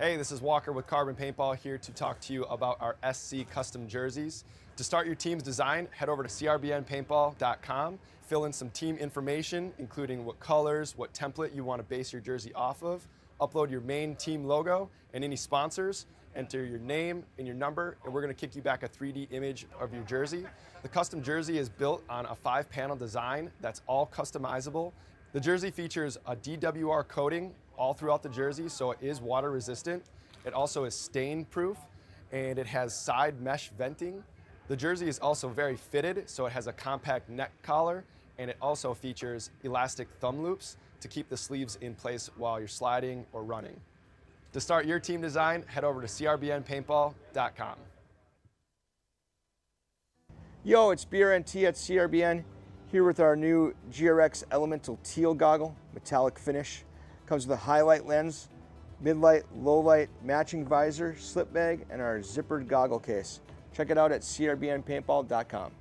S3: Hey, this is Walker with Carbon Paintball here to talk to you about our SC custom jerseys. To start your team's design, head over to crbnpaintball.com, fill in some team information, including what colors, what template you want to base your jersey off of, upload your main team logo and any sponsors, enter your name and your number, and we're going to kick you back a 3D image of your jersey. The custom jersey is built on a 5-panel design that's all customizable. The jersey features a DWR coating all throughout the jersey, so it is water resistant. It also is stain proof, and it has side mesh venting. The jersey is also very fitted, so it has a compact neck collar, and it also features elastic thumb loops to keep the sleeves in place while you're sliding or running. To start your team design, head over to crbnpaintball.com.
S5: Yo, it's BRNT at CRBN, here with our new GRX Elemental Teal Goggle, metallic finish. Comes with a highlight lens, mid-light, low-light, matching visor, slip bag, and our zippered goggle case. Check it out at crbnpaintball.com.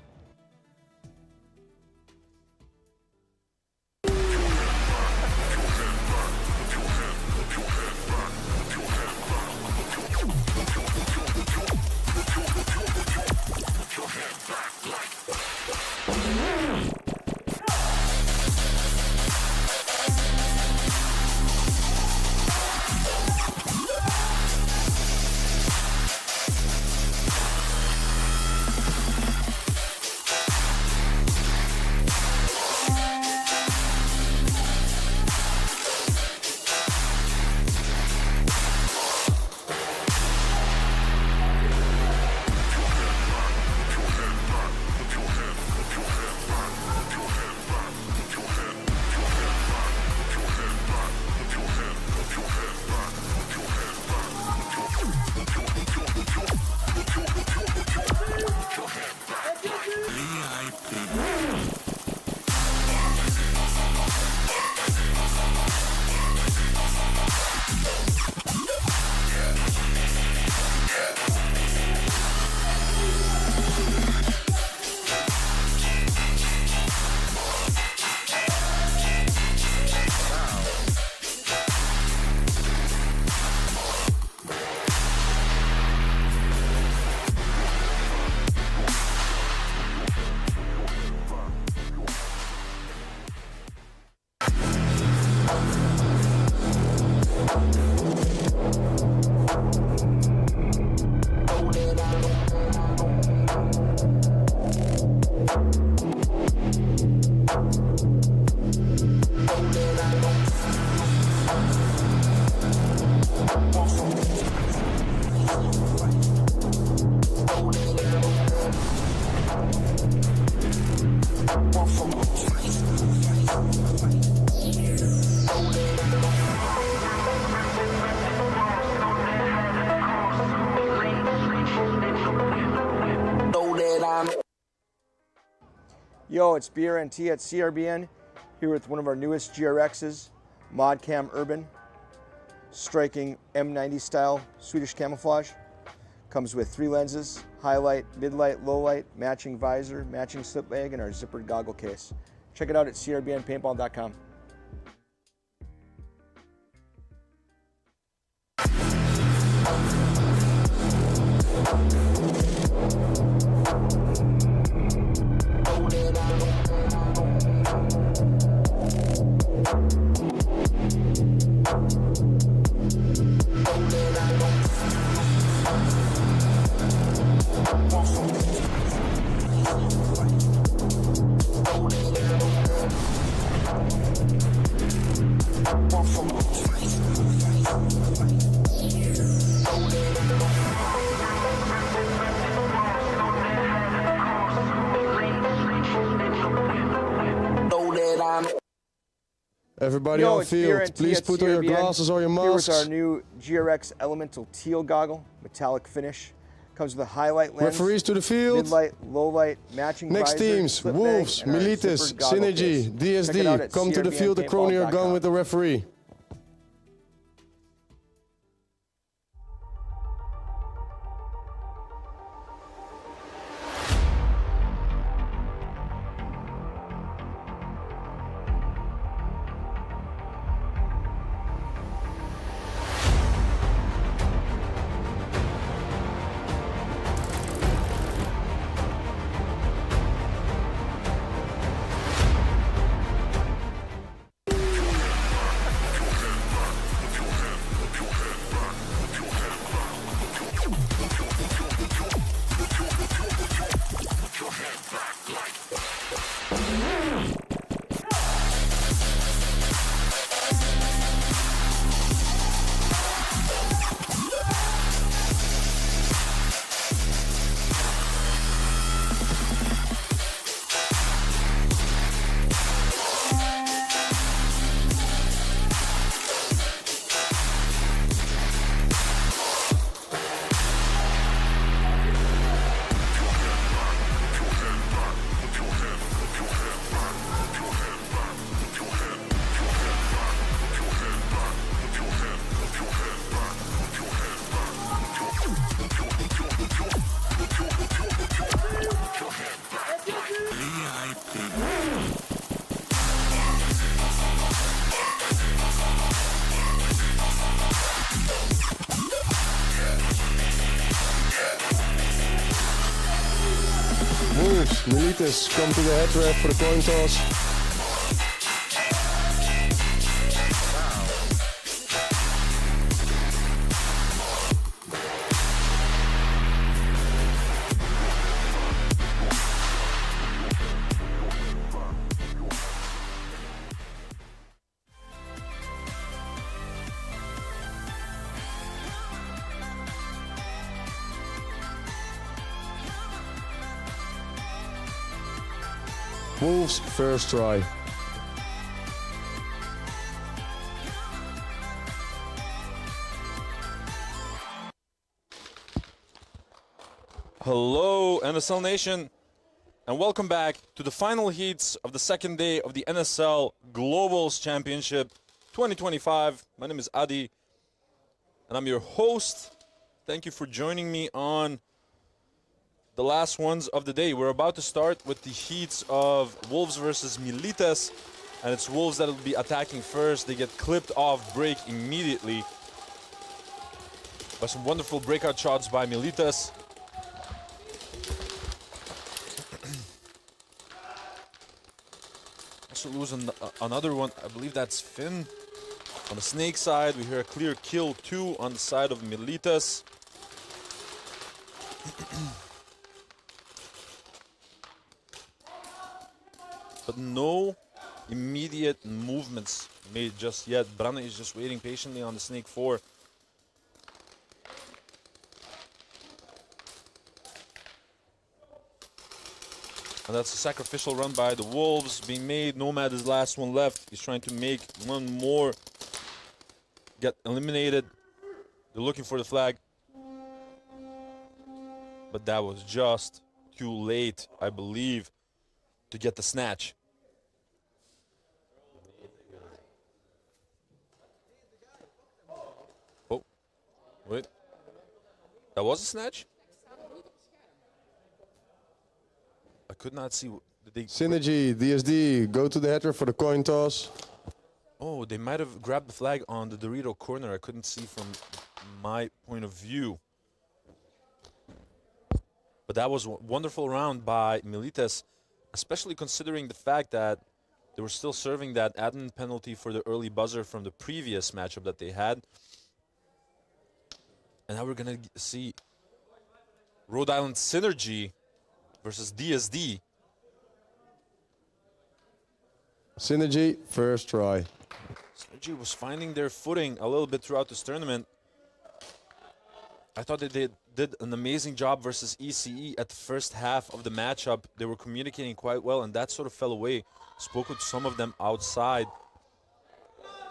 S5: Yo, it's BRNT at CRBN, here with one of our newest GRXs, ModCam Urban, striking M90 style Swedish camouflage. Comes with 3 lenses, highlight, mid-light, low-light, matching visor, matching slip bag, and our zippered goggle case. Check it out at crbnpaintball.com.
S4: Everybody on field, please put on your glasses or your masks.
S5: Here with our new GRX Elemental Teal Goggle, metallic finish. Comes with a highlight lens.
S4: Referees to the field.
S5: Mid-light, low-light, matching
S4: Next
S5: visor,
S4: teams,
S5: slip
S4: Wolves,
S5: bag, and our
S4: Militas,
S5: zippered goggle case.
S4: Synergy,
S5: Check it out
S4: DSD.
S5: at
S4: Come to the field to crony your gun
S5: crbnpaintball.com.
S4: with the referee. Militas come to the head ref for the coin toss. Wolves first try.
S9: Hello, NSL Nation, and welcome back to the final heats of the second day of the NSL Globals Championship 2025. My name is Adi, and I'm your host. Thank you for joining me on the last ones of the day. We're about to start with the heats of Wolves versus Militas, and it's Wolves that will be attacking first. They get clipped off break immediately by some wonderful breakout shots by Militas. Also lose another one. I believe that's Finn on the snake side. We hear a clear kill 2 on the side of Militas. But no immediate movements made just yet. Branne is just waiting patiently on the snake 4. And that's a sacrificial run by the Wolves being made. Nomad is the last one left. He's trying to make one more get eliminated. They're looking for the flag. But that was just too late, I believe, to get the snatch. Oh, wait. That was a snatch? I could not see. Did they
S4: Synergy, DSD, go to the header for the coin toss.
S9: Oh, they might have grabbed the flag on the Dorito corner. I couldn't see from my point of view. But that was a wonderful round by Militas, especially considering the fact that they were still serving that admin penalty for the early buzzer from the previous matchup that they had. And now we're going to see Rhode Island Synergy versus DSD.
S4: Synergy, first try.
S9: Synergy was finding their footing a little bit throughout this tournament. I thought that they did an amazing job versus ECE at the first half of the matchup. They were communicating quite well, and that sort of fell away. Spoke with some of them outside.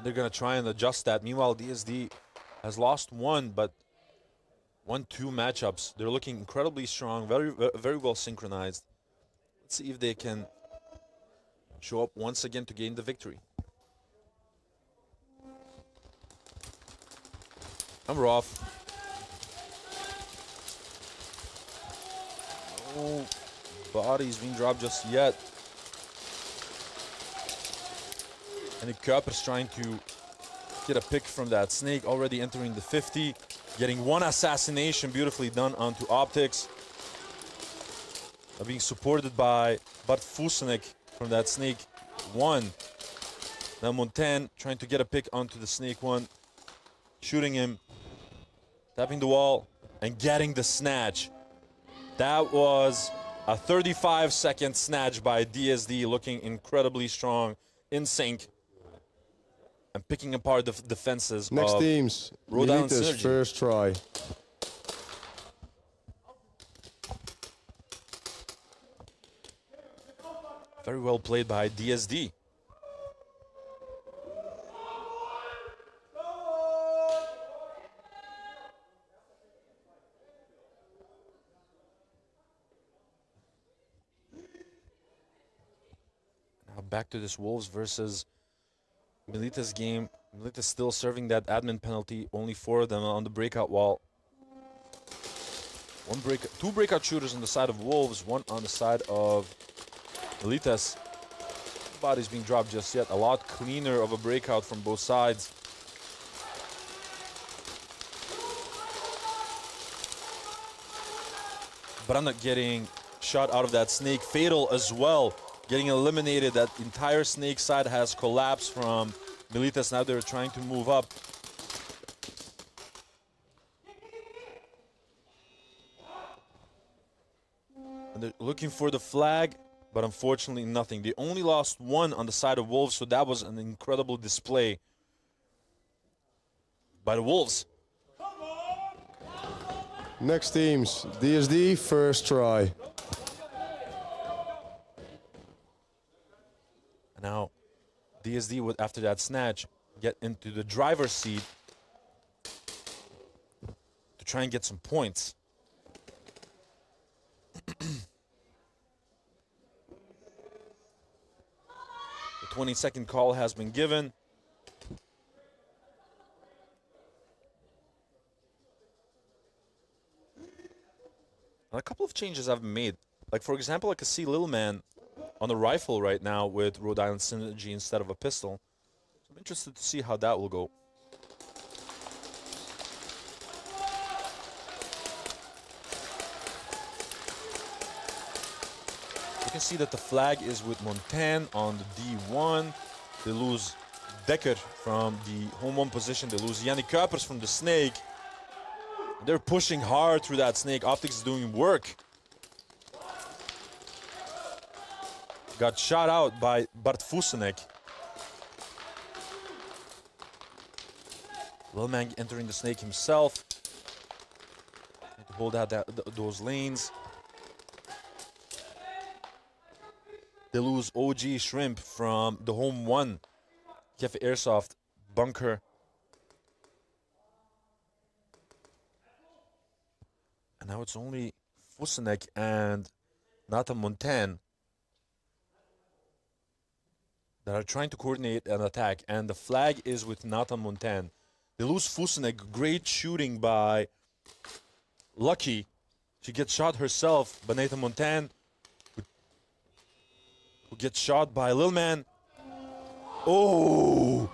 S9: They're going to try and adjust that. Meanwhile, DSD has lost one, but won 2 matchups. They're looking incredibly strong, very well synchronized. Let's see if they can show up once again to gain the victory. Number off. No bodies being dropped just yet. And Cappa's trying to get a pick from that snake, already entering the 50. Getting one assassination beautifully done onto Optics. Being supported by Bart Fusenek from that snake 1. Now Montagne trying to get a pick onto the snake 1. Shooting him. Tapping the wall and getting the snatch. That was a 35-second snatch by DSD, looking incredibly strong, in sync, and picking apart the defenses
S4: Next
S9: of
S4: teams,
S9: Rhode Island
S4: Militas,
S9: Synergy.
S4: first try.
S9: Very well played by DSD. Now back to this Wolves versus Militas game. Militas still serving that admin penalty. Only 4 of them on the breakout wall. 2 breakout shooters on the side of Wolves, 1 on the side of Militas. Bodies being dropped just yet. A lot cleaner of a breakout from both sides. Branne getting shot out of that snake. Fatal as well, getting eliminated. That entire snake side has collapsed from Militas. Now they're trying to move up. And they're looking for the flag, but unfortunately nothing. They only lost one on the side of Wolves, so that was an incredible display by the Wolves.
S4: Next teams, DSD, first try.
S9: Now, DSD would, after that snatch, get into the driver's seat to try and get some points. The 20-second call has been given. And a couple of changes have been made. Like, for example, I can see Little Man on the rifle right now with Rhode Island Synergy instead of a pistol. So I'm interested to see how that will go. You can see that the flag is with Montagne on the D1. They lose Dekker from the home one position. They lose Yannick Kuipers from the snake. They're pushing hard through that snake. Optics is doing work. Got shot out by Bart Fusenek. Little Man entering the snake himself. Need to hold out those lanes. They lose OG Shrimp from the home one. Cappa Airsoft bunker. And now it's only Fusenek and Nathan Montagne that are trying to coordinate an attack, and the flag is with Nathan Montagne. They lose Fusenek. Great shooting by Lucky. She gets shot herself by Nathan Montagne, who gets shot by Lil Man. Oh!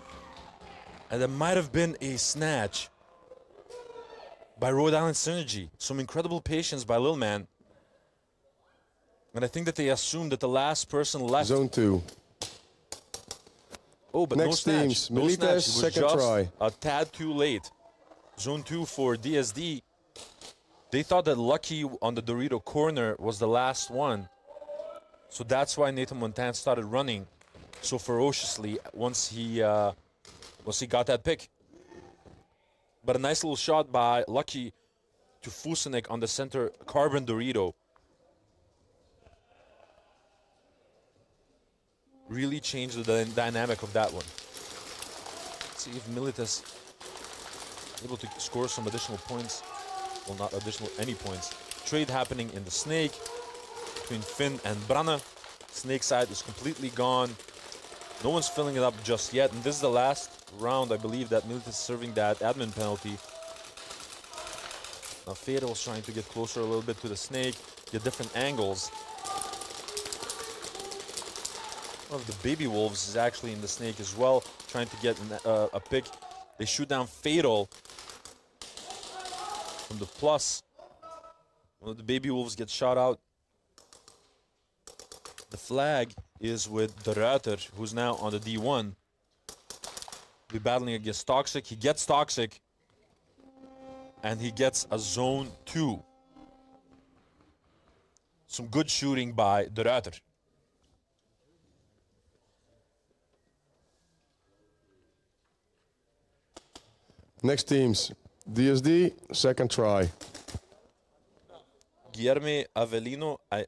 S9: And there might have been a snatch by Rhode Island Synergy. Some incredible patience by Lil Man. And I think that they assumed that the last person left.
S4: Zone 2.
S9: Oh, but
S4: Next
S9: no snatch.
S4: teams,
S9: No
S4: Militas,
S9: snatch. It was
S4: second
S9: just
S4: try.
S9: a tad too late. Zone 2 for DSD. They thought that Lucky on the Dorito corner was the last one. So that's why Nathan Montagne started running so ferociously once he got that pick. But a nice little shot by Lucky to Fusenek on the center carbon Dorito. Really changed the dynamic of that one. Let's see if Militas able to score some additional points. Well, not additional, any points. Trade happening in the snake between Finn and Branne. Snake side is completely gone. No one's filling it up just yet. And this is the last round, I believe, that Militas is serving that admin penalty. Now Fatal's trying to get closer a little bit to the snake, get different angles. One of the baby wolves is actually in the snake as well, trying to get a pick. They shoot down Fatal from the plus. One of the baby wolves gets shot out. The flag is with De Ruiter, who's now on the D1. Be battling against Toxic. He gets Toxic. And he gets a zone 2. Some good shooting by De Ruiter.
S4: Next teams, DSD, second try.
S9: Guilherme Avelino, I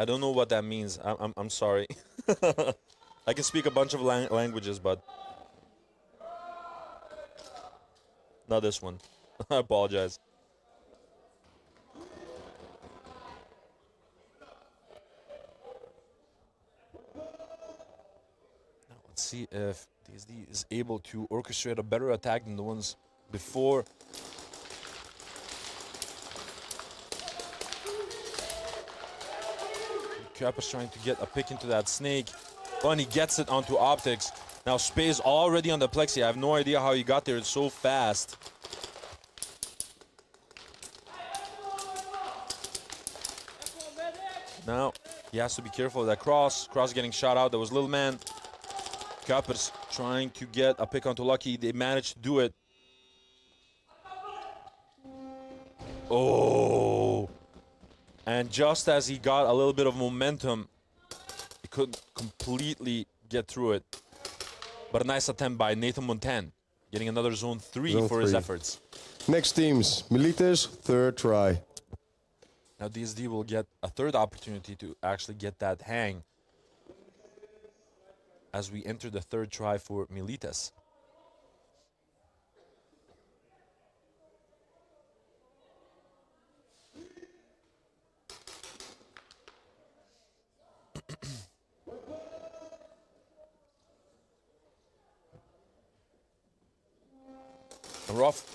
S9: don't know what that means. I'm sorry. I can speak a bunch of languages, but not this one. I apologize. Now let's see if DSD is able to orchestrate a better attack than the ones before. Kuipers trying to get a pick into that snake. Oh, and he gets it onto Optics. Now Space already on the plexi. I have no idea how he got there so fast. Now he has to be careful of that cross. Cross getting shot out. That was little man. Cappa's trying to get a pick onto Lucky. They managed to do it. Oh. And just as he got a little bit of momentum, he couldn't completely get through it. But a nice attempt by Nathan Montan, getting another zone 3 for his efforts.
S4: Next teams, Militas, third try.
S9: Now DSD will get a third opportunity to actually get that hang as we enter the third try for Militas. Rough.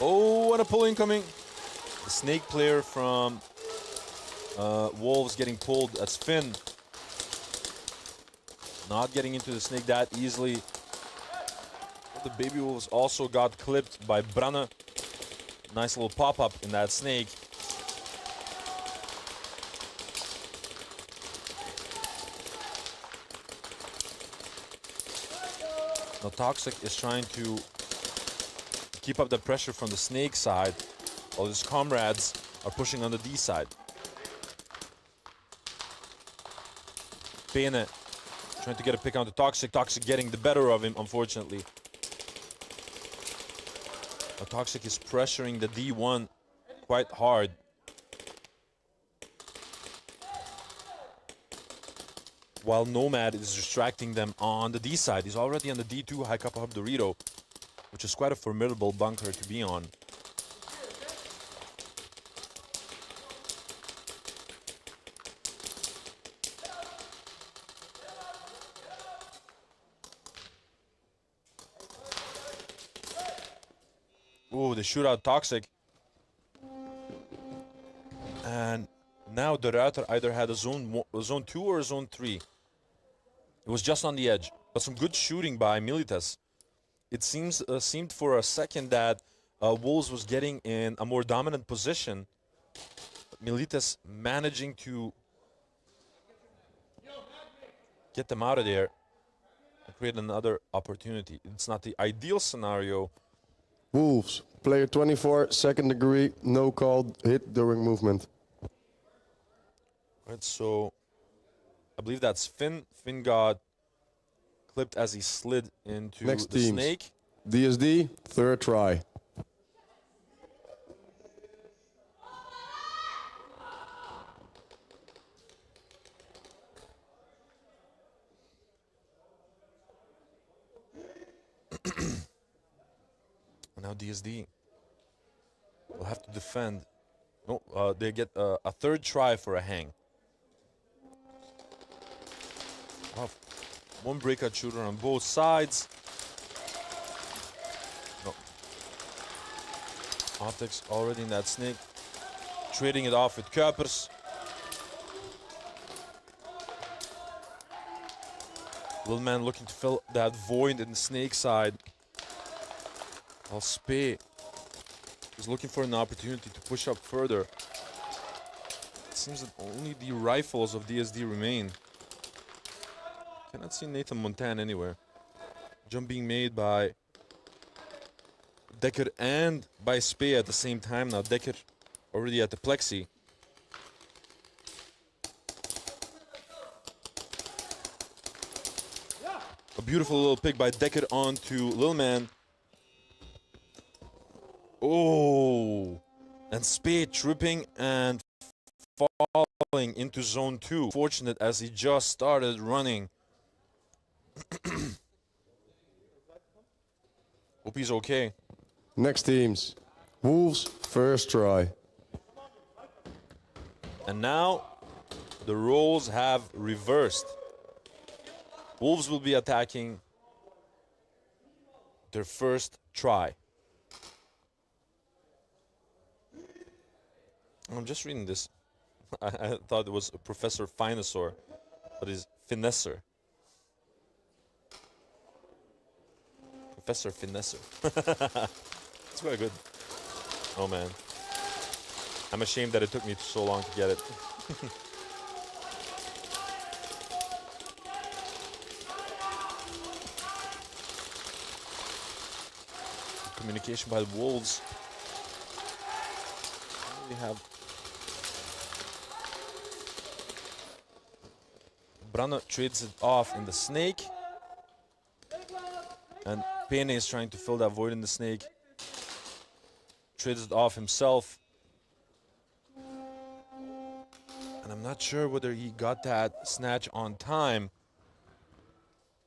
S9: Oh, what a pull incoming. The snake player from Wolves getting pulled. That's Finn. Not getting into the snake that easily. The baby wolves also got clipped by Branne. Nice little pop-up in that snake. Now Toxic is trying to keep up the pressure from the snake side, while his comrades are pushing on the D side. Bene trying to get a pick on the Toxic. Toxic getting the better of him, unfortunately. Now Toxic is pressuring the D1 quite hard. While Nomad is distracting them on the D side. He's already on the D2 high Cappa Hub Dorito, which is quite a formidable bunker to be on. Ooh, the shootout Toxic. And now the Ruiter either had a zone 2 or a zone 3. It was just on the edge, but some good shooting by Militas. It seemed for a second that Wolves was getting in a more dominant position. Militas managing to get them out of there and create another opportunity. It's not the ideal scenario.
S4: Wolves, player 24, second degree, no call, hit during movement.
S9: Right, so I believe that's Finn. Finn got clipped as he slid into
S4: Next
S9: the
S4: teams.
S9: snake.
S4: DSD, third try.
S9: Now DSD will have to defend. No, they get a third try for a hang. Wow. One breakout shooter on both sides. No. Optics already in that snake. Trading it off with Kuipers. Little man looking to fill that void in the snake side. While Spee is looking for an opportunity to push up further. It seems that only the rifles of DSD remain. Cannot see Nathan Montan anywhere. Jump being made by Dekker and by Spee at the same time. Now Dekker already at the plexi. A beautiful little pick by Dekker onto Lil Man. Oh, and Spee tripping and falling into zone 2. Fortunate as he just started running. Hope he's okay.
S4: Next teams, Wolves, first try.
S9: And now the roles have reversed. Wolves will be attacking their first try. I'm just reading this. I thought it was Professor Finasaur, but it's Finesser. Professor Finesser. It's quite good. Oh, man. I'm ashamed that it took me so long to get it. Communication by the Wolves. We have Brana trades it off in the snake. And Pene is trying to fill that void in the snake. Trades it off himself. And I'm not sure whether he got that snatch on time.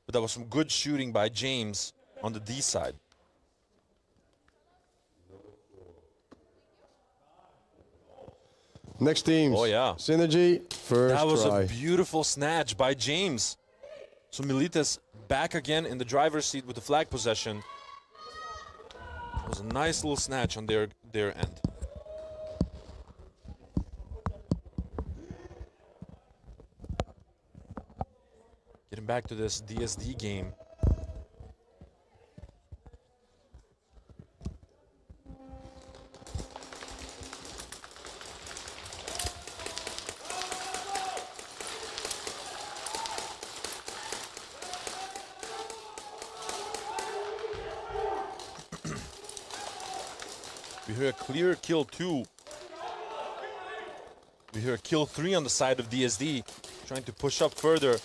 S9: But that was some good shooting by James on the D side.
S4: Next teams.
S9: Oh, yeah.
S4: Synergy, first
S9: That was
S4: try.
S9: a beautiful snatch by James. So Militas back again in the driver's seat with the flag possession. It was a nice little snatch on their end. Getting back to this DSD game. We hear a clear kill 2. We hear a kill 3 on the side of DSD, trying to push up further.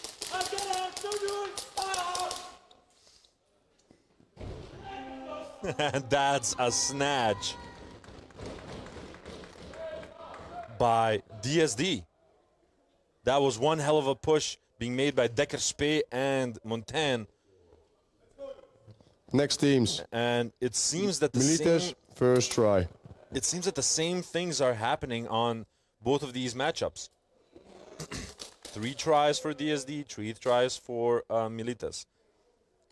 S9: And that's a snatch by DSD. That was one hell of a push being made by Dekker Spee and Montaigne.
S4: Next teams.
S9: And it seems that the
S4: Militas,
S9: same,
S4: first try.
S9: it seems that the same things are happening on both of these matchups. 3 tries for DSD, 3 tries for Militas.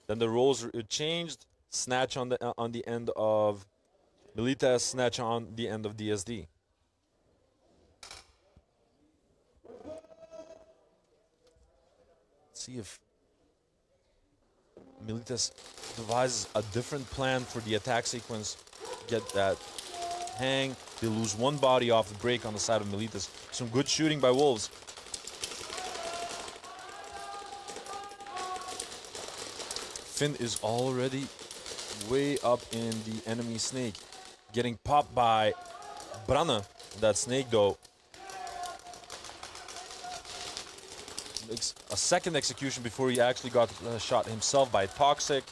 S9: Then the roles changed. Snatch on the end of Militas, snatch on the end of DSD. Let's see if Militas devises a different plan for the attack sequence. Get that hang. They lose one body off the break on the side of Militas. Some good shooting by Wolves. Finn is already way up in the enemy snake. Getting popped by Brana. That snake, though, makes a second execution before he actually got shot himself by Toxic.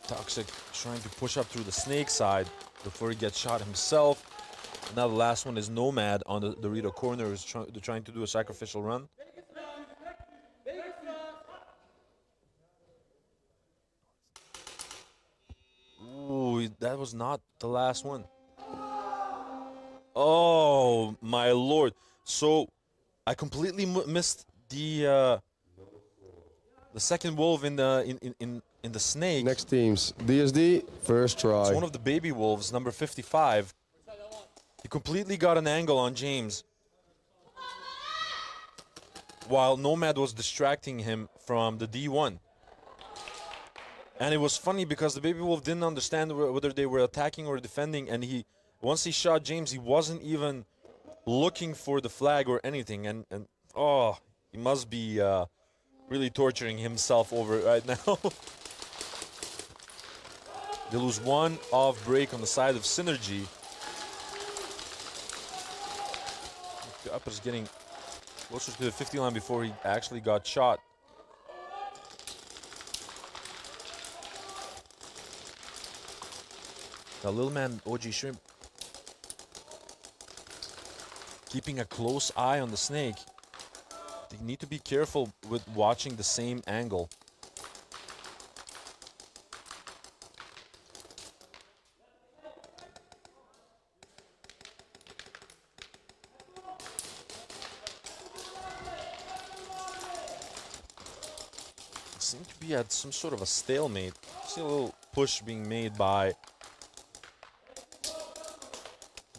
S9: Toxic trying to push up through the snake side before he gets shot himself. Now the last one is Nomad on the Dorito corner, who's trying to do a sacrificial run. Ooh, that was not the last one. Oh my lord! So I completely missed the second wolf in the snake.
S4: Next teams. DSD, first try.
S9: It's one of the baby wolves, number 55. He completely got an angle on James while Nomad was distracting him from the D1. And it was funny because the baby wolf didn't understand whether they were attacking or defending, and once he shot James, he wasn't even looking for the flag or anything, and oh, he must be really torturing himself over it right now. They lose one off break on the side of Synergy. Cappa's getting closer to the 50 line before he actually got shot. The little man, OG Shrimp, keeping a close eye on the snake. They need to be careful with watching the same angle. Seem to be at some sort of a stalemate. See a little push being made by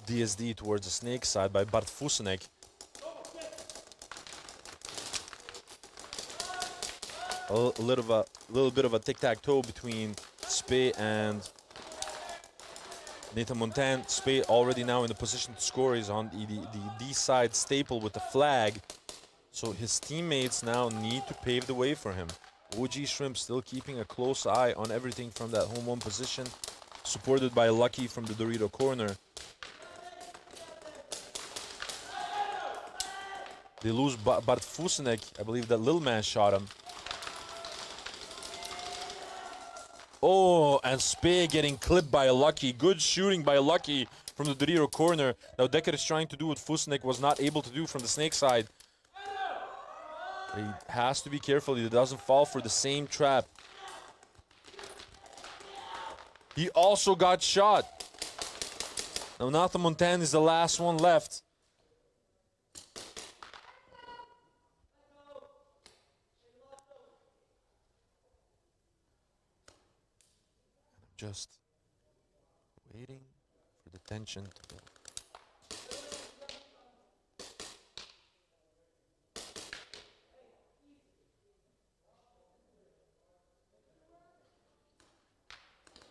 S9: DSD towards the snake side by Bart Fusenek. a little bit of a tic-tac-toe between Spey and Nathan Montan. Spey already now in the position to score. He's on the D side staple with the flag. So his teammates now need to pave the way for him. OG Shrimp still keeping a close eye on everything from that home one position, supported by Lucky from the Dorito corner. They lose Bart Fusenek. I believe that little man shot him. Oh, and Spey getting clipped by a Lucky. Good shooting by Lucky from the Dorito corner. Now Decker is trying to do what Fusenek was not able to do from the Snake side. He has to be careful he doesn't fall for the same trap. He also got shot. Now Nathan Montan is the last one left. Just waiting for the tension to build.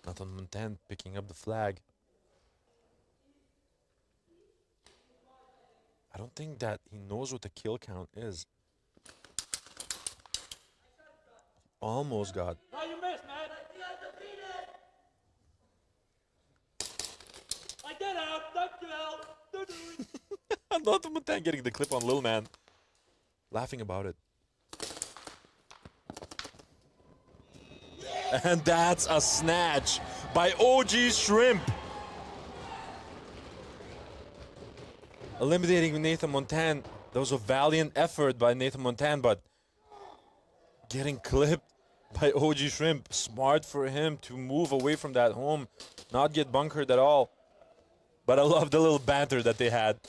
S9: Nathan Montan picking up the flag. I don't think that he knows what the kill count is. Almost got.
S10: No, you missed, man. I get out. Don't get out. Don't do it.
S9: Nathan Montan getting the clip on Lil Man. Laughing about it. And that's a snatch by OG Shrimp. Eliminating Nathan Montan. That was a valiant effort by Nathan Montan, but getting clipped by OG Shrimp. Smart for him to move away from that home, not get bunkered at all. But I love the little banter that they had.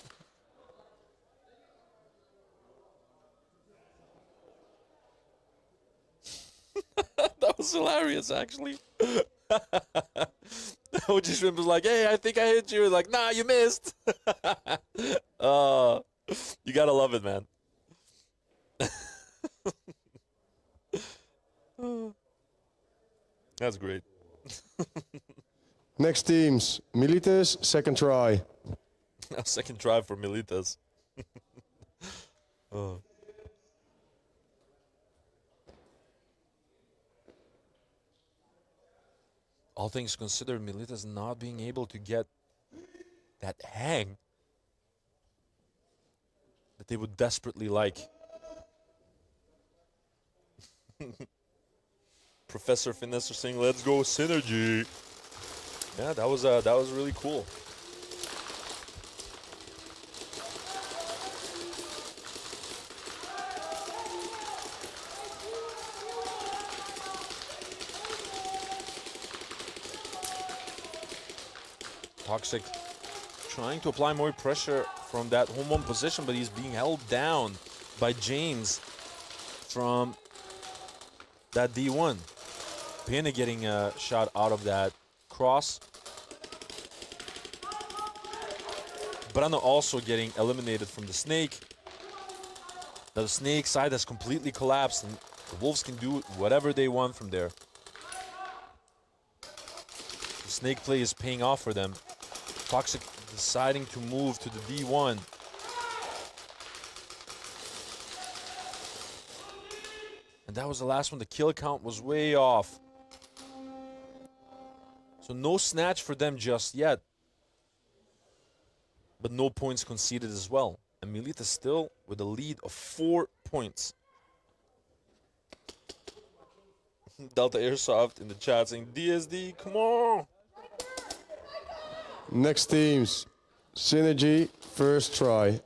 S9: That was hilarious, actually. OG Shrimp was like, hey, I think I hit you. Like, nah, you missed. You gotta love it, man. That's great.
S4: Next teams, Militas, second try.
S9: Second try for Militas. All things considered, Militas not being able to get that hang that they would desperately like. Professor Finesse saying, "Let's go synergy." Yeah, that was really cool. Toxic trying to apply more pressure from that home one position, but he's being held down by James from that D1. Pena getting a shot out of that cross. Brano also getting eliminated from the Snake. Now the Snake side has completely collapsed, and the Wolves can do whatever they want from there. The Snake play is paying off for them. Toxic deciding to move to the D1. And that was the last one. The kill count was way off. So no snatch for them just yet. But no points conceded as well. And Militas still with a lead of 4 points. Delta Airsoft in the chat saying, DSD, come on!
S4: Next teams, Synergy, first try.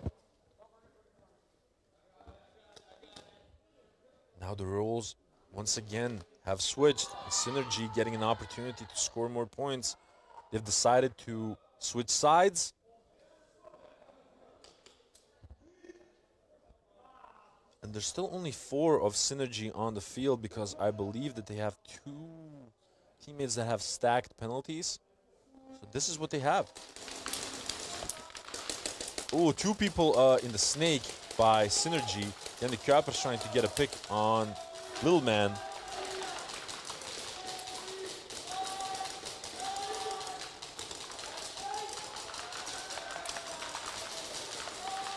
S9: Now the roles once again have switched. Synergy getting an opportunity to score more points. They've decided to switch sides. And there's still only 4 of Synergy on the field because I believe that they have 2 teammates that have stacked penalties. So this is what they have. Oh, 2 people in the Snake by Synergy. Then the Cappa's trying to get a pick on Little man.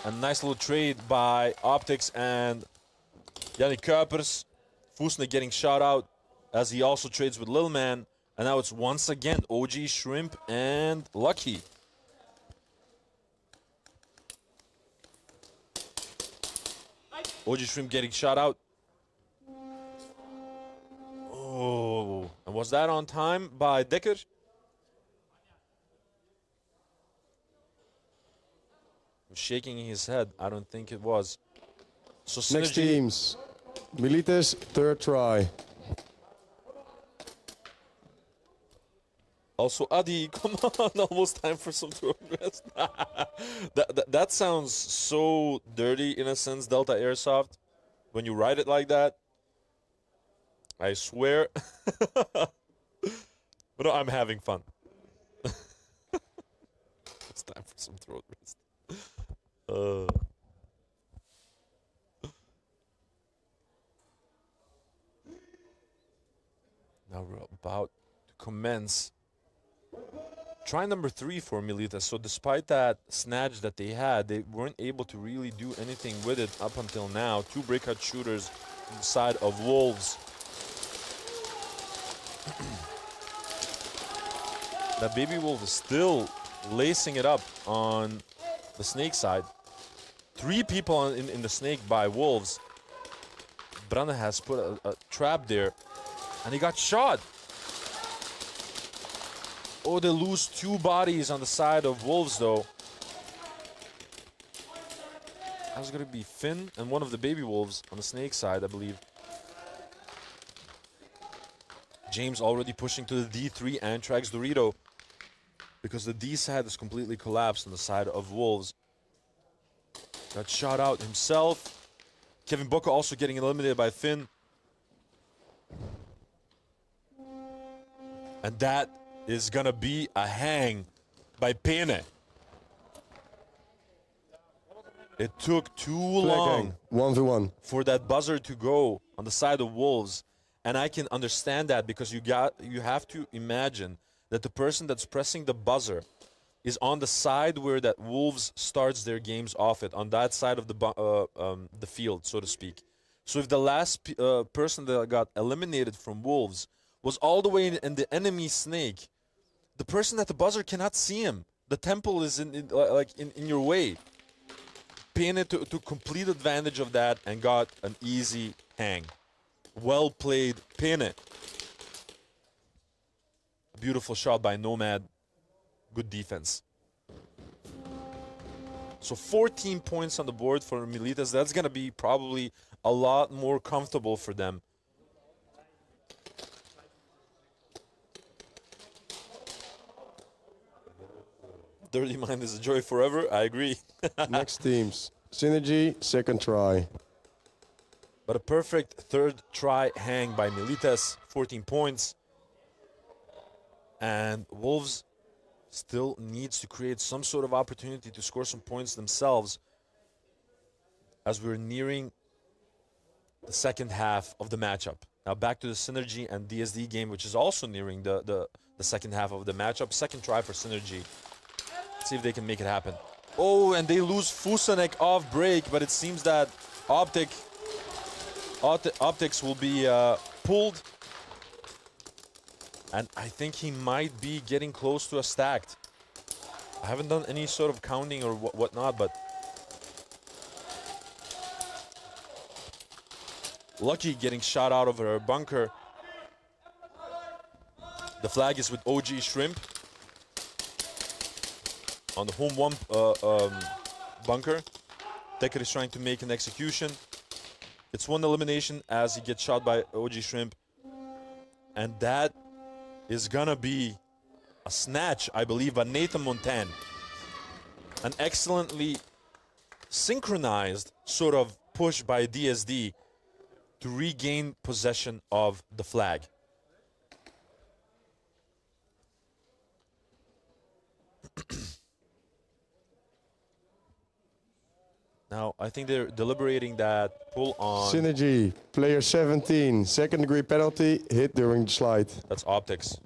S9: A nice little trade by Optics and Yannick Kuipers. Fusne getting shot out as he also trades with Lil Man. And now it's once again OG Shrimp and Lucky. OG Shrimp getting shot out. Oh, and was that on time by Decker? Shaking his head. I don't think it was. So
S4: Next teams. Militas, third try.
S9: Also, Adi, come on, almost time for some throw rest. that sounds so dirty in a sense, Delta Airsoft, when you write it like that. I swear. But no, I'm having fun. It's time for some throat rest. Now we're about to commence try number 3 for Militas. So despite that snatch that they had, they weren't able to really do anything with it up until now. 2 breakout shooters on the side of Wolves. That Baby Wolf is still lacing it up on the Snake side. 3 people in the Snake by Wolves. Branne has put a trap there, and he got shot. Oh, they lose 2 bodies on the side of Wolves, though. That was going to be Finn and one of the Baby Wolves on the Snake side, I believe. James already pushing to the D3 and tracks Dorito, because the D side is completely collapsed on the side of Wolves. Got shot out himself. Kevin Booker also getting eliminated by Finn. And that is going to be a hang by Pene. It took too long
S4: 1v1
S9: for that buzzer to go on the side of Wolves. And I can understand that, because you have to imagine that the person that's pressing the buzzer is on the side where that Wolves starts their games off it, on that side of the field, so to speak. So if the last person that got eliminated from Wolves was all the way in the enemy Snake, the person at the buzzer cannot see him. The temple is in your way. Pene took complete advantage of that and got an easy hang. Well played, Pene. Beautiful shot by Nomad. Good defense. So 14 points on the board for Militas. That's going to be probably a lot more comfortable for them. Dirty Mind is a joy forever. I agree.
S4: Next teams. Synergy, second try.
S9: But a perfect third try hang by Militas. 14 points. And Wolves still needs to create some sort of opportunity to score some points themselves, as we're nearing the second half of the matchup. Now back to the Synergy and DSD game, which is also nearing the second half of the matchup. Second try for Synergy. Let's see if they can make it happen. Oh, and they lose Fusanek off break, but it seems that Optics will be pulled. And I think he might be getting close to a stacked. I haven't done any sort of counting or whatnot, but Lucky getting shot out of her bunker. The flag is with OG Shrimp on the home 1 bunker. Decker is trying to make an execution. It's 1 elimination as he gets shot by OG Shrimp. And that is gonna be a snatch, I believe, by Nathan Montan. An excellently synchronized sort of push by DSD to regain possession of the flag. Now, I think they're deliberating that pull on.
S4: Synergy, player 17, second degree penalty, hit during the slide.
S9: That's Optics.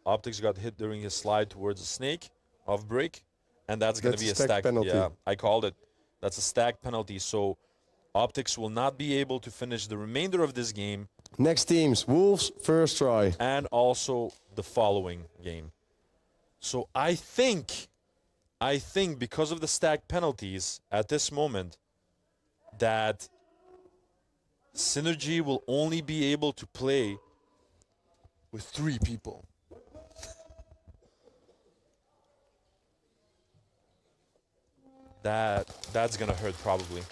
S9: Optics got hit during his slide towards the snake off break, and that's going to be a stack
S4: penalty.
S9: Yeah, I called it. That's a stack penalty. So Optics will not be able to finish the remainder of this game.
S4: Next teams, Wolves, first try.
S9: And also the following game. So I think because of the stack penalties at this moment, that Synergy will only be able to play with 3 people. That's gonna hurt probably.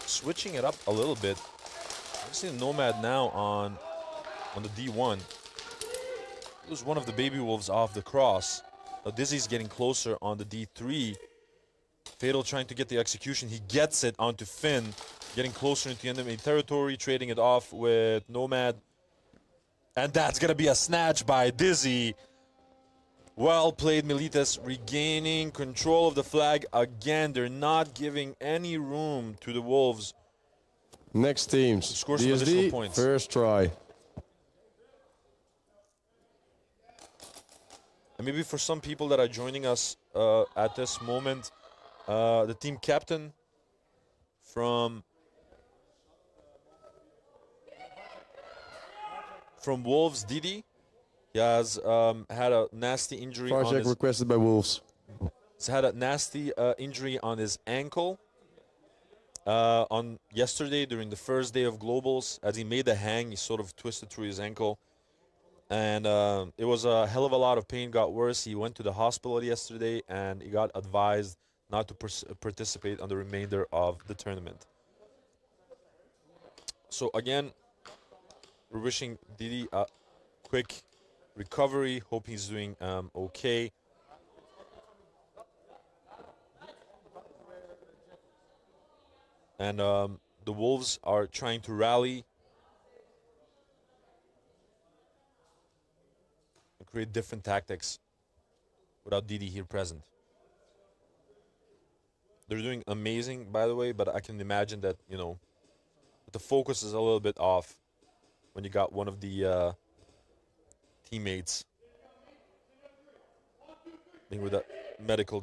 S9: Switching it up a little bit. I'm seeing Nomad now on the D1. It was one of the baby wolves off the cross. Now Dizzy's getting closer on the D3. Fatal trying to get the execution. He gets it onto Finn, getting closer into enemy territory, trading it off with Nomad. And that's gonna be a snatch by Dizzy. Well played, Militas, regaining control of the flag again. They're not giving any room to the Wolves.
S4: Next teams,
S9: Score some additional
S4: DSD,
S9: points.
S4: first try.
S9: And maybe for some people that are joining us at this moment, the team captain from Wolves, Didi, he has had a nasty injury on
S4: Farcheck
S9: his...
S4: requested by Wolves.
S9: He's had a nasty injury on his ankle on yesterday during the first day of Globals. As he made a hang, he sort of twisted through his ankle. And it was a hell of a lot of pain, got worse. He went to the hospital yesterday, and he got advised not to participate on the remainder of the tournament. So again, we're wishing Didi a quick recovery. Hope he's doing okay. And the Wolves are trying to rally and create different tactics without Didi here present. They're doing amazing, by the way, but I can imagine that, you know, the focus is a little bit off when you got one of the teammates being with a medical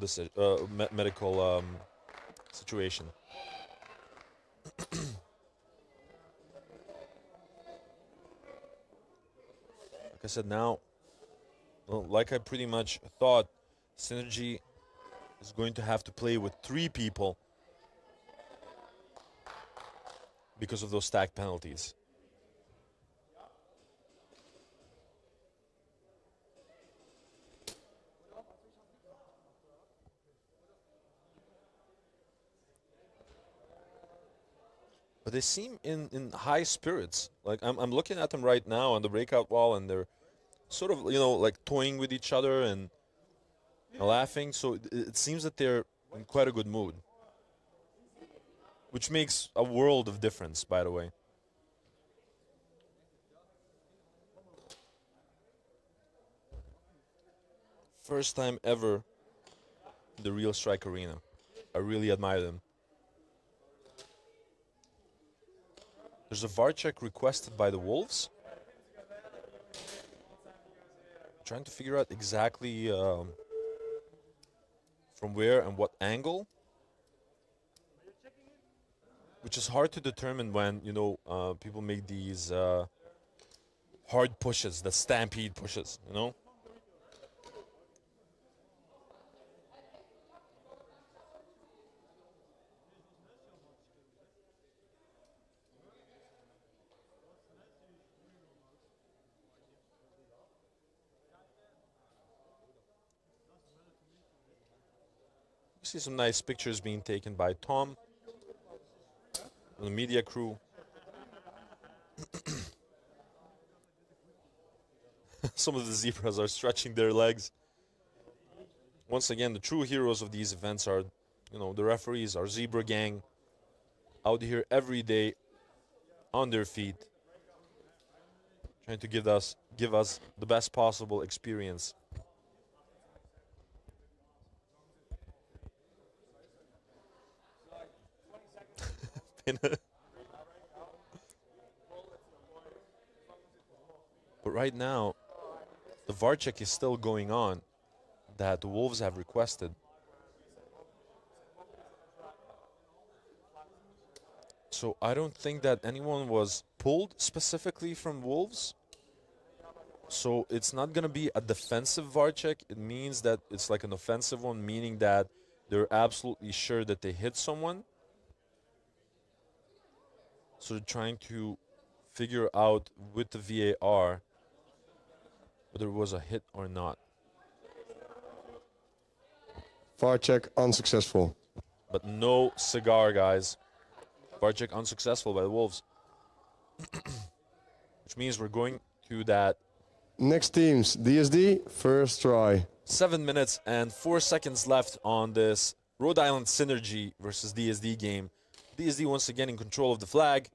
S9: situation. Like I said, now, well, like I pretty much thought, Synergy is going to have to play with 3 people because of those stack penalties. But they seem in high spirits. Like I'm looking at them right now on the breakout wall, and they're sort of, you know, like toying with each other and laughing. So it seems that they're in quite a good mood, which makes a world of difference, by the way. First time ever in the Real Strike Arena. I really admire them. There's a VAR check requested by the Wolves. Trying to figure out exactly from where and what angle, which is hard to determine when, you know, people make these hard pushes, the stampede pushes, you know. See some nice pictures being taken by Tom, the media crew. Some of the zebras are stretching their legs. Once again, the true heroes of these events are, you know, the referees, our zebra gang, out here every day on their feet, trying to give us the best possible experience. But right now, the VAR check is still going on that the Wolves have requested. So I don't think that anyone was pulled specifically from Wolves. So it's not going to be a defensive VAR check. It means that it's like an offensive one, meaning that they're absolutely sure that they hit someone. So they're trying to figure out with the VAR whether it was a hit or not.
S4: VAR check unsuccessful.
S9: But no cigar, guys. VAR check unsuccessful by the Wolves. Which means we're going to that.
S4: Next teams, DSD, first try.
S9: 7 minutes and 4 seconds left on this Rhode Island Synergy versus DSD game. DSD once again in control of the flag.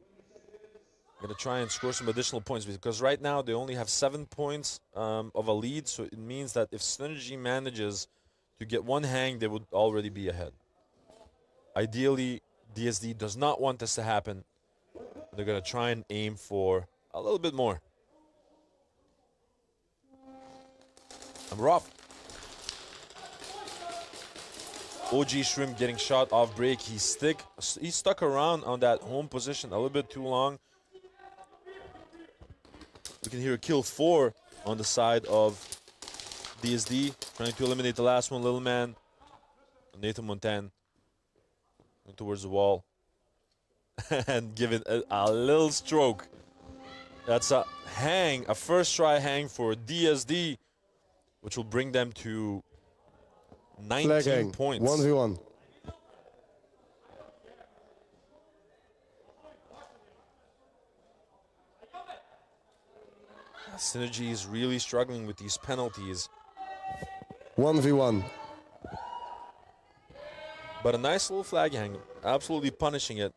S9: Going to try and score some additional points because right now they only have 7 points of a lead. So it means that if Synergy manages to get one hang, they would already be ahead. Ideally, DSD does not want this to happen. They're going to try and aim for a little bit more. And we're off. OG Shrimp getting shot off break. He's stuck around on that home position a little bit too long. We can hear a kill 4 on the side of DSD. Trying to eliminate the last one, little man. Nathan Montan. Going towards the wall. And giving a little stroke. That's a hang, a first try hang for DSD, which will bring them to 19 points.
S4: 1v1.
S9: Synergy is really struggling with these penalties.
S4: 1v1.
S9: But a nice little flag hang, absolutely punishing it.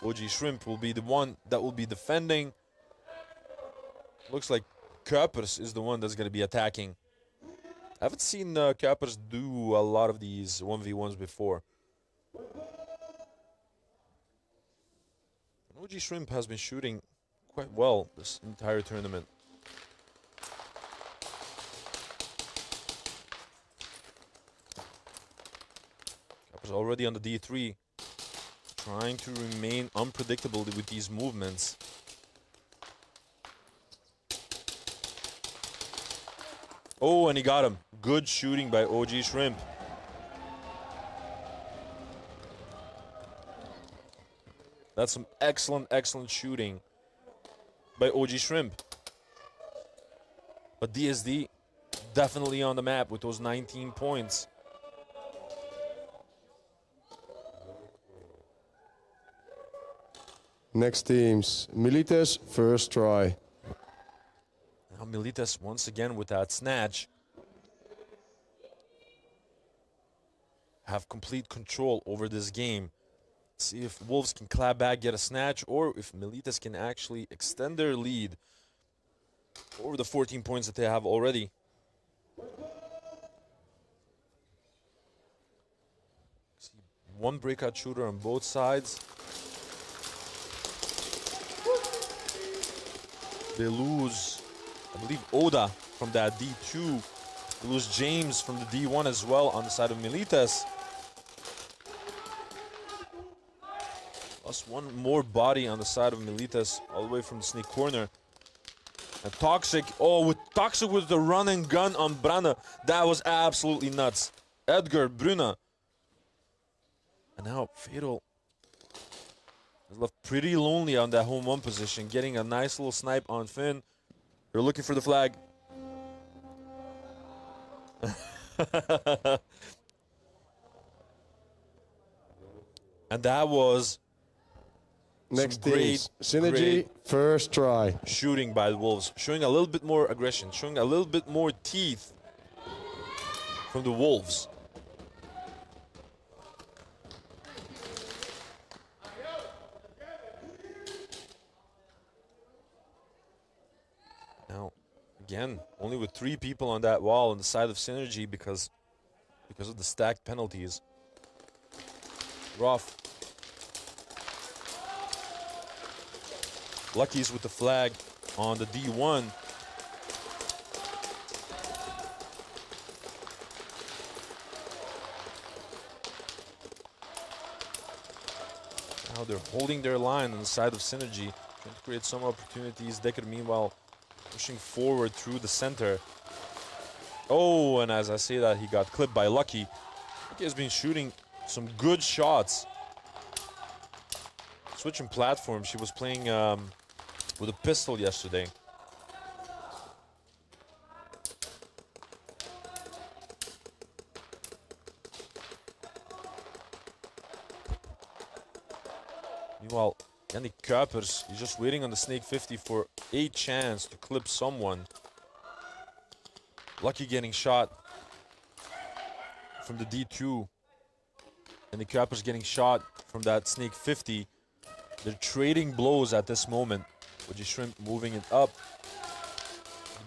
S9: OG Shrimp will be the one that will be defending. Looks like Kuipers is the one that's going to be attacking. I haven't seen Kuipers do a lot of these 1v1s before. OG Shrimp has been shooting quite well this entire tournament. Kuipers already on the D3, trying to remain unpredictable with these movements. Oh, and he got him. Good shooting by OG Shrimp. That's some excellent, excellent shooting by OG Shrimp. But DSD definitely on the map with those 19 points.
S4: Next teams, Militas, first try.
S9: Now Militas once again with that snatch have complete control over this game. See if Wolves can clap back, get a snatch, or if Militas can actually extend their lead over the 14 points that they have already. See one breakout shooter on both sides. They lose, I believe, Oda from that D2. They lose James from the D1 as well on the side of Militas. Plus one more body on the side of Militas, all the way from the sneak corner. And Toxic, with Toxic with the run and gun on Branne. That was absolutely nuts. Edgar Bruna. And now Fatal is left pretty lonely on that home 1 position, getting a nice little snipe on Finn. They're looking for the flag. And that was
S4: next teams, Synergy, first try.
S9: Shooting by the Wolves, showing a little bit more aggression, showing a little bit more teeth from the Wolves. Now, again, only with 3 people on that wall on the side of Synergy because of the stacked penalties. Rough. Lucky's with the flag on the D1. Now they're holding their line on the side of Synergy, trying to create some opportunities. Decker, meanwhile, pushing forward through the center. Oh, and as I say that, he got clipped by Lucky. Lucky has been shooting some good shots. Switching platforms. She was playing with a pistol yesterday. Meanwhile, Yannick Kuipers, he's just waiting on the Snake 50 for a chance to clip someone. Lucky getting shot from the D2. And the Kuipers getting shot from that Snake 50. They're trading blows at this moment. OG Shrimp moving it up.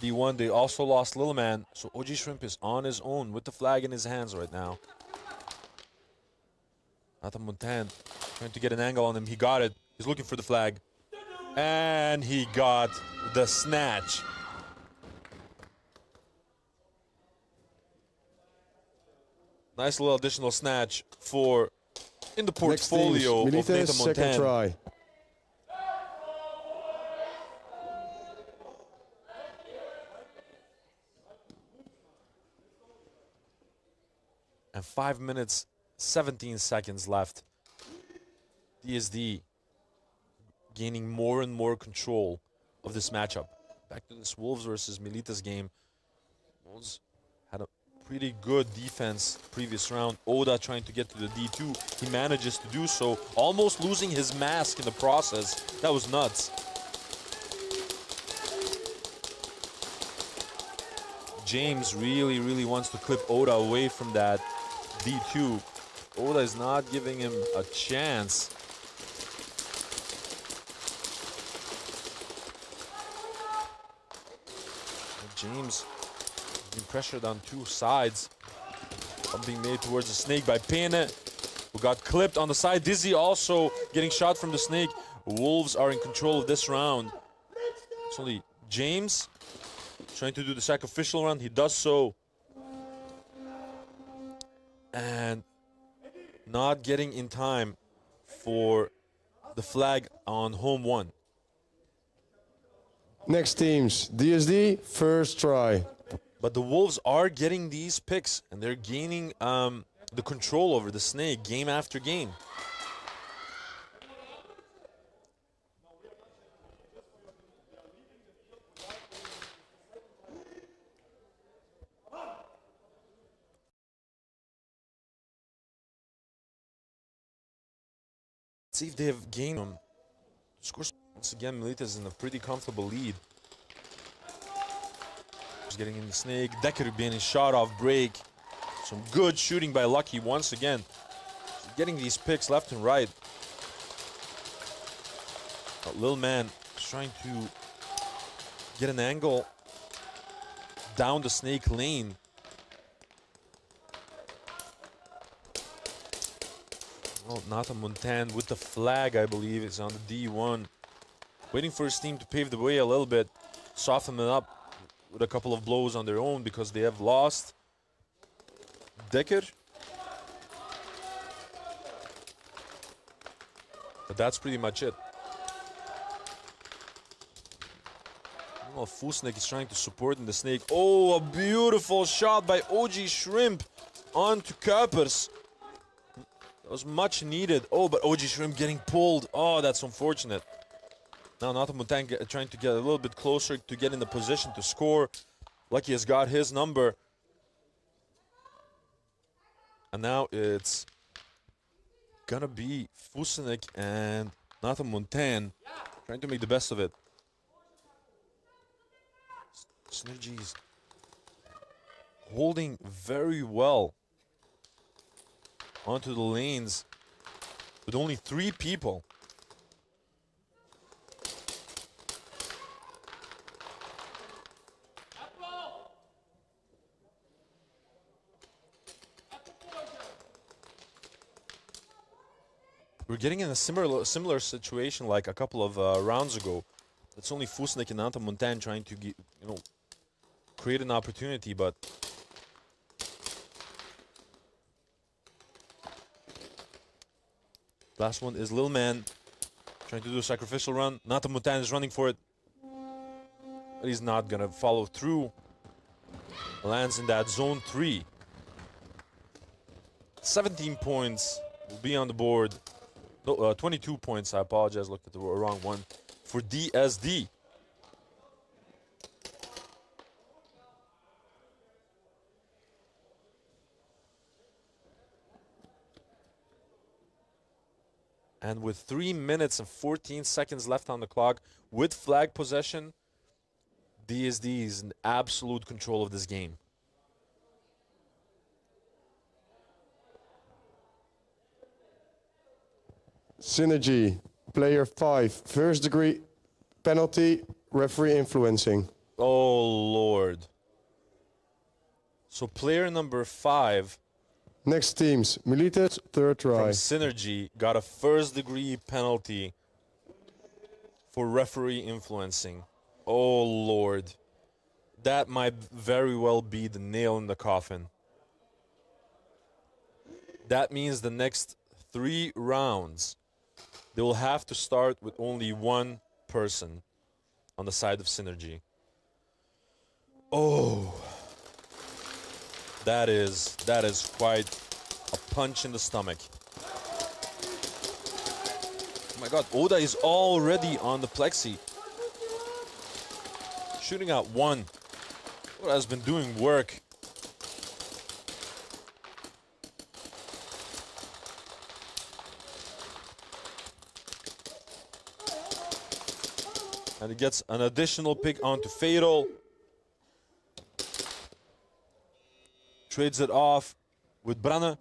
S9: D1, they also lost Lil Man. So OG Shrimp is on his own with the flag in his hands right now. Nathan Montan trying to get an angle on him. He got it. He's looking for the flag. And he got the snatch. Nice little additional snatch for in the portfolio of Nathan
S4: Militas, second
S9: Montan.
S4: try.
S9: And 5 minutes, 17 seconds left. DSD gaining more and more control of this matchup. Back to this Wolves versus Militas game. Wolves had a pretty good defense previous round. Oda trying to get to the D2. He manages to do so, almost losing his mask in the process. That was nuts. James really wants to clip Oda away from that D2. Oda is not giving him a chance. And James being pressured on 2 sides. One being made towards the Snake by Pene, who got clipped on the side. Dizzy also getting shot from the Snake. Wolves are in control of this round. It's only James trying to do the sacrificial run. He does so. And not getting in time for the flag on home 1.
S4: Next teams, DSD, first try.
S9: But the Wolves are getting these picks, and they're gaining the control over the Snake game after game. See if they have gained them. Scores once again. Militas is in a pretty comfortable lead. He's getting in the Snake. Decker being shot off break. Some good shooting by Lucky once again. Getting these picks left and right. Lil Man is trying to get an angle down the Snake lane. Oh, Nathan Montan with the flag, I believe, is on the D1. Waiting for his team to pave the way a little bit. Soften them up with a couple of blows on their own because they have lost Decker. But that's pretty much it. Well, Fusnik is trying to support in the Snake. Oh, a beautiful shot by OG Shrimp onto Kuipers. That was much needed. Oh, but OG Shrimp getting pulled. Oh, that's unfortunate. Now Nathan Montan trying to get a little bit closer to get in the position to score. Lucky has got his number. And now it's gonna be Fusenik and Nathan Montan trying to make the best of it. Synergies holding very well onto the lanes with only 3 people. We're getting in a similar situation like a couple of rounds ago. It's only Fusnik and Anta Montagne trying to get, create an opportunity, but last one is Lil Man trying to do a sacrificial run. Nata Montagne is running for it, but he's not gonna follow through. Lands in that zone 3. 17 points will be on the board. No, 22 points, I apologize, looked at the wrong one, for DSD. And with 3 minutes and 14 seconds left on the clock, with flag possession, DSD is in absolute control of this game.
S4: Synergy, player 5, first degree penalty, referee influencing.
S9: Oh, Lord. So player number 5.
S4: Next teams, Militas, third try.
S9: From Synergy got a first degree penalty for referee influencing. Oh, Lord. That might very well be the nail in the coffin. That means the next 3 rounds, they will have to start with only one person on the side of Synergy. Oh, that is quite a punch in the stomach. Oh my God, Oda is already on the plexi. Shooting out 1. Oda has been doing work. And he gets an additional pick onto Fatal. Trades it off with Branne.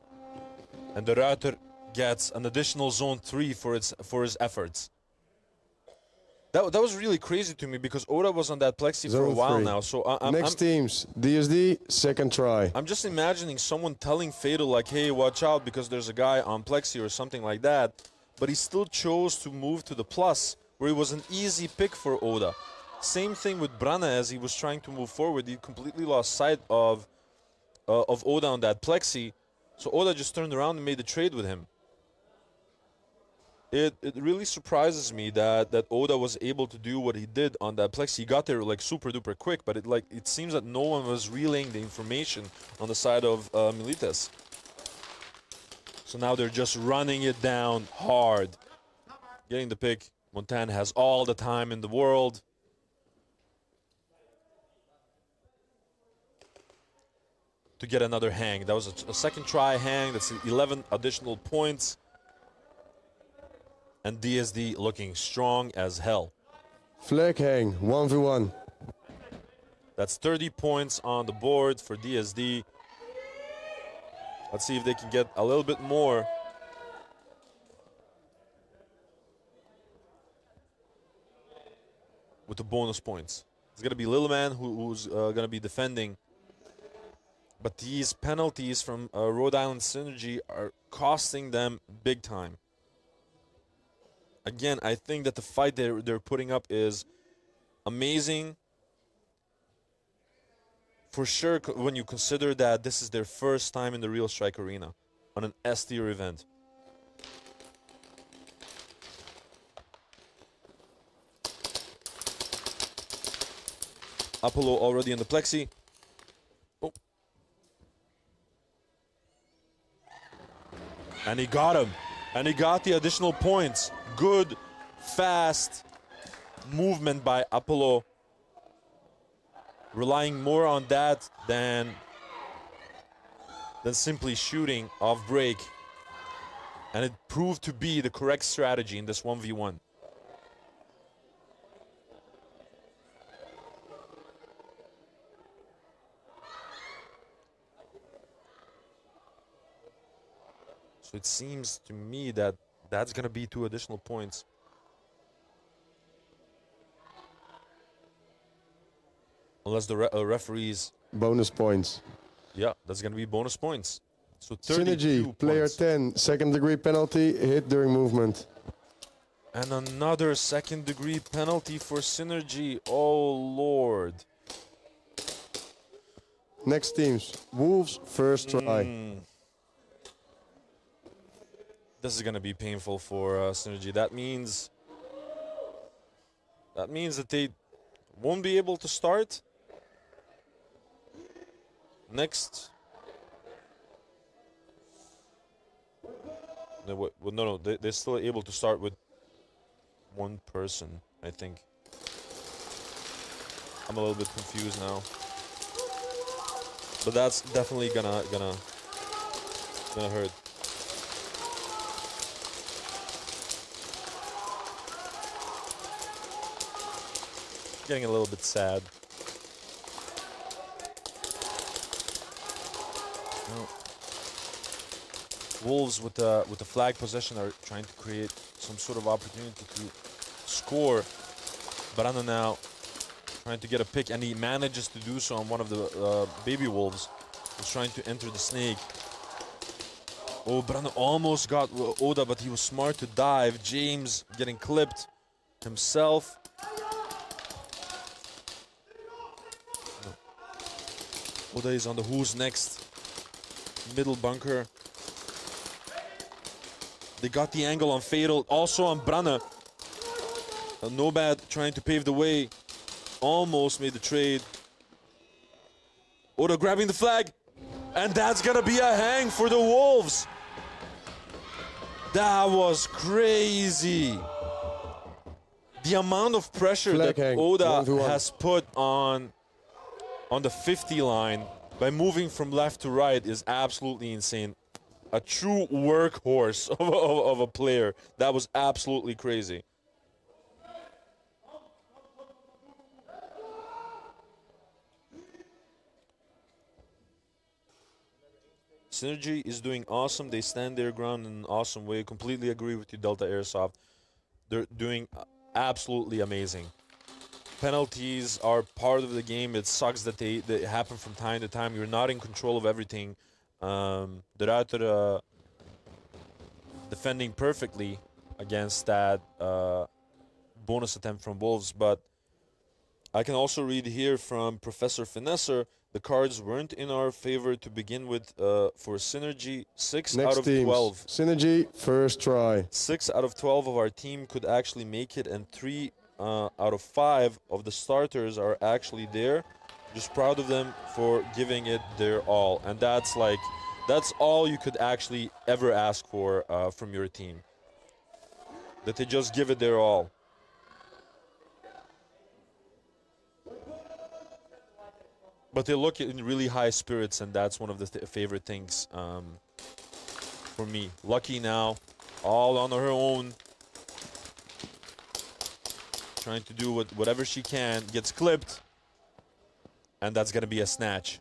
S9: And the Ruiter gets an additional zone 3 for his efforts. That was really crazy to me because Oda was on that plexi for a while now. So
S4: Next teams, DSD, second try.
S9: I'm just imagining someone telling Fatal like, hey, watch out because there's a guy on plexi or something like that. But he still chose to move to the plus, where it was an easy pick for Oda. Same thing with Branne as he was trying to move forward. He completely lost sight of Oda on that plexi. So Oda just turned around and made the trade with him. It really surprises me that Oda was able to do what he did on that plexi. He got there like super duper quick, but it seems that no one was relaying the information on the side of Militas. So now they're just running it down hard. Getting the pick. Montagne has all the time in the world. To get another hang. That was a second try hang. That's 11 additional points. And DSD looking strong as hell.
S4: Flag hang, 1v1.
S9: That's 30 points on the board for DSD. Let's see if they can get a little bit more. With the bonus points. It's going to be Lilman who's going to be defending. But these penalties from Rhode Island Synergy are costing them big time. Again, I think that the fight they're putting up is amazing. For sure, when you consider that this is their first time in the Real Strike Arena on an S-tier event. Apollo already in the plexi. Oh. And he got him. And he got the additional points. Good, fast movement by Apollo. Relying more on that than simply shooting off break. And it proved to be the correct strategy in this 1v1. So it seems to me that that's going to be 2 additional points. Unless the referees...
S4: Bonus points.
S9: Yeah, that's going to be bonus points. So 32
S4: Synergy, player
S9: points.
S4: 10, second degree penalty, hit during movement.
S9: And another second degree penalty for Synergy. Oh, Lord.
S4: Next teams, Wolves, first try.
S9: This is going to be painful for Synergy. That means that they won't be able to start. Next. No, they're still able to start with one person, I think. I'm a little bit confused now. But that's definitely gonna hurt. Getting a little bit sad. No. Wolves with the flag possession are trying to create some sort of opportunity to score. Brana now trying to get a pick, and he manages to do so on one of the baby wolves who's trying to enter the snake. Oh, Brana almost got Oda, but he was smart to dive. James getting clipped himself. Oda is on the who's next. Middle bunker. They got the angle on Fatal, also on Brana. Nomad trying to pave the way. Almost made the trade. Oda grabbing the flag. And that's gonna be a hang for the Wolves. That was crazy. The amount of pressure
S4: Flag
S9: that
S4: hang.
S9: Oda
S4: 1v1.
S9: has put on the 50 line by moving from left to right is absolutely insane. A true workhorse of a player. That was absolutely crazy. Synergy is doing awesome. They stand their ground in an awesome way. Completely agree with you, Delta Airsoft. They're doing absolutely amazing. Penalties are part of the game. It sucks that they happen from time to time. You're not in control of everything. They're defending perfectly against that bonus attempt from Wolves, but I can also read here from Professor Finesser, the cards weren't in our favor to begin with for Synergy. 6
S4: Next
S9: out of
S4: teams,
S9: 12.
S4: Synergy, first try.
S9: 6 out of 12 of our team could actually make it, and 3 out of 5 of the starters are actually there. Just proud of them for giving it their all. And that's all you could actually ever ask for from your team. That they just give it their all. But they look in really high spirits, and that's one of the favorite things for me. Lucky now, all on her own. Trying to do whatever she can, gets clipped. And that's going to be a snatch.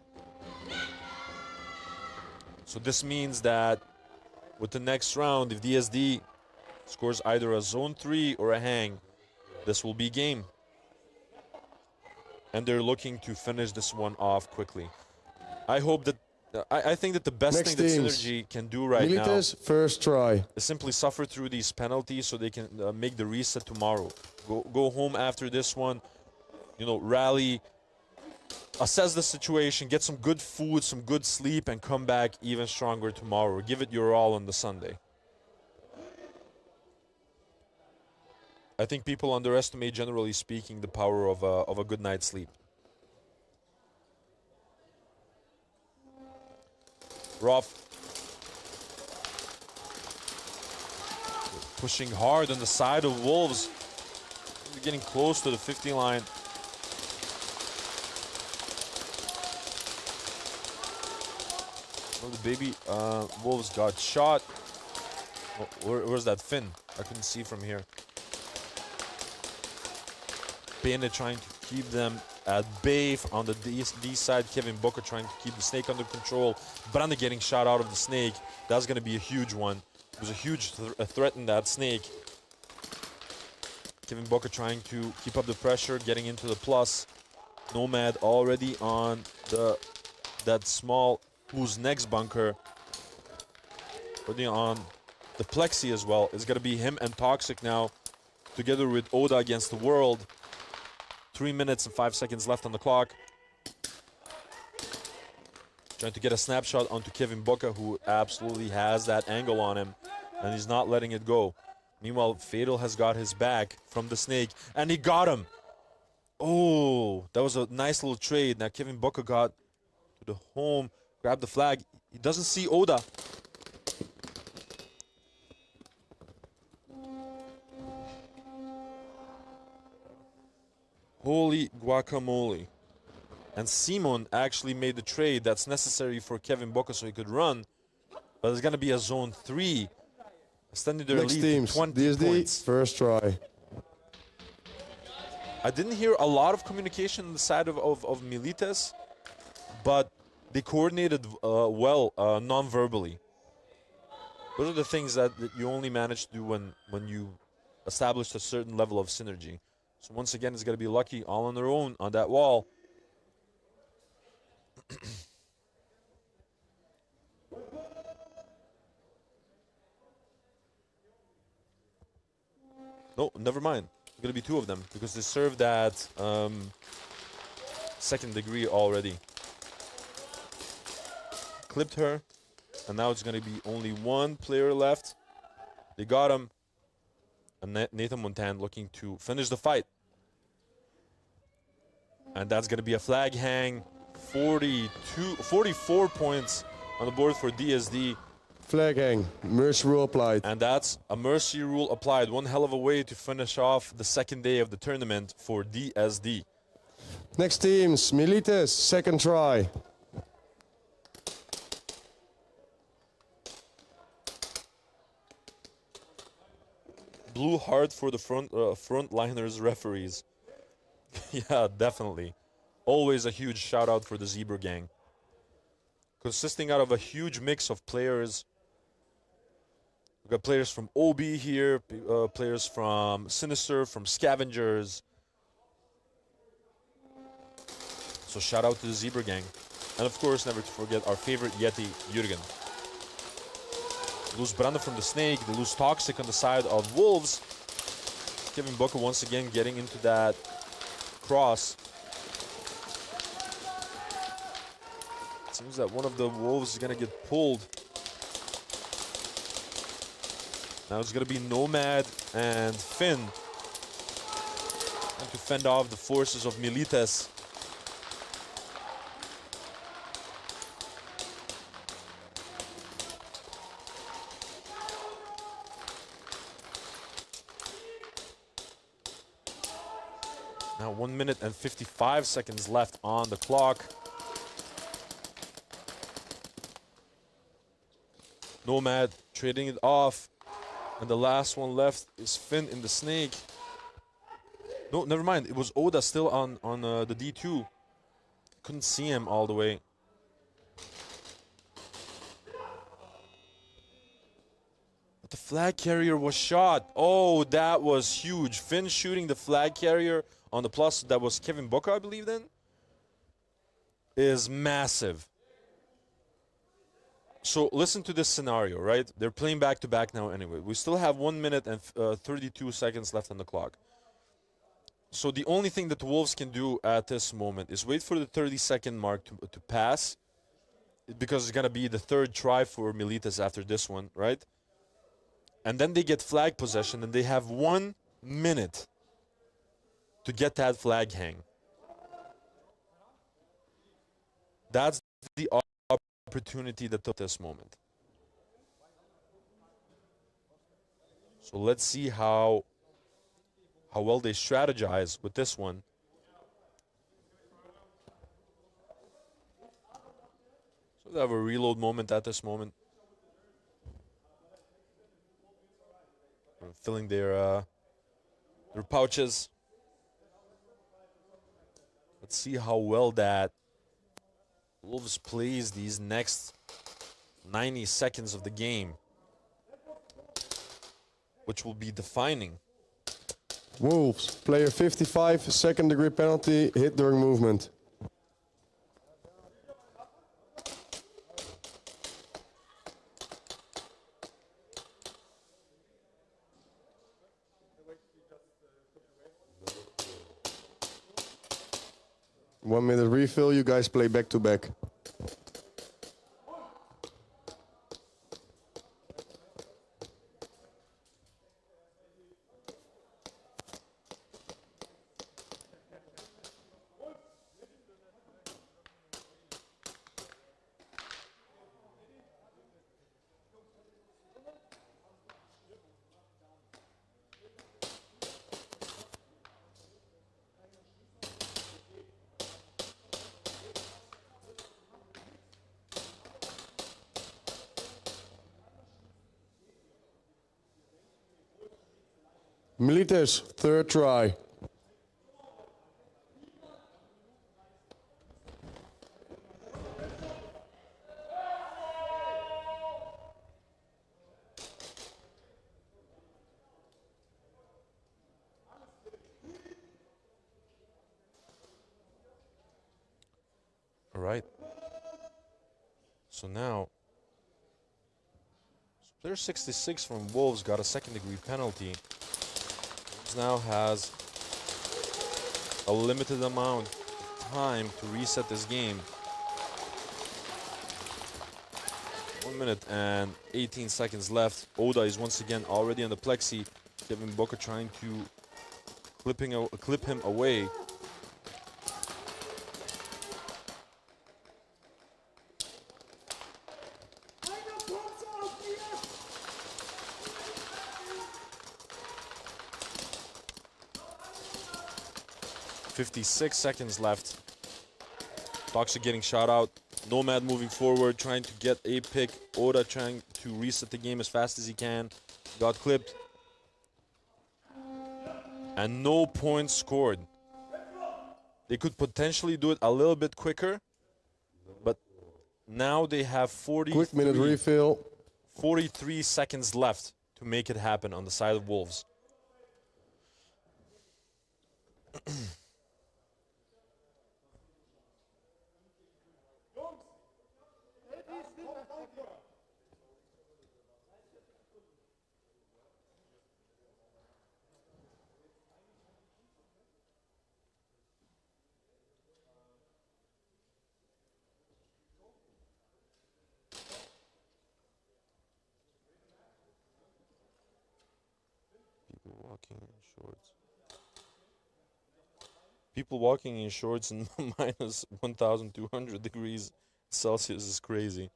S9: So this means that with the next round, if DSD scores either a zone 3 or a hang, this will be game. And they're looking to finish this one off quickly. I hope that I think that the best
S4: Next
S9: thing that
S4: teams.
S9: Synergy can do right
S4: Militas,
S9: now
S4: first try.
S9: is simply suffer through these penalties so they can make the reset tomorrow. Go home after this one, rally, assess the situation, get some good food, some good sleep, and come back even stronger tomorrow. Give it your all on the Sunday. I think people underestimate, generally speaking, the power of a good night's sleep. Roth pushing hard on the side of Wolves. They're getting close to the 50 line. Oh, the baby Wolves got shot. Oh, where's that fin? I couldn't see from here. Bennett trying to keep them at bay on the D side. Kevin Booker trying to keep the snake under control. Branda getting shot out of the snake. That's going to be a huge one. It was a huge threat in that snake. Kevin Booker trying to keep up the pressure, getting into the plus. Nomad already on that small who's next bunker. putting on the plexi as well. It's going to be him and Toxic now, together with Oda against the world. 3 minutes and 5 seconds left on the clock. Trying to get a snapshot onto Kevin Boca, who absolutely has that angle on him, and he's not letting it go. Meanwhile, Fatal has got his back from the snake, and he got him. Oh, that was a nice little trade. Now Kevin Boca got to the home, grabbed the flag. He doesn't see Oda. Holy guacamole. And Simon actually made the trade that's necessary for Kevin Boca so he could run. But it's going to be a zone 3. Extending their
S4: Next
S9: lead
S4: teams,
S9: to 20
S4: DSD,
S9: points.
S4: first try.
S9: I didn't hear a lot of communication on the side of Militas, but they coordinated well non-verbally. Those are the things that you only manage to do when you establish a certain level of synergy. So once again, it's going to be Lucky all on their own on that wall. No, never mind. It's going to be 2 of them because they served that second degree already. Clipped her, and now it's going to be only 1 player left. They got him. And Nathan Montan looking to finish the fight. And that's going to be a flag hang. 44 points on the board for DSD.
S4: Flag hang, mercy rule applied.
S9: And that's a mercy rule applied. One hell of a way to finish off the second day of the tournament for DSD.
S4: Next teams, Militas, second try.
S9: Blue heart for the frontliners referees. Yeah, definitely. Always a huge shout out for the Zebra Gang. Consisting out of a huge mix of players. We've got players from OB here, players from Sinister, from Scavengers. So shout out to the Zebra Gang. And of course, never to forget our favorite Yeti, Jürgen. They lose Branda from the Snake. They lose Toxic on the side of Wolves. Kevin Booker once again getting into that cross. It seems that one of the Wolves is going to get pulled. Now it's going to be Nomad and Finn trying to fend off the forces of Militas. Now 1 minute and 55 seconds left on the clock. Nomad trading it off. And the last one left is Finn in the Snake. No, never mind. It was Oda still on the D2. Couldn't see him all the way. But the flag carrier was shot. Oh, that was huge. Finn shooting the flag carrier on the plus. That was Kevin Booker, I believe, then. Is massive. So listen to this scenario, right? They're playing back-to-back now anyway. We still have 1 minute and 32 seconds left on the clock. So the only thing that the Wolves can do at this moment is wait for the 30-second mark to pass, because it's going to be the third try for Militas after this one, right? And then they get flag possession, and they have 1 minute to get that flag hang. That's the opportunity that took this moment. So let's see how well they strategize with this one. So they have a reload moment at this moment. Filling their pouches. Let's see how well that Wolves plays these next 90 seconds of the game, which will be defining.
S4: Wolves, player 55, second degree penalty, hit during movement. 1 minute refill, you guys play back to back. Militas, third try.
S9: All right. So now, player 66 from Wolves got a second-degree penalty. Wolves now has a limited amount of time to reset this game. 1 minute and 18 seconds left. Oda is once again already on the plexi. Kevin Booker trying to clip him away. .56 seconds left. Toxic getting shot out. Nomad moving forward, trying to get a pick. Oda trying to reset the game as fast as he can. Got clipped. And no points scored. They could potentially do it a little bit quicker. But now they have 43 seconds left to make it happen on the side of Wolves. People walking in shorts in minus 1,200 degrees Celsius is crazy.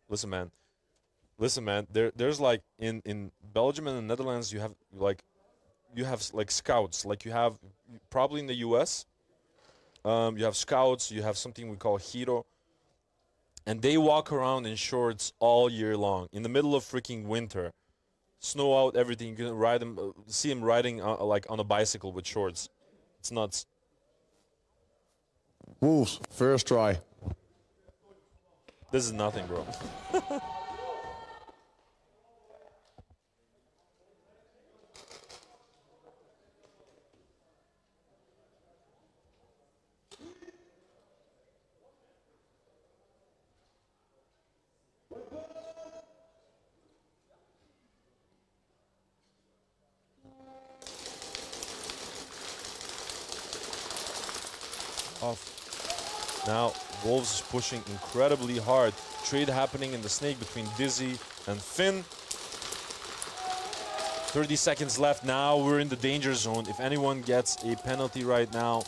S9: Listen, man. There's like in Belgium and the Netherlands, you have scouts. Like you have probably in the U.S. You have scouts. You have something we call hero, and they walk around in shorts all year long in the middle of freaking winter. Snow out, everything. You can ride them, see him riding like on a bicycle with shorts. It's nuts.
S4: Wolves, first try.
S9: This is nothing, bro. Off. Now, Wolves is pushing incredibly hard. Trade happening in the snake between Dizzy and Finn. 30 seconds left. Now we're in the danger zone. If anyone gets a penalty right now,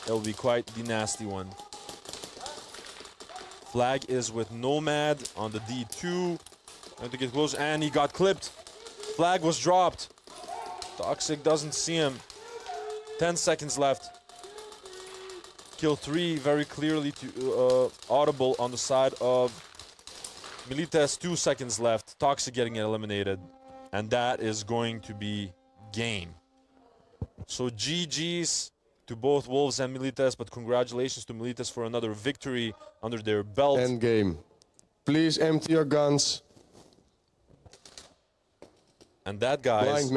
S9: it will be quite the nasty one. Flag is with Nomad on the D2. Trying to get close, and he got clipped. Flag was dropped. Toxic doesn't see him. 10 seconds left. Kill 3 very clearly to audible on the side of Militas. 2 seconds left. Toxic getting eliminated. And that is going to be game. So GG's to both Wolves and Militas, but congratulations to Militas for another victory under their belt.
S4: End game. Please empty your guns.
S9: And that, guys,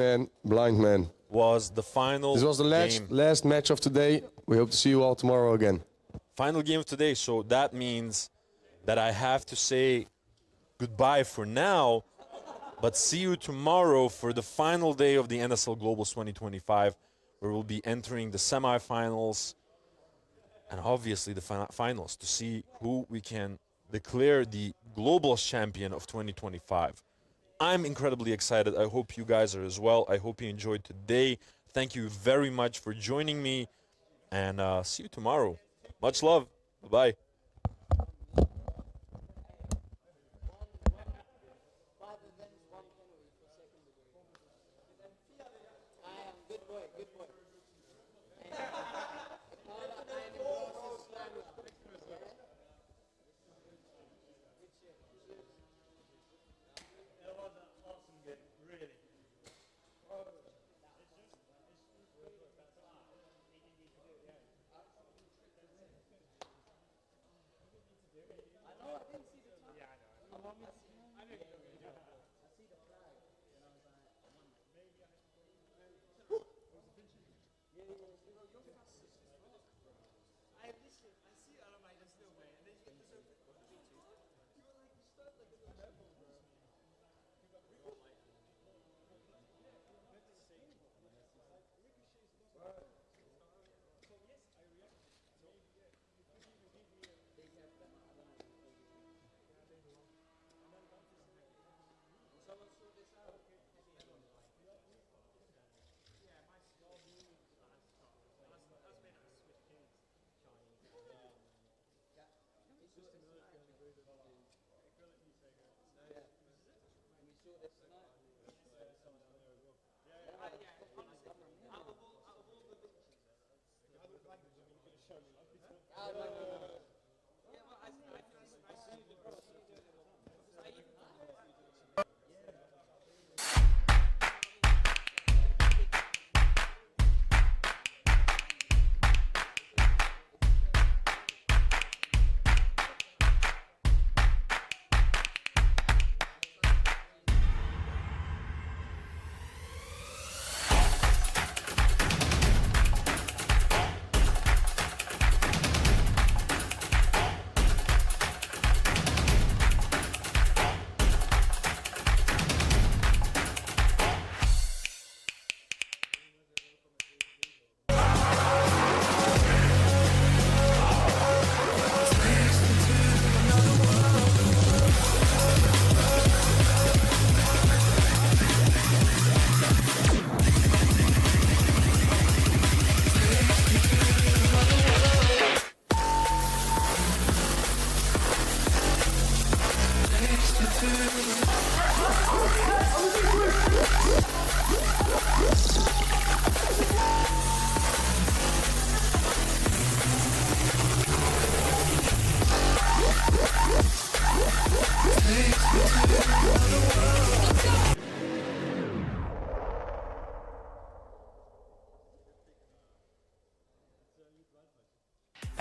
S4: blind man,
S9: was the final.
S4: This was the last match of today. We hope to see you all tomorrow again.
S9: Final game of today, so that means that I have to say goodbye for now, but see you tomorrow for the final day of the NSL Globals 2025, where we'll be entering the semifinals. and obviously the finals to see who we can declare the Globals champion of 2025. I'm incredibly excited. I hope you guys are as well. I hope you enjoyed today. Thank you very much for joining me, and see you tomorrow. Much love. Bye-bye.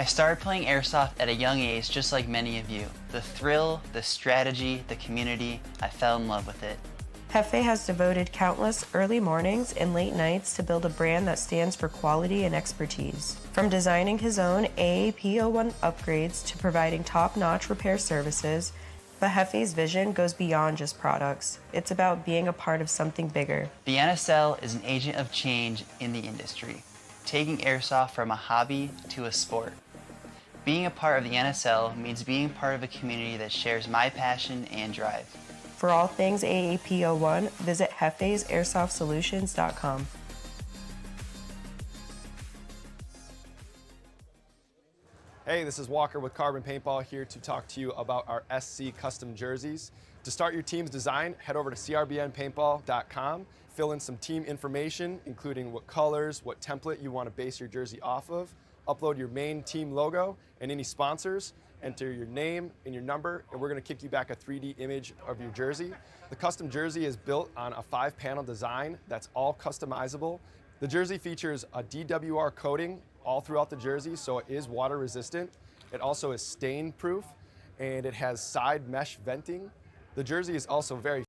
S1: I started playing Airsoft at a young age just like many of you. The thrill, the strategy, the community, I fell in love with it.
S2: Jefe has devoted countless early mornings and late nights to build a brand that stands for quality and expertise. From designing his own AAP01 upgrades to providing top-notch repair services, but Jefe's vision goes beyond just products. It's about being a part of something bigger.
S1: The NSL is an agent of change in the industry, taking Airsoft from a hobby to a sport. Being a part of the NSL means being part of a community that shares my passion and drive.
S2: For all things AAP01, visit jefesairsoft.solutions.com.
S3: Hey, this is Walker with Carbon Paintball here to talk to you about our SC custom jerseys. To start your team's design, head over to crbnpaintball.com, fill in some team information, including what colors, what template you want to base your jersey off of, upload your main team logo and any sponsors, enter your name and your number, and we're going to kick you back a 3D image of your jersey. The custom jersey is built on a 5-panel design that's all customizable. The jersey features a DWR coating all throughout the jersey, so it is water resistant. It also is stain proof, and it has side mesh venting. The jersey is also very